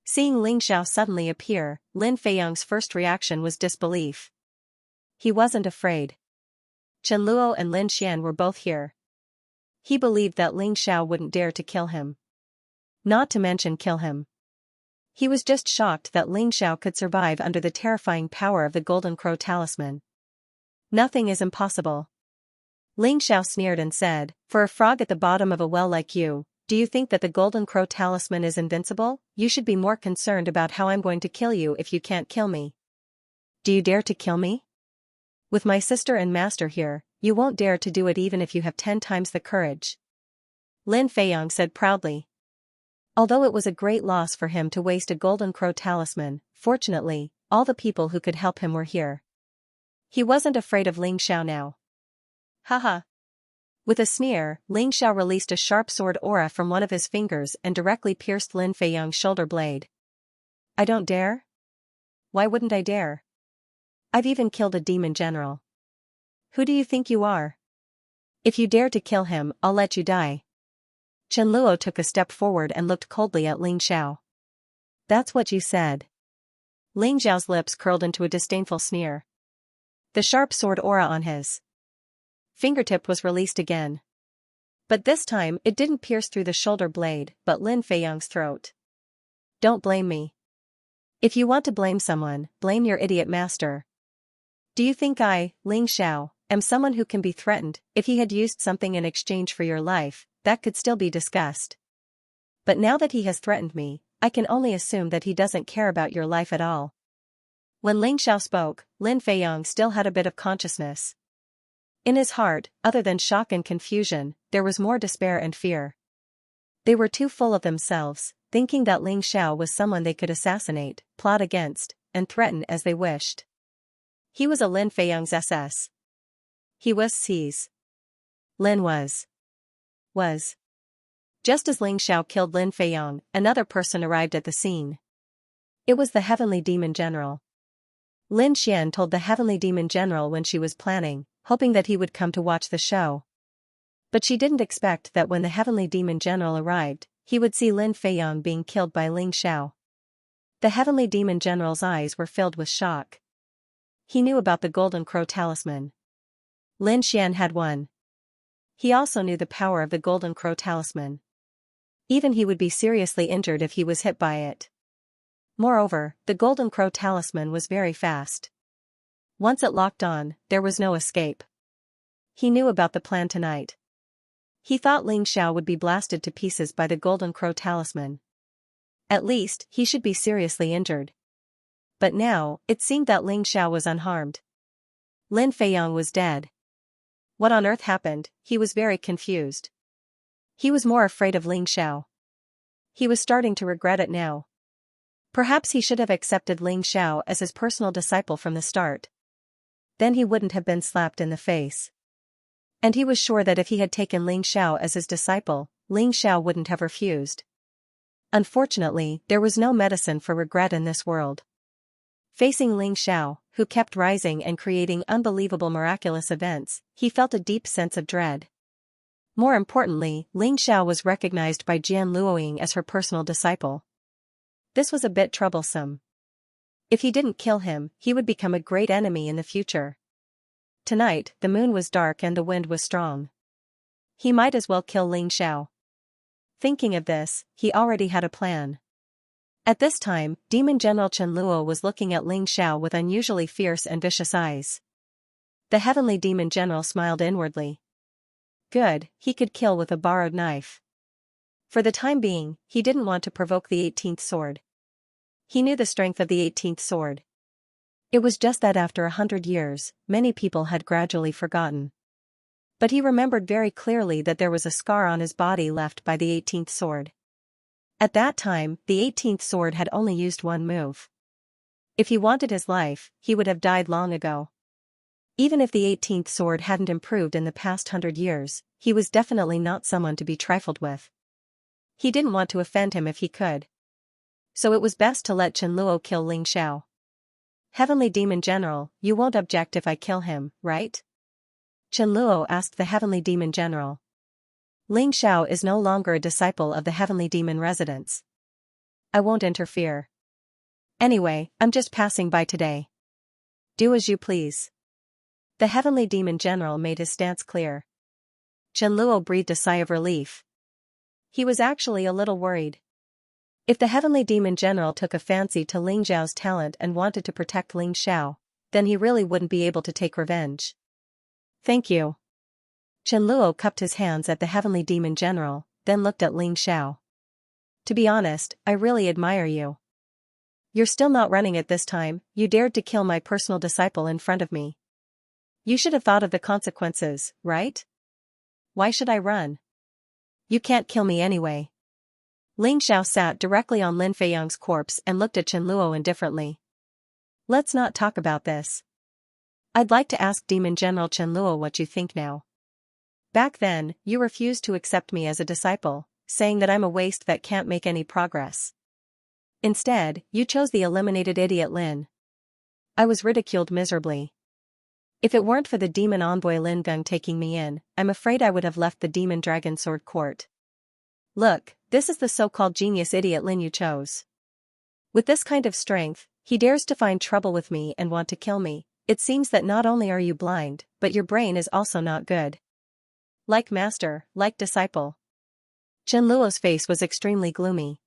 Seeing Ling Xiao suddenly appear, Lin Feiyang's first reaction was disbelief. He wasn't afraid. Chen Luo and Lin Xian were both here. He believed that Ling Xiao wouldn't dare to kill him. Not to mention kill him. He was just shocked that Ling Xiao could survive under the terrifying power of the golden crow talisman. Nothing is impossible. Ling Xiao sneered and said, for a frog at the bottom of a well like you, do you think that the golden crow talisman is invincible? You should be more concerned about how I'm going to kill you if you can't kill me. Do you dare to kill me? With my sister and master here, you won't dare to do it even if you have 10 times the courage. Lin Feiyang said proudly. Although it was a great loss for him to waste a golden crow talisman, fortunately, all the people who could help him were here. He wasn't afraid of Ling Xiao now. Haha. With a sneer, Ling Xiao released a sharp sword aura from one of his fingers and directly pierced Lin Feiyang's shoulder blade. I don't dare? Why wouldn't I dare? I've even killed a demon general. Who do you think you are? If you dare to kill him, I'll let you die. Chen Luo took a step forward and looked coldly at Ling Xiao. That's what you said. Ling Xiao's lips curled into a disdainful sneer. The sharp sword aura on his fingertip was released again. But this time it didn't pierce through the shoulder blade, but Lin Feiyang's throat. Don't blame me. If you want to blame someone, blame your idiot master. Do you think I, Ling Xiao, am someone who can be threatened? If he had used something in exchange for your life, that could still be discussed. But now that he has threatened me, I can only assume that he doesn't care about your life at all. When Ling Xiao spoke, Lin Feiyang still had a bit of consciousness. In his heart, other than shock and confusion, there was more despair and fear. They were too full of themselves, thinking that Ling Xiao was someone they could assassinate, plot against, and threaten as they wished. He was a Lin Feiyang's SS. He was C's. Lin was. Just as Ling Xiao killed Lin Feiyang, another person arrived at the scene. It was the Heavenly Demon General. Lin Xian told the Heavenly Demon General when she was planning, hoping that he would come to watch the show. But she didn't expect that when the Heavenly Demon General arrived, he would see Lin Feiyang being killed by Ling Xiao. The Heavenly Demon General's eyes were filled with shock. He knew about the Golden Crow Talisman. Lin Xian had one. He also knew the power of the Golden Crow Talisman. Even he would be seriously injured if he was hit by it. Moreover, the Golden Crow Talisman was very fast. Once it locked on, there was no escape. He knew about the plan tonight. He thought Ling Xiao would be blasted to pieces by the Golden Crow Talisman. At least, he should be seriously injured. But now, it seemed that Ling Xiao was unharmed. Lin Feiyang was dead. What on earth happened? He was very confused. He was more afraid of Ling Xiao. He was starting to regret it now. Perhaps he should have accepted Ling Xiao as his personal disciple from the start. Then he wouldn't have been slapped in the face. And he was sure that if he had taken Ling Xiao as his disciple, Ling Xiao wouldn't have refused. Unfortunately, there was no medicine for regret in this world. Facing Ling Xiao, who kept rising and creating unbelievable miraculous events, he felt a deep sense of dread. More importantly, Ling Xiao was recognized by Jian Luoying as her personal disciple. This was a bit troublesome. If he didn't kill him, he would become a great enemy in the future. Tonight, the moon was dark and the wind was strong. He might as well kill Ling Xiao. Thinking of this, he already had a plan. At this time, Demon General Chen Luo was looking at Ling Xiao with unusually fierce and vicious eyes. The Heavenly Demon General smiled inwardly. Good, he could kill with a borrowed knife. For the time being, he didn't want to provoke the 18th sword. He knew the strength of the 18th sword. It was just that after 100 years, many people had gradually forgotten. But he remembered very clearly that there was a scar on his body left by the 18th sword. At that time, the 18th sword had only used one move. If he wanted his life, he would have died long ago. Even if the 18th sword hadn't improved in the past 100 years, he was definitely not someone to be trifled with. He didn't want to offend him if he could. So it was best to let Chen Luo kill Ling Xiao. Heavenly Demon General, you won't object if I kill him, right? Chen Luo asked the Heavenly Demon General. Ling Xiao is no longer a disciple of the Heavenly Demon residence. I won't interfere. Anyway, I'm just passing by today. Do as you please. The Heavenly Demon General made his stance clear. Chen Luo breathed a sigh of relief. He was actually a little worried. If the Heavenly Demon General took a fancy to Ling Xiao's talent and wanted to protect Ling Xiao, then he really wouldn't be able to take revenge. Thank you. Chen Luo cupped his hands at the Heavenly Demon General, then looked at Ling Xiao. To be honest, I really admire you. You're still not running it this time. You dared to kill my personal disciple in front of me. You should have thought of the consequences, right? Why should I run? You can't kill me anyway. Ling Xiao sat directly on Lin Feiyang's corpse and looked at Chen Luo indifferently. Let's not talk about this. I'd like to ask Demon General Chen Luo what you think now. Back then, you refused to accept me as a disciple, saying that I'm a waste that can't make any progress. Instead, you chose the eliminated idiot Lin. I was ridiculed miserably. If it weren't for the demon envoy Lin Geng taking me in, I'm afraid I would have left the Demon Dragon Sword Court. Look, this is the so-called genius idiot Lin you chose. With this kind of strength, he dares to find trouble with me and want to kill me. It seems that not only are you blind, but your brain is also not good. Like master, like disciple. Chen Luo's face was extremely gloomy.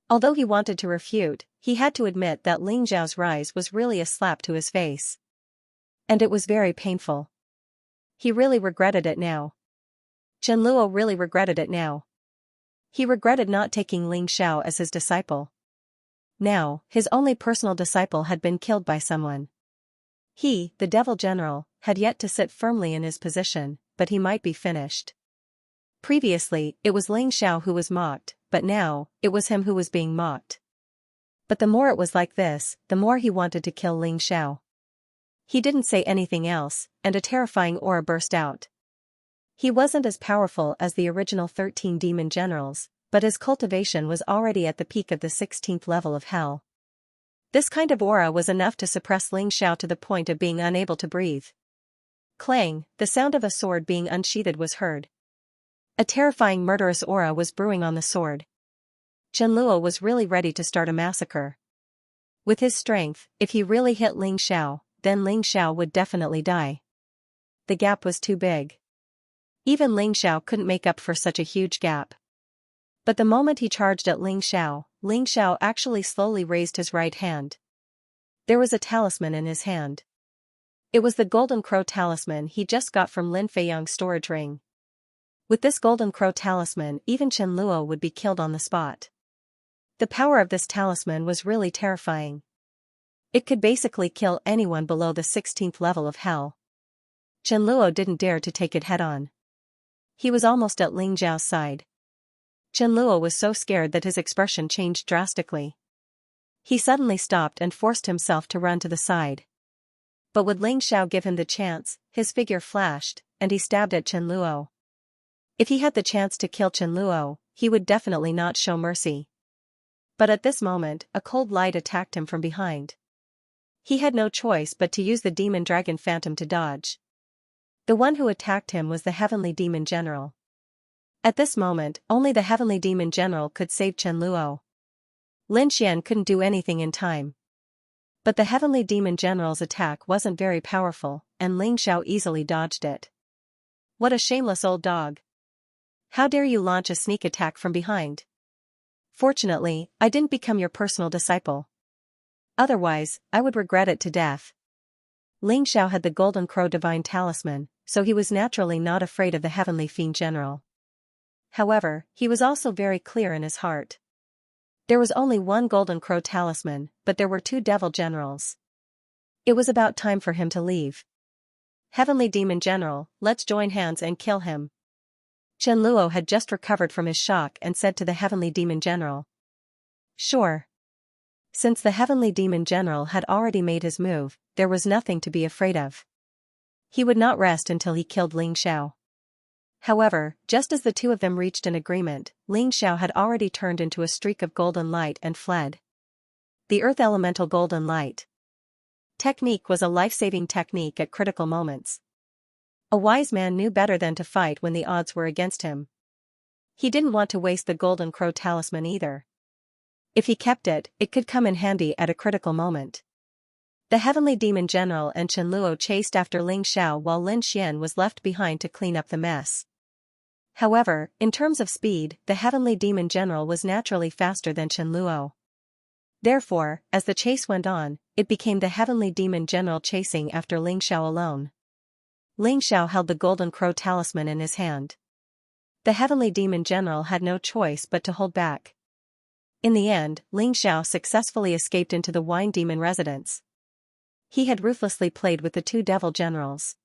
Although he wanted to refute, he had to admit that Ling Zhao's rise was really a slap to his face. And it was very painful. He really regretted it now. Chen Luo really regretted it now. He regretted not taking Ling Xiao as his disciple. Now, his only personal disciple had been killed by someone. He, the devil general, had yet to sit firmly in his position, but he might be finished. Previously, it was Ling Xiao who was mocked, but now, it was him who was being mocked. But the more it was like this, the more he wanted to kill Ling Xiao. He didn't say anything else, and a terrifying aura burst out. He wasn't as powerful as the original 13 demon generals, but his cultivation was already at the peak of the 16th level of hell. This kind of aura was enough to suppress Ling Xiao to the point of being unable to breathe. Clang, the sound of a sword being unsheathed was heard. A terrifying murderous aura was brewing on the sword. Chen Luo was really ready to start a massacre. With his strength, if he really hit Ling Xiao, then Ling Xiao would definitely die. The gap was too big. Even Ling Xiao couldn't make up for such a huge gap. But the moment he charged at Ling Xiao actually slowly raised his right hand. There was a talisman in his hand. It was the Golden Crow talisman he just got from Lin Feiyang's storage ring. With this Golden Crow talisman, even Chen Luo would be killed on the spot. The power of this talisman was really terrifying. It could basically kill anyone below the 16th level of hell. Chen Luo didn't dare to take it head-on. He was almost at Ling Zhao's side. Chen Luo was so scared that his expression changed drastically. He suddenly stopped and forced himself to run to the side. But would Ling Xiao give him the chance? His figure flashed, and he stabbed at Chen Luo. If he had the chance to kill Chen Luo, he would definitely not show mercy. But at this moment, a cold light attacked him from behind. He had no choice but to use the demon dragon phantom to dodge. The one who attacked him was the heavenly demon general. At this moment, only the heavenly demon general could save Chen Luo. Lin Xian couldn't do anything in time. But the heavenly demon general's attack wasn't very powerful, and Ling Xiao easily dodged it. What a shameless old dog. How dare you launch a sneak attack from behind? Fortunately, I didn't become your personal disciple. Otherwise, I would regret it to death. Ling Xiao had the Golden Crow divine talisman, so he was naturally not afraid of the heavenly fiend general. However, he was also very clear in his heart. There was only one Golden Crow talisman, but there were two devil generals. It was about time for him to leave. Heavenly demon general, let's join hands and kill him. Chen Luo had just recovered from his shock and said to the heavenly demon general. Sure. Since the heavenly demon general had already made his move, there was nothing to be afraid of. He would not rest until he killed Ling Xiao. However, just as the two of them reached an agreement, Ling Xiao had already turned into a streak of golden light and fled. The earth elemental golden light technique was a life-saving technique at critical moments. A wise man knew better than to fight when the odds were against him. He didn't want to waste the Golden Crow talisman either. If he kept it, it could come in handy at a critical moment. The heavenly demon general and Chen Luo chased after Ling Xiao while Lin Xian was left behind to clean up the mess. However, in terms of speed, the heavenly demon general was naturally faster than Chen Luo. Therefore, as the chase went on, it became the heavenly demon general chasing after Ling Xiao alone. Ling Xiao held the Golden Crow talisman in his hand. The heavenly demon general had no choice but to hold back. In the end, Ling Xiao successfully escaped into the wine demon residence. He had ruthlessly played with the two devil generals.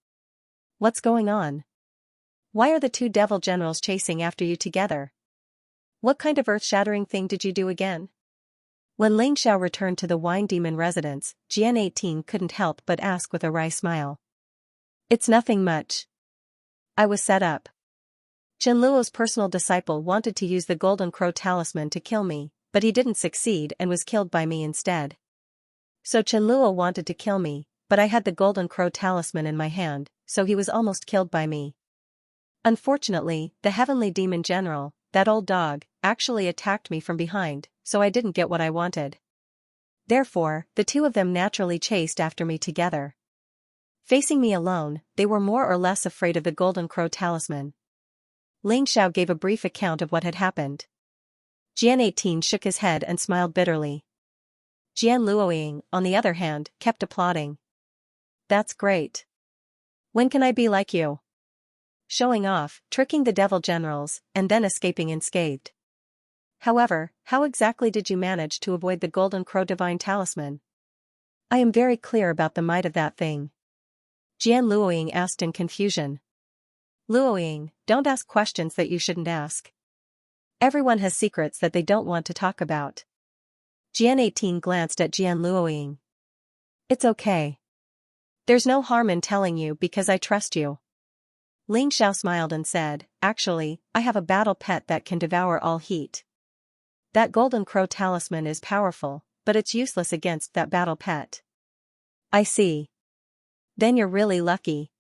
What's going on? Why are the two devil generals chasing after you together? What kind of earth-shattering thing did you do again? When Ling Xiao returned to the wine demon residence, Jian 18 couldn't help but ask with a wry smile. It's nothing much. I was set up. Chen Luo's personal disciple wanted to use the Golden Crow talisman to kill me, but he didn't succeed and was killed by me instead. So Chen Luo wanted to kill me, but I had the Golden Crow talisman in my hand, so he was almost killed by me. Unfortunately, the heavenly demon general, that old dog, actually attacked me from behind, so I didn't get what I wanted. Therefore, the two of them naturally chased after me together. Facing me alone, they were more or less afraid of the Golden Crow talisman. Ling Xiao gave a brief account of what had happened. Jian 18 shook his head and smiled bitterly. Jian Luoying, on the other hand, kept applauding. That's great. When can I be like you? Showing off, tricking the devil generals, and then escaping unscathed. However, how exactly did you manage to avoid the Golden Crow Divine Talisman? I am very clear about the might of that thing. Jian Luoying asked in confusion. Luoying, don't ask questions that you shouldn't ask. Everyone has secrets that they don't want to talk about. Jian 18 glanced at Jian Luoying. It's okay. There's no harm in telling you because I trust you. Ling Xiao smiled and said, actually, I have a battle pet that can devour all heat. That Golden Crow Talisman is powerful, but it's useless against that battle pet. I see. Then you're really lucky.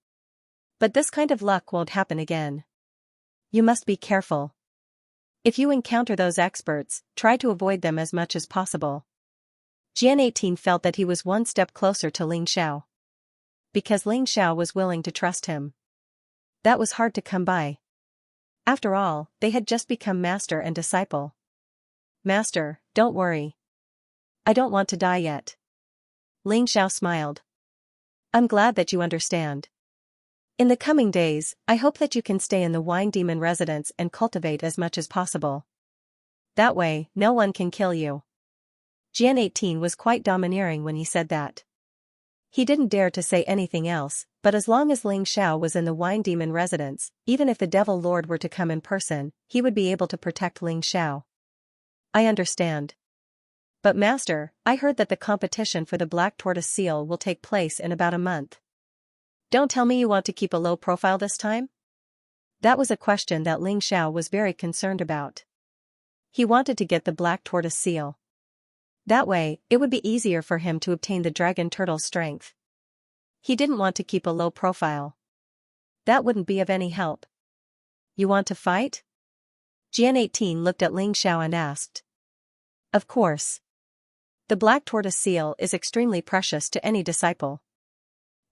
But this kind of luck won't happen again. You must be careful. If you encounter those experts, try to avoid them as much as possible. Jian 18 felt that he was one step closer to Ling Xiao. Because Ling Xiao was willing to trust him. That was hard to come by. After all, they had just become master and disciple. Master, don't worry. I don't want to die yet. Ling Xiao smiled. I'm glad that you understand. In the coming days, I hope that you can stay in the Wine Demon residence and cultivate as much as possible. That way, no one can kill you. Jian 18 was quite domineering when he said that. He didn't dare to say anything else, but as long as Ling Xiao was in the Wine Demon residence, even if the Devil Lord were to come in person, he would be able to protect Ling Xiao. I understand. But Master, I heard that the competition for the Black Tortoise Seal will take place in about a month. Don't tell me you want to keep a low profile this time? That was a question that Ling Xiao was very concerned about. He wanted to get the Black Tortoise Seal. That way, it would be easier for him to obtain the Dragon Turtle's strength. He didn't want to keep a low profile. That wouldn't be of any help. You want to fight? Jian 18 looked at Ling Xiao and asked. Of course. The Black Tortoise Seal is extremely precious to any disciple.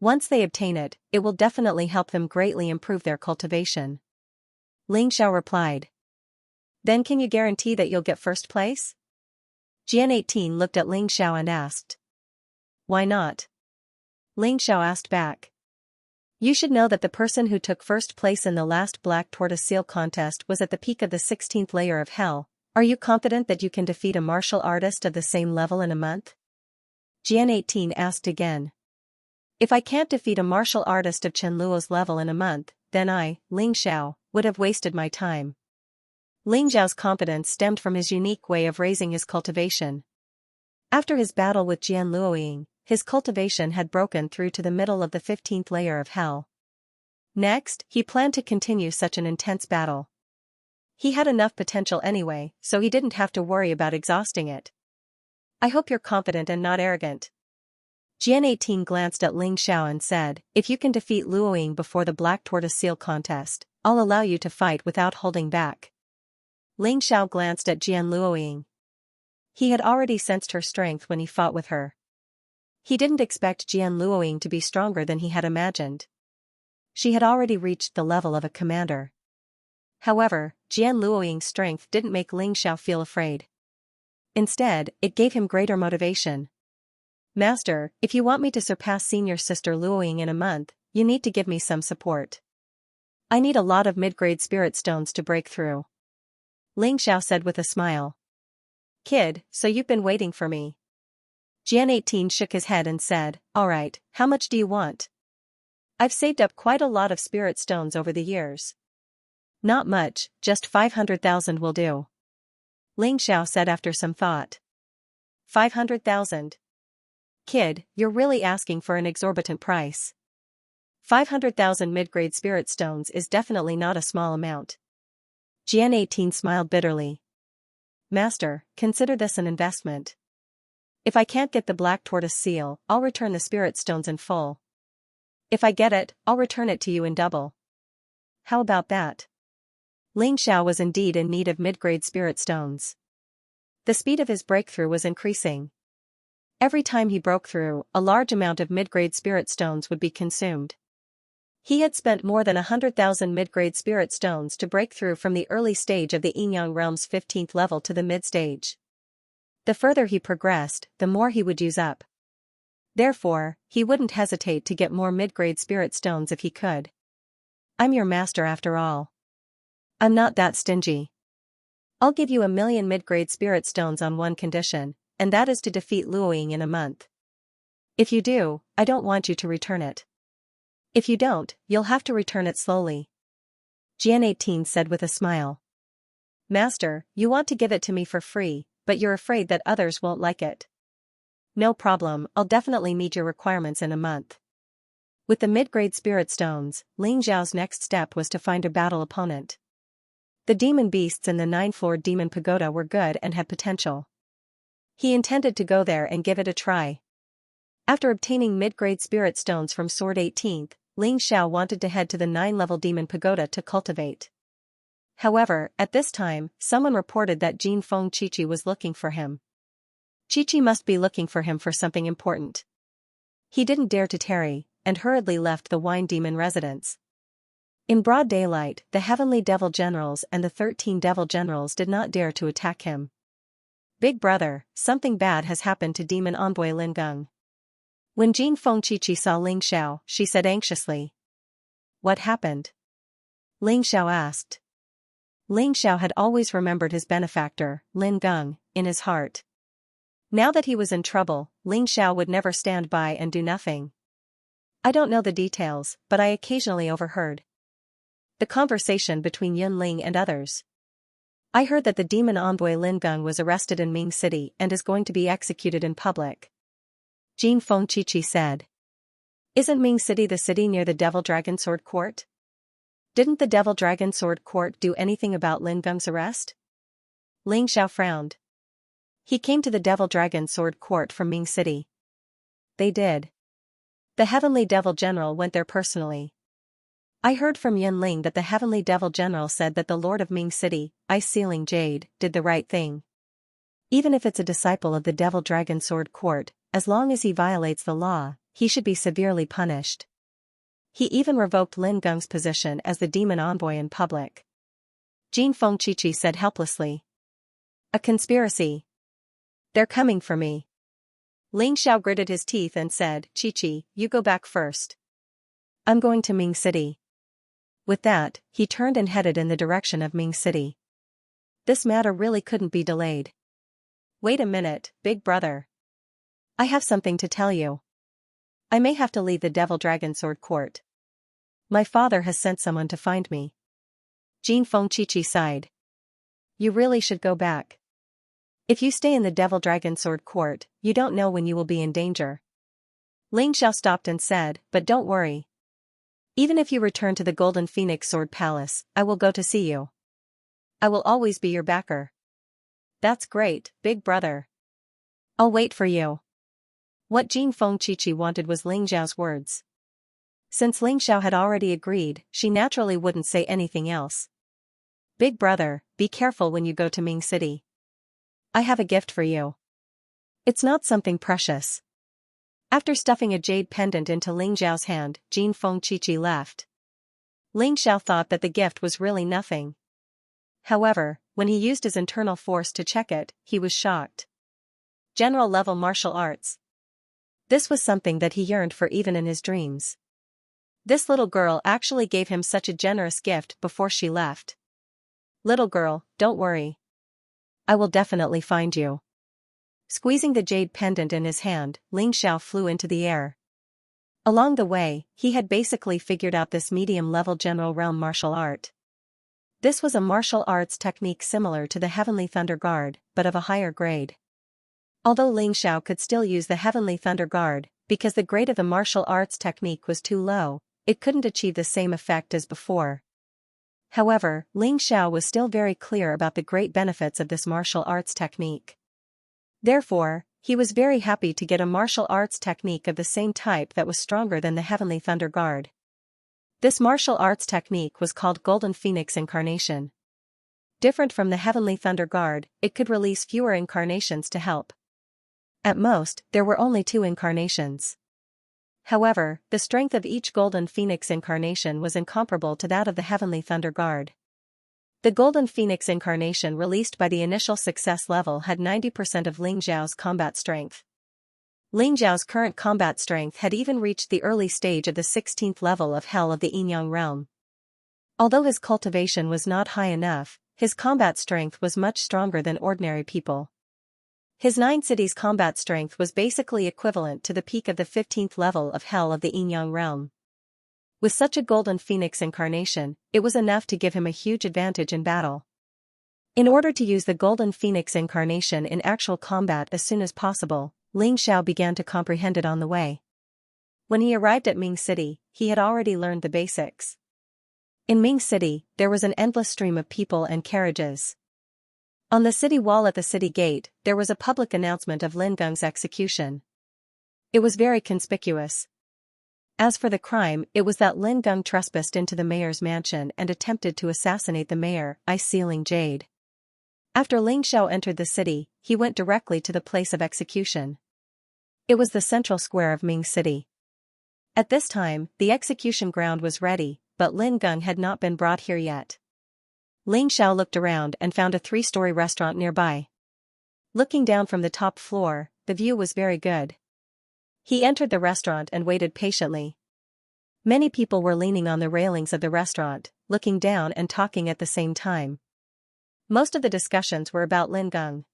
Once they obtain it, it will definitely help them greatly improve their cultivation. Ling Xiao replied. Then can you guarantee that you'll get first place? Jian 18 looked at Ling Xiao and asked. Why not? Ling Xiao asked back. You should know that the person who took first place in the last Black Tortoise Seal contest was at the peak of the 16th layer of hell. Are you confident that you can defeat a martial artist of the same level in a month? Jian 18 asked again. If I can't defeat a martial artist of Chen Luo's level in a month, then I, Ling Xiao, would have wasted my time. Ling Xiao's confidence stemmed from his unique way of raising his cultivation. After his battle with Jian Luoying, his cultivation had broken through to the middle of the 15th layer of hell. Next, he planned to continue such an intense battle. He had enough potential anyway, so he didn't have to worry about exhausting it. I hope you're confident and not arrogant. Jian 18 glanced at Ling Xiao and said, if you can defeat Luoying before the Black Tortoise Seal contest, I'll allow you to fight without holding back. Ling Xiao glanced at Jian Luoying. He had already sensed her strength when he fought with her. He didn't expect Jian Luoying to be stronger than he had imagined. She had already reached the level of a commander. However, Jian Luoying's strength didn't make Ling Xiao feel afraid. Instead, it gave him greater motivation. Master, if you want me to surpass senior sister Luoying in a month, you need to give me some support. I need a lot of mid-grade spirit stones to break through. Ling Xiao said with a smile. Kid, so you've been waiting for me. Jian 18 shook his head and said, alright, how much do you want? I've saved up quite a lot of spirit stones over the years. Not much, just 500,000 will do. Ling Xiao said after some thought. 500,000. Kid, you're really asking for an exorbitant price. 500,000 mid-grade spirit stones is definitely not a small amount. Jian 18 smiled bitterly. Master, consider this an investment. If I can't get the Black Tortoise Seal, I'll return the spirit stones in full. If I get it, I'll return it to you in double. How about that? Ling Xiao was indeed in need of mid-grade spirit stones. The speed of his breakthrough was increasing. Every time he broke through, a large amount of mid-grade spirit stones would be consumed. He had spent more than 100,000 mid-grade spirit stones to break through from the early stage of the Yin-Yang realm's 15th level to the mid-stage. The further he progressed, the more he would use up. Therefore, he wouldn't hesitate to get more mid-grade spirit stones if he could. I'm your master after all. I'm not that stingy. I'll give you 1,000,000 mid-grade spirit stones on one condition, and that is to defeat Luoying in a month. If you do, I don't want you to return it. If you don't, you'll have to return it slowly. Jian 18 said with a smile. Master, you want to give it to me for free, but you're afraid that others won't like it. No problem, I'll definitely meet your requirements in a month. With the mid-grade spirit stones, Ling Zhao's next step was to find a battle opponent. The demon beasts in the 9th-floored demon pagoda were good and had potential. He intended to go there and give it a try. After obtaining mid-grade spirit stones from Sword 18th, Ling Xiao wanted to head to the 9th-level demon pagoda to cultivate. However, at this time, someone reported that Jin Feng Qiqi was looking for him. Qiqi must be looking for him for something important. He didn't dare to tarry, and hurriedly left the wine demon residence. In broad daylight, the heavenly devil generals and the 13 devil generals did not dare to attack him. Big brother, something bad has happened to demon envoy Lin Geng. When Jin Feng Qiqi saw Ling Xiao, she said anxiously. What happened? Ling Xiao asked. Ling Xiao had always remembered his benefactor, Lin Geng, in his heart. Now that he was in trouble, Ling Xiao would never stand by and do nothing. I don't know the details, but I occasionally overheard the conversation between Yun Ling and others. I heard that the demon envoy Lin Geng was arrested in Ming City and is going to be executed in public. Jin Feng Qiqi said. Isn't Ming City the city near the Devil Dragon Sword Court? Didn't the Devil Dragon Sword Court do anything about Lin Geng's arrest? Ling Xiao frowned. He came to the Devil Dragon Sword Court from Ming City. They did. The Heavenly Devil General went there personally. I heard from Yun Ling that the Heavenly Devil General said that the Lord of Ming City, Ice Sealing Jade, did the right thing. Even if it's a disciple of the Devil Dragon Sword Court, as long as he violates the law, he should be severely punished. He even revoked Lin Geng's position as the demon envoy in public. Jin Feng Qiqi said helplessly. A conspiracy. They're coming for me. Ling Xiao gritted his teeth and said, Qiqi, you go back first. I'm going to Ming City. With that, he turned and headed in the direction of Ming City. This matter really couldn't be delayed. Wait a minute, big brother. I have something to tell you. I may have to leave the Devil Dragon Sword Court. My father has sent someone to find me. Jin Feng Qiqi sighed. You really should go back. If you stay in the Devil Dragon Sword Court, you don't know when you will be in danger. Ling Xiao stopped and said, but don't worry. Even if you return to the Golden Phoenix Sword Palace, I will go to see you. I will always be your backer. That's great, big brother. I'll wait for you. What Jin Feng Qiqi wanted was Ling Xiao's words. Since Ling Xiao had already agreed, she naturally wouldn't say anything else. Big brother, be careful when you go to Ming City. I have a gift for you. It's not something precious. After stuffing a jade pendant into Ling Xiao's hand, Jin Feng Qiqi left. Ling Xiao thought that the gift was really nothing. However, when he used his internal force to check it, he was shocked. General level martial arts. This was something that he yearned for even in his dreams. This little girl actually gave him such a generous gift before she left. Little girl, don't worry. I will definitely find you. Squeezing the jade pendant in his hand, Ling Xiao flew into the air. Along the way, he had basically figured out this medium-level general realm martial art. This was a martial arts technique similar to the Heavenly Thunder Guard, but of a higher grade. Although Ling Xiao could still use the Heavenly Thunder Guard, because the grade of the martial arts technique was too low, it couldn't achieve the same effect as before. However, Ling Xiao was still very clear about the great benefits of this martial arts technique. Therefore, he was very happy to get a martial arts technique of the same type that was stronger than the Heavenly Thunder Guard. This martial arts technique was called Golden Phoenix Incarnation. Different from the Heavenly Thunder Guard, it could release fewer incarnations to help. At most, there were only 2 incarnations. However, the strength of each golden phoenix incarnation was incomparable to that of the heavenly thunder guard. The golden phoenix incarnation released by the initial success level had 90% of Ling Xiao's combat strength. Ling Xiao's current combat strength had even reached the early stage of the 16th level of Hell of the Yinyang realm. Although his cultivation was not high enough, his combat strength was much stronger than ordinary people. His 9 cities combat strength was basically equivalent to the peak of the 15th level of Hell of the Yinyang realm. With such a golden phoenix incarnation, it was enough to give him a huge advantage in battle. In order to use the golden phoenix incarnation in actual combat as soon as possible, Ling Xiao began to comprehend it on the way. When he arrived at Ming City, he had already learned the basics. In Ming City, there was an endless stream of people and carriages. On the city wall at the city gate, there was a public announcement of Lin Gung's execution. It was very conspicuous. As for the crime, it was that Lin Gung trespassed into the mayor's mansion and attempted to assassinate the mayor, Sealing Jade. After Ling Xiao entered the city, he went directly to the place of execution. It was the central square of Ming City. At this time, the execution ground was ready, but Lin Gung had not been brought here yet. Ling Xiao looked around and found a 3-story restaurant nearby. Looking down from the top floor, the view was very good. He entered the restaurant and waited patiently. Many people were leaning on the railings of the restaurant, looking down and talking at the same time. Most of the discussions were about Lin Gung.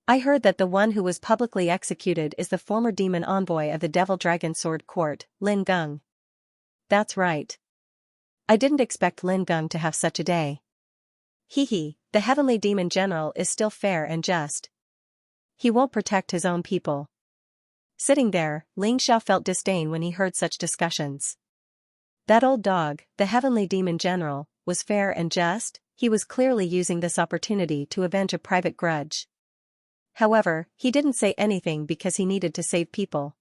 I heard that the one who was publicly executed is the former demon envoy of the Devil Dragon Sword Court, Lin Gung. That's right. I didn't expect Lin Gung to have such a day. He, the heavenly demon general, is still fair and just. He won't protect his own people. Sitting there, Ling Xiao felt disdain when he heard such discussions. That old dog, the heavenly demon general, was fair and just. He was clearly using this opportunity to avenge a private grudge. However, he didn't say anything because he needed to save people.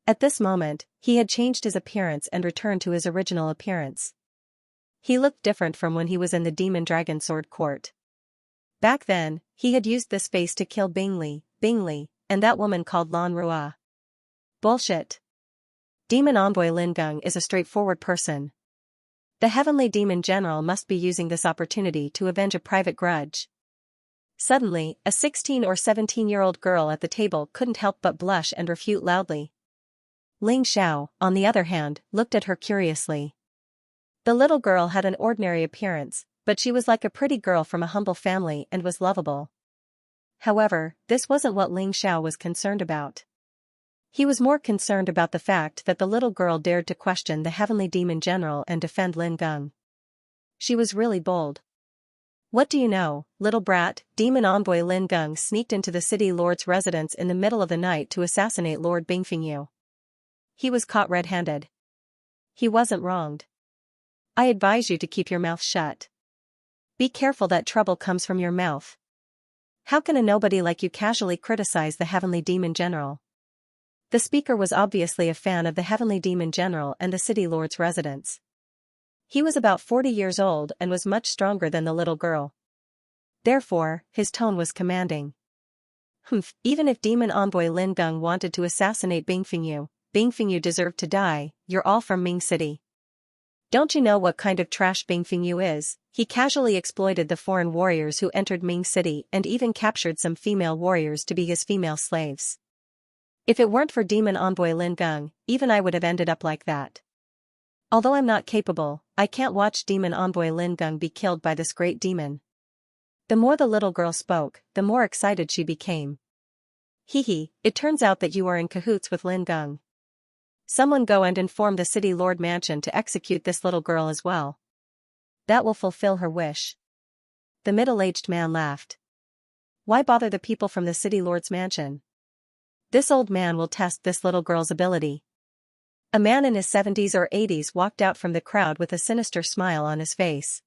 At this moment, he had changed his appearance and returned to his original appearance. He looked different from when he was in the Demon Dragon Sword Court. Back then, he had used this face to kill Bingli, and that woman called Lan Rua. Bullshit. Demon Envoy Lin Gung is a straightforward person. The heavenly demon general must be using this opportunity to avenge a private grudge. Suddenly, a 16 or 17-year-old girl at the table couldn't help but blush and refute loudly. Ling Xiao, on the other hand, looked at her curiously. The little girl had an ordinary appearance, but she was like a pretty girl from a humble family and was lovable. However, this wasn't what Ling Xiao was concerned about. He was more concerned about the fact that the little girl dared to question the heavenly demon general and defend Lin Gung. She was really bold. What do you know, little brat? Demon envoy Lin Gung sneaked into the city lord's residence in the middle of the night to assassinate Lord Bingfengyu. He was caught red-handed. He wasn't wronged. I advise you to keep your mouth shut. Be careful that trouble comes from your mouth. How can a nobody like you casually criticize the heavenly demon general? The speaker was obviously a fan of the heavenly demon general and the city lord's residence. He was about 40 years old and was much stronger than the little girl. Therefore, his tone was commanding. Even if demon envoy Lin Gung wanted to assassinate Bingfengyu deserved to die. You're all from Ming City. Don't you know what kind of trash Bingfengyu is? He casually exploited the foreign warriors who entered Ming City and even captured some female warriors to be his female slaves. If it weren't for demon envoy Lin Gung, even I would have ended up like that. Although I'm not capable, I can't watch demon envoy Lin Gung be killed by this great demon. The more the little girl spoke, the more excited she became. It turns out that you are in cahoots with Lin Gung. Someone go and inform the city lord mansion to execute this little girl as well. That will fulfill her wish. The middle-aged man laughed. Why bother the people from the city lord's mansion? This old man will test this little girl's ability. A man in his 70s or 80s walked out from the crowd with a sinister smile on his face.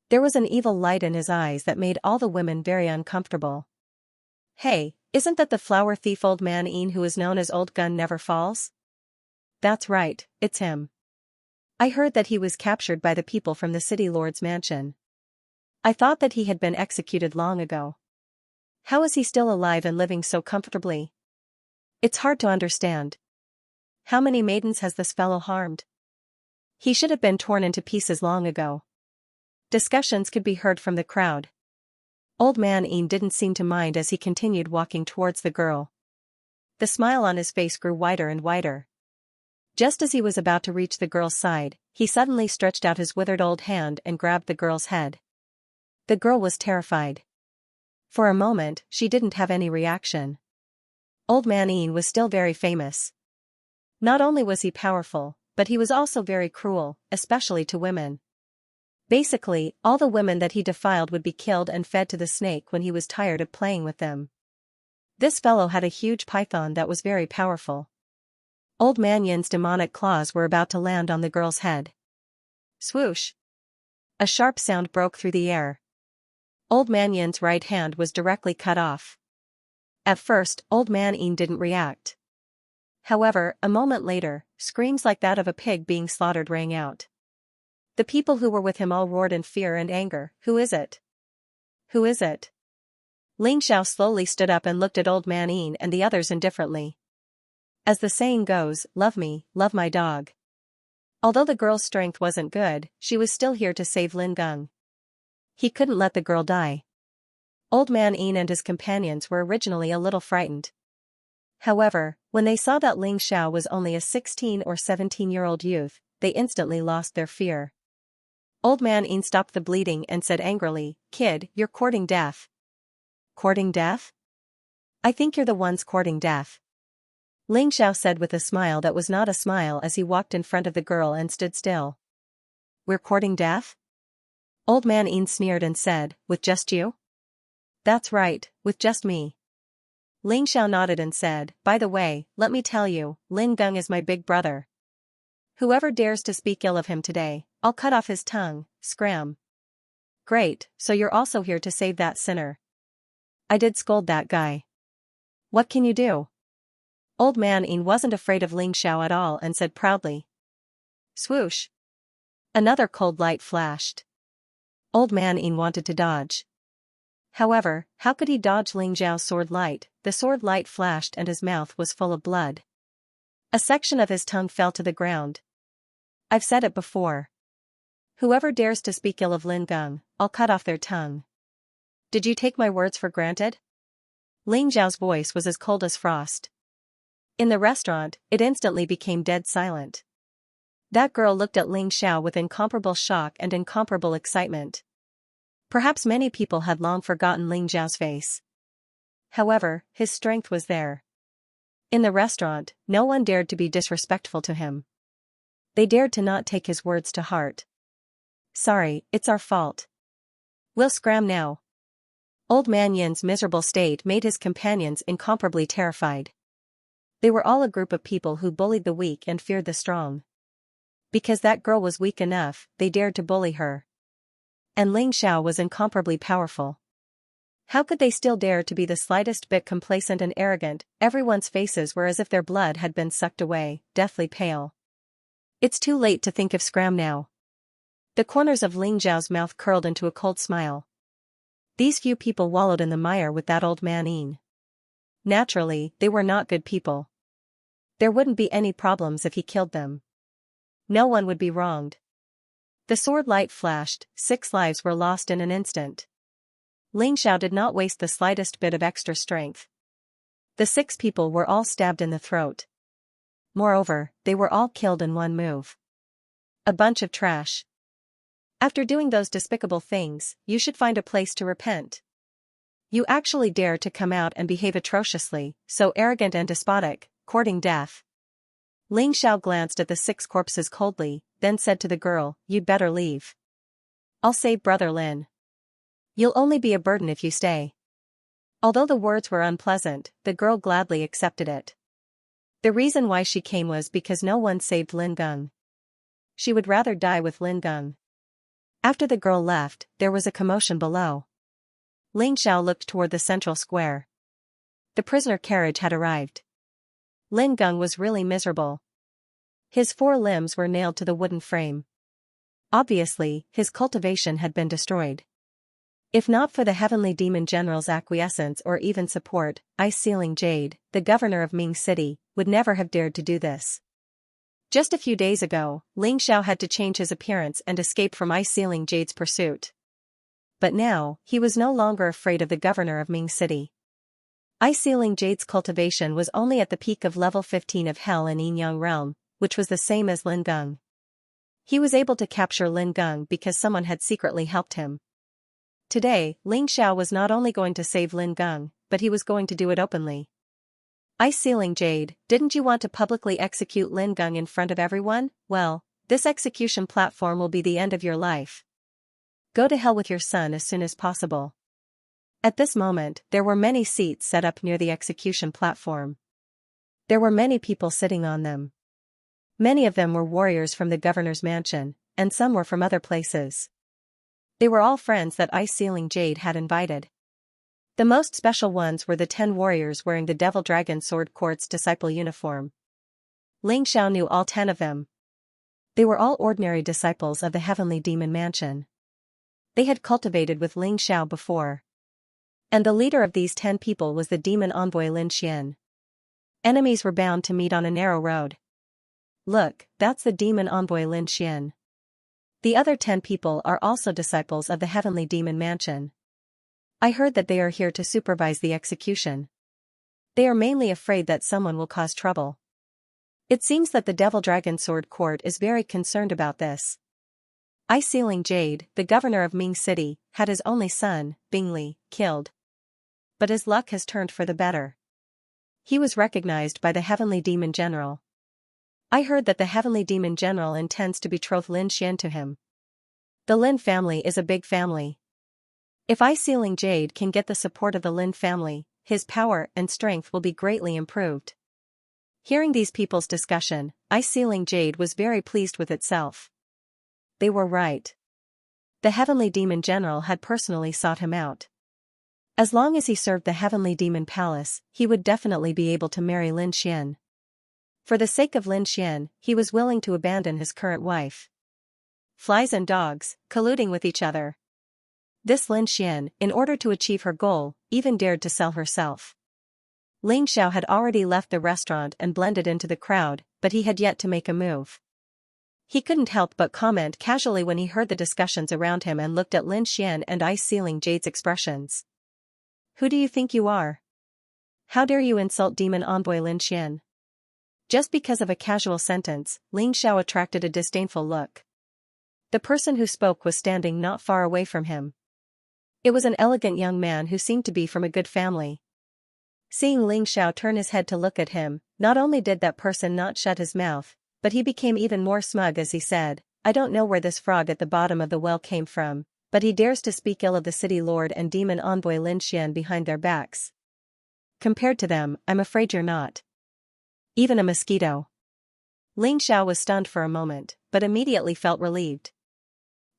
There was an evil light in his eyes that made all the women very uncomfortable. Hey, isn't that the flower thief old man who is known as Old Gun Never Falls? That's right, it's him. I heard that he was captured by the people from the city lord's mansion. I thought that he had been executed long ago. How is he still alive and living so comfortably? It's hard to understand. How many maidens has this fellow harmed? He should have been torn into pieces long ago. Discussions could be heard from the crowd. Old Man Een didn't seem to mind as he continued walking towards the girl. The smile on his face grew wider and wider. Just as he was about to reach the girl's side, he suddenly stretched out his withered old hand and grabbed the girl's head. The girl was terrified. For a moment, she didn't have any reaction. Old Man Een was still very famous. Not only was he powerful, but he was also very cruel, especially to women. Basically, all the women that he defiled would be killed and fed to the snake when he was tired of playing with them. This fellow had a huge python that was very powerful. Old Man Yin's demonic claws were about to land on the girl's head. Swoosh! A sharp sound broke through the air. Old Man Yin's right hand was directly cut off. At first, Old Man Een didn't react. However, a moment later, screams like that of a pig being slaughtered rang out. The people who were with him all roared in fear and anger. Who is it? Who is it? Ling Xiao slowly stood up and looked at Old Man Een and the others indifferently. As the saying goes, love me, love my dog. Although the girl's strength wasn't good, she was still here to save Lin Geng. He couldn't let the girl die. Old Man Een and his companions were originally a little frightened. However, when they saw that Ling Xiao was only a 16 or 17-year-old youth, they instantly lost their fear. Old Man Een stopped the bleeding and said angrily, "Kid, you're courting death." "Courting death? I think you're the ones courting death." Ling Xiao said with a smile that was not a smile as he walked in front of the girl and stood still. "We're courting death?" Old Man Een sneered and said, "With just you?" "That's right, with just me." Ling Xiao nodded and said, "By the way, let me tell you, Lin Geng is my big brother. Whoever dares to speak ill of him today, I'll cut off his tongue." Scram. "Great, so you're also here to save that sinner." "I did scold that guy." "What can you do?" Old Man Een wasn't afraid of Ling Xiao at all and said proudly. Swoosh! Another cold light flashed. Old Man Een wanted to dodge. However, how could he dodge Ling Xiao's sword light? The sword light flashed and his mouth was full of blood. A section of his tongue fell to the ground. I've said it before. Whoever dares to speak ill of Lin Geng, I'll cut off their tongue. Did you take my words for granted? Ling Xiao's voice was as cold as frost. In the restaurant, it instantly became dead silent. That girl looked at Ling Xiao with incomparable shock and incomparable excitement. Perhaps many people had long forgotten Ling Xiao's face. However, his strength was there. In the restaurant, no one dared to be disrespectful to him. They dared to not take his words to heart. "Sorry, it's our fault. We'll scram now." Old Man Yin's miserable state made his companions incomparably terrified. They were all a group of people who bullied the weak and feared the strong. Because that girl was weak enough, they dared to bully her. And Ling Xiao was incomparably powerful. How could they still dare to be the slightest bit complacent and arrogant? Everyone's faces were as if their blood had been sucked away, deathly pale. It's too late to think of scram now. The corners of Ling Xiao's mouth curled into a cold smile. These few people wallowed in the mire with that Old Man Een. Naturally, they were not good people. There wouldn't be any problems if he killed them. No one would be wronged. The sword light flashed, 6 lives were lost in an instant. Ling Xiao did not waste the slightest bit of extra strength. The 6 people were all stabbed in the throat. Moreover, they were all killed in one move. A bunch of trash. After doing those despicable things, you should find a place to repent. You actually dare to come out and behave atrociously, so arrogant and despotic, courting death. Ling Xiao glanced at the 6 corpses coldly, then said to the girl, "You'd better leave. I'll save Brother Lin. You'll only be a burden if you stay." Although the words were unpleasant, the girl gladly accepted it. The reason why she came was because no one saved Lin Geng. She would rather die with Lin Geng. After the girl left, there was a commotion below. Ling Xiao looked toward the central square. The prisoner carriage had arrived. Lin Geng was really miserable. His 4 limbs were nailed to the wooden frame. Obviously, his cultivation had been destroyed. If not for the heavenly demon general's acquiescence or even support, Ice Ceiling Jade, the governor of Ming City, would never have dared to do this. Just a few days ago, Ling Xiao had to change his appearance and escape from Ice Ceiling Jade's pursuit. But now, he was no longer afraid of the governor of Ming City. Ice Ceiling Jade's cultivation was only at the peak of level 15 of Hell in Yinyang Realm, which was the same as Lin Geng. He was able to capture Lin Geng because someone had secretly helped him. Today, Ling Xiao was not only going to save Lin Geng, but he was going to do it openly. Ice Ceiling Jade, didn't you want to publicly execute Lin Geng in front of everyone? Well, this execution platform will be the end of your life. Go to hell with your son as soon as possible. At this moment, there were many seats set up near the execution platform. There were many people sitting on them. Many of them were warriors from the governor's mansion, and some were from other places. They were all friends that Ice Ceiling Jade had invited. The most special ones were the 10 warriors wearing the Devil Dragon Sword Court's disciple uniform. Ling Xiao knew all 10 of them. They were all ordinary disciples of the Heavenly Demon Mansion. They had cultivated with Ling Xiao before. And the leader of these 10 people was the demon envoy Lin Xian. Enemies were bound to meet on a narrow road. Look, that's the demon envoy Lin Xian. The other 10 people are also disciples of the Heavenly Demon Mansion. I heard that they are here to supervise the execution. They are mainly afraid that someone will cause trouble. It seems that the Devil Dragon Sword Court is very concerned about this. Ice Ceiling Jade, the governor of Ming City, had his only son, Bingli, killed. But his luck has turned for the better. He was recognized by the Heavenly Demon General. I heard that the Heavenly Demon General intends to betroth Lin Xian to him. The Lin family is a big family. If Ice Ceiling Jade can get the support of the Lin family, his power and strength will be greatly improved. Hearing these people's discussion, Ice Ceiling Jade was very pleased with itself. They were right. The Heavenly Demon General had personally sought him out. As long as he served the Heavenly Demon Palace, he would definitely be able to marry Lin Xian. For the sake of Lin Xian, he was willing to abandon his current wife. Flies and dogs, colluding with each other. This Lin Xian, in order to achieve her goal, even dared to sell herself. Ling Xiao had already left the restaurant and blended into the crowd, but he had yet to make a move. He couldn't help but comment casually when he heard the discussions around him and looked at Lin Xian and Ice Ceiling Jade's expressions. Who do you think you are? How dare you insult Demon Envoy Lin Xian? Just because of a casual sentence, Ling Xiao attracted a disdainful look. The person who spoke was standing not far away from him. It was an elegant young man who seemed to be from a good family. Seeing Ling Xiao turn his head to look at him, not only did that person not shut his mouth, but he became even more smug as he said, I don't know where this frog at the bottom of the well came from, but he dares to speak ill of the city lord and demon envoy Lin Xian behind their backs. Compared to them, I'm afraid you're not even a mosquito. Ling Xiao was stunned for a moment, but immediately felt relieved.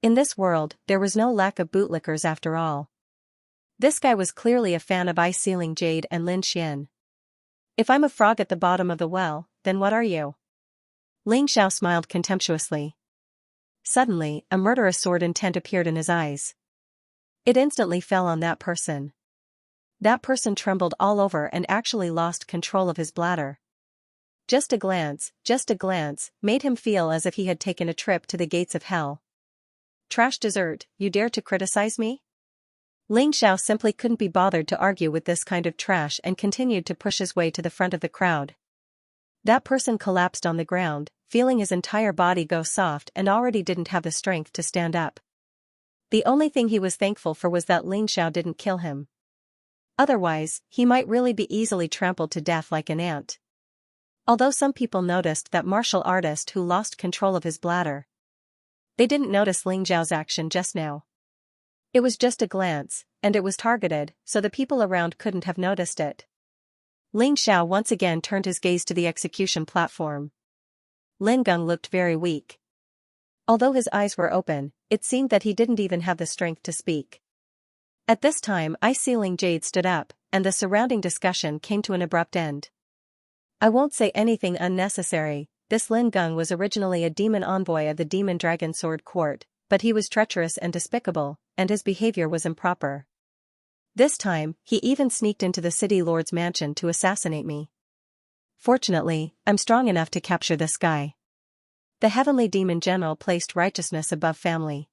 In this world, there was no lack of bootlickers after all. This guy was clearly a fan of Ice Ceiling Jade and Lin Xian. If I'm a frog at the bottom of the well, then what are you? Ling Xiao smiled contemptuously. Suddenly, a murderous sword intent appeared in his eyes. It instantly fell on that person. That person trembled all over and actually lost control of his bladder. Just a glance, made him feel as if he had taken a trip to the gates of hell. Trash dessert, you dare to criticize me? Ling Xiao simply couldn't be bothered to argue with this kind of trash and continued to push his way to the front of the crowd. That person collapsed on the ground, feeling his entire body go soft and already didn't have the strength to stand up. The only thing he was thankful for was that Ling Xiao didn't kill him. Otherwise, he might really be easily trampled to death like an ant. Although some people noticed that martial artist who lost control of his bladder. They didn't notice Ling Xiao's action just now. It was just a glance, and it was targeted, so the people around couldn't have noticed it. Ling Xiao once again turned his gaze to the execution platform. Lin Geng looked very weak. Although his eyes were open, it seemed that he didn't even have the strength to speak. At this time Ice Ceiling Jade stood up, and the surrounding discussion came to an abrupt end. I won't say anything unnecessary, this Lin Geng was originally a demon envoy of the Demon Dragon Sword Court, but he was treacherous and despicable, and his behavior was improper. This time, he even sneaked into the city lord's mansion to assassinate me. Fortunately, I'm strong enough to capture this guy. The heavenly demon general placed righteousness above family.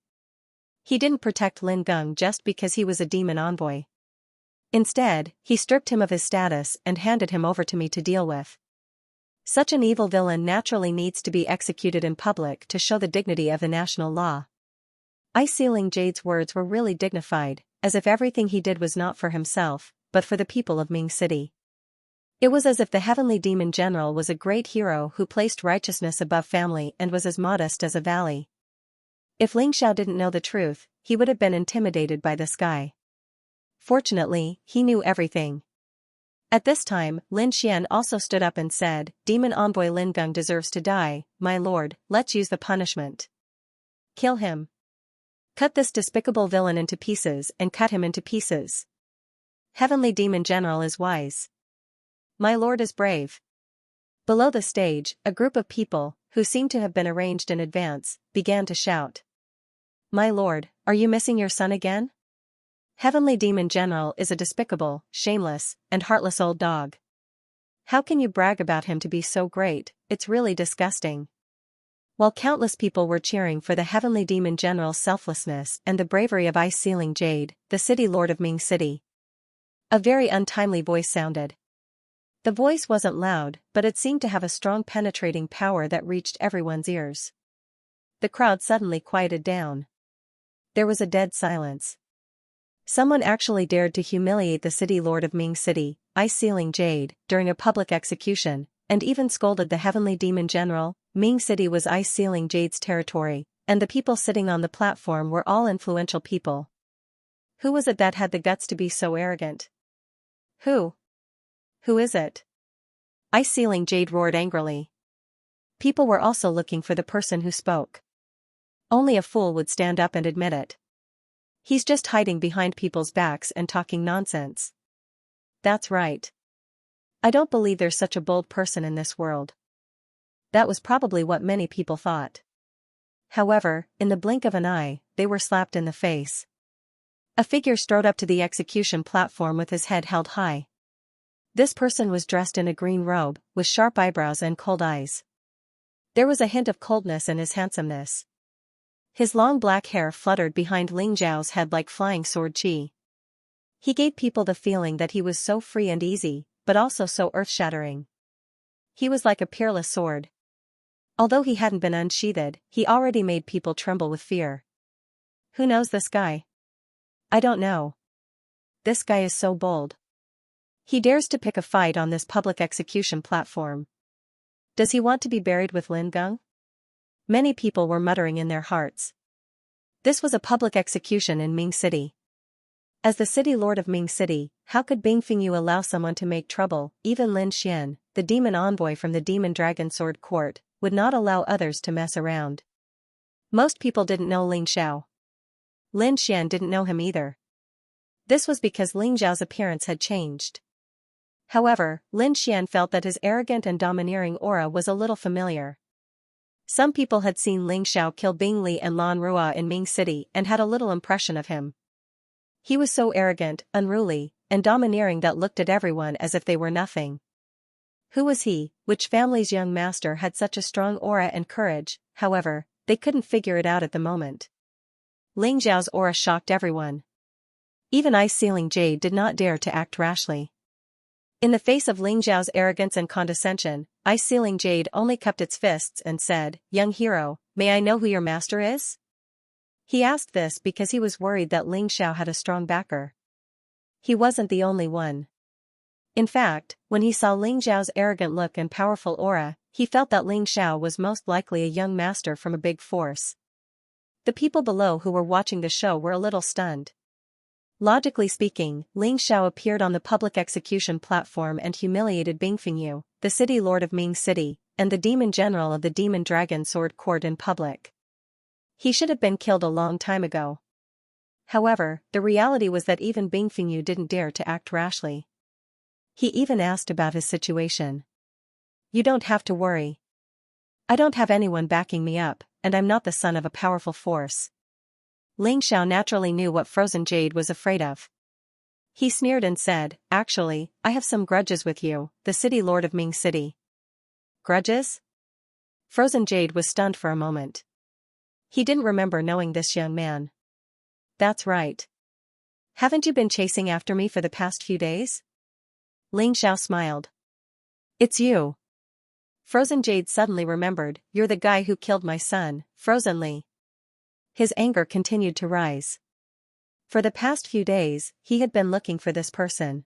He didn't protect Lin Geng just because he was a demon envoy. Instead, he stripped him of his status and handed him over to me to deal with. Such an evil villain naturally needs to be executed in public to show the dignity of the national law. Ling Jade's words were really dignified, as if everything he did was not for himself, but for the people of Ming City. It was as if the heavenly demon general was a great hero who placed righteousness above family and was as modest as a valley. If Ling Xiao didn't know the truth, he would have been intimidated by this guy. Fortunately, he knew everything. At this time, Lin Xian also stood up and said, "Demon envoy Lin Geng deserves to die, my lord, let's use the punishment. Kill him. Cut this despicable villain into pieces and cut him into pieces. Heavenly demon general is wise. My lord is brave." Below the stage, a group of people, who seemed to have been arranged in advance, began to shout. "My lord, are you missing your son again? Heavenly demon general is a despicable, shameless, and heartless old dog. How can you brag about him to be so great? It's really disgusting." While countless people were cheering for the heavenly demon general's selflessness and the bravery of Ling Jade, the city lord of Ming City, a very untimely voice sounded. The voice wasn't loud, but it seemed to have a strong penetrating power that reached everyone's ears. The crowd suddenly quieted down. There was a dead silence. Someone actually dared to humiliate the city lord of Ming City, Ling Jade, during a public execution, and even scolded the heavenly demon general. Ming City was Ling Jade's territory, and the people sitting on the platform were all influential people. Who was it that had the guts to be so arrogant? Who? Who is it? Ling Jade roared angrily. People were also looking for the person who spoke. Only a fool would stand up and admit it. He's just hiding behind people's backs and talking nonsense. That's right. I don't believe there's such a bold person in this world. That was probably what many people thought. However, in the blink of an eye, they were slapped in the face. A figure strode up to the execution platform with his head held high. This person was dressed in a green robe, with sharp eyebrows and cold eyes. There was a hint of coldness in his handsomeness. His long black hair fluttered behind Ling Zhao's head like flying sword chi. He gave people the feeling that he was so free and easy, but also so earth-shattering. He was like a peerless sword. Although he hadn't been unsheathed, he already made people tremble with fear. Who knows this guy? I don't know. This guy is so bold. He dares to pick a fight on this public execution platform. Does he want to be buried with Lin Geng? Many people were muttering in their hearts. This was a public execution in Ming City. As the city lord of Ming City, how could Bing Fingyu allow someone to make trouble? Even Lin Xian, the demon envoy from the Demon Dragon Sword Court, would not allow others to mess around. Most people didn't know Ling Xiao. Lin Xian didn't know him either. This was because Ling Zhao's appearance had changed. However, Lin Xian felt that his arrogant and domineering aura was a little familiar. Some people had seen Ling Xiao kill Bing Li and Lan Rua in Ming City and had a little impression of him. He was so arrogant, unruly, and domineering that looked at everyone as if they were nothing. Who was he? Which family's young master had such a strong aura and courage? However, they couldn't figure it out at the moment. Ling Zhao's aura shocked everyone. Even Ling Jade did not dare to act rashly. In the face of Ling Zhao's arrogance and condescension, Ling Jade only cupped its fists and said, "Young hero, may I know who your master is?" He asked this because he was worried that Ling Xiao had a strong backer. He wasn't the only one. In fact, when he saw Ling Zhao's arrogant look and powerful aura, he felt that Ling Xiao was most likely a young master from a big force. The people below who were watching the show were a little stunned. Logically speaking, Ling Xiao appeared on the public execution platform and humiliated Bing Fingyu, the city lord of Ming City, and the demon general of the Demon Dragon Sword Court in public. He should have been killed a long time ago. However, the reality was that even Bing Fingyu didn't dare to act rashly. He even asked about his situation. "You don't have to worry. I don't have anyone backing me up, and I'm not the son of a powerful force." Ling Xiao naturally knew what Frozen Jade was afraid of. He sneered and said, "Actually, I have some grudges with you, the city lord of Ming City." "Grudges?" Frozen Jade was stunned for a moment. He didn't remember knowing this young man. That's right. Haven't you been chasing after me for the past few days? Ling Xiao smiled. It's you. Frozen Jade suddenly remembered, you're the guy who killed my son, Frozenly. His anger continued to rise. For the past few days, he had been looking for this person.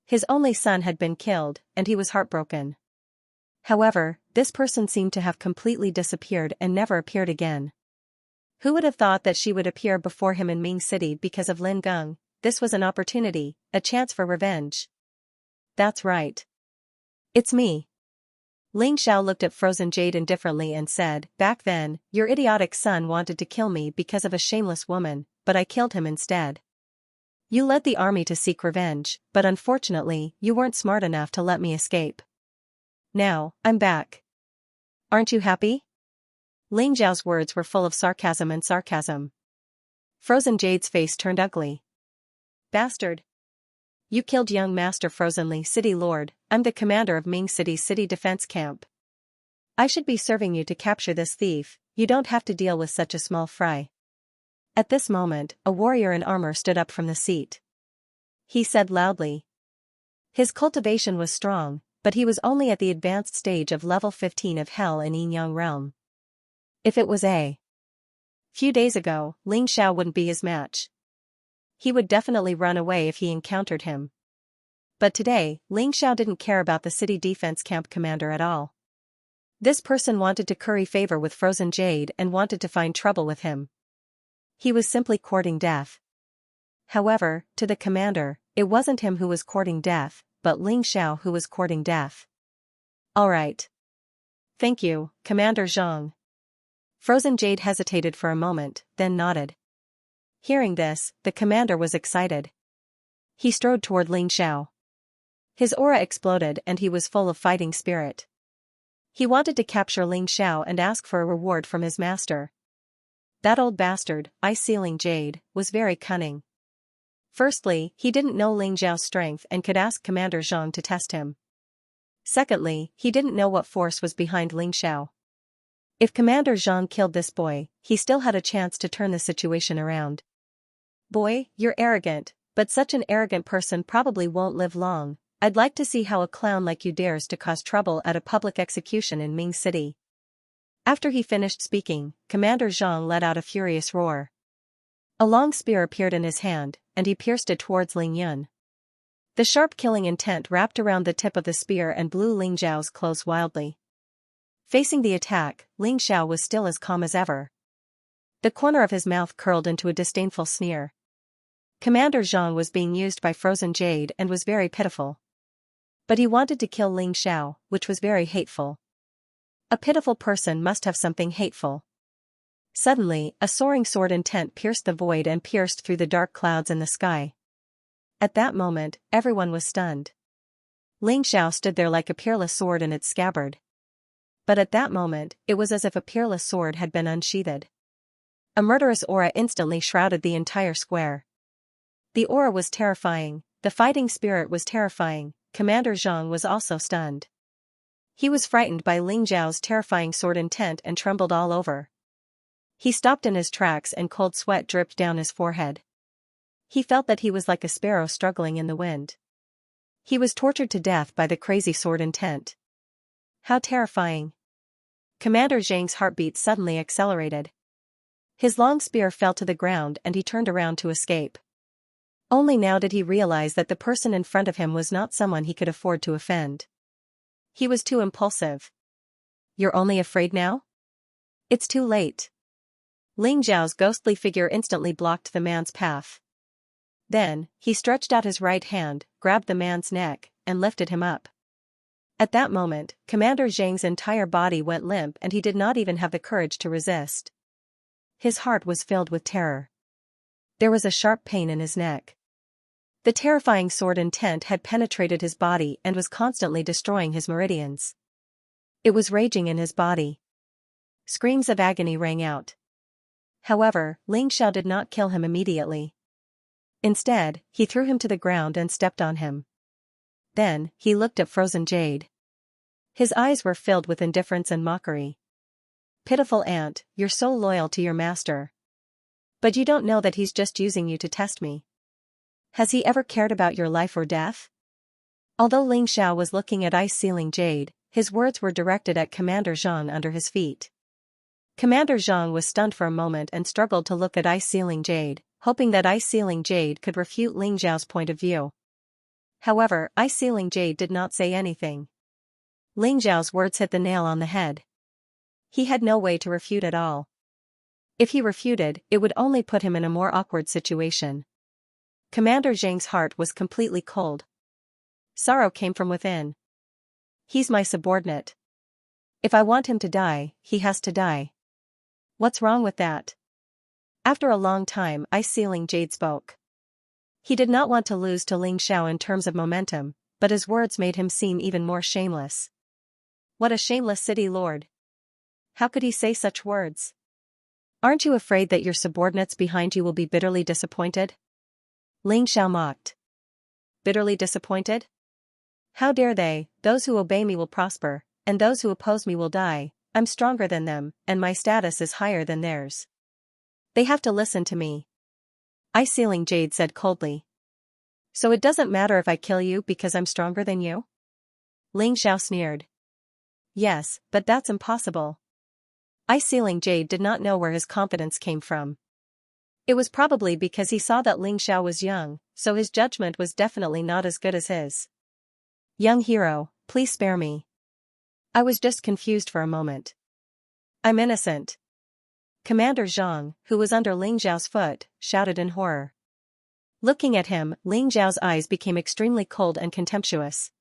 His only son had been killed, and he was heartbroken. However, this person seemed to have completely disappeared and never appeared again. Who would have thought that she would appear before him in Ming City because of Lin Geng? This was an opportunity, a chance for revenge. That's right. It's me. Ling Xiao looked at Frozen Jade indifferently and said, back then, your idiotic son wanted to kill me because of a shameless woman, but I killed him instead. You led the army to seek revenge, but unfortunately, you weren't smart enough to let me escape. Now, I'm back. Aren't you happy? Ling Xiao's words were full of sarcasm and sarcasm. Frozen Jade's face turned ugly. Bastard. You killed young Master Frozenly City Lord, I'm the commander of Ming City's city defense camp. I should be serving you to capture this thief, you don't have to deal with such a small fry. At this moment, a warrior in armor stood up from the seat. He said loudly. His cultivation was strong, but he was only at the advanced stage of level 15 of Hell in Yin Yang Realm. If it was a few days ago, Ling Xiao wouldn't be his match. He would definitely run away if he encountered him. But today, Ling Xiao didn't care about the city defense camp commander at all. This person wanted to curry favor with Frozen Jade and wanted to find trouble with him. He was simply courting death. However, to the commander, it wasn't him who was courting death, but Ling Xiao who was courting death. All right. Thank you, Commander Zhang. Frozen Jade hesitated for a moment, then nodded. Hearing this, the commander was excited. He strode toward Ling Xiao. His aura exploded and he was full of fighting spirit. He wanted to capture Ling Xiao and ask for a reward from his master. That old bastard, Ice-Sealing Jade, was very cunning. Firstly, he didn't know Ling Xiao's strength and could ask Commander Zhang to test him. Secondly, he didn't know what force was behind Ling Xiao. If Commander Zhang killed this boy, he still had a chance to turn the situation around. Boy, you're arrogant, but such an arrogant person probably won't live long. I'd like to see how a clown like you dares to cause trouble at a public execution in Ming City. After he finished speaking, Commander Zhang let out a furious roar. A long spear appeared in his hand, and he pierced it towards Ling Yun. The sharp killing intent wrapped around the tip of the spear and blew Ling Xiao's clothes wildly. Facing the attack, Ling Xiao was still as calm as ever. The corner of his mouth curled into a disdainful sneer. Commander Zhang was being used by Frozen Jade and was very pitiful. But he wanted to kill Ling Xiao, which was very hateful. A pitiful person must have something hateful. Suddenly, a soaring sword intent pierced the void and pierced through the dark clouds in the sky. At that moment, everyone was stunned. Ling Xiao stood there like a peerless sword in its scabbard. But at that moment, it was as if a peerless sword had been unsheathed. A murderous aura instantly shrouded the entire square. The aura was terrifying, the fighting spirit was terrifying, Commander Zhang was also stunned. He was frightened by Ling Xiao's terrifying sword intent and trembled all over. He stopped in his tracks and cold sweat dripped down his forehead. He felt that he was like a sparrow struggling in the wind. He was tortured to death by the crazy sword intent. How terrifying. Commander Zhang's heartbeat suddenly accelerated. His long spear fell to the ground and he turned around to escape. Only now did he realize that the person in front of him was not someone he could afford to offend. He was too impulsive. You're only afraid now? It's too late. Ling Xiao's ghostly figure instantly blocked the man's path. Then, he stretched out his right hand, grabbed the man's neck, and lifted him up. At that moment, Commander Zhang's entire body went limp and he did not even have the courage to resist. His heart was filled with terror. There was a sharp pain in his neck. The terrifying sword intent had penetrated his body and was constantly destroying his meridians. It was raging in his body. Screams of agony rang out. However, Ling Xiao did not kill him immediately. Instead, he threw him to the ground and stepped on him. Then, he looked at Frozen Jade. His eyes were filled with indifference and mockery. Pitiful ant, you're so loyal to your master. But you don't know that he's just using you to test me. Has he ever cared about your life or death? Although Ling Xiao was looking at ice-sealing jade, his words were directed at Commander Zhang under his feet. Commander Zhang was stunned for a moment and struggled to look at ice-sealing jade, hoping that ice-sealing jade could refute Ling Xiao's point of view. However, ice-sealing jade did not say anything. Ling Xiao's words hit the nail on the head. He had no way to refute at all. If he refuted, it would only put him in a more awkward situation. Commander Zhang's heart was completely cold. Sorrow came from within. He's my subordinate. If I want him to die, he has to die. What's wrong with that? After a long time, ice-sealing jade spoke. He did not want to lose to Ling Xiao in terms of momentum, but his words made him seem even more shameless. What a shameless city lord. How could he say such words? Aren't you afraid that your subordinates behind you will be bitterly disappointed? Ling Xiao mocked. Bitterly disappointed? How dare they? Those who obey me will prosper, and those who oppose me will die. I'm stronger than them, and my status is higher than theirs. They have to listen to me. Ice-sealing jade said coldly. So it doesn't matter if I kill you because I'm stronger than you? Ling Xiao sneered. Yes, but that's impossible. Ice-sealing jade did not know where his confidence came from. It was probably because he saw that Ling Xiao was young, so his judgment was definitely not as good as his. Young hero, please spare me. I was just confused for a moment. I'm innocent. Commander Zhang, who was under Ling Xiao's foot, shouted in horror. Looking at him, Ling Xiao's eyes became extremely cold and contemptuous.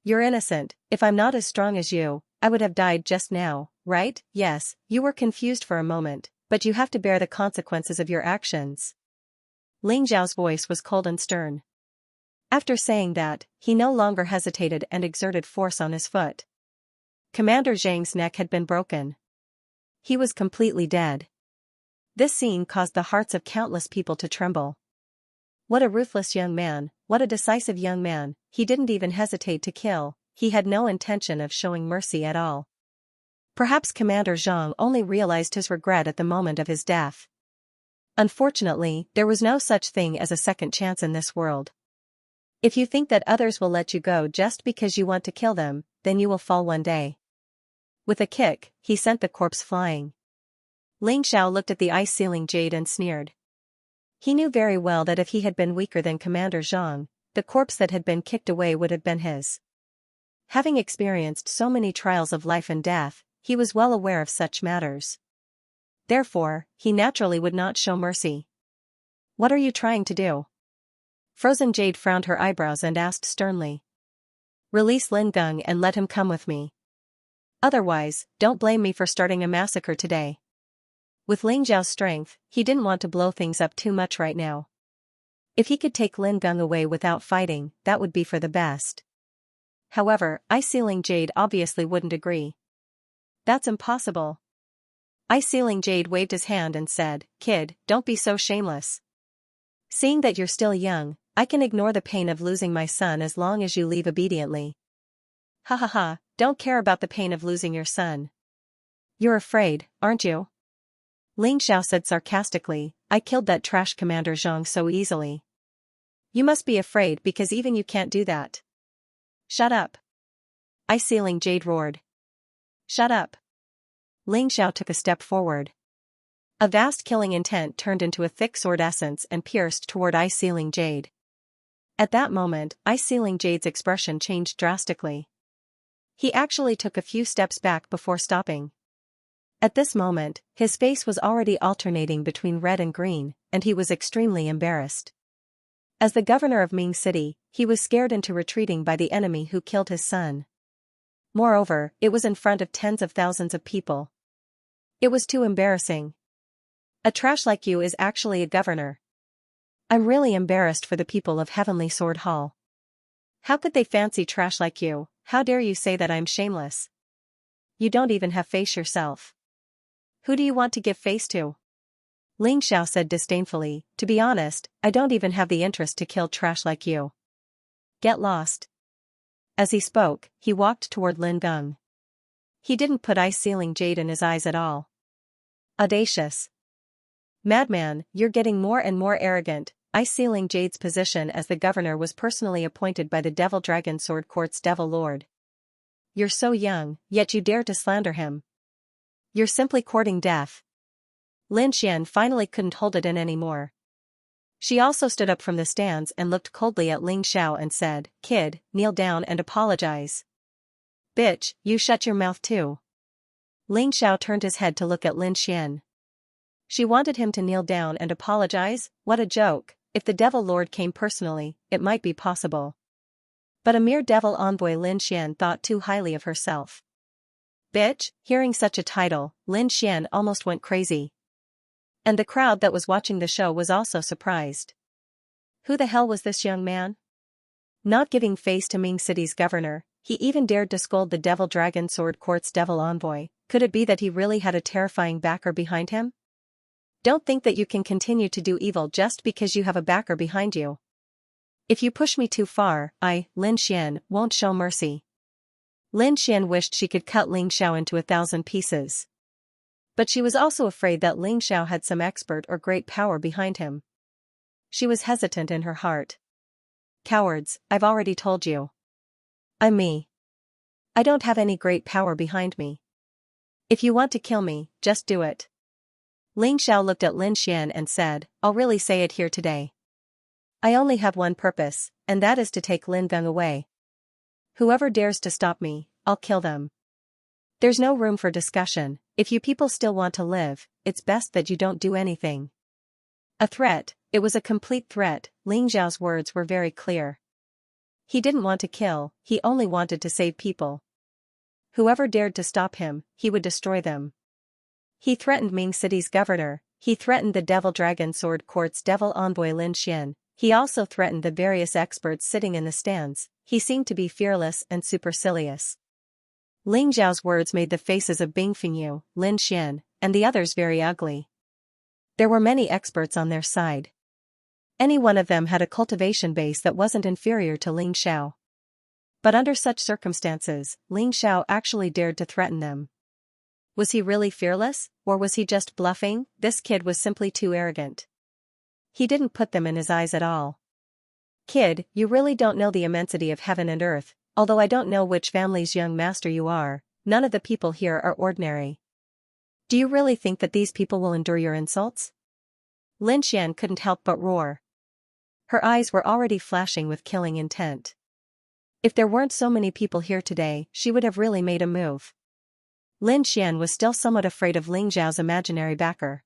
You're innocent. If I'm not as strong as you, I would have died just now, right? Yes, you were confused for a moment, but you have to bear the consequences of your actions. Ling Xiao's voice was cold and stern. After saying that, he no longer hesitated and exerted force on his foot. Commander Zhang's neck had been broken. He was completely dead. This scene caused the hearts of countless people to tremble. What a ruthless young man, what a decisive young man, he didn't even hesitate to kill, he had no intention of showing mercy at all. Perhaps Commander Zhang only realized his regret at the moment of his death. Unfortunately, there was no such thing as a second chance in this world. If you think that others will let you go just because you want to kill them, then you will fall one day. With a kick, he sent the corpse flying. Ling Xiao looked at the ice-sealing jade and sneered. He knew very well that if he had been weaker than Commander Zhang, the corpse that had been kicked away would have been his. Having experienced so many trials of life and death, he was well aware of such matters. Therefore, he naturally would not show mercy. What are you trying to do? Frozen Jade frowned her eyebrows and asked sternly. Release Lin Geng and let him come with me. Otherwise, don't blame me for starting a massacre today. With Ling Xiao's strength, he didn't want to blow things up too much right now. If he could take Lin Geng away without fighting, that would be for the best. However, Ice-Sealing Jade obviously wouldn't agree. That's impossible. Ice-Sealing Jade waved his hand and said, Kid, don't be so shameless. Seeing that you're still young, I can ignore the pain of losing my son as long as you leave obediently. Ha ha ha, don't care about the pain of losing your son. You're afraid, aren't you? Ling Xiao said sarcastically, I killed that trash Commander Zhang so easily. You must be afraid because even you can't do that. Shut up. Ice-Sealing Jade roared. Shut up. Ling Xiao took a step forward. A vast killing intent turned into a thick sword essence and pierced toward Ice-Sealing Jade. At that moment, Ice-Sealing Jade's expression changed drastically. He actually took a few steps back before stopping. At this moment, his face was already alternating between red and green, and he was extremely embarrassed. As the governor of Ming City, he was scared into retreating by the enemy who killed his son. Moreover, it was in front of tens of thousands of people. It was too embarrassing. A trash like you is actually a governor. I'm really embarrassed for the people of Heavenly Sword Hall. How could they fancy trash like you? How dare you say that I'm shameless? You don't even have face yourself. Who do you want to give face to? Ling Xiao said disdainfully, to be honest, I don't even have the interest to kill trash like you. Get lost. As he spoke, he walked toward Lin Geng. He didn't put ice-sealing jade in his eyes at all. Audacious. Madman, you're getting more and more arrogant. Ice-sealing Jade's position as the governor was personally appointed by the Devil Dragon Sword Court's Devil Lord. You're so young, yet you dare to slander him. You're simply courting death. Lin Xian finally couldn't hold it in anymore. She also stood up from the stands and looked coldly at Ling Xiao and said, "Kid, kneel down and apologize." "Bitch, you shut your mouth too." Ling Xiao turned his head to look at Lin Xian. She wanted him to kneel down and apologize? What a joke. If the Devil Lord came personally, it might be possible. But a mere devil envoy, Lin Xian thought too highly of herself. Bitch, hearing such a title, Lin Xian almost went crazy. And the crowd that was watching the show was also surprised. Who the hell was this young man? Not giving face to Ming City's governor, he even dared to scold the Devil Dragon Sword Court's devil envoy. Could it be that he really had a terrifying backer behind him? Don't think that you can continue to do evil just because you have a backer behind you. If you push me too far, Lin Xian, won't show mercy. Lin Xian wished she could cut Ling Xiao into 1,000 pieces. But she was also afraid that Ling Xiao had some expert or great power behind him. She was hesitant in her heart. Cowards, I've already told you. I'm me. I don't have any great power behind me. If you want to kill me, just do it. Ling Xiao looked at Lin Xian and said, I'll really say it here today. I only have one purpose, and that is to take Lin Geng away. Whoever dares to stop me, I'll kill them. There's no room for discussion. If you people still want to live, it's best that you don't do anything. A threat. It was a complete threat. Ling Xiao's words were very clear. He didn't want to kill, he only wanted to save people. Whoever dared to stop him, he would destroy them. He threatened Ming City's governor, he threatened the Devil Dragon Sword Court's devil envoy Lin Xian, he also threatened the various experts sitting in the stands. He seemed to be fearless and supercilious. Ling Xiao's words made the faces of Bingfengyu, Lin Xian, and the others very ugly. There were many experts on their side. Any one of them had a cultivation base that wasn't inferior to Ling Xiao. But under such circumstances, Ling Xiao actually dared to threaten them. Was he really fearless, or was he just bluffing? This kid was simply too arrogant. He didn't put them in his eyes at all. Kid, you really don't know the immensity of heaven and earth. Although I don't know which family's young master you are, none of the people here are ordinary. Do you really think that these people will endure your insults? Lin Xian couldn't help but roar. Her eyes were already flashing with killing intent. If there weren't so many people here today, she would have really made a move. Lin Xian was still somewhat afraid of Ling Xiao's imaginary backer.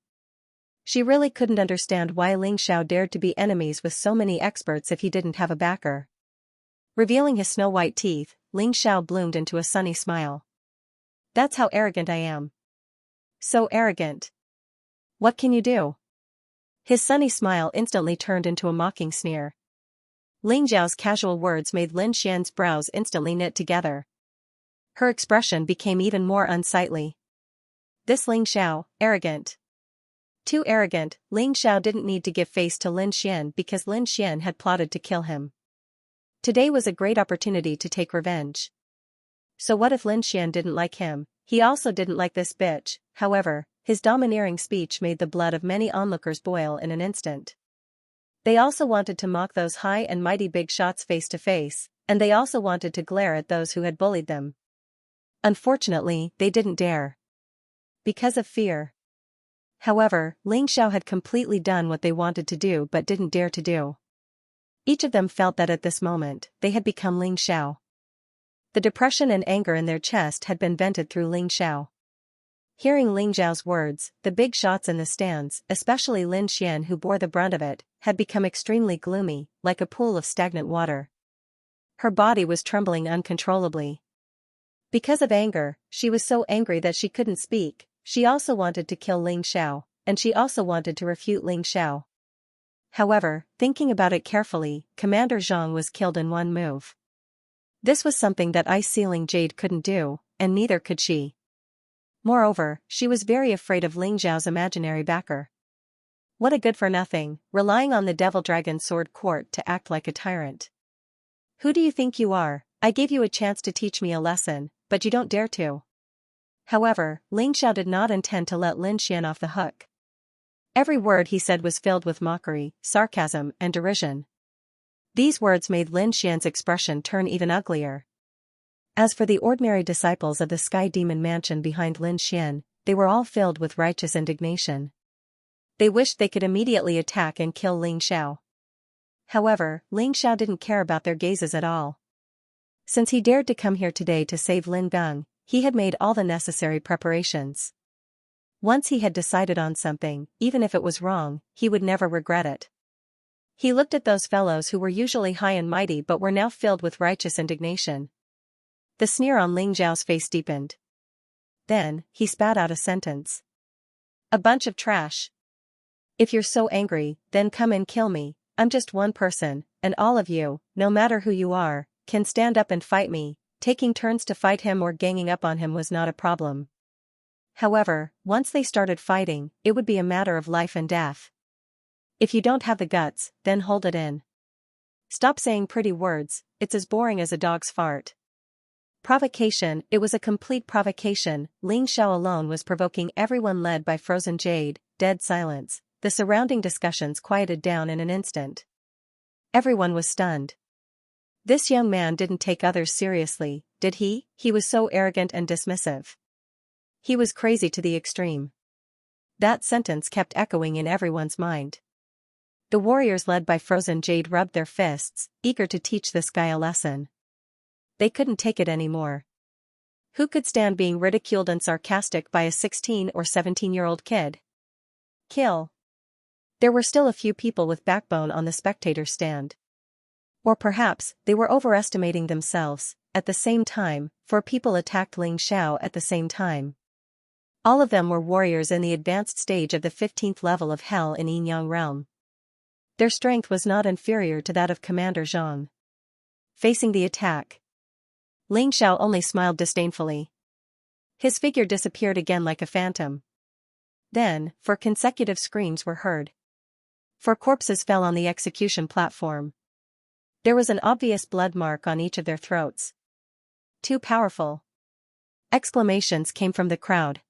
She really couldn't understand why Ling Xiao dared to be enemies with so many experts if he didn't have a backer. Revealing his snow-white teeth, Ling Xiao bloomed into a sunny smile. That's how arrogant I am. So arrogant. What can you do? His sunny smile instantly turned into a mocking sneer. Ling Xiao's casual words made Lin Xian's brows instantly knit together. Her expression became even more unsightly. This Ling Xiao, arrogant. Too arrogant. Ling Xiao didn't need to give face to Lin Xian because Lin Xian had plotted to kill him. Today was a great opportunity to take revenge. So what if Lin Xian didn't like him? He also didn't like this bitch. However, his domineering speech made the blood of many onlookers boil in an instant. They also wanted to mock those high and mighty big shots face to face, and they also wanted to glare at those who had bullied them. Unfortunately, they didn't dare. Because of fear. However, Ling Xiao had completely done what they wanted to do but didn't dare to do. Each of them felt that at this moment, they had become Ling Xiao. The depression and anger in their chest had been vented through Ling Xiao. Hearing Ling Xiao's words, the big shots in the stands, especially Lin Xian who bore the brunt of it, had become extremely gloomy, like a pool of stagnant water. Her body was trembling uncontrollably. Because of anger, she was so angry that she couldn't speak. She also wanted to kill Ling Xiao, and she also wanted to refute Ling Xiao. However, thinking about it carefully, Commander Zhang was killed in one move. This was something that ice-sealing Jade couldn't do, and neither could she. Moreover, she was very afraid of Ling Xiao's imaginary backer. What a good-for-nothing, relying on the Devil Dragon Sword Court to act like a tyrant. Who do you think you are? I gave you a chance to teach me a lesson, but you don't dare to. However, Ling Xiao did not intend to let Lin Xian off the hook. Every word he said was filled with mockery, sarcasm, and derision. These words made Lin Xian's expression turn even uglier. As for the ordinary disciples of the Sky Demon Mansion behind Lin Xian, they were all filled with righteous indignation. They wished they could immediately attack and kill Ling Xiao. However, Ling Xiao didn't care about their gazes at all. Since he dared to come here today to save Lin Geng, he had made all the necessary preparations. Once he had decided on something, even if it was wrong, he would never regret it. He looked at those fellows who were usually high and mighty but were now filled with righteous indignation. The sneer on Ling Xiao's face deepened. Then, he spat out a sentence. A bunch of trash. If you're so angry, then come and kill me. I'm just one person, and all of you, no matter who you are, can stand up and fight me. Taking turns to fight him or ganging up on him was not a problem. However, once they started fighting, it would be a matter of life and death. If you don't have the guts, then hold it in. Stop saying pretty words, it's as boring as a dog's fart. Provocation, it was a complete provocation. Ling Xiao alone was provoking everyone, led by Frozen Jade. Dead silence. The surrounding discussions quieted down in an instant. Everyone was stunned. This young man didn't take others seriously, did he? He was so arrogant and dismissive. He was crazy to the extreme. That sentence kept echoing in everyone's mind. The warriors led by Frozen Jade rubbed their fists, eager to teach this guy a lesson. They couldn't take it anymore. Who could stand being ridiculed and sarcastic by a 16 or 17-year-old kid? Kill. There were still a few people with backbone on the spectator stand. Or perhaps, they were overestimating themselves. At the same time, 4 people attacked Ling Xiao at the same time. All of them were warriors in the advanced stage of the 15th level of Hell in Yin Yang realm. Their strength was not inferior to that of Commander Zhang. Facing the attack, Ling Xiao only smiled disdainfully. His figure disappeared again like a phantom. Then, 4 consecutive screams were heard. 4 corpses fell on the execution platform. There was an obvious blood mark on each of their throats. Too powerful. Exclamations came from the crowd.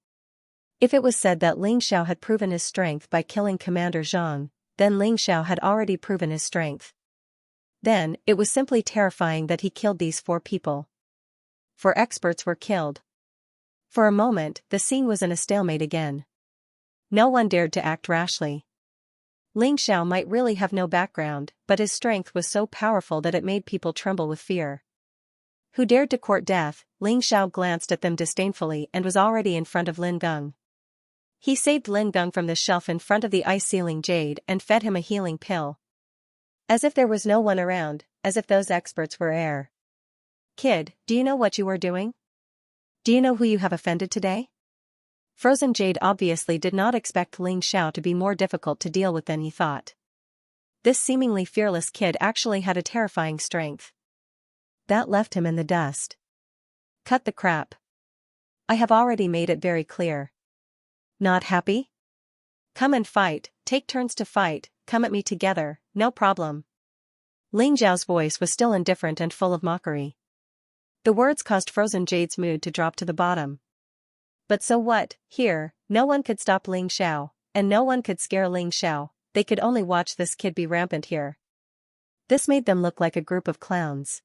If it was said that Ling Xiao had proven his strength by killing Commander Zhang, then Ling Xiao had already proven his strength. Then, it was simply terrifying that he killed these 4 people. 4 experts were killed. For a moment, the scene was in a stalemate again. No one dared to act rashly. Ling Xiao might really have no background, but his strength was so powerful that it made people tremble with fear. Who dared to court death? Ling Xiao glanced at them disdainfully and was already in front of Lin Geng. He saved Lin Geng from the shelf in front of the ice-sealing jade and fed him a healing pill. As if there was no one around, as if those experts were air. Kid, do you know what you are doing? Do you know who you have offended today? Frozen Jade obviously did not expect Ling Xiao to be more difficult to deal with than he thought. This seemingly fearless kid actually had a terrifying strength. That left him in the dust. Cut the crap. I have already made it very clear. Not happy? Come and fight, take turns to fight, come at me together, no problem. Ling Zhao's voice was still indifferent and full of mockery. The words caused Frozen Jade's mood to drop to the bottom. But so what? Here, no one could stop Ling Xiao, and no one could scare Ling Xiao. They could only watch this kid be rampant here. This made them look like a group of clowns.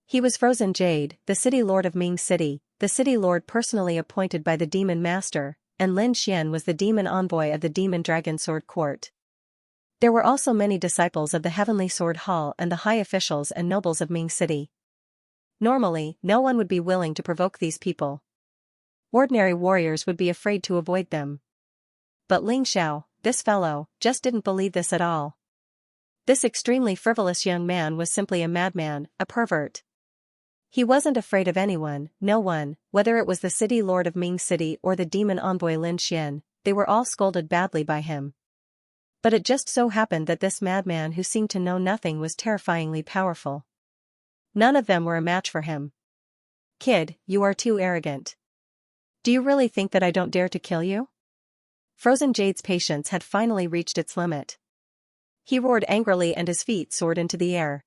He was Frozen Jade, the city lord of Ming City, the city lord personally appointed by the Demon Master, and Lin Xian was the demon envoy of the Demon Dragon Sword Court. There were also many disciples of the Heavenly Sword Hall and the high officials and nobles of Ming City. Normally, no one would be willing to provoke these people. Ordinary warriors would be afraid to avoid them. But Ling Xiao, this fellow, just didn't believe this at all. This extremely frivolous young man was simply a madman, a pervert. He wasn't afraid of anyone, no one, whether it was the city lord of Ming City or the demon envoy Lin Xian, they were all scolded badly by him. But it just so happened that this madman who seemed to know nothing was terrifyingly powerful. None of them were a match for him. Kid, you are too arrogant. Do you really think that I don't dare to kill you? Frozen Jade's patience had finally reached its limit. He roared angrily and his feet soared into the air.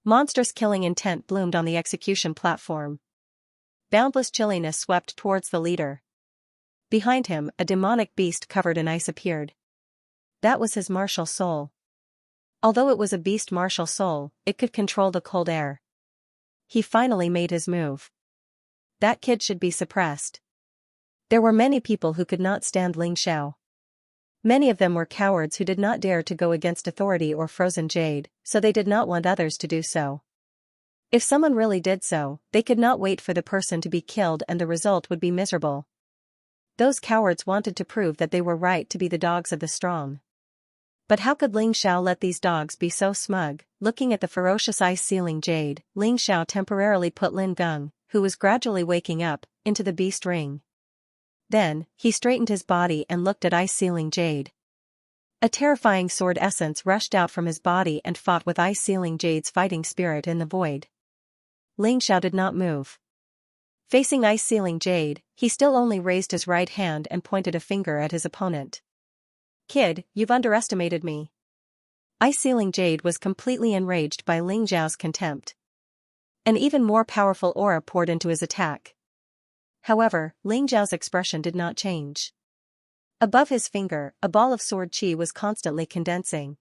Monstrous killing intent bloomed on the execution platform. Boundless chilliness swept towards the leader. Behind him, a demonic beast covered in ice appeared. That was his martial soul. Although it was a beast martial soul, it could control the cold air. He finally made his move. That kid should be suppressed. There were many people who could not stand Ling Xiao. Many of them were cowards who did not dare to go against authority or frozen jade, so they did not want others to do so. If someone really did so, they could not wait for the person to be killed and the result would be miserable. Those cowards wanted to prove that they were right to be the dogs of the strong. But how could Ling Xiao let these dogs be so smug? Looking at the ferocious ice-sealing jade, Ling Xiao temporarily put Lin Geng, who was gradually waking up, into the beast ring. Then, he straightened his body and looked at ice-sealing jade. A terrifying sword essence rushed out from his body and fought with ice-sealing jade's fighting spirit in the void. Ling Xiao did not move. Facing ice-sealing jade, he still only raised his right hand and pointed a finger at his opponent. Kid, you've underestimated me. Ice-sealing jade was completely enraged by Ling Xiao's contempt. An even more powerful aura poured into his attack. However, Ling Xiao's expression did not change. Above his finger, a ball of sword qi was constantly condensing.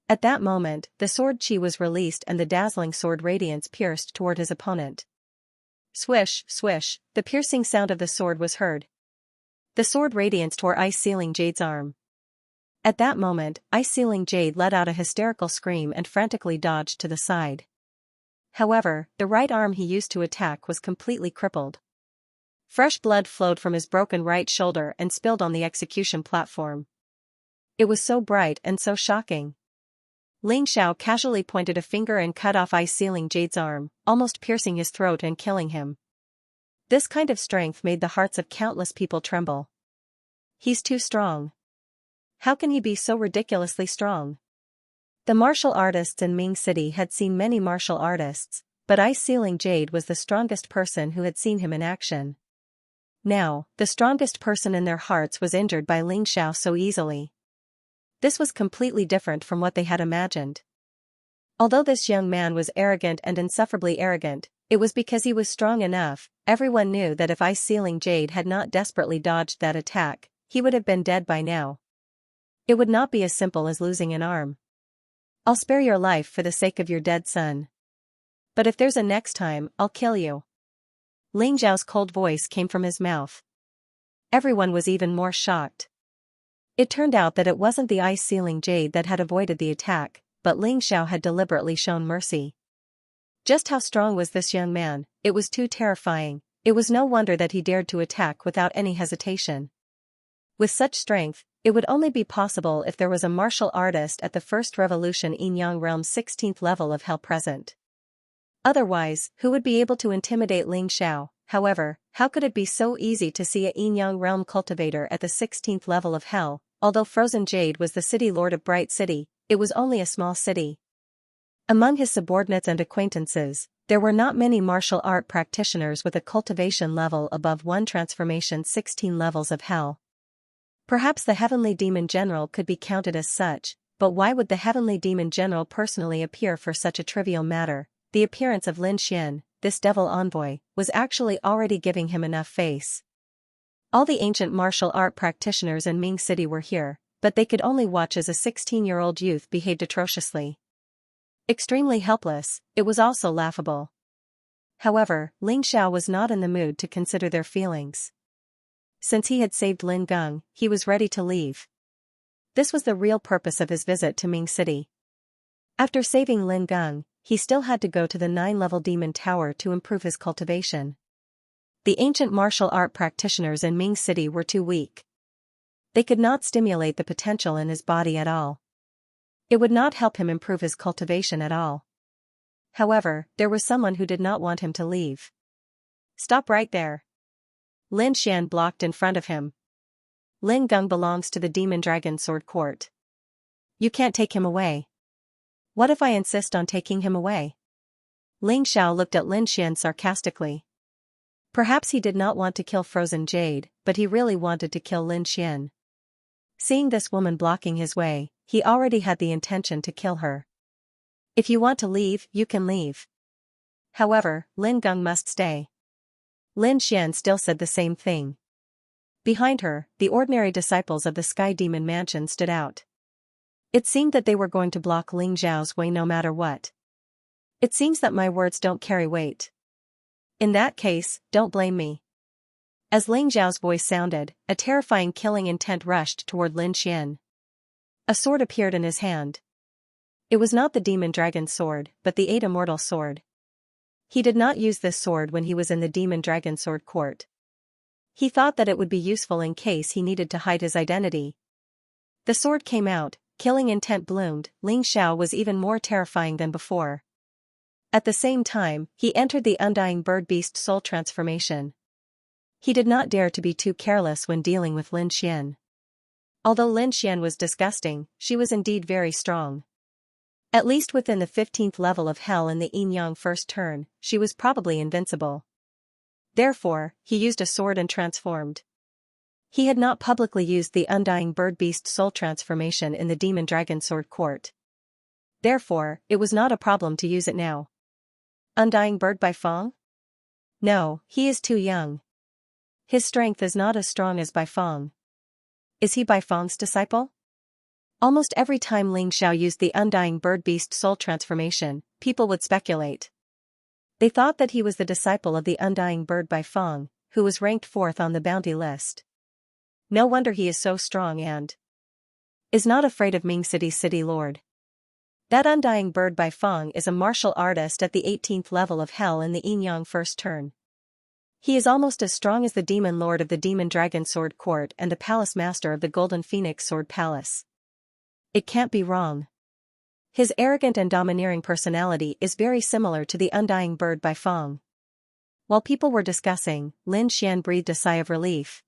At that moment, the sword qi was released and the dazzling sword radiance pierced toward his opponent. Swish, swish, the piercing sound of the sword was heard. The sword radiance tore ice-sealing jade's arm. At that moment, ice-sealing jade let out a hysterical scream and frantically dodged to the side. However, the right arm he used to attack was completely crippled. Fresh blood flowed from his broken right shoulder and spilled on the execution platform. It was so bright and so shocking. Ling Xiao casually pointed a finger and cut off ice-sealing jade's arm, almost piercing his throat and killing him. This kind of strength made the hearts of countless people tremble. He's too strong. How can he be so ridiculously strong? The martial artists in Ming City had seen many martial artists, but ice-sealing jade was the strongest person who had seen him in action. Now, the strongest person in their hearts was injured by Ling Xiao so easily. This was completely different from what they had imagined. Although this young man was arrogant and insufferably arrogant, it was because he was strong enough. Everyone knew that if ice-sealing jade had not desperately dodged that attack, he would have been dead by now. It would not be as simple as losing an arm. I'll spare your life for the sake of your dead son. But if there's a next time, I'll kill you. Ling Xiao's cold voice came from his mouth. Everyone was even more shocked. It turned out that it wasn't the ice-sealing jade that had avoided the attack, but Ling Xiao had deliberately shown mercy. Just how strong was this young man? It was too terrifying. It was no wonder that he dared to attack without any hesitation. With such strength, it would only be possible if there was a martial artist at the First Revolution Yin-Yang Realm's 16th level of hell present. Otherwise, who would be able to intimidate Ling Xiao? However, how could it be so easy to see a Yin-Yang Realm cultivator at the 16th level of hell? Although Frozen Jade was the city lord of Bright City, it was only a small city. Among his subordinates and acquaintances, there were not many martial art practitioners with a cultivation level above 1 transformation 16 levels of hell. Perhaps the Heavenly Demon General could be counted as such, but why would the Heavenly Demon General personally appear for such a trivial matter? The appearance of Lin Xian, this devil envoy, was actually already giving him enough face. All the ancient martial art practitioners in Ming City were here, but they could only watch as a 16-year-old youth behaved atrociously. Extremely helpless, it was also laughable. However, Ling Xiao was not in the mood to consider their feelings. Since he had saved Lin Geng, he was ready to leave. This was the real purpose of his visit to Ming City. After saving Lin Geng, he still had to go to the 9-level demon tower to improve his cultivation. The ancient martial art practitioners in Ming City were too weak. They could not stimulate the potential in his body at all. It would not help him improve his cultivation at all. However, there was someone who did not want him to leave. Stop right there. Lin Xian blocked in front of him. Lin Geng belongs to the Demon Dragon Sword Court. You can't take him away. What if I insist on taking him away? Ling Xiao looked at Lin Xian sarcastically. Perhaps he did not want to kill Frozen Jade, but he really wanted to kill Lin Xian. Seeing this woman blocking his way, he already had the intention to kill her. If you want to leave, you can leave. However, Lin Geng must stay. Lin Xian still said the same thing. Behind her, the ordinary disciples of the Sky Demon Mansion stood out. It seemed that they were going to block Ling Zhao's way no matter what. It seems that my words don't carry weight. In that case, don't blame me. As Ling Zhao's voice sounded, a terrifying killing intent rushed toward Lin Xian. A sword appeared in his hand. It was not the demon dragon's sword, but the eight immortal sword. He did not use this sword when he was in the demon dragon sword court. He thought that it would be useful in case he needed to hide his identity. The sword came out, killing intent bloomed. Ling Xiao was even more terrifying than before. At the same time, he entered the undying bird-beast soul transformation. He did not dare to be too careless when dealing with Lin Xian. Although Lin Xian was disgusting, she was indeed very strong. At least within the 15th level of hell in the Yin-Yang first turn, she was probably invincible. Therefore, he used a sword and transformed. He had not publicly used the undying bird-beast soul transformation in the demon dragon sword court. Therefore, it was not a problem to use it now. Undying bird by Feng? No, he is too young. His strength is not as strong as Bai Feng. Is he Bai Feng's disciple? Almost every time Ling Xiao used the undying bird-beast soul transformation, people would speculate. They thought that he was the disciple of the undying bird Bai Feng, who was ranked 4th on the bounty list. No wonder he is so strong and is not afraid of Ming City's city lord. That undying bird Bai Feng is a martial artist at the 18th level of hell in the Yin-Yang first turn. He is almost as strong as the demon lord of the demon dragon sword court and the palace master of the golden phoenix sword palace. It can't be wrong. His arrogant and domineering personality is very similar to the undying bird Bai Feng. While people were discussing, Lin Xian breathed a sigh of relief.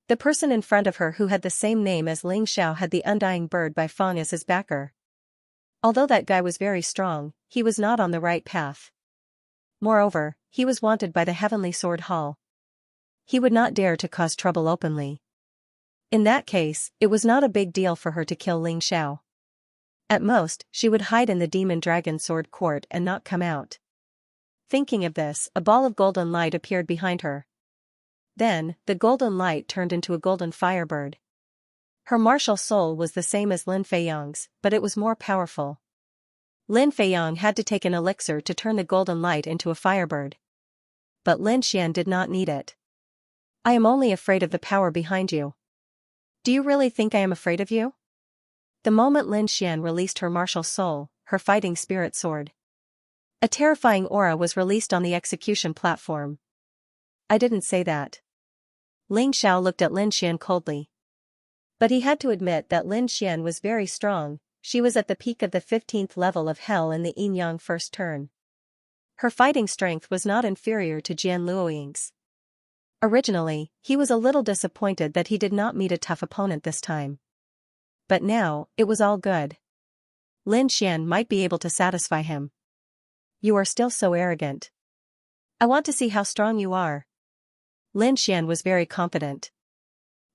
The person in front of her who had the same name as Ling Xiao had the undying bird Bai Feng as his backer. Although that guy was very strong, he was not on the right path. Moreover, he was wanted by the Heavenly Sword Hall. He would not dare to cause trouble openly. In that case, it was not a big deal for her to kill Ling Xiao. At most, she would hide in the demon dragon sword court and not come out. Thinking of this, a ball of golden light appeared behind her. Then, the golden light turned into a golden firebird. Her martial soul was the same as Lin Feiyang's, but it was more powerful. Lin Feiyang had to take an elixir to turn the golden light into a firebird. But Lin Xian did not need it. I am only afraid of the power behind you. Do you really think I am afraid of you? The moment Lin Xian released her martial soul, her fighting spirit soared. A terrifying aura was released on the execution platform. I didn't say that. Ling Xiao looked at Lin Xian coldly. But he had to admit that Lin Xian was very strong. She was at the peak of the 15th level of hell in the Yin-Yang first turn. Her fighting strength was not inferior to Jian Luoying's. Originally, he was a little disappointed that he did not meet a tough opponent this time. But now, it was all good. Lin Xian might be able to satisfy him. You are still so arrogant. I want to see how strong you are. Lin Xian was very confident.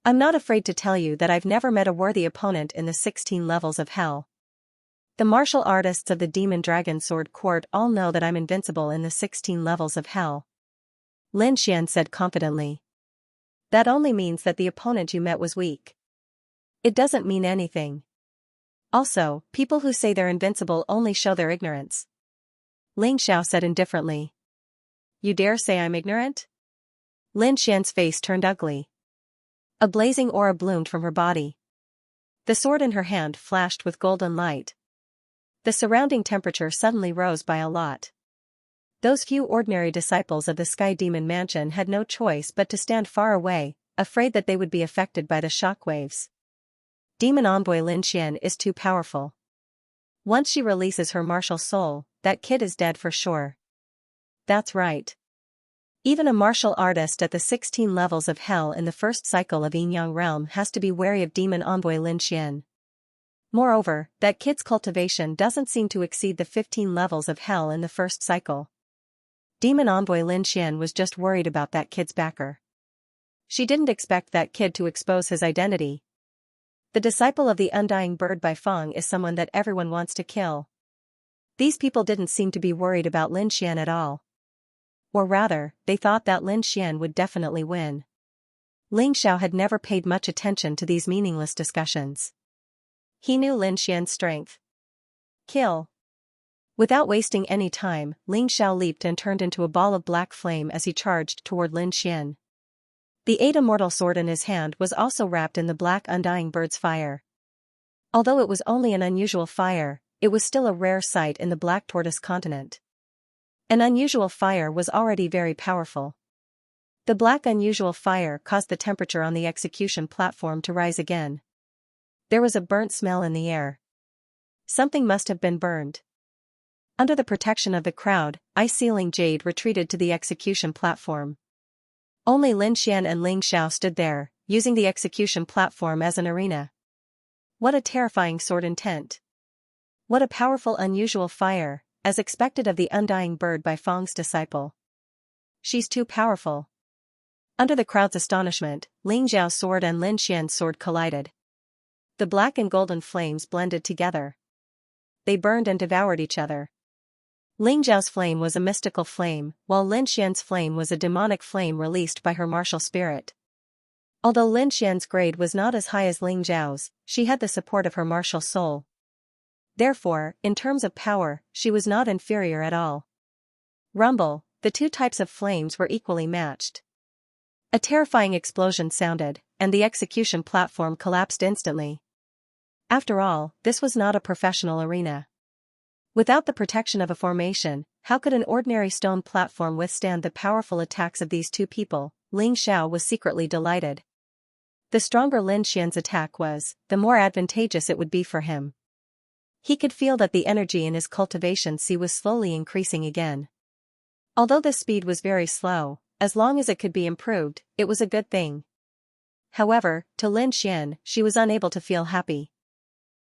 I'm not afraid to tell you that I've never met a worthy opponent in the 16 levels of hell. The martial artists of the Demon Dragon Sword Court all know that I'm invincible in the 16 levels of hell. Lin Xian said confidently. That only means that the opponent you met was weak. It doesn't mean anything. Also, people who say they're invincible only show their ignorance. Ling Xiao said indifferently. You dare say I'm ignorant? Lin Xian's face turned ugly. A blazing aura bloomed from her body. The sword in her hand flashed with golden light. The surrounding temperature suddenly rose by a lot. Those few ordinary disciples of the Sky Demon Mansion had no choice but to stand far away, afraid that they would be affected by the shockwaves. Demon Envoy Lin Xian is too powerful. Once she releases her martial soul, that kid is dead for sure. That's right. Even a martial artist at the 16 levels of hell in the first cycle of Yin-Yang realm has to be wary of Demon Envoy Lin Xian. Moreover, that kid's cultivation doesn't seem to exceed the 15 levels of hell in the first cycle. Demon Envoy Lin Xian was just worried about that kid's backer. She didn't expect that kid to expose his identity. The disciple of the Undying Bird Bai Feng is someone that everyone wants to kill. These people didn't seem to be worried about Lin Xian at all. Or rather, they thought that Lin Xian would definitely win. Ling Xiao had never paid much attention to these meaningless discussions. He knew Lin Xian's strength. Kill. Without wasting any time, Ling Xiao leaped and turned into a ball of black flame as he charged toward Lin Xian. The 8 immortal sword in his hand was also wrapped in the black undying bird's fire. Although it was only an unusual fire, it was still a rare sight in the Black Tortoise continent. An unusual fire was already very powerful. The black unusual fire caused the temperature on the execution platform to rise again. There was a burnt smell in the air. Something must have been burned. Under the protection of the crowd, ice-sealing jade retreated to the execution platform. Only Lin Xian and Ling Xiao stood there, using the execution platform as an arena. What a terrifying sword intent. What a powerful unusual fire, as expected of the undying bird by Fang's disciple. She's too powerful. Under the crowd's astonishment, Ling Xiao's sword and Lin Xian's sword collided. The black and golden flames blended together. They burned and devoured each other. Ling Xiao's flame was a mystical flame, while Lin Xian's flame was a demonic flame released by her martial spirit. Although Lin Xian's grade was not as high as Ling Xiao's, she had the support of her martial soul. Therefore, in terms of power, she was not inferior at all. Rumble, the two types of flames were equally matched. A terrifying explosion sounded, and the execution platform collapsed instantly. After all, this was not a professional arena. Without the protection of a formation, how could an ordinary stone platform withstand the powerful attacks of these two people? Ling Xiao was secretly delighted. The stronger Lin Xian's attack was, the more advantageous it would be for him. He could feel that the energy in his cultivation sea was slowly increasing again. Although the speed was very slow, as long as it could be improved, it was a good thing. However, to Lin Xian, she was unable to feel happy.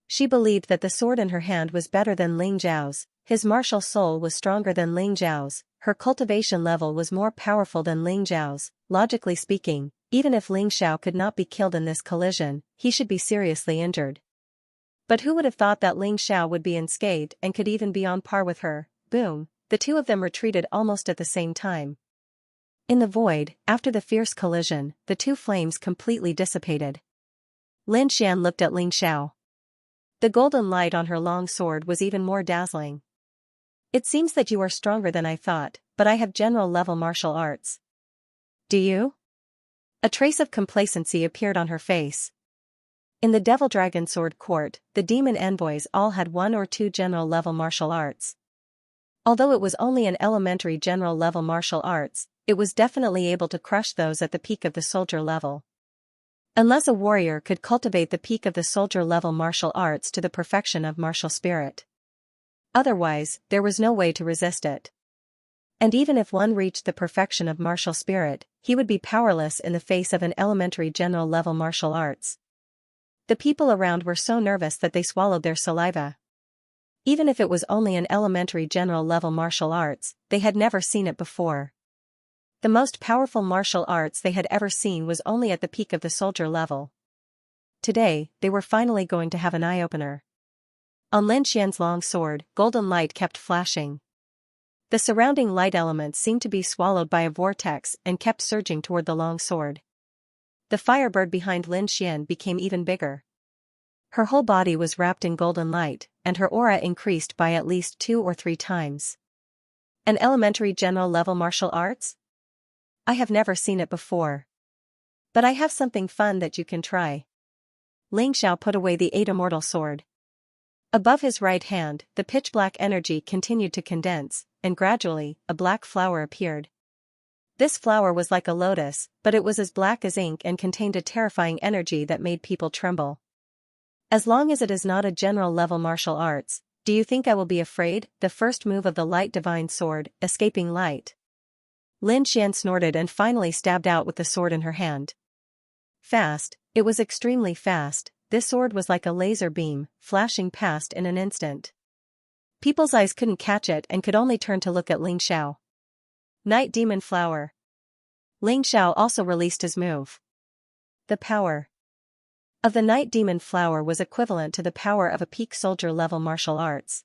She believed that the sword in her hand was better than Ling Zhao's, his martial soul was stronger than Ling Zhao's, her cultivation level was more powerful than Ling Zhao's. Logically speaking, even if Ling Xiao could not be killed in this collision, he should be seriously injured. But who would have thought that Ling Xiao would be unscathed and could even be on par with her? Boom, the two of them retreated almost at the same time. In the void, after the fierce collision, the two flames completely dissipated. Lin Xian looked at Ling Xiao. The golden light on her long sword was even more dazzling. It seems that you are stronger than I thought, but I have general-level martial arts. Do you? A trace of complacency appeared on her face. In the Devil Dragon Sword Court, the demon envoys all had 1 or 2 general-level martial arts. Although it was only an elementary general-level martial arts, it was definitely able to crush those at the peak of the soldier level. Unless a warrior could cultivate the peak of the soldier level martial arts to the perfection of martial spirit. Otherwise, there was no way to resist it. And even if one reached the perfection of martial spirit, he would be powerless in the face of an elementary general level martial arts. The people around were so nervous that they swallowed their saliva. Even if it was only an elementary general level martial arts, they had never seen it before. The most powerful martial arts they had ever seen was only at the peak of the soldier level. Today, they were finally going to have an eye-opener. On Lin Xian's long sword, golden light kept flashing. The surrounding light elements seemed to be swallowed by a vortex and kept surging toward the long sword. The firebird behind Lin Xian became even bigger. Her whole body was wrapped in golden light, and her aura increased by at least 2 or 3 times. An elementary general level martial arts? I have never seen it before. But I have something fun that you can try. Ling Xiao put away the 8 immortal sword. Above his right hand, the pitch-black energy continued to condense, and gradually, a black flower appeared. This flower was like a lotus, but it was as black as ink and contained a terrifying energy that made people tremble. As long as it is not a general-level martial arts, do you think I will be afraid? The first move of the light divine sword, escaping light. Lin Xian snorted and finally stabbed out with the sword in her hand. Fast, it was extremely fast. This sword was like a laser beam, flashing past in an instant. People's eyes couldn't catch it and could only turn to look at Ling Xiao. Night Demon Flower. Ling Xiao also released his move. The power of the Night Demon Flower was equivalent to the power of a peak soldier level martial arts.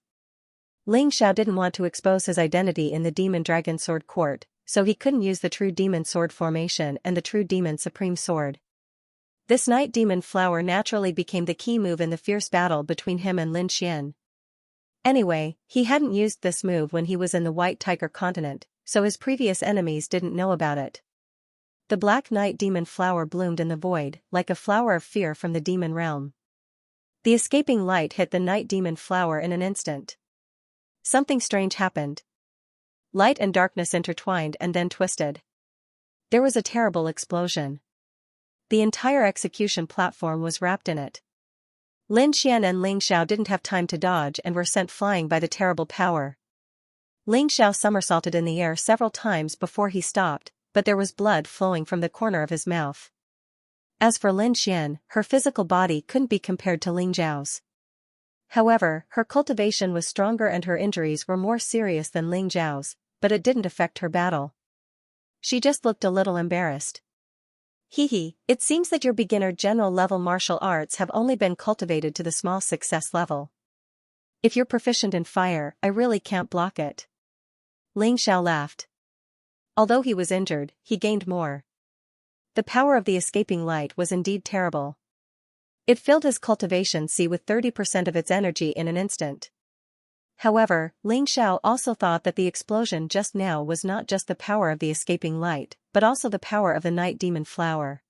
Ling Xiao didn't want to expose his identity in the Demon Dragon Sword Court, so he couldn't use the True Demon Sword formation and the True Demon Supreme Sword. This Night Demon Flower naturally became the key move in the fierce battle between him and Lin Xian. Anyway, he hadn't used this move when he was in the White Tiger continent, so his previous enemies didn't know about it. The Black Night Demon Flower bloomed in the void, like a flower of fear from the demon realm. The escaping light hit the Night Demon Flower in an instant. Something strange happened. Light and darkness intertwined and then twisted. There was a terrible explosion. The entire execution platform was wrapped in it. Lin Xian and Ling Xiao didn't have time to dodge and were sent flying by the terrible power. Ling Xiao somersaulted in the air several times before he stopped, but there was blood flowing from the corner of his mouth. As for Lin Xian, her physical body couldn't be compared to Ling Xiao's. However, her cultivation was stronger and her injuries were more serious than Ling Xiao's, but it didn't affect her battle. She just looked a little embarrassed. Hee, it seems that your beginner general level martial arts have only been cultivated to the small success level. If you're proficient in fire, I really can't block it. Ling Xiao laughed. Although he was injured, he gained more. The power of the escaping light was indeed terrible. It filled his cultivation sea with 30% of its energy in an instant. However, Ling Xiao also thought that the explosion just now was not just the power of the escaping light, but also the power of the Night Demon Flower.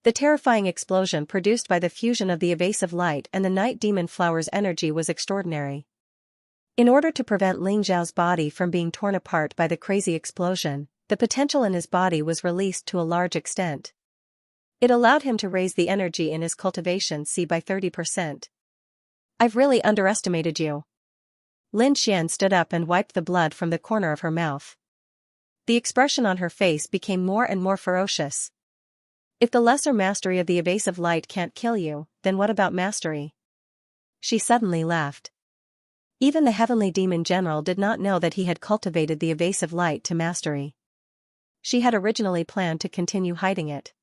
The terrifying explosion produced by the fusion of the evasive light and the Night Demon Flower's energy was extraordinary. In order to prevent Ling Xiao's body from being torn apart by the crazy explosion, the potential in his body was released to a large extent. It allowed him to raise the energy in his cultivation sea by 30%. I've really underestimated you. Lin Xian stood up and wiped the blood from the corner of her mouth. The expression on her face became more and more ferocious. If the lesser mastery of the evasive light can't kill you, then what about mastery? She suddenly laughed. Even the heavenly demon general did not know that he had cultivated the evasive light to mastery. She had originally planned to continue hiding it.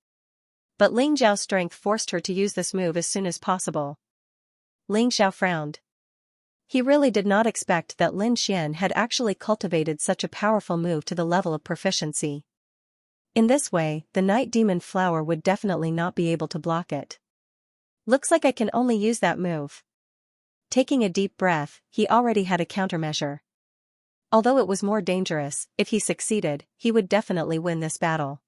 But Ling Xiao's strength forced her to use this move as soon as possible. Ling Xiao frowned. He really did not expect that Lin Xian had actually cultivated such a powerful move to the level of proficiency. In this way, the Night Demon Flower would definitely not be able to block it. Looks like I can only use that move. Taking a deep breath, he already had a countermeasure. Although it was more dangerous, if he succeeded, he would definitely win this battle.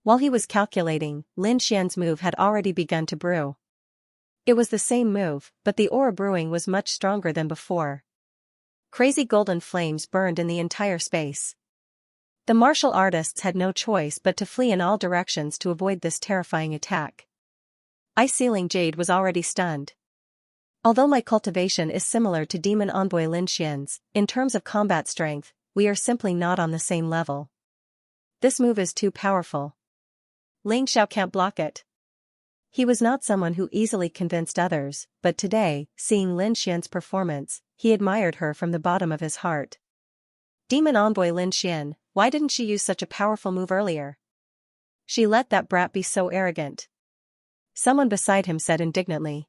While he was calculating, Lin Xian's move had already begun to brew. It was the same move, but the aura brewing was much stronger than before. Crazy golden flames burned in the entire space. The martial artists had no choice but to flee in all directions to avoid this terrifying attack. Ice-Sealing Jade was already stunned. Although my cultivation is similar to Demon Envoy Lin Xian's, in terms of combat strength, we are simply not on the same level. This move is too powerful. Ling Xiao can't block it. He was not someone who easily convinced others, but today, seeing Lin Xian's performance, he admired her from the bottom of his heart. Demon Envoy Lin Xian, why didn't she use such a powerful move earlier? She let that brat be so arrogant. Someone beside him said indignantly.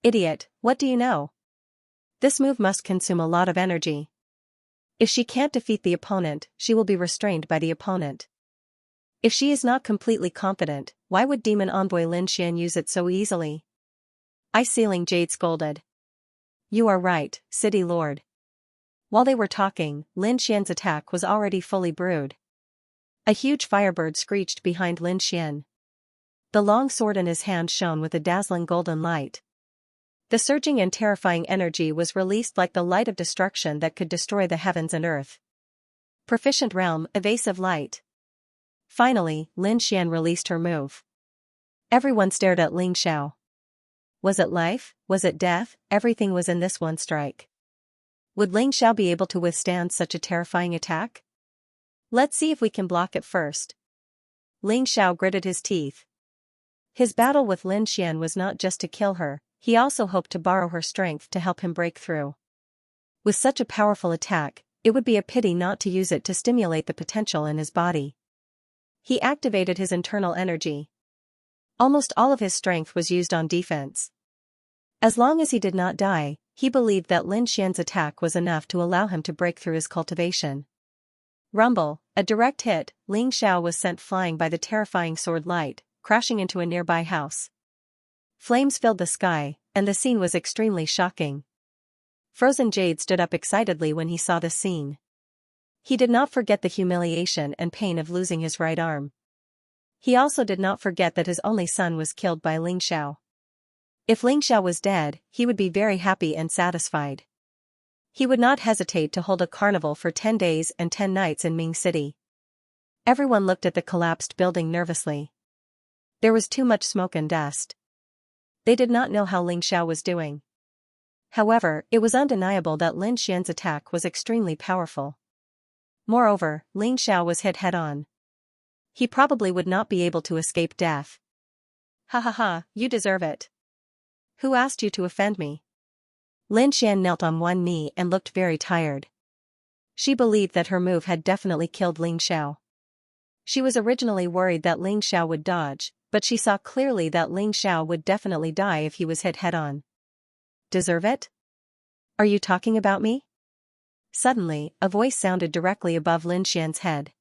Idiot, what do you know? This move must consume a lot of energy. If she can't defeat the opponent, she will be restrained by the opponent. If she is not completely confident, why would Demon Envoy Lin Xian use it so easily? Ice-Sealing Jade scolded. You are right, City Lord. While they were talking, Lin Xian's attack was already fully brewed. A huge firebird screeched behind Lin Xian. The long sword in his hand shone with a dazzling golden light. The surging and terrifying energy was released like the light of destruction that could destroy the heavens and earth. Proficient Realm, Evasive Light. Finally, Lin Xian released her move. Everyone stared at Ling Xiao. Was it life? Was it death? Everything was in this one strike. Would Ling Xiao be able to withstand such a terrifying attack? Let's see if we can block it first. Ling Xiao gritted his teeth. His battle with Lin Xian was not just to kill her, he also hoped to borrow her strength to help him break through. With such a powerful attack, it would be a pity not to use it to stimulate the potential in his body. He activated his internal energy. Almost all of his strength was used on defense. As long as he did not die, He believed that Lin Xian's attack was enough to allow him to break through his cultivation. Rumble, a direct hit, Ling Xiao was sent flying by the terrifying sword light, crashing into a nearby house. Flames filled the sky, and the scene was extremely shocking. Frozen Jade stood up excitedly when he saw the scene. He did not forget the humiliation and pain of losing his right arm. He also did not forget that his only son was killed by Ling Xiao. If Ling Xiao was dead, he would be very happy and satisfied. He would not hesitate to hold a carnival for 10 days and 10 nights in Ming City. Everyone looked at the collapsed building nervously. There was too much smoke and dust. They did not know how Ling Xiao was doing. However, it was undeniable that Lin Xian's attack was extremely powerful. Moreover, Ling Xiao was hit head-on. He probably would not be able to escape death. Ha ha ha, you deserve it. Who asked you to offend me? Lin Xian knelt on one knee and looked very tired. She believed that her move had definitely killed Ling Xiao. She was originally worried that Ling Xiao would dodge, but she saw clearly that Ling Xiao would definitely die if he was hit head-on. Deserve it? Are you talking about me? Suddenly, a voice sounded directly above Lin Xian's head.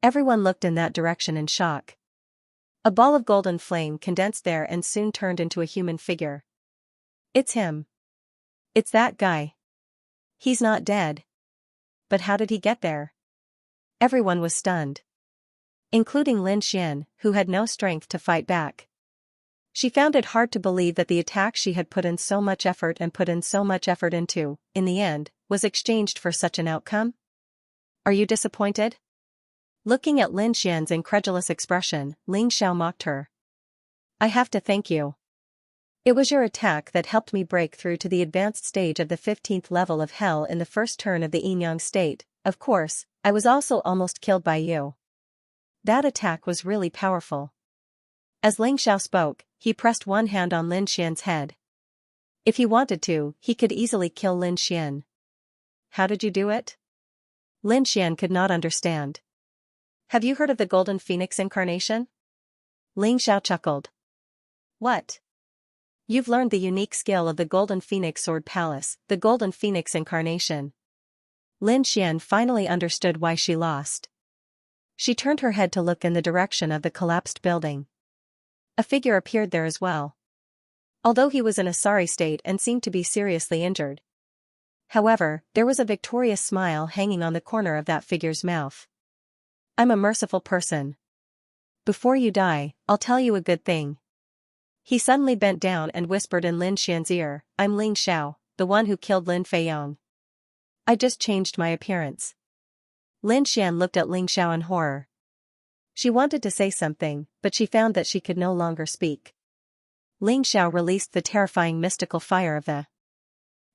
Everyone looked in that direction in shock. A ball of golden flame condensed there and soon turned into a human figure. It's him. It's that guy. He's not dead. But how did he get there? Everyone was stunned. Including Lin Xian, who had no strength to fight back. She found it hard to believe that the attack she had put in so much effort into, in the end, was exchanged for such an outcome? Are you disappointed? Looking at Lin Xian's incredulous expression, Ling Xiao mocked her. I have to thank you. It was your attack that helped me break through to the advanced stage of the 15th level of hell in the first turn of the Yin-Yang state. Of course, I was also almost killed by you. That attack was really powerful. As Ling Xiao spoke, he pressed one hand on Lin Xian's head. If he wanted to, he could easily kill Lin Xian. How did you do it? Lin Xian could not understand. Have you heard of the Golden Phoenix incarnation? Ling Xiao chuckled. What? You've learned the unique skill of the Golden Phoenix Sword Palace, the Golden Phoenix incarnation. Lin Xian finally understood why she lost. She turned her head to look in the direction of the collapsed building. A figure appeared there as well. Although he was in a sorry state and seemed to be seriously injured. However, there was a victorious smile hanging on the corner of that figure's mouth. I'm a merciful person. Before you die, I'll tell you a good thing. He suddenly bent down and whispered in Lin Xian's ear, I'm Ling Xiao, the one who killed Lin Feiyong. I just changed my appearance. Lin Xian looked at Ling Xiao in horror. She wanted to say something, but she found that she could no longer speak. Ling Xiao released the terrifying mystical fire of the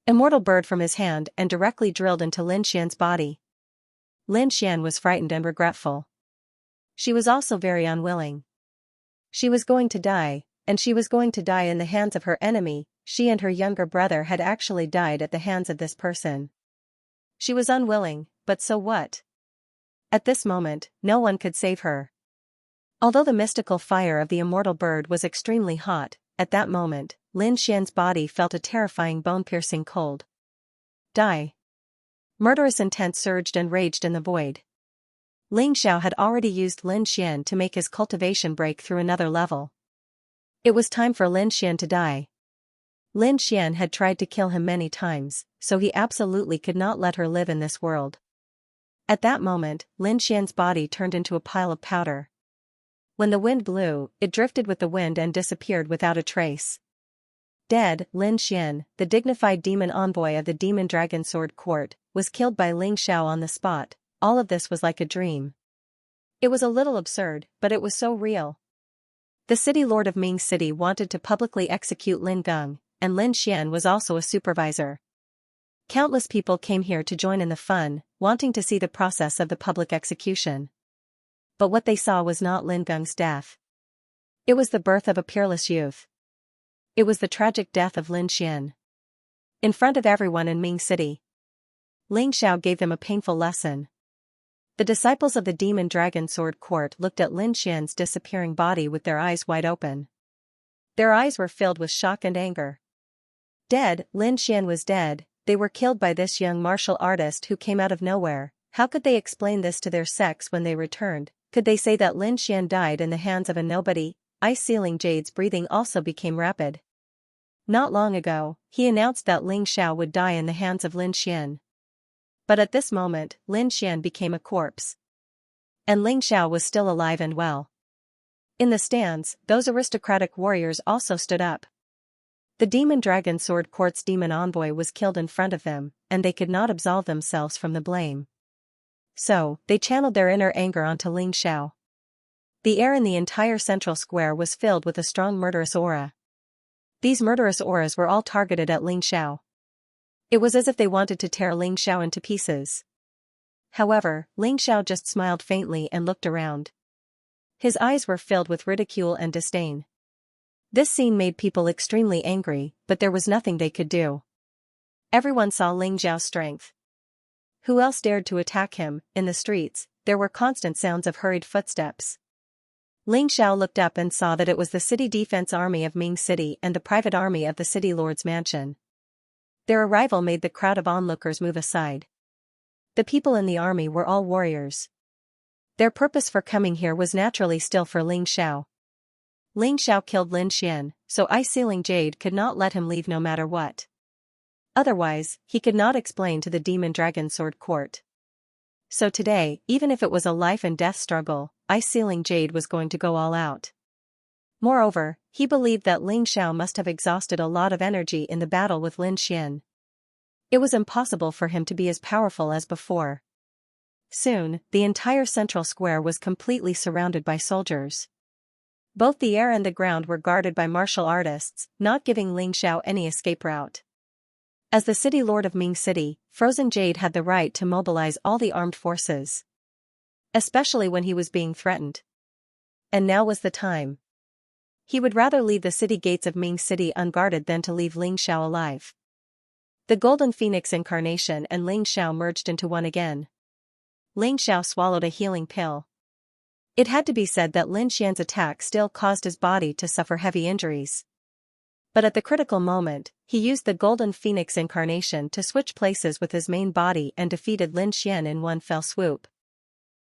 immortal bird from his hand and directly drilled into Lin Xian's body. Lin Xian was frightened and regretful. She was also very unwilling. She was going to die, and she was going to die in the hands of her enemy. She and her younger brother had actually died at the hands of this person. She was unwilling, but so what? At this moment, no one could save her. Although the mystical fire of the immortal bird was extremely hot, at that moment, Lin Xian's body felt a terrifying bone-piercing cold. Die. Murderous intent surged and raged in the void. Ling Xiao had already used Lin Xian to make his cultivation break through another level. It was time for Lin Xian to die. Lin Xian had tried to kill him many times, so he absolutely could not let her live in this world. At that moment, Lin Xian's body turned into a pile of powder. When the wind blew, it drifted with the wind and disappeared without a trace. Dead, Lin Xian, the dignified demon envoy of the Demon Dragon Sword Court, was killed by Ling Xiao on the spot. All of this was like a dream. It was a little absurd, but it was so real. The city lord of Ming City wanted to publicly execute Lin Geng, and Lin Xian was also a supervisor. Countless people came here to join in the fun, wanting to see the process of the public execution. But what they saw was not Lin Geng's death. It was the birth of a peerless youth. It was the tragic death of Lin Xian. In front of everyone in Ming City, Ling Xiao gave them a painful lesson. The disciples of the Demon Dragon Sword Court looked at Lin Xian's disappearing body with their eyes wide open. Their eyes were filled with shock and anger. Dead, Lin Xian was dead. They were killed by this young martial artist who came out of nowhere. How could they explain this to their sex when they returned? Could they say that Lin Xian died in the hands of a nobody? Ice-Ceiling Jade's breathing also became rapid. Not long ago, he announced that Ling Xiao would die in the hands of Lin Xian. But at this moment, Lin Xian became a corpse. And Ling Xiao was still alive and well. In the stands, those aristocratic warriors also stood up. The Demon Dragon Sword Court's demon envoy was killed in front of them, and they could not absolve themselves from the blame. So, they channeled their inner anger onto Ling Xiao. The air in the entire central square was filled with a strong murderous aura. These murderous auras were all targeted at Ling Xiao. It was as if they wanted to tear Ling Xiao into pieces. However, Ling Xiao just smiled faintly and looked around. His eyes were filled with ridicule and disdain. This scene made people extremely angry, but there was nothing they could do. Everyone saw Ling Xiao's strength. Who else dared to attack him? In the streets, there were constant sounds of hurried footsteps. Ling Xiao looked up and saw that it was the city defense army of Ming City and the private army of the city lord's mansion. Their arrival made the crowd of onlookers move aside. The people in the army were all warriors. Their purpose for coming here was naturally still for Ling Xiao. Ling Xiao killed Lin Xian, so Ice-Ceiling Jade could not let him leave no matter what. Otherwise, he could not explain to the Demon Dragon Sword Court. So today, even if it was a life and death struggle, Ice-Ceiling Jade was going to go all out. Moreover, he believed that Ling Xiao must have exhausted a lot of energy in the battle with Lin Xian. It was impossible for him to be as powerful as before. Soon, the entire central square was completely surrounded by soldiers. Both the air and the ground were guarded by martial artists, not giving Ling Xiao any escape route. As the city lord of Ming City, Frozen Jade had the right to mobilize all the armed forces. Especially when he was being threatened. And now was the time. He would rather leave the city gates of Ming City unguarded than to leave Ling Xiao alive. The Golden Phoenix incarnation and Ling Xiao merged into one again. Ling Xiao swallowed a healing pill. It had to be said that Lin Xian's attack still caused his body to suffer heavy injuries. But at the critical moment, he used the Golden Phoenix incarnation to switch places with his main body and defeated Lin Xian in one fell swoop.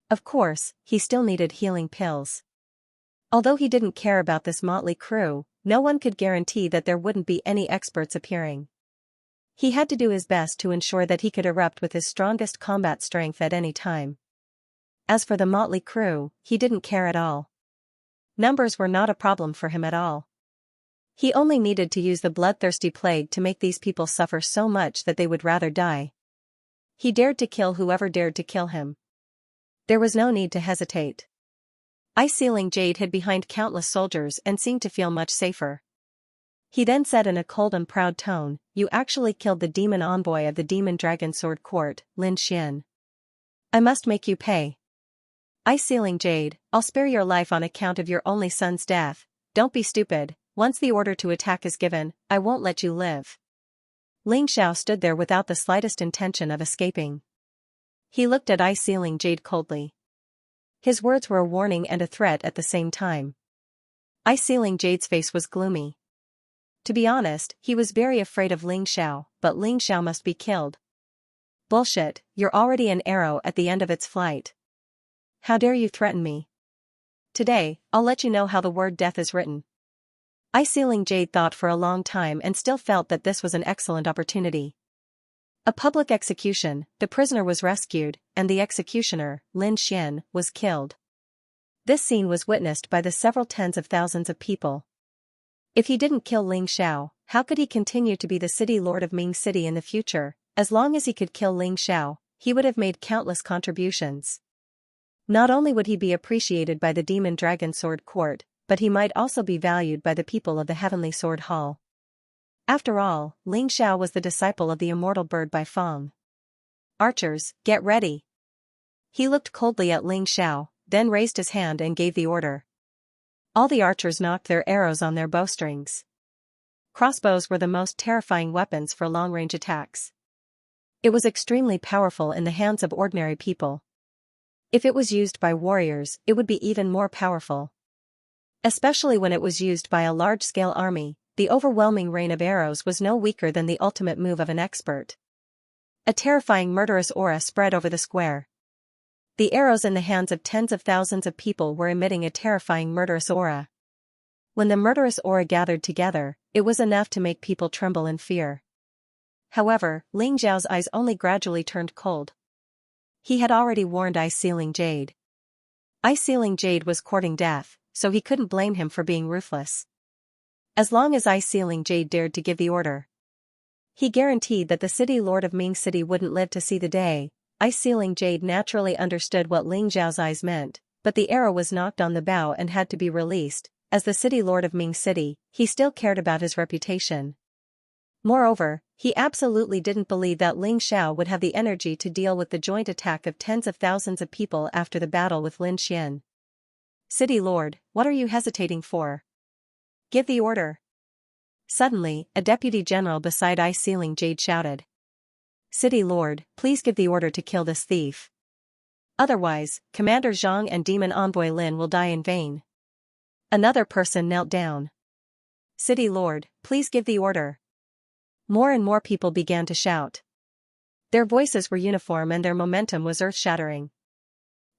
Of course, he still needed healing pills. Although he didn't care about this motley crew, no one could guarantee that there wouldn't be any experts appearing. He had to do his best to ensure that he could erupt with his strongest combat strength at any time. As for the motley crew, he didn't care at all. Numbers were not a problem for him at all. He only needed to use the bloodthirsty plague to make these people suffer so much that they would rather die. He dared to kill whoever dared to kill him. There was no need to hesitate. Ice-Ceiling Jade hid behind countless soldiers and seemed to feel much safer. He then said in a cold and proud tone, "You actually killed the demon envoy of the Demon Dragon Sword Court, Lin Xian. I must make you pay." Ice-Ceiling Jade, "I'll spare your life on account of your only son's death. Don't be stupid. Once the order to attack is given, I won't let you live." Ling Xiao stood there without the slightest intention of escaping. He looked at Ice-Ceiling Jade coldly. His words were a warning and a threat at the same time. Ice-Ceiling Jade's face was gloomy. To be honest, he was very afraid of Ling Xiao, but Ling Xiao must be killed. Bullshit, you're already an arrow at the end of its flight. How dare you threaten me? Today, I'll let you know how the word death is written. Ice-Ceiling Jade thought for a long time and still felt that this was an excellent opportunity. A public execution, the prisoner was rescued, and the executioner, Lin Xian, was killed. This scene was witnessed by the several tens of thousands of people. If he didn't kill Ling Xiao, how could he continue to be the city lord of Ming City in the future? As long as he could kill Ling Xiao, he would have made countless contributions. Not only would he be appreciated by the Demon Dragon Sword Court, but he might also be valued by the people of the Heavenly Sword Hall. After all, Ling Xiao was the disciple of the immortal bird by Feng. Archers, get ready. He looked coldly at Ling Xiao, then raised his hand and gave the order. All the archers knocked their arrows on their bowstrings. Crossbows were the most terrifying weapons for long-range attacks. It was extremely powerful in the hands of ordinary people. If it was used by warriors, it would be even more powerful. Especially when it was used by a large-scale army, the overwhelming rain of arrows was no weaker than the ultimate move of an expert. A terrifying murderous aura spread over the square. The arrows in the hands of tens of thousands of people were emitting a terrifying murderous aura. When the murderous aura gathered together, it was enough to make people tremble in fear. However, Ling Zhao's eyes only gradually turned cold. He had already warned Ice-Sealing Jade. Ice-Sealing Jade was courting death, so he couldn't blame him for being ruthless. As long as Ice-Sealing Jade dared to give the order, he guaranteed that the city lord of Ming City wouldn't live to see the day. Ice-Sealing Jade naturally understood what Ling Zhao's eyes meant, but the arrow was knocked on the bow and had to be released. As the city lord of Ming City, he still cared about his reputation. Moreover, he absolutely didn't believe that Ling Xiao would have the energy to deal with the joint attack of tens of thousands of people after the battle with Lin Xian. City Lord, what are you hesitating for? Give the order. Suddenly, a deputy general beside Ice-Sealing Jade shouted. City Lord, please give the order to kill this thief. Otherwise, Commander Zhang and Demon Envoy Lin will die in vain. Another person knelt down. City Lord, please give the order. More and more people began to shout. Their voices were uniform and their momentum was earth-shattering.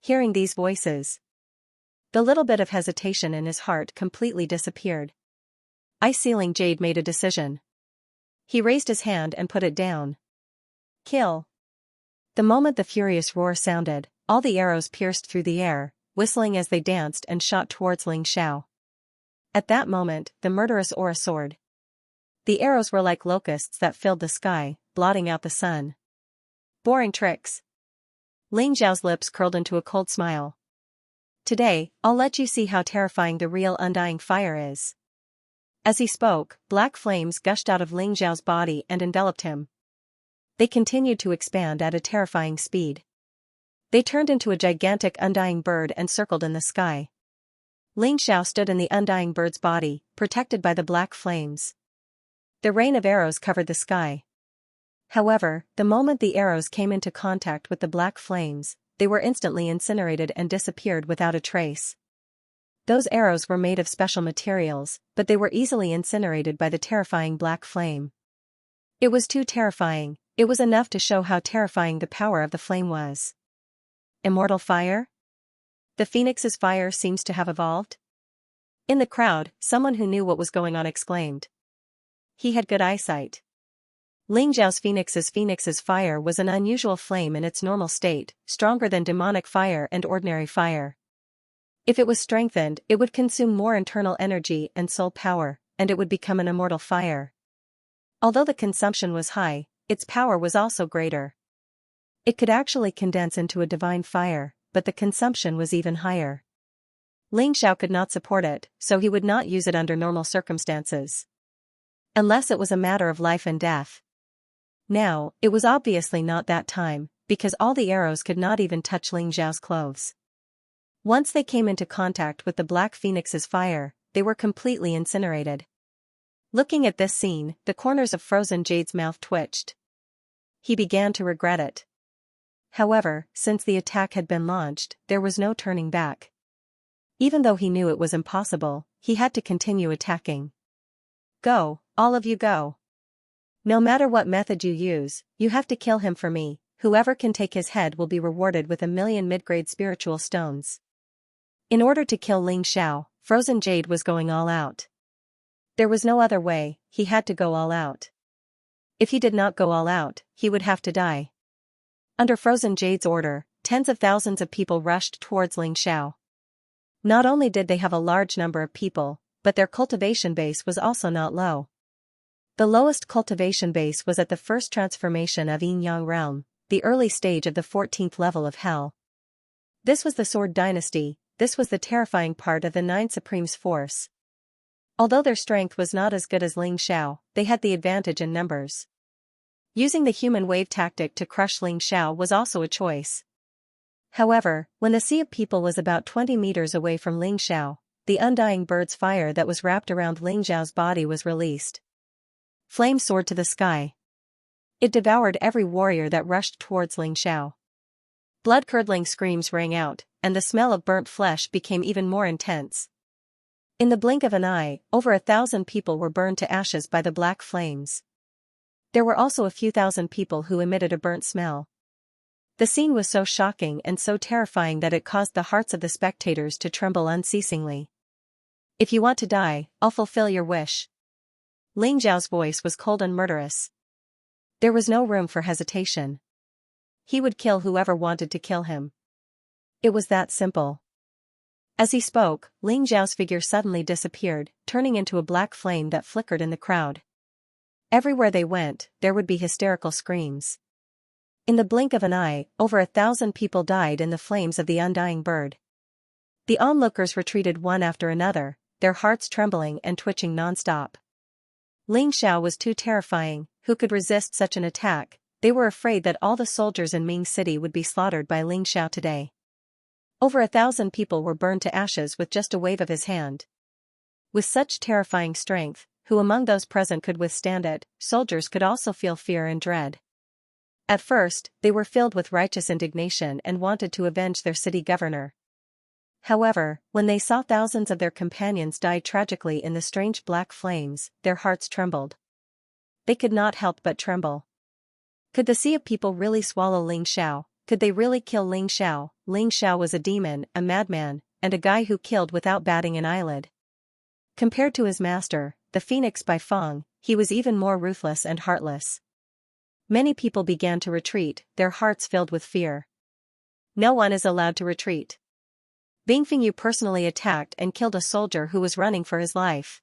Hearing these voices, the little bit of hesitation in his heart completely disappeared. Ice-Sealing Jade made a decision. He raised his hand and put it down. Kill. The moment the furious roar sounded, all the arrows pierced through the air, whistling as they danced and shot towards Ling Xiao. At that moment, the murderous aura soared. The arrows were like locusts that filled the sky, blotting out the sun. Boring tricks. Ling Zhao's lips curled into a cold smile. Today, I'll let you see how terrifying the real undying fire is. As he spoke, black flames gushed out of Ling Zhao's body and enveloped him. They continued to expand at a terrifying speed. They turned into a gigantic undying bird and circled in the sky. Ling Xiao stood in the undying bird's body, protected by the black flames. The rain of arrows covered the sky. However, the moment the arrows came into contact with the black flames, they were instantly incinerated and disappeared without a trace. Those arrows were made of special materials, but they were easily incinerated by the terrifying black flame. It was too terrifying. It was enough to show how terrifying the power of the flame was. Immortal fire? The phoenix's fire seems to have evolved? In the crowd, someone who knew what was going on exclaimed. He had good eyesight. Ling Zhao's phoenix's fire was an unusual flame in its normal state, stronger than demonic fire and ordinary fire. If it was strengthened, it would consume more internal energy and soul power, and it would become an immortal fire. Although the consumption was high, its power was also greater. It could actually condense into a divine fire, but the consumption was even higher. Ling Xiao could not support it, so he would not use it under normal circumstances. Unless it was a matter of life and death. Now, it was obviously not that time, because all the arrows could not even touch Ling Zhao's clothes. Once they came into contact with the black phoenix's fire, they were completely incinerated. Looking at this scene, the corners of Frozen Jade's mouth twitched. He began to regret it. However, since the attack had been launched, there was no turning back. Even though he knew it was impossible, he had to continue attacking. Go, all of you go. No matter what method you use, you have to kill him for me. Whoever can take his head will be rewarded with 1,000,000 mid-grade spiritual stones. In order to kill Ling Xiao, Frozen Jade was going all out. There was no other way, he had to go all out. If he did not go all out, he would have to die. Under Frozen Jade's order, tens of thousands of people rushed towards Ling Xiao. Not only did they have a large number of people, but their cultivation base was also not low. The lowest cultivation base was at the first transformation of Yin Yang realm, the early stage of the 14th level of Hell. This was the Sword Dynasty. This was the terrifying part of the Nine Supremes' force. Although their strength was not as good as Ling Xiao, they had the advantage in numbers. Using the human wave tactic to crush Ling Xiao was also a choice. However, when the sea of people was about 20 meters away from Ling Xiao, the undying bird's fire that was wrapped around Ling Xiao's body was released. Flame soared to the sky. It devoured every warrior that rushed towards Ling Xiao. Blood-curdling screams rang out, and the smell of burnt flesh became even more intense. In the blink of an eye, over 1,000 people were burned to ashes by the black flames. There were also a few thousand people who emitted a burnt smell. The scene was so shocking and so terrifying that it caused the hearts of the spectators to tremble unceasingly. "If you want to die, I'll fulfill your wish." Ling Zhao's voice was cold and murderous. There was no room for hesitation. He would kill whoever wanted to kill him. It was that simple. As he spoke, Ling Zhao's figure suddenly disappeared, turning into a black flame that flickered in the crowd. Everywhere they went, there would be hysterical screams. In the blink of an eye, over 1,000 people died in the flames of the undying bird. The onlookers retreated one after another, their hearts trembling and twitching non-stop. Ling Xiao was too terrifying. Who could resist such an attack? They were afraid that all the soldiers in Ming City would be slaughtered by Ling Xiao today. Over 1,000 people were burned to ashes with just a wave of his hand. With such terrifying strength, who among those present could withstand it? Soldiers could also feel fear and dread. At first, they were filled with righteous indignation and wanted to avenge their city governor. However, when they saw thousands of their companions die tragically in the strange black flames, their hearts trembled. They could not help but tremble. Could the sea of people really swallow Ling Xiao? Could they really kill Ling Xiao? Ling Xiao was a demon, a madman, and a guy who killed without batting an eyelid. Compared to his master, the Phoenix by Feng, he was even more ruthless and heartless. Many people began to retreat, their hearts filled with fear. No one is allowed to retreat. Bing Fengyu personally attacked and killed a soldier who was running for his life.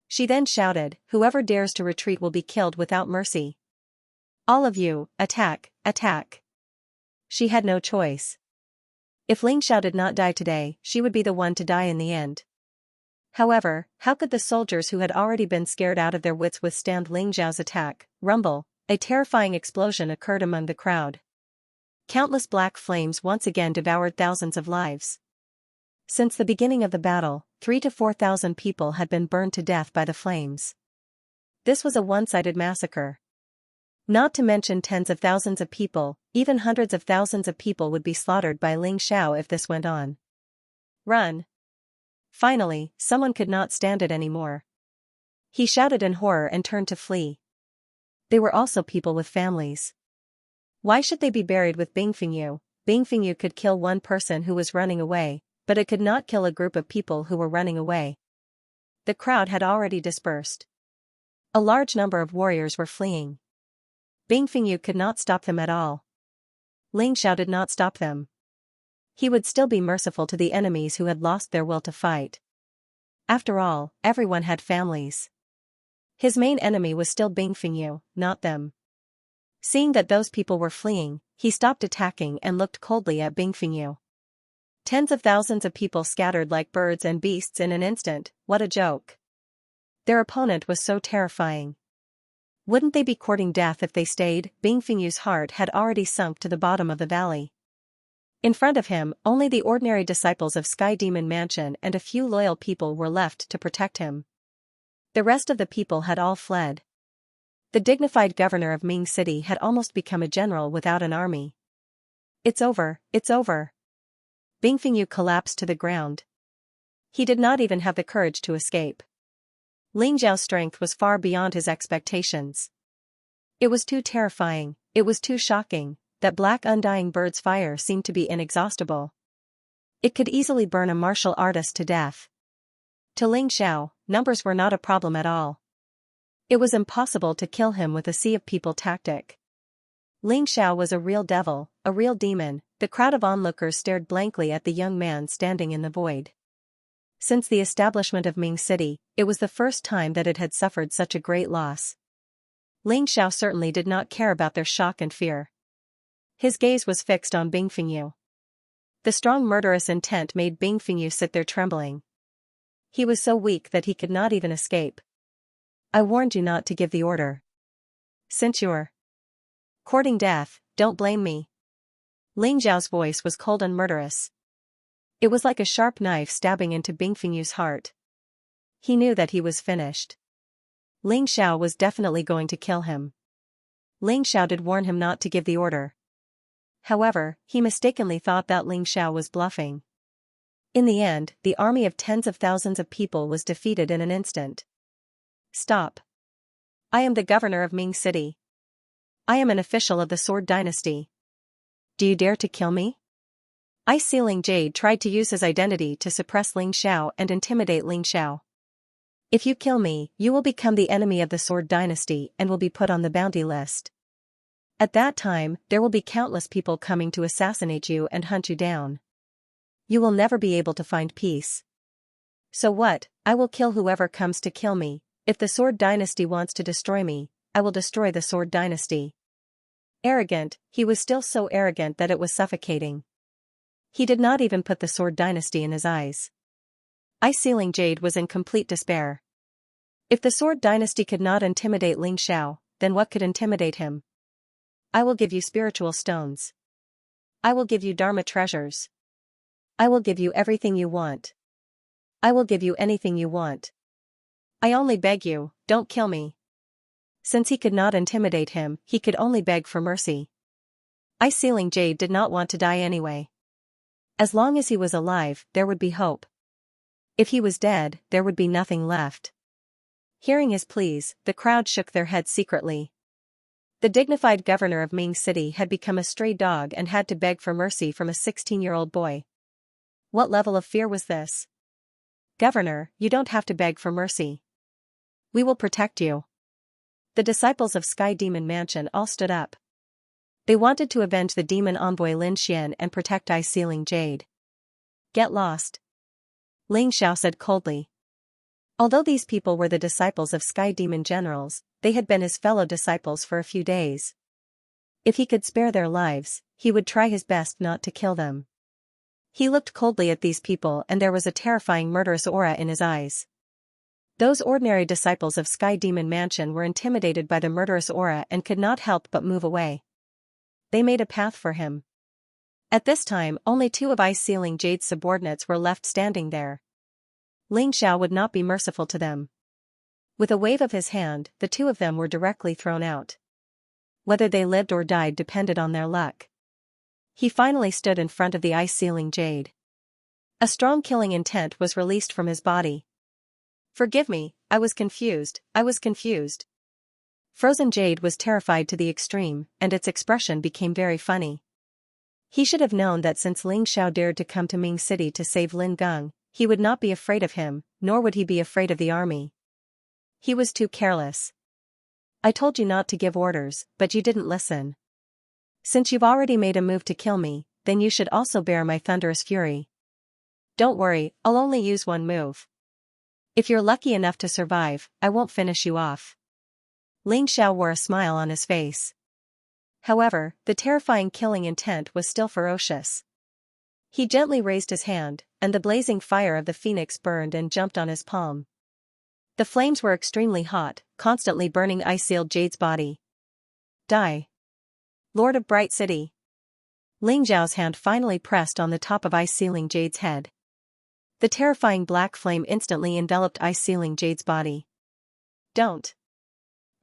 She then shouted, "Whoever dares to retreat will be killed without mercy. All of you, attack, attack." She had no choice. If Ling Xiao did not die today, she would be the one to die in the end. However, how could the soldiers who had already been scared out of their wits withstand Ling Xiao's attack? Rumble, a terrifying explosion occurred among the crowd. Countless black flames once again devoured thousands of lives. Since the beginning of the battle, 3,000 to 4,000 people had been burned to death by the flames. This was a one-sided massacre. Not to mention tens of thousands of people, even hundreds of thousands of people would be slaughtered by Ling Xiao if this went on. Run! Finally, someone could not stand it anymore. He shouted in horror and turned to flee. They were also people with families. Why should they be buried with Bing Fengyu? Bing Fengyu could kill one person who was running away, but it could not kill a group of people who were running away. The crowd had already dispersed. A large number of warriors were fleeing. Bing Fengyu could not stop them at all. Ling Xiao did not stop them. He would still be merciful to the enemies who had lost their will to fight. After all, everyone had families. His main enemy was still Bing Fengyu, not them. Seeing that those people were fleeing, he stopped attacking and looked coldly at Bing Fengyu. Tens of thousands of people scattered like birds and beasts in an instant. What a joke. Their opponent was so terrifying. Wouldn't they be courting death if they stayed? Bing Fengyu's heart had already sunk to the bottom of the valley. In front of him, only the ordinary disciples of Sky Demon Mansion and a few loyal people were left to protect him. The rest of the people had all fled. The dignified governor of Ming City had almost become a general without an army. It's over, it's over. Bing Fengyu collapsed to the ground. He did not even have the courage to escape. Ling Zhao's strength was far beyond his expectations. It was too terrifying, it was too shocking. That black undying bird's fire seemed to be inexhaustible. It could easily burn a martial artist to death. To Ling Xiao, numbers were not a problem at all. It was impossible to kill him with a sea of people tactic. Ling Xiao was a real devil, a real demon. The crowd of onlookers stared blankly at the young man standing in the void. Since the establishment of Ming City, it was the first time that it had suffered such a great loss. Ling Xiao certainly did not care about their shock and fear. His gaze was fixed on Bing Fengyu. The strong murderous intent made Bing Fengyu sit there trembling. He was so weak that he could not even escape. I warned you not to give the order. Since you're courting death, don't blame me. Ling Zhao's voice was cold and murderous. It was like a sharp knife stabbing into Bing Fengyu's heart. He knew that he was finished. Ling Xiao was definitely going to kill him. Ling Xiao did warn him not to give the order. However, he mistakenly thought that Ling Xiao was bluffing. In the end, the army of tens of thousands of people was defeated in an instant. Stop. I am the governor of Ming City. I am an official of the Sword Dynasty. Do you dare to kill me? Ice-Sealing Jade tried to use his identity to suppress Ling Xiao and intimidate Ling Xiao. If you kill me, you will become the enemy of the Sword Dynasty and will be put on the bounty list. At that time, there will be countless people coming to assassinate you and hunt you down. You will never be able to find peace. So what? I will kill whoever comes to kill me. If the Sword Dynasty wants to destroy me, I will destroy the Sword Dynasty. Arrogant, he was still so arrogant that it was suffocating. He did not even put the Sword Dynasty in his eyes. Ice-Sealing Jade was in complete despair. If the Sword Dynasty could not intimidate Ling Xiao, then what could intimidate him? I will give you spiritual stones. I will give you Dharma treasures. I will give you everything you want. I will give you anything you want. I only beg you, don't kill me. Since he could not intimidate him, he could only beg for mercy. Ice-Sealing Jade did not want to die anyway. As long as he was alive, there would be hope. If he was dead, there would be nothing left. Hearing his pleas, the crowd shook their heads secretly. The dignified governor of Ming City had become a stray dog and had to beg for mercy from a 16-year-old boy. What level of fear was this? Governor, you don't have to beg for mercy. We will protect you. The disciples of Sky Demon Mansion all stood up. They wanted to avenge the demon envoy Lin Xian and protect Ice-Sealing Jade. Get lost. Ling Xiao said coldly. Although these people were the disciples of Sky Demon Generals, they had been his fellow disciples for a few days. If he could spare their lives, he would try his best not to kill them. He looked coldly at these people and there was a terrifying murderous aura in his eyes. Those ordinary disciples of Sky Demon Mansion were intimidated by the murderous aura and could not help but move away. They made a path for him. At this time, only two of Ice-Sealing Jade's subordinates were left standing there. Ling Xiao would not be merciful to them. With a wave of his hand, the two of them were directly thrown out. Whether they lived or died depended on their luck. He finally stood in front of the Ice-Sealing Jade. A strong killing intent was released from his body. Forgive me, I was confused. Frozen Jade was terrified to the extreme, and its expression became very funny. He should have known that since Ling Xiao dared to come to Ming City to save Lin Geng, he would not be afraid of him, nor would he be afraid of the army. He was too careless. I told you not to give orders, but you didn't listen. Since you've already made a move to kill me, then you should also bear my thunderous fury. Don't worry, I'll only use one move. If you're lucky enough to survive, I won't finish you off. Ling Xiao wore a smile on his face. However, the terrifying killing intent was still ferocious. He gently raised his hand, and the blazing fire of the phoenix burned and jumped on his palm. The flames were extremely hot, constantly burning Ice-Sealed Jade's body. Die. Lord of Bright City. Ling Xiao's hand finally pressed on the top of Ice-Sealing Jade's head. The terrifying black flame instantly enveloped Ice-Sealing Jade's body. Don't.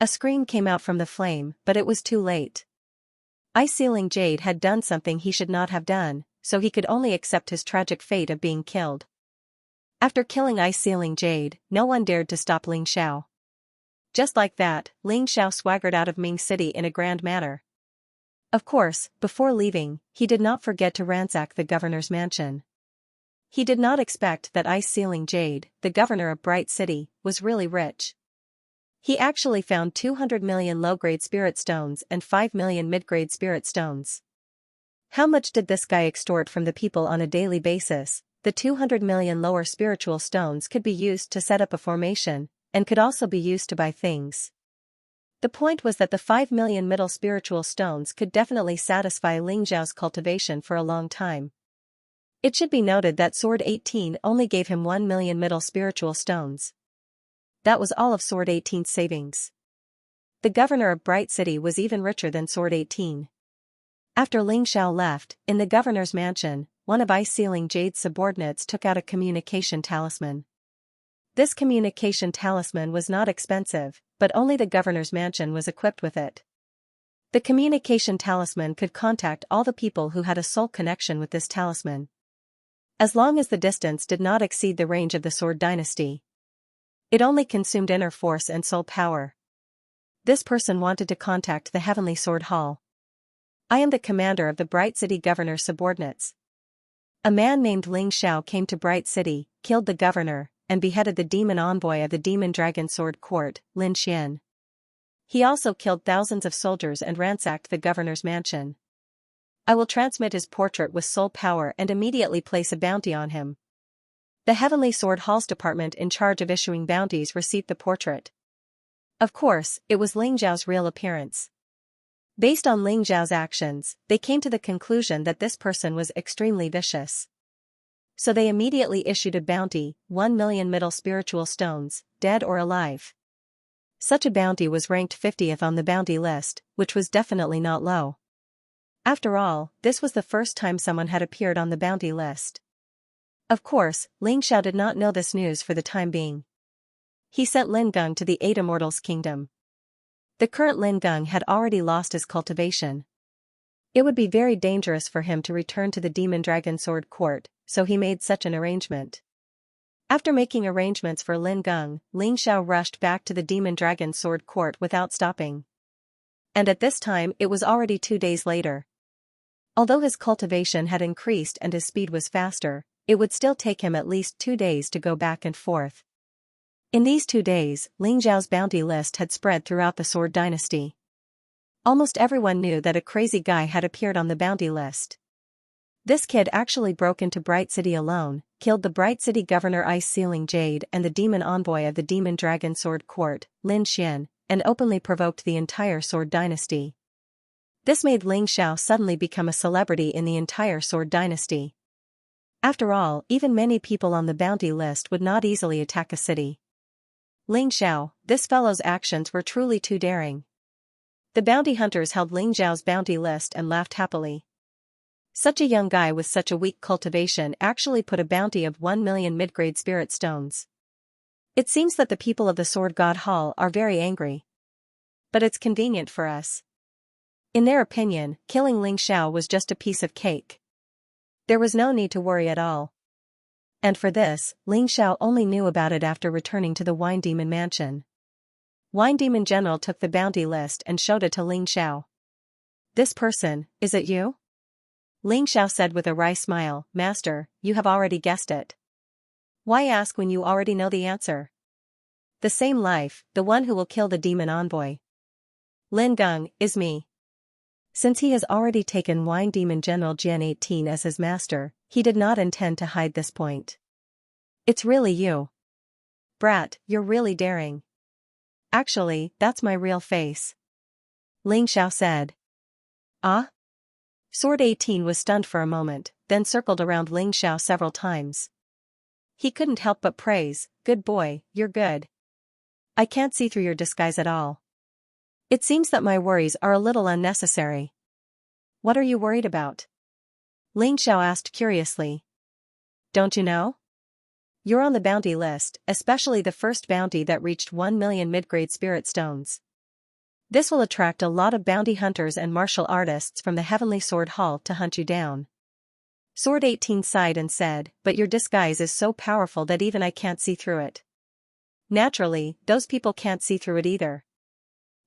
A scream came out from the flame, but it was too late. Ice-Sealing Jade had done something he should not have done, so he could only accept his tragic fate of being killed. After killing Ice-Sealing Jade, no one dared to stop Ling Xiao. Just like that, Ling Xiao swaggered out of Ming City in a grand manner. Of course, before leaving, he did not forget to ransack the governor's mansion. He did not expect that Ice-Sealing Jade, the governor of Bright City, was really rich. He actually found 200 million low-grade spirit stones and 5 million mid-grade spirit stones. How much did this guy extort from the people on a daily basis? The 200 million lower spiritual stones could be used to set up a formation, and could also be used to buy things. The point was that the 5 million middle spiritual stones could definitely satisfy Ling Xiao's cultivation for a long time. It should be noted that Sword 18 only gave him 1 million middle spiritual stones. That was all of Sword 18's savings. The governor of Bright City was even richer than Sword 18. After Ling Xiao left, in the governor's mansion, one of Ice-Sealing Jade's subordinates took out a communication talisman. This communication talisman was not expensive, but only the governor's mansion was equipped with it. The communication talisman could contact all the people who had a soul connection with this talisman. as long as the distance did not exceed the range of the Sword Dynasty. It only consumed inner force and soul power. This person wanted to contact the Heavenly Sword Hall. I am the commander of the Bright City Governor's subordinates. A man named Ling Xiao came to Bright City, killed the governor, and beheaded the demon envoy of the Demon Dragon Sword Court, Lin Xian. He also killed thousands of soldiers and ransacked the governor's mansion. I will transmit his portrait with soul power and immediately place a bounty on him. The Heavenly Sword Hall's department in charge of issuing bounties received the portrait. Of course, it was Ling Zhao's real appearance. Based on Ling Zhao's actions, they came to the conclusion that this person was extremely vicious. So they immediately issued a bounty, 1 million middle spiritual stones, dead or alive. Such a bounty was ranked 50th on the bounty list, which was definitely not low. After all, this was the first time someone had appeared on the bounty list. Of course, Ling Xiao did not know this news for the time being. He sent Lin Geng to the 8 Immortals' kingdom. The current Lin Geng had already lost his cultivation. It would be very dangerous for him to return to the Demon Dragon Sword Court, so he made such an arrangement. After making arrangements for Lin Geng, Ling Xiao rushed back to the Demon Dragon Sword Court without stopping. And at this time it was already 2 days later. Although his cultivation had increased and his speed was faster, it would still take him at least 2 days to go back and forth. In these 2 days, Ling Zhao's bounty list had spread throughout the Sword Dynasty. Almost everyone knew that a crazy guy had appeared on the bounty list. This kid actually broke into Bright City alone, killed the Bright City Governor Ice Ceiling Jade and the demon envoy of the Demon Dragon Sword Court, Lin Xian, and openly provoked the entire Sword Dynasty. This made Ling Xiao suddenly become a celebrity in the entire Sword Dynasty. After all, even many people on the bounty list would not easily attack a city. Ling Xiao, this fellow's actions were truly too daring. The bounty hunters held Ling Zhao's bounty list and laughed happily. Such a young guy with such a weak cultivation actually put a bounty of 1 million mid-grade spirit stones. It seems that the people of the Sword God Hall are very angry. But it's convenient for us. In their opinion, killing Ling Xiao was just a piece of cake. There was no need to worry at all. And for this, Ling Xiao only knew about it after returning to the Wine Demon Mansion. Wine Demon General took the bounty list and showed it to Ling Xiao. "This person, is it you?" Ling Xiao said with a wry smile, "Master, you have already guessed it. Why ask when you already know the answer?" "The same life, the one who will kill the demon envoy. Lin Geng, is me." Since he has already taken Wine Demon General Jian 18 as his master, he did not intend to hide this point. "It's really you. Brat, you're really daring." "Actually, that's my real face," Ling Xiao said. "Ah?" Sword 18 was stunned for a moment, then circled around Ling Xiao several times. He couldn't help but praise, "Good boy, you're good. I can't see through your disguise at all. It seems that my worries are a little unnecessary." "What are you worried about?" Ling Xiao asked curiously. "Don't you know? You're on the bounty list, especially the first bounty that reached 1 million mid-grade spirit stones. This will attract a lot of bounty hunters and martial artists from the Heavenly Sword Hall to hunt you down." Sword 18 sighed and said, "But your disguise is so powerful that even I can't see through it. Naturally, those people can't see through it either.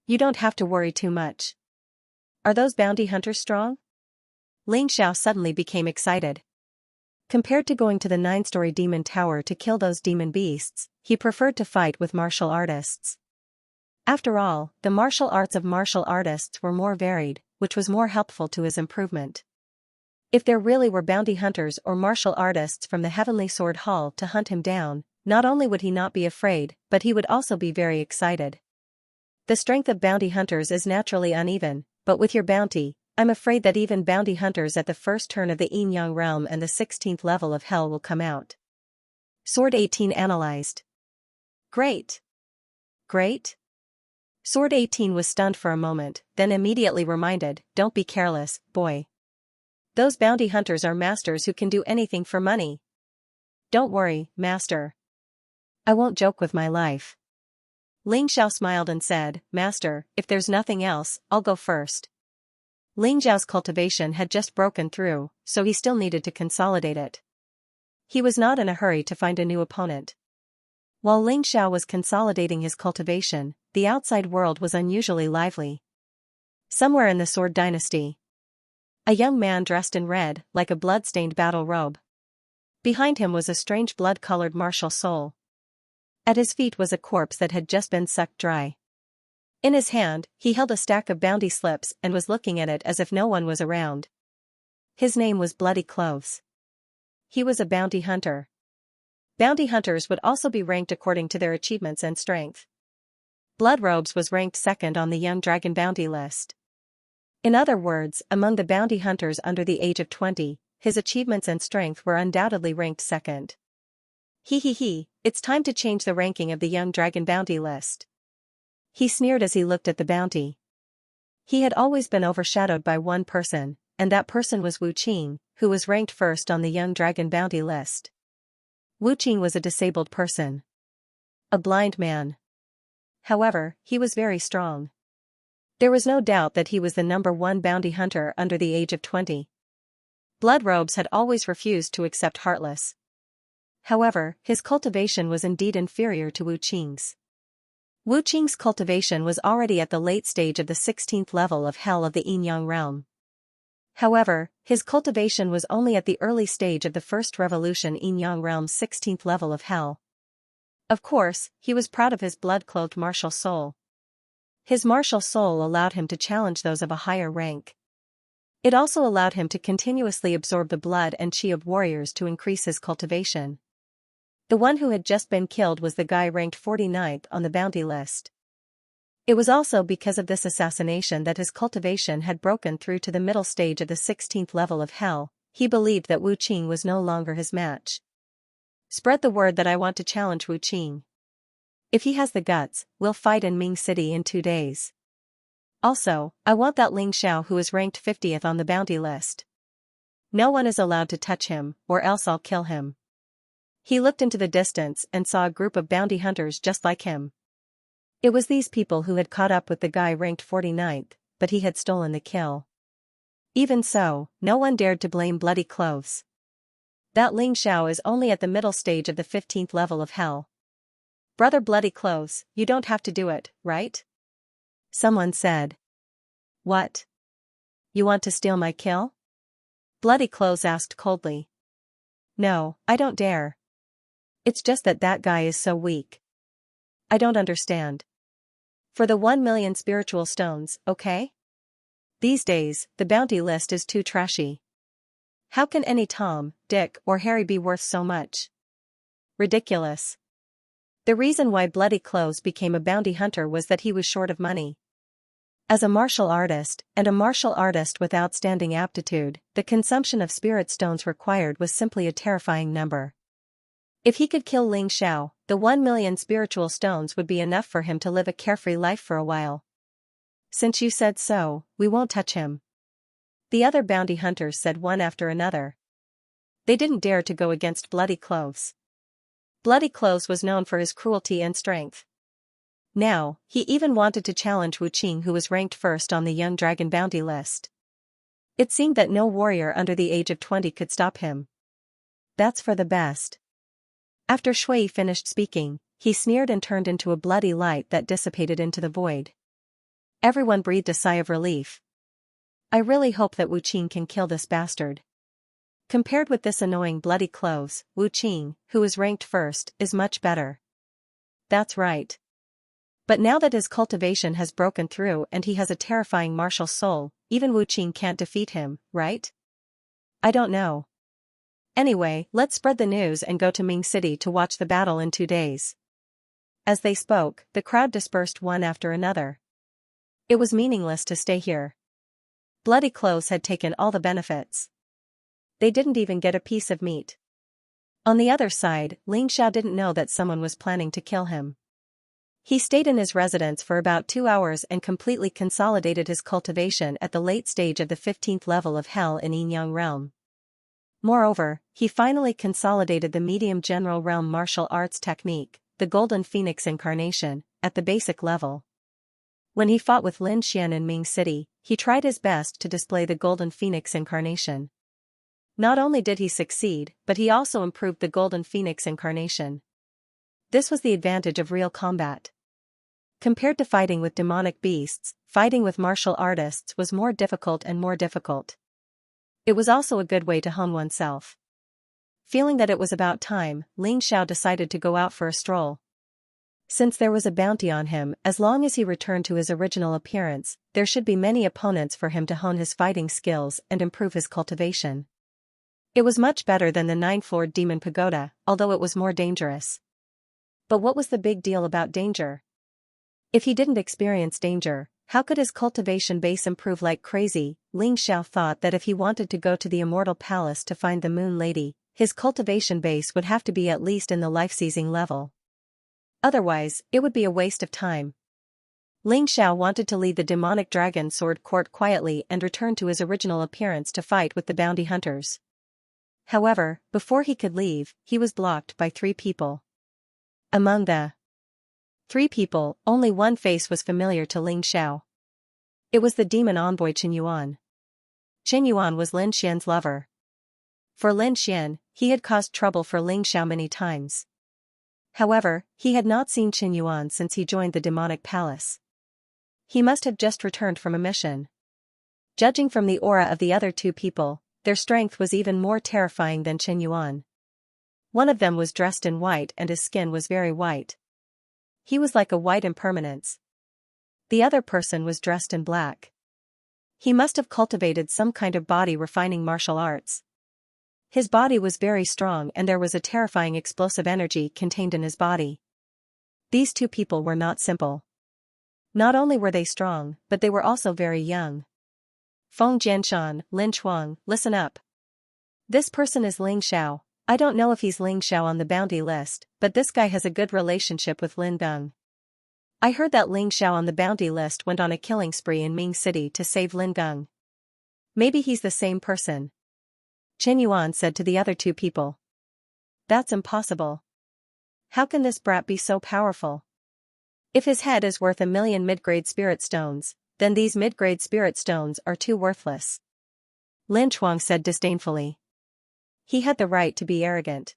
You don't have to worry too much." "Are those bounty hunters strong?" Ling Xiao suddenly became excited. Compared to going to the 9-story demon tower to kill those demon beasts, he preferred to fight with martial artists. After all, the martial arts of martial artists were more varied, which was more helpful to his improvement. If there really were bounty hunters or martial artists from the Heavenly Sword Hall to hunt him down, not only would he not be afraid, but he would also be very excited. The strength of bounty hunters is naturally uneven, but with your bounty, I'm afraid that even bounty hunters at the first turn of the Yin-Yang realm and the 16th level of hell will come out. Sword 18 analyzed. "Great. Great?" Sword 18 was stunned for a moment, then immediately reminded, "Don't be careless, boy. Those bounty hunters are masters who can do anything for money. Don't worry, master. I won't joke with my life." Ling Xiao smiled and said, "Master, if there's nothing else, I'll go first." Ling Zhao's cultivation had just broken through, so he still needed to consolidate it. He was not in a hurry to find a new opponent. While Ling Xiao was consolidating his cultivation, the outside world was unusually lively. Somewhere in the Sword Dynasty, a young man dressed in red, like a blood-stained battle robe. Behind him was a strange blood-colored martial soul. At his feet was a corpse that had just been sucked dry. In his hand, he held a stack of bounty slips and was looking at it as if no one was around. His name was Bloody Cloves. He was a bounty hunter. Bounty hunters would also be ranked according to their achievements and strength. Blood Robes was ranked second on the Young Dragon bounty list. In other words, among the bounty hunters under the age of 20, his achievements and strength were undoubtedly ranked second. It's time to change the ranking of the Young Dragon bounty list. He sneered as he looked at the bounty. He had always been overshadowed by one person, and that person was Wu Qing, who was ranked first on the Young Dragon bounty list. Wu Qing was a disabled person. A blind man. However, he was very strong. There was no doubt that he was the #1 bounty hunter under the age of 20. Blood Robes had always refused to accept Heartless. However, his cultivation was indeed inferior to Wu Qing's. Wu Qing's cultivation was already at the late stage of the 16th level of Hell of the Yin Yang realm. However, his cultivation was only at the early stage of the First Revolution Yin Yang realm's 16th level of Hell. Of course, he was proud of his blood-clothed martial soul. His martial soul allowed him to challenge those of a higher rank. It also allowed him to continuously absorb the blood and chi of warriors to increase his cultivation. The one who had just been killed was the guy ranked 49th on the bounty list. It was also because of this assassination that his cultivation had broken through to the middle stage of the 16th level of Hell. He believed that Wu Qing was no longer his match. Spread the word that I want to challenge Wu Qing. If he has the guts, we'll fight in Ming City in 2 days. Also, I want that Ling Xiao who is ranked 50th on the bounty list. No one is allowed to touch him, or else I'll kill him. He looked into the distance and saw a group of bounty hunters just like him. It was these people who had caught up with the guy ranked 49th, but he had stolen the kill. Even so, no one dared to blame Bloody Cloves. That Ling Xiao is only at the middle stage of the 15th level of Hell. Brother Bloody Cloves, you don't have to do it, right? Someone said. What? You want to steal my kill? Bloody Cloves asked coldly. No, I don't dare. It's just that guy is so weak. I don't understand. For the 1 million spiritual stones, okay? These days, the bounty list is too trashy. How can any Tom, Dick, or Harry be worth so much? Ridiculous. The reason why Bloody Cloves became a bounty hunter was that he was short of money. As a martial artist, and a martial artist with outstanding aptitude, the consumption of spirit stones required was simply a terrifying number. If he could kill Ling Xiao, the 1 million spiritual stones would be enough for him to live a carefree life for a while. Since you said so, we won't touch him. The other bounty hunters said one after another. They didn't dare to go against Bloody Cloves. Bloody Cloves was known for his cruelty and strength. Now, he even wanted to challenge Wu Qing, who was ranked first on the Young Dragon bounty list. It seemed that no warrior under the age of 20 could stop him. That's for the best. After Shui finished speaking, he sneered and turned into a bloody light that dissipated into the void. Everyone breathed a sigh of relief. I really hope that Wu Qing can kill this bastard. Compared with this annoying Bloody Cloves, Wu Qing, who is ranked first, is much better. That's right. But now that his cultivation has broken through and he has a terrifying martial soul, even Wu Qing can't defeat him, right? I don't know. Anyway, let's spread the news and go to Ming City to watch the battle in 2 days. As they spoke, the crowd dispersed one after another. It was meaningless to stay here. Bloody Cloves had taken all the benefits. They didn't even get a piece of meat. On the other side, Ling Xiao didn't know that someone was planning to kill him. He stayed in his residence for about 2 hours and completely consolidated his cultivation at the late stage of the 15th level of Hell in Yin Yang realm. Moreover, he finally consolidated the medium general realm martial arts technique, the Golden Phoenix incarnation, at the basic level. When he fought with Lin Xian in Ming City, he tried his best to display the Golden Phoenix incarnation. Not only did he succeed, but he also improved the Golden Phoenix incarnation. This was the advantage of real combat. Compared to fighting with demonic beasts, fighting with martial artists was more difficult and more difficult. It was also a good way to hone oneself. Feeling that it was about time, Ling Xiao decided to go out for a stroll. Since there was a bounty on him, as long as he returned to his original appearance, there should be many opponents for him to hone his fighting skills and improve his cultivation. It was much better than the 9th-floored demon pagoda, although it was more dangerous. But what was the big deal about danger? If he didn't experience danger, how could his cultivation base improve like crazy? Ling Xiao thought that if he wanted to go to the Immortal Palace to find the Moon Lady, his cultivation base would have to be at least in the life-seizing level. Otherwise, it would be a waste of time. Ling Xiao wanted to leave the demonic dragon sword court quietly and return to his original appearance to fight with the bounty hunters. However, before he could leave, he was blocked by 3 people. Among the 3 people, only one face was familiar to Ling Xiao. It was the demon envoy Qin Yuan. Qin Yuan was Lin Xian's lover. For Lin Xian, he had caused trouble for Ling Xiao many times. However, he had not seen Qin Yuan since he joined the demonic palace. He must have just returned from a mission. Judging from the aura of the other 2 people, their strength was even more terrifying than Qin Yuan. One of them was dressed in white and his skin was very white. He was like a white impermanence. The other person was dressed in black. He must have cultivated some kind of body-refining martial arts. His body was very strong and there was a terrifying explosive energy contained in his body. These 2 people were not simple. Not only were they strong, but they were also very young. Feng Jianshan, Lin Chuang, listen up. This person is Ling Xiao. I don't know if he's Ling Xiao on the bounty list, but this guy has a good relationship with Lin Geng. I heard that Ling Xiao on the bounty list went on a killing spree in Ming City to save Lin Geng. Maybe he's the same person. Qin Yuan said to the other 2 people. That's impossible. How can this brat be so powerful? If his head is worth 1,000,000 mid-grade spirit stones, then these mid-grade spirit stones are too worthless. Lin Chuang said disdainfully. He had the right to be arrogant.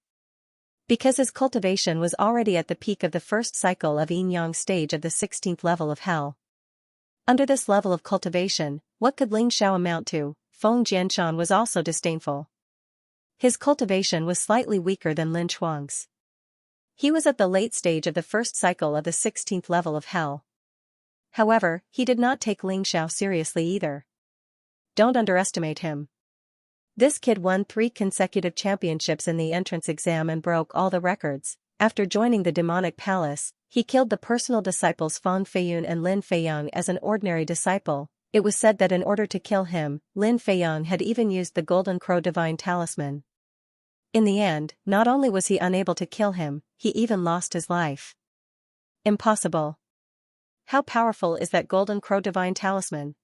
Because his cultivation was already at the peak of the first cycle of Yin-Yang stage of the 16th level of hell. Under this level of cultivation, what could Ling Xiao amount to? Feng Jianshan was also disdainful. His cultivation was slightly weaker than Lin Chuang's. He was at the late stage of the first cycle of the 16th level of hell. However, he did not take Ling Xiao seriously either. Don't underestimate him. This kid won 3 consecutive championships in the entrance exam and broke all the records. After joining the demonic palace, he killed the personal disciples Fang Feiyun and Lin Feiyang as an ordinary disciple. It was said that in order to kill him, Lin Feiyang had even used the Golden Crow Divine Talisman. In the end, not only was he unable to kill him, he even lost his life. Impossible. How powerful is that Golden Crow Divine Talisman?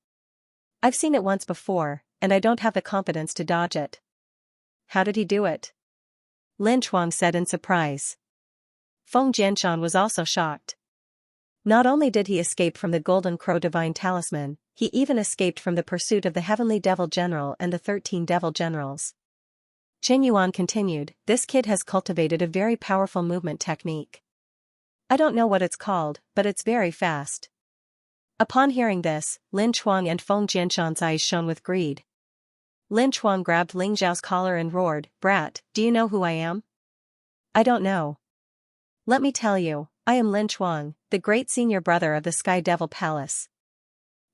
I've seen it once before, and I don't have the competence to dodge it. How did he do it? Lin Chuang said in surprise. Feng Jianshan was also shocked. Not only did he escape from the Golden Crow Divine Talisman, he even escaped from the pursuit of the Heavenly Devil General and the 13 Devil Generals. Qin Yuan continued, this kid has cultivated a very powerful movement technique. I don't know what it's called, but it's very fast. Upon hearing this, Lin Chuang and Feng Jianshan's eyes shone with greed. Lin Chuang grabbed Ling Zhao's collar and roared, Brat, do you know who I am? I don't know. Let me tell you, I am Lin Chuang, the great senior brother of the Sky Devil Palace.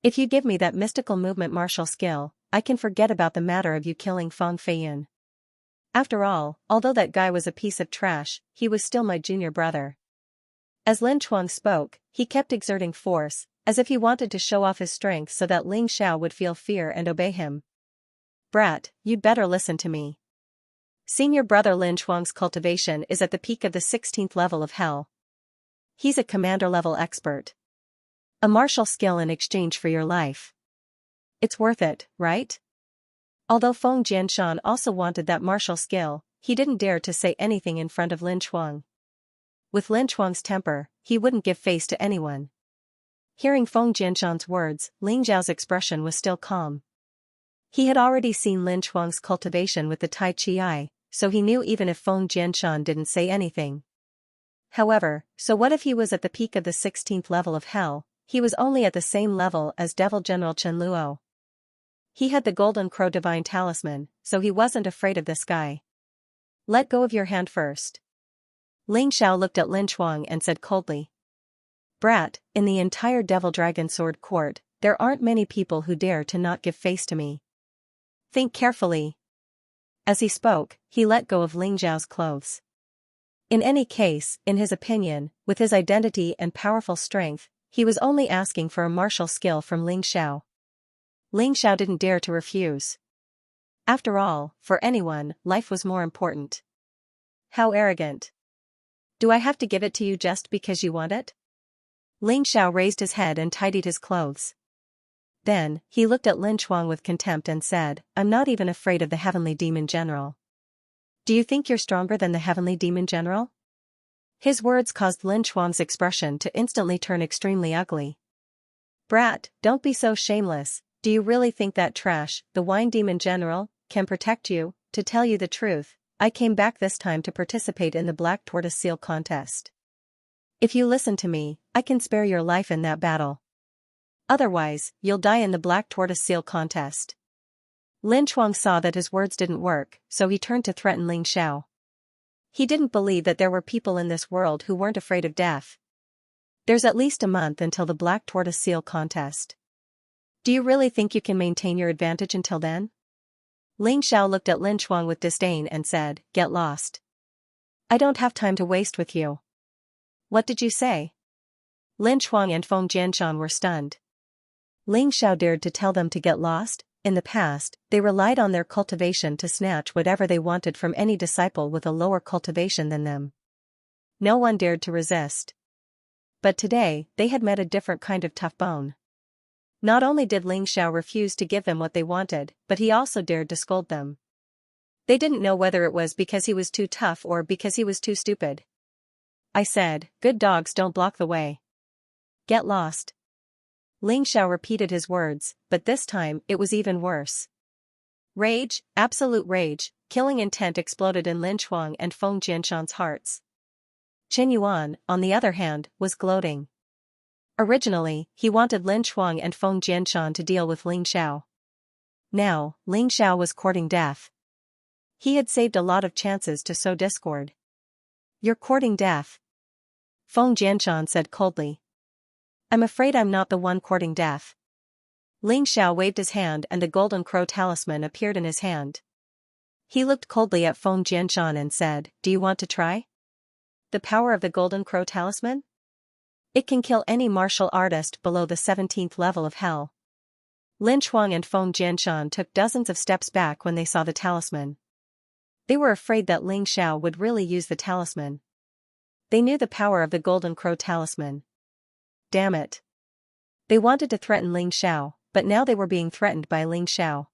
If you give me that mystical movement martial skill, I can forget about the matter of you killing Fang Feiyun. After all, although that guy was a piece of trash, he was still my junior brother. As Lin Chuang spoke, he kept exerting force, as if he wanted to show off his strength so that Ling Xiao would feel fear and obey him. Brat, you'd better listen to me. Senior brother Lin Chuang's cultivation is at the peak of the 16th level of hell. He's a commander-level expert. A martial skill in exchange for your life. It's worth it, right? Although Feng Jianshan also wanted that martial skill, he didn't dare to say anything in front of Lin Chuang. With Lin Chuang's temper, he wouldn't give face to anyone. Hearing Feng Jianshan's words, Ling Zhao's expression was still calm. He had already seen Lin Chuang's cultivation with the Tai Chi, so he knew even if Feng Jianshan didn't say anything. However, so what if he was at the peak of the 16th level of hell? He was only at the same level as Devil General Chen Luo. He had the Golden Crow Divine Talisman, so he wasn't afraid of this guy. Let go of your hand first. Ling Xiao looked at Lin Chuang and said coldly. Brat, in the entire Devil Dragon Sword Court, there aren't many people who dare to not give face to me. Think carefully. As he spoke, he let go of Ling Xiao's clothes. In any case, in his opinion, with his identity and powerful strength, he was only asking for a martial skill from Ling Xiao. Ling Xiao didn't dare to refuse. After all, for anyone, life was more important. How arrogant. Do I have to give it to you just because you want it? Ling Xiao raised his head and tidied his clothes. Then, he looked at Lin Chuang with contempt and said, I'm not even afraid of the Heavenly Demon General. Do you think you're stronger than the Heavenly Demon General? His words caused Lin Chuang's expression to instantly turn extremely ugly. Brat, don't be so shameless. Do you really think that trash, the Wine Demon General, can protect you? To tell you the truth, I came back this time to participate in the Black Tortoise Seal contest. If you listen to me, I can spare your life in that battle. Otherwise, you'll die in the Black Tortoise Seal contest. Lin Chuang saw that his words didn't work, so he turned to threaten Ling Xiao. He didn't believe that there were people in this world who weren't afraid of death. There's at least a month until the Black Tortoise Seal contest. Do you really think you can maintain your advantage until then? Ling Xiao looked at Lin Chuang with disdain and said, Get lost. I don't have time to waste with you. What did you say? Lin Chuang and Feng Jianshan were stunned. Ling Xiao dared to tell them to get lost? In the past, they relied on their cultivation to snatch whatever they wanted from any disciple with a lower cultivation than them. No one dared to resist. But today, they had met a different kind of tough bone. Not only did Ling Xiao refuse to give them what they wanted, but he also dared to scold them. They didn't know whether it was because he was too tough or because he was too stupid. I said, good dogs don't block the way. Get lost. Ling Xiao repeated his words, but this time, it was even worse. Rage, absolute rage, killing intent exploded in Lin Chuang and Feng Jianshan's hearts. Qin Yuan, on the other hand, was gloating. Originally, he wanted Lin Chuang and Feng Jianshan to deal with Ling Xiao. Now, Ling Xiao was courting death. He had saved a lot of chances to sow discord. You're courting death. Feng Jianshan said coldly. I'm afraid I'm not the one courting death. Ling Xiao waved his hand and the Golden Crow talisman appeared in his hand. He looked coldly at Feng Jianshan and said, Do you want to try? The power of the Golden Crow talisman? It can kill any martial artist below the 17th level of hell. Lin Chuang and Feng Jianshan took dozens of steps back when they saw the talisman. They were afraid that Ling Xiao would really use the talisman. They knew the power of the Golden Crow talisman. Damn it. They wanted to threaten Ling Xiao, but now they were being threatened by Ling Xiao.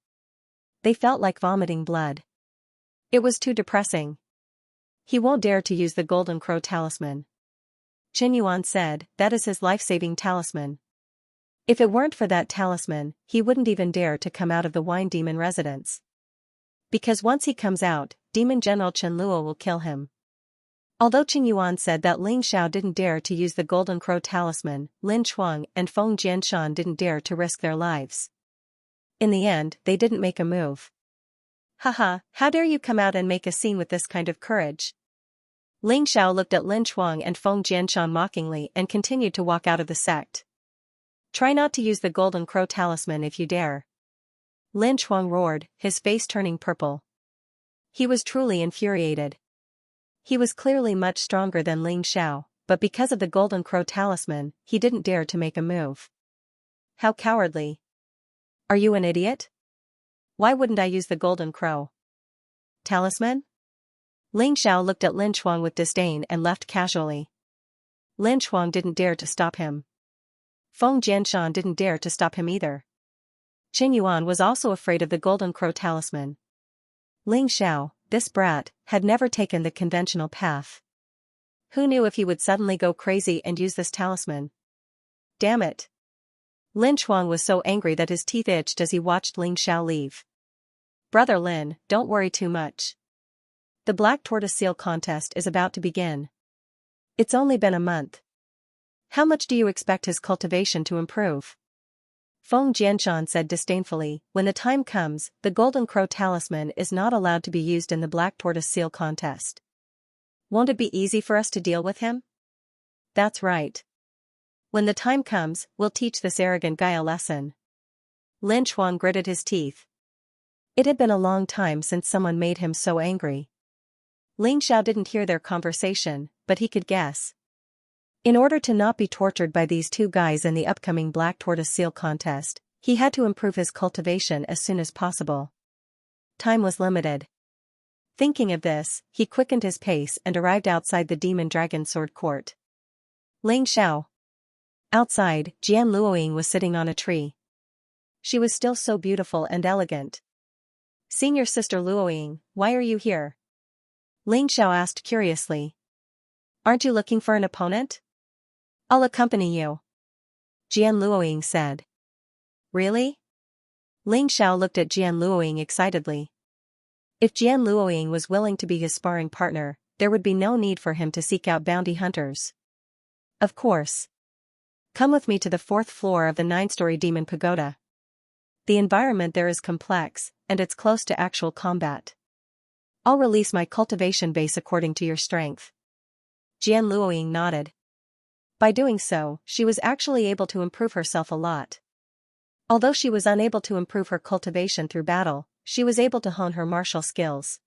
They felt like vomiting blood. It was too depressing. He won't dare to use the Golden Crow talisman. Qin Yuan said, that is his life-saving talisman. If it weren't for that talisman, he wouldn't even dare to come out of the Wine Demon residence. Because once he comes out, Demon General Chen Luo will kill him. Although Qin Yuan said that Ling Xiao didn't dare to use the Golden Crow talisman, Lin Chuang and Feng Jianshan didn't dare to risk their lives. In the end, they didn't make a move. Haha, how dare you come out and make a scene with this kind of courage? Ling Xiao looked at Lin Chuang and Feng Jianshan mockingly and continued to walk out of the sect. Try not to use the Golden Crow talisman if you dare. Lin Chuang roared, his face turning purple. He was truly infuriated. He was clearly much stronger than Ling Xiao, but because of the Golden Crow talisman, he didn't dare to make a move. How cowardly. Are you an idiot? Why wouldn't I use the Golden Crow talisman? Ling Xiao looked at Lin Chuang with disdain and left casually. Lin Chuang didn't dare to stop him. Feng Jianshan didn't dare to stop him either. Qin Yuan was also afraid of the Golden Crow talisman. Ling Xiao, this brat, had never taken the conventional path. Who knew if he would suddenly go crazy and use this talisman? Damn it. Lin Chuang was so angry that his teeth itched as he watched Ling Xiao leave. Brother Lin, don't worry too much. The Black Tortoise Seal contest is about to begin. It's only been a month. How much do you expect his cultivation to improve? Feng Jianshan said disdainfully, when the time comes, the Golden Crow Talisman is not allowed to be used in the Black Tortoise Seal contest. Won't it be easy for us to deal with him? That's right. When the time comes, we'll teach this arrogant guy a lesson. Lin Chuang gritted his teeth. It had been a long time since someone made him so angry. Ling Xiao didn't hear their conversation, but he could guess. In order to not be tortured by these two guys in the upcoming Black Tortoise Seal contest, he had to improve his cultivation as soon as possible. Time was limited. Thinking of this, he quickened his pace and arrived outside the Demon Dragon Sword Court. Ling Xiao. Outside, Jian Luoying was sitting on a tree. She was still so beautiful and elegant. Senior sister Luoying, why are you here? Ling Xiao asked curiously. Aren't you looking for an opponent? I'll accompany you. Jian Luoying said. Really? Ling Xiao looked at Jian Luoying excitedly. If Jian Luoying was willing to be his sparring partner, there would be no need for him to seek out bounty hunters. Of course. Come with me to the 4th floor of the 9-story Demon Pagoda. The environment there is complex, and it's close to actual combat. I'll release my cultivation base according to your strength. Jian Luoying nodded. By doing so, she was actually able to improve herself a lot. Although she was unable to improve her cultivation through battle, she was able to hone her martial skills.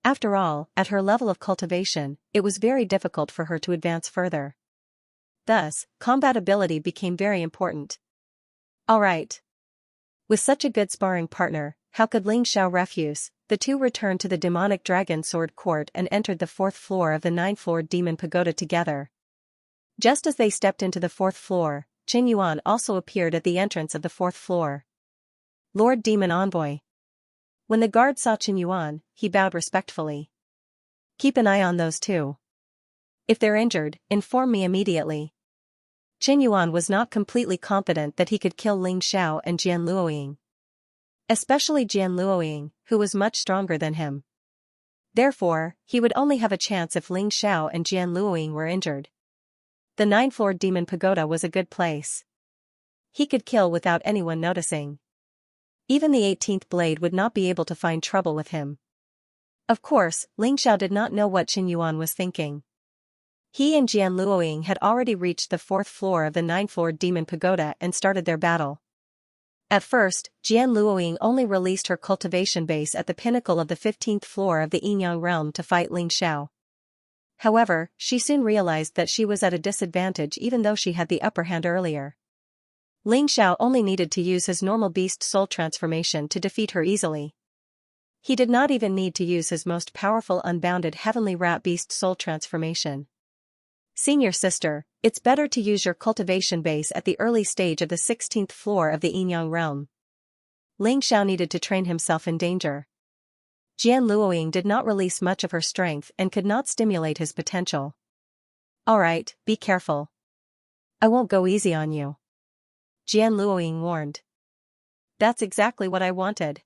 After all, at her level of cultivation, it was very difficult for her to advance further. Thus, combat ability became very important. Alright. With such a good sparring partner, how could Ling Xiao refuse? The two returned to the Demonic Dragon Sword Court and entered the 4th floor of the 9th-floored Demon Pagoda together. Just as they stepped into the 4th floor, Qin Yuan also appeared at the entrance of the 4th floor. Lord Demon Envoy. When the guard saw Qin Yuan, he bowed respectfully. Keep an eye on those two. If they're injured, inform me immediately. Qin Yuan was not completely confident that he could kill Ling Xiao and Jian Luoying. Especially Jian Luoying, who was much stronger than him. Therefore, he would only have a chance if Ling Xiao and Jian Luoying were injured. The 9th-floored Demon Pagoda was a good place. He could kill without anyone noticing. Even the 18th blade would not be able to find trouble with him. Of course, Ling Xiao did not know what Qin Yuan was thinking. He and Jian Luoying had already reached the 4th floor of the 9th-floored Demon Pagoda and started their battle. At first, Jian Luoying only released her cultivation base at the pinnacle of the 15th floor of the Yinyang realm to fight Ling Xiao. However, she soon realized that she was at a disadvantage even though she had the upper hand earlier. Ling Xiao only needed to use his normal beast soul transformation to defeat her easily. He did not even need to use his most powerful unbounded heavenly rat beast soul transformation. Senior sister, it's better to use your cultivation base at the early stage of the 16th floor of the Yinyang realm. Ling Xiao needed to train himself in danger. Jian Luoying did not release much of her strength and could not stimulate his potential. Alright, be careful. I won't go easy on you. Jian Luoying warned. That's exactly what I wanted.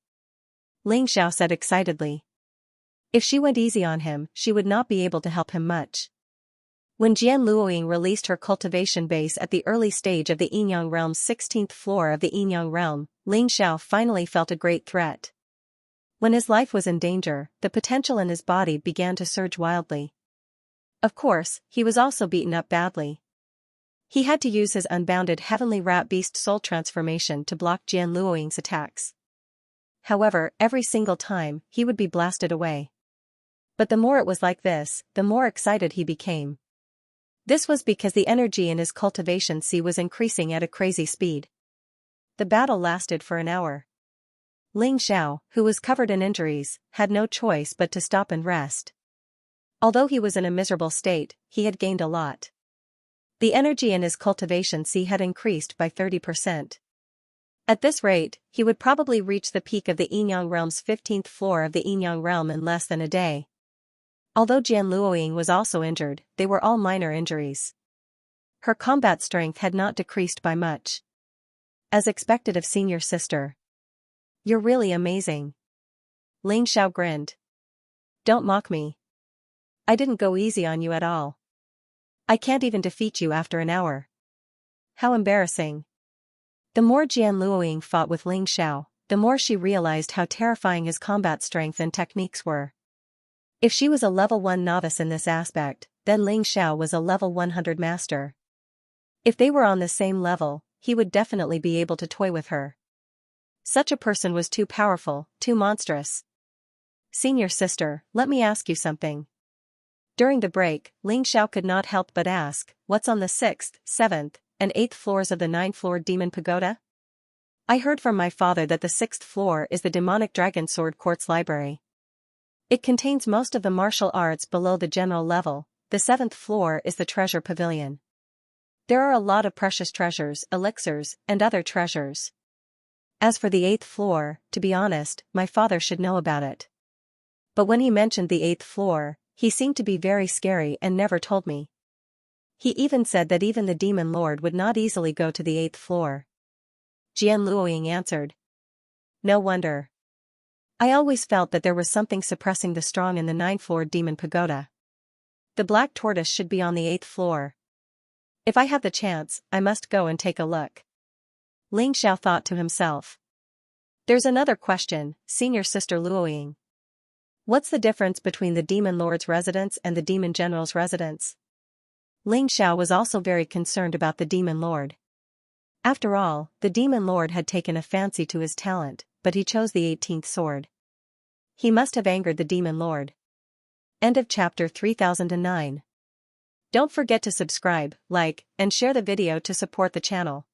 Ling Xiao said excitedly. If she went easy on him, she would not be able to help him much. When Jian Luoying released her cultivation base at the early stage of the Yinyang realm's 16th floor of the Yinyang realm, Ling Xiao finally felt a great threat. When his life was in danger, the potential in his body began to surge wildly. Of course, he was also beaten up badly. He had to use his unbounded heavenly rat beast soul transformation to block Jian Luoying's attacks. However, every single time, he would be blasted away. But the more it was like this, the more excited he became. This was because the energy in his cultivation sea was increasing at a crazy speed. The battle lasted for an hour. Ling Xiao, who was covered in injuries, had no choice but to stop and rest. Although he was in a miserable state, he had gained a lot. The energy in his cultivation sea had increased by 30%. At this rate, he would probably reach the peak of the Yinyang realm's 15th floor of the Yinyang realm in less than a day. Although Jian Luoying was also injured, they were all minor injuries. Her combat strength had not decreased by much. As expected of senior sister. You're really amazing. Ling Xiao grinned. Don't mock me. I didn't go easy on you at all. I can't even defeat you after an hour. How embarrassing. The more Jian Luoying fought with Ling Xiao, the more she realized how terrifying his combat strength and techniques were. If she was a level 1 novice in this aspect, then Ling Xiao was a level 100 master. If they were on the same level, he would definitely be able to toy with her. Such a person was too powerful, too monstrous. Senior sister, let me ask you something. During the break, Ling Xiao could not help but ask, what's on the 6th, 7th, and 8th floors of the 9th-floor demon pagoda? I heard from my father that the 6th floor is the demonic dragon sword quartz library. It contains most of the martial arts below the general level. The 7th floor is the treasure pavilion. There are a lot of precious treasures, elixirs, and other treasures. As for the 8th floor, to be honest, my father should know about it. But when he mentioned the 8th floor, he seemed to be very scary and never told me. He even said that even the demon lord would not easily go to the 8th floor. Jian Luoying answered. No wonder. I always felt that there was something suppressing the strong in the 9th floor demon pagoda. The black tortoise should be on the 8th floor. If I have the chance, I must go and take a look. Ling Xiao thought to himself. There's another question, senior sister Luoying. What's the difference between the demon lord's residence and the demon general's residence? Ling Xiao was also very concerned about the demon lord. After all, the demon lord had taken a fancy to his talent, but he chose the 18th sword. He must have angered the demon lord. End of chapter 3009. Don't forget to subscribe, like, and share the video to support the channel.